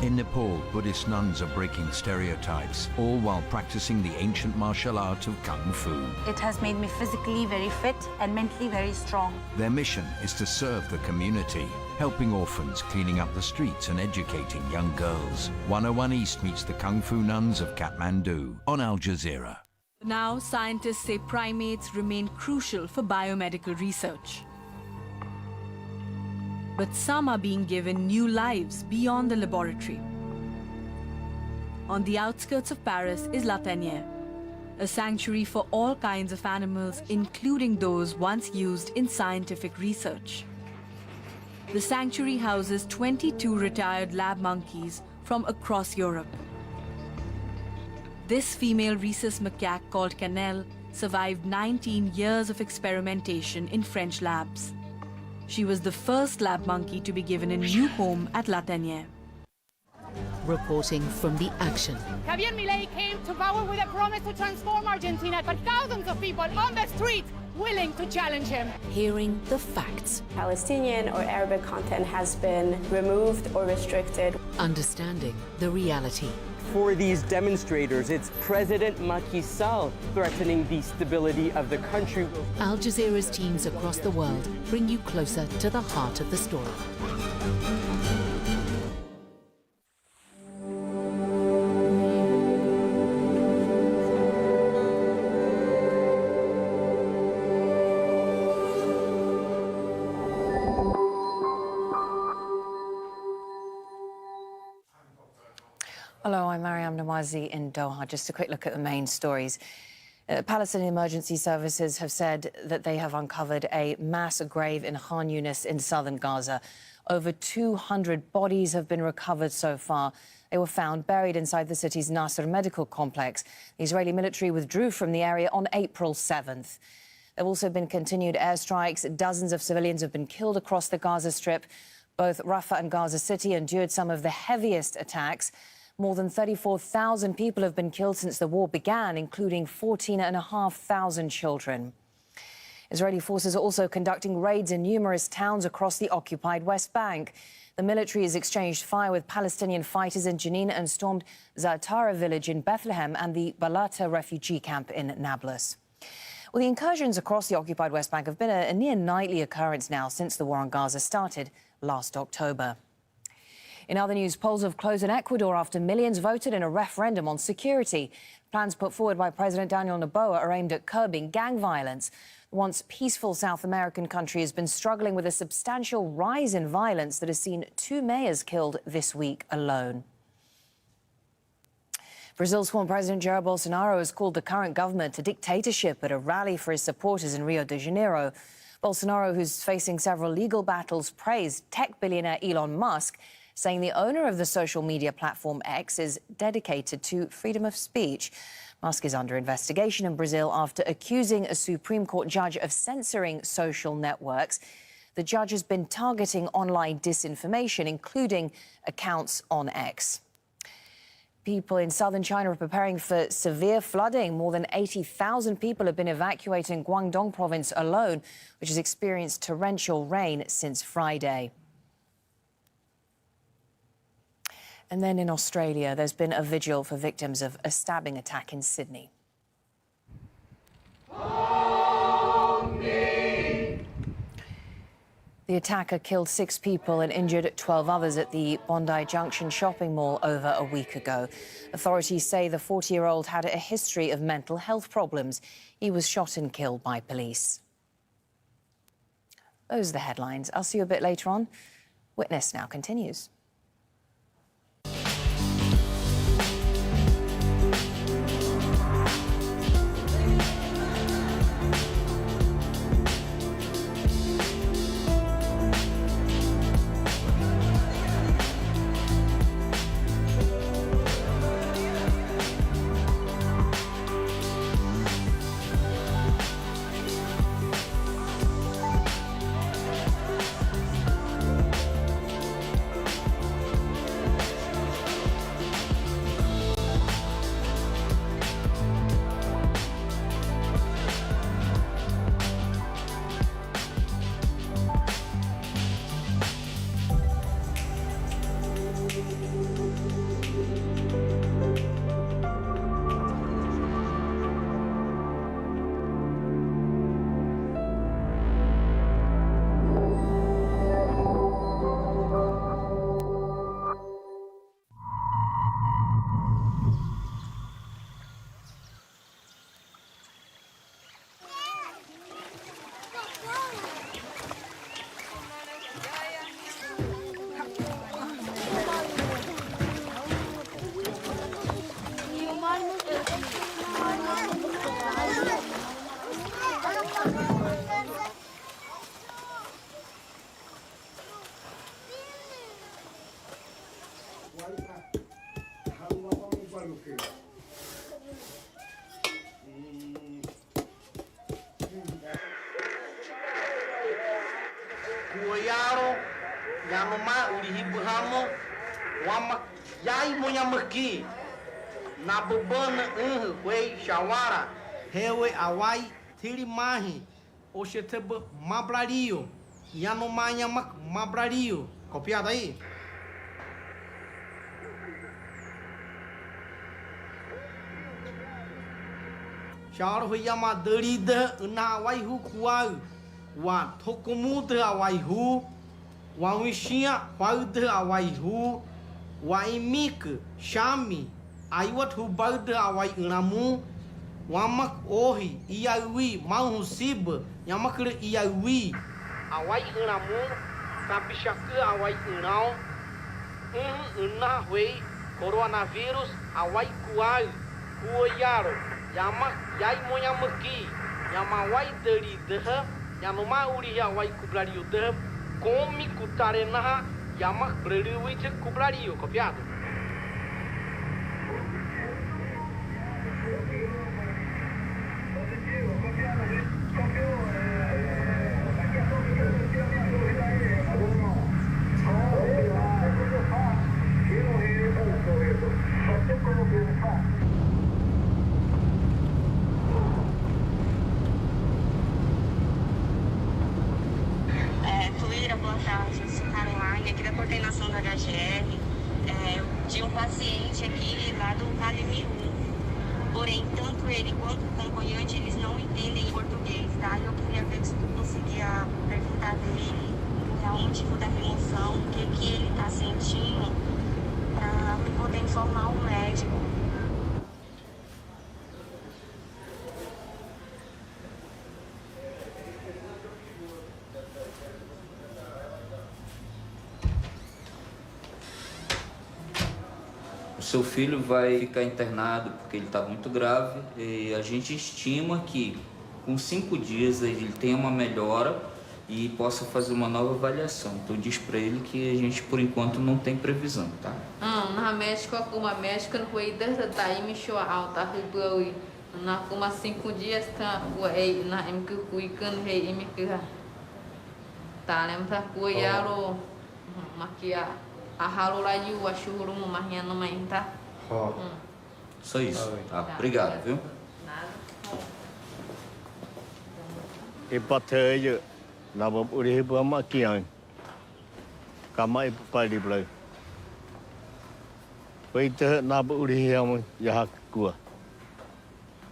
In Nepal, Buddhist nuns are breaking stereotypes, all while practicing the ancient martial art of Kung Fu. It has made me physically very fit and mentally very strong. Their mission is to serve the community, helping orphans, cleaning up the streets and educating young girls. 101 East meets the Kung Fu nuns of Kathmandu on Al Jazeera. Now, scientists say primates remain crucial for biomedical research. But some are being given new lives beyond the laboratory. On the outskirts of Paris is La Tanière, a sanctuary for all kinds of animals, including those once used in scientific research. The sanctuary houses 22 retired lab monkeys from across Europe. This female rhesus macaque called Cannelle survived 19 years of experimentation in French labs. She was the first lab monkey to be given a new home at La Tanière. Reporting from the action. Javier Milei came to power with a promise to transform Argentina, but thousands of people on the streets willing to challenge him. Hearing the facts. Palestinian or Arabic content has been removed or restricted. Understanding the reality. For these demonstrators, it's President Macky Sall threatening the stability of the country. Al Jazeera's teams across the world bring you closer to the heart of the story. Hello, I'm Mariam Nawazi in Doha. Just a quick look at the main stories. Palestinian emergency services have said that they have uncovered a mass grave in Khan Yunis in southern Gaza. Over 200 bodies have been recovered so far. They were found buried inside the city's Nasser medical complex. The Israeli military withdrew from the area on April 7th. There have also been continued airstrikes. Dozens of civilians have been killed across the Gaza Strip. Both Rafah and Gaza City endured some of the heaviest attacks. More than 34,000 people have been killed since the war began, including 14,500 children. Israeli forces are also conducting raids in numerous towns across the occupied West Bank. The military has exchanged fire with Palestinian fighters in Jenin and stormed Za'atara village in Bethlehem and the Balata refugee camp in Nablus. Well, the incursions across the occupied West Bank have been a near nightly occurrence now since the war on Gaza started last October. In other news, polls have closed in Ecuador after millions voted in a referendum on security. Plans put forward by President Daniel Noboa are aimed at curbing gang violence. The once peaceful South American country has been struggling with a substantial rise in violence that has seen 2 mayors killed this week alone. Brazil's former President Jair Bolsonaro has called the current government a dictatorship at a rally for his supporters in Rio de Janeiro. Bolsonaro, who's facing several legal battles, praised tech billionaire Elon Musk, saying the owner of the social media platform X is dedicated to freedom of speech. Musk is under investigation in Brazil after accusing a Supreme Court judge of censoring social networks. The judge has been targeting online disinformation, including accounts on X. People in southern China are preparing for severe flooding. More than 80,000 people have been evacuated in Guangdong province alone, which has experienced torrential rain since Friday. And then in Australia, there's been a vigil for victims of a stabbing attack in Sydney. The attacker killed 6 people and injured 12 others at the Bondi Junction shopping mall over a week ago. Authorities say the 40-year-old had a history of mental health problems. He was shot and killed by police. Those are the headlines. I'll see you a bit later on. Witness now continues. Kuayaro, Yanoma, Ulihibhamo, Wama, Yai Munyamaki, Nabubana, Way, Shawara, Hewe, Awai, Tirimahi, Osheteba, Mabrario, Yanoma Yamak, Mabrario. Copiado aí? Charo Yama Derida, Nawai Hukuau. Wa Tokomuda Awaihu, Wa Wishia, Wauda Awaihu, Wa Imik, Shami, Aiwat who Bauda Awai Namu, Wamak Ohi, Iawi, Mahusib, Yamakre Iawi, Awai Namu, Kapishaka Awai Now, Unahwe, Coronavírus, awai kuai, kuayaro, yama yai moyamaki, yama wai dari deha, yama uri awai kublariu deha, come kutarenaha, yama breriu kublariu, copiado. Fui a plantagens Caroline, aqui da coordenação da HGR, de um paciente aqui lá do Vale Miú. Porém, tanto ele quanto o acompanhante, eles não entendem português, tá? Eu queria ver se tu conseguia perguntar dele qual é o motivo da remoção, o que ele está sentindo, para poder informar o médico. O seu filho vai ficar internado porque ele está muito grave e a gente estima que com 5 dias ele tenha uma melhora e possa fazer uma nova avaliação. Então diz para ele que a gente por enquanto não tem previsão, tá? Na médica uma médica não foi tá me show alta ribui na como 5 dias tá foi na em que fui kan rei em que tá lembra foi aro maquia a halulayu a churu mahia no mãe tá? Só isso. Tá, obrigado, viu? E pateia na uri bama kian. Kama e pali blai. Waiter na uri yam ya kua.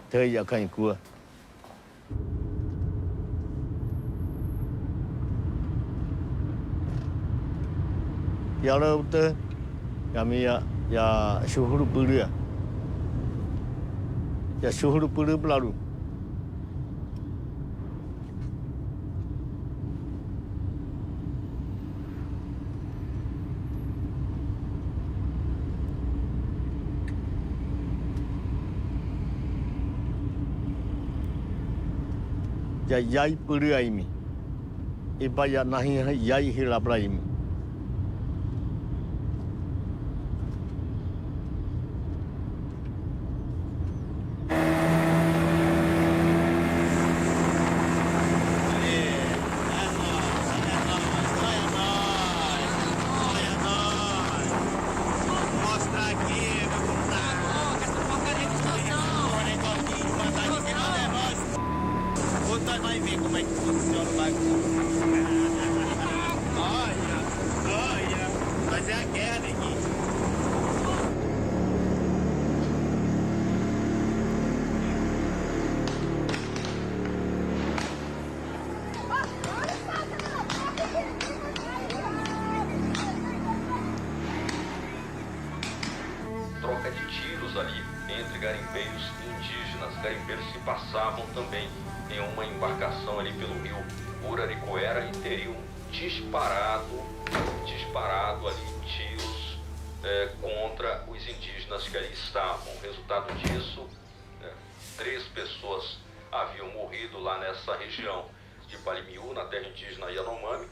Te ya kan kua. Ya lo te ya suhuru pulu ya. Ya suhuru pulu pelalu. Ya yai pulu aimi. Iba ya nahi yai hilabla aimi. Troca de tiros ali entre garimpeiros e indígenas. Garimpeiros se passavam também em uma embarcação ali pelo rio Uraricoera e teriam disparado ali tiros contra os indígenas que ali estavam. Resultado disso, 3 pessoas haviam morrido lá nessa região de Palimiú, na terra indígena Yanomami.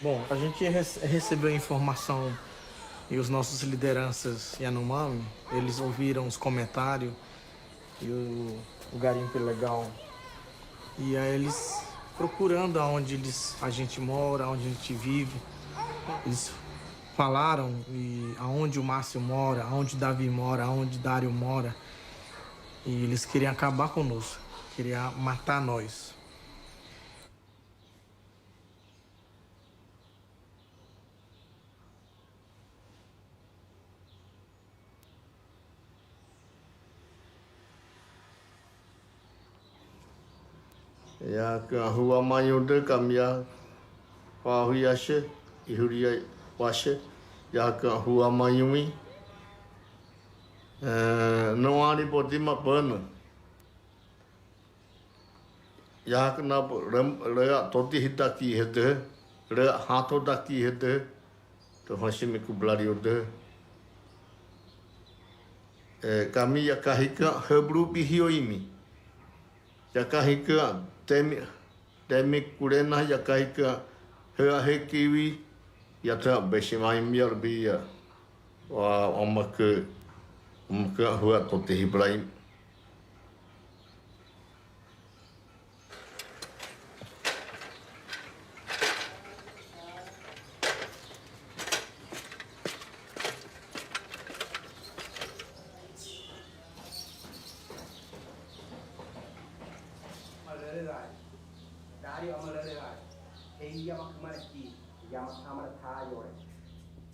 Bom, a gente recebeu informação e os nossos lideranças Yanomami, eles ouviram os comentários e o garimpo ilegal. E aí eles procurando aonde a gente mora, aonde a gente vive. Eles falaram e aonde o Márcio mora, aonde o Davi mora, aonde o Dário mora. E eles queriam acabar conosco, queriam matar nós. Ya ka huwa mayude kamya wa huyashe ihuria washe ya ka huwa mayumi não há hipótese pano ya ka na rea toti hitaki hete rea hato daki hete to hashimi kublari ode kami yakahika hebru bihioimi. Yakahika temi kurena yakahika heahekiwi yata beshimaim yarbia wa omaka huat tote Ibrahim.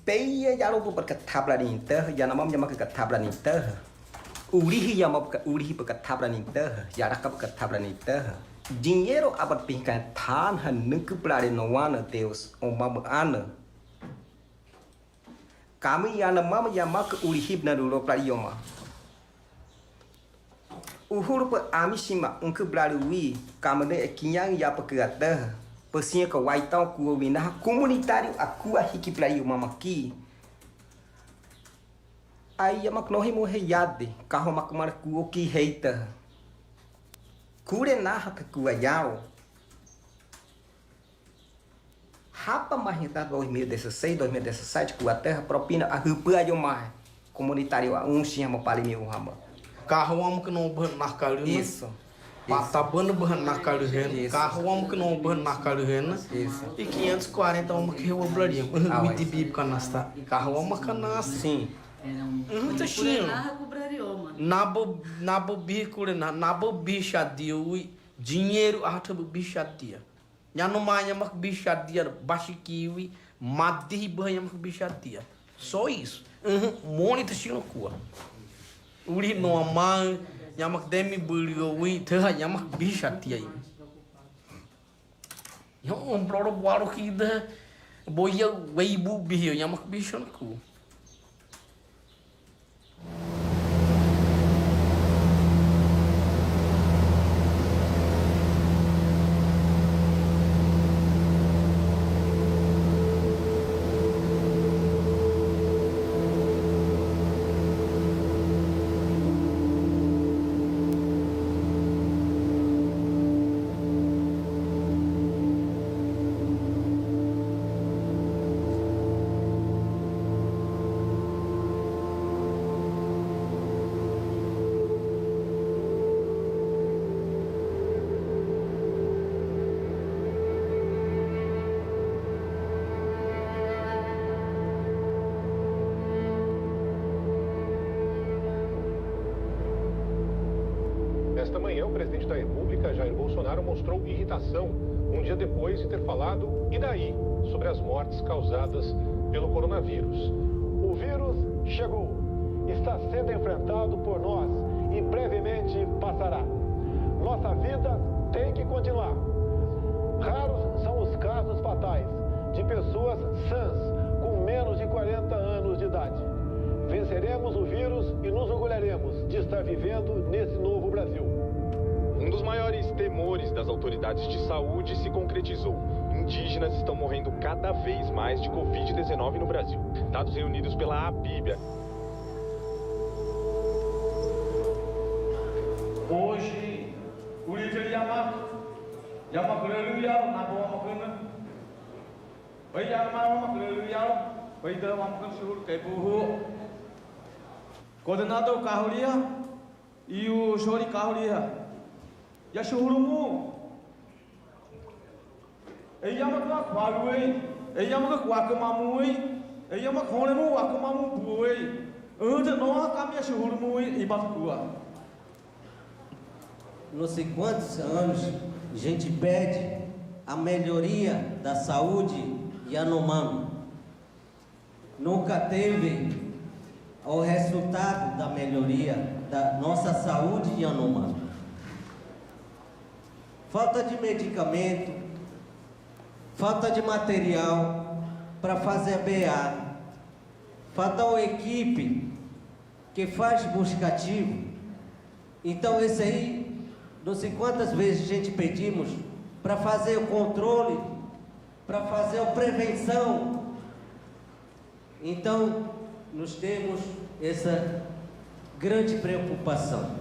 Peia yaro bu berkatablan inter yanamam yamak katablan inter urihi yamak urihi berkatablan inter yaraka berkatablan inter dinheiro abat pinkan tan hanuk plare noana Deus omam ana kami yanamam yamak urihi na dulu plarioma uhur pe amisima ungke plare wi kamane kinyang ya pekata Pesinha que o Aitão que o Winah comunitário a cua hiki play o mamaki. Aí a macnohi morreiade, carro macmar cuo que reita. Cure narra que cua yao. Rapa marreta 2016, 2017, que a terra propina a rupia de uma comunitário a chama palimio rama. Carro amo que não marcar isso. Patabana bahan na caluhena, carro homem que não bahan na caluhena, e 540 homem que eu oblaria. Muito bíblico canasta, carro homem canasta. Sim. Muito chino. Nabo bico nabo bicha dio, dinheiro até bicha dia. Já não mais mak bicha dia, baixo madi banha mak bicha dia. Só isso. Monita chino cua. Uri no amar Yamak demi beliau wi terha yamak bisa tiai. Yang broro baru kita boya weibu bihio yamak bisa ku. Nesta manhã, o presidente da República, Jair Bolsonaro, mostrou irritação um dia depois de ter falado, e daí, sobre as mortes causadas pelo coronavírus. O vírus chegou, está sendo enfrentado por nós e brevemente passará. Nossa vida tem que continuar. Raros são os casos fatais de pessoas sãs com menos de 40 anos de idade. Venceremos o vírus e nos orgulharemos de estar vivendo nesse novo Brasil. Um dos maiores temores das autoridades de saúde se concretizou. Indígenas estão morrendo cada vez mais de Covid-19 no Brasil. Dados reunidos pela Abíbia. Hoje, o líder Yamak Leluyal, na boa macana. Oi, Yamak Leluyal, oi, da macana suruh kebuhu. Coordenador Carrolia e o Jori Carrolia. Ya suruhmu. Yamak Waluei, Yamak Wakamamui, Yamak Honemu Wakamamu Buei. Onde não caminha suruhmu e batua. Não sei quantos anos a gente pede a melhoria da saúde Yanomami. Nunca teve o resultado da melhoria da nossa saúde Yanomami. Falta de medicamento, falta de material para fazer a BA, falta uma equipe que faz buscativo. Então esse aí, não sei quantas vezes a gente pedimos para fazer o controle, para fazer a prevenção. Então, nós temos essa grande preocupação.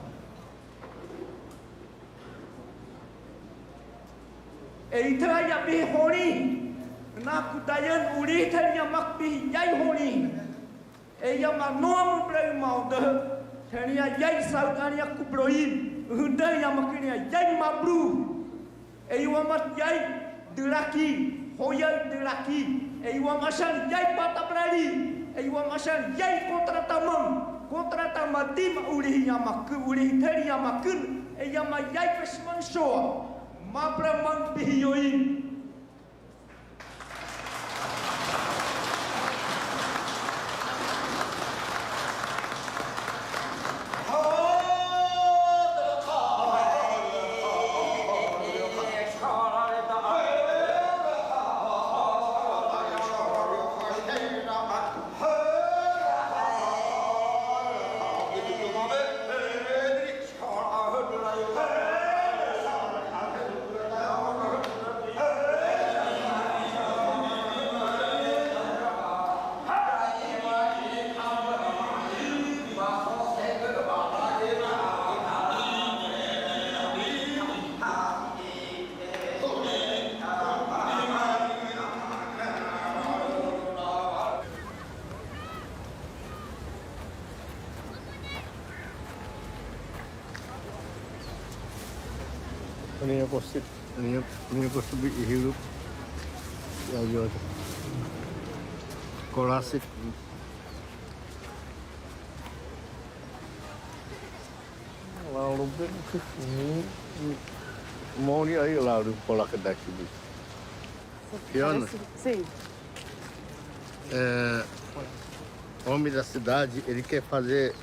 Eita ya bihoni, nak dayan uri thanya mak bih yai honi. Eya manom blai mau dah, thanya yai saudanya kubroin, hunda ya maknya yai mabru. Eya mat yai delaki, hoya delaki. Eya masal yai patabrali, eya masal yai kontra tamam tim uri ya mak uri thanya makun. Eya ma yai pesman shoa. Mapramang pihiyoin. Minha costume hidup ya yo klasik lalu ini mau ni aí lalu pola kedaki ni Fiona Sim. O homem da cidade, ele quer fazer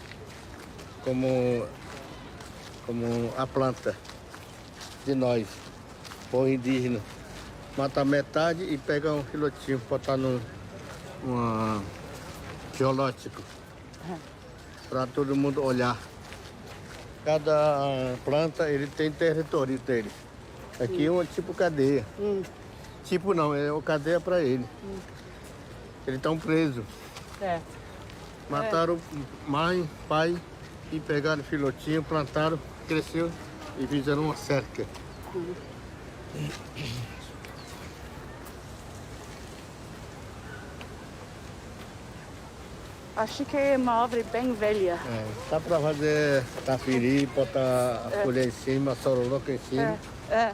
como a planta de nós, povo indígena. Mata metade e pega um filotinho, botar num geológico, para todo mundo olhar. Cada planta, ele tem território dele. Aqui é um tipo cadeia. Tipo não, é uma cadeia para ele. Eles estão presos. Mataram mãe, pai e pegaram filotinho, plantaram, cresceu e fizeram uma cerca. Acho que é uma árvore bem velha. Dá para fazer tafiri, botar a folha em cima, a soroloca em cima.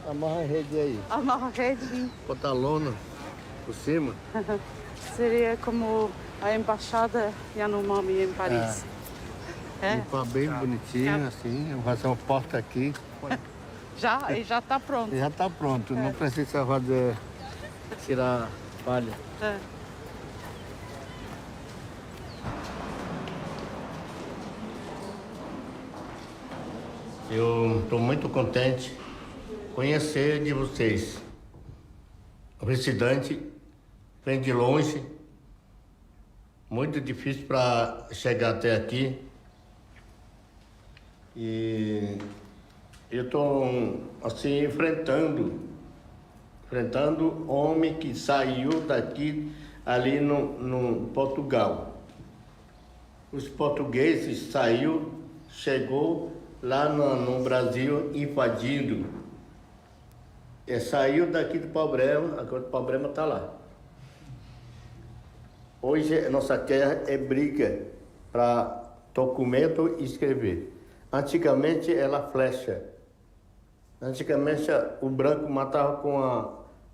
Amarra a rede aí. Amarra a rede. Botar lona por cima. Seria como a embaixada Yanomami em Paris. Limpar bem bonitinho, assim. Vou fazer uma porta aqui. Já está pronto. Já está pronto, não precisa fazer, tirar palha. Eu estou muito contente em conhecer de vocês. O residente vem de longe, muito difícil para chegar até aqui. E eu estou assim enfrentando homem que saiu daqui ali no Portugal. Os portugueses chegou lá no Brasil invadindo. Saiu daqui do problema, agora o problema está lá. Hoje nossa terra é briga para documento e escrever. Antigamente era flecha. Antigamente o branco matava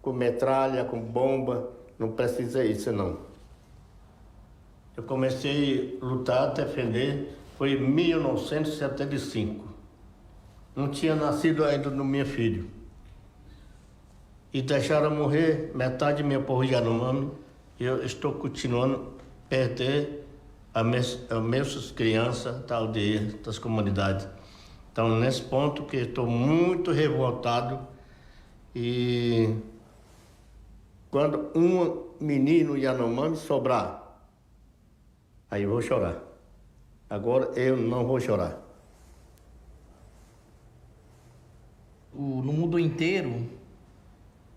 com metralha, com bomba. Não precisa isso não. Eu comecei a lutar, defender, foi em 1975. Não tinha nascido ainda no meu filho. E deixaram morrer metade do meu povo Yanomami. Eu estou continuando a perder as minhas crianças da aldeia, das comunidades. Então, nesse ponto que estou muito revoltado. E quando um menino Yanomami sobrar, aí eu vou chorar. Agora eu não vou chorar. No mundo inteiro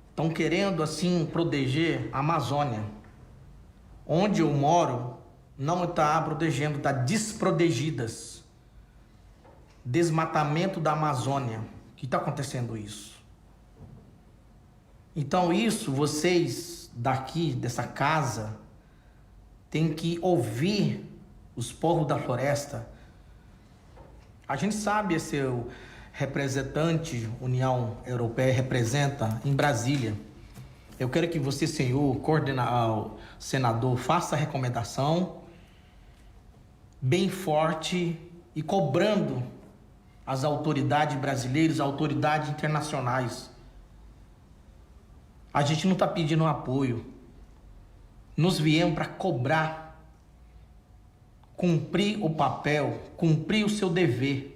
estão querendo assim proteger a Amazônia. Onde eu moro não está protegendo, está desprotegidas. desmatamento da Amazônia, que está acontecendo isso. Então isso, vocês daqui, dessa casa, têm que ouvir os povos da floresta. A gente sabe esse o representante, União Europeia, representa em Brasília. Eu quero que você, senhor, senador, faça a recomendação bem forte e cobrando as autoridades brasileiras, autoridades internacionais. A gente não está pedindo apoio. Nós viemos para cobrar, cumprir o papel, cumprir o seu dever.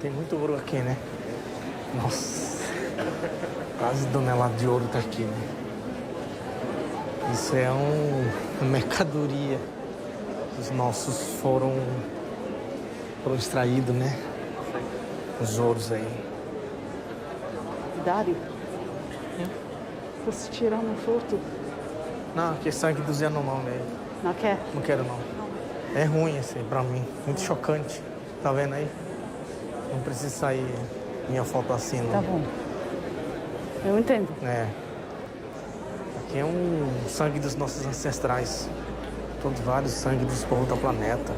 Tem muito ouro aqui, né? Nossa, quase tonelada de ouro tá aqui, né? Isso é uma mercadoria. Os nossos foram extraídos, né? Os ouros aí. Dário, posso tirar uma foto? Não, que sangue dos Yanomami aí. Não quer? Não quero, não. É ruim esse pra mim. Muito chocante. Tá vendo aí? Não precisa sair minha foto assim, não. Tá bom. Eu entendo. É. Aqui é um sangue dos nossos ancestrais. Todos vários sangue dos povos do planeta.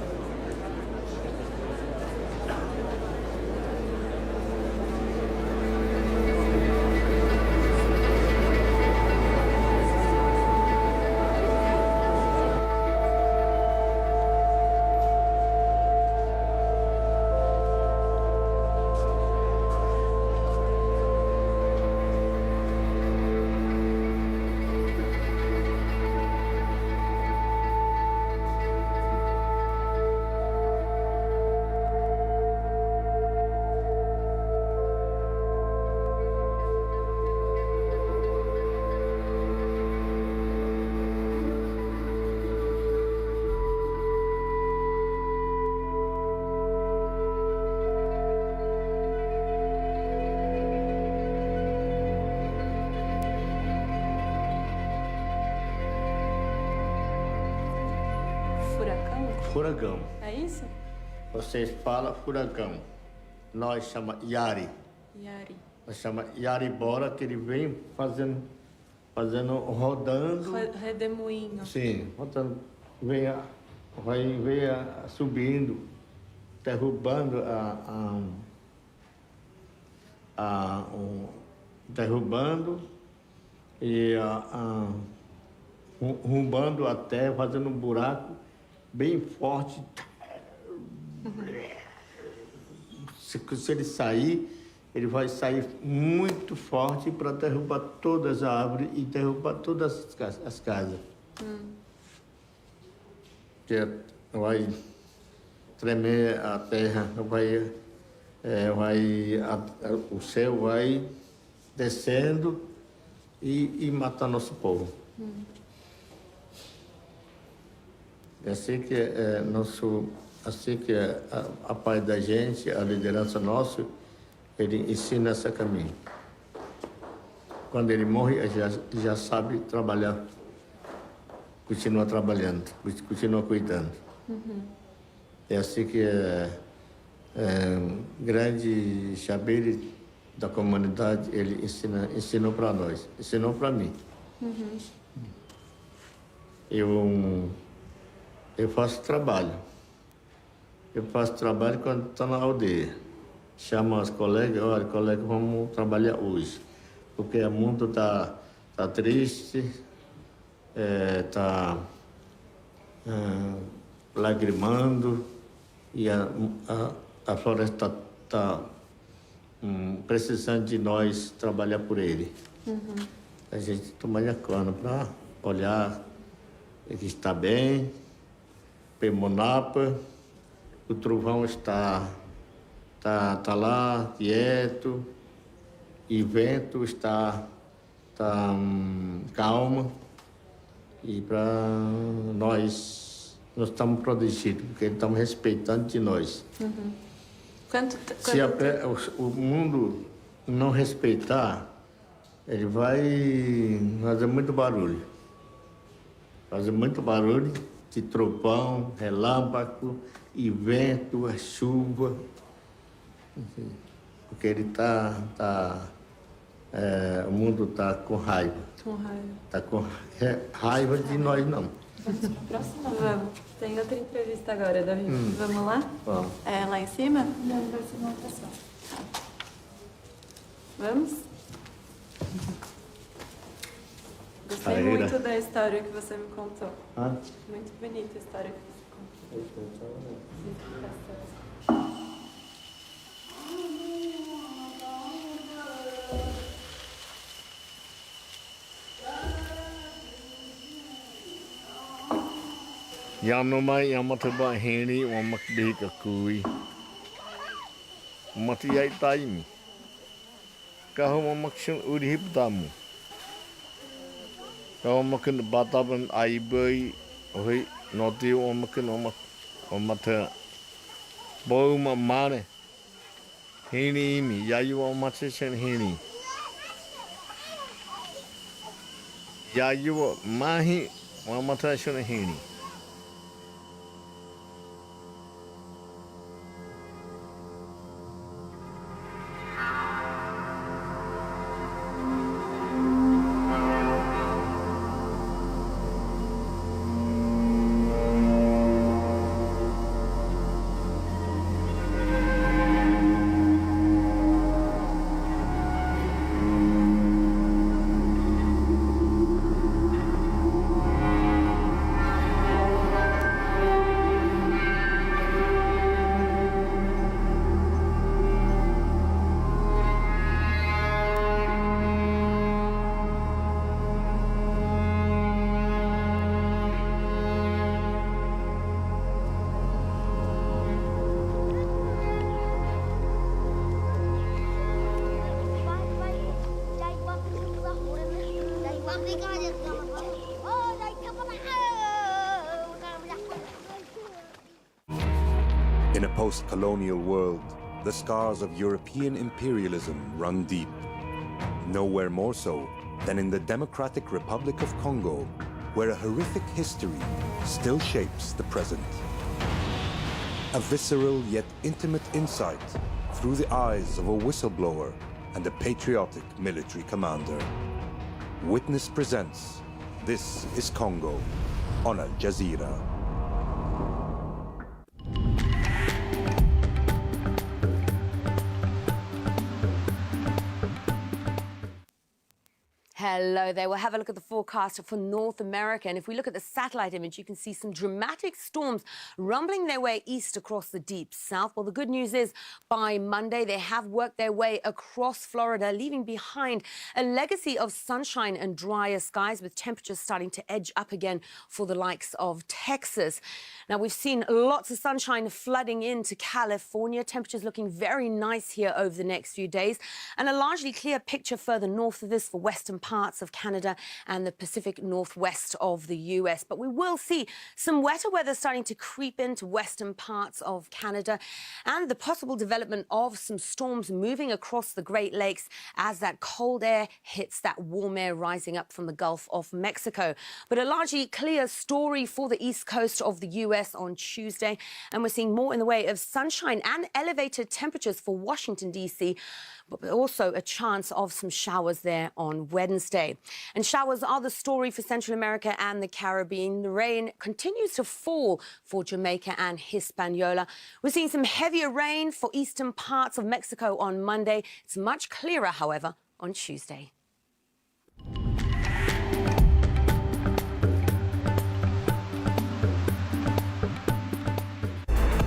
Furacão. É isso? Vocês falam furacão. Nós chama Yari. Yari. Nós chama Yari Bora, que ele vem fazendo rodando. Redemoinho. Sim, rodando. Vem subindo, derrubando derrubando e rumbando a terra, fazendo um buraco bem forte. Se ele sair, ele vai sair muito forte para derrubar todas as árvores e derrubar todas as casas. Que vai tremer a terra, o céu vai descendo e matar nosso povo. É assim que a paz da gente, a liderança nossa, ele ensina esse caminho. Quando ele morre, ele já sabe trabalhar, continua trabalhando, continua cuidando. É assim que grande Xabire da comunidade, ele ensinou para nós, ensinou para mim. Eu faço trabalho. Eu faço trabalho quando estou na aldeia. Chamo as colegas, olha, colega, vamos trabalhar hoje. Porque o mundo está triste, está lagrimando e a floresta está precisando de nós trabalhar por ele. A gente toma cana para olhar que está bem. Pemonapa, o trovão está lá, quieto, e vento está calmo, e para nós estamos protegidos, porque eles estão respeitando de nós. Se o mundo não respeitar, ele vai fazer muito barulho. Fazer muito barulho de trovão, relâmpago, e vento, chuva. Porque ele o mundo está com raiva. Com raiva. Está com raiva de nós, não. Próxima. Vamos. Tem outra entrevista agora, Davi. Vamos lá? Vamos. É lá em cima? Não, vai ser uma outra só. Vamos? Gostei muito da história que você me contou. Muito bonita a história que você contou. Yanomai yamataba heni wamakbika kui. Matiyai taimi. Kaho wamakshun urihiptamu. Kaho makin bataban aibai oi noti wamakin wamata bouma mane. Heni imi yayu wamatsen heni. Yayu mahi wamata shun heni. In a post-colonial world, the scars of European imperialism run deep. Nowhere more so than in the Democratic Republic of Congo, where a horrific history still shapes the present. A visceral yet intimate insight through the eyes of a whistleblower and a patriotic military commander. Witness presents This is Congo on Al Jazeera. Hello there. We'll have a look at the forecast for North America. And if we look at the satellite image, you can see some dramatic storms rumbling their way east across the deep south. Well, the good news is by Monday, they have worked their way across Florida, leaving behind a legacy of sunshine and drier skies, with temperatures starting to edge up again for the likes of Texas. Now, we've seen lots of sunshine flooding into California. Temperatures looking very nice here over the next few days, and a largely clear picture further north of this for western parts of Canada and the Pacific Northwest of the US. But we will see some wetter weather starting to creep into western parts of Canada, and the possible development of some storms moving across the Great Lakes as that cold air hits that warm air rising up from the Gulf of Mexico. But a largely clear story for the east coast of the US on Tuesday, and we're seeing more in the way of sunshine and elevated temperatures for Washington, D.C., but also a chance of some showers there on Wednesday. And showers are the story for Central America and the Caribbean. The rain continues to fall for Jamaica and Hispaniola. We're seeing some heavier rain for eastern parts of Mexico on Monday. It's much clearer, however, on Tuesday.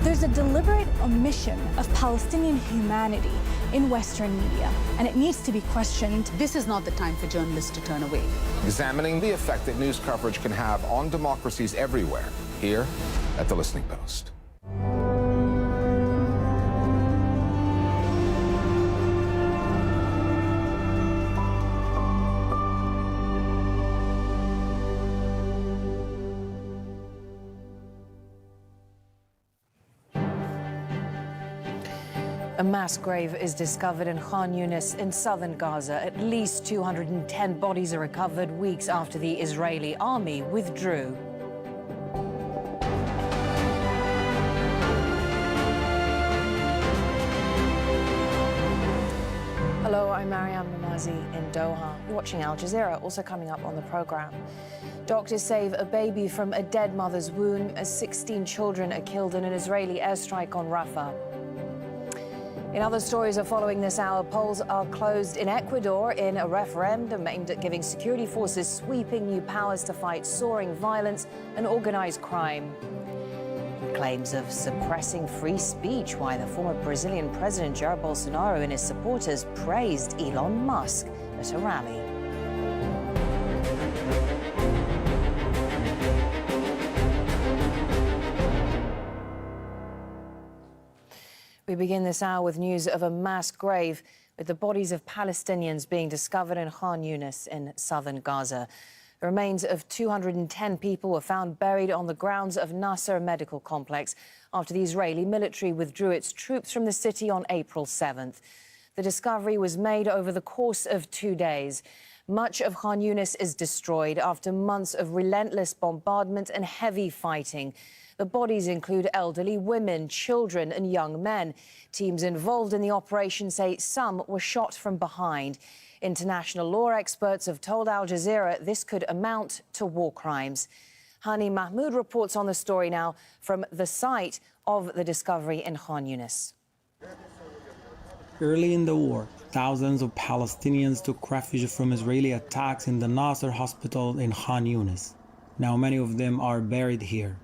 There's a deliberate omission of Palestinian humanity in Western media, and it needs to be questioned. This is not the time for journalists to turn away. Examining the effect that news coverage can have on democracies everywhere, here at The Listening Post. A mass grave is discovered in Khan Yunis in southern Gaza. At least 210 bodies are recovered weeks after the Israeli army withdrew. Hello, I'm Mariam Namazi in Doha. You're watching Al Jazeera, also coming up on the program. Doctors save a baby from a dead mother's womb as 16 children are killed in an Israeli airstrike on Rafah. In other stories are following this hour, polls are closed in Ecuador in a referendum aimed at giving security forces sweeping new powers to fight soaring violence and organized crime. Claims of suppressing free speech, why the former Brazilian President Jair Bolsonaro and his supporters praised Elon Musk at a rally. We begin this hour with news of a mass grave with the bodies of Palestinians being discovered in Khan Yunis in southern Gaza. The remains of 210 people were found buried on the grounds of Nasser Medical Complex after the Israeli military withdrew its troops from the city on April 7th. The discovery was made over the course of 2 days. Much of Khan Yunis is destroyed after months of relentless bombardment and heavy fighting. The bodies include elderly women, children and young men. Teams involved in the operation say some were shot from behind. International law experts have told Al Jazeera this could amount to war crimes. Hani Mahmoud reports on the story now from the site of the discovery in Khan Yunis. Early in the war, thousands of Palestinians took refuge from Israeli attacks in the Nasser hospital in Khan Yunis. Now many of them are buried here.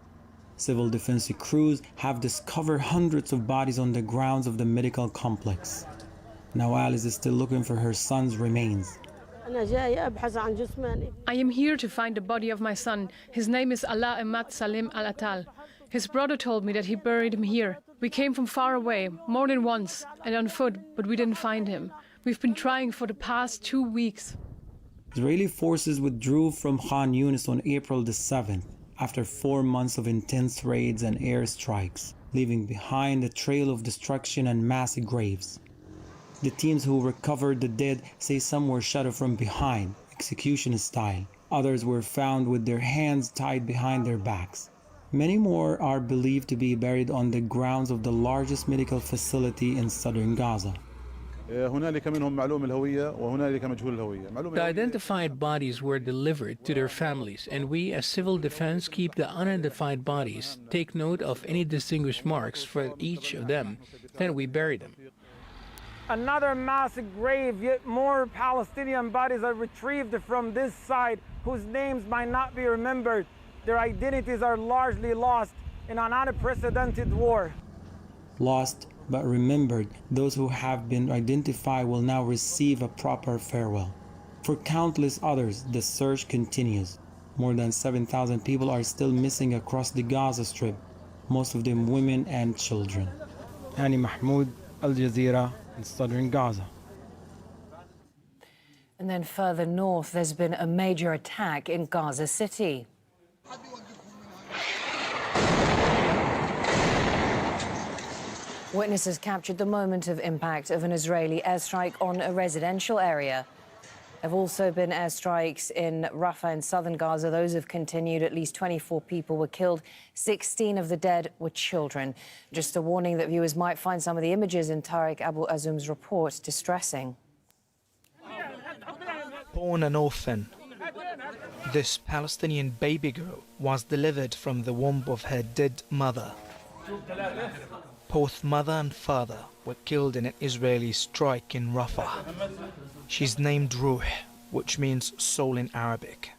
Civil defense crews have discovered hundreds of bodies on the grounds of the medical complex. Nawal is still looking for her son's remains. I am here to find the body of my son. His name is Ala Emad Salim Al-Atal. His brother told me that he buried him here. We came from far away, more than once, and on foot, but we didn't find him. We've been trying for the past 2 weeks. Israeli forces withdrew from Khan Yunis on April the 7th. After 4 months of intense raids and airstrikes, leaving behind a trail of destruction and mass graves. The teams who recovered the dead say some were shot from behind, execution style. Others were found with their hands tied behind their backs. Many more are believed to be buried on the grounds of the largest medical facility in southern Gaza. The identified bodies were delivered to their families, and we as civil defense keep the unidentified bodies, take note of any distinguished marks for each of them, then we bury them. Another mass grave, yet more Palestinian bodies are retrieved from this site whose names might not be remembered. Their identities are largely lost in an unprecedented war. Lost but remembered, those who have been identified will now receive a proper farewell. For countless others, the search continues. More than 7,000 people are still missing across the Gaza Strip, most of them women and children. Hani Mahmoud, Al Jazeera, in southern Gaza. And then further north, there's been a major attack in Gaza City. Witnesses captured the moment of impact of an Israeli airstrike on a residential area. There have also been airstrikes in Rafah in southern Gaza. Those have continued. At least 24 people were killed. 16 of the dead were children. Just a warning that viewers might find some of the images in Tariq Abu Azum's report distressing. Born an orphan, this Palestinian baby girl was delivered from the womb of her dead mother. Both mother and father were killed in an Israeli strike in Rafah. She's named Ruh, which means soul in Arabic.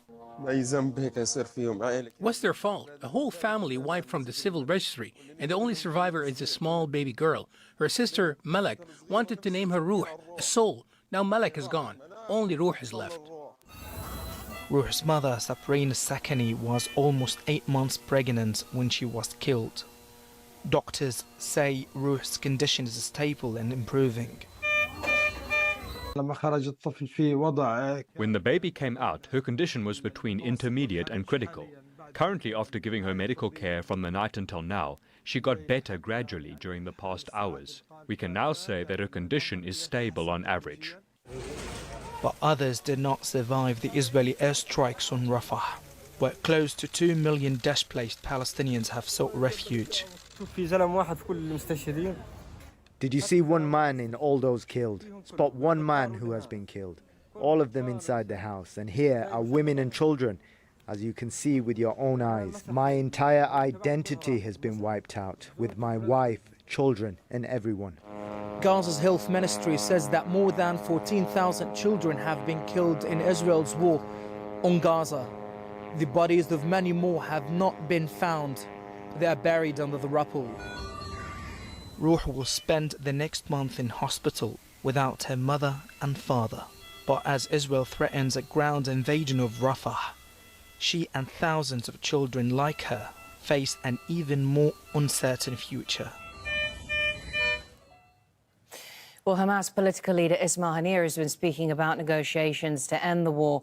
What's their fault? A whole family wiped from the civil registry, and the only survivor is a small baby girl. Her sister, Malak, wanted to name her Ruh, a soul. Now Malak is gone. Only Ruh is left. Ruh's mother, Sabrina Sakani, was almost 8 months pregnant when she was killed. Doctors say Ruh's condition is stable and improving. When the baby came out, her condition was between intermediate and critical. Currently, after giving her medical care from the night until now, she got better gradually during the past hours. We can now say that her condition is stable on average. But others did not survive the Israeli airstrikes on Rafah, where close to 2 million displaced Palestinians have sought refuge. Did you see one man in all those killed? Spot one man who has been killed. All of them inside the house. And here are women and children, as you can see with your own eyes. My entire identity has been wiped out, with my wife, children, and everyone. Gaza's health ministry says that more than 14,000 children have been killed in Israel's war on Gaza. The bodies of many more have not been found. They are buried under the rubble. Ruh will spend the next month in hospital without her mother and father. But as Israel threatens a ground invasion of Rafah, she and thousands of children like her face an even more uncertain future. Well, Hamas political leader Ismail Haniyeh has been speaking about negotiations to end the war.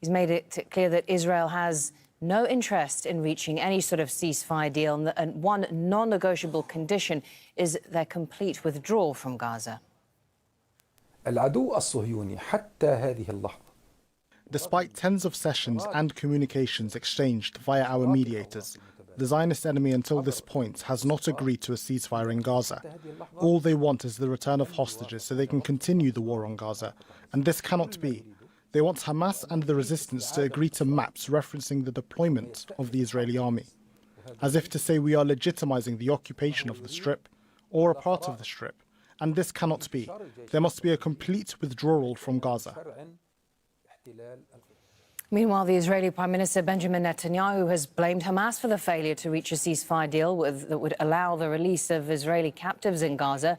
He's made it clear that Israel has no interest in reaching any sort of ceasefire deal, and one non-negotiable condition is their complete withdrawal from Gaza. Despite tens of sessions and communications exchanged via our mediators, the Zionist enemy until this point has not agreed to a ceasefire in Gaza. All they want is the return of hostages so they can continue the war on Gaza, and this cannot be. They want Hamas and the resistance to agree to maps referencing the deployment of the Israeli army, as if to say we are legitimizing the occupation of the Strip or a part of the Strip, and this cannot be. There must be a complete withdrawal from Gaza. Meanwhile, the Israeli Prime Minister Benjamin Netanyahu has blamed Hamas for the failure to reach a ceasefire deal that would allow the release of Israeli captives in Gaza.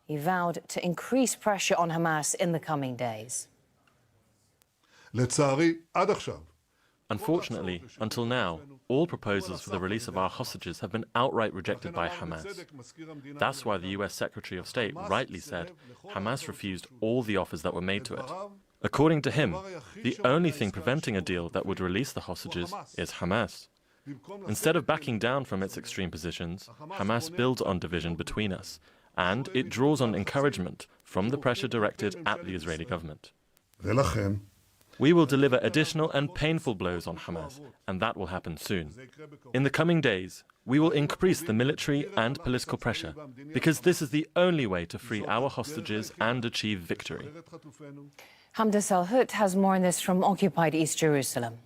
He vowed to increase pressure on Hamas in the coming days. Unfortunately, until now, all proposals for the release of our hostages have been outright rejected by Hamas. That's why the US Secretary of State rightly said Hamas refused all the offers that were made to it. According to him, the only thing preventing a deal that would release the hostages is Hamas. Instead of backing down from its extreme positions, Hamas builds on division between us, and it draws on encouragement from the pressure directed at the Israeli government. We will deliver additional and painful blows on Hamas, and that will happen soon. In the coming days, we will increase the military and political pressure, because this is the only way to free our hostages and achieve victory. Hamda Salhut has more on this from occupied East Jerusalem.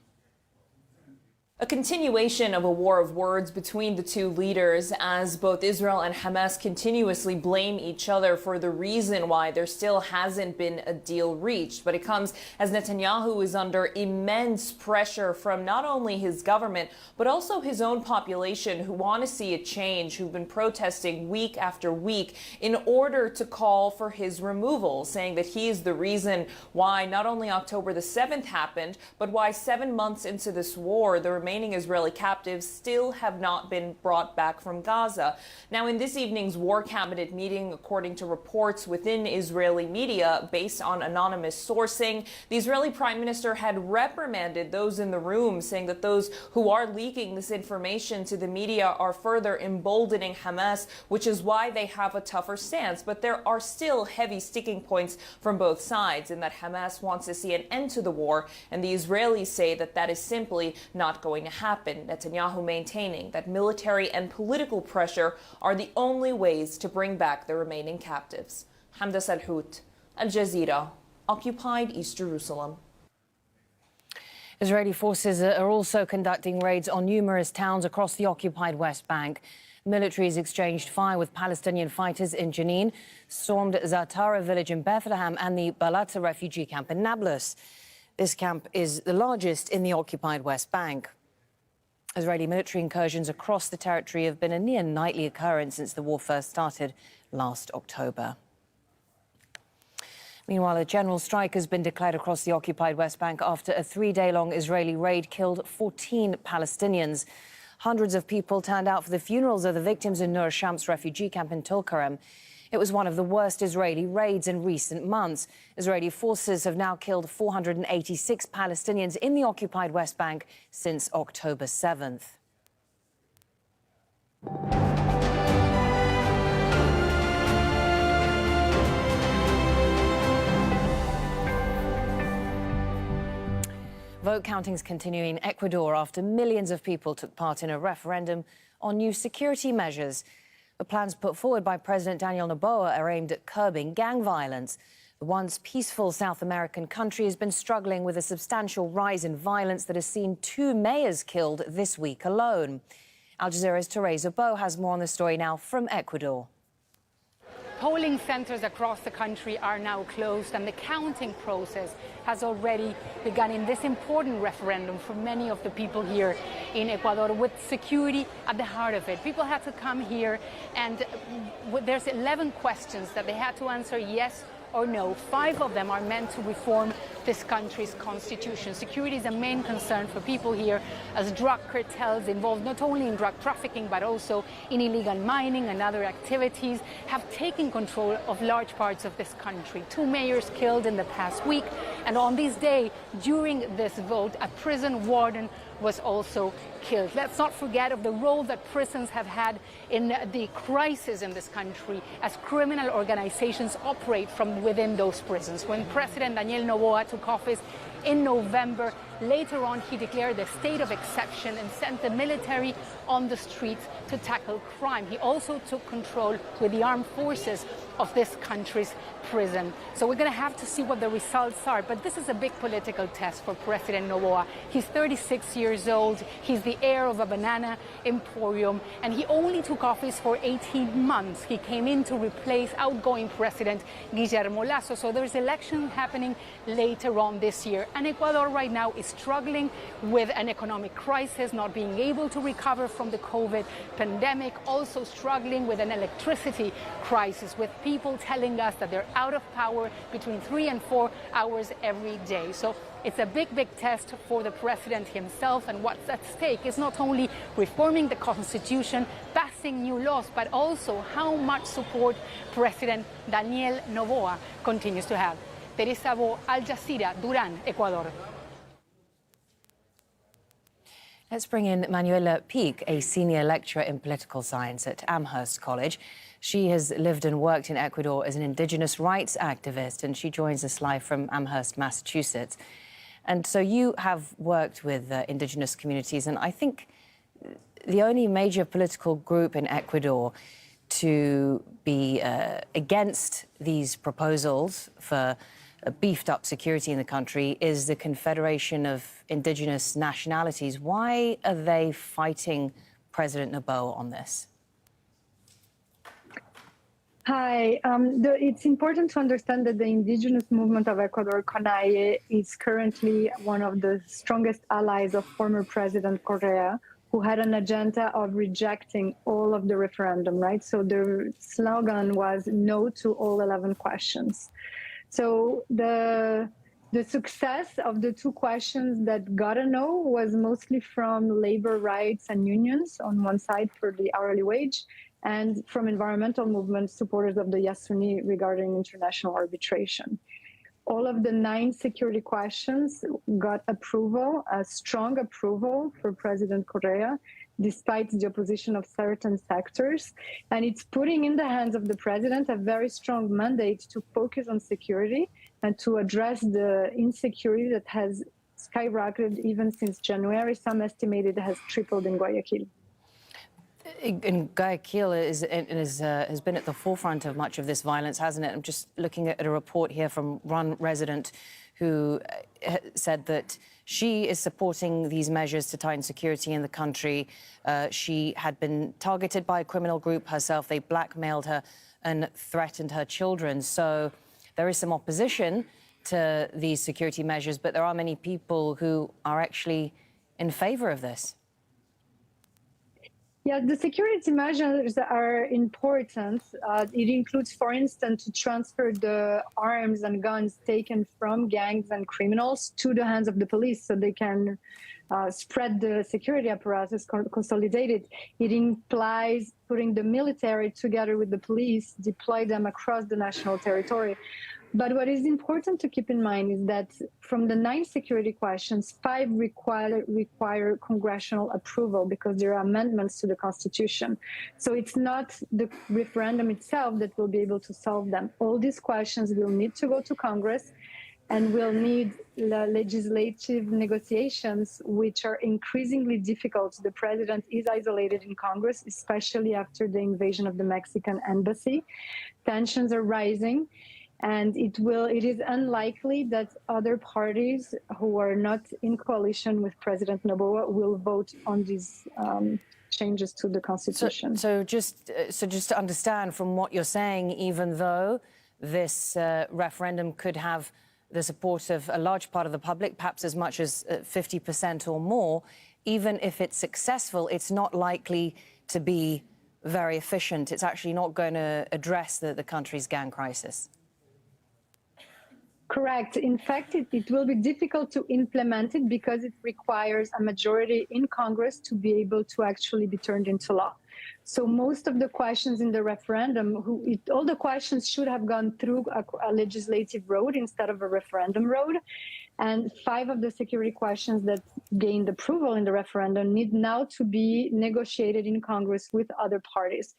A continuation of a war of words between the two leaders as both Israel and Hamas continuously blame each other for the reason why there still hasn't been a deal reached. But it comes as Netanyahu is under immense pressure from not only his government, but also his own population who want to see a change, who've been protesting week after week in order to call for his removal, saying that he is the reason why not only October the 7th happened, but why 7 months into this war, the remaining Israeli captives still have not been brought back from Gaza. Now, in this evening's war cabinet meeting, according to reports within Israeli media based on anonymous sourcing, the Israeli prime minister had reprimanded those in the room, saying that those who are leaking this information to the media are further emboldening Hamas, which is why they have a tougher stance. But there are still heavy sticking points from both sides in that Hamas wants to see an end to the war, and the Israelis say that that is simply not going to happen. Netanyahu maintaining that military and political pressure are the only ways to bring back the remaining captives. Hamda Salhut, Al Jazeera, occupied East Jerusalem. Israeli forces are also conducting raids on numerous towns across the occupied West Bank. The military has exchanged fire with Palestinian fighters in Jenin, stormed Zatara village in Bethlehem and the Balata refugee camp in Nablus. This camp is the largest in the occupied West Bank. Israeli military incursions across the territory have been a near nightly occurrence since the war first started last October. Meanwhile, a general strike has been declared across the occupied West Bank after a 3-day-long Israeli raid killed 14 Palestinians. Hundreds of people turned out for the funerals of the victims in Nur Shams refugee camp in Tulkarem. It was one of the worst Israeli raids in recent months. Israeli forces have now killed 486 Palestinians in the occupied West Bank since October 7th. Vote counting is continuing in Ecuador after millions of people took part in a referendum on new security measures. The plans put forward by President Daniel Noboa are aimed at curbing gang violence. The once peaceful South American country has been struggling with a substantial rise in violence that has seen 2 mayors killed this week alone. Al Jazeera's Teresa Bo has more on the story now from Ecuador. Polling centers across the country are now closed, and the counting process has already begun in this important referendum for many of the people here in Ecuador, with security at the heart of it. People had to come here, and there's 11 questions that they had to answer yes or no. 5 of them are meant to reform this country's constitution. Security is a main concern for people here, as drug cartels involved not only in drug trafficking but also in illegal mining and other activities have taken control of large parts of this country. 2 mayors killed in the past week, and on this day, during this vote, a prison warden was also killed. Let's not forget of the role that prisons have had in the crisis in this country, as criminal organizations operate from within those prisons. When President Daniel Noboa took office in November, later on he declared a state of exception and sent the military on the streets to tackle crime. He also took control with the armed forces of this country's prison. So we're going to have to see what the results are. But this is a big political test for President Noboa. He's 36 years old. He's the heir of a banana emporium, and he only took office for 18 months. He came in to replace outgoing President Guillermo Lasso. So there's election happening later on this year. And Ecuador right now is struggling with an economic crisis, not being able to recover from the COVID pandemic, also struggling with an electricity crisis, with people telling us that they're out of power between 3 and 4 hours every day. So it's a big, big test for the president himself, and what's at stake is not only reforming the constitution, passing new laws, but also how much support President Daniel Noboa continues to have. Teresa Bo, Al Jazeera, Durán, Ecuador. Let's bring in Manuela Peak, a senior lecturer in political science at Amherst College. She has lived and worked in Ecuador as an indigenous rights activist, and she joins us live from Amherst, Massachusetts. And so you have worked with indigenous communities, and I think the only major political group in Ecuador to be against these proposals for beefed up security in the country is the Confederation of Indigenous Nationalities. Why are they fighting President Noboa on this? Hi. It's important to understand that the indigenous movement of Ecuador, CONAIE, is currently one of the strongest allies of former President Correa, who had an agenda of rejecting all of the referendum, right? So the slogan was no to all 11 questions. So the success of the 2 questions that got a no was mostly from labor rights and unions on one side for the hourly wage, and from environmental movement supporters of the Yasuni regarding international arbitration. All of the 9 security questions got approval, a strong approval for President Correa, despite the opposition of certain sectors. And it's putting in the hands of the president a very strong mandate to focus on security and to address the insecurity that has skyrocketed even since January. Some estimate it has tripled in Guayaquil. And Guayaquil has been at the forefront of much of this violence, hasn't it? I'm just looking at a report here from one resident who said that she is supporting these measures to tighten security in the country. She had been targeted by a criminal group herself. They blackmailed her and threatened her children. So there is some opposition to these security measures, but there are many people who are actually in favor of this. Yeah, the security measures are important. It includes, for instance, to transfer the arms and guns taken from gangs and criminals to the hands of the police so they can spread the security apparatus, consolidate it. It implies putting the military together with the police, deploy them across the national territory. But what is important to keep in mind is that from the 9 security questions, 5 require congressional approval because there are amendments to the Constitution. So it's not the referendum itself that will be able to solve them. All these questions will need to go to Congress and will need legislative negotiations, which are increasingly difficult. The president is isolated in Congress, especially after the invasion of the Mexican embassy. Tensions are rising. And it is unlikely that other parties who are not in coalition with President Noboa will vote on these changes to the Constitution. So just to understand from what you're saying, even though this referendum could have the support of a large part of the public, perhaps as much as 50% or more, even if it's successful, it's not likely to be very efficient. It's actually not going to address the country's gang crisis. Correct. In fact, it will be difficult to implement it because it requires a majority in Congress to be able to actually be turned into law. So most of the questions in the referendum, all the questions should have gone through a legislative road instead of a referendum road. And 5 of the security questions that gained approval in the referendum need now to be negotiated in Congress with other parties.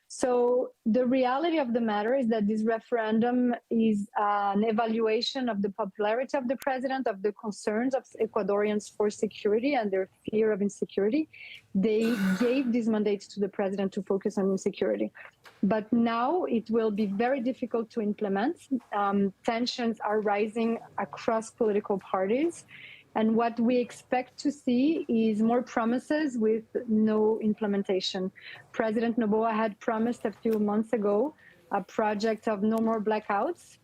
So the reality of the matter is that this referendum is an evaluation of the popularity of the president, of the concerns of Ecuadorians for security and their fear of insecurity. They gave this mandate to the president to focus on insecurity. But now it will be very difficult to implement. Tensions are rising across political parties. And what we expect to see is more promises with no implementation. President Noboa had promised a few months ago a project of no more blackouts.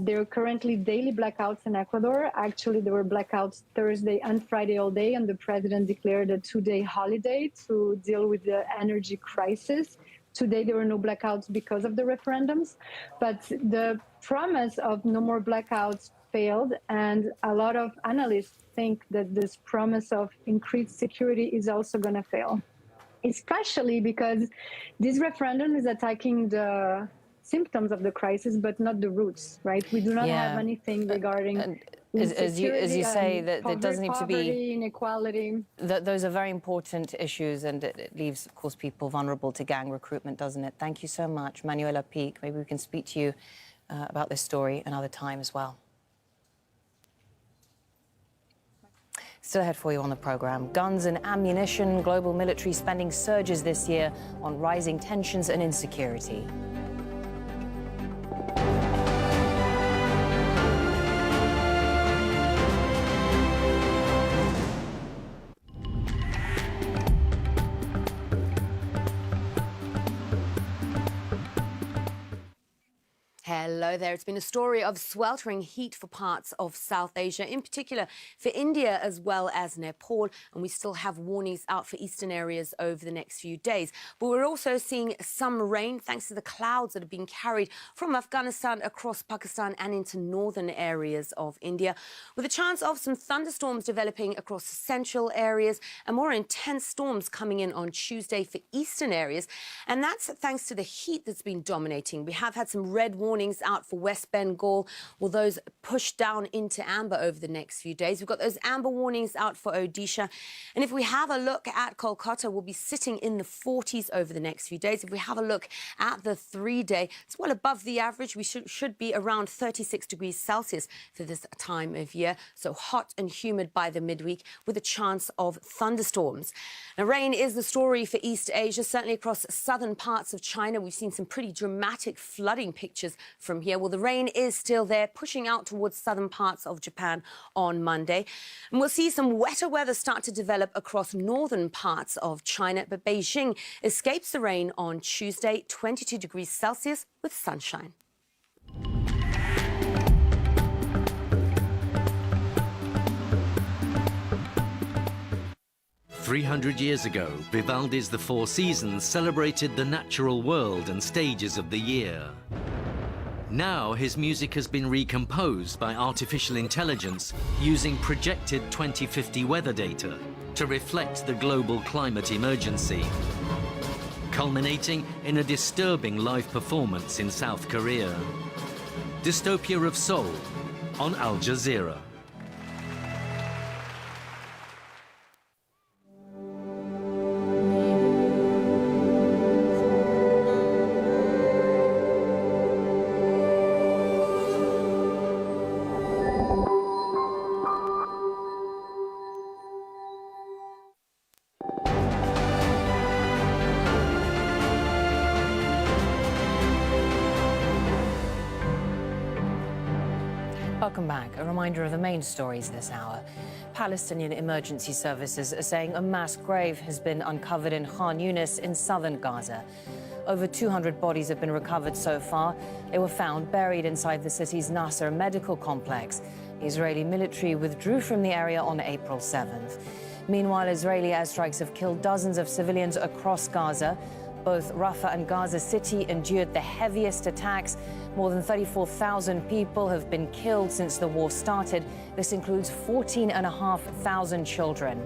There are currently daily blackouts in Ecuador. Actually, there were blackouts Thursday and Friday all day, and the president declared a 2-day holiday to deal with the energy crisis. Today, there were no blackouts because of the referendums, but the promise of no more blackouts failed, and a lot of analysts think that this promise of increased security is also going to fail, especially because this referendum is attacking the symptoms of the crisis, but not the roots, right? We do not have anything regarding as you say, that there doesn't need to be poverty, inequality. Those are very important issues, and it leaves, of course, people vulnerable to gang recruitment, doesn't it? Thank you so much, Manuela Peak. Maybe we can speak to you about this story another time as well. Still ahead for you on the programme. Guns and ammunition. Global military spending surges this year on rising tensions and insecurity. Hello there. It's been a story of sweltering heat for parts of South Asia, in particular for India as well as Nepal. And we still have warnings out for eastern areas over the next few days. But we're also seeing some rain thanks to the clouds that are being carried from Afghanistan across Pakistan and into northern areas of India, with a chance of some thunderstorms developing across central areas and more intense storms coming in on Tuesday for eastern areas. And that's thanks to the heat that's been dominating. We have had some red warnings out for West Bengal. Will those push down into amber over the next few days? We've got those amber warnings out for Odisha. And if we have a look at Kolkata, we'll be sitting in the 40s over the next few days. If we have a look at the 3-day, it's well above the average. We should be around 36 degrees Celsius for this time of year. So hot and humid by the midweek with a chance of thunderstorms. Now, rain is the story for East Asia, certainly across southern parts of China. We've seen some pretty dramatic flooding pictures from here. Well, the rain is still there, pushing out towards southern parts of Japan on Monday. And we'll see some wetter weather start to develop across northern parts of China. But Beijing escapes the rain on Tuesday, 22 degrees Celsius with sunshine. 300 years ago, Vivaldi's The Four Seasons celebrated the natural world and stages of the year. Now his music has been recomposed by artificial intelligence using projected 2050 weather data to reflect the global climate emergency, culminating in a disturbing live performance in South Korea. Dystopia of Seoul on Al Jazeera. Welcome back. A reminder of the main stories this hour. Palestinian emergency services are saying a mass grave has been uncovered in Khan Yunis in southern Gaza. Over 200 bodies have been recovered so far. They were found buried inside the city's Nasser medical complex. The Israeli military withdrew from the area on April 7th. Meanwhile, Israeli airstrikes have killed dozens of civilians across Gaza. Both Rafah and Gaza City endured the heaviest attacks. More than 34,000 people have been killed since the war started. This includes 14,500 children.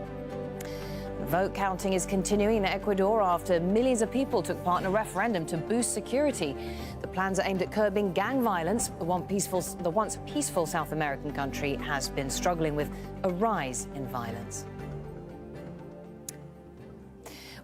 Vote counting is continuing in Ecuador after millions of people took part in a referendum to boost security. The plans are aimed at curbing gang violence. The once peaceful South American country has been struggling with a rise in violence.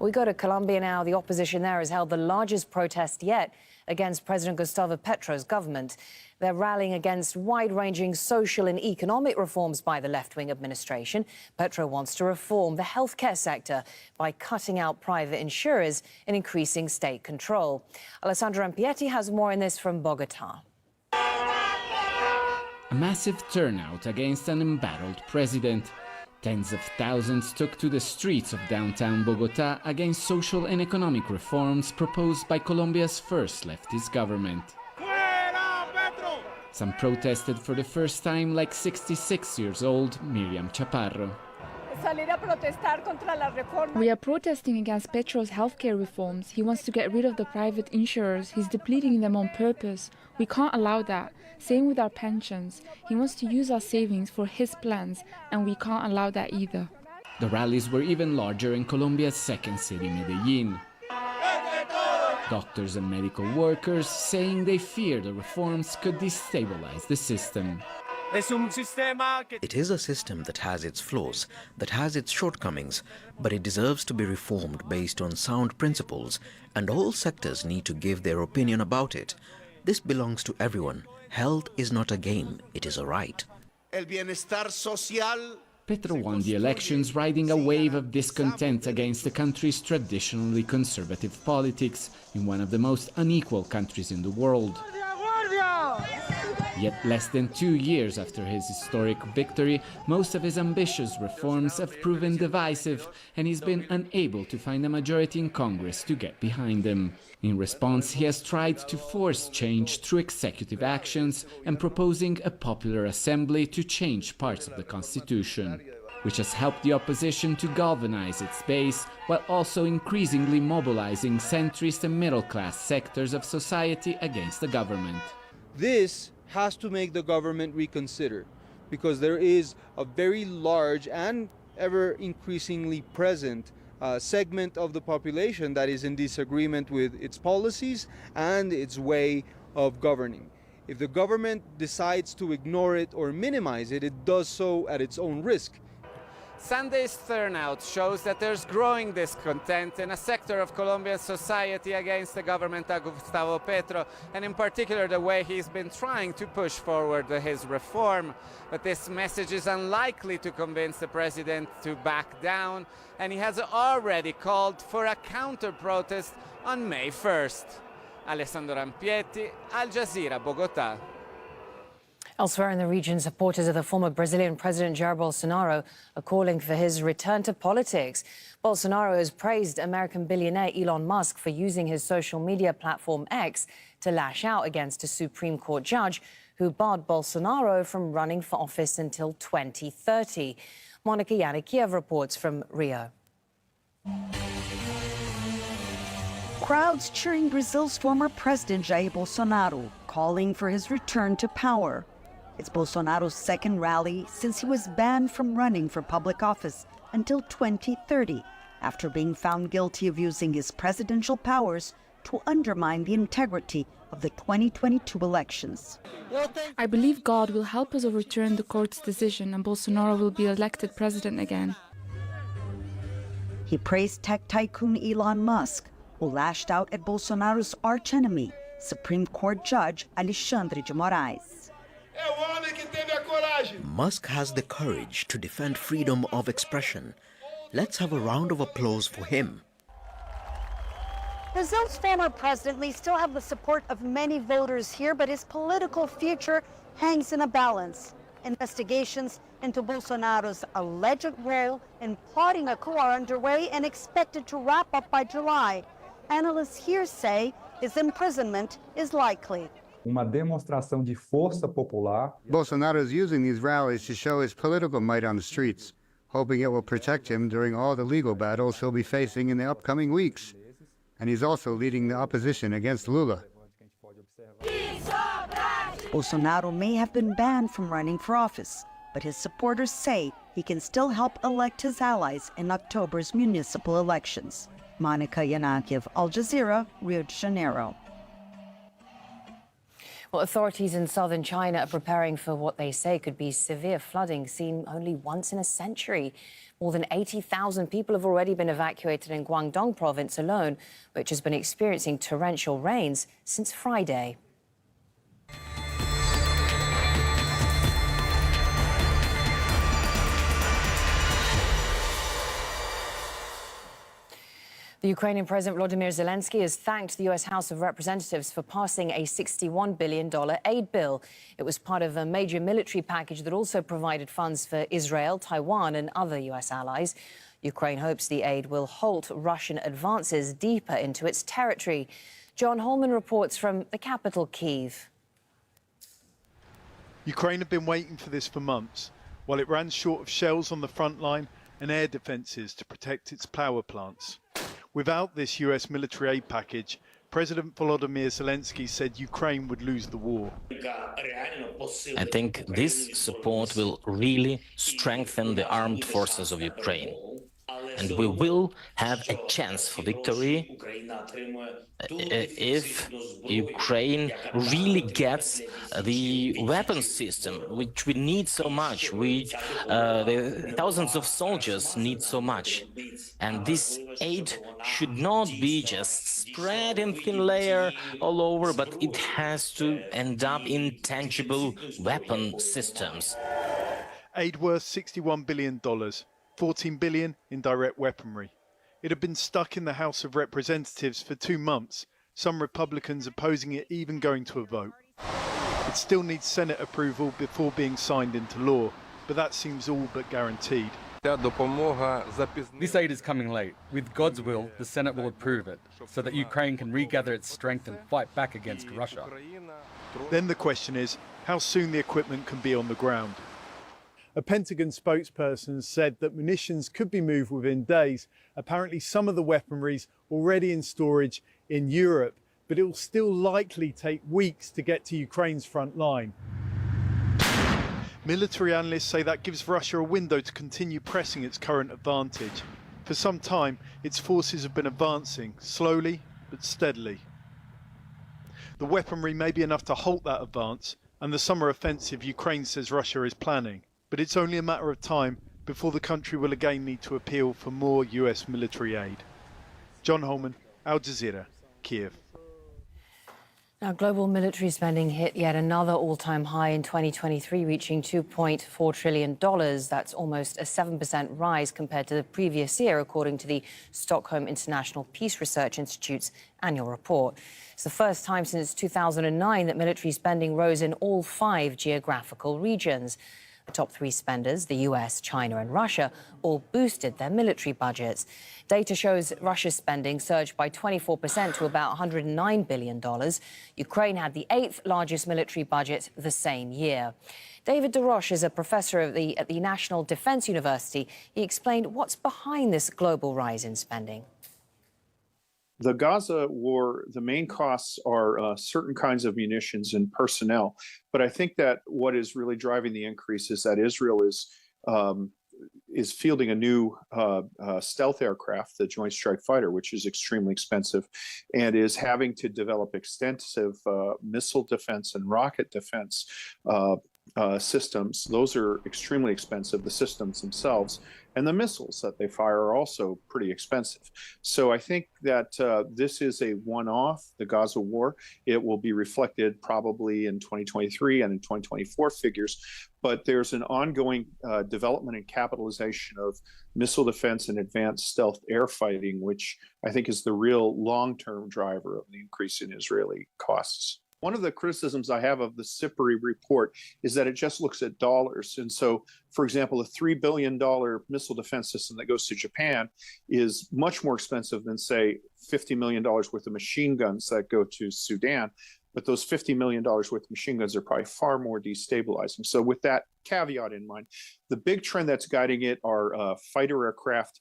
We go to Colombia now. The opposition there has held the largest protest yet against President Gustavo Petro's government. They're rallying against wide-ranging social and economic reforms by the left-wing administration. Petro wants to reform the healthcare sector by cutting out private insurers and increasing state control. Alessandro Ampietti has more on this from Bogota. A massive turnout against an embattled president. Tens of thousands took to the streets of downtown Bogota against social and economic reforms proposed by Colombia's first leftist government. Some protested for the first time, like 66 years old Miriam Chaparro. We are protesting against Petro's healthcare reforms. He wants to get rid of the private insurers. He's depleting them on purpose. We can't allow that. Same with our pensions. He wants to use our savings for his plans, and we can't allow that either. The rallies were even larger in Colombia's second city, Medellin. Doctors and medical workers saying they fear the reforms could destabilize the system. It is a system that has its flaws, that has its shortcomings, but it deserves to be reformed based on sound principles, and all sectors need to give their opinion about it. This belongs to everyone. Health is not a game, it is a right. Petro won the elections riding a wave of discontent against the country's traditionally conservative politics in one of the most unequal countries in the world. Yet less than 2 years after his historic victory, most of his ambitious reforms have proven divisive, and he's been unable to find a majority in Congress to get behind him. In response, he has tried to force change through executive actions and proposing a popular assembly to change parts of the constitution, which has helped the opposition to galvanize its base while also increasingly mobilizing centrist and middle-class sectors of society against the government. This has to make the government reconsider, because there is a very large and ever increasingly present segment of the population that is in disagreement with its policies and its way of governing. If the government decides to ignore it or minimize it, it does so at its own risk. Sunday's turnout shows that there's growing discontent in a sector of Colombian society against the government of Gustavo Petro, and in particular the way he's been trying to push forward his reform. But this message is unlikely to convince the president to back down, and he has already called for a counter-protest on May 1st. Alessandro Ampietti, Al Jazeera, Bogota. Elsewhere in the region, supporters of the former Brazilian President Jair Bolsonaro are calling for his return to politics. Bolsonaro has praised American billionaire Elon Musk for using his social media platform X to lash out against a Supreme Court judge who barred Bolsonaro from running for office until 2030. Monica Yannikiev reports from Rio. Crowds cheering Brazil's former president Jair Bolsonaro, calling for his return to power. It's Bolsonaro's second rally since he was banned from running for public office until 2030, after being found guilty of using his presidential powers to undermine the integrity of the 2022 elections. I believe God will help us overturn the court's decision and Bolsonaro will be elected president again. He praised tech tycoon Elon Musk, who lashed out at Bolsonaro's archenemy, Supreme Court Judge Alexandre de Moraes. Musk has the courage to defend freedom of expression. Let's have a round of applause for him. Brazil's former president may still have the support of many voters here, but his political future hangs in a balance. Investigations into Bolsonaro's alleged role in plotting a coup are underway and expected to wrap up by July. Analysts here say his imprisonment is likely. Uma demonstração de força popular. Bolsonaro is using these rallies to show his political might on the streets, hoping it will protect him during all the legal battles he'll be facing in the upcoming weeks. And he's also leading the opposition against Lula. Bolsonaro may have been banned from running for office, but his supporters say he can still help elect his allies in October's municipal elections. Monica Yanakiev, Al Jazeera, Rio de Janeiro. Well, authorities in southern China are preparing for what they say could be severe flooding seen only once in a century. More than 80,000 people have already been evacuated in Guangdong province alone, which has been experiencing torrential rains since Friday. The Ukrainian President Volodymyr Zelensky has thanked the U.S. House of Representatives for passing a $61 billion aid bill. It was part of a major military package that also provided funds for Israel, Taiwan and other U.S. allies. Ukraine hopes the aid will halt Russian advances deeper into its territory. John Holman reports from the capital, Kyiv. Ukraine had been waiting for this for months, while it ran short of shells on the front line and air defences to protect its power plants. Without this US military aid package, President Volodymyr Zelensky said Ukraine would lose the war. I think this support will really strengthen the armed forces of Ukraine. And we will have a chance for victory if Ukraine really gets the weapon system, which we need so much, which the thousands of soldiers need so much. And this aid should not be just spread in thin layer all over, but it has to end up in tangible weapon systems. Aid worth $61 billion. 14 billion in direct weaponry. It had been stuck in the House of Representatives for 2 months, some Republicans opposing it even going to a vote. It still needs Senate approval before being signed into law, but that seems all but guaranteed. This aid is coming late. With God's will, the Senate will approve it, so that Ukraine can regather its strength and fight back against Russia. Then the question is, how soon the equipment can be on the ground. A Pentagon spokesperson said that munitions could be moved within days. Apparently some of the weaponry's already in storage in Europe, but it will still likely take weeks to get to Ukraine's front line. Military analysts say that gives Russia a window to continue pressing its current advantage. For some time, its forces have been advancing, slowly but steadily. The weaponry may be enough to halt that advance, and the summer offensive Ukraine says Russia is planning. But it's only a matter of time before the country will again need to appeal for more US military aid. John Holman, Al Jazeera, Kyiv. Now, global military spending hit yet another all-time high in 2023, reaching $2.4 trillion. That's almost a 7% rise compared to the previous year, according to the Stockholm International Peace Research Institute's annual report. It's the first time since 2009 that military spending rose in all 5 geographical regions. The top 3 spenders, the US, China and Russia, all boosted their military budgets. Data shows Russia's spending surged by 24% to about $109 billion. Ukraine had the 8th largest military budget the same year. David DeRoche is a professor at the National Defense University. He explained what's behind this global rise in spending. The Gaza war, the main costs are certain kinds of munitions and personnel. But I think that what is really driving the increase is that Israel is fielding a new stealth aircraft, the Joint Strike Fighter, which is extremely expensive, and is having to develop extensive missile defense and rocket defense systems. Those are extremely expensive, the systems themselves, and the missiles that they fire are also pretty expensive. So I think that this is a one-off, the Gaza war. It will be reflected probably in 2023 and in 2024 figures, but there's an ongoing development and capitalization of missile defense and advanced stealth air fighting, which I think is the real long-term driver of the increase in Israeli costs. One of the criticisms I have of the SIPRI report is that it just looks at dollars. And so, for example, a $3 billion missile defense system that goes to Japan is much more expensive than, say, $50 million worth of machine guns that go to Sudan. But those $50 million worth of machine guns are probably far more destabilizing. So with that caveat in mind, the big trend that's guiding it are fighter aircraft,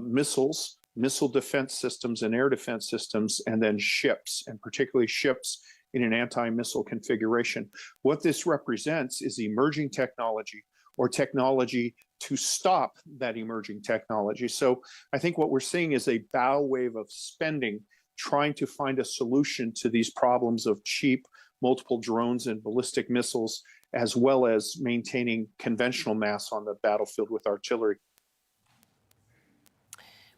missiles, missile defense systems and air defense systems, and then ships, and particularly ships in an anti-missile configuration. What this represents is emerging technology or technology to stop that emerging technology. So I think what we're seeing is a bow wave of spending trying to find a solution to these problems of cheap multiple drones and ballistic missiles, as well as maintaining conventional mass on the battlefield with artillery.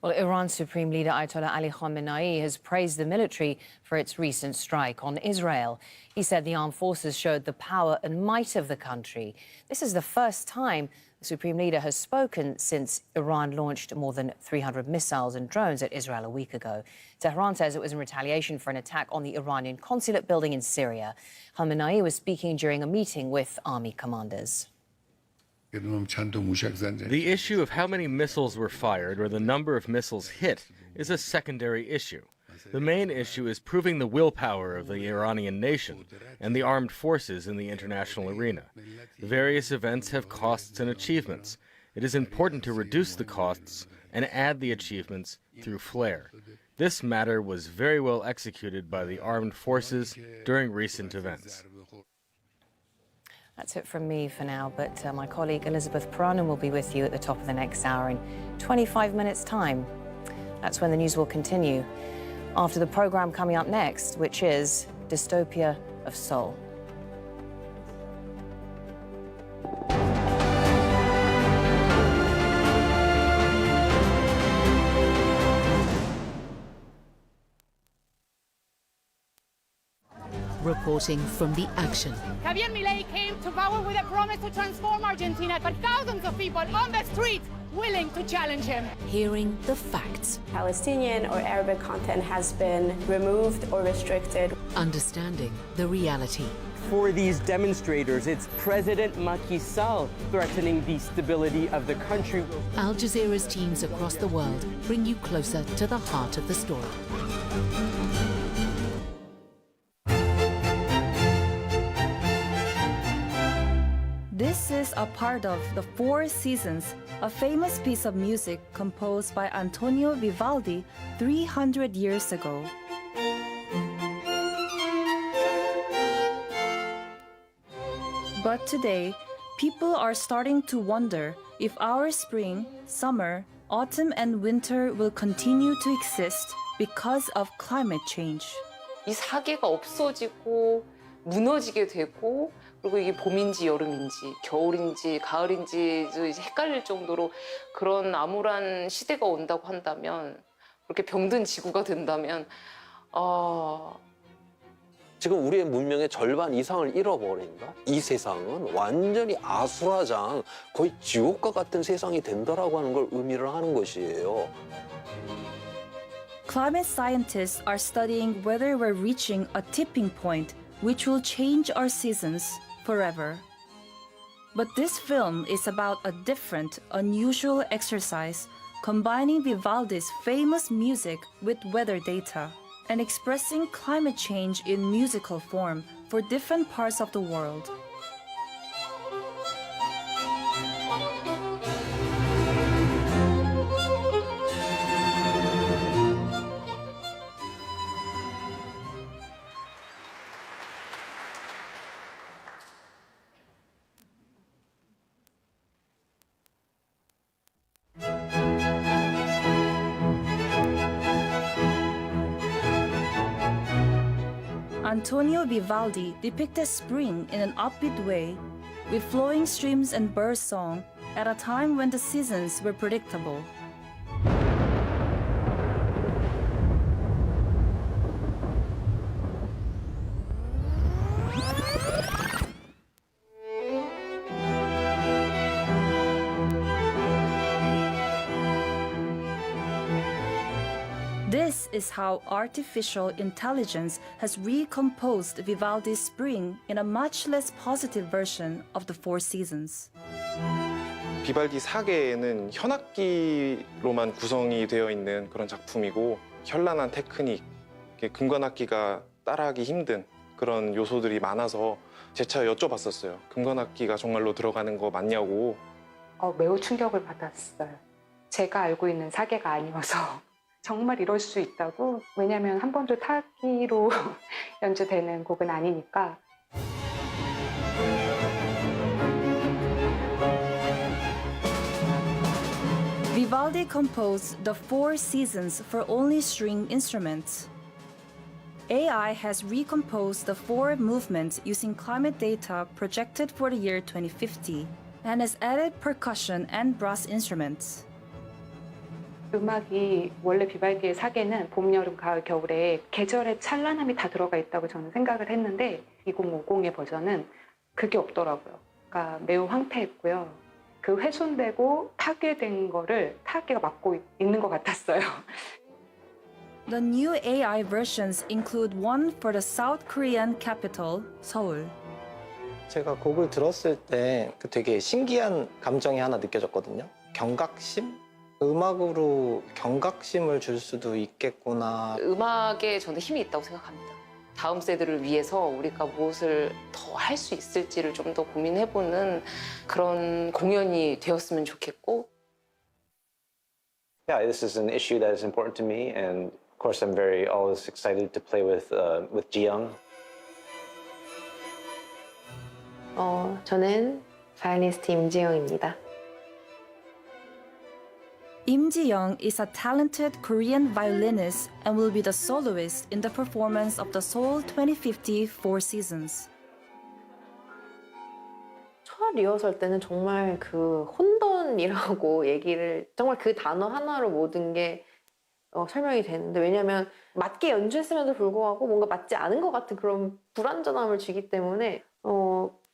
Well, Iran's Supreme Leader Ayatollah Ali Khamenei has praised the military for its recent strike on Israel. He said the armed forces showed the power and might of the country. This is the first time the Supreme Leader has spoken since Iran launched more than 300 missiles and drones at Israel a week ago. Tehran says it was in retaliation for an attack on the Iranian consulate building in Syria. Khamenei was speaking during a meeting with army commanders. The issue of how many missiles were fired or the number of missiles hit is a secondary issue. The main issue is proving the willpower of the Iranian nation and the armed forces in the international arena. The various events have costs and achievements. It is important to reduce the costs and add the achievements through flair. This matter was very well executed by the armed forces during recent events. That's it from me for now, but my colleague Elizabeth Puranan will be with you at the top of the next hour in 25 minutes' time. That's when the news will continue, after the programme coming up next, which is Dystopia of Seoul. Reporting from the action. Javier Milei came to power with a promise to transform Argentina, but thousands of people on the street willing to challenge him. Hearing the facts. Palestinian or Arabic content has been removed or restricted. Understanding the reality. For these demonstrators, it's President Macky Sall threatening the stability of the country. Al Jazeera's teams across the world bring you closer to the heart of the story. This is a part of The Four Seasons, a famous piece of music composed by Antonio Vivaldi 300 years ago. But today, people are starting to wonder if our spring, summer, autumn and winter will continue to exist because of climate change. 이 사계가 없어지고 무너지게 되고 그리고 이게 봄인지 여름인지 겨울인지 가을인지 이제 헷갈릴 정도로 그런 암울한 시대가 온다고 한다면 그렇게 병든 지구가 된다면 지금 우리의 문명의 절반 이상을 잃어버린다? 이 세상은 완전히 아수라장, 거의 지옥과 같은 세상이 된다라고 하는 걸 의미를 하는 것이에요. Climate scientists are studying whether we're reaching a tipping point which will change our seasons forever. But this film is about a different, unusual exercise, combining Vivaldi's famous music with weather data and expressing climate change in musical form for different parts of the world. Antonio Vivaldi depicted spring in an upbeat way, with flowing streams and bird song at a time when the seasons were predictable. This is how artificial intelligence has recomposed Vivaldi's spring in a much less positive version of the four seasons. 비발디 사계는 현악기로만 구성이 되어 있는 그런 작품이고 현란한 테크닉, 금관악기가 따라하기 힘든 그런 요소들이 많아서 재차 여쭤봤었어요. 금관악기가 정말로 들어가는 거 맞냐고. 매우 충격을 받았어요. 제가 알고 있는 사계가 아니어서 정말 이럴 수 있다고. 왜냐하면 한 번도 타악기로 연주되는 곡은 아니니까. Vivaldi composed the four seasons for only string instruments. AI has recomposed the four movements using climate data projected for the year 2050 and has added percussion and brass instruments. 음악이 원래 비발디의 사계는 봄, 여름, 가을, 겨울에 계절의 찬란함이 다 들어가 있다고 저는 생각을 했는데 2050의 버전은 그게 없더라고요. 그러니까 매우 황폐했고요. 그 훼손되고 파괴된 거를 타악기가 맡고 있는 것 같았어요. The new AI versions include one for the South Korean capital, Seoul. 제가 곡을 들었을 때 되게 신기한 감정이 하나 느껴졌거든요. 경각심? 음악으로 경각심을 줄 수도 있겠구나. 음악에 저는 힘이 있다고 생각합니다. 다음 세대를 위해서 우리가 무엇을 더 할 수 있을지를 좀 더 고민해보는 그런 공연이 되었으면 좋겠고. Yeah, this is an issue that is important to me, and of course, I'm very always excited to play with Ji-young. 저는 바이올리니스트 임지영입니다. Im Ji-young is a talented Korean violinist and will be the soloist in the performance of the Seoul 2050 Four Seasons. 첫 리허설 때는 정말 그 혼돈이라고 얘기를 정말 그 단어 하나로 모든 게 설명이 되는데 왜냐하면 맞게 연주했음에도 불구하고 뭔가 맞지 않은 것 같은 그런 불안전함을 주기 때문에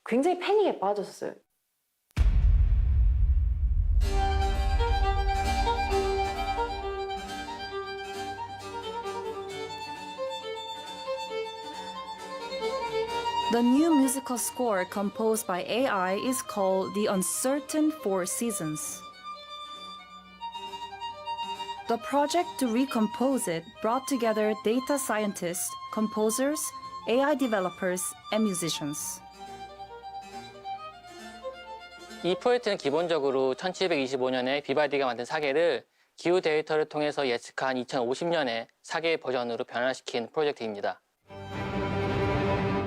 굉장히 패닉에 빠졌어요. The new musical score composed by AI is called The Uncertain Four Seasons. The project to recompose it brought together data scientists, composers, AI developers, and musicians. 이 프로젝트는 기본적으로 1725년에 비발디가 만든 사계를 기후 데이터를 통해서 예측한 2050년에 사계 버전으로 변화시킨 프로젝트입니다.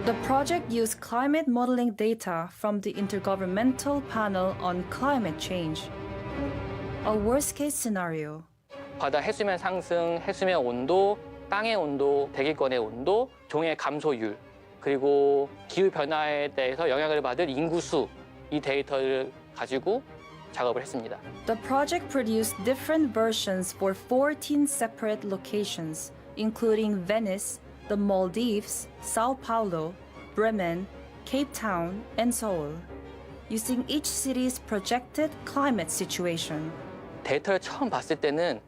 The project used climate modeling data from the Intergovernmental Panel on Climate Change. A worst-case scenario. 바다 해수면 상승, 해수면 온도, 땅의 온도, 대기권의 온도, 종의 감소율, 그리고 기후 변화에 대해서 영향을 받을 인구수, 이 데이터를 가지고 작업을 했습니다. The project produced different versions for 14 separate locations, including Venice, the Maldives, Sao Paulo, Bremen, Cape Town, and Seoul, using each city's projected climate situation. 데이터를 처음 봤을 때는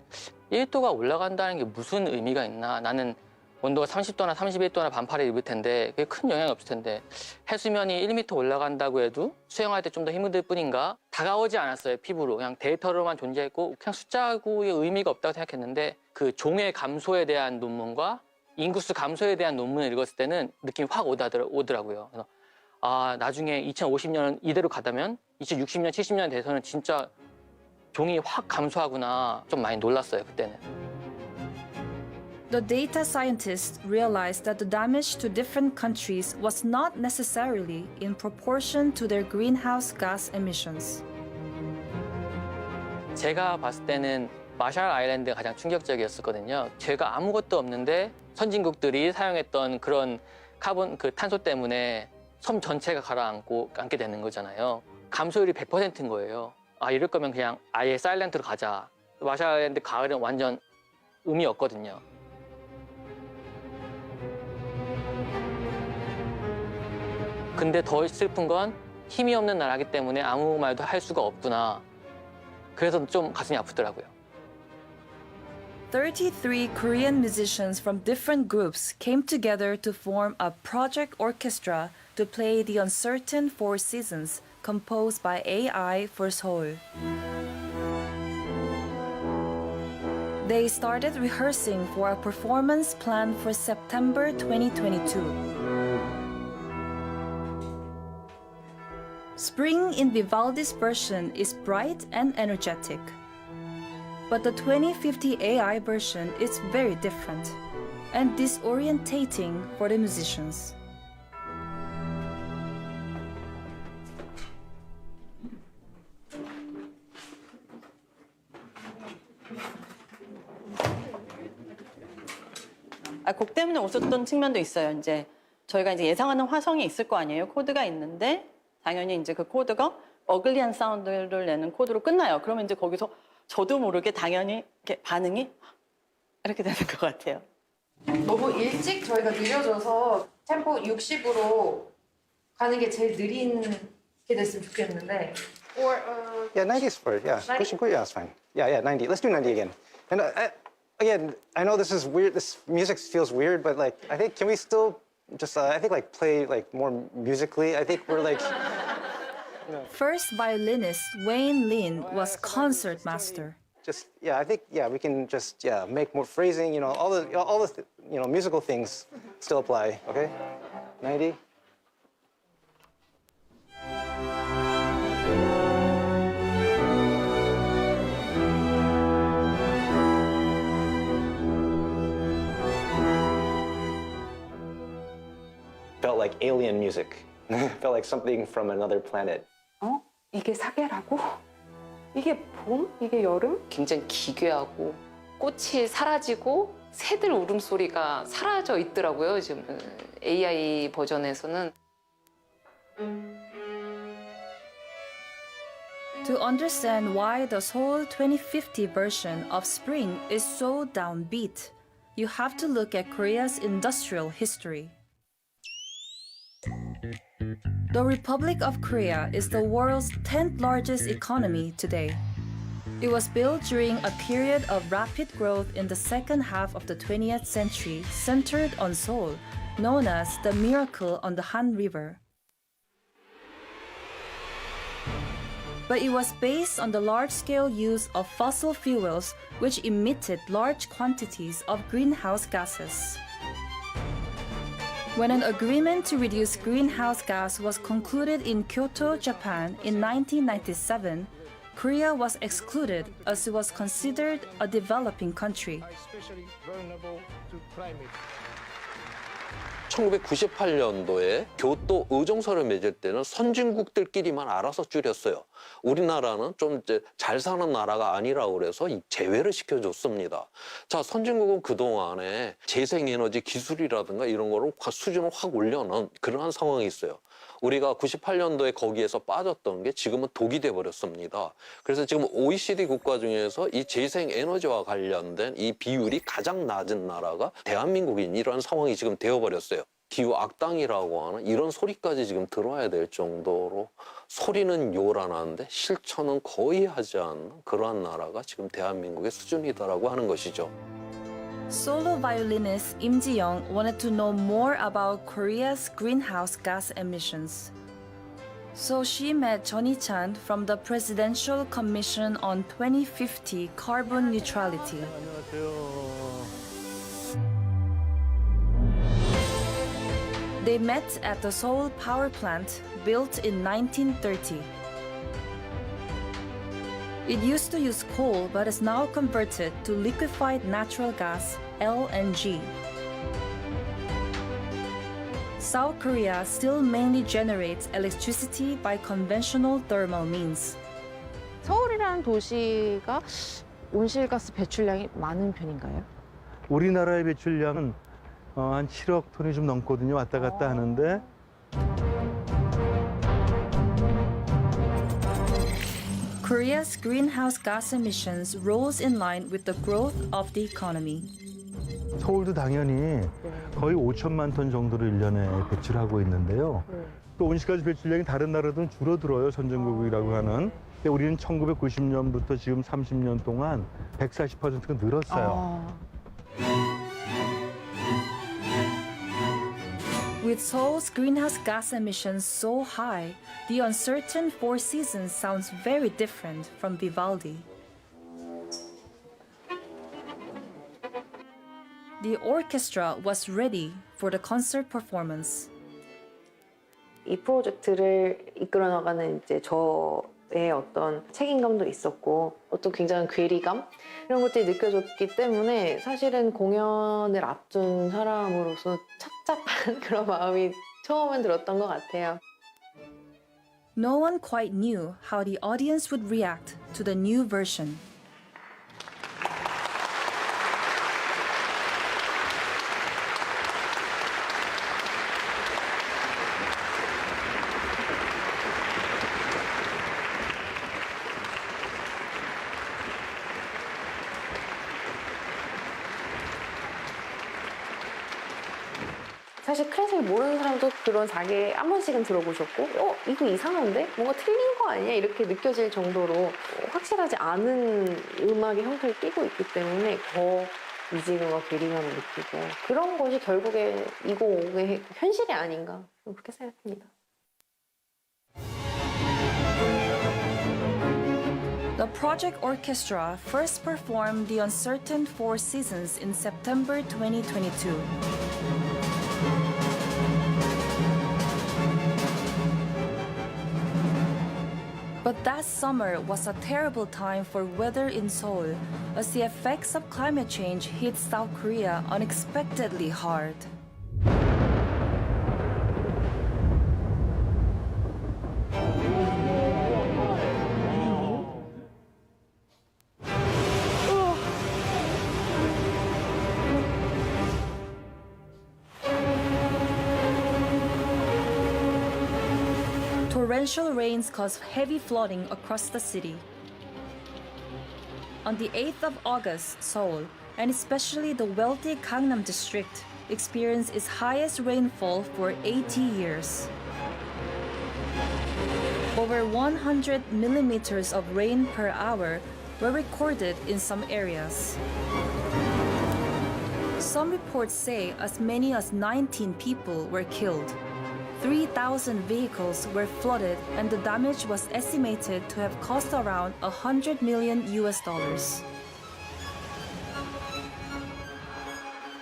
1도가 올라간다는 게 무슨 의미가 있나. 나는 온도가 30도나 31도나 반팔을 입을 텐데 그게 큰 영향이 없을 텐데 해수면이 1m 올라간다고 해도 수영할 때 좀 더 힘들 뿐인가. 다가오지 않았어요, 피부로. 그냥 데이터로만 존재했고 그냥 숫자고의 의미가 없다고 생각했는데 그 종의 감소에 대한 논문과 인구수 감소에 대한 논문을 읽었을 때는 느낌이 확 오더라고요. 그래서 나중에 2050년 이대로 가다면 2060년, 70년 돼서는 진짜 종이 확 감소하구나. 좀 많이 놀랐어요, 그때는. The data scientists realized that the damage to different countries was not necessarily in proportion to their greenhouse gas emissions. 제가 봤을 때는 마샬 아일랜드가 가장 충격적이었었거든요. 죄가 아무것도 없는데 선진국들이 사용했던 그런 카본 그 탄소 때문에 섬 전체가 가라앉게 되는 거잖아요. 감소율이 100%인 거예요. 아, 이럴 거면 그냥 아예 사일런트로 가자. 마샬랜드 가을은 완전 의미 없거든요. 근데 더 슬픈 건 힘이 없는 나라기 때문에 아무 말도 할 수가 없구나. 그래서 좀 가슴이 아프더라고요. 33 Korean musicians from different groups came together to form a project orchestra to play the uncertain Four Seasons, composed by AI for Seoul. They started rehearsing for a performance planned for September 2022. Spring in Vivaldi's version is bright and energetic. But the 2050 AI version is very different and disorientating for the musicians. 곡 때문에 웃었던 측면도 있어요. 이제 저희가 이제 예상하는 화성이 있을 거 아니에요. 코드가 있는데 당연히 이제 그 코드가 어글리한 사운드를 내는 코드로 끝나요. 그러면 이제 거기서 저도 모르게 당연히 이렇게 반응이 이렇게 되는 것 같아요. 너무 일찍 저희가 느려져서 템포 60으로 가는 게 제일 느린 게 됐으면 좋겠는데. Or Yeah, 90 is for yeah. 90? Pushing quick, yeah, it's fine. Yeah, 90. Let's do 90 again. And again, I know this is weird. This music feels weird, but like, I think can we still just I think like play like more musically. I think we're like. First violinist Wayne Lin was concert master. Just I think we can just make more phrasing. You know, all the musical things still apply. Okay, 90. Felt like alien music. Felt like something from another planet. 이게 사계라고? 이게 봄? 이게 여름? 굉장히 기괴하고 꽃이 사라지고 새들 울음소리가 사라져 있더라고요. 지금 AI 버전에서는. To understand why the Seoul 2050 version of Spring is so downbeat, you have to look at Korea's industrial history. The Republic of Korea is the world's 10th largest economy today. It was built during a period of rapid growth in the second half of the 20th century, centered on Seoul, known as the Miracle on the Han River. But it was based on the large-scale use of fossil fuels, which emitted large quantities of greenhouse gases. When an agreement to reduce greenhouse gas was concluded in Kyoto, Japan in 1997, Korea was excluded as it was considered a developing country. 1998년도에 교토 의정서를 맺을 때는 선진국들끼리만 알아서 줄였어요. 우리나라는 좀 이제 잘 사는 나라가 아니라고 그래서 제외를 시켜줬습니다. 자, 선진국은 그동안에 재생에너지 기술이라든가 이런 거를 수준을 확 올려놓은 그러한 상황이 있어요. 우리가 98년도에 거기에서 빠졌던 게 지금은 독이 돼버렸습니다. 그래서 지금 OECD 국가 중에서 이 재생에너지와 관련된 이 비율이 가장 낮은 나라가 대한민국인 이런 상황이 지금 되어버렸어요. 기후 악당이라고 하는 이런 소리까지 지금 들어야 될 정도로 소리는 요란한데 실천은 거의 하지 않는 그러한 나라가 지금 대한민국의 수준이다라고 하는 것이죠. Solo violinist Im Ji-young wanted to know more about Korea's greenhouse gas emissions. So she met Johnny Chan from the Presidential Commission on 2050 Carbon Neutrality. They met at the Seoul power plant built in 1930. It used to use coal but is now converted to liquefied natural gas, LNG. South Korea still mainly generates electricity by conventional thermal means. 서울이라는 도시가 온실가스 배출량이 많은 편인가요? 우리나라의 배출량은 한 7억 톤이 좀 넘거든요. 왔다 갔다 하는데. Korea's greenhouse gas emissions rose in line with the growth of the economy. 서울도 당연히 거의 5천만 톤 정도를 1년에 배출하고 있는데요. 또 온실가스 배출량이 다른 나라들은 줄어들어요. 선진국이라고 하는. 근데 우리는 1990년부터 지금 30년 동안 140%가 늘었어요. With Seoul's greenhouse gas emissions so high, the uncertain four seasons sounds very different from Vivaldi. The orchestra was ready for the concert performance. 이 프로젝트를 이끌어 나가는 이제 저의 어떤 책임감도 있었고 어떤 굉장한 괴리감 이런 것들이 느껴졌기 때문에 사실은 공연을 앞둔 사람으로서 착잡한 그런 마음이 처음엔 들었던 것 같아요. No one quite knew how the audience would react to the new version. 사실 클래식을 모르는 사람도 그런 자기 한 번씩은 들어보셨고 이거 이상한데? 뭔가 틀린 거 아니야? 이렇게 느껴질 정도로 확실하지 않은 음악의 형태를 띠고 있기 때문에 더 미지근과 괴리감을 느끼고 그런 것이 결국에 2050의 현실이 아닌가 그렇게 생각합니다. The project orchestra first performed the uncertain four seasons in September 2022. But that summer was a terrible time for weather in Seoul, as the effects of climate change hit South Korea unexpectedly hard. Torrential rains caused heavy flooding across the city. On the 8th of August, Seoul, and especially the wealthy Gangnam district, experienced its highest rainfall for 80 years. Over 100 millimeters of rain per hour were recorded in some areas. Some reports say as many as 19 people were killed. 3,000 vehicles were flooded and the damage was estimated to have cost around $100 million.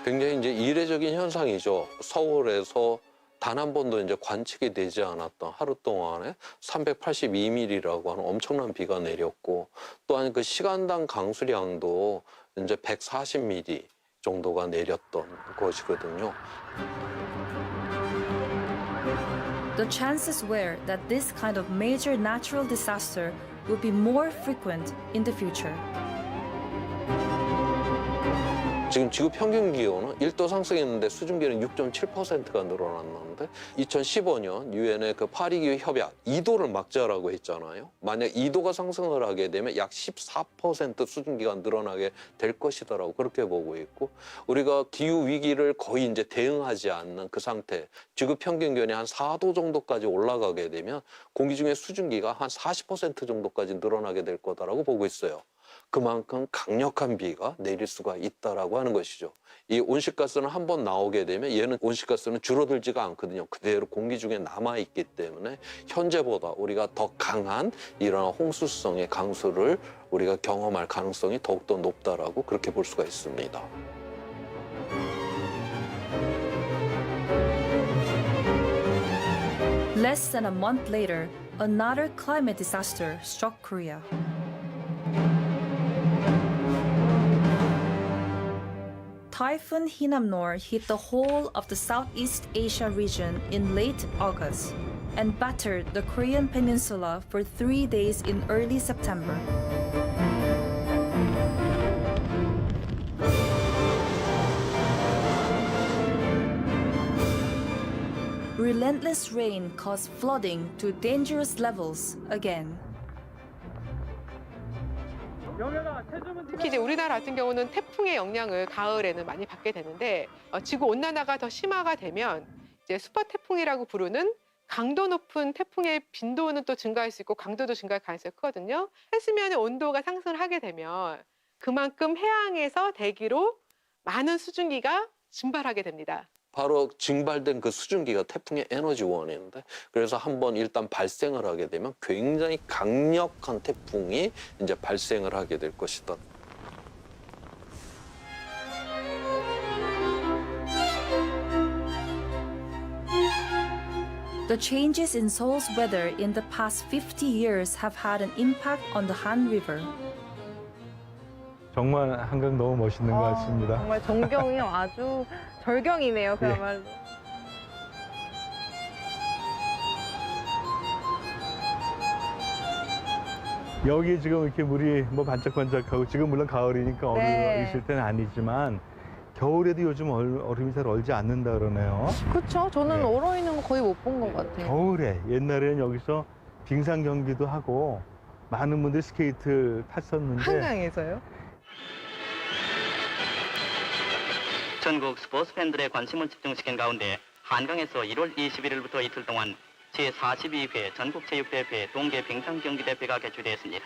굉장히 이제 이례적인 현상이죠. 서울에서 단 한 번도 이제 관측이 되지 않았던 하루 동안에 382mm라고 하는 엄청난 비가 내렸고 또한 그 시간당 강수량도 이제 140mm 정도가 내렸던 것이거든요. The chances were that this kind of major natural disaster would be more frequent in the future. 지금 지구 평균 기온은 1도 상승했는데 수증기는 6.7%가 늘어났는데 2015년 유엔의 그 파리 기후 협약 2도를 막자라고 했잖아요. 만약 2도가 상승을 하게 되면 약 14% 수증기가 늘어나게 될 것이다라고 그렇게 보고 있고 우리가 기후 위기를 거의 이제 대응하지 않는 그 상태, 지구 평균 기온이 한 4도 정도까지 올라가게 되면 공기 중에 수증기가 한 40% 정도까지 늘어나게 될 거다라고 보고 있어요. 그만큼 강력한 비가 내릴 수가 있다라고 하는 것이죠. 이 온실가스는 한번 나오게 되면 얘는 온실가스는 줄어들지가 않거든요. 그대로 공기 중에 남아있기 때문에 현재보다 우리가 더 강한 이런 홍수성의 강수를 우리가 경험할 가능성이 더욱더 높다라고 그렇게 볼 수가 있습니다. Less than a month later, another climate disaster struck Korea. Typhoon Hinamnor hit the whole of the Southeast Asia region in late August and battered the Korean peninsula for 3 days in early September. relentless rain caused flooding to dangerous levels again. 특히 이제 우리나라 같은 경우는 태풍의 영향을 가을에는 많이 받게 되는데 지구 온난화가 더 심화가 되면 이제 슈퍼 태풍이라고 부르는 강도 높은 태풍의 빈도는 또 증가할 수 있고 강도도 증가할 가능성이 크거든요. 해수면의 온도가 상승을 하게 되면 그만큼 해양에서 대기로 많은 수증기가 증발하게 됩니다. 바로 증발된 그 수증기가 태풍의 에너지원인데 그래서 한번 일단 발생을 하게 되면 굉장히 강력한 태풍이 이제 발생을 하게 될 것이다. The changes in Seoul's weather in the past 50 years have had an impact on the Han River. 정말 한강 너무 멋있는 것 같습니다. 정말 전경이 아주 절경이네요, 그야말로. 여기 지금 이렇게 물이 뭐 반짝반짝하고 지금 물론 가을이니까 얼음 네. 있을 때는 아니지만 겨울에도 요즘 얼음이 잘 얼지 않는다 그러네요. 그렇죠. 저는 네. 얼어있는 거 거의 못 본 것 같아요. 겨울에 옛날에는 여기서 빙상 경기도 하고 많은 분들이 스케이트 탔었는데 한강에서요? 전국 스포츠 팬들의 관심을 집중시킨 가운데 한강에서 1월 21일부터 이틀 동안 제42회 전국체육대회 동계 빙상경기대회가 개최되었습니다.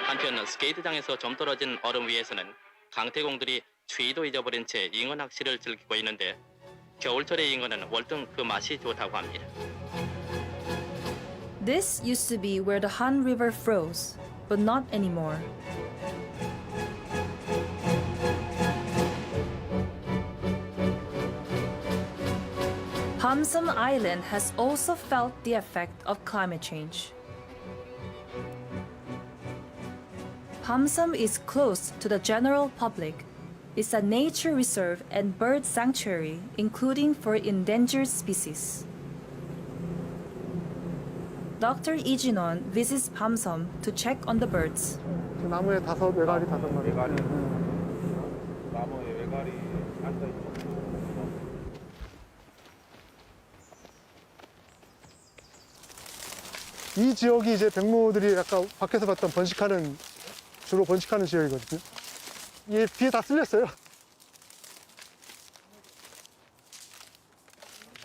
한편 스케이트장에서 좀 떨어진 얼음 위에서는 강태공들이 추위도 잊어버린 채 잉어 낚시를 즐기고 있는데 겨울철의 잉어는 월등 그 맛이 좋다고 합니다. This used to be where the Han River froze, but not anymore. Hamsum Island has also felt the effect of climate change. Hamsum is close to the general public. It's a nature reserve and bird sanctuary, including for endangered species. Dr. Lee Jin-won visits Hamsum to check on the birds. 나무에 외가리 5마리. 나무에 외가리 앉아있죠. 이 지역이 이제 백무들이 아까 밖에서 봤던 주로 번식하는 지역이거든요. 이게 비에 다 쓸렸어요.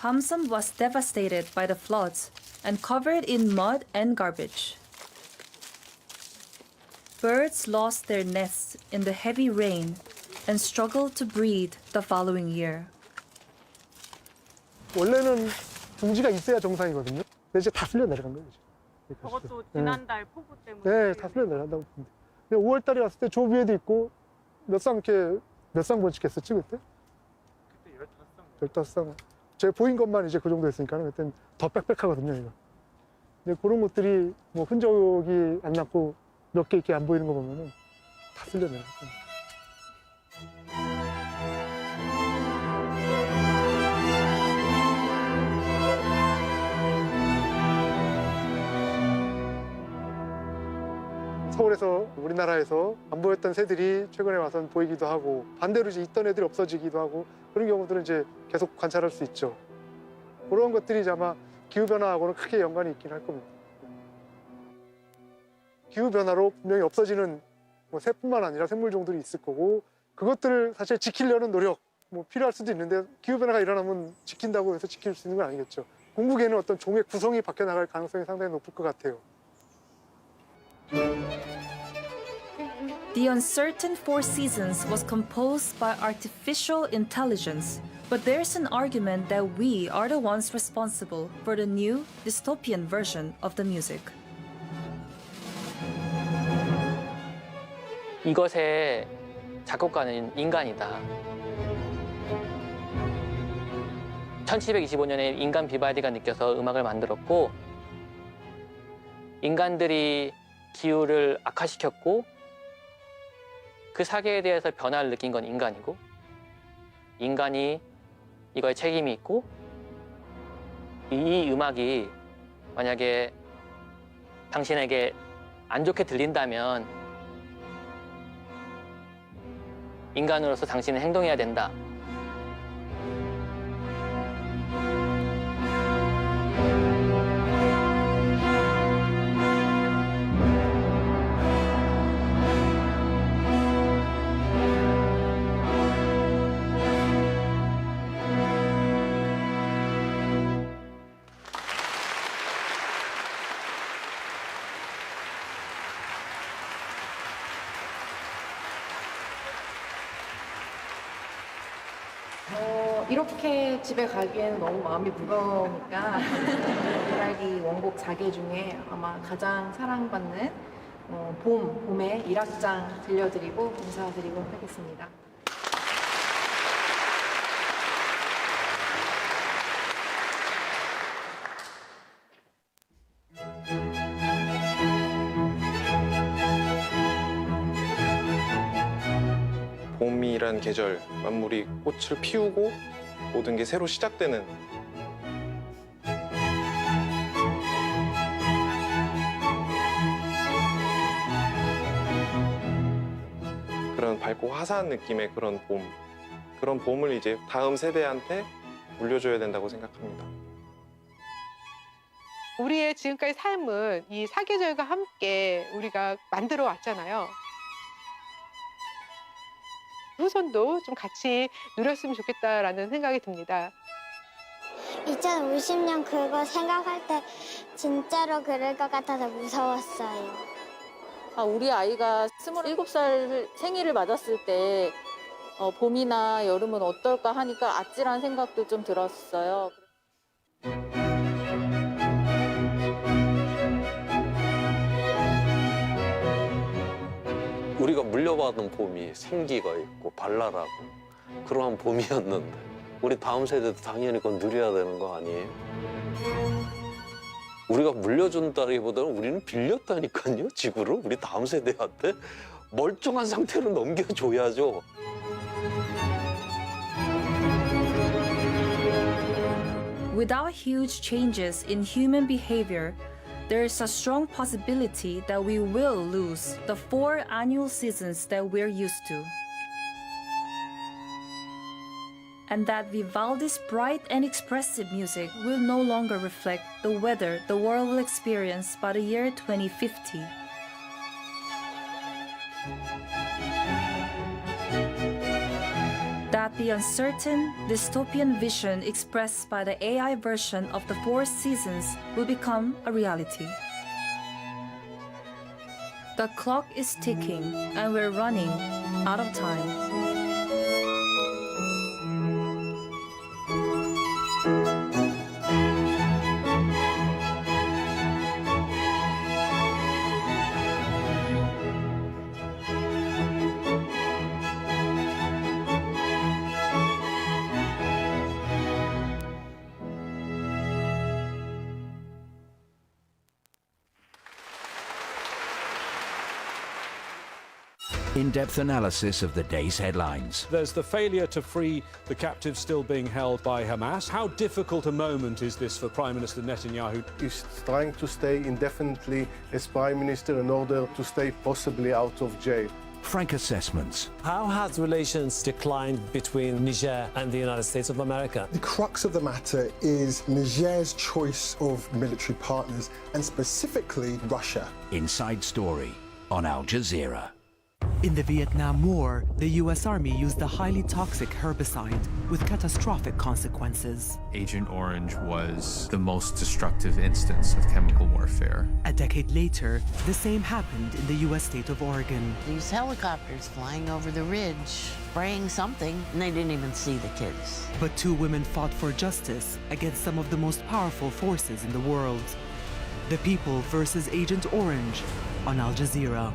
Hamsum was devastated by the floods and covered in mud and garbage. Birds lost their nests in the heavy rain and struggled to breed the following year. 원래는 둥지가 있어야 정상이거든요. 근데 이제 다 쓸려 내려간 거예요. 저것도 지난달 폭우 때문에. 네, 다 쓸려 내려간다고 봅니다. 5월 달에 왔을 때 조 위에도 있고 몇 쌍 번씩했었지 그때? 그때 15쌍. 제가 보인 것만 이제 그 정도 했으니까 그때는 더 빽빽하거든요, 이거. 근데 그런 것들이 뭐 흔적이 안 남고 몇 개 이렇게 안 보이는 거 보면은 다 쓸려 내려갔어요. 서울에서 우리나라에서 안 보였던 새들이 최근에 와서 보이기도 하고 반대로 이제 있던 애들이 없어지기도 하고 그런 경우들은 이제 계속 관찰할 수 있죠. 그런 것들이 이제 아마 기후변화하고는 크게 연관이 있긴 할 겁니다. 기후변화로 분명히 없어지는 뭐 새뿐만 아니라 생물종들이 있을 거고 그것들을 사실 지키려는 노력 뭐 필요할 수도 있는데 기후변화가 일어나면 지킨다고 해서 지킬 수 있는 건 아니겠죠. 궁극에는 어떤 종의 구성이 바뀌어 나갈 가능성이 상당히 높을 것 같아요. The uncertain Four Seasons was composed by artificial intelligence, but there's an argument that we are the ones responsible for the new dystopian version of the music. 이것의 작곡가는 인간이다. 1725년에 인간 비발디가 느껴서 음악을 만들었고 인간들이 기후를 악화시켰고 그 사계에 대해서 변화를 느낀 건 인간이고 인간이 이거에 책임이 있고 이 음악이 만약에 당신에게 안 좋게 들린다면 인간으로서 당신은 행동해야 된다. 이렇게 집에 가기에는 너무 마음이 무거우니까 이라기 원곡 4개 중에 아마 가장 사랑받는 봄의 일악장 들려드리고 인사드리도록 하겠습니다. 봄이란 계절, 만물이 꽃을 피우고 모든 게 새로 시작되는 그런 밝고 화사한 느낌의 그런 봄을 이제 다음 세대한테 물려줘야 된다고 생각합니다. 우리의 지금까지 삶은 이 사계절과 함께 우리가 만들어 왔잖아요. 후손도 좀 같이 누렸으면 좋겠다라는 생각이 듭니다. 2050년 그거 생각할 때 진짜로 그럴 것 같아서 무서웠어요. 우리 아이가 27살 생일을 맞았을 때 봄이나 여름은 어떨까 하니까 아찔한 생각도 좀 들었어요. 우리가 물려받은 봄이 생기가 있고 발랄하고 그러한 봄이었는데 우리 다음 세대도 당연히 그건 누려야 되는 거 아니에요? 우리가 물려준다기보다는 우리는 빌렸다니까요, 지구를. 우리 다음 세대한테 멀쩡한 상태로 넘겨줘야죠. Without huge changes in human behavior, there is a strong possibility that we will lose the 4 annual seasons that we're used to. And that Vivaldi's bright and expressive music will no longer reflect the weather the world will experience by the year 2050. That the uncertain, dystopian vision expressed by the AI version of the 4 seasons will become a reality. The clock is ticking and we're running out of time. In-depth analysis of the day's headlines. There's the failure to free the captives still being held by Hamas. How difficult a moment is this for Prime Minister Netanyahu? He's trying to stay indefinitely as Prime Minister in order to stay possibly out of jail. Frank assessments. How has relations declined between Niger and the United States of America? The crux of the matter is Niger's choice of military partners, and specifically Russia. Inside Story on Al Jazeera. In the Vietnam War, the U.S. Army used a highly toxic herbicide with catastrophic consequences. Agent Orange was the most destructive instance of chemical warfare. A decade later, the same happened in the U.S. state of Oregon. These helicopters flying over the ridge, spraying something, and they didn't even see the kids. But 2 women fought for justice against some of the most powerful forces in the world. The People versus Agent Orange on Al Jazeera.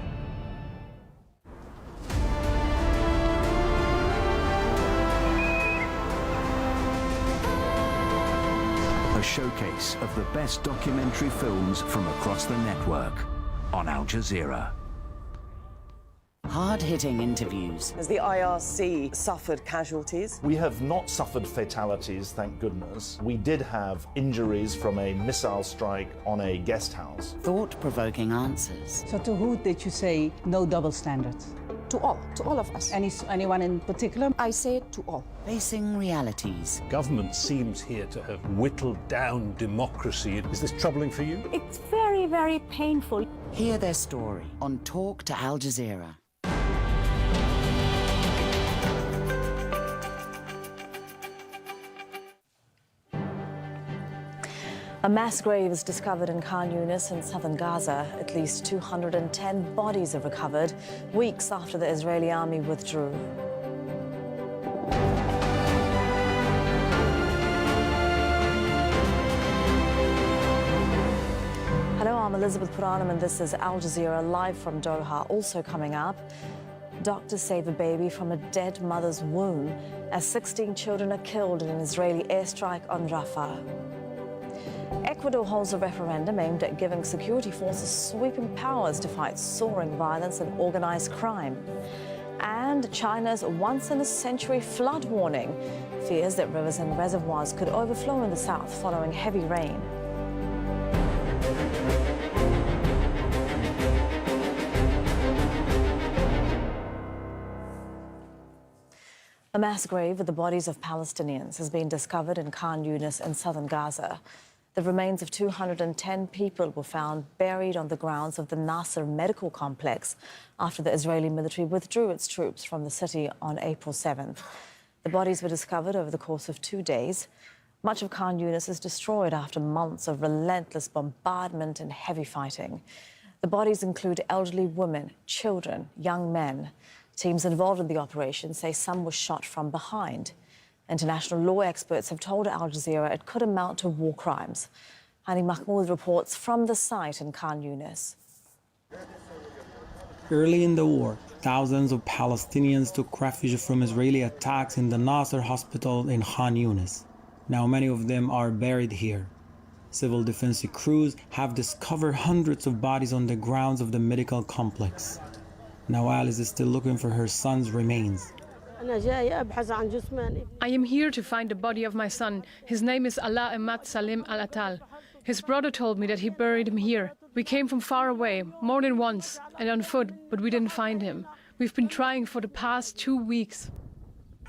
A showcase of the best documentary films from across the network on Al Jazeera. Hard-hitting interviews. Has the IRC suffered casualties? We have not suffered fatalities, thank goodness. We did have injuries from a missile strike on a guest house. Thought-provoking answers. So to who did you say no double standards? To all of us. Anyone in particular? I say it to all. Facing realities. Government seems here to have whittled down democracy. Is this troubling for you? It's very, very painful. Hear their story on Talk to Al Jazeera. A mass grave is discovered in Khan Yunis in southern Gaza. At least 210 bodies are recovered weeks after the Israeli army withdrew. I'm Elizabeth Puranam, and this is Al Jazeera live from Doha. Also coming up, doctors save a baby from a dead mother's womb as 16 children are killed in an Israeli airstrike on Rafah. Ecuador holds a referendum aimed at giving security forces sweeping powers to fight soaring violence and organized crime. And China's once-in-a-century flood warning fears that rivers and reservoirs could overflow in the south following heavy rain. A mass grave with the bodies of Palestinians has been discovered in Khan Yunis in southern Gaza. The remains of 210 people were found buried on the grounds of the Nasser medical complex after the Israeli military withdrew its troops from the city on April 7th. The bodies were discovered over the course of 2 days. Much of Khan Yunis is destroyed after months of relentless bombardment and heavy fighting. The bodies include elderly women, children, young men. Teams involved in the operation say some were shot from behind. International law experts have told Al Jazeera it could amount to war crimes. Hani Mahmoud reports from the site in Khan Yunis. Early in the war, thousands of Palestinians took refuge from Israeli attacks in the Nasser hospital in Khan Yunis. Now many of them are buried here. Civil defense crews have discovered hundreds of bodies on the grounds of the medical complex. Nawal is still looking for her son's remains. I am here to find the body of my son. His name is Ala Emad Salim Al-Atal. His brother told me that he buried him here. We came from far away, more than once, and on foot, but we didn't find him. We've been trying for the past 2 weeks.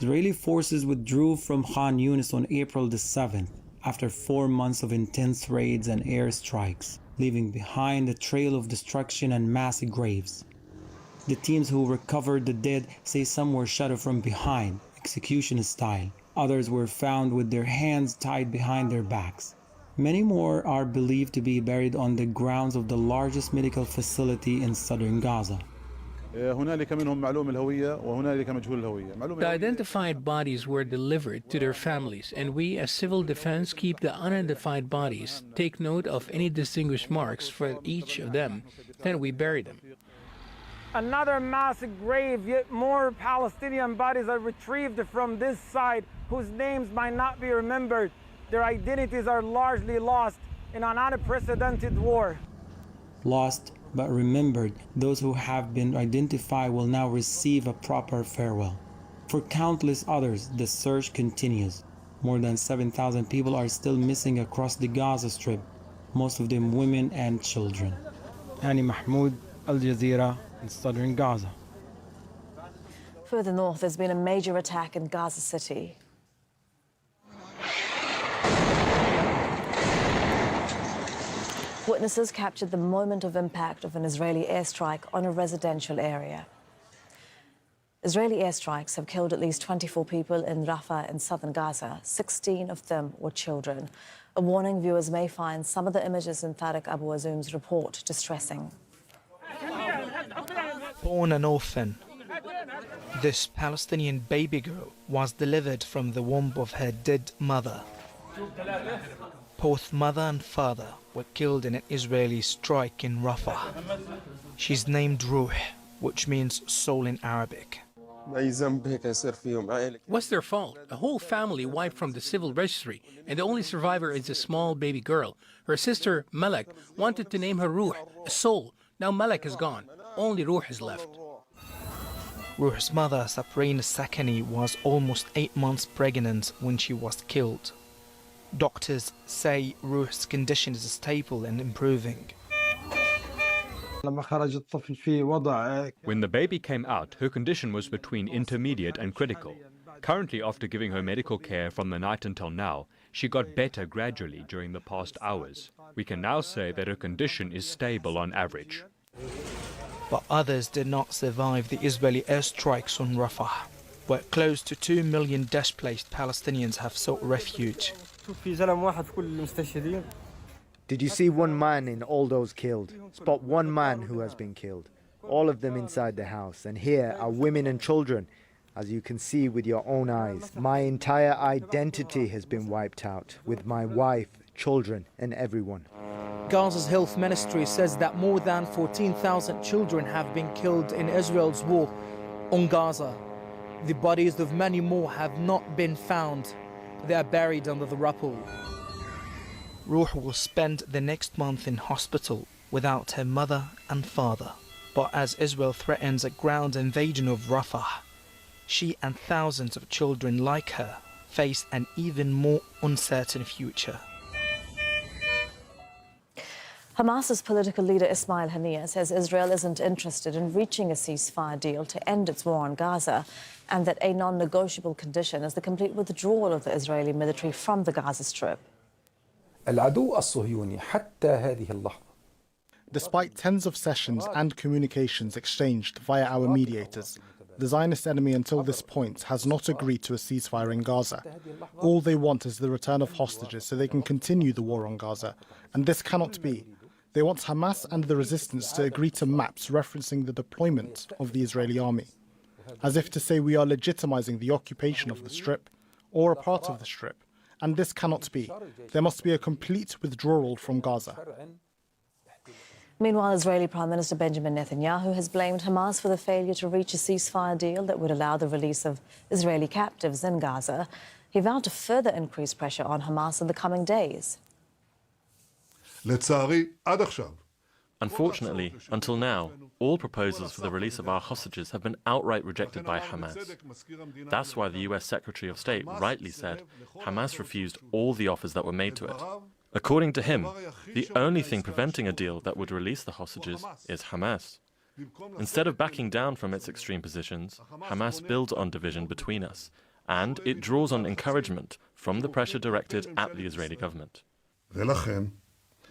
Israeli forces withdrew from Khan Yunis on April the 7th after 4 months of intense raids and airstrikes, leaving behind a trail of destruction and mass graves. The teams who recovered the dead say some were shot from behind, execution style. Others were found with their hands tied behind their backs. Many more are believed to be buried on the grounds of the largest medical facility in southern Gaza. The identified bodies were delivered to their families, and we as civil defense keep the unidentified bodies, take note of any distinguished marks for each of them, then we bury them. Another mass grave, yet more Palestinian bodies are retrieved from this site whose names might not be remembered. Their identities are largely lost in an unprecedented war. Lost but remembered, those who have been identified will now receive a proper farewell. For countless others, the search continues. More than 7,000 people are still missing across the Gaza Strip, most of them women and children. Hani Mahmoud, Al Jazeera, in southern Gaza. Further north, there's been a major attack in Gaza City. Witnesses captured the moment of impact of an Israeli airstrike on a residential area. Israeli airstrikes have killed at least 24 people in Rafah in southern Gaza. 16 of them were children. A warning: viewers may find some of the images in Tariq Abu Azum's report distressing. Born an orphan, this Palestinian baby girl was delivered from the womb of her dead mother. Both mother and father were killed in an Israeli strike in Rafah. She's named Ruh, which means soul in Arabic. What's their fault? A whole family wiped from the civil registry, and the only survivor is a small baby girl. Her sister, Malak, wanted to name her Ruh, a soul. Now Malak is gone. Only Ruh is left. Ruh's mother, Sabrina Sakani, was almost 8 months pregnant when she was killed. Doctors say Ruh's condition is stable and improving. When the baby came out, her condition was between intermediate and critical. Currently, after giving her medical care from the night until now, she got better gradually during the past hours. We can now say that her condition is stable on average. But others did not survive the Israeli airstrikes on Rafah, where close to 2 million displaced Palestinians have sought refuge. Did you see one man in all those killed? Spot one man who has been killed. All of them inside the house. And here are women and children, as you can see with your own eyes. My entire identity has been wiped out, with my wife, children, and everyone. Gaza's health ministry says that more than 14,000 children have been killed in Israel's war on Gaza. The bodies of many more have not been found. They are buried under the rubble. Ruh will spend the next month in hospital without her mother and father. But as Israel threatens a ground invasion of Rafah, she and thousands of children like her face an even more uncertain future. Hamas's political leader Ismail Haniyeh says Israel isn't interested in reaching a ceasefire deal to end its war on Gaza, and that a non-negotiable condition is the complete withdrawal of the Israeli military from the Gaza Strip. العدو الصهيوني حتى هذه اللحظة. Despite tens of sessions and communications exchanged via our mediators, the Zionist enemy until this point has not agreed to a ceasefire in Gaza. All they want is the return of hostages so they can continue the war on Gaza, and this cannot be. They want Hamas and the resistance to agree to maps referencing the deployment of the Israeli army, as if to say we are legitimizing the occupation of the Strip or a part of the Strip, and this cannot be. There must be a complete withdrawal from Gaza. Meanwhile, Israeli Prime Minister Benjamin Netanyahu has blamed Hamas for the failure to reach a ceasefire deal that would allow the release of Israeli captives in Gaza. He vowed to further increase pressure on Hamas in the coming days. Unfortunately, until now, all proposals for the release of our hostages have been outright rejected by Hamas. That's why the US Secretary of State rightly said Hamas refused all the offers that were made to it. According to him, the only thing preventing a deal that would release the hostages is Hamas. Instead of backing down from its extreme positions, Hamas builds on division between us, and it draws on encouragement from the pressure directed at the Israeli government.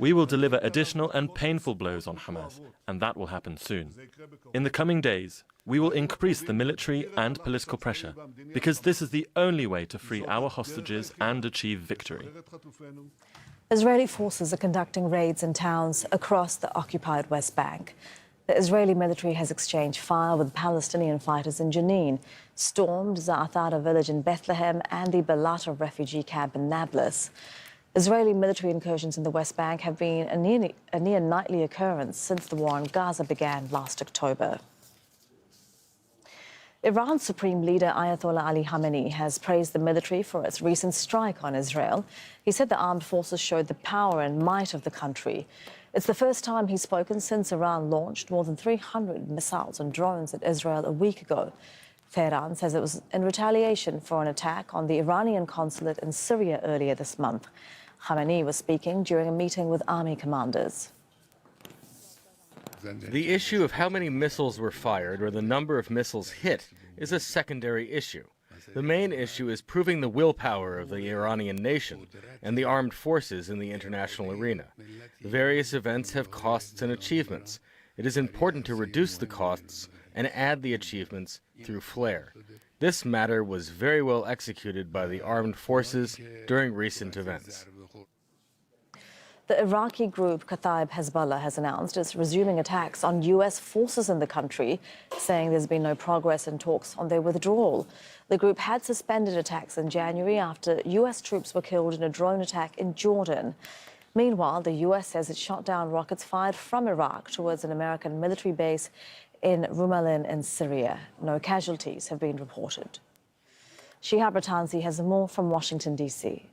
We will deliver additional and painful blows on Hamas, and that will happen soon. In the coming days, we will increase the military and political pressure, because this is the only way to free our hostages and achieve victory. Israeli forces are conducting raids in towns across the occupied West Bank. The Israeli military has exchanged fire with Palestinian fighters in Jenin, stormed Za'athara village in Bethlehem and the Balata refugee camp in Nablus. Israeli military incursions in the West Bank have been a near nightly occurrence since the war on Gaza began last October. Iran's Supreme Leader Ayatollah Ali Khamenei has praised the military for its recent strike on Israel. He said the armed forces showed the power and might of the country. It's the first time he's spoken since Iran launched more than 300 missiles and drones at Israel a week ago. Tehran says it was in retaliation for an attack on the Iranian consulate in Syria earlier this month. Khamenei was speaking during a meeting with army commanders. The issue of how many missiles were fired or the number of missiles hit is a secondary issue. The main issue is proving the willpower of the Iranian nation and the armed forces in the international arena. The various events have costs and achievements. It is important to reduce the costs and add the achievements through flair. This matter was very well executed by the armed forces during recent events. The Iraqi group Kataib Hezbollah has announced it's resuming attacks on U.S. forces in the country, saying there's been no progress in talks on their withdrawal. The group had suspended attacks in January after U.S. troops were killed in a drone attack in Jordan. Meanwhile, the U.S. says it shot down rockets fired from Iraq towards an American military base in Rumailin in Syria. No casualties have been reported. Shihab Ratanzi has more from Washington, D.C.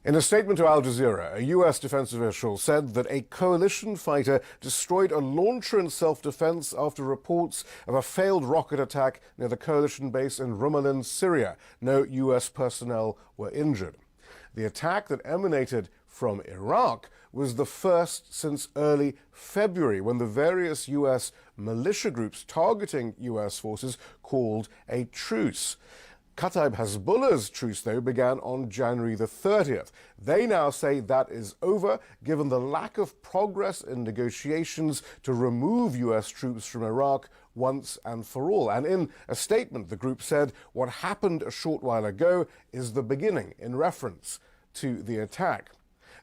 In a statement to Al Jazeera, a U.S. defense official said that a coalition fighter destroyed a launcher in self-defense after reports of a failed rocket attack near the coalition base in Rumailin, Syria. No U.S. personnel were injured. The attack that emanated from Iraq was the first since early February, when the various U.S. militia groups targeting U.S. forces called a truce. Kataib Hezbollah's truce, though, began on January the 30th. They now say that is over, given the lack of progress in negotiations to remove U.S. troops from Iraq once and for all. And in a statement, the group said what happened a short while ago is the beginning, in reference to the attack.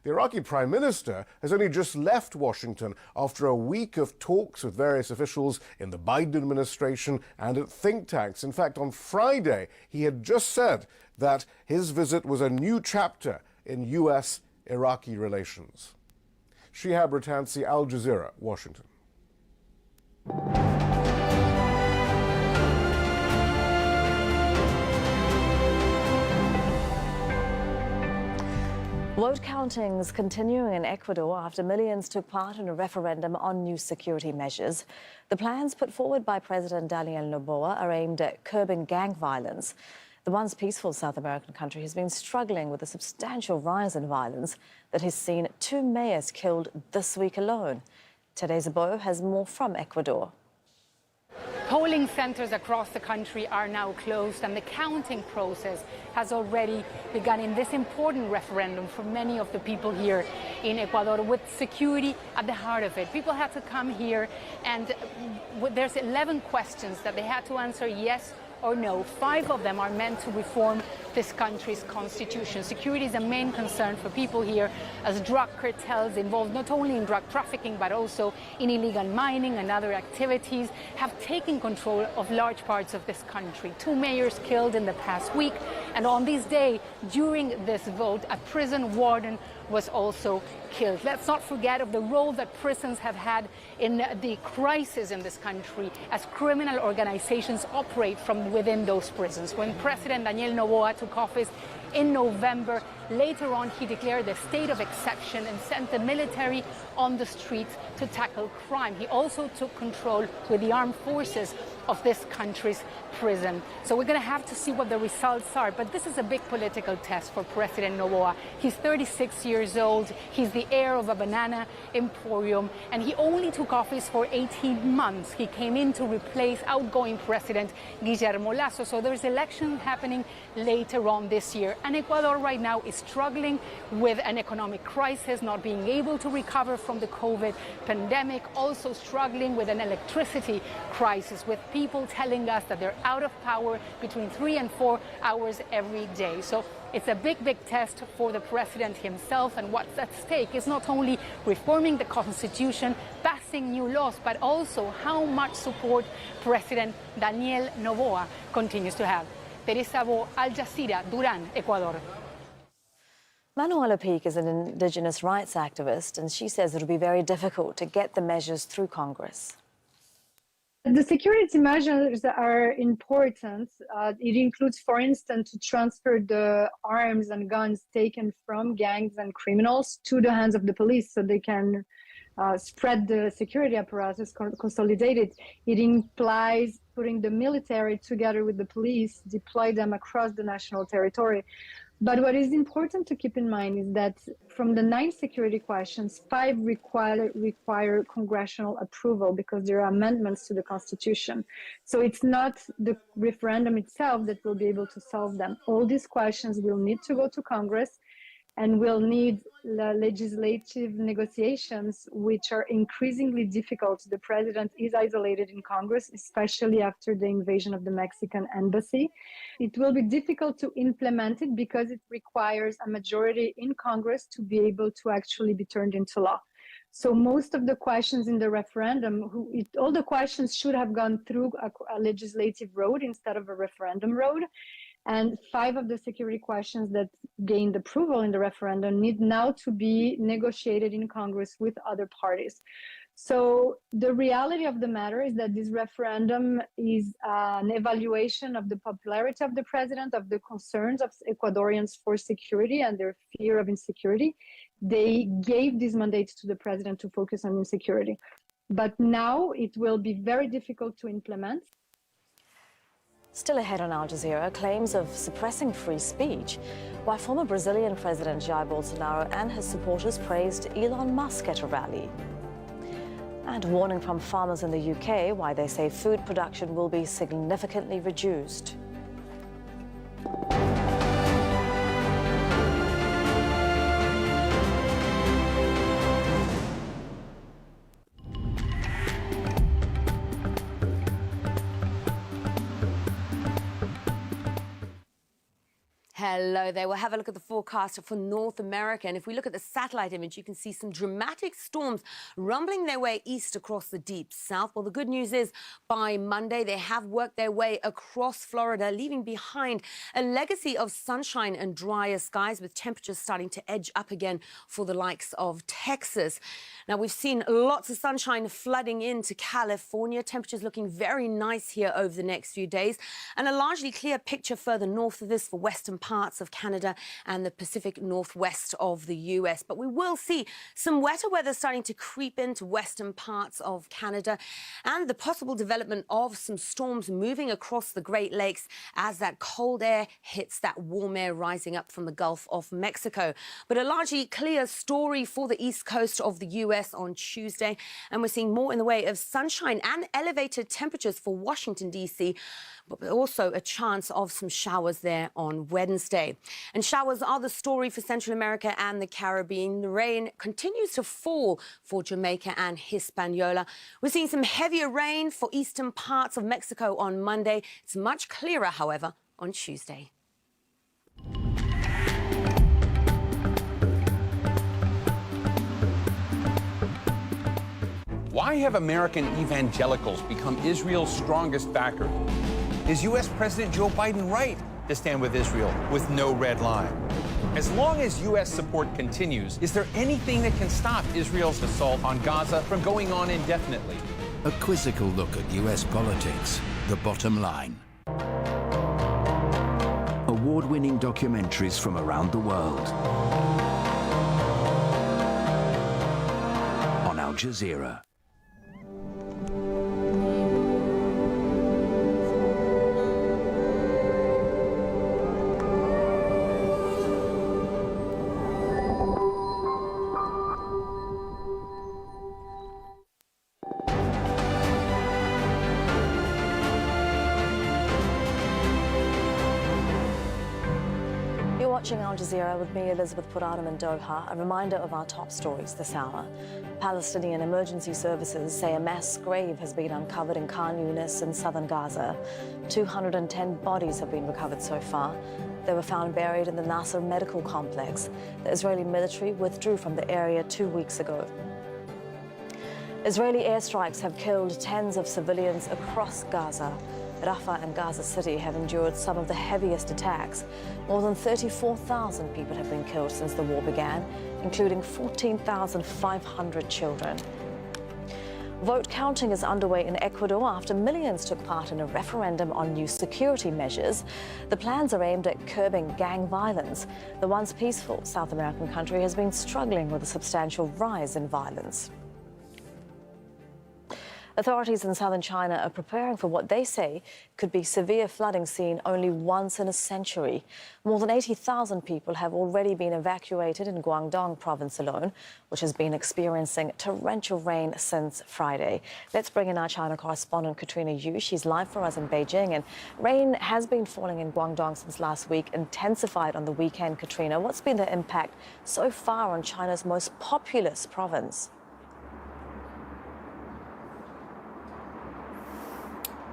The Iraqi Prime Minister has only just left Washington after a week of talks with various officials in the Biden administration and at think tanks. In fact, on Friday, he had just said that his visit was a new chapter in U.S.-Iraqi relations. Shihab Rattansi, Al Jazeera, Washington. Vote countings continuing in Ecuador after millions took part in a referendum on new security measures. The plans put forward by President Daniel Noboa are aimed at curbing gang violence. The once peaceful South American country has been struggling with a substantial rise in violence that has seen 2 mayors killed this week alone. Today's Abo has more from Ecuador. Polling centers across the country are now closed, and the counting process has already begun in this important referendum for many of the people here in Ecuador, with security at the heart of it. People had to come here, and there's 11 questions that they had to answer yes or no. 5 of them are meant to reform this country's constitution. Security is a main concern for people here, as drug cartels involved not only in drug trafficking but also in illegal mining and other activities have taken control of large parts of this country. 2 mayors killed in the past week, and on this day, during this vote, a prison warden was also killed. Let's not forget of the role that prisons have had in the crisis in this country, as criminal organizations operate from within those prisons. When President Daniel Noboa took office in November, later on he declared a state of exception and sent the military on the streets to tackle crime. He also took control with the armed forces of this country's prison. So we're going to have to see what the results are. But this is a big political test for President Noboa. He's 36 years old. He's the heir of a banana emporium, and he only took office for 18 months. He came in to replace outgoing President Guillermo Lasso. So there's election happening later on this year. And Ecuador right now is struggling with an economic crisis, not being able to recover from the COVID pandemic, also struggling with an electricity crisis, with people telling us that they're out of power between 3 and 4 hours every day. So it's a big, big test for the president himself, and what's at stake is not only reforming the constitution, passing new laws, but also how much support President Daniel Noboa continues to have. Teresa Abo, Al Jazeera, Durán, Ecuador. Manuela Peak is an indigenous rights activist, and she says it'll be very difficult to get the measures through Congress. The security measures are important. It includes, for instance, to transfer the arms and guns taken from gangs and criminals to the hands of the police so they can spread the security apparatus, consolidate it. It implies putting the military together with the police, deploy them across the national territory. But what is important to keep in mind is that from the 9 security questions, 5 require congressional approval because there are amendments to the Constitution. So it's not the referendum itself that will be able to solve them. All these questions will need to go to Congress and will need legislative negotiations, which are increasingly difficult. The president is isolated in Congress, especially after the invasion of the Mexican embassy. It will be difficult to implement it because it requires a majority in Congress to be able to actually be turned into law. So most of the questions in the referendum, all the questions should have gone through a legislative road instead of a referendum road. And 5 of the security questions that gained approval in the referendum need now to be negotiated in Congress with other parties. So the reality of the matter is that this referendum is an evaluation of the popularity of the president, of the concerns of Ecuadorians for security and their fear of insecurity. They gave this mandate to the president to focus on insecurity. But now it will be very difficult to implement. Still ahead on Al Jazeera, claims of suppressing free speech, while former Brazilian President Jair Bolsonaro and his supporters praised Elon Musk at a rally. And warning from farmers in the UK, why they say food production will be significantly reduced. Hello there. We'll have a look at the forecast for North America. And if we look at the satellite image, you can see some dramatic storms rumbling their way east across the deep south. Well, the good news is by Monday, they have worked their way across Florida, leaving behind a legacy of sunshine and drier skies, with temperatures starting to edge up again for the likes of Texas. Now, we've seen lots of sunshine flooding into California. Temperatures looking very nice here over the next few days, and a largely clear picture further north of this for western parts of Canada and the Pacific Northwest of the US. But we will see some wetter weather starting to creep into western parts of Canada, and the possible development of some storms moving across the Great Lakes as that cold air hits that warm air rising up from the Gulf of Mexico. But a largely clear story for the east coast of the US on Tuesday, and we're seeing more in the way of sunshine and elevated temperatures for Washington, D.C., but also a chance of some showers there on Wednesday. And showers are the story for Central America and the Caribbean. The rain continues to fall for Jamaica and Hispaniola. We're seeing some heavier rain for eastern parts of Mexico on Monday. It's much clearer, however, on Tuesday. Why have American evangelicals become Israel's strongest backer? Is U.S. President Joe Biden right to stand with Israel with no red line? As long as U.S. support continues, is there anything that can stop Israel's assault on Gaza from going on indefinitely? A quizzical look at U.S. politics, The Bottom Line. Award-winning documentaries from around the world. On Al Jazeera. Watching Al Jazeera with me, Elizabeth Puranam in Doha. A reminder of our top stories this hour. Palestinian emergency services say a mass grave has been uncovered in Khan Yunis in southern Gaza. 210 bodies have been recovered so far. They were found buried in the Nasser medical complex. The Israeli military withdrew from the area 2 weeks ago. Israeli airstrikes have killed tens of civilians across Gaza. Rafah and Gaza City have endured some of the heaviest attacks. More than 34,000 people have been killed since the war began, including 14,500 children. Vote counting is underway in Ecuador after millions took part in a referendum on new security measures. The plans are aimed at curbing gang violence. The once peaceful South American country has been struggling with a substantial rise in violence. Authorities in southern China are preparing for what they say could be severe flooding seen only once in a century. More than 80,000 people have already been evacuated in Guangdong province alone, which has been experiencing torrential rain since Friday. Let's bring in our China correspondent, Katrina Yu. She's live for us in Beijing, and rain has been falling in Guangdong since last week, intensified on the weekend. Katrina, what's been the impact so far on China's most populous province?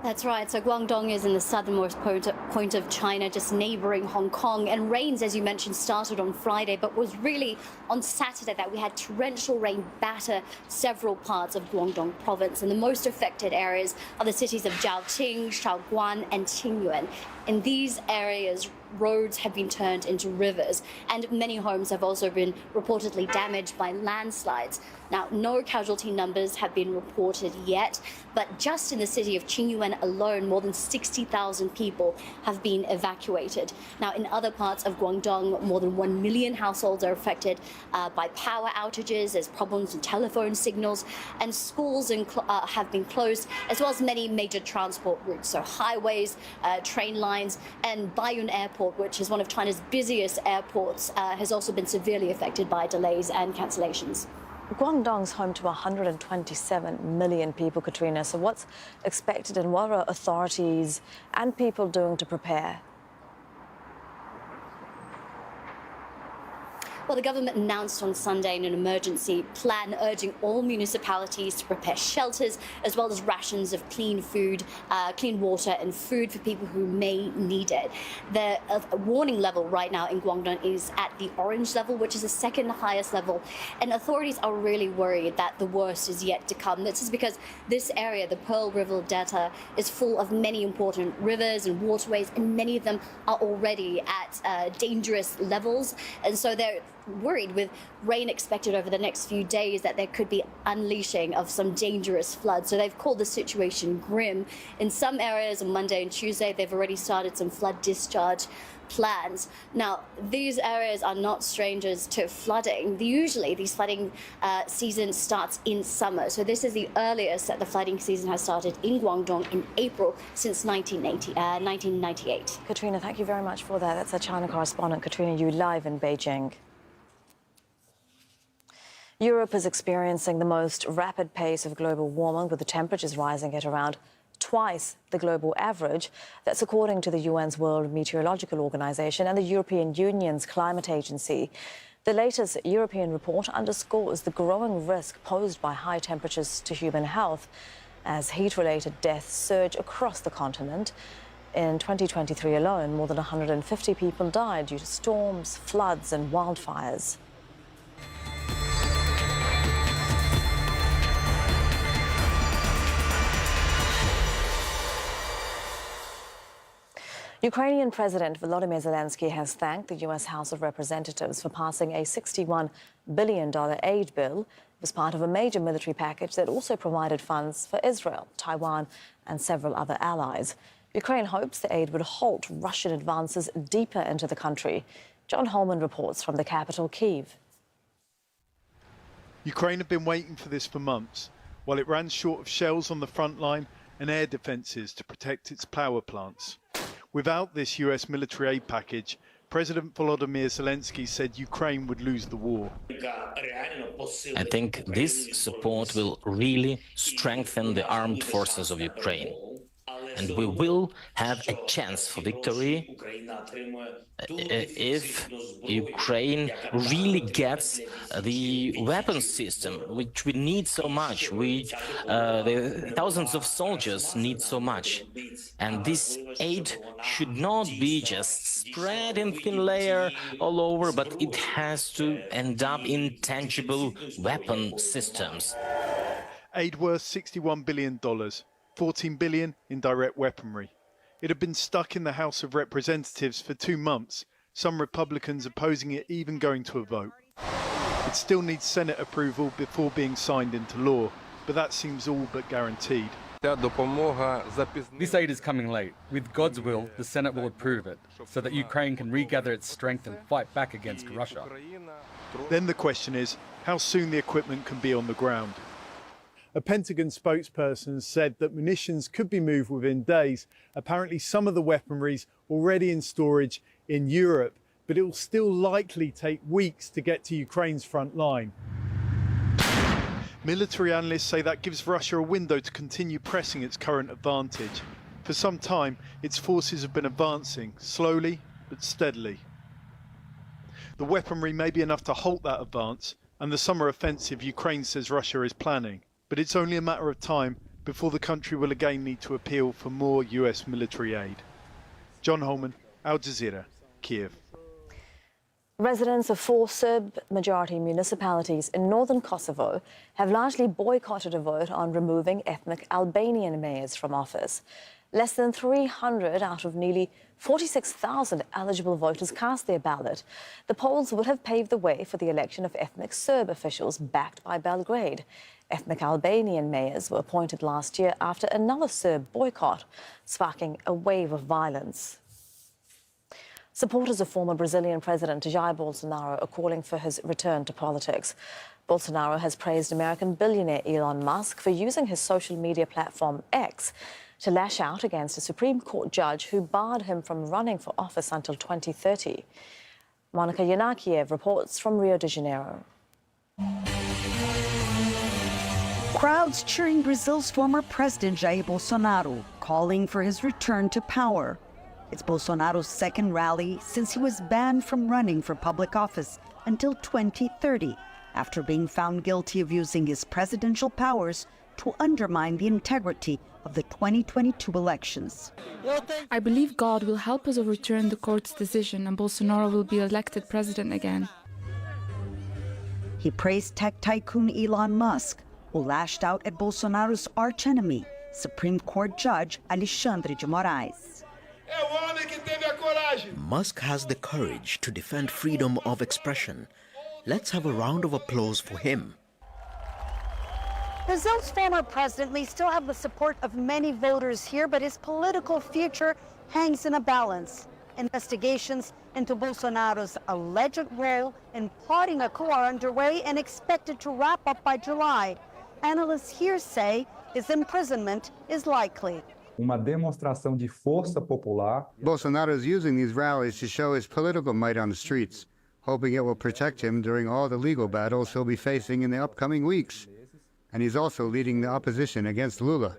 That's right. So Guangdong is in the southernmost point of China, just neighboring Hong Kong. And rains, as you mentioned, started on Friday, but was really on Saturday that we had torrential rain batter several parts of Guangdong province. And the most affected areas are the cities of Zhaoqing, Shaoguan, and Qingyuan. In these areas, roads have been turned into rivers, and many homes have also been reportedly damaged by landslides. Now, no casualty numbers have been reported yet, but just in the city of Qingyuan alone, more than 60,000 people have been evacuated. Now, in other parts of Guangdong, more than 1 million households are affected by power outages. There's problems in telephone signals, and schools have been closed, as well as many major transport routes, so highways, train lines, and Baiyun Airport, which is one of China's busiest airports, has also been severely affected by delays and cancellations. Guangdong's home to 127 million people, Katrina. So what's expected, and what are authorities and people doing to prepare? Well, the government announced on Sunday an emergency plan urging all municipalities to prepare shelters as well as rations of clean food, clean water and food for people who may need it. The warning level right now in Guangdong is at the orange level, which is the second highest level. And authorities are really worried that the worst is yet to come. This is because this area, the Pearl River Delta, is full of many important rivers and waterways, and many of them are already at dangerous levels. And so they're worried, with rain expected over the next few days, that there could be unleashing of some dangerous floods. So they've called the situation grim. In some areas on Monday and Tuesday, they've already started some flood discharge plans. Now, these areas are not strangers to flooding. Usually, these flooding season starts in summer. So this is the earliest that the flooding season has started in Guangdong in April since 1998. Katrina, thank you very much for that. That's our China correspondent, Katrina Yu, live in Beijing. Europe is experiencing the most rapid pace of global warming, with the temperatures rising at around twice the global average. That's according to the UN's World Meteorological Organization and the European Union's Climate Agency. The latest European report underscores the growing risk posed by high temperatures to human health as heat-related deaths surge across the continent. In 2023 alone, more than 150 people died due to storms, floods and wildfires. Ukrainian President Volodymyr Zelensky has thanked the U.S. House of Representatives for passing a $61 billion aid bill. It was part of a major military package that also provided funds for Israel, Taiwan and several other allies. Ukraine hopes the aid would halt Russian advances deeper into the country. John Holman reports from the capital, Kyiv. Ukraine had been waiting for this for months, while it ran short of shells on the front line and air defences to protect its power plants. Without this US military aid package, President Volodymyr Zelensky said Ukraine would lose the war. I think this support will really strengthen the armed forces of Ukraine, and we will have a chance for victory if Ukraine really gets the weapons system, which we need so much. The thousands of soldiers need so much. And this aid should not be just spread in thin layer all over, but it has to end up in tangible weapon systems. Aid worth $61 billion, $14 billion in direct weaponry. It had been stuck in the House of Representatives for 2 months, some Republicans opposing it even going to a vote. It still needs Senate approval before being signed into law, but that seems all but guaranteed. This aid is coming late. With God's will, the Senate will approve it, so that Ukraine can regather its strength and fight back against Russia. Then the question is, how soon the equipment can be on the ground. A Pentagon spokesperson said that munitions could be moved within days. Apparently some of the weaponry's already in storage in Europe, but it will still likely take weeks to get to Ukraine's front line. Military analysts say that gives Russia a window to continue pressing its current advantage. For some time, its forces have been advancing, slowly but steadily. The weaponry may be enough to halt that advance, and the summer offensive Ukraine says Russia is planning. But it's only a matter of time before the country will again need to appeal for more US military aid. John Holman, Al Jazeera, Kyiv. Residents of 4 Serb-majority municipalities in northern Kosovo have largely boycotted a vote on removing ethnic Albanian mayors from office. Less than 300 out of nearly 46,000 eligible voters cast their ballot. The polls would have paved the way for the election of ethnic Serb officials backed by Belgrade. Ethnic Albanian mayors were appointed last year after another Serb boycott, sparking a wave of violence. Supporters of former Brazilian President Jair Bolsonaro are calling for his return to politics. Bolsonaro has praised American billionaire Elon Musk for using his social media platform X to lash out against a Supreme Court judge who barred him from running for office until 2030. Monica Yanakiev reports from Rio de Janeiro. Crowds cheering Brazil's former president Jair Bolsonaro, calling for his return to power. It's Bolsonaro's second rally since he was banned from running for public office until 2030, after being found guilty of using his presidential powers to undermine the integrity of the 2022 elections. I believe God will help us overturn the court's decision and Bolsonaro will be elected president again. He praised tech tycoon Elon Musk, who lashed out at Bolsonaro's archenemy, Supreme Court Judge Alexandre de Moraes. Musk has the courage to defend freedom of expression. Let's have a round of applause for him. Brazil's former president may still have the support of many voters here, but his political future hangs in a balance. Investigations into Bolsonaro's alleged role in plotting a coup are underway and expected to wrap up by July. Analysts here say his imprisonment is likely. Uma demonstração de força popular. Bolsonaro is using these rallies to show his political might on the streets, hoping it will protect him during all the legal battles he'll be facing in the upcoming weeks. And he's also leading the opposition against Lula.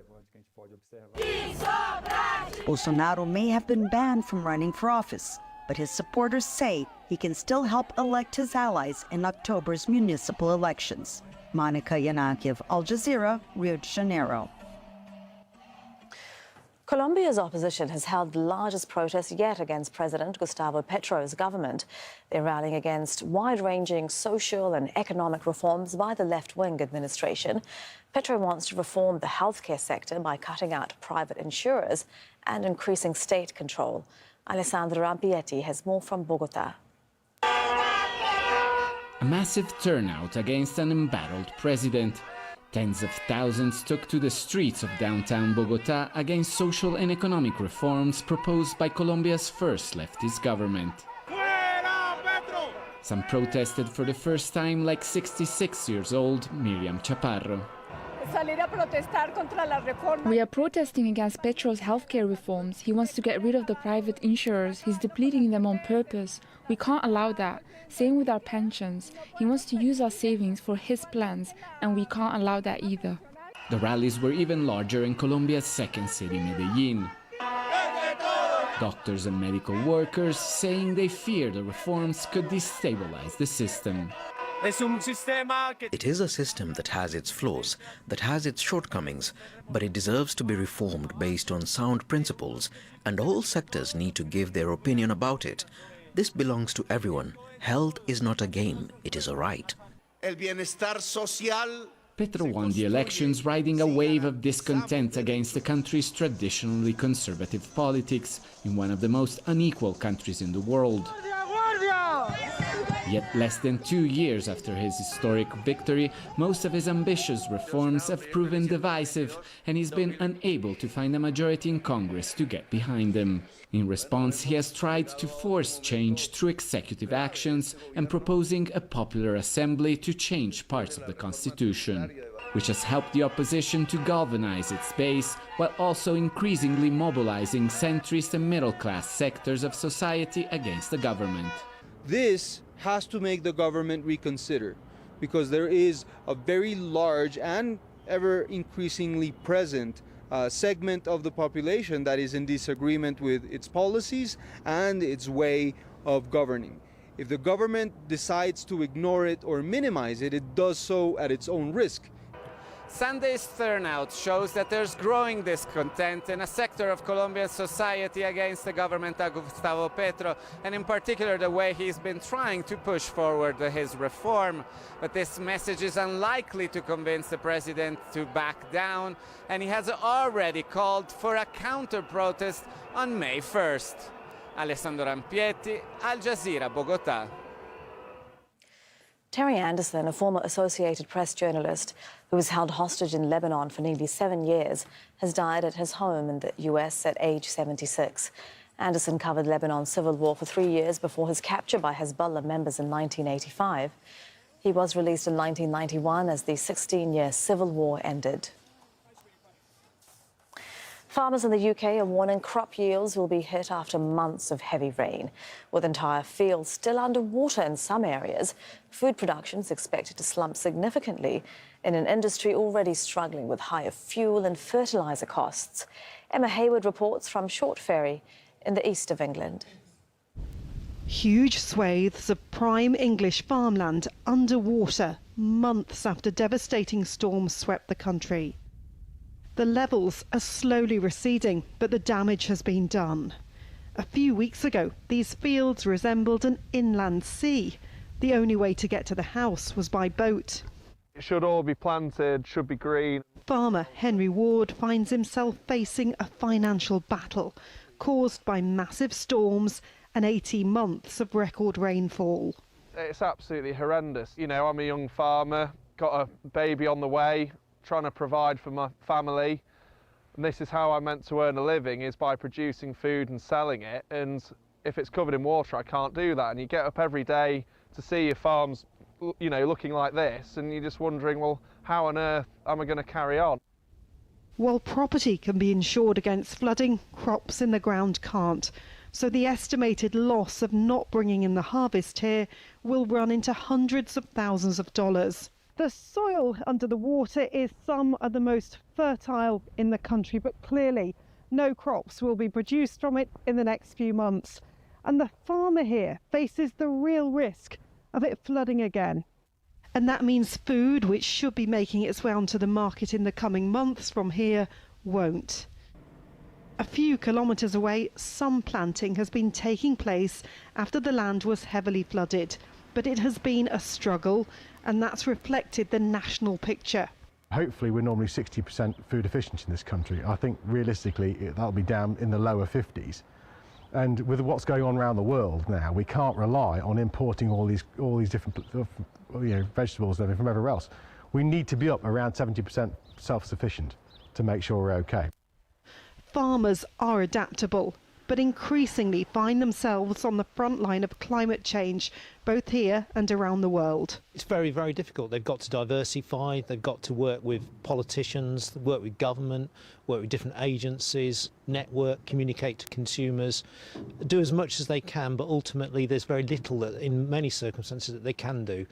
Bolsonaro may have been banned from running for office, but his supporters say he can still help elect his allies in October's municipal elections. Monica Yanakiev, Al Jazeera, Rio de Janeiro. Colombia's opposition has held the largest protest yet against President Gustavo Petro's government. They're rallying against wide-ranging social and economic reforms by the left-wing administration. Petro wants to reform the healthcare sector by cutting out private insurers and increasing state control. Alessandro Rampietti has more from Bogota. A massive turnout against an embattled president. Tens of thousands took to the streets of downtown Bogota against social and economic reforms proposed by Colombia's first leftist government. Some protested for the first time, like 66-year-old Miriam Chaparro. We are protesting against Petro's healthcare reforms. He wants to get rid of the private insurers. He's depleting them on purpose. We can't allow that. Same with our pensions. He wants to use our savings for his plans, and we can't allow that either. The rallies were even larger in Colombia's second city, Medellin. Doctors and medical workers saying they fear the reforms could destabilize the system. It is a system that has its flaws, that has its shortcomings, but it deserves to be reformed based on sound principles, and all sectors need to give their opinion about it. This belongs to everyone. Health is not a game, it is a right. Petro won the elections, riding a wave of discontent against the country's traditionally conservative politics in one of the most unequal countries in the world. Yet less than 2 years after his historic victory, most of his ambitious reforms have proven divisive, and he's been unable to find a majority in Congress to get behind them. In response, he has tried to force change through executive actions and proposing a popular assembly to change parts of the constitution, which has helped the opposition to galvanize its base while also increasingly mobilizing centrist and middle-class sectors of society against the government. This has to make the government reconsider, because there is a very large and ever increasingly present segment of the population that is in disagreement with its policies and its way of governing. If the government decides to ignore it or minimize it, it does so at its own risk. Sunday's turnout shows that there's growing discontent in a sector of Colombian society against the government of Gustavo Petro, and in particular the way he's been trying to push forward his reform. But this message is unlikely to convince the president to back down, and he has already called for a counter-protest on May 1st. Alessandro Rampietti, Al Jazeera, Bogota. Terry Anderson, a former Associated Press journalist who was held hostage in Lebanon for nearly 7 years, has died at his home in the US at age 76. Anderson covered Lebanon's civil war for 3 years before his capture by Hezbollah members in 1985. He was released in 1991 as the 16-year civil war ended. Farmers in the UK are warning crop yields will be hit after months of heavy rain. With entire fields still underwater in some areas, food production is expected to slump significantly in an industry already struggling with higher fuel and fertiliser costs. Emma Hayward reports from Short Ferry in the east of England. Huge swathes of prime English farmland underwater months after devastating storms swept the country. The levels are slowly receding, but the damage has been done. A few weeks ago, these fields resembled an inland sea. The only way to get to the house was by boat. It should all be planted, should be green. Farmer Henry Ward finds himself facing a financial battle caused by massive storms and 18 months of record rainfall. It's absolutely horrendous. You know, I'm a young farmer, got a baby on the way, trying to provide for my family. And this is how I'm meant to earn a living, is by producing food and selling it. And if it's covered in water, I can't do that. And you get up every day to see your farms, you know, looking like this, and you're just wondering, well, how on earth am I going to carry on? While property can be insured against flooding, crops in the ground can't. So the estimated loss of not bringing in the harvest here will run into hundreds of thousands of dollars. The soil under the water is some of the most fertile in the country, but clearly no crops will be produced from it in the next few months. And the farmer here faces the real risk of it flooding again. And that means food, which should be making its way onto the market in the coming months from here, won't. A few kilometres away, some planting has been taking place after the land was heavily flooded. But it has been a struggle, and that's reflected the national picture. Hopefully we're normally 60% food efficient in this country. I think realistically that'll be down in the lower 50s. And with what's going on around the world now, we can't rely on importing all these different vegetables and everything from everywhere else. We need to be up around 70% self-sufficient to make sure we're okay. Farmers are adaptable, but increasingly find themselves on the front line of climate change, both here and around the world. It's very, very difficult. They've got to diversify, they've got to work with politicians, work with government, work with different agencies, network, communicate to consumers, do as much as they can, but ultimately there's very little that, in many circumstances, that they can do.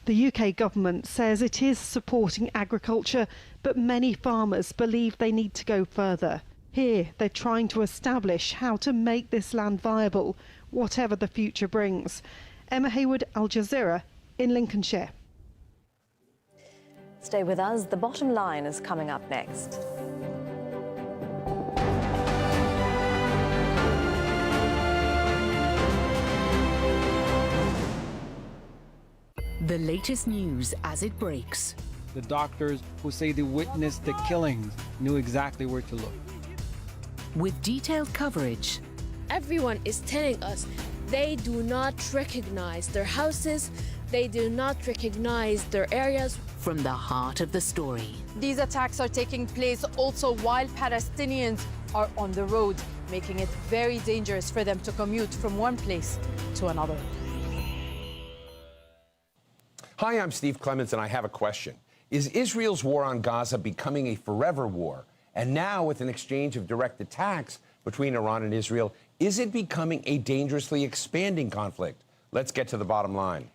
The UK government says it is supporting agriculture, but many farmers believe they need to go further. Here, they're trying to establish how to make this land viable, whatever the future brings. Emma Hayward, Al Jazeera, in Lincolnshire. Stay with us. The bottom line is coming up next. The latest news as it breaks. The doctors who say they witnessed the killings knew exactly where to look. With detailed coverage. Everyone is telling us they do not recognize their houses, they do not recognize their areas. From the heart of the story. These attacks are taking place also while Palestinians are on the road, making it very dangerous for them to commute from one place to another. Hi, I'm Steve Clements, and I have a question. Is Israel's war on Gaza becoming a forever war? And now, with an exchange of direct attacks between Iran and Israel, is it becoming a dangerously expanding conflict? Let's get to the bottom line.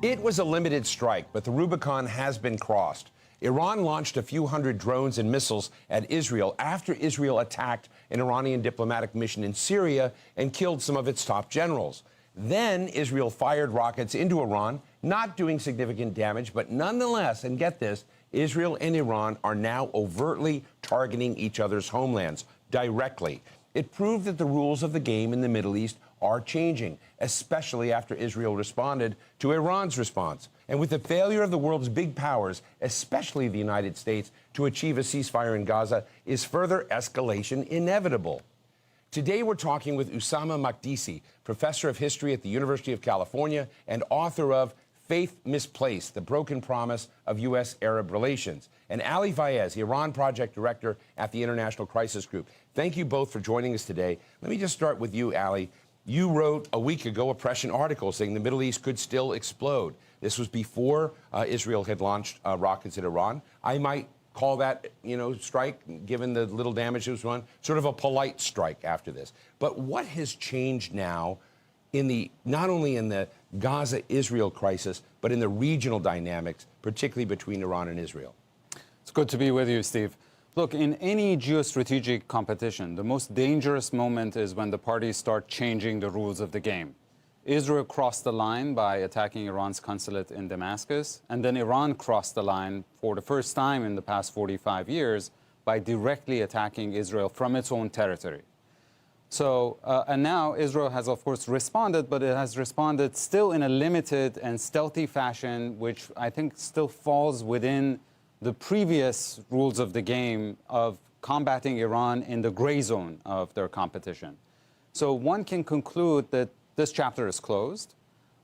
It was a limited strike, but the Rubicon has been crossed. Iran launched a few hundred drones and missiles at Israel after Israel attacked an Iranian diplomatic mission in Syria and killed some of its top generals. Then Israel fired rockets into Iran, not doing significant damage, but nonetheless, and get this, Israel and Iran are now overtly targeting each other's homelands directly. It proved that the rules of the game in the Middle East are changing, especially after Israel responded to Iran's response. And with the failure of the world's big powers, especially the United States, to achieve a ceasefire in Gaza, is further escalation inevitable? Today, we're talking with Usama Makdisi, professor of history at the University of California and author of Faith Misplaced, The Broken Promise of U.S.-Arab Relations, and Ali Fayez, Iran Project Director at the International Crisis Group. Thank you both for joining us today. Let me just start with you, Ali. You wrote a week ago a prescient article saying the Middle East could still explode. This was before Israel had launched rockets at Iran. I might call that, strike, given the little damage that was done, sort of a polite strike after this. But what has changed now not only in the Gaza-Israel crisis, but in the regional dynamics, particularly between Iran and Israel? It's good to be with you, Steve. Look, in any geostrategic competition, the most dangerous moment is when the parties start changing the rules of the game. Israel crossed the line by attacking Iran's consulate in Damascus, and then Iran crossed the line for the first time in the past 45 years by directly attacking Israel from its own territory. So, and now Israel has, of course, responded, but it has responded still in a limited and stealthy fashion, which I think still falls within the previous rules of the game of combating Iran in the gray zone of their competition. So one can conclude that this chapter is closed,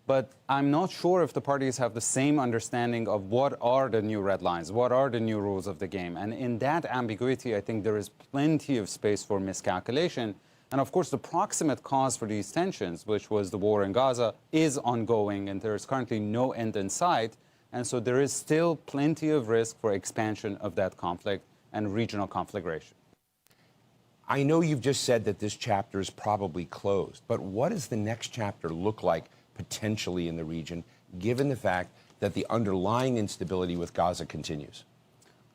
but I'm not sure if the parties have the same understanding of what are the new red lines, what are the new rules of the game. And in that ambiguity, I think there is plenty of space for miscalculation. And of course, the proximate cause for these tensions, which was the war in Gaza, is ongoing, and there is currently no end in sight. And so there is still plenty of risk for expansion of that conflict and regional conflagration. I know you've just said that this chapter is probably closed, but what does the next chapter look like potentially in the region, given the fact that the underlying instability with Gaza continues?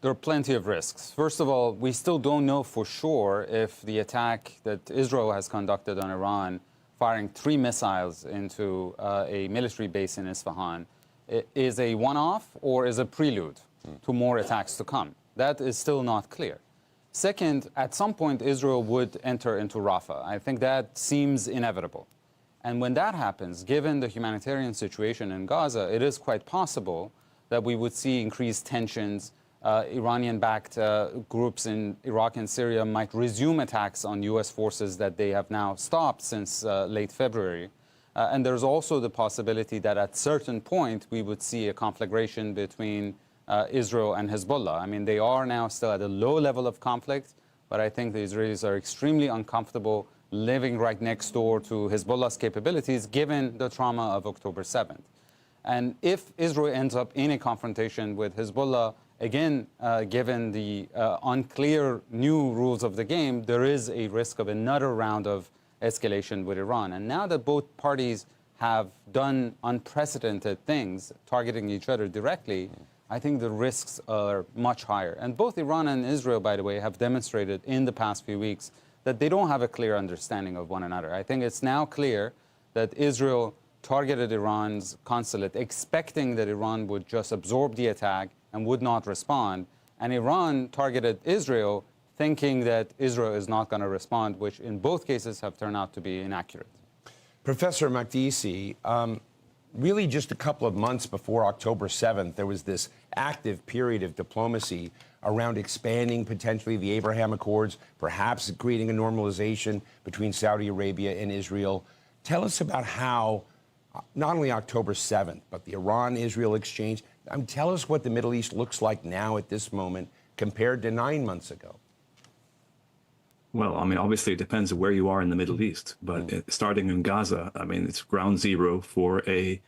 There are plenty of risks. First of all, we still don't know for sure if the attack that Israel has conducted on Iran, firing 3 missiles into a military base in Isfahan, is a one-off or is a prelude to more attacks to come. That is still not clear. Second, at some point, Israel would enter into Rafah. I think that seems inevitable. And when that happens, given the humanitarian situation in Gaza, it is quite possible that we would see increased tensions. Iranian-backed groups in Iraq and Syria might resume attacks on U.S. forces that they have now stopped since late February. And there's also the possibility that at certain point we would see a conflagration between Israel and Hezbollah. I mean, they are now still at a low level of conflict, but I think the Israelis are extremely uncomfortable living right next door to Hezbollah's capabilities, given the trauma of October 7th. And if Israel ends up in a confrontation with Hezbollah, again, given the unclear new rules of the game, there is a risk of another round of escalation with Iran. And now that both parties have done unprecedented things, targeting each other directly, I think the risks are much higher. And both Iran and Israel, by the way, have demonstrated in the past few weeks that they don't have a clear understanding of one another. I think it's now clear that Israel targeted Iran's consulate, expecting that Iran would just absorb the attack and would not respond. And Iran targeted Israel, thinking that Israel is not going to respond, which in both cases have turned out to be inaccurate. Professor Makdisi, really just a couple of months before October 7th, there was this active period of diplomacy around expanding potentially the Abraham Accords, perhaps creating a normalization between Saudi Arabia and Israel. Tell us about how not only October 7th, but the Iran-Israel exchange. Tell us what the Middle East looks like now at this moment compared to 9 months ago. Well, I mean, obviously it depends on where you are in the Middle East, but starting in Gaza, I mean, it's ground zero for a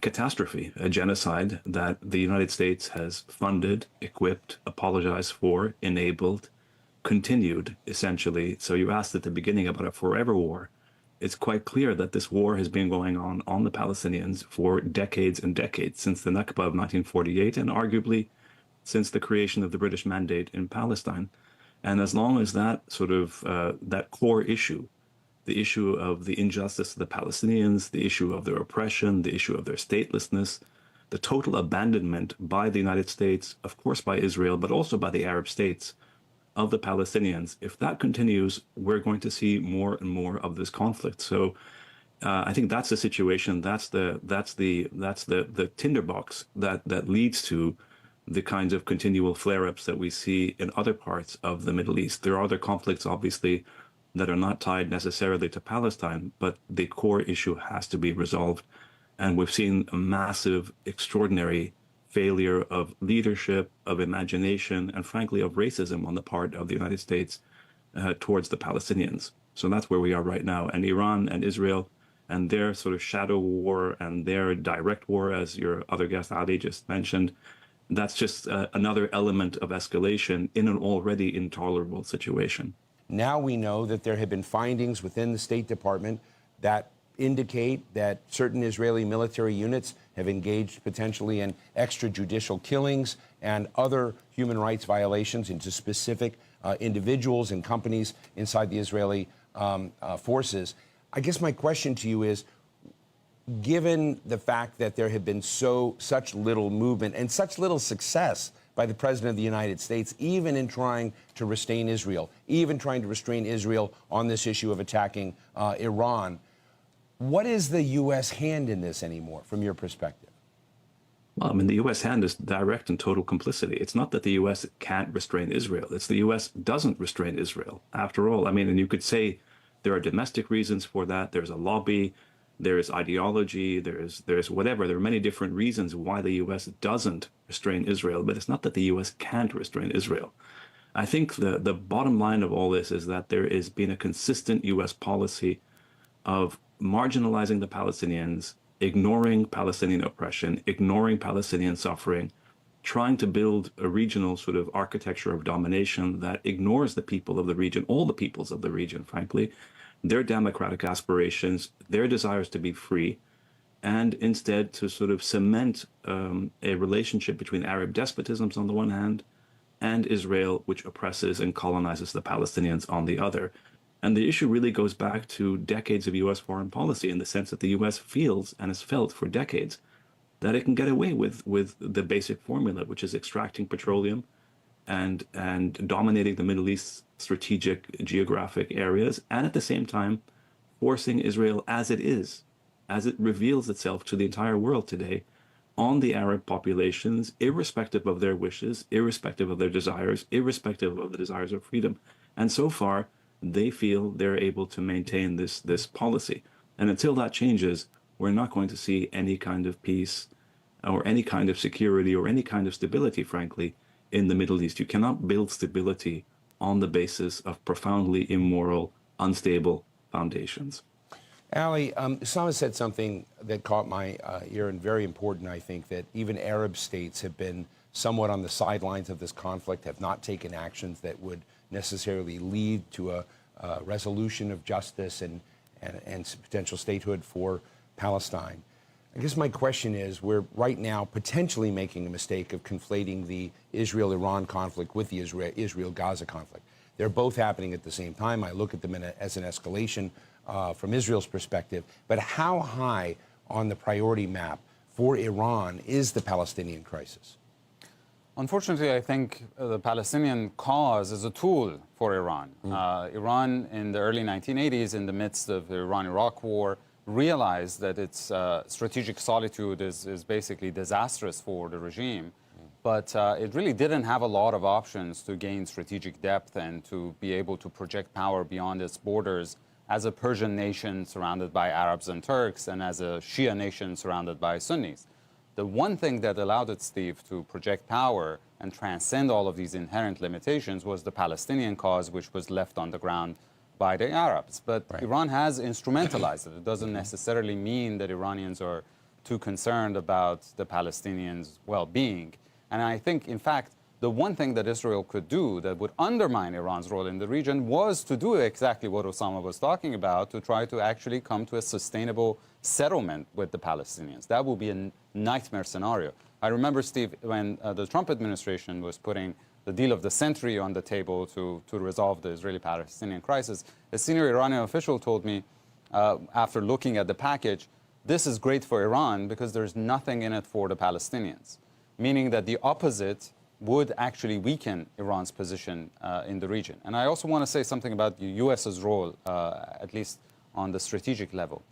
catastrophe, a genocide that the United States has funded, equipped, apologized for, enabled, continued, essentially. So you asked at the beginning about a forever war. It's quite clear that this war has been going on the Palestinians for decades and decades, since the Nakba of 1948, and arguably since the creation of the British Mandate in Palestine. And as long as that sort of, that core issue, the issue of the injustice of the Palestinians, the issue of their oppression, the issue of their statelessness, the total abandonment by the United States, of course by Israel, but also by the Arab states, of the Palestinians, if that continues, we're going to see more and more of this conflict. So I think that's the situation. That's the tinderbox that leads to the kinds of continual flare-ups that we see in other parts of the Middle East. There are other conflicts, obviously, that are not tied necessarily to Palestine, but the core issue has to be resolved. And we've seen a massive, extraordinary failure of leadership, of imagination, and frankly of racism on the part of the United States towards the Palestinians. So that's where we are right now. And Iran and Israel and their sort of shadow war and their direct war, as your other guest Ali just mentioned, that's just another element of escalation in an already intolerable situation. Now we know that there have been findings within the State Department that indicate that certain Israeli military units have engaged potentially in extrajudicial killings and other human rights violations into specific individuals and companies inside the Israeli forces. I guess my question to you is, given the fact that there have been such little movement and such little success by the President of the United States, even in trying to restrain Israel, on this issue of attacking Iran, what is the U.S. hand in this anymore, from your perspective? Well, I mean, the U.S. hand is direct and total complicity. It's not that the U.S. can't restrain Israel. It's the U.S. doesn't restrain Israel. After all, I mean, and you could say there are domestic reasons for that. There's a lobby. There is ideology, there's whatever. There are many different reasons why the U.S. doesn't restrain Israel, but it's not that the U.S. can't restrain Israel. I think the bottom line of all this is that there has been a consistent U.S. policy of marginalizing the Palestinians, ignoring Palestinian oppression, ignoring Palestinian suffering, trying to build a regional sort of architecture of domination that ignores the people of the region, all the peoples of the region, frankly, their democratic aspirations, their desires to be free, and instead to sort of cement a relationship between Arab despotisms on the one hand and Israel, which oppresses and colonizes the Palestinians on the other. And the issue really goes back to decades of U.S. foreign policy, in the sense that the U.S. feels and has felt for decades that it can get away with the basic formula, which is extracting petroleum and dominating the Middle East's strategic geographic areas, and at the same time forcing Israel as it reveals itself to the entire world today, on the Arab populations, irrespective of their wishes, irrespective of their desires, irrespective of the desires of freedom. And so far, they feel they're able to maintain this policy. And until that changes, we're not going to see any kind of peace or any kind of security or any kind of stability, frankly, in the Middle East. You cannot build stability on the basis of profoundly immoral, unstable foundations. Ali, Osama said something that caught my ear and very important, I think, that even Arab states have been somewhat on the sidelines of this conflict, have not taken actions that would necessarily lead to a resolution of justice and potential statehood for Palestine. I guess my question is, we're right now potentially making a mistake of conflating the Israel-Iran conflict with the Israel-Gaza conflict. They're both happening at the same time. I look at them as an escalation from Israel's perspective. But how high on the priority map for Iran is the Palestinian crisis? Unfortunately, I think the Palestinian cause is a tool for Iran. Iran, in the early 1980s, in the midst of the Iran-Iraq war, realized that its strategic solitude is basically disastrous for the regime. But it really didn't have a lot of options to gain strategic depth and to be able to project power beyond its borders as a Persian nation surrounded by Arabs and Turks and as a Shia nation surrounded by Sunnis. The one thing that allowed it, Steve, to project power and transcend all of these inherent limitations was the Palestinian cause, which was left on the ground by the Arabs. But Iran has instrumentalized it. It doesn't necessarily mean that Iranians are too concerned about the Palestinians' well-being. And I think, in fact, the one thing that Israel could do that would undermine Iran's role in the region was to do exactly what Osama was talking about, to try to actually come to a sustainable settlement with the Palestinians. That would be a nightmare scenario. I remember, Steve, when the Trump administration was putting the deal of the century on the table to resolve the Israeli-Palestinian crisis, a senior Iranian official told me, after looking at the package, this is great for Iran because there's nothing in it for the Palestinians, meaning that the opposite would actually weaken Iran's position in the region. And I also want to say something about the U.S.'s role, at least on the strategic level.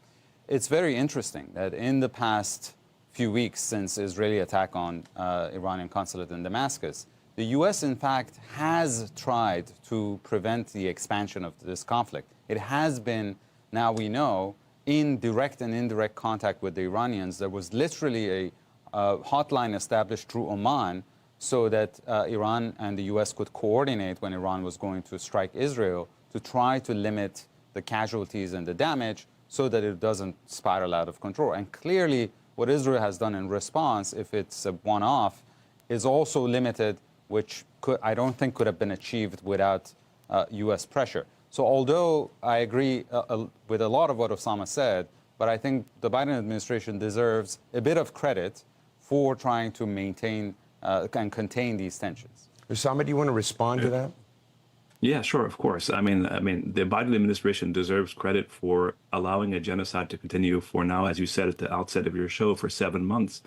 It's very interesting that in the past few weeks since Israeli attack on Iranian consulate in Damascus, the U.S., in fact, has tried to prevent the expansion of this conflict. It has been, now we know, in direct and indirect contact with the Iranians. There was literally a hotline established through Oman so that Iran and the U.S. could coordinate when Iran was going to strike Israel to try to limit the casualties and the damage so that it doesn't spiral out of control. And clearly, what Israel has done in response, if it's a one-off, is also limited, which I don't think could have been achieved without U.S. pressure. So although I agree with a lot of what Osama said, but but I think the Biden administration deserves a bit of credit for trying to maintain and contain these tensions. Osama, do you want to respond to that? Yeah, sure, of course. I mean, the Biden administration deserves credit for allowing a genocide to continue for now, as you said at the outset of your show, for 7 months.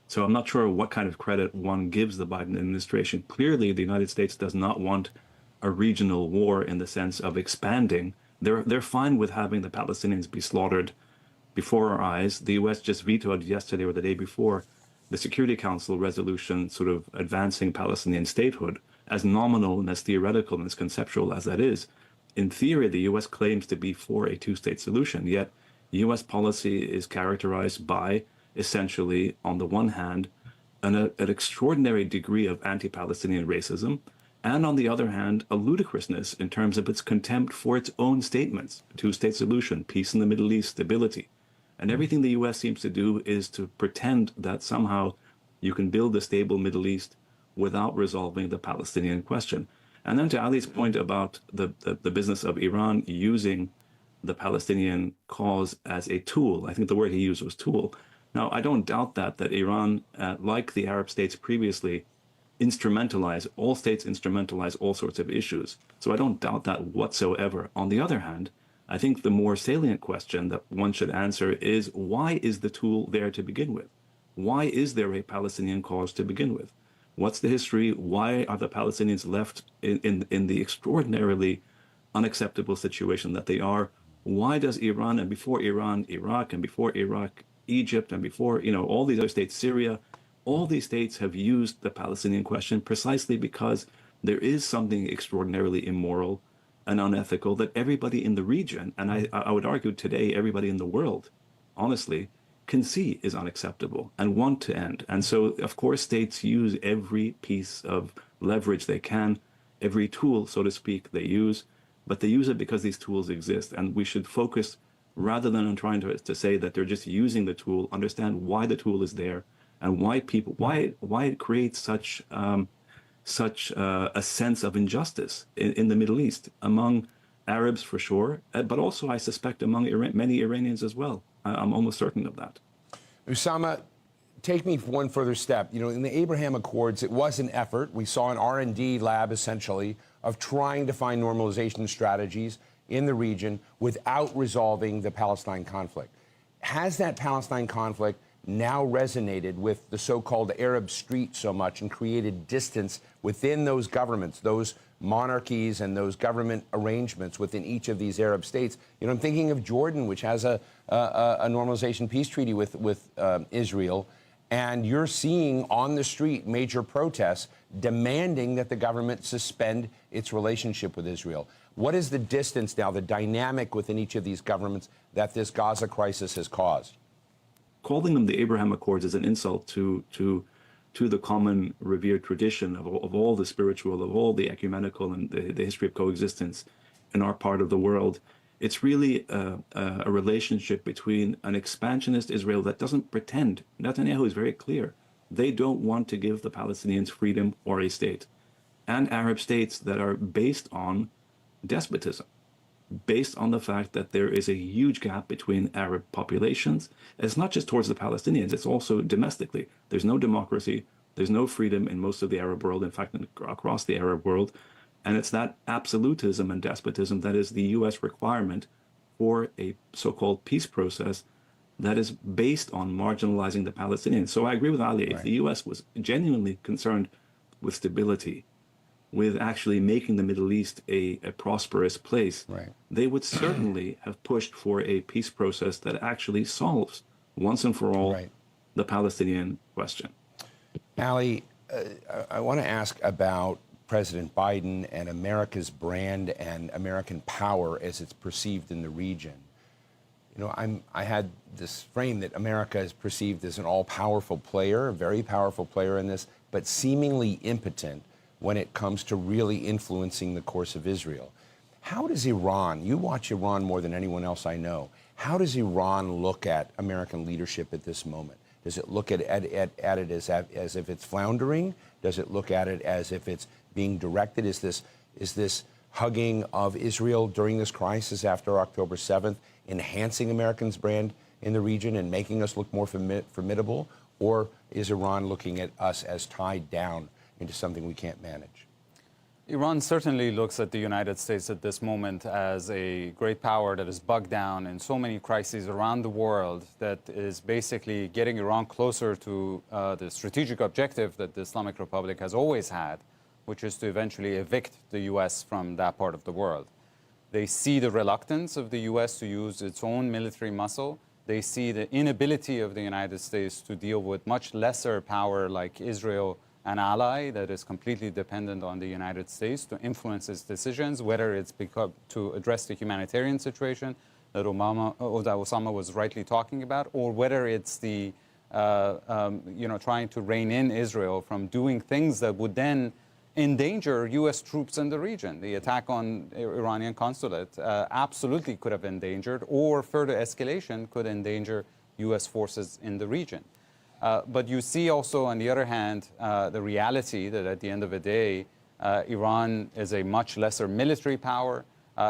So I'm not sure what kind of credit one gives the Biden administration. Clearly, the United States does not want a regional war in the sense of expanding. They're fine with having the Palestinians be slaughtered before our eyes. The U.S. just vetoed yesterday or the day before the Security Council resolution sort of advancing Palestinian statehood, as nominal and as theoretical and as conceptual as that is. In theory, the U.S. claims to be for a two-state solution, yet U.S. policy is characterized by, essentially, on the one hand, an extraordinary degree of anti-Palestinian racism, and on the other hand, a ludicrousness in terms of its contempt for its own statements: two-state solution, peace in the Middle East, stability. And everything the U.S. seems to do is to pretend that somehow you can build a stable Middle East without resolving the Palestinian question. And then to Ali's point about the business of Iran using the Palestinian cause as a tool, I think the word he used was tool. Now, I don't doubt that Iran, like the Arab states previously, all states instrumentalize all sorts of issues. So I don't doubt that whatsoever. On the other hand, I think the more salient question that one should answer is, why is the tool there to begin with? Why is there a Palestinian cause to begin with? What's the history? Why are the Palestinians left in the extraordinarily unacceptable situation that they are? Why does Iran, and before Iran, Iraq, and before Iraq, Egypt, and before, all these other states, Syria, all these states have used the Palestinian question precisely because there is something extraordinarily immoral and unethical that everybody in the region, and I would argue today everybody in the world, honestly, can see is unacceptable and want to end. And so, of course, states use every piece of leverage they can, every tool, so to speak, they use, but they use it because these tools exist. And we should focus, rather than on trying to say that they're just using the tool, understand why the tool is there and why it creates such a sense of injustice in the Middle East among Arabs for sure, but also I suspect among many Iranians as well. I'm almost certain of that. Osama, take me one further step. In the Abraham Accords, it was an effort. We saw an R&D lab, essentially, of trying to find normalization strategies in the region without resolving the Palestine conflict. Has that Palestine conflict now resonated with the so-called Arab street so much and created distance within those governments, those monarchies and those government arrangements within each of these Arab states? I'm thinking of Jordan, which has a normalization peace treaty with Israel, and you're seeing on the street major protests demanding that the government suspend its relationship with Israel. What is the distance now, the dynamic within each of these governments that this Gaza crisis has caused? Calling them the Abraham Accords is an insult to the common revered tradition of all the spiritual, of all the ecumenical and the history of coexistence in our part of the world. It's really a relationship between an expansionist Israel that doesn't pretend. Netanyahu is very clear. They don't want to give the Palestinians freedom or a state. And Arab states that are based on despotism, based on the fact that there is a huge gap between Arab populations. It's not just towards the Palestinians, it's also domestically. There's no democracy, there's no freedom in most of the Arab world, in fact, across the Arab world. And it's that absolutism and despotism that is the U.S. requirement for a so-called peace process that is based on marginalizing the Palestinians. So I agree with Ali. If the U.S. was genuinely concerned with stability, with actually making the Middle East a prosperous place, they would certainly have pushed for a peace process that actually solves once and for all the Palestinian question. Ali, I want to ask about President Biden and America's brand and American power as it's perceived in the region. I had this frame that America is perceived as an all-powerful player, a very powerful player in this, but seemingly impotent when it comes to really influencing the course of Israel. How does Iran, you watch Iran more than anyone else I know, how does Iran look at American leadership at this moment? Does it look at it as if it's floundering? Does it look at it as if it's being directed? Is this hugging of Israel during this crisis after October 7th enhancing Americans' brand in the region and making us look more formidable? Or is Iran looking at us as tied down into something we can't manage? Iran certainly looks at the United States at this moment as a great power that is bogged down in so many crises around the world that is basically getting Iran closer to the strategic objective that the Islamic Republic has always had, which is to eventually evict the U.S. from that part of the world. They see the reluctance of the U.S. to use its own military muscle. They see the inability of the United States to deal with much lesser power like Israel, an ally that is completely dependent on the United States to influence its decisions, whether it's to address the humanitarian situation that Osama was rightly talking about, or whether it's the trying to rein in Israel from doing things that would then endanger U.S. troops in the region. The attack on Iranian consulate absolutely could have endangered, or further escalation could endanger U.S. forces in the region. But you see also, on the other hand, the reality that at the end of the day, Iran is a much lesser military power,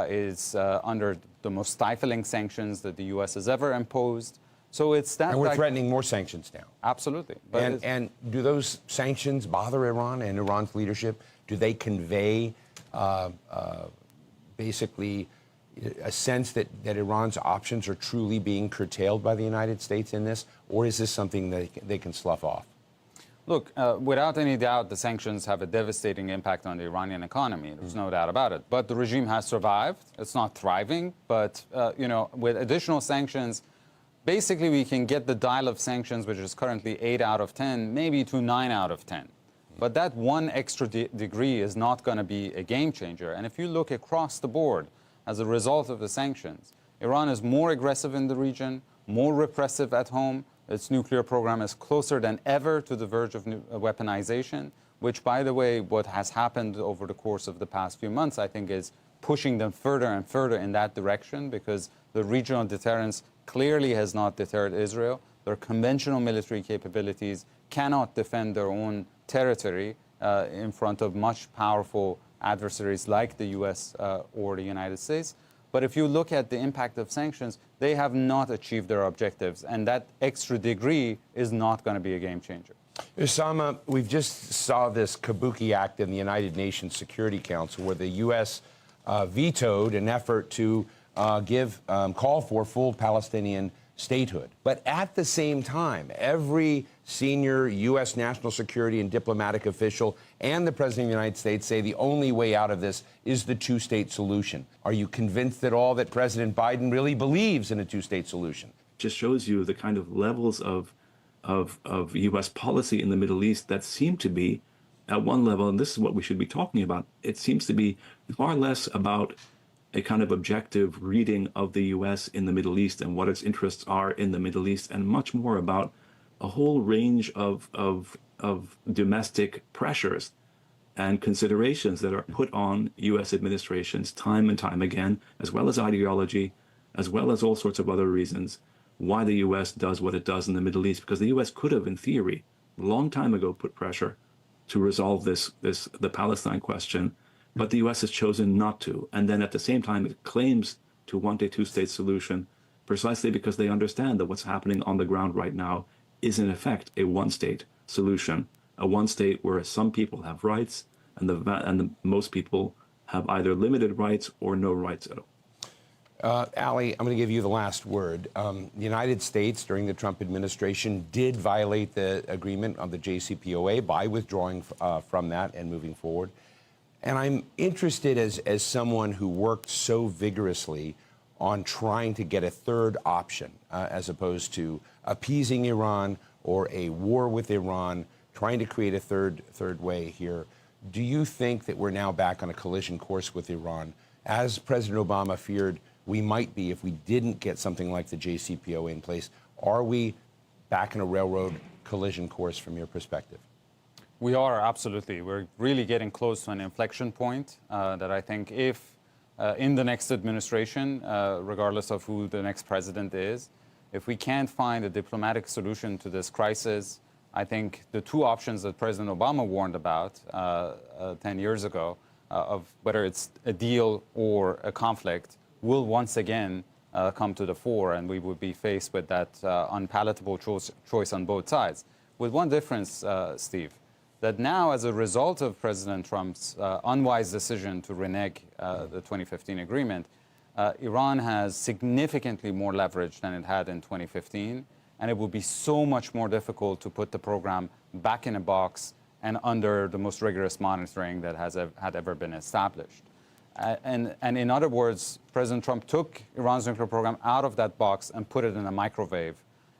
is under the most stifling sanctions that the U.S. has ever imposed. So it's that. And we're threatening more sanctions now. Absolutely. And do those sanctions bother Iran and Iran's leadership? Do they convey basically a sense that Iran's options are truly being curtailed by the United States in this? Or is this something that they can slough off? Look, without any doubt, the sanctions have a devastating impact on the Iranian economy. There's no doubt about it. But the regime has survived. It's not thriving. But, with additional sanctions, basically we can get the dial of sanctions, which is currently 8 out of 10, maybe to 9 out of 10. But that one extra degree is not going to be a game changer. And if you look across the board, as a result of the sanctions, Iran is more aggressive in the region, more repressive at home. Its nuclear program is closer than ever to the verge of weaponization, which, by the way, what has happened over the course of the past few months, I think, is pushing them further and further in that direction, because the regional deterrence clearly has not deterred Israel. Their conventional military capabilities cannot defend their own territory in front of much powerful adversaries like the U.S. Or the United States. But if you look at the impact of sanctions, they have not achieved their objectives, and that extra degree is not going to be a game changer. Osama, we've just saw this Kabuki Act in the United Nations Security Council, where the U.S. Vetoed an effort to call for full Palestinian statehood. But at the same time, every senior U.S. national security and diplomatic official and the President of the United States say the only way out of this is the two-state solution. Are you convinced at all that President Biden really believes in a two-state solution? Just shows you the kind of levels of U.S. policy in the Middle East that seem to be, at one level, and this is what we should be talking about, it seems to be far less about a kind of objective reading of the U.S. in the Middle East and what its interests are in the Middle East, and much more about a whole range of domestic pressures and considerations that are put on U.S. administrations time and time again, as well as ideology, as well as all sorts of other reasons why the U.S. does what it does in the Middle East. Because the U.S. could have, in theory, a long time ago, put pressure to resolve the Palestine question, but the U.S. has chosen not to. And then at the same time, it claims to want a two-state solution precisely because they understand that what's happening on the ground right now is in effect a one-state solution, a one-state where some people have rights and most people have either limited rights or no rights at all. Ali, I'm going to give you the last word. The United States, during the Trump administration, did violate the agreement on the JCPOA by withdrawing from that and moving forward. And I'm interested, as someone who worked so vigorously on trying to get a third option, as opposed to appeasing Iran or a war with Iran, trying to create a third way here. Do you think that we're now back on a collision course with Iran, as President Obama feared we might be if we didn't get something like the JCPOA in place? Are we back in a railroad collision course from your perspective? We are, absolutely. We're really getting close to an inflection point that I think if in the next administration, regardless of who the next president is, if we can't find a diplomatic solution to this crisis, I think the two options that President Obama warned about 10 years ago, of whether it's a deal or a conflict, will once again come to the fore, and we would be faced with that unpalatable choice on both sides. With one difference, Steve, that now as a result of President Trump's unwise decision to renege the 2015 agreement, Iran has significantly more leverage than it had in 2015, and it will be so much more difficult to put the program back in a box and under the most rigorous monitoring that had ever been established. And in other words, President Trump took Iran's nuclear program out of that box and put it in a microwave.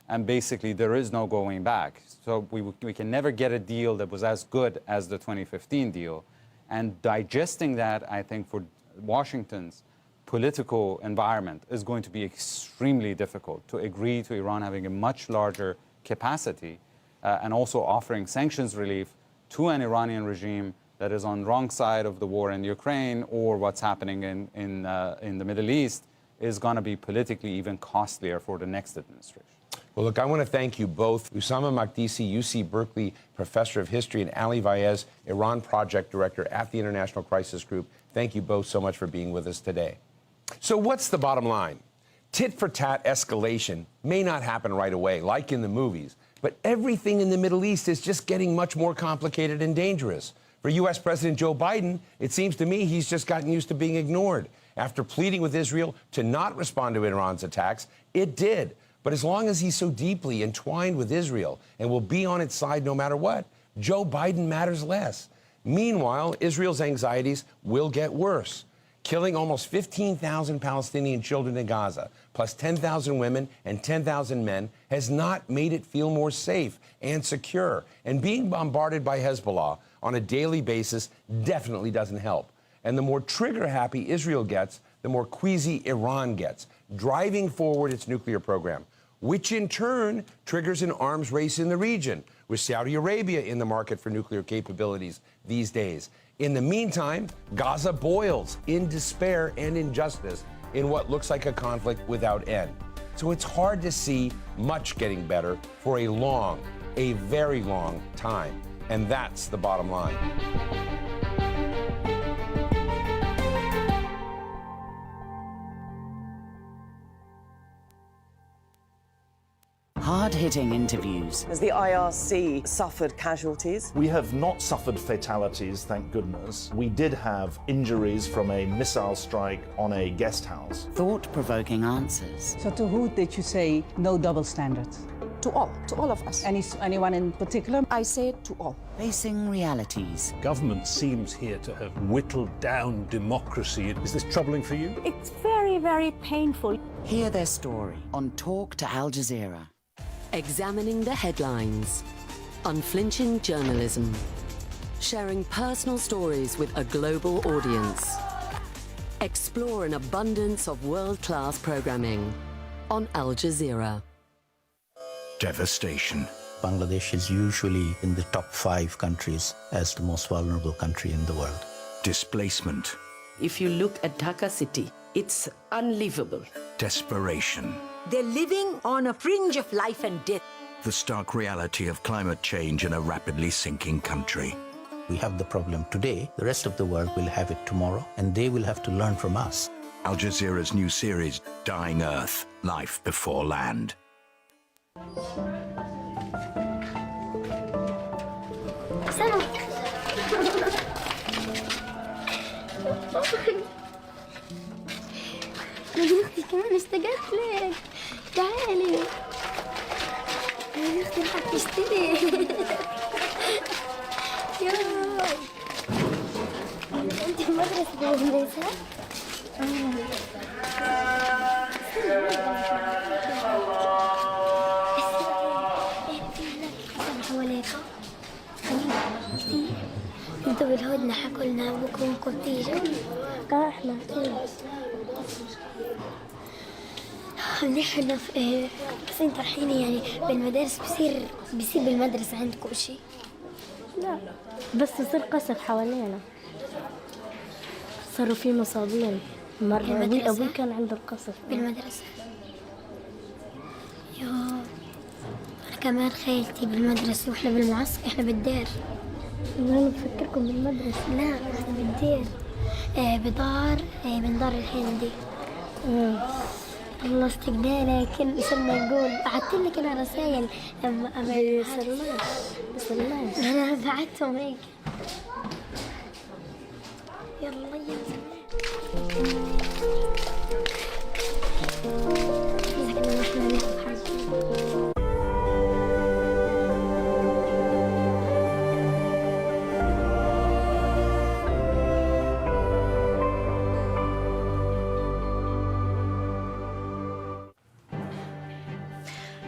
And basically, there is no going back. So we can never get a deal that was as good as the 2015 deal. And digesting that, I think, for Washington's political environment is going to be extremely difficult to agree to Iran having a much larger capacity and also offering sanctions relief to an Iranian regime that is on the wrong side of the war in Ukraine or what's happening in the Middle East is going to be politically even costlier for the next administration. Well, look, I want to thank you both. Usama Makdisi, UC Berkeley Professor of History, and Ali Vaez, Iran Project Director at the International Crisis Group. Thank you both so much for being with us today. So what's the bottom line? Tit-for-tat escalation may not happen right away, like in the movies, but everything in the Middle East is just getting much more complicated and dangerous. For U.S. President Joe Biden, it seems to me he's just gotten used to being ignored. After pleading with Israel to not respond to Iran's attacks, it did. But as long as he's so deeply entwined with Israel and will be on its side no matter what, Joe Biden matters less. Meanwhile, Israel's anxieties will get worse. Killing almost 15,000 Palestinian children in Gaza, plus 10,000 women and 10,000 men, has not made it feel more safe and secure. And being bombarded by Hezbollah on a daily basis definitely doesn't help. And the more trigger-happy Israel gets, the more queasy Iran gets, driving forward its nuclear program, which in turn triggers an arms race in the region, with Saudi Arabia in the market for nuclear capabilities these days. In the meantime, Gaza boils in despair and injustice in what looks like a conflict without end. So it's hard to see much getting better for a very long time. And that's the bottom line. Hard-hitting interviews. Has the IRC suffered casualties? We have not suffered fatalities, thank goodness. We did have injuries from a missile strike on a guest house. Thought-provoking answers. So to who did you say no double standards? To all of us. Anyone in particular? I say to all. Facing realities. Government seems here to have whittled down democracy. Is this troubling for you? It's very, very painful. Hear their story on Talk to Al Jazeera. Examining the headlines. Unflinching journalism. Sharing personal stories with a global audience. Explore an abundance of world-class programming on Al Jazeera. Devastation. Bangladesh is usually in the top 5 countries as the most vulnerable country in the world. Displacement. If you look at Dhaka city, it's unlivable. Desperation. They're living on a fringe of life and death. The stark reality of climate change in a rapidly sinking country. We have the problem today, the rest of the world will have it tomorrow, and they will have to learn from us. Al Jazeera's new series, Dying Earth, Life Before Land. اختي كمان اشتقت لك تعالي يا اختي راح تشتري ياي انت مدرسة بالمدرسة حواليكم كثير انتوا بالهدنة حكوا لنا بكم تيجوا كان احنا منيح انه بس انتوا الحين يعني بالمدارس بصير بالمدرسة عندكم شيء؟ لا بس يصير قصف حوالينا صاروا في مصابين مرة أبوي كان عنده القصف بالمدرسة يو أنا كمان خيلتي بالمدرسة وإحنا بالمعسكر إحنا بالدير أنا بفكركم بالمدرسة لا إحنا بالدير بدار من دار الهندي خلصت كده لكن صرنا نقول بعثت لك انا رسائل بيصلوش انا بعتهم هيك يلا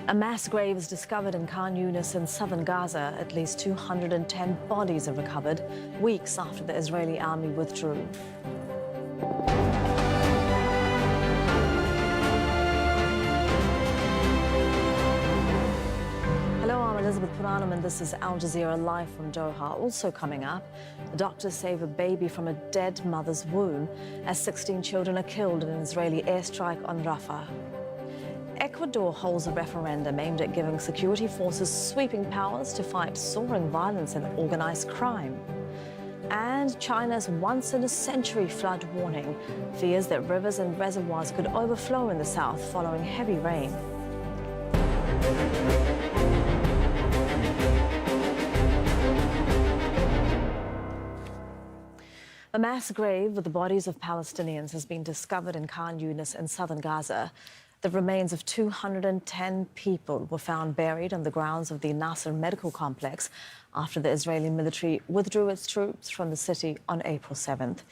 A mass grave is discovered in Khan Yunis in southern Gaza. At least 210 bodies are recovered weeks after the Israeli army withdrew. Hello, I'm Elizabeth Puranam and this is Al Jazeera live from Doha. Also coming up, the doctors save a baby from a dead mother's womb as 16 children are killed in an Israeli airstrike on Rafah. Ecuador holds a referendum aimed at giving security forces sweeping powers to fight soaring violence and organized crime. And China's once-in-a-century flood warning fears that rivers and reservoirs could overflow in the south following heavy rain. A mass grave with the bodies of Palestinians has been discovered in Khan Yunis in southern Gaza. The remains of 210 people were found buried on the grounds of the Nasser Medical Complex after the Israeli military withdrew its troops from the city on April 7th.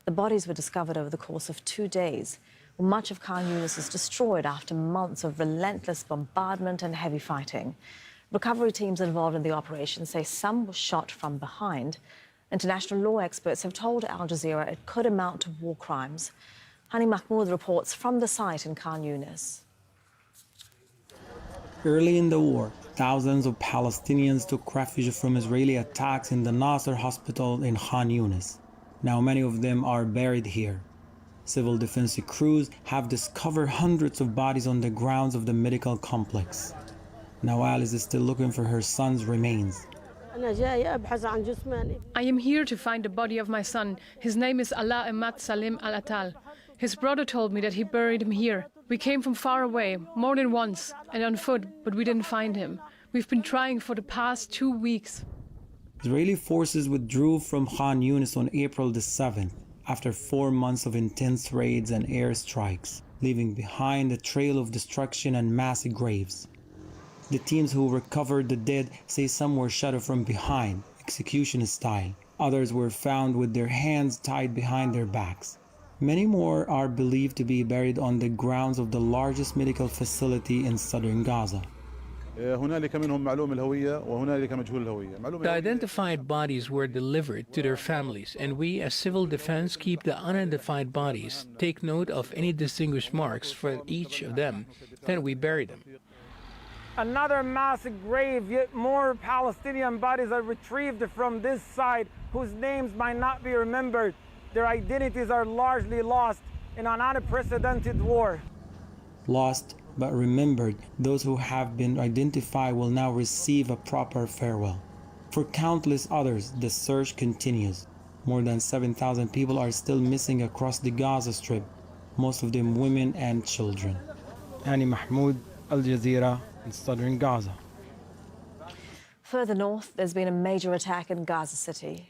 The bodies were discovered over the course of 2 days. Much of Khan Yunis is destroyed after months of relentless bombardment and heavy fighting. Recovery teams involved in the operation say some were shot from behind. International law experts have told Al Jazeera it could amount to war crimes. Hani Mahmoud reports from the site in Khan Yunis. Early in the war, thousands of Palestinians took refuge from Israeli attacks in the Nasser hospital in Khan Yunis. Now many of them are buried here. Civil defense crews have discovered hundreds of bodies on the grounds of the medical complex. Nawal is still looking for her son's remains. I am here to find the body of my son. His name is Ala Emad Salim Al-Atal. His brother told me that he buried him here. We came from far away, more than once, and on foot, but we didn't find him. We've been trying for the past 2 weeks. Israeli forces withdrew from Khan Yunis on April the 7th after 4 months of intense raids and airstrikes, leaving behind a trail of destruction and mass graves. The teams who recovered the dead say some were shot from behind, execution style. Others were found with their hands tied behind their backs. Many more are believed to be buried on the grounds of the largest medical facility in southern Gaza. The identified bodies were delivered to their families, and we as civil defense keep the unidentified bodies, take note of any distinguished marks for each of them, then we bury them. Another mass grave, yet more Palestinian bodies are retrieved from this site whose names might not be remembered. Their identities are largely lost in an unprecedented war. Lost but remembered, those who have been identified will now receive a proper farewell. For countless others, the search continues. More than 7,000 people are still missing across the Gaza Strip, most of them women and children. Hani Mahmoud, Al Jazeera, in southern Gaza. Further north, there's been a major attack in Gaza City.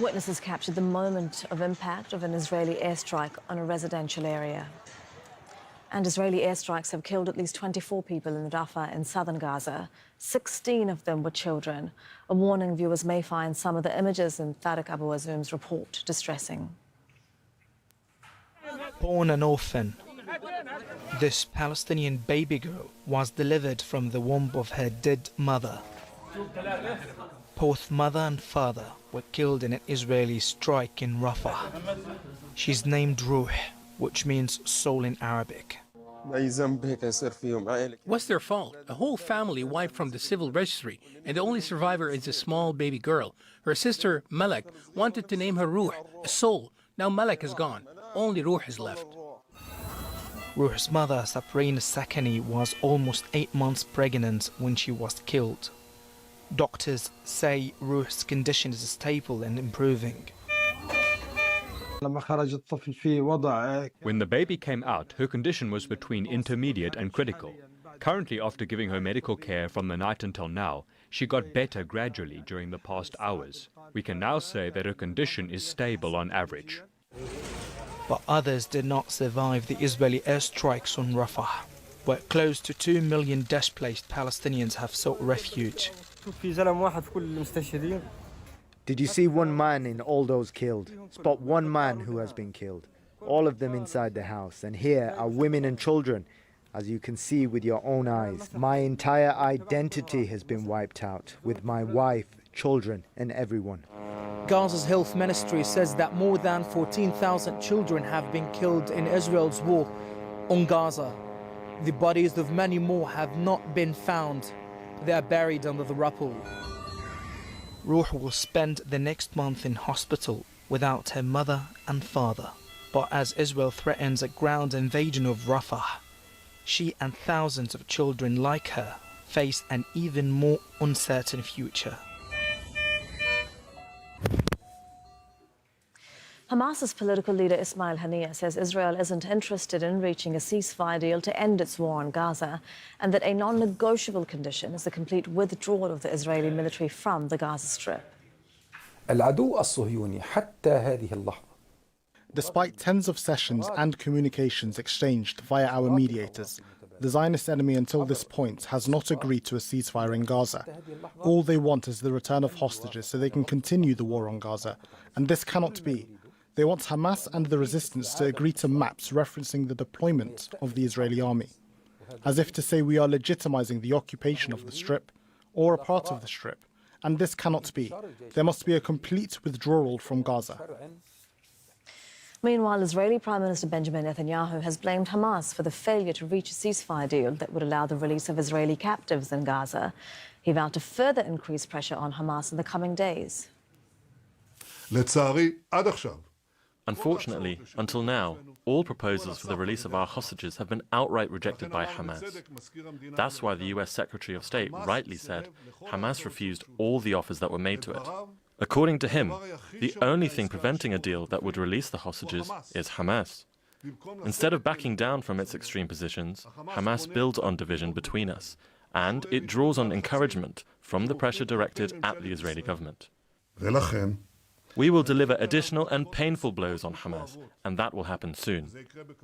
Witnesses captured the moment of impact of an Israeli airstrike on a residential area. And Israeli airstrikes have killed at least 24 people in Rafah in southern Gaza. 16 of them were children. A warning viewers may find some of the images in Tariq Abu Azum's report distressing. Born an orphan, this Palestinian baby girl was delivered from the womb of her dead mother. Both mother and father were killed in an Israeli strike in Rafah. She's named Ruh, which means soul in Arabic. What's their fault? A whole family wiped from the civil registry, and the only survivor is a small baby girl. Her sister, Malak, wanted to name her Ruh, a soul. Now Malak is gone. Only Ruh is left. Ruh's mother, Sabrina Sakani, was almost 8 months pregnant when she was killed. Doctors say Ruh's condition is stable and improving. When the baby came out, her condition was between intermediate and critical. Currently, after giving her medical care from the night until now, she got better gradually during the past hours. We can now say that her condition is stable on average. But others did not survive the Israeli airstrikes on Rafah, where close to 2 million displaced Palestinians have sought refuge. Did you see one man in all those killed? Spot one man who has been killed. All of them inside the house. And here are women and children, as you can see with your own eyes. My entire identity has been wiped out, with my wife, children, and everyone. Gaza's health ministry says that more than 14,000 children have been killed in Israel's war on Gaza. The bodies of many more have not been found. They are buried under the rubble. Ruh will spend the next month in hospital without her mother and father. But as Israel threatens a ground invasion of Rafah, she and thousands of children like her face an even more uncertain future. Hamas's political leader Ismail Haniyeh says Israel isn't interested in reaching a ceasefire deal to end its war on Gaza, and that a non-negotiable condition is the complete withdrawal of the Israeli military from the Gaza Strip. Despite tens of sessions and communications exchanged via our mediators, the Zionist enemy until this point has not agreed to a ceasefire in Gaza. All they want is the return of hostages so they can continue the war on Gaza, and this cannot be. They want Hamas and the resistance to agree to maps referencing the deployment of the Israeli army, as if to say we are legitimizing the occupation of the Strip or a part of the Strip, and this cannot be. There must be a complete withdrawal from Gaza. Meanwhile, Israeli Prime Minister Benjamin Netanyahu has blamed Hamas for the failure to reach a ceasefire deal that would allow the release of Israeli captives in Gaza. He vowed to further increase pressure on Hamas in the coming days. Unfortunately, until now, all proposals for the release of our hostages have been outright rejected by Hamas. That's why the US Secretary of State rightly said Hamas refused all the offers that were made to it. According to him, the only thing preventing a deal that would release the hostages is Hamas. Instead of backing down from its extreme positions, Hamas builds on division between us, and it draws on encouragement from the pressure directed at the Israeli government. We will deliver additional and painful blows on Hamas, and that will happen soon.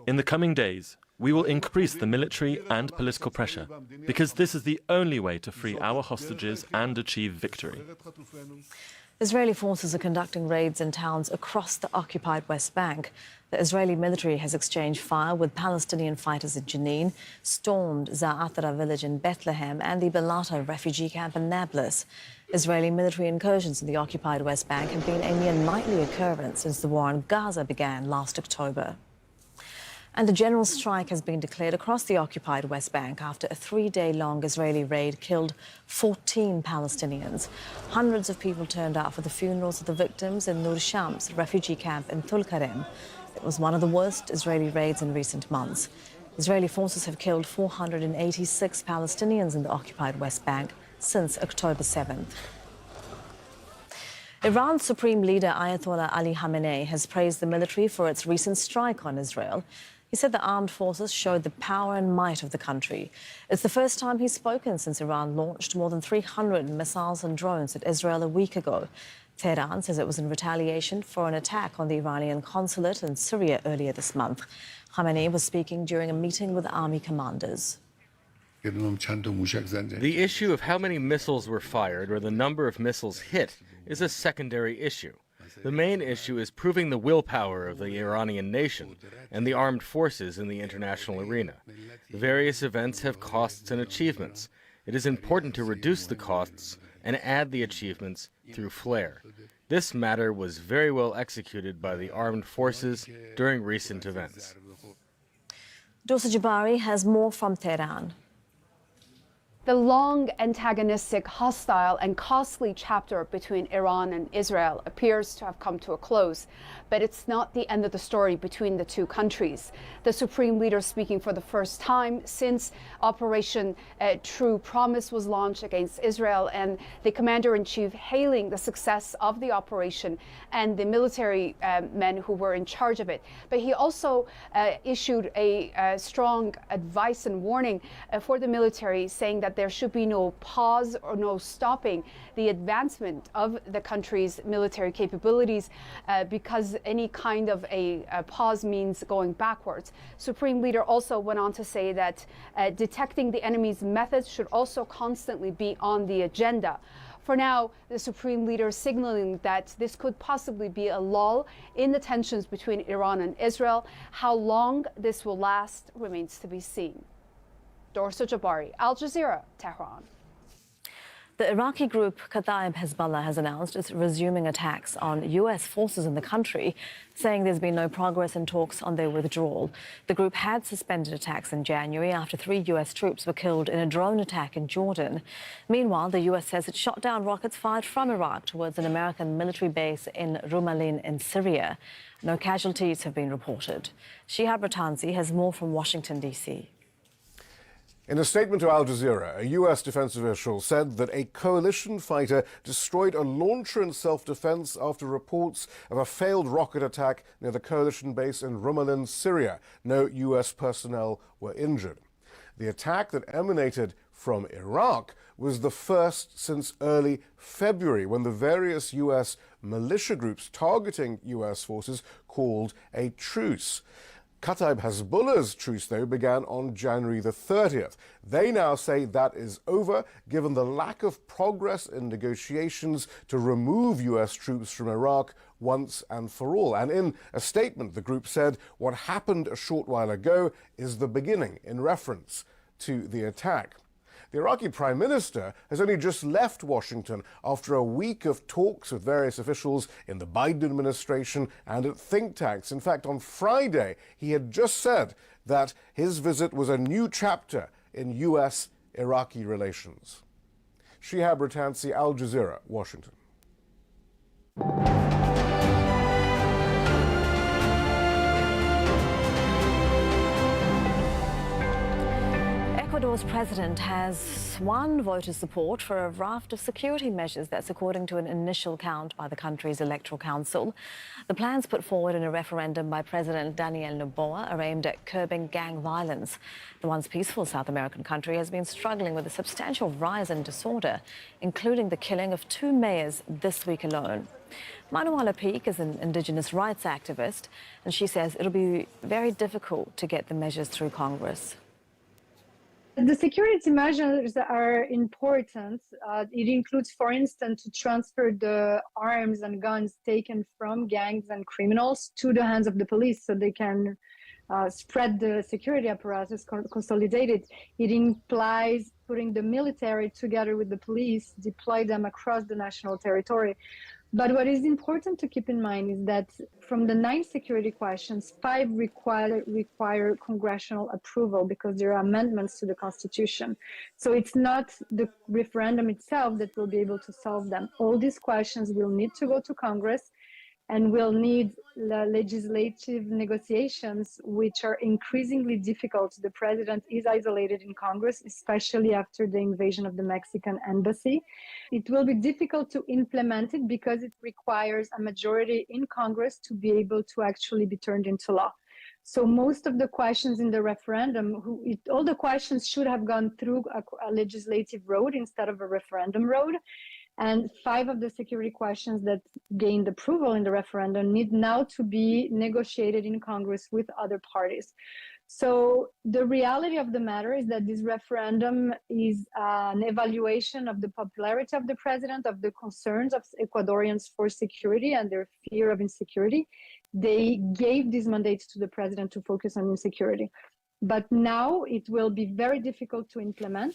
In the coming days, we will increase the military and political pressure, because this is the only way to free our hostages and achieve victory. Israeli forces are conducting raids in towns across the occupied West Bank. The Israeli military has exchanged fire with Palestinian fighters in Jenin, stormed Za'atara village in Bethlehem, and the Balata refugee camp in Nablus. Israeli military incursions in the occupied West Bank have been a near nightly occurrence since the war on Gaza began last October. And a general strike has been declared across the occupied West Bank after a 3-day-long Israeli raid killed 14 Palestinians. Hundreds of people turned out for the funerals of the victims in Nur Shams refugee camp in Tulkarem. It was one of the worst Israeli raids in recent months. Israeli forces have killed 486 Palestinians in the occupied West Bank since October 7th. Iran's supreme leader Ayatollah Ali Khamenei has praised the military for its recent strike on Israel. He said the armed forces showed the power and might of the country. It's the first time he's spoken since Iran launched more than 300 missiles and drones at Israel a week ago. Tehran says it was in retaliation for an attack on the Iranian consulate in Syria earlier this month. Khamenei was speaking during a meeting with army commanders. The issue of how many missiles were fired or the number of missiles hit is a secondary issue. The main issue is proving the willpower of the Iranian nation and the armed forces in the international arena. The various events have costs and achievements. It is important to reduce the costs and add the achievements through flair. This matter was very well executed by the armed forces during recent events. Dosa Jabari has more from Tehran. The long, antagonistic, hostile, and costly chapter between Iran and Israel appears to have come to a close, but it's not the end of the story between the two countries. The Supreme Leader speaking for the first time since Operation True Promise was launched against Israel, and the Commander-in-Chief hailing the success of the operation and the military men who were in charge of it. But he also issued a strong advice and warning for the military, saying that there should be no pause or no stopping the advancement of the country's military capabilities because any kind of a pause means going backwards. Supreme Leader also went on to say that detecting the enemy's methods should also constantly be on the agenda. For now, the Supreme Leader signaling that this could possibly be a lull in the tensions between Iran and Israel. How long this will last remains to be seen. Dorsa Jabari, Al Jazeera, Tehran. The Iraqi group Kataib Hezbollah has announced it's resuming attacks on U.S. forces in the country, saying there's been no progress in talks on their withdrawal. The group had suspended attacks in January after 3 U.S. troops were killed in a drone attack in Jordan. Meanwhile, the U.S. says it shot down rockets fired from Iraq towards an American military base in Rumailin in Syria. No casualties have been reported. Shihab Ratanzi has more from Washington, D.C. In a statement to Al Jazeera, a U.S. defense official said that a coalition fighter destroyed a launcher in self-defense after reports of a failed rocket attack near the coalition base in Rumailin, Syria. No U.S. personnel were injured. The attack that emanated from Iraq was the first since early February, when the various U.S. militia groups targeting U.S. forces called a truce. Kataib Hezbollah's truce, though, began on January the 30th. They now say that is over, given the lack of progress in negotiations to remove U.S. troops from Iraq once and for all. And in a statement, the group said what happened a short while ago is the beginning, in reference to the attack. The Iraqi Prime Minister has only just left Washington after a week of talks with various officials in the Biden administration and at think tanks. In fact, on Friday, he had just said that his visit was a new chapter in U.S.-Iraqi relations. Shihab Ratanzi, Al Jazeera, Washington. Ecuador's president has won voter support for a raft of security measures. That's according to an initial count by the country's electoral council. The plans put forward in a referendum by President Daniel Noboa are aimed at curbing gang violence. The once peaceful South American country has been struggling with a substantial rise in disorder, including the killing of 2 mayors this week alone. Manuela Peak is an indigenous rights activist, and she says it'll be very difficult to get the measures through Congress. The security measures are important. It includes, for instance, to transfer the arms and guns taken from gangs and criminals to the hands of the police so they can spread the security apparatus, consolidate it. It implies putting the military together with the police, deploy them across the national territory. But what is important to keep in mind is that from the 9 security questions, 5 require congressional approval because there are amendments to the Constitution. So it's not the referendum itself that will be able to solve them. All these questions will need to go to Congress and will need legislative negotiations, which are increasingly difficult. The president is isolated in Congress, especially after the invasion of the Mexican embassy. It will be difficult to implement it because it requires a majority in Congress to be able to actually be turned into law. So most of the questions in the referendum, all the questions should have gone through a legislative road instead of a referendum road. And 5 of the security questions that gained approval in the referendum need now to be negotiated in Congress with other parties. So the reality of the matter is that this referendum is an evaluation of the popularity of the president, of the concerns of Ecuadorians for security and their fear of insecurity. They gave these mandates to the president to focus on insecurity. But now it will be very difficult to implement.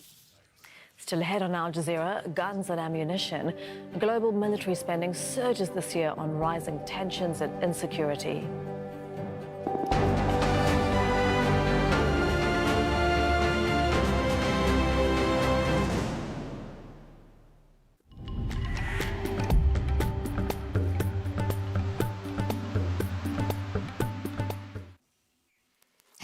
Still ahead on Al Jazeera, guns and ammunition. Global military spending surges this year on rising tensions and insecurity.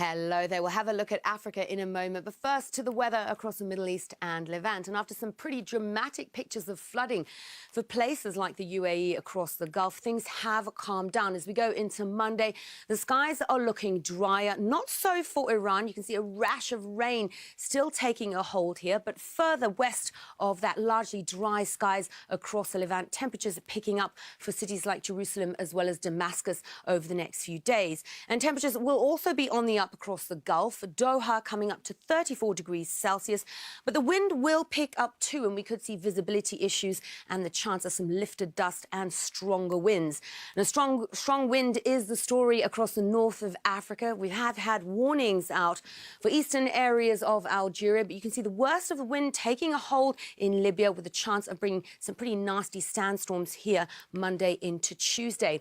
Hello there. We'll have a look at Africa in a moment. But first, to the weather across the Middle East and Levant. And after some pretty dramatic pictures of flooding for places like the UAE across the Gulf, things have calmed down. As we go into Monday, the skies are looking drier. Not so for Iran. You can see a rash of rain still taking a hold here. But further west of that largely dry skies across the Levant, temperatures are picking up for cities like Jerusalem as well as Damascus over the next few days. And temperatures will also be on the up across the Gulf. Doha coming up to 34 degrees Celsius. But the wind will pick up too, and we could see visibility issues and the chance of some lifted dust and stronger winds. And a strong wind is the story across the north of Africa. We have had warnings out for eastern areas of Algeria, but you can see the worst of the wind taking a hold in Libya with a chance of bringing some pretty nasty sandstorms here Monday into Tuesday.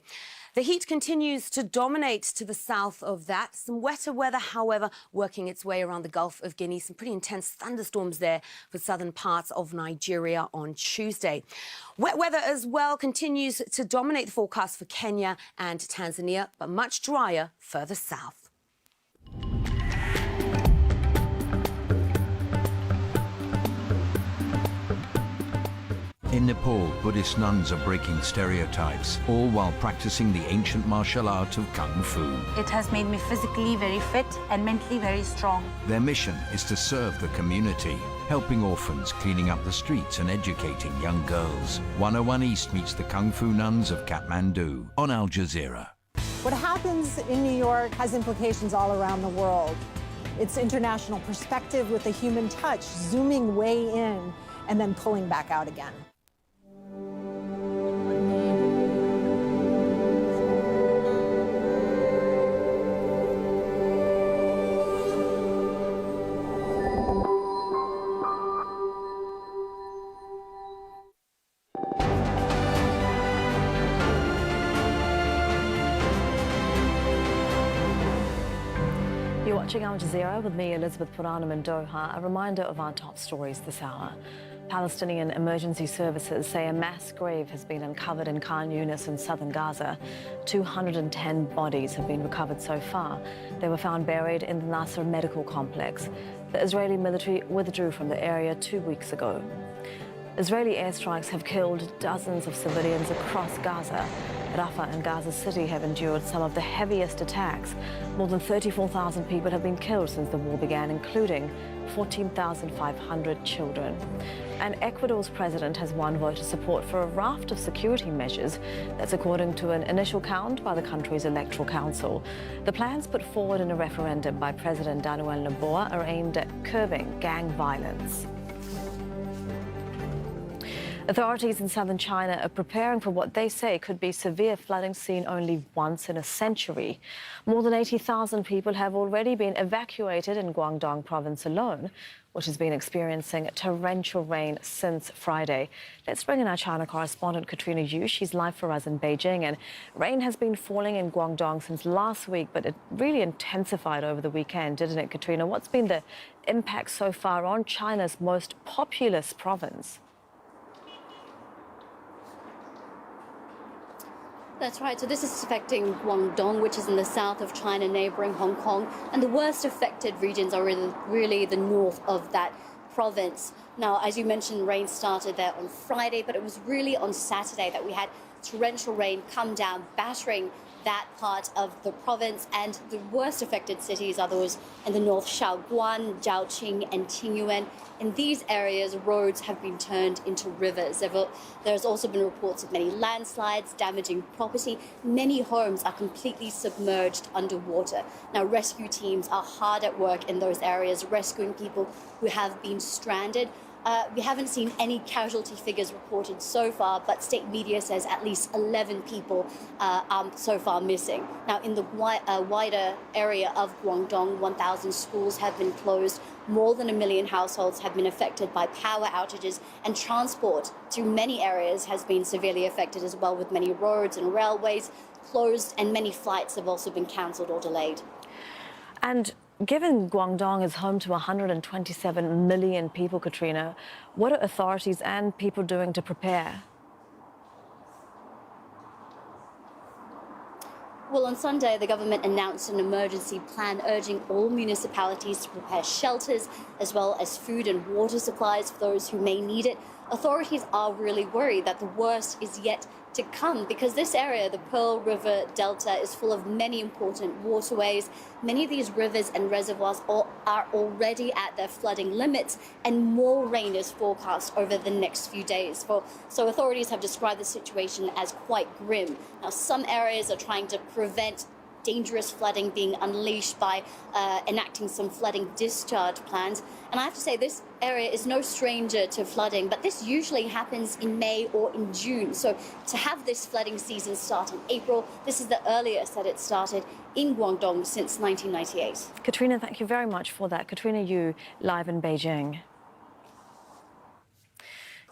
The heat continues to dominate to the south of that. Some wetter weather, however, working its way around the Gulf of Guinea. Some pretty intense thunderstorms there for southern parts of Nigeria on Tuesday. Wet weather as well continues to dominate the forecast for Kenya and Tanzania, but much drier further south. In Nepal, Buddhist nuns are breaking stereotypes, all while practicing the ancient martial art of Kung Fu. It has made me physically very fit and mentally very strong. Their mission is to serve the community, helping orphans, cleaning up the streets and educating young girls. 101 East meets the Kung Fu nuns of Kathmandu on Al Jazeera. What happens in New York has implications all around the world. It's international perspective with a human touch, zooming way in and then pulling back out again. You're watching Al Jazeera with me, Elizabeth Puranam in Doha. A reminder of our top stories this hour. Palestinian emergency services say a mass grave has been uncovered in Khan Yunis in southern Gaza. 210 bodies have been recovered so far. They were found buried in the Nasser medical complex. The Israeli military withdrew from the area 2 weeks ago. Israeli airstrikes have killed dozens of civilians across Gaza. Rafah and Gaza City have endured some of the heaviest attacks. More than 34,000 people have been killed since the war began, including 14,500 children. And Ecuador's president has won voter support for a raft of security measures. That's according to an initial count by the country's electoral council. The plans put forward in a referendum by President Daniel Noboa are aimed at curbing gang violence. Authorities in southern China are preparing for what they say could be severe flooding seen only once in a century. More than 80,000 people have already been evacuated in Guangdong province alone, which has been experiencing torrential rain since Friday. Let's bring in our China correspondent, Katrina Yu. She's live for us in Beijing. And rain has been falling in Guangdong since last week, but it really intensified over the weekend, didn't it, Katrina? What's been the impact so far on China's most populous province? That's right. So this is affecting Guangdong, which is in the south of China, neighboring Hong Kong. And the worst affected regions are really the north of that province. Now, as you mentioned, rain started there on Friday, but it was really on Saturday that we had torrential rain come down, battering that part of the province. And the worst affected cities are those in the north, Shaoguan, Zhaoqing, and Qingyuan. In these areas, roads have been turned into rivers. There's also been reports of many landslides damaging property. Many homes are completely submerged underwater. Now, rescue teams are hard at work in those areas, rescuing people who have been stranded. We haven't seen any casualty figures reported so far, but state media says at least 11 people are so far missing. Now, in the wider area of Guangdong, 1,000 schools have been closed. More than 1 million households have been affected by power outages, and transport to many areas has been severely affected as well, with many roads and railways closed, and many flights have also been cancelled or delayed. And given Guangdong is home to 127 million people, Katrina, what are authorities and people doing to prepare? Well, on Sunday, the government announced an emergency plan urging all municipalities to prepare shelters as well as food and water supplies for those who may need it. Authorities are really worried that the worst is yet to come because this area, the Pearl River Delta, is full of many important waterways. Many of these rivers and reservoirs are already at their flooding limits, and more rain is forecast over the next few days. So authorities have described the situation as quite grim. Now, some areas are trying to prevent dangerous flooding being unleashed by enacting some flooding discharge plans. And I have to say, this area is no stranger to flooding, but this usually happens in May or in June. So to have this flooding season start in April, this is the earliest that it started in Guangdong since 1998. Katrina, thank you very much for that. Katrina Yu, live in Beijing.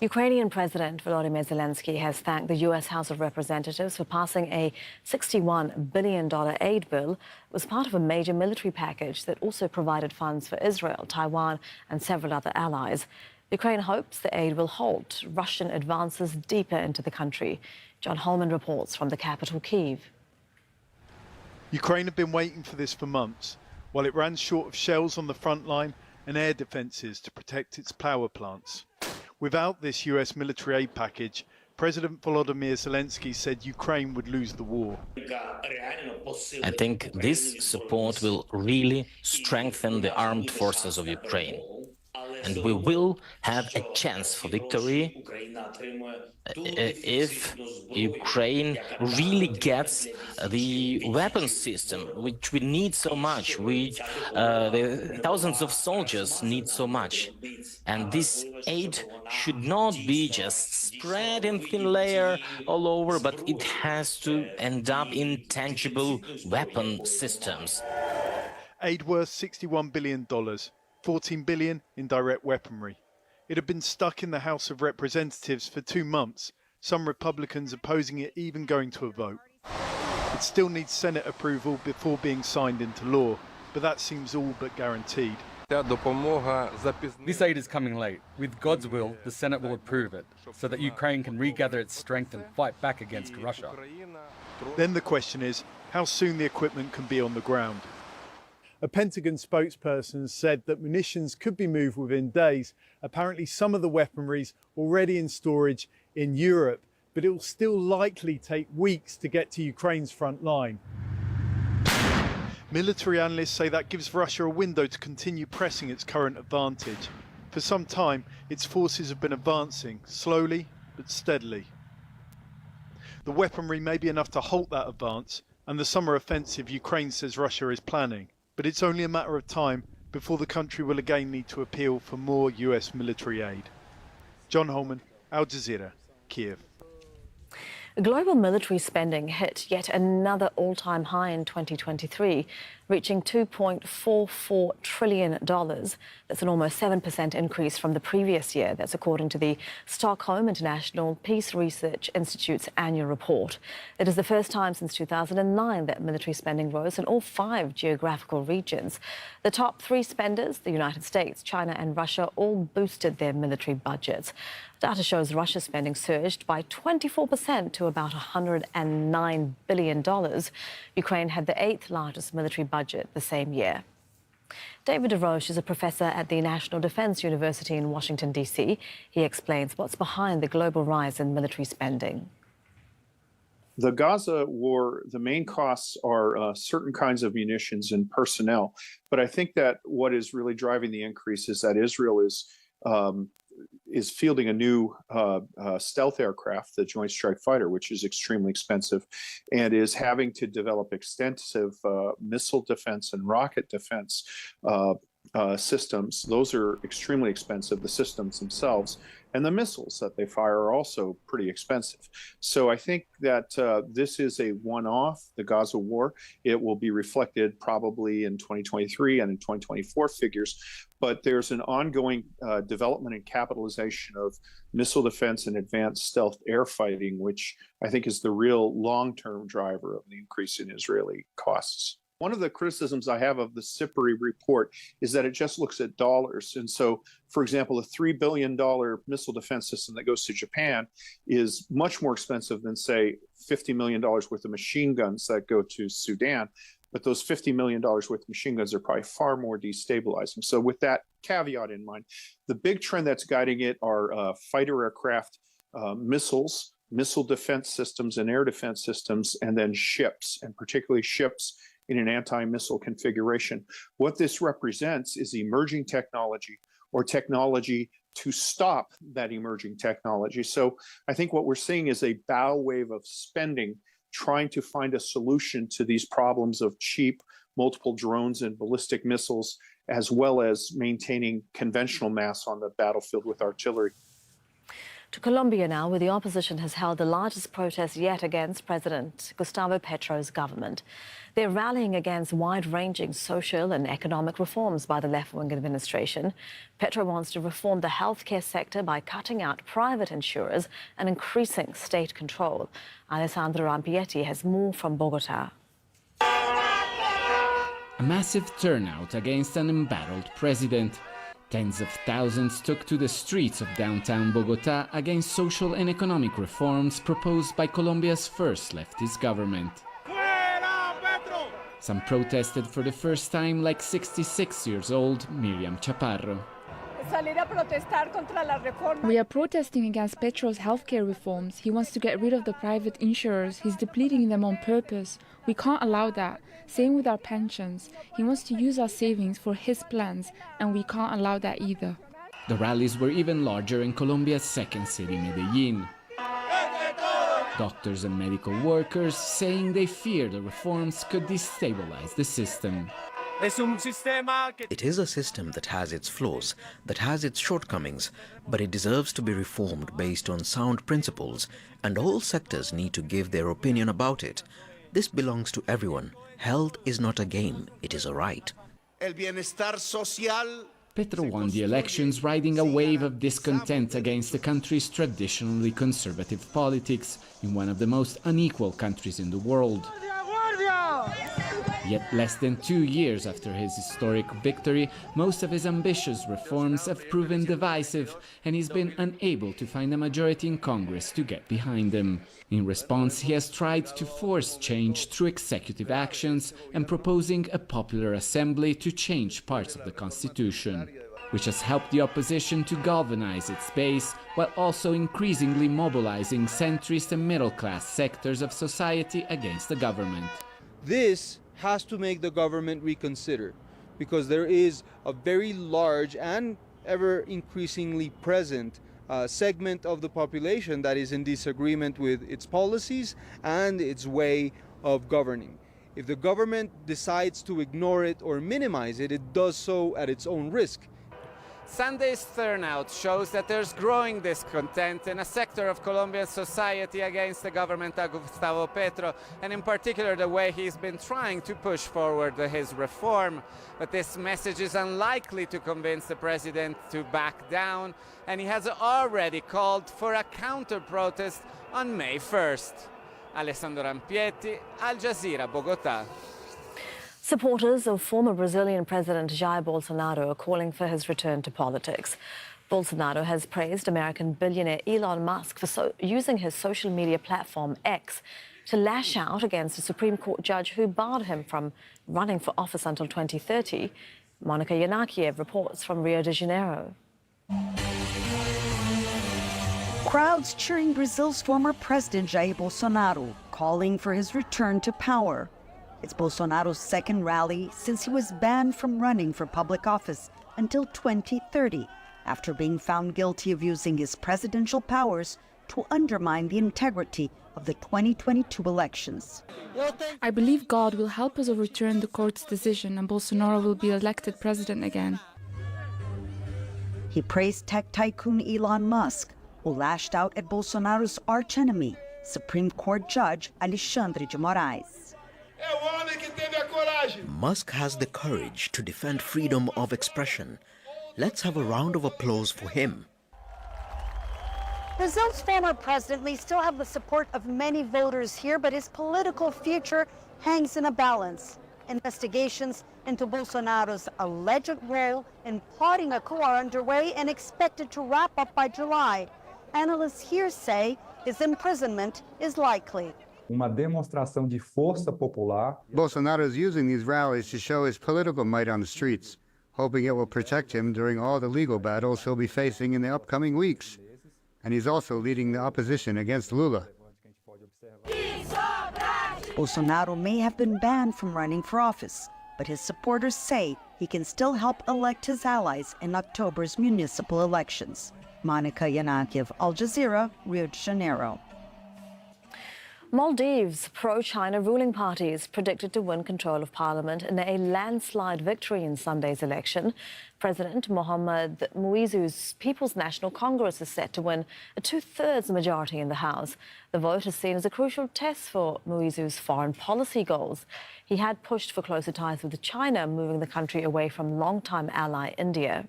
Ukrainian President Volodymyr Zelensky has thanked the U.S. House of Representatives for passing a $61 billion aid bill. It was part of a major military package that also provided funds for Israel, Taiwan and several other allies. Ukraine hopes the aid will halt Russian advances deeper into the country. John Holman reports from the capital, Kyiv. Ukraine had been waiting for this for months, while it ran short of shells on the front line and air defences to protect its power plants. Without this US military aid package, President Volodymyr Zelensky said Ukraine would lose the war. I think this support will really strengthen the armed forces of Ukraine. And we will have a chance for victory if Ukraine really gets the weapons system, which we need so much, the thousands of soldiers need so much. And this aid should not be just spread in thin layer all over, but it has to end up in tangible weapon systems. Aid worth $61 billion. 14 billion in direct weaponry. It had been stuck in the House of Representatives for 2 months, some Republicans opposing it even going to a vote. It still needs Senate approval before being signed into law, but that seems all but guaranteed. This aid is coming late. With God's will, the Senate will approve it, so that Ukraine can regather its strength and fight back against Russia. Then the question is, how soon the equipment can be on the ground. A Pentagon spokesperson said that munitions could be moved within days. Apparently some of the weaponry's already in storage in Europe, but it will still likely take weeks to get to Ukraine's front line. Military analysts say that gives Russia a window to continue pressing its current advantage. For some time, its forces have been advancing, slowly but steadily. The weaponry may be enough to halt that advance and the summer offensive Ukraine says Russia is planning. But it's only a matter of time before the country will again need to appeal for more US military aid. John Holman, Al Jazeera, Kyiv. Global military spending hit yet another all-time high in 2023, reaching $2.44 trillion. That's an almost 7% increase from the previous year. That's according to the Stockholm International Peace Research Institute's annual report. It is the first time since 2009 that military spending rose in all 5 geographical regions. The top 3 spenders, the United States, China and Russia, all boosted their military budgets. Data shows Russia's spending surged by 24% to about $109 billion. Ukraine had the 8th largest military budget the same year. David DeRoche is a professor at the National Defense University in Washington, D.C. He explains what's behind the global rise in military spending. The Gaza war, the main costs are certain kinds of munitions and personnel. But I think that what is really driving the increase is that Israel is fielding a new stealth aircraft, the Joint Strike Fighter, which is extremely expensive, and is having to develop extensive missile defense and rocket defense systems. Those are extremely expensive, the systems themselves. And the missiles that they fire are also pretty expensive. So I think that this is a one-off, the Gaza war. It will be reflected probably in 2023 and in 2024 figures. But there's an ongoing development and capitalization of missile defense and advanced stealth air fighting, which I think is the real long-term driver of the increase in Israeli costs. One of the criticisms I have of the SIPRI report is that it just looks at dollars. And so, for example, a $3 billion missile defense system that goes to Japan is much more expensive than, say, $50 million worth of machine guns that go to Sudan. But those $50 million worth of machine guns are probably far more destabilizing. So with that caveat in mind, the big trend that's guiding it are fighter aircraft, missiles, missile defense systems and air defense systems, and then ships, and particularly ships in an anti-missile configuration. What this represents is emerging technology or technology to stop that emerging technology. So I think what we're seeing is a bow wave of spending trying to find a solution to these problems of cheap multiple drones and ballistic missiles, as well as maintaining conventional mass on the battlefield with artillery. To Colombia now, where the opposition has held the largest protest yet against President Gustavo Petro's government. They're rallying against wide-ranging social and economic reforms by the left-wing administration. Petro wants to reform the healthcare sector by cutting out private insurers and increasing state control. Alessandro Rampietti has more from Bogotá. A massive turnout against an embattled president. Tens of thousands took to the streets of downtown Bogotá against social and economic reforms proposed by Colombia's first leftist government. Some protested for the first time, like 66-year-old Miriam Chaparro. We are protesting against Petro's healthcare reforms. He wants to get rid of the private insurers. He's depleting them on purpose. We can't allow that. Same with our pensions. He wants to use our savings for his plans, and we can't allow that either. The rallies were even larger in Colombia's second city, Medellin. Doctors and medical workers saying they fear the reforms could destabilize the system. It is a system that has its flaws, that has its shortcomings, but it deserves to be reformed based on sound principles, and all sectors need to give their opinion about it. This belongs to everyone. Health is not a game, it is a right. Petro won the elections, riding a wave of discontent against the country's traditionally conservative politics in one of the most unequal countries in the world. Yet less than 2 years after his historic victory, most of his ambitious reforms have proven divisive, and he's been unable to find a majority in Congress to get behind them. In response, he has tried to force change through executive actions and proposing a popular assembly to change parts of the constitution, which has helped the opposition to galvanize its base while also increasingly mobilizing centrist and middle-class sectors of society against the government. This has to make the government reconsider, because there is a very large and ever increasingly present segment of the population that is in disagreement with its policies and its way of governing. If the government decides to ignore it or minimize it, it does so at its own risk. Sunday's turnout shows that there's growing discontent in a sector of Colombian society against the government of Gustavo Petro, and in particular the way he's been trying to push forward his reform. But this message is unlikely to convince the president to back down, and he has already called for a counter-protest on May 1st. Alessandro Rampietti, Al Jazeera, Bogotá. Supporters of former Brazilian President Jair Bolsonaro are calling for his return to politics. Bolsonaro has praised American billionaire Elon Musk for using his social media platform X to lash out against a Supreme Court judge who barred him from running for office until 2030. Monica Yanakiev reports from Rio de Janeiro. Crowds cheering Brazil's former president Jair Bolsonaro, calling for his return to power. It's Bolsonaro's second rally since he was banned from running for public office until 2030, after being found guilty of using his presidential powers to undermine the integrity of the 2022 elections. I believe God will help us overturn the court's decision and Bolsonaro will be elected president again. He praised tech tycoon Elon Musk, who lashed out at Bolsonaro's archenemy, Supreme Court Judge Alexandre de Moraes. Musk has the courage to defend freedom of expression. Let's have a round of applause for him. Brazil's former president may still have the support of many voters here, but his political future hangs in a balance. Investigations into Bolsonaro's alleged role in plotting a coup are underway and expected to wrap up by July. Analysts here say his imprisonment is likely. uma demonstração de força popular. Bolsonaro is using these rallies to show his political might on the streets, hoping it will protect him during all the legal battles he'll be facing in the upcoming weeks. And he's also leading the opposition against Lula. Bolsonaro may have been banned from running for office, but his supporters say he can still help elect his allies in October's municipal elections. Monica Yanakiev, Al Jazeera, Rio de Janeiro. Maldives' pro-China ruling party is predicted to win control of parliament in a landslide victory in Sunday's election. President Mohamed Muizzu's People's National Congress is set to win a two-thirds majority in the House. The vote is seen as a crucial test for Muizzu's foreign policy goals. He had pushed for closer ties with China, moving the country away from longtime ally India.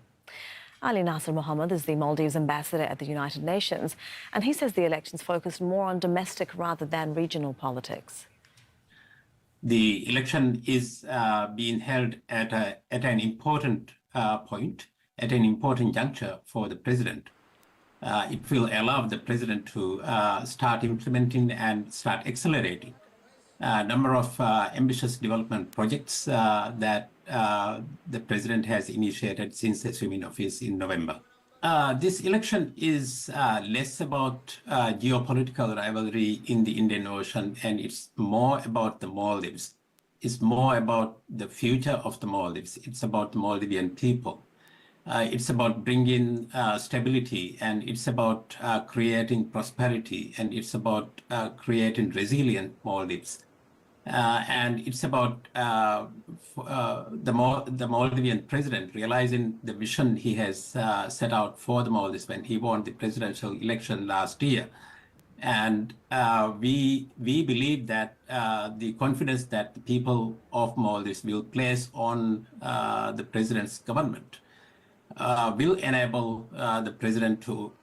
Ali Nasser Mohammed is the Maldives ambassador at the United Nations, and he says the elections focused more on domestic rather than regional politics. The election is being held at an important point, at an important juncture for the president. It will allow the president to start implementing and start accelerating a number of ambitious development projects that the president has initiated since assuming office in November. This election is less about geopolitical rivalry in the Indian Ocean, and it's more about the Maldives. It's more about the future of the Maldives. It's about the Maldivian people. It's about bringing stability, and it's about creating prosperity, and it's about creating resilient Maldives. And it's about the Maldivian president realizing the vision he has set out for the Maldives when he won the presidential election last year. And we believe that the confidence that the people of Maldives will place on the president's government will enable the president to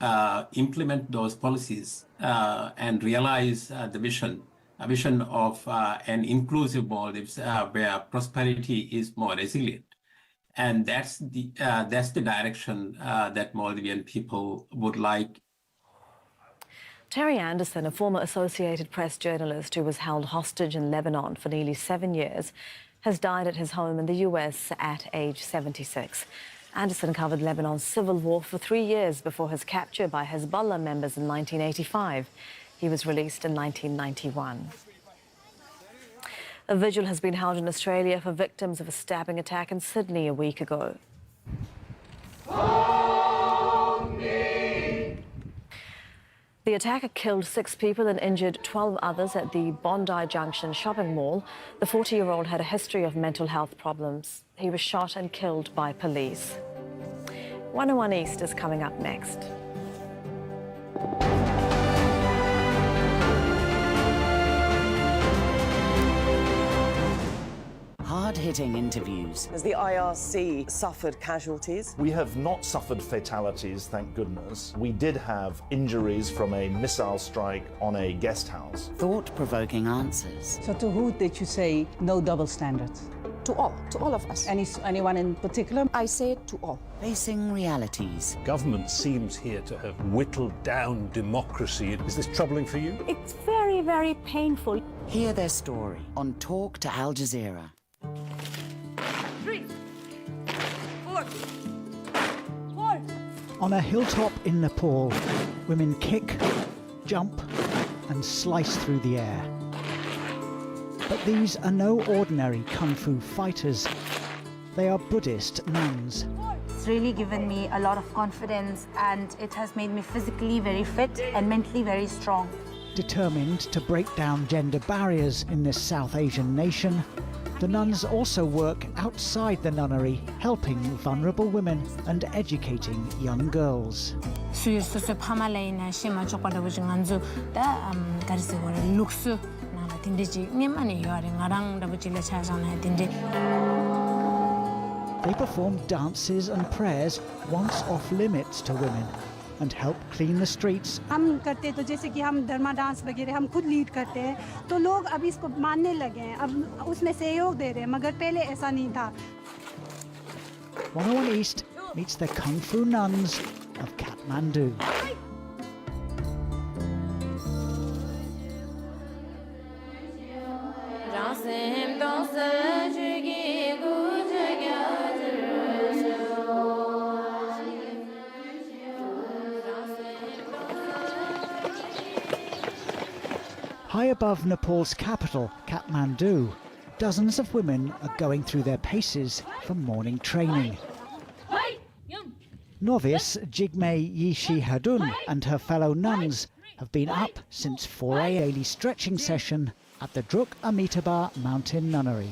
implement those policies and realize the vision. A vision of an inclusive Maldives where prosperity is more resilient. And that's the direction that Maldivian people would like. Terry Anderson, a former Associated Press journalist who was held hostage in Lebanon for nearly 7 years, has died at his home in the US at age 76. Anderson covered Lebanon's civil war for 3 years before his capture by Hezbollah members in 1985. He was released in 1991. A vigil has been held in Australia for victims of a stabbing attack in Sydney a week ago. The attacker killed 6 people and injured 12 others at the Bondi Junction shopping mall. The 40-year-old had a history of mental health problems. He was shot and killed by police. 101 East is coming up next. Hard-hitting interviews. Has the IRC suffered casualties? We have not suffered fatalities, thank goodness. We did have injuries from a missile strike on a guest house. Thought-provoking answers. So to who did you say no double standards? To all of us. Anyone in particular? I say it to all. Facing realities. Government seems here to have whittled down democracy. Is this troubling for you? It's very, very painful. Hear their story on Talk to Al Jazeera. 3, 4. On a hilltop in Nepal, women kick, jump, and slice through the air. But these are no ordinary kung fu fighters. They are Buddhist nuns. It's really given me a lot of confidence, and it has made me physically very fit and mentally very strong. Determined to break down gender barriers in this South Asian nation, the nuns also work outside the nunnery, helping vulnerable women and educating young girls. They perform dances and prayers once off limits to women and help clean the streets. हम करते तो जैसे कि हम धर्मा dance वगैरह हम खुद lead करते हैं तो लोग अब इसको मानने लगे हैं अब उसमें सहयोग दे रहे हैं मगर पहले ऐसा नहीं था 101 East meets the Kung Fu nuns of Kathmandu. High above Nepal's capital, Kathmandu, dozens of women are going through their paces for morning training. Novice Jigme Yishi Hadun and her fellow nuns have been up since 4 a.m. daily stretching session at the Druk Amitabha Mountain Nunnery.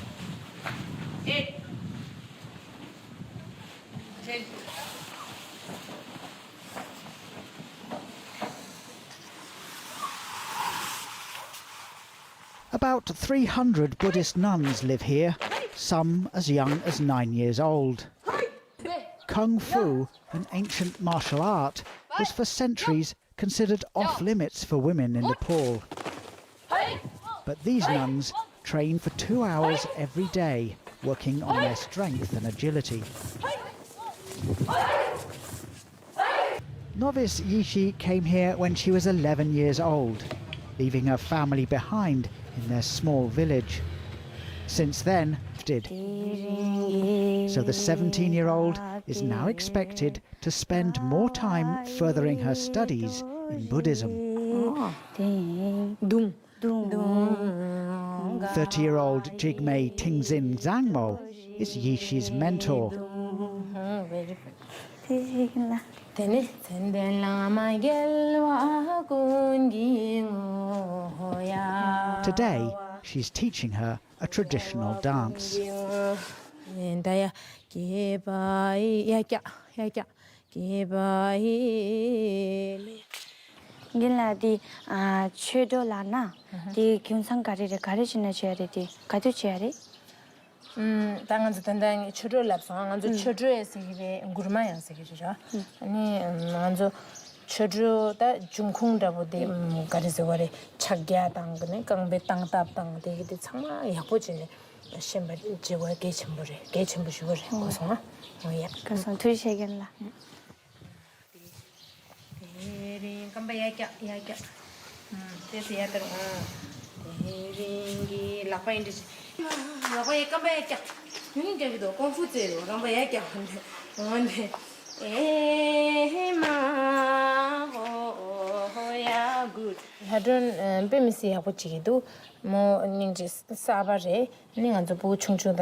About 300 Buddhist nuns live here, some as young as 9 years old. Kung Fu, an ancient martial art, was for centuries considered off-limits for women in Nepal. But these nuns train for 2 hours every day, working on their strength and agility. Novice Yishi came here when she was 11 years old, leaving her family behind in their small village. Since then, did. So the 17-year-old is now expected to spend more time furthering her studies in Buddhism. 30-year-old Jigme Tingzin Zangmo is Yishi's mentor. Today, she's teaching her a traditional dance.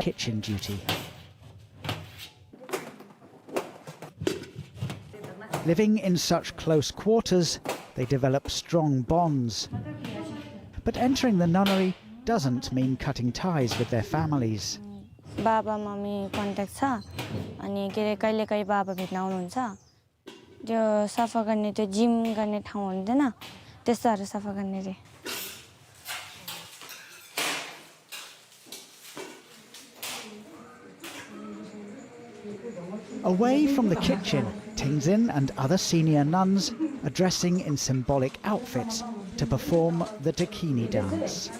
Kitchen duty. Living in such close quarters, they develop strong bonds. But entering the nunnery doesn't mean cutting ties with their families. Baba mummy contact cha ani kere kaile kai baba bhetna aununcha त्यो सफा गर्ने त्यो gym गर्ने ठाउँ हुँदैन त्यस्तोहरु सफा गर्ने रे Away from the kitchen, Tingzin and other senior nuns are dressing in symbolic outfits to perform the Dakini dance.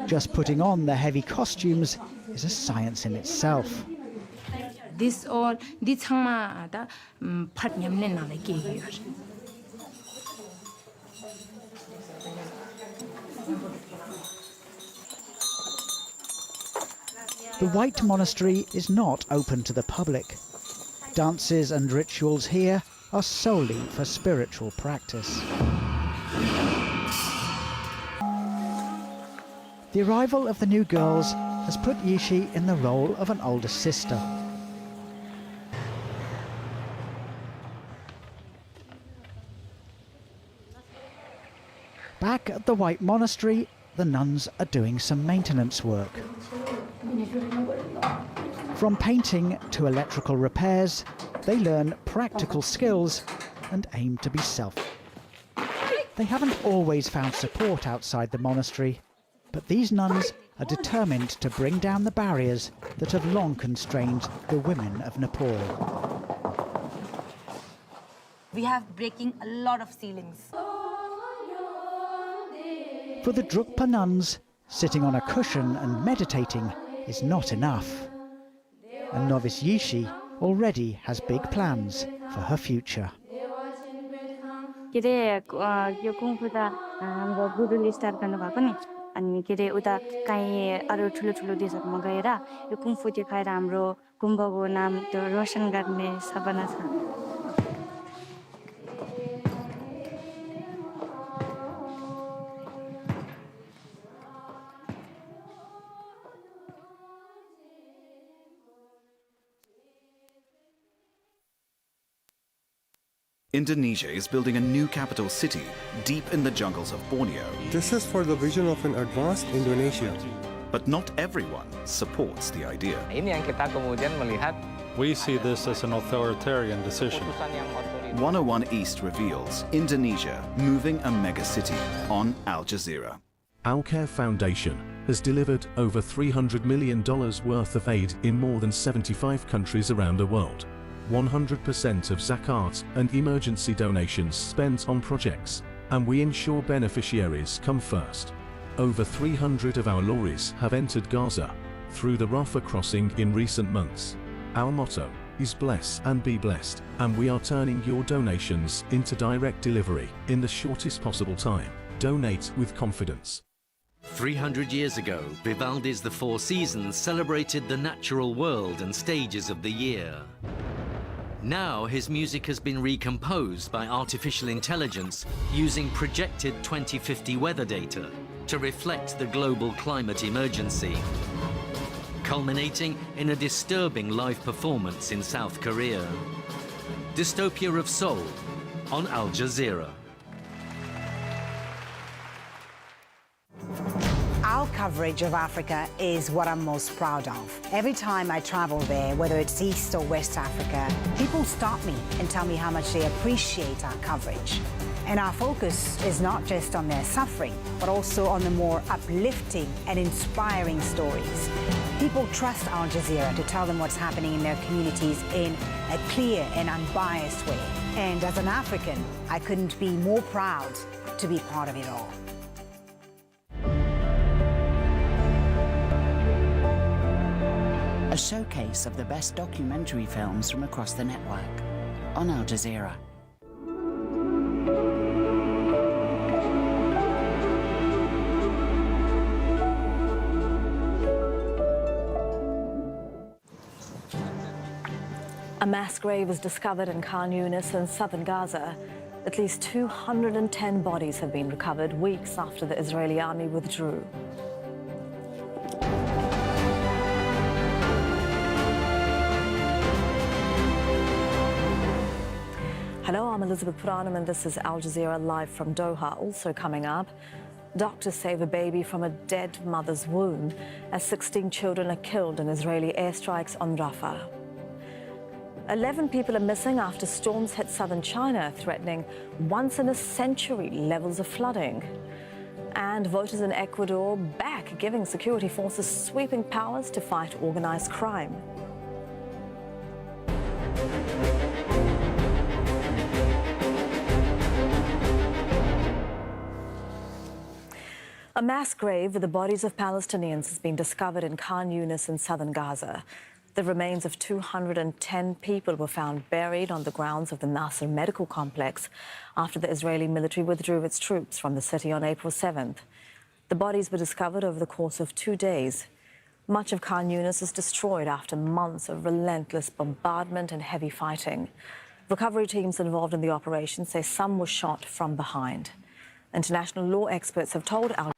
Just putting on the heavy costumes is a science in itself. This all this hama ada phat nyamne na le ke here. The White Monastery is not open to the public. Dances and rituals here are solely for spiritual practice. The arrival of the new girls has put Yishi in the role of an older sister. Back at the White Monastery, the nuns are doing some maintenance work. From painting to electrical repairs, they learn practical skills and aim to be They haven't always found support outside the monastery, but these nuns are determined to bring down the barriers that have long constrained the women of Nepal. We have breaking a lot of ceilings. For the Drukpa nuns, sitting on a cushion and meditating is not enough. And novice Yishi already has big plans for her future. के रे यो kung फु त हाम्रो गुरुले start गर्नु भएको नि अनि के अरे उता कहीँ अरू ठुलो ठुलो देशहरूमा गएर यो कुम्फू देखाएर हाम्रो कुम्भको नाम त्यो रोशन गर्ने सपना छ Indonesia is building a new capital city deep in the jungles of Borneo. This is for the vision of an advanced Indonesia. But not everyone supports the idea. Ini yang kita kemudian melihat. We see this as an authoritarian decision. 101 East reveals Indonesia moving a mega city on Al Jazeera. Al Care Foundation has delivered over $300 million worth of aid in more than 75 countries around the world. 100% of zakat and emergency donations spent on projects, and we ensure beneficiaries come first. Over 300 of our lorries have entered Gaza through the Rafah crossing in recent months. Our motto is bless and be blessed, and we are turning your donations into direct delivery in the shortest possible time. Donate with confidence. 300 years ago, Vivaldi's The Four Seasons celebrated the natural world and stages of the year. Now his music has been recomposed by artificial intelligence using projected 2050 weather data to reflect the global climate emergency, culminating in a disturbing live performance in South Korea. Dystopia of Seoul on Al Jazeera. Our coverage of Africa is what I'm most proud of. Every time I travel there, whether it's East or West Africa, people stop me and tell me how much they appreciate our coverage. And our focus is not just on their suffering, but also on the more uplifting and inspiring stories. People trust Al Jazeera to tell them what's happening in their communities in a clear and unbiased way. And as an African, I couldn't be more proud to be part of it all. A showcase of the best documentary films from across the network on Al Jazeera. A mass grave was discovered in Khan Yunis in southern Gaza. At least 210 bodies have been recovered weeks after the Israeli army withdrew. Hello, I'm Elizabeth Puranam and this is Al Jazeera live from Doha. Also coming up, doctors save a baby from a dead mother's womb as 16 children are killed in Israeli airstrikes on Rafah. 11 people are missing after storms hit southern China, threatening once-in-a-century levels of flooding. And voters in Ecuador back, giving security forces sweeping powers to fight organized crime. A mass grave with the bodies of Palestinians has been discovered in Khan Yunis in southern Gaza. The remains of 210 people were found buried on the grounds of the Nasser medical complex after the Israeli military withdrew its troops from the city on April 7th. The bodies were discovered over the course of 2 days. Much of Khan Yunis is destroyed after months of relentless bombardment and heavy fighting. Recovery teams involved in the operation say some were shot from behind. International law experts have told Al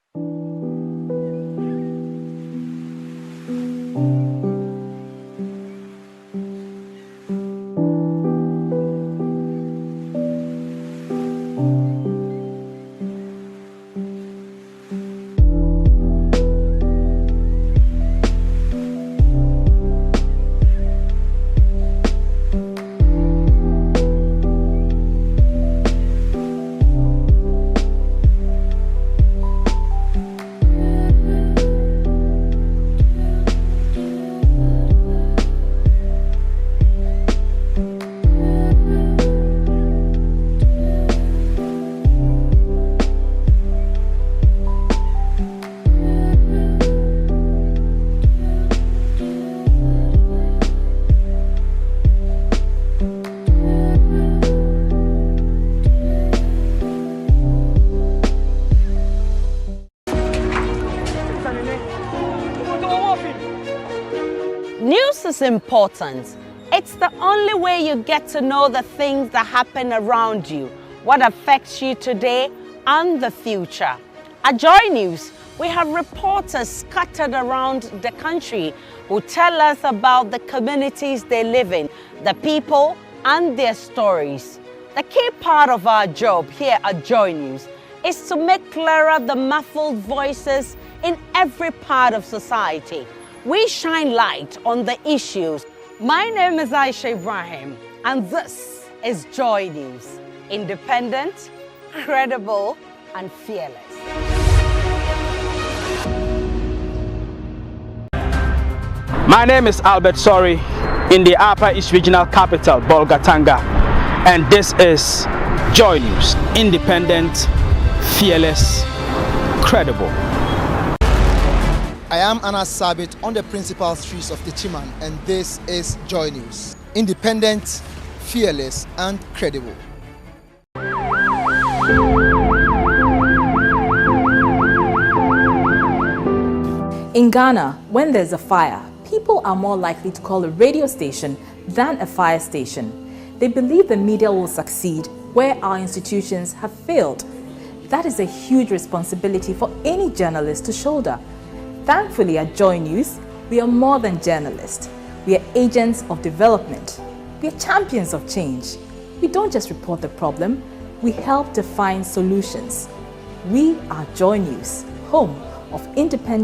This is important. It's the only way you get to know the things that happen around you, what affects you today and the future. At JoyNews, we have reporters scattered around the country who tell us about the communities they live in, the people and their stories. The key part of our job here at JoyNews is to make clearer the muffled voices in every part of society. We shine light on the issues. My name is Aisha Ibrahim, and this is JoyNews. Independent, credible, and fearless. My name is Albert Sori in the Upper East Regional Capital, Bolgatanga, and this is JoyNews. Independent, fearless, credible. I am Anas Sabit on the principal streets of Tichiman, and this is JoyNews. Independent, fearless, and credible. In Ghana, when there's a fire, people are more likely to call a radio station than a fire station. They believe the media will succeed where our institutions have failed. That is a huge responsibility for any journalist to shoulder. Thankfully, at JoyNews, we are more than journalists. We are agents of development. We are champions of change. We don't just report the problem, we help to find solutions. We are JoyNews, home of independent